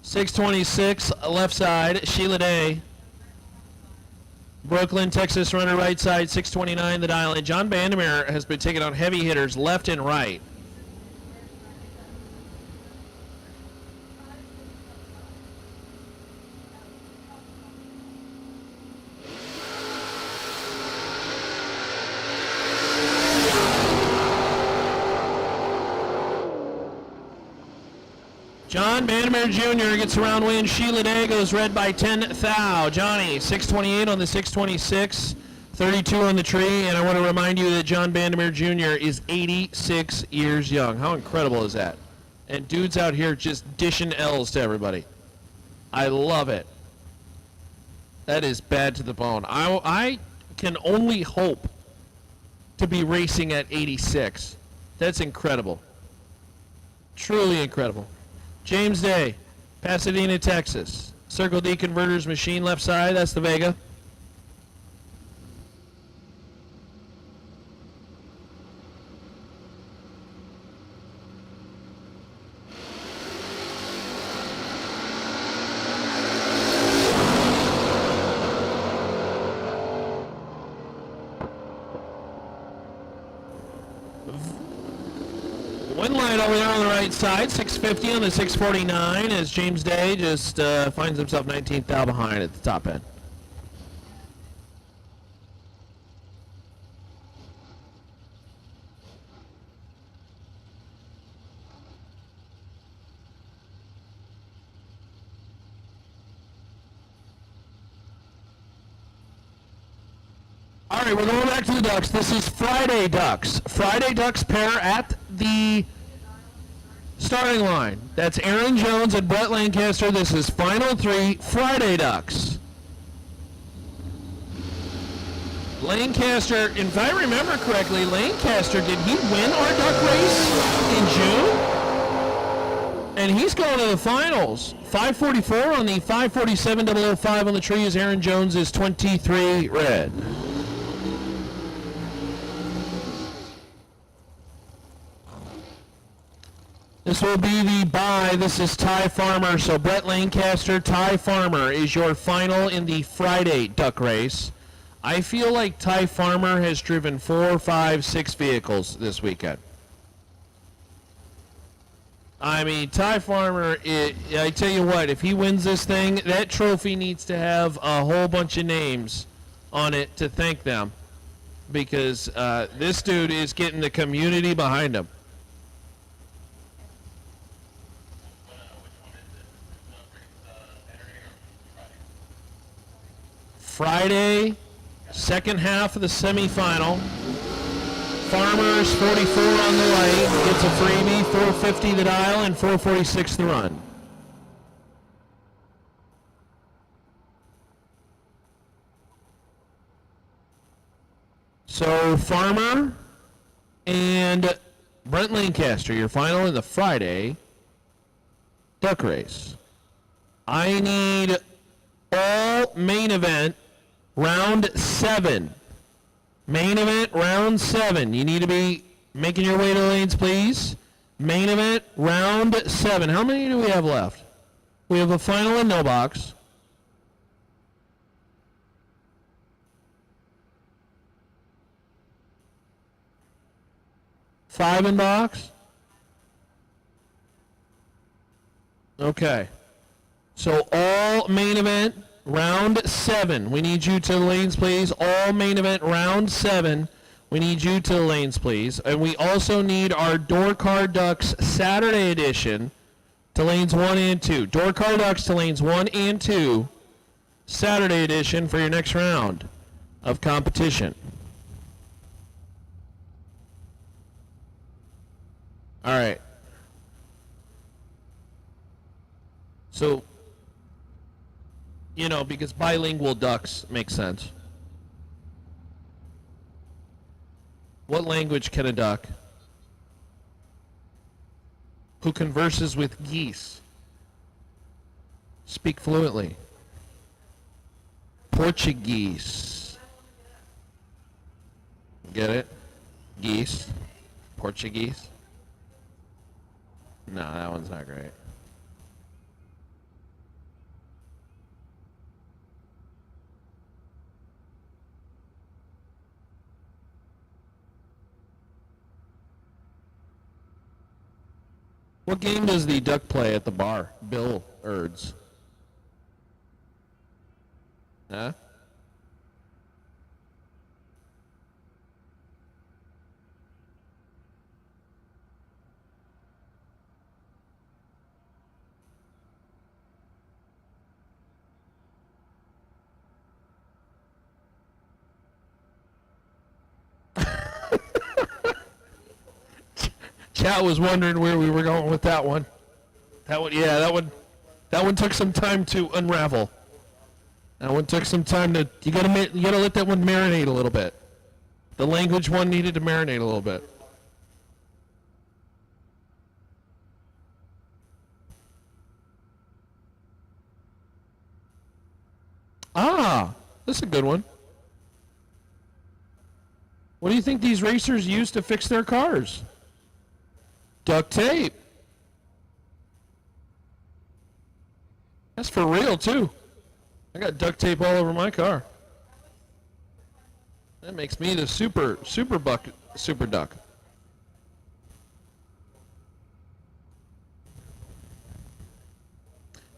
626, left side, Sheila Day. Brooklyn, Texas, runner right side, 629, the dial. And John Vandermeer has been taking on heavy hitters left and right. John Vandermeer Jr. gets around win. Sheila Day goes red by 10 thou. Johnny, 628 on the 626, 32 on the tree. And I want to remind you that John Vandermeer Jr. is 86 years young. How incredible is that? And dude's out here just dishing L's to everybody. I love it. That is bad to the bone. I can only hope to be racing at 86. That's incredible. Truly incredible. James Day, Pasadena, Texas. Circle D converters machine left side. That's the Vega. One line over there on the right side, 650 on the 649 as James Day just finds himself 19th thou behind at the top end. All right, we're going back to the Ducks. This is Friday Ducks. Friday Ducks pair at the starting line. That's Aaron Jones and Brett Lancaster. This is Final 3, Friday Ducks. Lancaster, if I remember correctly, Lancaster, did he win our duck race in June? And he's going to the finals. 544 on the 547 005 on the tree as Aaron Jones is 23 red. This will be the bye. This is Ty Farmer. So Brett Lancaster, Ty Farmer is your final in the Friday duck race. I feel like Ty Farmer has driven 4, 5, 6 vehicles this weekend. I mean, Ty Farmer, I tell you what, if he wins this thing, that trophy needs to have a whole bunch of names on it to thank them. Because this dude is getting the community behind him. Friday, second half of the semifinal. Farmers 44 on the light, gets a freebie, 450 the dial, and 446 the run. So Farmer and Brent Lancaster, your final in the Friday duck race. I need all main event round 7. Main event round 7. You need to be making your way to the lanes, please. Main event round 7. How many do we have left? We have a final and no box. Five in box. Okay. So all main event round 7. We need you to the lanes, please. All main event round 7. We need you to the lanes, please. And we also need our Door Car Ducks Saturday edition to lanes 1 and 2. Door car ducks to lanes 1 and 2. Saturday edition for your next round of competition. All right. So, because bilingual ducks make sense. What language can a duck who converses with geese speak fluently? Portuguese. Get it? Geese. Portuguese. No, that one's not great. What game does the duck play at the bar? Billiards. Huh? Chat was wondering where we were going with that one. That one took some time to unravel. That one took some time to. You gotta let that one marinate a little bit. The language one needed to marinate a little bit. This is a good one. What do you think these racers use to fix their cars? Duct tape. That's for real too. I got duct tape all over my car. That makes me the super duck.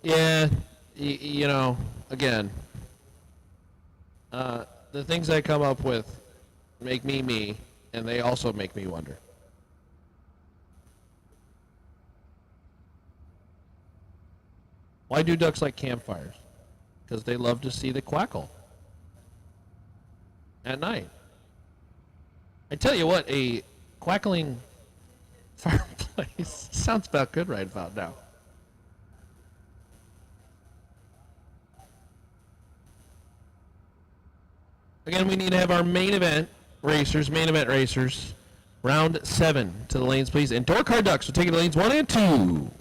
Yeah, again, the things I come up with make me me, and they also make me wonder. Why do ducks like campfires? Because they love to see the quackle at night. I tell you what, a quackling fireplace sounds about good right about now. Again, we need to have our main event racers, round 7 to the lanes, please. And door car ducks will take it to lanes 1 and 2.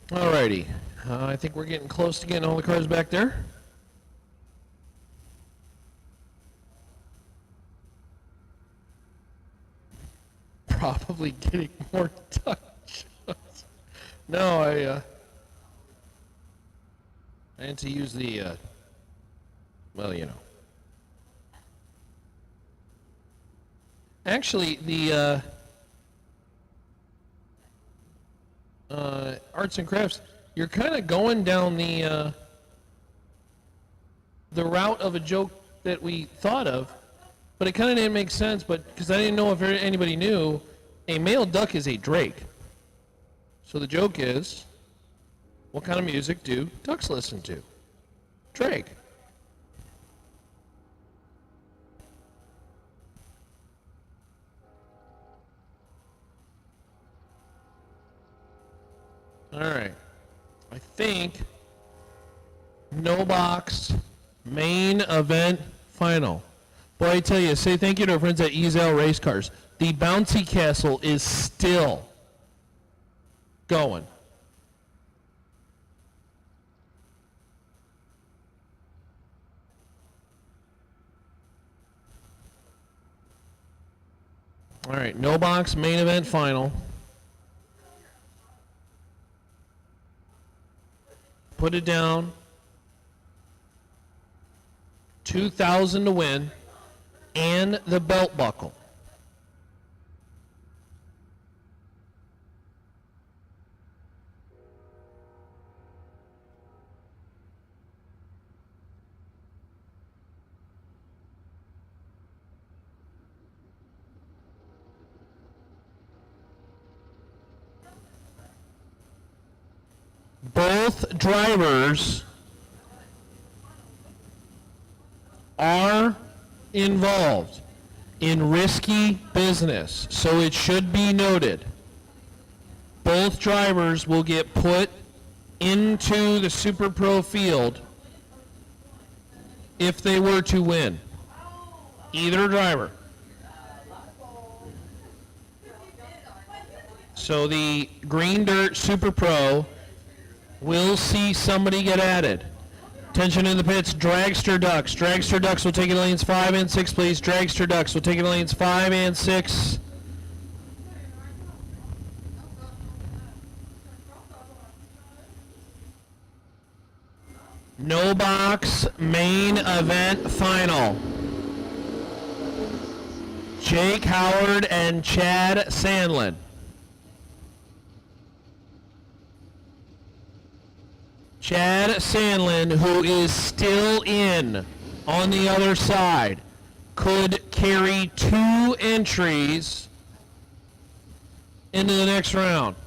Alrighty. I think we're getting close to getting all the cars back there. Probably getting more touch. No, I had to use the, well, you know. Actually, the arts and crafts, you're kind of going down the route of a joke that we thought of, but it kind of didn't make sense. But because I didn't know if anybody knew, a male duck is a drake. So the joke is, what kind of music do ducks listen to? Drake. All right. I think no box main event final. Boy, I tell you, say thank you to our friends at Ezel Race Cars. The bouncy castle is still going. All right, no box main event final. Put it down. 2,000 to win, and the belt buckle. Both drivers are involved in risky business, so it should be noted. Both drivers will get put into the Super Pro field if they were to win. Either driver. So the Green Dirt Super Pro will see somebody get added. Attention in the pits, Dragster Ducks. Dragster Ducks will take it to lanes 5 and 6, please. Dragster Ducks will take it to lanes 5 and 6. No box main event final. Jake Howard and Chad Sandlin. Chad Sandlin, who is still in on the other side, could carry 2 entries into the next round.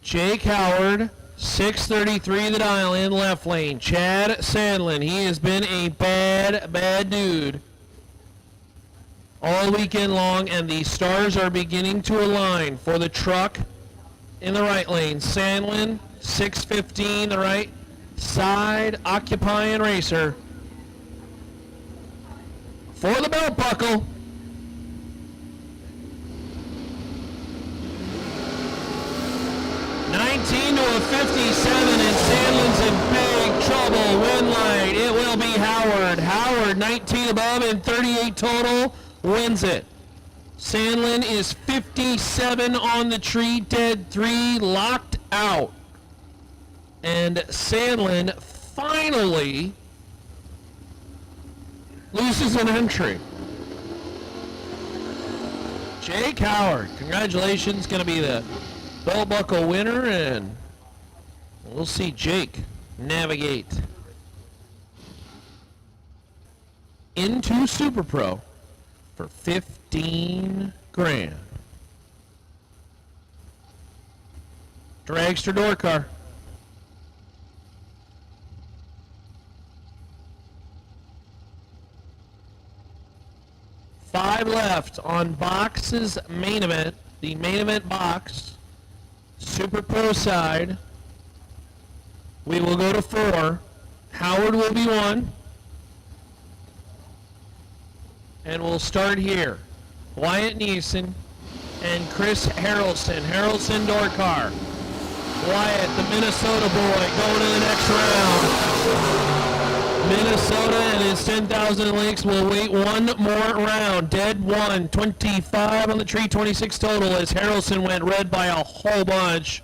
Jake Howard, 633 the dial in left lane. Chad Sandlin, he has been a bad dude all weekend long, and the stars are beginning to align for the truck in the right lane. Sandlin, 615 the right side, occupying racer for the belt buckle. $19 to a 57, and Sandlin's in big trouble. Win line, it will be Howard. Howard, 19 above and 38 total, wins it. Sandlin is 57 on the tree, dead 3, locked out. And Sandlin finally loses an entry. Jake Howard, congratulations, going to be the belt buckle winner, and we'll see Jake navigate into Super Pro for 15 grand. Dragster door car. 5 left on box's main event, the main event box, Super Pro side. We will go to 4. Howard will be 1. And we'll start here. Wyatt Neeson and Chris Harrelson. Harrelson door car. Wyatt, the Minnesota boy, going to the next round. Minnesota and his 10,000 links will wait one more round. Dead one, 25 on the tree, 26 total as Harrelson went red by a whole bunch.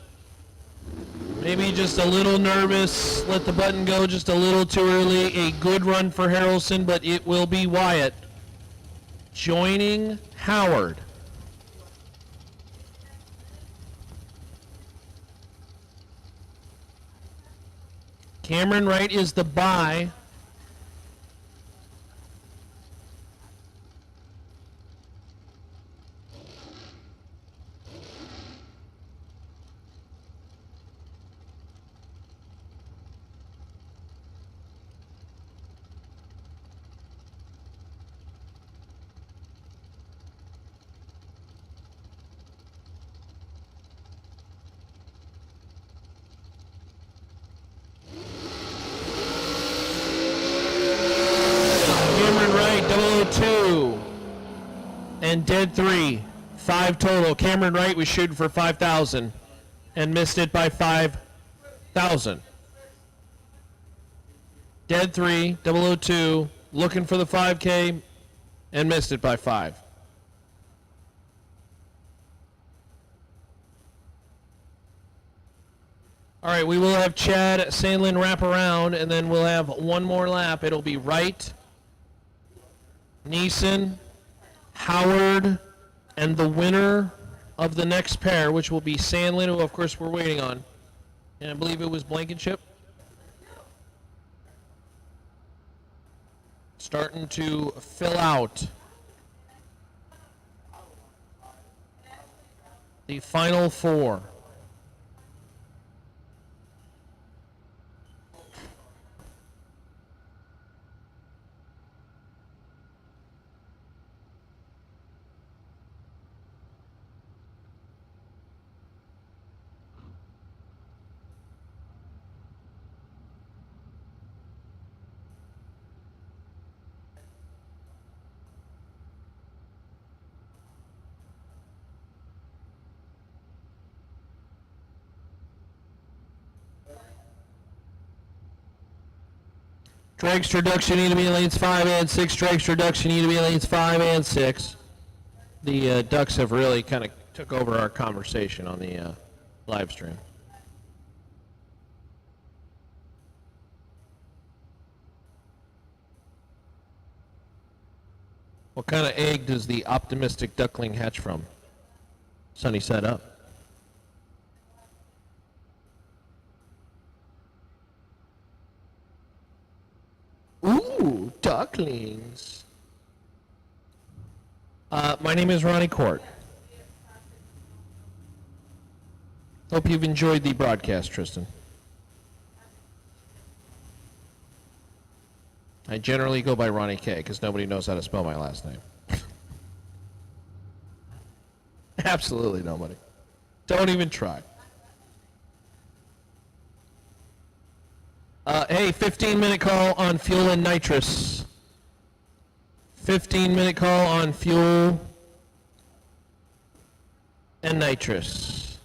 Maybe just a little nervous, let the button go just a little too early. A good run for Harrelson, but it will be Wyatt joining Howard. Cameron Wright is the bye. And dead 3. 5 total. Cameron Wright was shooting for 5,000 and missed it by 5,000. Dead 3, 002, looking for the 5K and missed it by 5. All right, we will have Chad Sandlin wrap around, and then we'll have one more lap. It'll be Wright, Neeson, Howard, and the winner of the next pair, which will be Sandlin, who of course we're waiting on. And I believe it was Blankenship. Starting to fill out the final 4. Dragster ducks, you need to be in lanes 5 and 6. Dragster ducks, you need to be in lanes 5 and 6. The ducks have really kind of took over our conversation on the live stream. What kind of egg does the optimistic duckling hatch from? Sunny side up. Ooh, ducklings. My name is Ronnie Court. Hope you've enjoyed the broadcast, Tristan. I generally go by Ronnie K because nobody knows how to spell my last name. Absolutely nobody. Don't even try. Hey, 15-minute call on fuel and nitrous. 15-minute call on fuel and nitrous.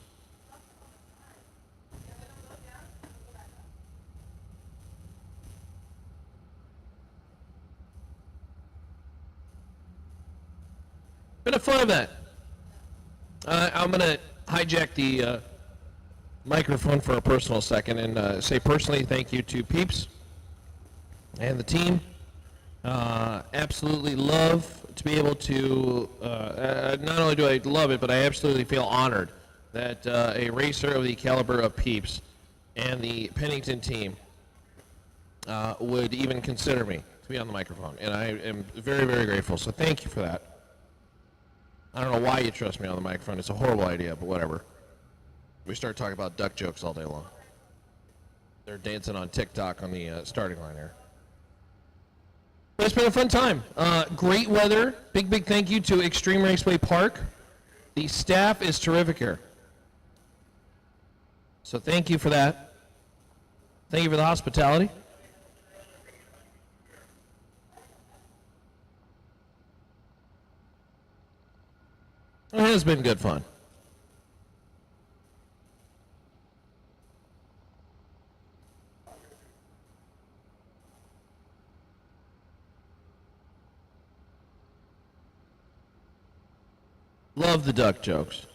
Been a fun event. I'm going to hijack the microphone for a personal second and say personally thank you to Peeps and the team. Absolutely love to be able to, not only do I love it, but I absolutely feel honored that a racer of the caliber of Peeps and the Pennington team would even consider me to be on the microphone. And I am very, very grateful. So thank you for that. I don't know why you trust me on the microphone. It's a horrible idea, but whatever. We start talking about duck jokes all day long. They're dancing on TikTok on the starting line here. But it's been a fun time. Great weather. Big thank you to Extreme Raceway Park. The staff is terrific here. So thank you for that. Thank you for the hospitality. It has been good fun. Love the duck jokes.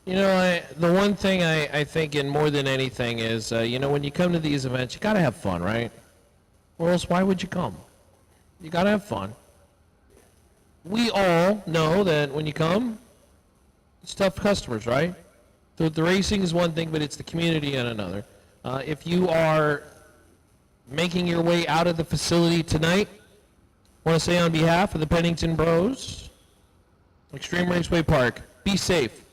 You know, the one thing I think in more than anything is, when you come to these events, you got to have fun, right? Or else why would you come? You got to have fun. We all know that when you come, it's tough customers, right? The racing is one thing, but it's the community and another. If you are making your way out of the facility tonight, I want to say on behalf of the Pennington Bros, Extreme Raceway Park, be safe.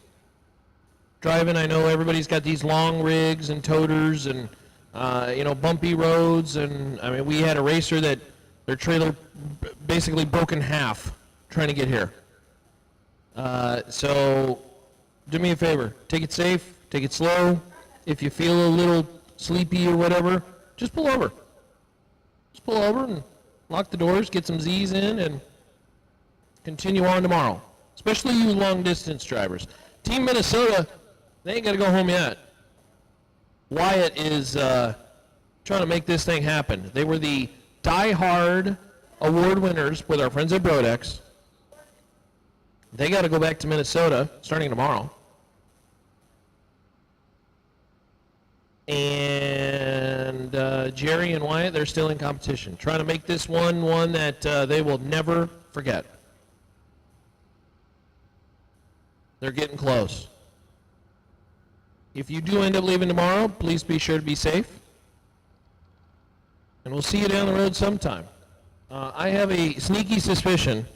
Driving, I know everybody's got these long rigs and toters and, bumpy roads. And, I mean, we had a racer that their trailer basically broke in half trying to get here. So do me a favor. Take it safe. Take it slow. If you feel a little sleepy or whatever, just pull over. Just pull over and lock the doors, get some Z's in, and continue on tomorrow. Especially you long-distance drivers. Team Minnesota, they ain't got to go home yet. Wyatt is trying to make this thing happen. They were the die-hard award winners with our friends at Brodex. They got to go back to Minnesota starting tomorrow. And Jerry and Wyatt, they're still in competition. Trying to make this one that they will never forget. They're getting close. If you do end up leaving tomorrow, please be sure to be safe. And we'll see you down the road sometime. I have a sneaky suspicion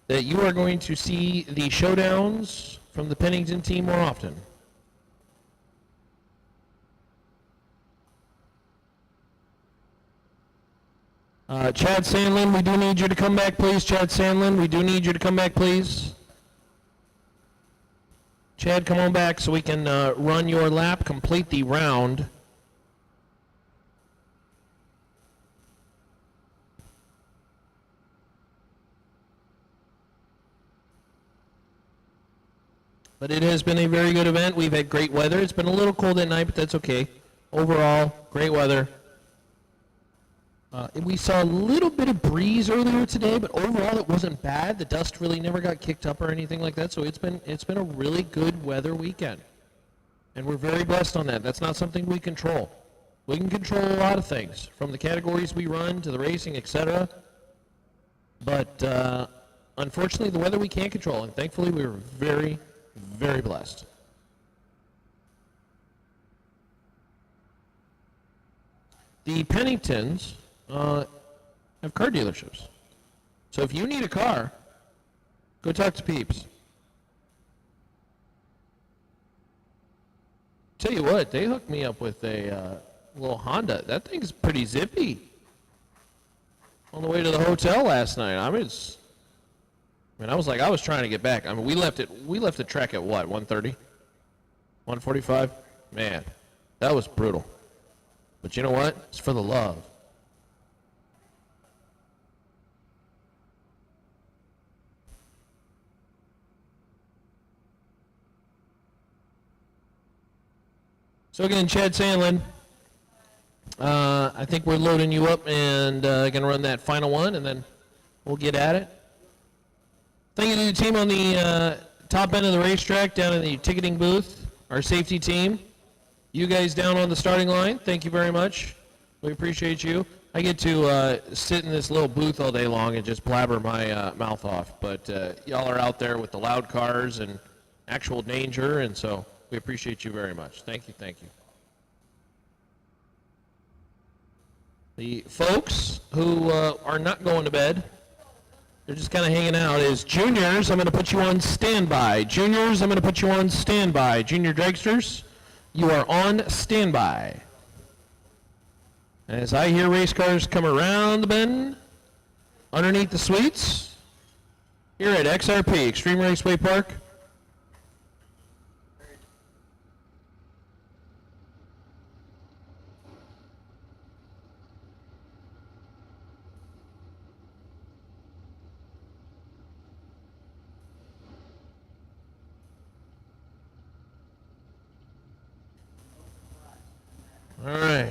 that you are going to see the showdowns from the Pennington team more often. Chad Sandlin, we do need you to come back, please. Chad Sandlin, we do need you to come back, please. Chad, come on back so we can run your lap, complete the round. But it has been a very good event. We've had great weather. It's been a little cold at night, but that's okay. Overall, great weather. We saw a little bit of breeze earlier today, but overall it wasn't bad. The dust really never got kicked up or anything like that, so it's been a really good weather weekend. And we're very blessed on that. That's not something we control. We can control a lot of things, from the categories we run to the racing, etc. But unfortunately, the weather we can't control, and thankfully we were very, very blessed. The Penningtons have car dealerships. So if you need a car, go talk to Peeps. Tell you what, they hooked me up with a little Honda. That thing's pretty zippy. On the way to the hotel last night, I was trying to get back. I mean, we left the track at what, 1:30? 1:45? Man, that was brutal. But you know what? It's for the love. So again, Chad Sandlin, I think we're loading you up and going to run that final one, and then we'll get at it. Thank you to the team on the top end of the racetrack down in the ticketing booth, our safety team. You guys down on the starting line, thank you very much. We appreciate you. I get to sit in this little booth all day long and just blabber my mouth off, but y'all are out there with the loud cars and actual danger, and so we appreciate you very much. Thank you, thank you. The folks who are not going to bed, they're just kind of hanging out, is juniors. I'm going to put you on standby. Juniors, I'm going to put you on standby. Junior dragsters, you are on standby. As I hear race cars come around the bend, underneath the suites, here at XRP, Extreme Raceway Park. All right.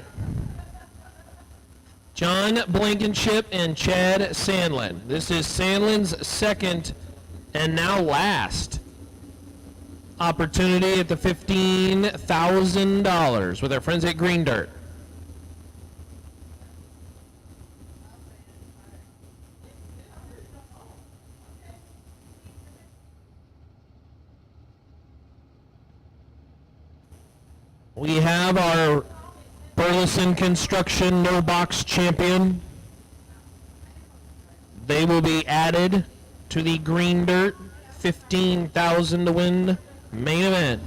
John Blankenship and Chad Sandlin. This is Sandlin's second And now last opportunity at the $15,000 with our friends at Green Dirt. We have our Burleson Construction No Box Champion. They will be added to the Green Dirt 15,000 to win main event.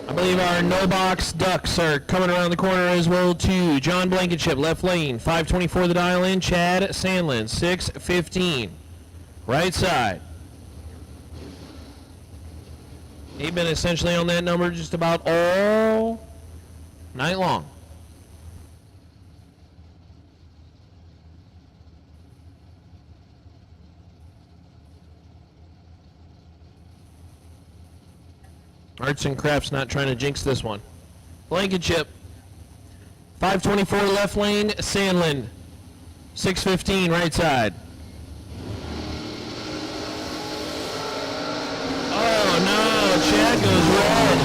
I believe our No Box Ducks are coming around the corner as well too. John Blankenship, left lane, 524 the dial in. Chad Sandlin, 615. Right side. He's been essentially on that number just about all night long. Arts and Crafts not trying to jinx this one. Blankenship. 524 left lane, Sandlin. 615 right side. Oh no, Chad goes red.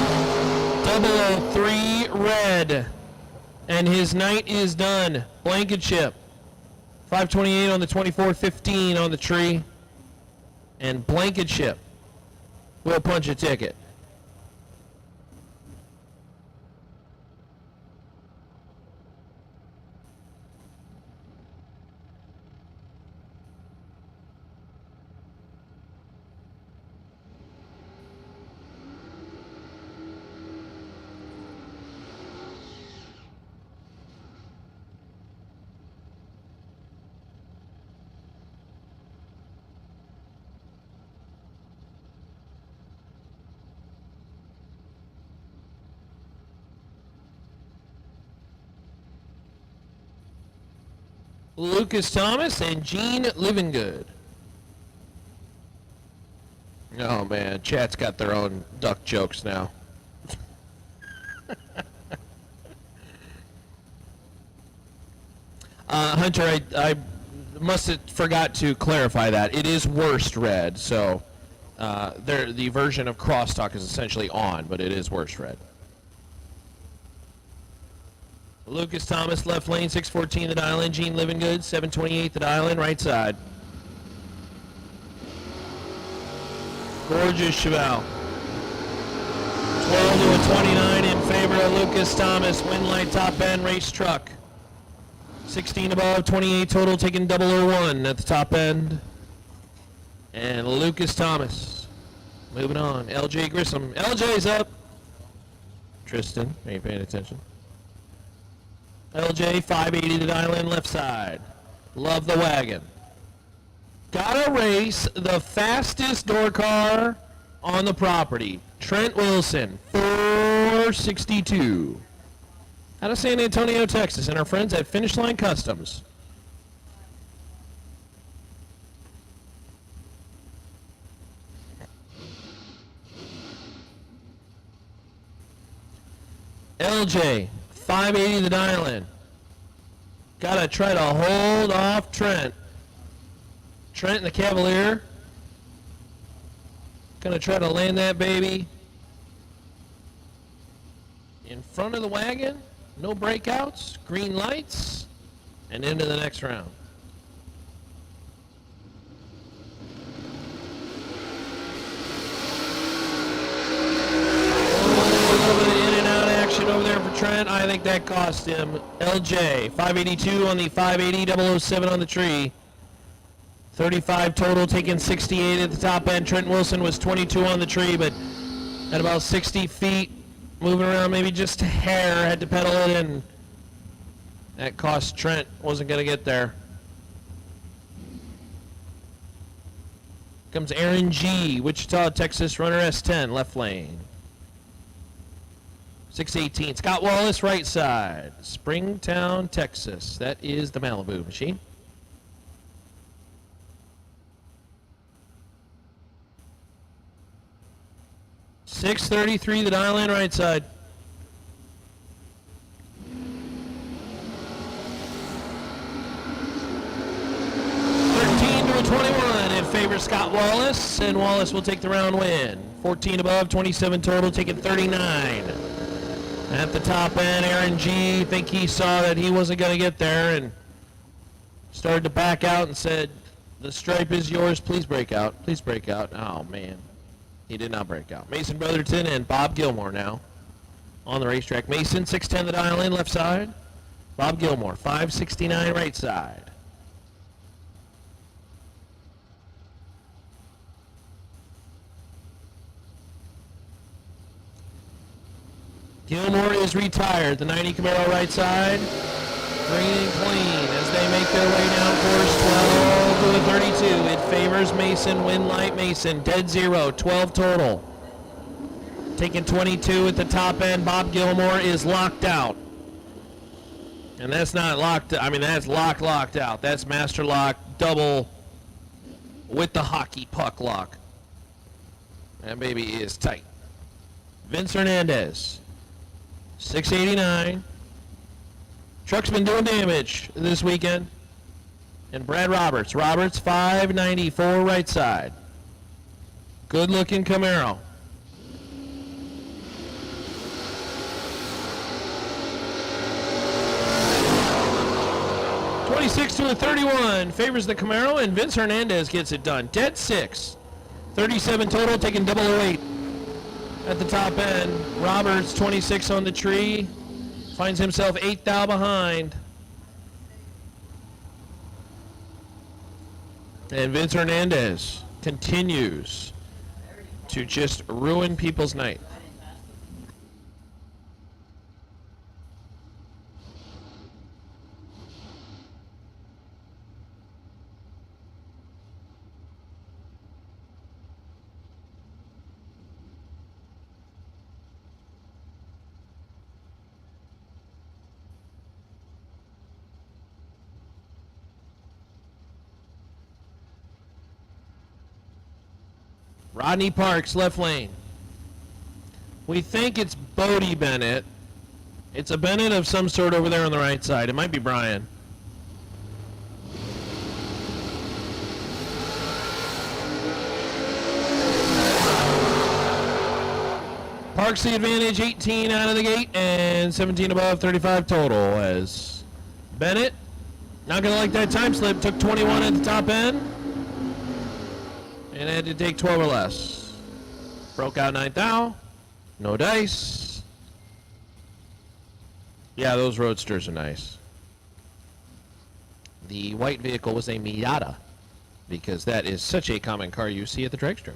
003 red. And his night is done. Blankenship. 528 on the 24-15 on the tree. And Blankenship will punch a ticket. Lucas Thomas and Gene Livingood. Oh man, chat's got their own duck jokes now. Hunter, I must have forgot to clarify that. It is worst red, so the version of crosstalk is essentially on, but it is worst red. Lucas Thomas, left lane, 614 the dial in. Gene Livingood, 728 the dial in, right side. Gorgeous Chevelle. 12 to a 29 in favor of Lucas Thomas. Winlight top end race truck. 16 above, 28 total, taking 001 at the top end. And Lucas Thomas. Moving on. LJ Grissom. LJ's up. Tristan, are you paying attention? LJ, 580 to dial in, left side. Love the wagon. Gotta race the fastest door car on the property. Trent Wilson, 462. Out of San Antonio, Texas, and our friends at Finish Line Customs. LJ, 580 the dial in. Gotta try to hold off Trent. Trent and the Cavalier. Gonna try to land that baby in front of the wagon. No breakouts, green lights, and into the next round. Over there for Trent. I think that cost him. LJ, 582 on the 580, 007 on the tree. 35 total, taking 68 at the top end. Trent Wilson was 22 on the tree, but at about 60 feet, moving around maybe just a hair, had to pedal it in. That cost Trent, wasn't going to get there. Comes Aaron G., Wichita, Texas, runner S10, left lane. 618, Scott Wallace, right side. Springtown, Texas. That is the Malibu machine. .633, the dial in, right side. 21. It favors Scott Wallace, and Wallace will take the round win. 14 above, 27 total, taking 39. At the top end, Aaron G. think he saw that he wasn't going to get there and started to back out and said, the stripe is yours, please break out, please break out. Oh, man. He did not break out. Mason Brotherton and Bob Gilmore now on the racetrack. Mason, 6'10" the dial in, left side. Bob Gilmore, 5'69", right side. Gilmore is retired. The 90 Camaro right side. Green and clean as they make their way down course 12 to the 32. It favors Mason. Win light Mason. Dead zero. 12 total. Taking 22 at the top end. Bob Gilmore is locked out. And that's not locked. I mean, that's locked out. That's master lock double with the hockey puck lock. That baby is tight. Vince Hernandez. 689. Truck's been doing damage this weekend. And Brad Roberts. Roberts, 594 right side. Good looking Camaro. .26 to a 31 favors the Camaro, and Vince Hernandez gets it done. Dead 6. 37 total, taking 008. At the top end, Roberts, 26 on the tree, finds himself 8 thou behind. And Vince Hernandez continues to just ruin people's night. Rodney Parks, left lane. We think it's Bodie Bennett. It's a Bennett of some sort over there on the right side. It might be Brian. Parks the advantage, 18 out of the gate, and 17 above, 35 total. As Bennett, not going to like that time slip, took 21 at the top end. And had to take 12 or less. Broke out 9 thou. No dice. Yeah, those roadsters are nice. The white vehicle was a Miata, because that is such a common car you see at the dragster.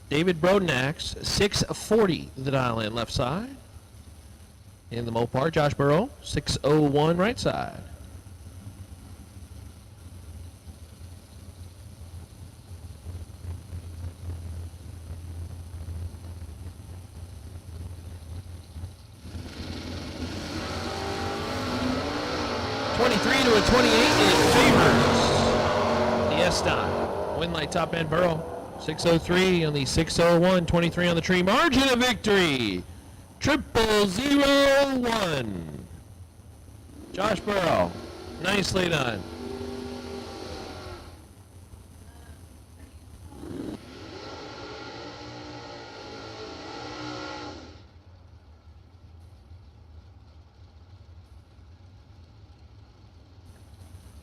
David Brodenax, 640 the dial in left side. In the Mopar, Josh Burrow, 601 right side. To a 28, it favors the S-Dot. Win light top end Burrow. 603 on the 601, 23 on the tree. Margin of victory. 0001. Josh Burrow. Nicely done.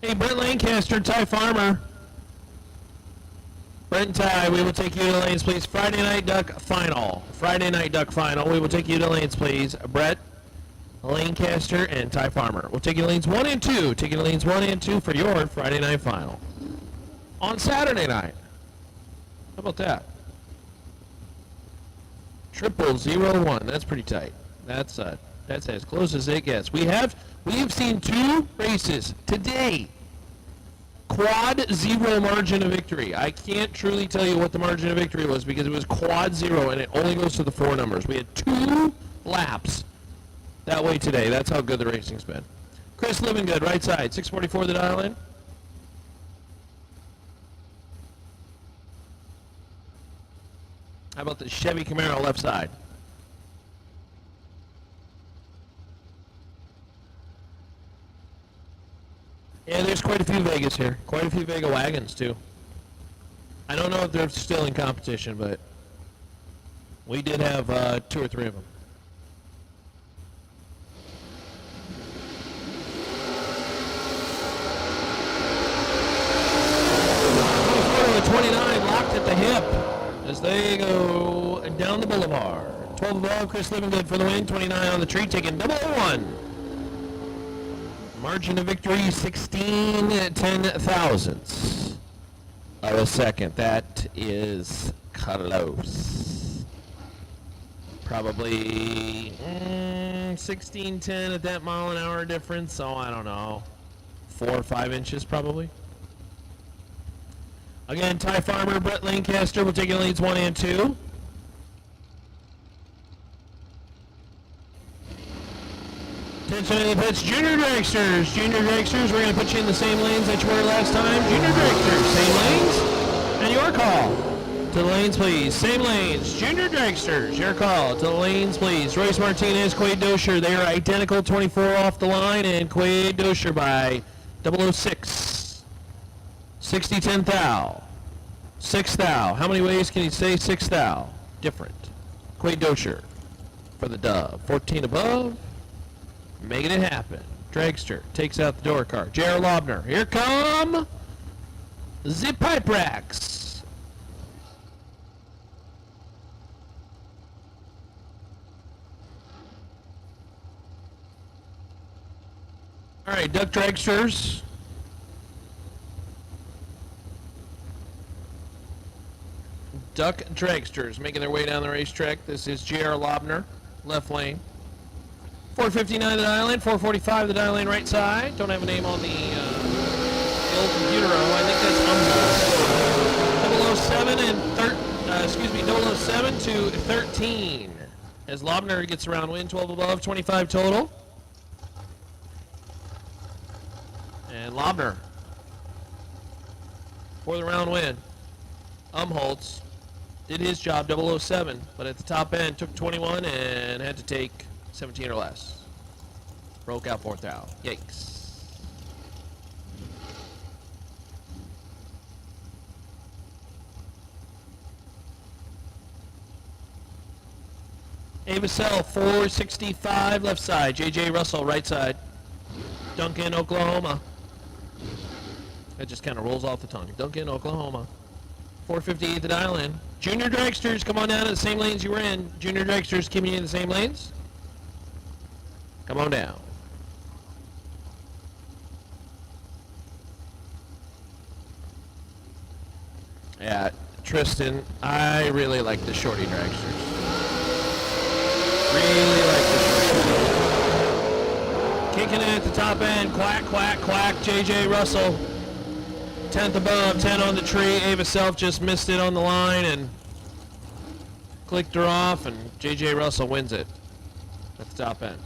Hey, Brent Lancaster, Ty Farmer. Brent and Ty, we will take you to the lanes, please. Friday Night Duck Final. Friday Night Duck Final. We will take you to the lanes, please. Brett Lancaster and Ty Farmer. We'll take you to lanes 1 and 2. Take you to lanes 1 and 2 for your Friday Night Final. On Saturday night. How about that? 0001. That's pretty tight. That's as close as it gets. We have seen 2 races today. Quad 0 margin of victory. I can't truly tell you what the margin of victory was because it was quad 0 and it only goes to the 4 numbers. We had 2 laps that way today. That's how good the racing's been. Chris Livingood, right side, 644 the dial in. How about the Chevy Camaro left side? Yeah, there's quite a few Vegas here. Quite a few Vega wagons, too. I don't know if they're still in competition, but we did have 2 or 3 of them. The 29 locked at the hip as they go down the boulevard. 12 above, Chris Livingood for the win. 29 on the tree, taking 001. Margin of victory, 16 ten-thousandths of a second. That is close. Probably 16-10 at that mile-an-hour difference, so I don't know. 4 or 5 inches, probably. Again, Ty Farmer, Brett Lancaster will take leads 1 and 2. Attention in the pits, Junior Dragsters. Junior Dragsters, we're going to put you in the same lanes that you were last time. Junior Dragsters, same lanes, and your call. To the lanes, please. Same lanes. Junior Dragsters, your call. To the lanes, please. Royce Martinez, Quade Dosher, they are identical, 24 off the line, and Quade Dosher by 006. 60-10 thou. 6 thou. How many ways can you say 6 thou? Different. Quade Dosher for the dub. 14 above. Making it happen. Dragster takes out the door car. J.R. Lobner. Here come the pipe racks. All right, Duck Dragsters. Duck Dragsters making their way down the racetrack. This is J.R. Lobner, left lane. 459 the dial lane, 445 the dial lane right side. Don't have a name on the old computer. I think that's 007 to 13. As Lobner gets around win, 12 above, 25 total. And Lobner for the round win. Umholtz did his job, 007, but at the top end took 21 and had to take 17 or less. Broke out 4th out. Yikes. Avacell 465 left side. J.J. Russell right side. Duncan, Oklahoma. That just kind of rolls off the tongue. Duncan, Oklahoma. 458 the dial in. Junior Dragsters, come on down to the same lanes you were in. Junior Dragsters, keeping you in the same lanes. Come on down. Yeah, Tristan, I really like the shorty dragsters. Really like the shorty. Kicking it at the top end, quack, quack, quack, J.J. Russell. 10th above, 10 on the tree. Ava Self just missed it on the line and clicked her off, and J.J. Russell wins it at the top end.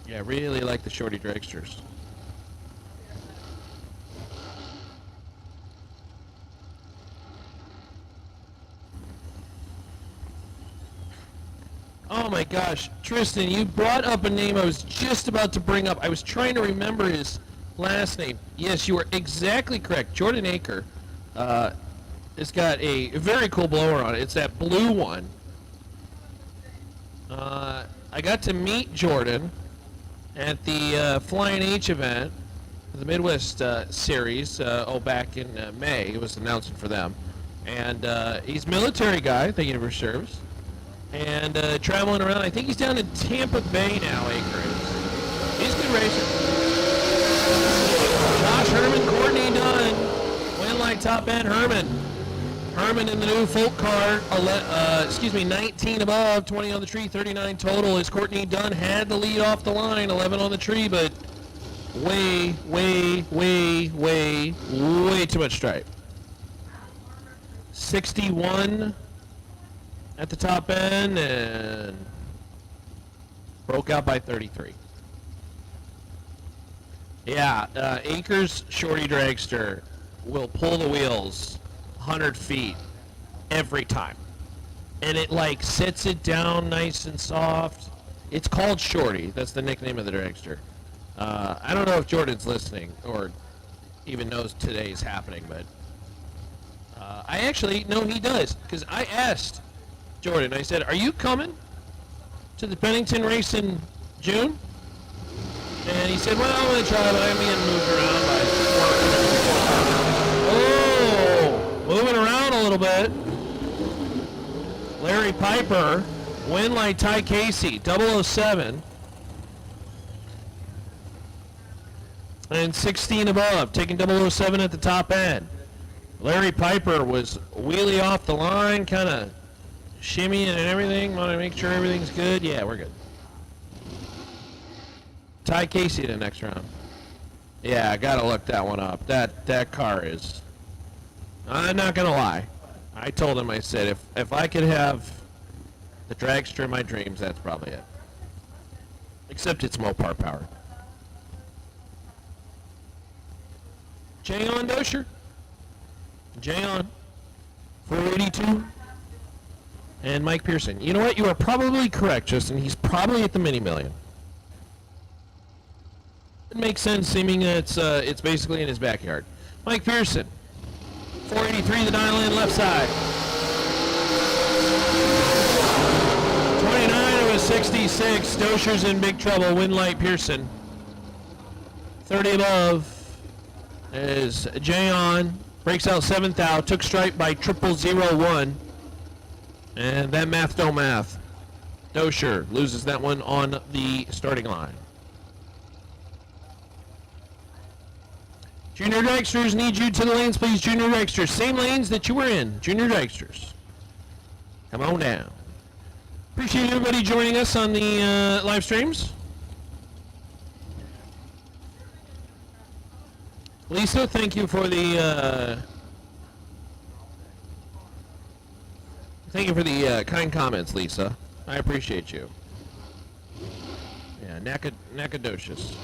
Yeah, really like the shorty dragsters. Oh my gosh, Tristan, you brought up a name I was just about to bring up. I was trying to remember his last name. Yes, you are exactly correct. Jordan Aker. It's got a very cool blower on it. It's that blue one. I got to meet Jordan at the Flying H event, the Midwest series, back in May. It was announcing for them. And he's a military guy, thank you for service. And traveling around. I think he's down in Tampa Bay now, Aker is. He's a good racer. Josh Herman, Courtney Dunn. Win like top end Herman. Herman in the new Folk car, 19 above, 20 on the tree, 39 total. As Courtney Dunn had the lead off the line, 11 on the tree, but way too much stripe. 61 at the top end and broke out by 33. Yeah, Akers Shorty Dragster will pull the wheels 100 feet every time. And it like sets it down nice and soft. It's called Shorty. That's the nickname of the dragster. I don't know if Jordan's listening or even knows today's happening, but I actually know he does, because I asked Jordan, I said, are you coming to the Pennington race in June? And he said, well, I'm going to try, but I'm getting moved around by work. Oh, moving around a little bit. Larry Piper, Winlight Ty Casey, 007. And 16 above, taking 007 at the top end. Larry Piper was wheelie off the line, kind of shimmying and everything. Want to make sure everything's good? Yeah, we're good. Ty Casey in the next round. Yeah, I gotta look that one up. That car is... I'm not gonna lie. I told him, I said, if I could have the dragster in my dreams, that's probably it. Except it's Mopar powered. Jay-On Dosher. Jay-On. 482. And Mike Pearson. You know what? You are probably correct, Justin. He's probably at the mini million. It makes sense, seeming it's basically in his backyard. Mike Pearson. 483, the dial in left side. 29 of a 66. Dosher's in big trouble. Winlight Pearson. 30 above is Jay-On. Breaks out 7th out. Took stripe by 0001. And that math don't math. Dosher loses that one on the starting line. Junior Dragsters, need you to the lanes, please. Junior Dragsters, same lanes that you were in. Junior Dragsters. Come on down. Appreciate everybody joining us on the live streams. Lisa, thank you for the kind comments, Lisa. I appreciate you. Yeah, Nacogdoches.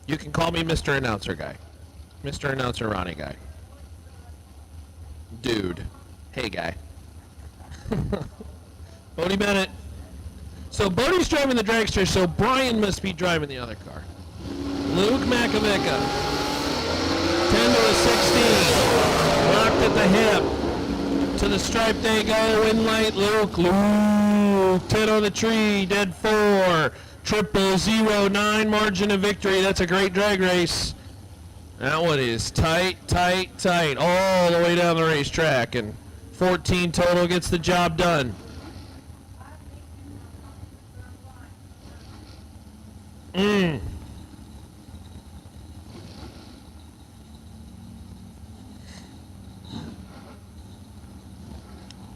You can call me Mr. Announcer Guy. Mr. Announcer Ronnie Guy. Dude. Hey, guy. Bodie Bennett. So Bodie's driving the dragster, so Brian must be driving the other car. Luke Makovica. 10 to a 16. Locked at the hip. To the stripe they go. Winlight Luke. 10 on the tree. Dead 4. 009 margin of victory. That's a great drag race. That one is tight, tight, tight all the way down the racetrack, and 14 total gets the job done.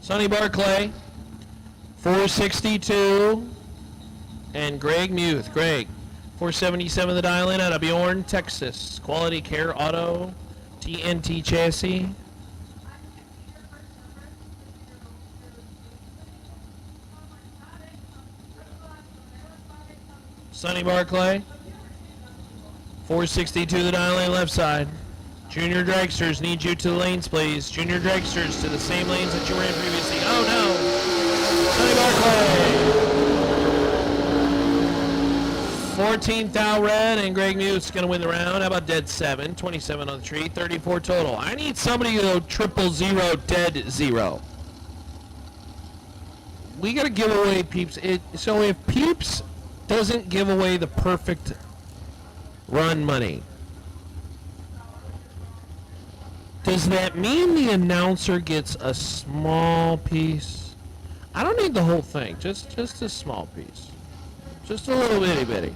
Sonny Barclay, 462. And Greg Muth. Greg, 477 the dial in out of Bjorn, Texas. Quality Care Auto, TNT chassis. Sonny Barclay, 462 the dial in left side. Junior Dragsters, need you to the lanes, please. Junior Dragsters to the same lanes that you were in previously. Oh no! Sonny Barclay. 14th out red, and Greg Muth's going to win the round. How about dead 7? 27 on the tree, 34 total. I need somebody to go 000 dead 0. We got to give away Peeps. So if Peeps doesn't give away the perfect run money, does that mean the announcer gets a small piece? I don't need the whole thing, just a small piece. Just a little itty bitty.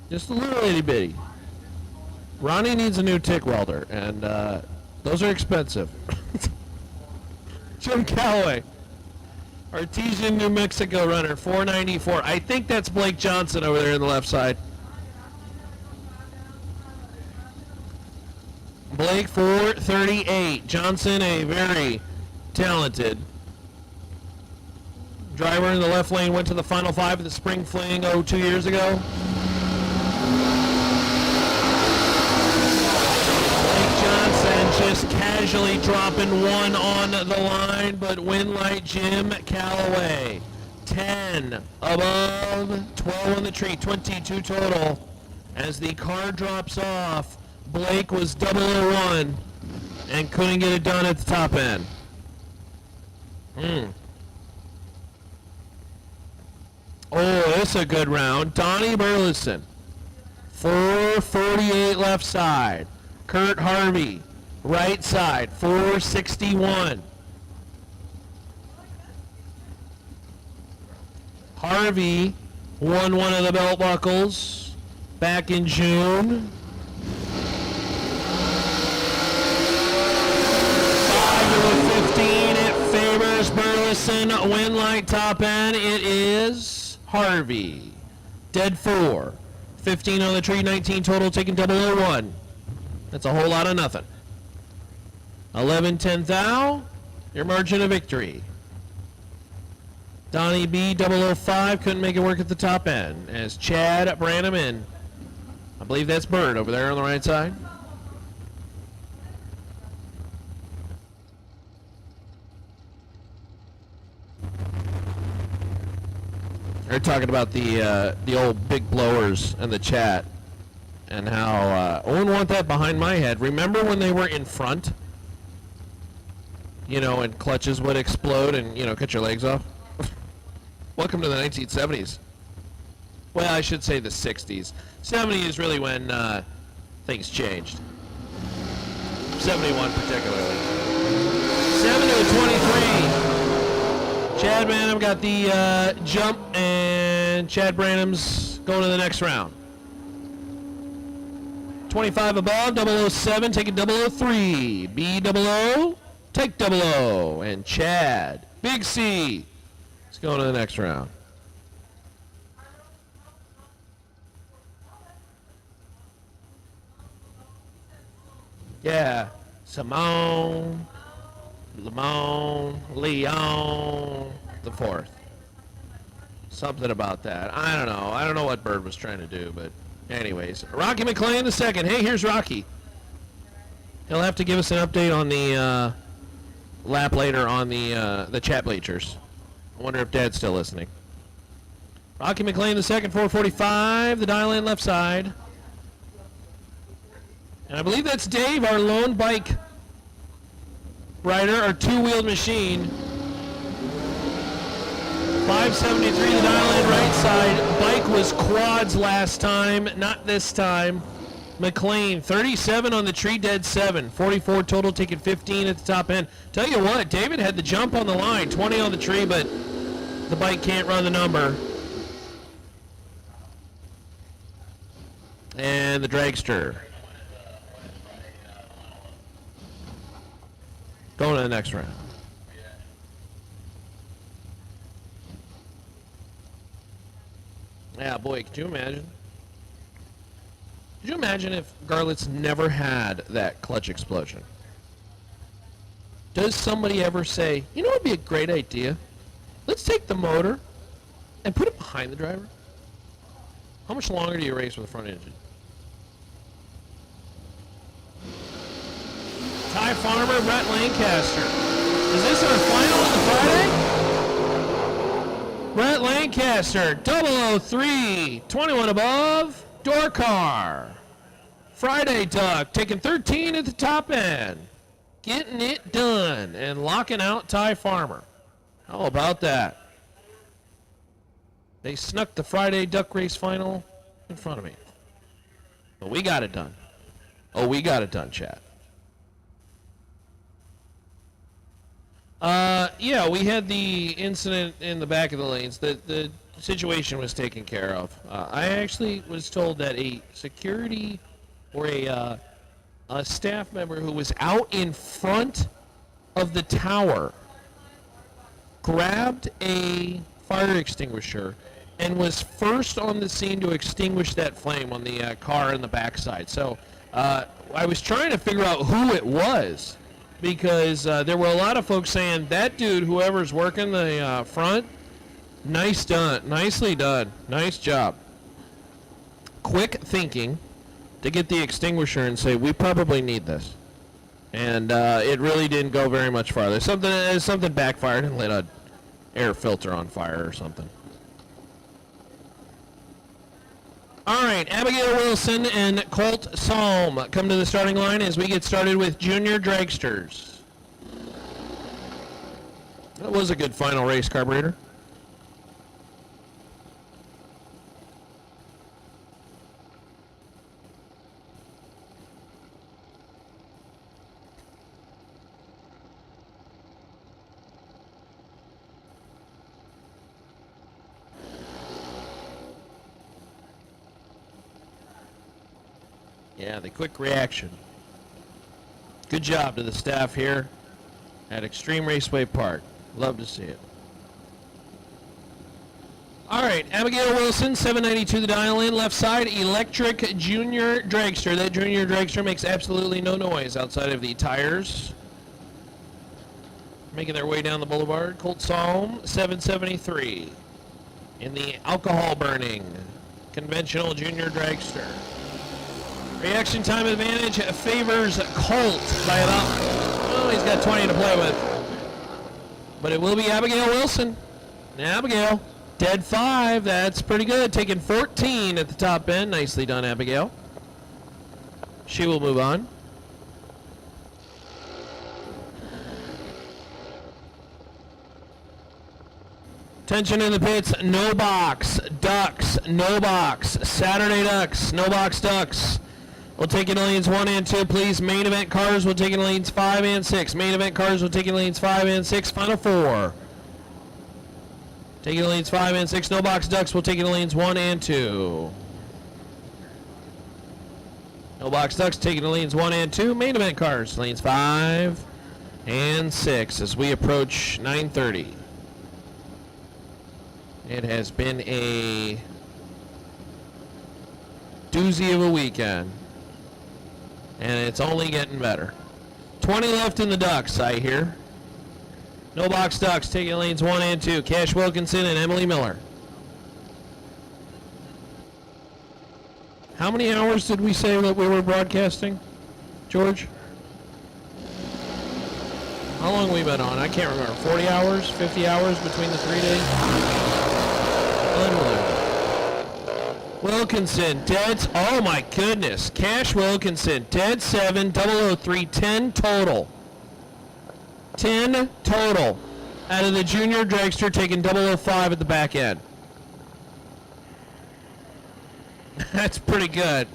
Just a little itty bitty. Ronnie needs a new TIG welder, and those are expensive. Jim Calloway, Artesian New Mexico runner, 494. I think that's Blake Johnson over there on the left side. Blake, 438. Johnson, a very talented driver in the left lane, went to the final 5 of the Spring Fling 2 years ago. Blake Johnson just casually dropping 1 on the line, but Winlight Jim Calloway. 10 above, 12 on the tree, 22 total. As the car drops off, Blake was 001 and couldn't get it done at the top end. Oh, this is a good round. Donnie Burleson, 448 left side. Kurt Harvey, right side, 461. Harvey won one of the belt buckles back in June. 5-15, it favors Burleson. Win light top end, it is Harvey. Dead 4. 15 on the tree, 19 total, taking 001. That's a whole lot of nothing. 11-10 thou, your margin of victory. Donnie B, 005, couldn't make it work at the top end. As Chad Branham in. I believe that's Bird over there on the right side. They're talking about the old big blowers in the chat and how I wouldn't want that behind my head. Remember when they were in front? You know, and clutches would explode and, you know, cut your legs off? Welcome to the 1970s. Well, I should say the 60s. 70s is really when things changed. 71 particularly. 7-23. Chad Branham got the jump, and Chad Branham's going to the next round. 25 above, 007, taking 003. B00, take 00. And Chad, Big C, is going to the next round. Yeah, Simone, Lamone, Leon, the fourth. Something about that. I don't know. I don't know what Bird was trying to do, but anyways. Rocky McClain the second. Hey, here's Rocky. He'll have to give us an update on the lap later on the chat bleachers. I wonder if Dad's still listening. Rocky McClain the second, 445, the dial in left side. And I believe that's Dave, our lone bike rider, our two-wheeled machine. 573, the dial in right side. Bike was quads last time, not this time. McLean, 37 on the tree, dead 7. 44 total, taking 15 at the top end. Tell you what, David had the jump on the line, 20 on the tree, but the bike can't run the number. And the dragster. Going to the next round. Yeah, boy, could you imagine? Could you imagine if Garlett's never had that clutch explosion? Does somebody ever say, you know what would be a great idea? Let's take the motor and put it behind the driver. How much longer do you race with a front engine? Ty Farmer, Brett Lancaster. Is this our final on the Friday? Brett Lancaster, 003, 21 above, door car. Friday Duck, taking 13 at the top end. Getting it done and locking out Ty Farmer. How about that? They snuck the Friday Duck Race final in front of me. But we got it done. Oh, we got it done, chat. Yeah, we had the incident in the back of the lanes. The situation was taken care of. I actually was told that a security or a staff member who was out in front of the tower grabbed a fire extinguisher and was first on the scene to extinguish that flame on the car in the backside. So I was trying to figure out who it was, because there were a lot of folks saying, that dude, whoever's working the front, nice done, nicely done, nice job. Quick thinking to get the extinguisher and say, we probably need this. And it really didn't go very much farther. Something backfired and lit air filter on fire or something. All right, Abigail Wilson and Colt Salm come to the starting line as we get started with junior dragsters. That was a good final race, Carburetor. Yeah, the quick reaction. Good job to the staff here at Extreme Raceway Park. Love to see it. All right, Abigail Wilson, 792 the dial in, left side, electric junior dragster. That junior dragster makes absolutely no noise outside of the tires. Making their way down the boulevard. Colt Salm, 773 in the alcohol burning conventional junior dragster. Reaction time advantage favors Colt by about, oh, he's got 20 to play with. But it will be Abigail Wilson. Abigail, dead 5. That's pretty good. Taking 14 at the top end. Nicely done, Abigail. She will move on. Tension in the pits. No box. Ducks. No box. Saturday Ducks. No box Ducks. We'll take in lanes 1 and 2, please. Main event cars will take in lanes 5 and 6. Main event cars will take in lanes 5 and 6. Final 4. Taking lanes 5 and 6. No box Ducks will take in lanes 1 and 2. No box Ducks taking the lanes 1 and 2. Main event cars, lanes 5 and 6 as we approach 9:30. It has been a doozy of a weekend. And it's only getting better. 20 left in the Ducks, I hear. No box Ducks taking lanes 1 and 2. Cash Wilkinson and Emily Miller. How many hours did we say that we were broadcasting, George? How long have we been on? I can't remember. 40 hours? 50 hours between the 3 days? Unbelievable. Wilkinson, dead, oh my goodness. Cash Wilkinson, dead 7, 003, 10 total. 10 total out of the junior dragster, taking 005 at the back end. That's pretty good.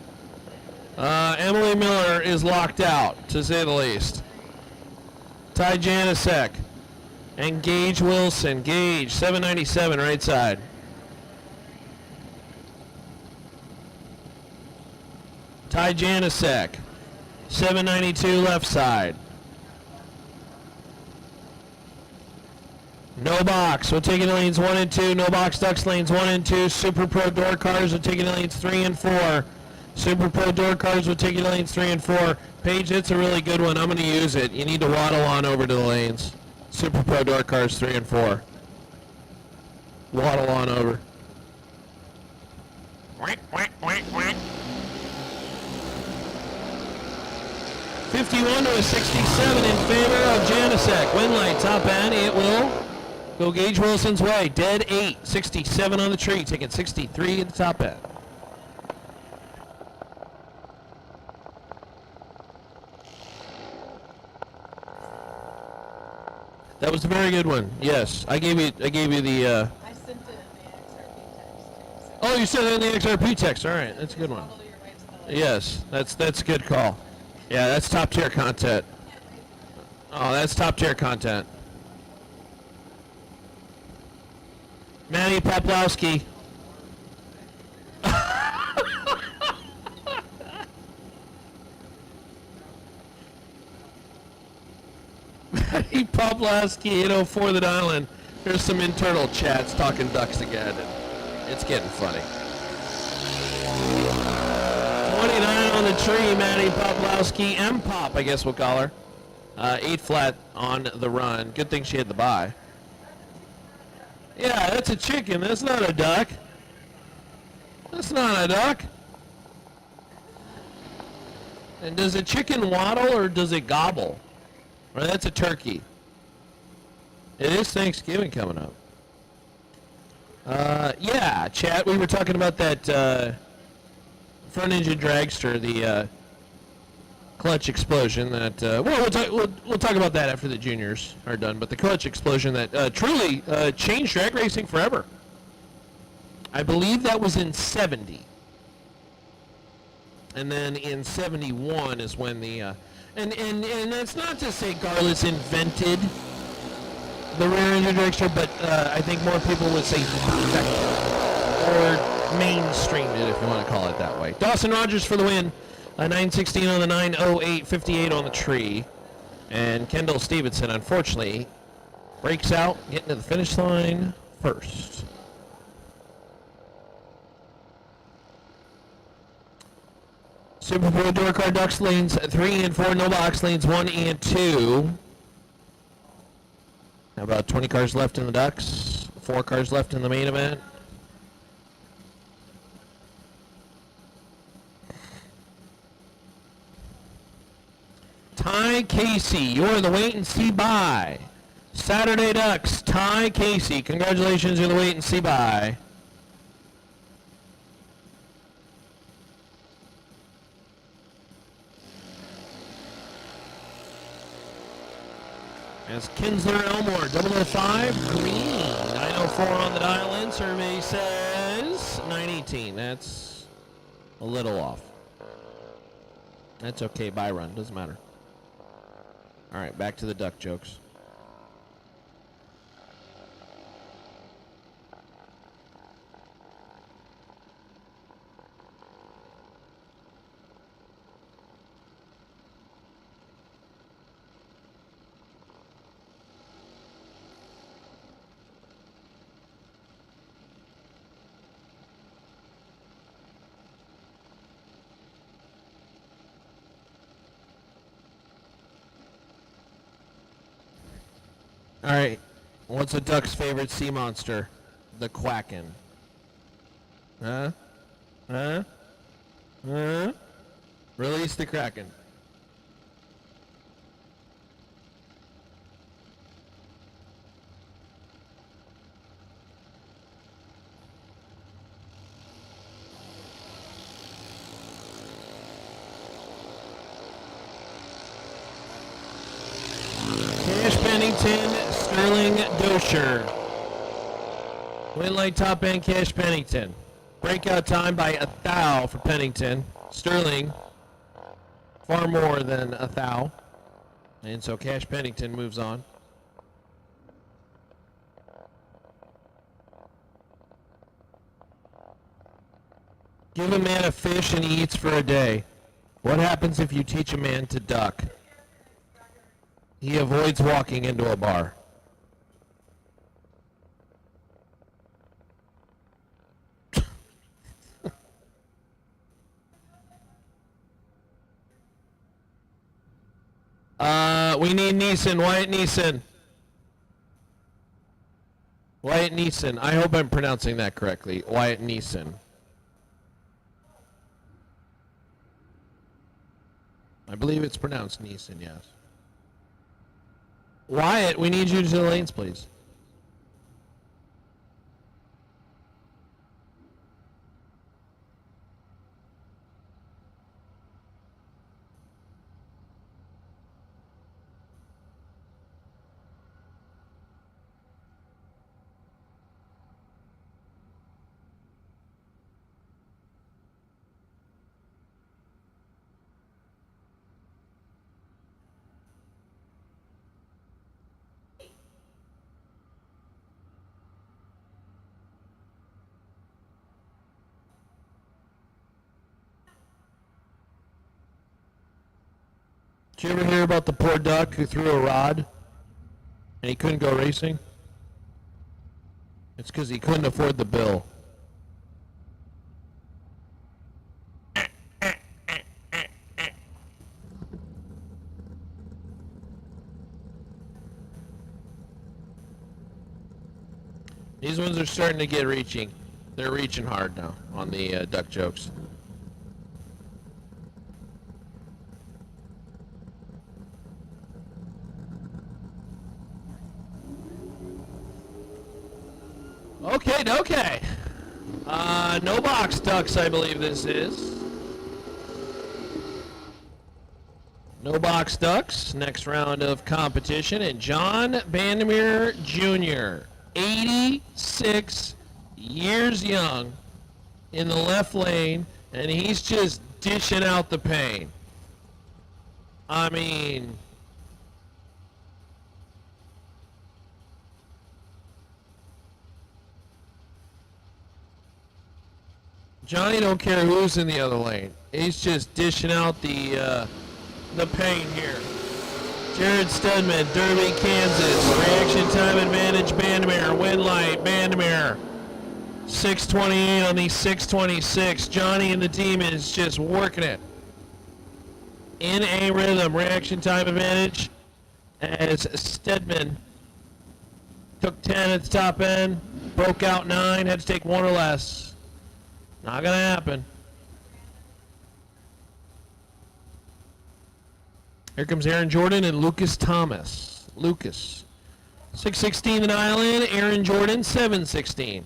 Emily Miller is locked out, to say the least. Ty Janicek and Gage Wilson. Gage, 797, right side. Ty Janicek, 792, left side. No box. We're taking lanes 1 and 2. No box Ducks lanes 1 and 2. Super Pro door cars are taking lanes 3 and 4. Super Pro door cars are taking lanes 3 and 4. Paige, it's a really good one. I'm going to use it. You need to waddle on over to the lanes. Super Pro door cars 3 and 4. Waddle on over. Whack, whack, whack, whack. 51 to a 67 in favor of Janicek. Win light, top end. It will go Gage Wilson's way. Dead 8. 67 on the tree. Taking 63 at the top end. That was a very good one. Yes, I gave you the. I sent it in the XRP text. Oh, you sent it in the XRP text. All right, that's a good one. Yes, that's a good call. Yeah, that's top tier content. Oh, that's top tier content. Manny Poplowski. Manny Poplowski, 804 the dial in. There's some internal chats talking Ducks again, and it's getting funny. 29 on the tree, Manny Poplowski. M-Pop, I guess we'll call her. 8 flat on the run. Good thing she had the bye. Yeah, that's a chicken. That's not a duck. That's not a duck. And does a chicken waddle or does it gobble? Or that's a turkey. It is Thanksgiving coming up. Yeah, chat. We were talking about that front engine dragster, the clutch explosion. That we'll talk about that after the juniors are done. But the clutch explosion that truly changed drag racing forever. I believe that was in '70, and then in '71 is when the and that's not to say Garlits invented the rear engine dragster, but I think more people would say perfected or mainstreamed it, if you want to call it that way. Dawson Rogers for the win. 916 on the 908.58 on the tree. And Kendall Stevenson, unfortunately, breaks out, getting to the finish line first. Super Bowl door car ducks lanes 3 and 4, no box lanes 1 and 2. About 20 cars left in the ducks, 4 cars left in the main event. Ty Casey, you're the wait and see bye. Saturday Ducks, Ty Casey, congratulations, you're the wait and see bye. As Kinsler Elmore, 005, green, 904 on the dial-in. Survey says 918. That's a little off. That's okay, bye run, doesn't matter. All right, back to the duck jokes. All right, what's a duck's favorite sea monster? The Quacken. Huh? Huh? Huh? Release the Kraken. Cash Pennington, Sterling Dosher. Win like top end, Cash Pennington. Breakout time by 1,000 for Pennington. Sterling, far more than 1,000. And so Cash Pennington moves on. Give a man a fish and he eats for a day. What happens if you teach a man to duck? He avoids walking into a bar. We need Neeson, Wyatt Neeson. Wyatt Neeson. I hope I'm pronouncing that correctly. Wyatt Neeson. I believe it's pronounced Neeson, yes. Wyatt, we need you to the lanes, please. Did you ever hear about the poor duck who threw a rod and he couldn't go racing? It's because he couldn't afford the bill. These ones are starting to get reaching. They're reaching hard now on the duck jokes. Okay. No box ducks, I believe this is. No box ducks. Next round of competition. And John Bandemere Jr., 86 years young, in the left lane, and he's just dishing out the pain. I mean, Johnny don't care who's in the other lane. He's just dishing out the pain here. Jared Studman, Derby, Kansas. Reaction time advantage, Bandemere. Win light, Bandemere. 628 on the 626. Johnny and the team is just working it. In a rhythm, reaction time advantage as Stedman took 10 at the top end, broke out 9, had to take 1 or less. Not gonna happen. Here comes Aaron Jordan and Lucas Thomas. Lucas, 616 the dial-in. Aaron Jordan, 716.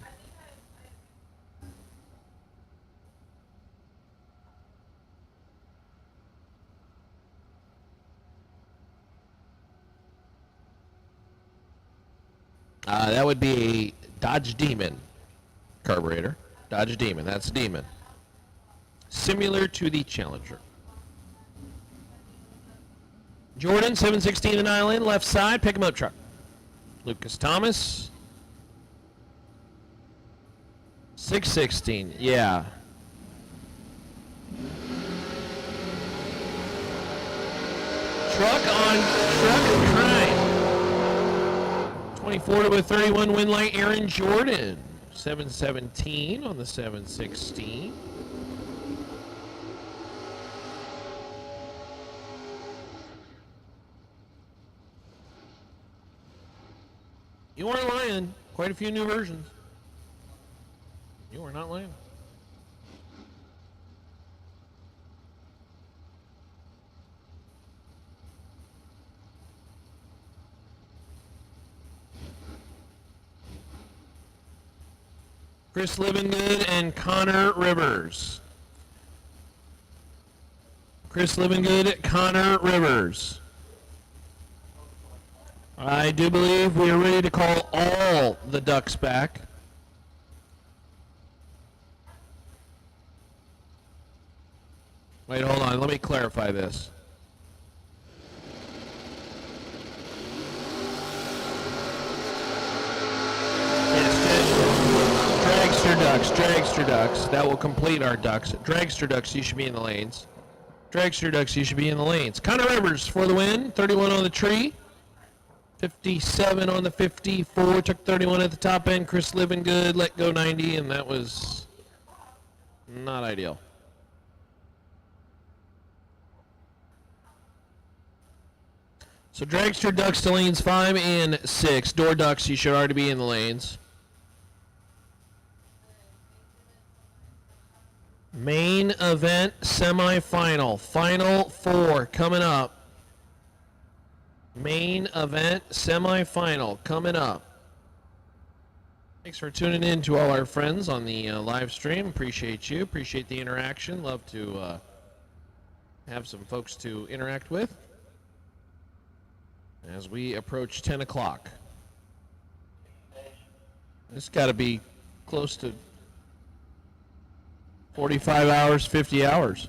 That would be a Dodge Demon carburetor. Dodge Demon, that's Demon. Similar to the Challenger. Jordan, 716 the dial in, left side, pick him up truck. Lucas Thomas, 616, yeah. Truck on truck train. 24 to a 31 win light, Aaron Jordan. 717 on the 716. You aren't lying. Quite a few new versions. You are not lying. Chris Livingood and Connor Rivers. Chris Livingood, Connor Rivers. I do believe we are ready to call all the Ducks back. Wait, hold on. Let me clarify this. Dragster Ducks. That will complete our Ducks. Dragster Ducks, you should be in the lanes. Dragster Ducks, you should be in the lanes. Connor Rivers for the win. 31 on the tree. 57 on the 54. Took 31 at the top end. Chris Livingood let go 90, and that was not ideal. So Dragster Ducks to lanes 5 and 6. Door Ducks, you should already be in the lanes. Main event semifinal. Final 4 coming up. Main event semifinal coming up. Thanks for tuning in to all our friends on the live stream. Appreciate you. Appreciate the interaction. Love to have some folks to interact with as we approach 10 o'clock. This got to be close to 45 hours, 50 hours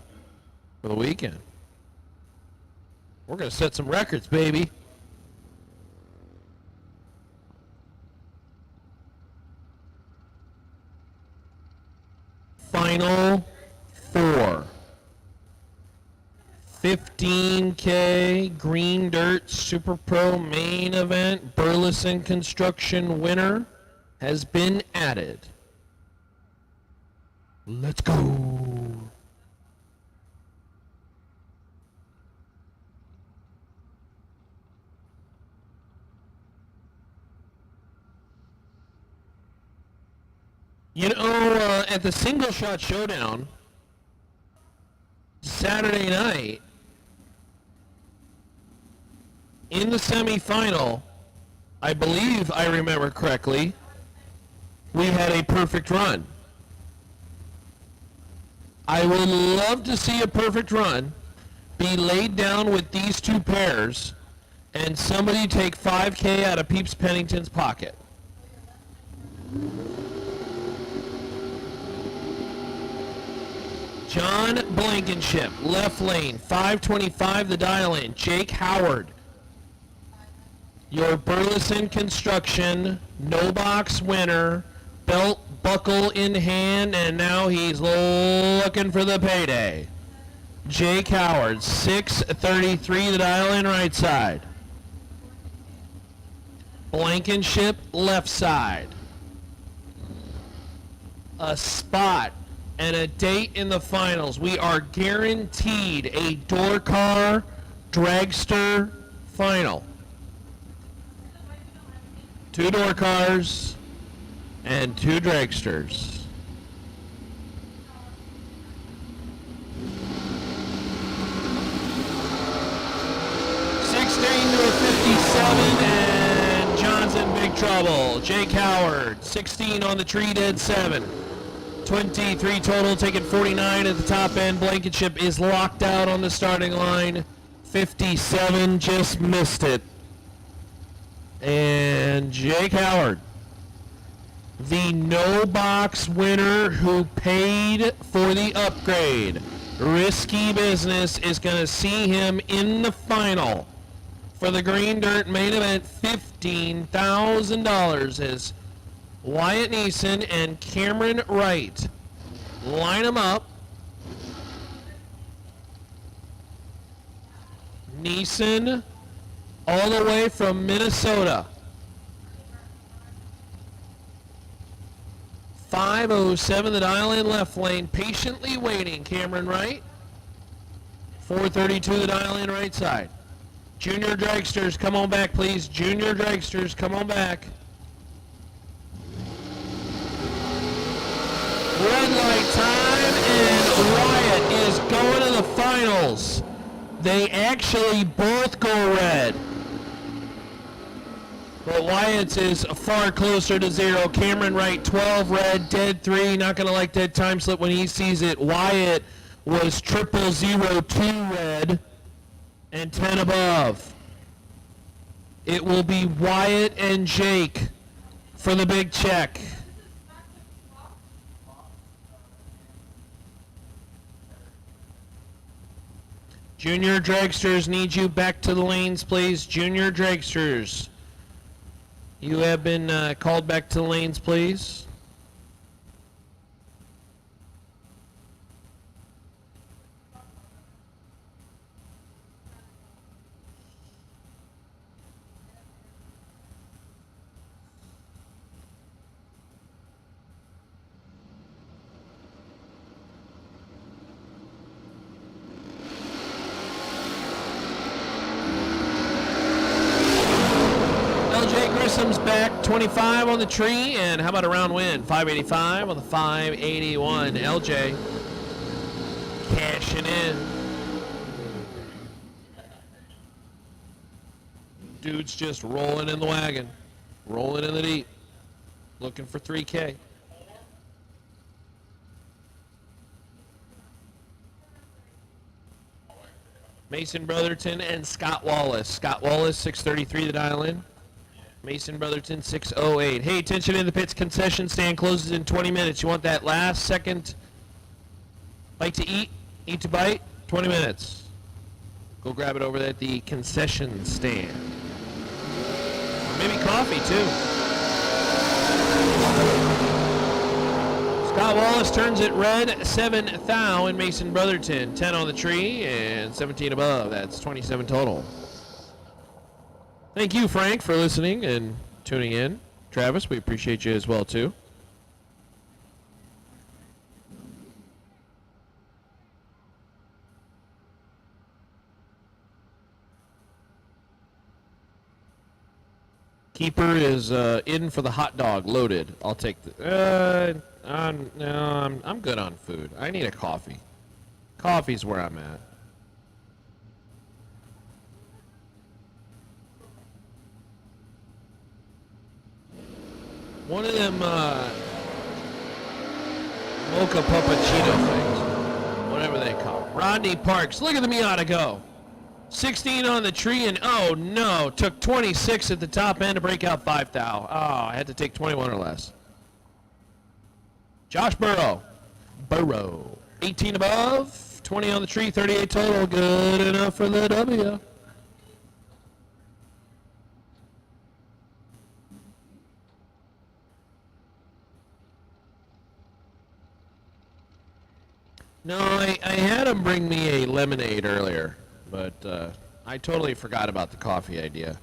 for the weekend. We're going to set some records, baby. Final 4. 15K Green Dirt Super Pro main event Burleson Construction winner has been added. Let's go. You know, at the Single Shot Showdown Saturday night, in the semifinal, I believe I remember correctly, we had a perfect run. I would love to see a perfect run be laid down with these two pairs and somebody take $5K out of Peeps Pennington's pocket. John Blankenship, left lane, 525 the dial in. Jake Howard, your Burleson Construction no box winner, belt buckle in hand, and now he's looking for the payday. Jake Howard, 633 the dial in right side. Blankenship left side. A spot and a date in the finals. We are guaranteed a door car dragster final. 2 door cars and 2 dragsters. To a 57, and John's in big trouble. Jake Howard, 16 on the tree, dead 7. 23 total, taking 49 at the top end. Blankenship is locked out on the starting line. 57 just missed it. And Jake Howard, the no box winner who paid for the upgrade. Risky business is going to see him in the final. For the Green Dirt main event, $15,000 is Wyatt Neeson and Cameron Wright. Line them up. Neeson all the way from Minnesota. 507 the dial in left lane, patiently waiting. Cameron Wright. 432 the dial in right side. Junior dragsters, come on back, please. Junior dragsters, come on back. Red light time, and Wyatt is going to the finals. They actually both go red. But Wyatt's is far closer to 0. Cameron Wright, 12 red, dead 3. Not going to like that time slip when he sees it. Wyatt was 0002 red. And 10 above. It will be Wyatt and Jake for the big check. Junior dragsters, need you back to the lanes, please. Junior dragsters, you have been called back to the lanes, please. Grissom's back, 25 on the tree, and how about a round win? 585 on the 581. LJ cashing in. Dude's just rolling in the wagon, rolling in the deep, looking for 3K. Mason Brotherton and Scott Wallace. Scott Wallace, 633 the dial in. Mason Brotherton, 608. Hey, attention in the pits. Concession stand closes in 20 minutes. You want that last second bite to eat to bite? 20 minutes. Go grab it over at the concession stand. Or maybe coffee, too. Scott Wallace turns it red, 7 thou in Mason Brotherton. 10 on the tree and 17 above. That's 27 total. Thank you, Frank, for listening and tuning in. Travis, we appreciate you as well, too. Keeper is in for the hot dog, loaded. I'll take the... no, I'm good on food. I need a coffee. Coffee's where I'm at. One of them mocha puppuccino things. Whatever they call it. Rodney Parks. Look at the Miata go. 16 on the tree, and oh no, took 26 at the top end to break out 5 thou. Oh, I had to take 21 or less. Josh Burrow. 18 above, 20 on the tree, 38 total. Good enough for the W. No, I had him bring me a lemonade earlier, but I totally forgot about the coffee idea.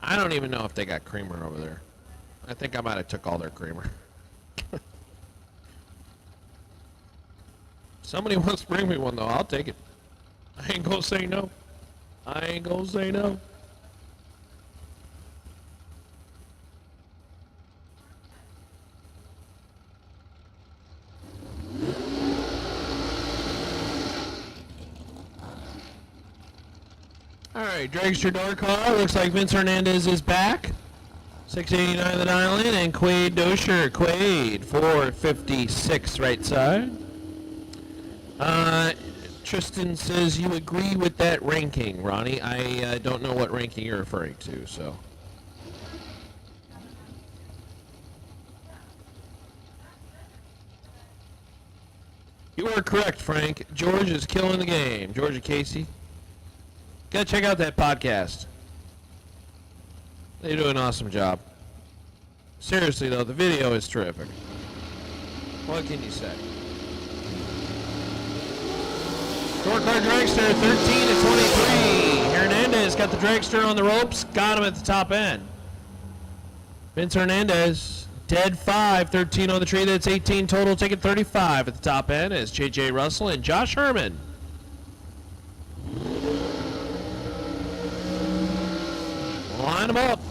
I don't even know if they got creamer over there. I think I might have took all their creamer. Somebody wants to bring me one, though. I'll take it. I ain't gonna say no. I ain't gonna say no. All right, Dragster door car. Looks like Vince Hernandez is back. 689 the dial in, and Quade Dosher. Quade, 456 right side. Tristan says you agree with that ranking, Ronnie. I don't know what ranking you're referring to, so. You are correct, Frank. George is killing the game. George and Casey. Gotta check out that podcast. They do an awesome job. Seriously, though, the video is terrific. What can you say? Short car dragster, 13 to 23. Hernandez got the dragster on the ropes, got him at the top end. Vince Hernandez, dead 5, 13 on the tree. That's 18 total, taking 35 at the top end as J.J. Russell and Josh Herman. Line them up.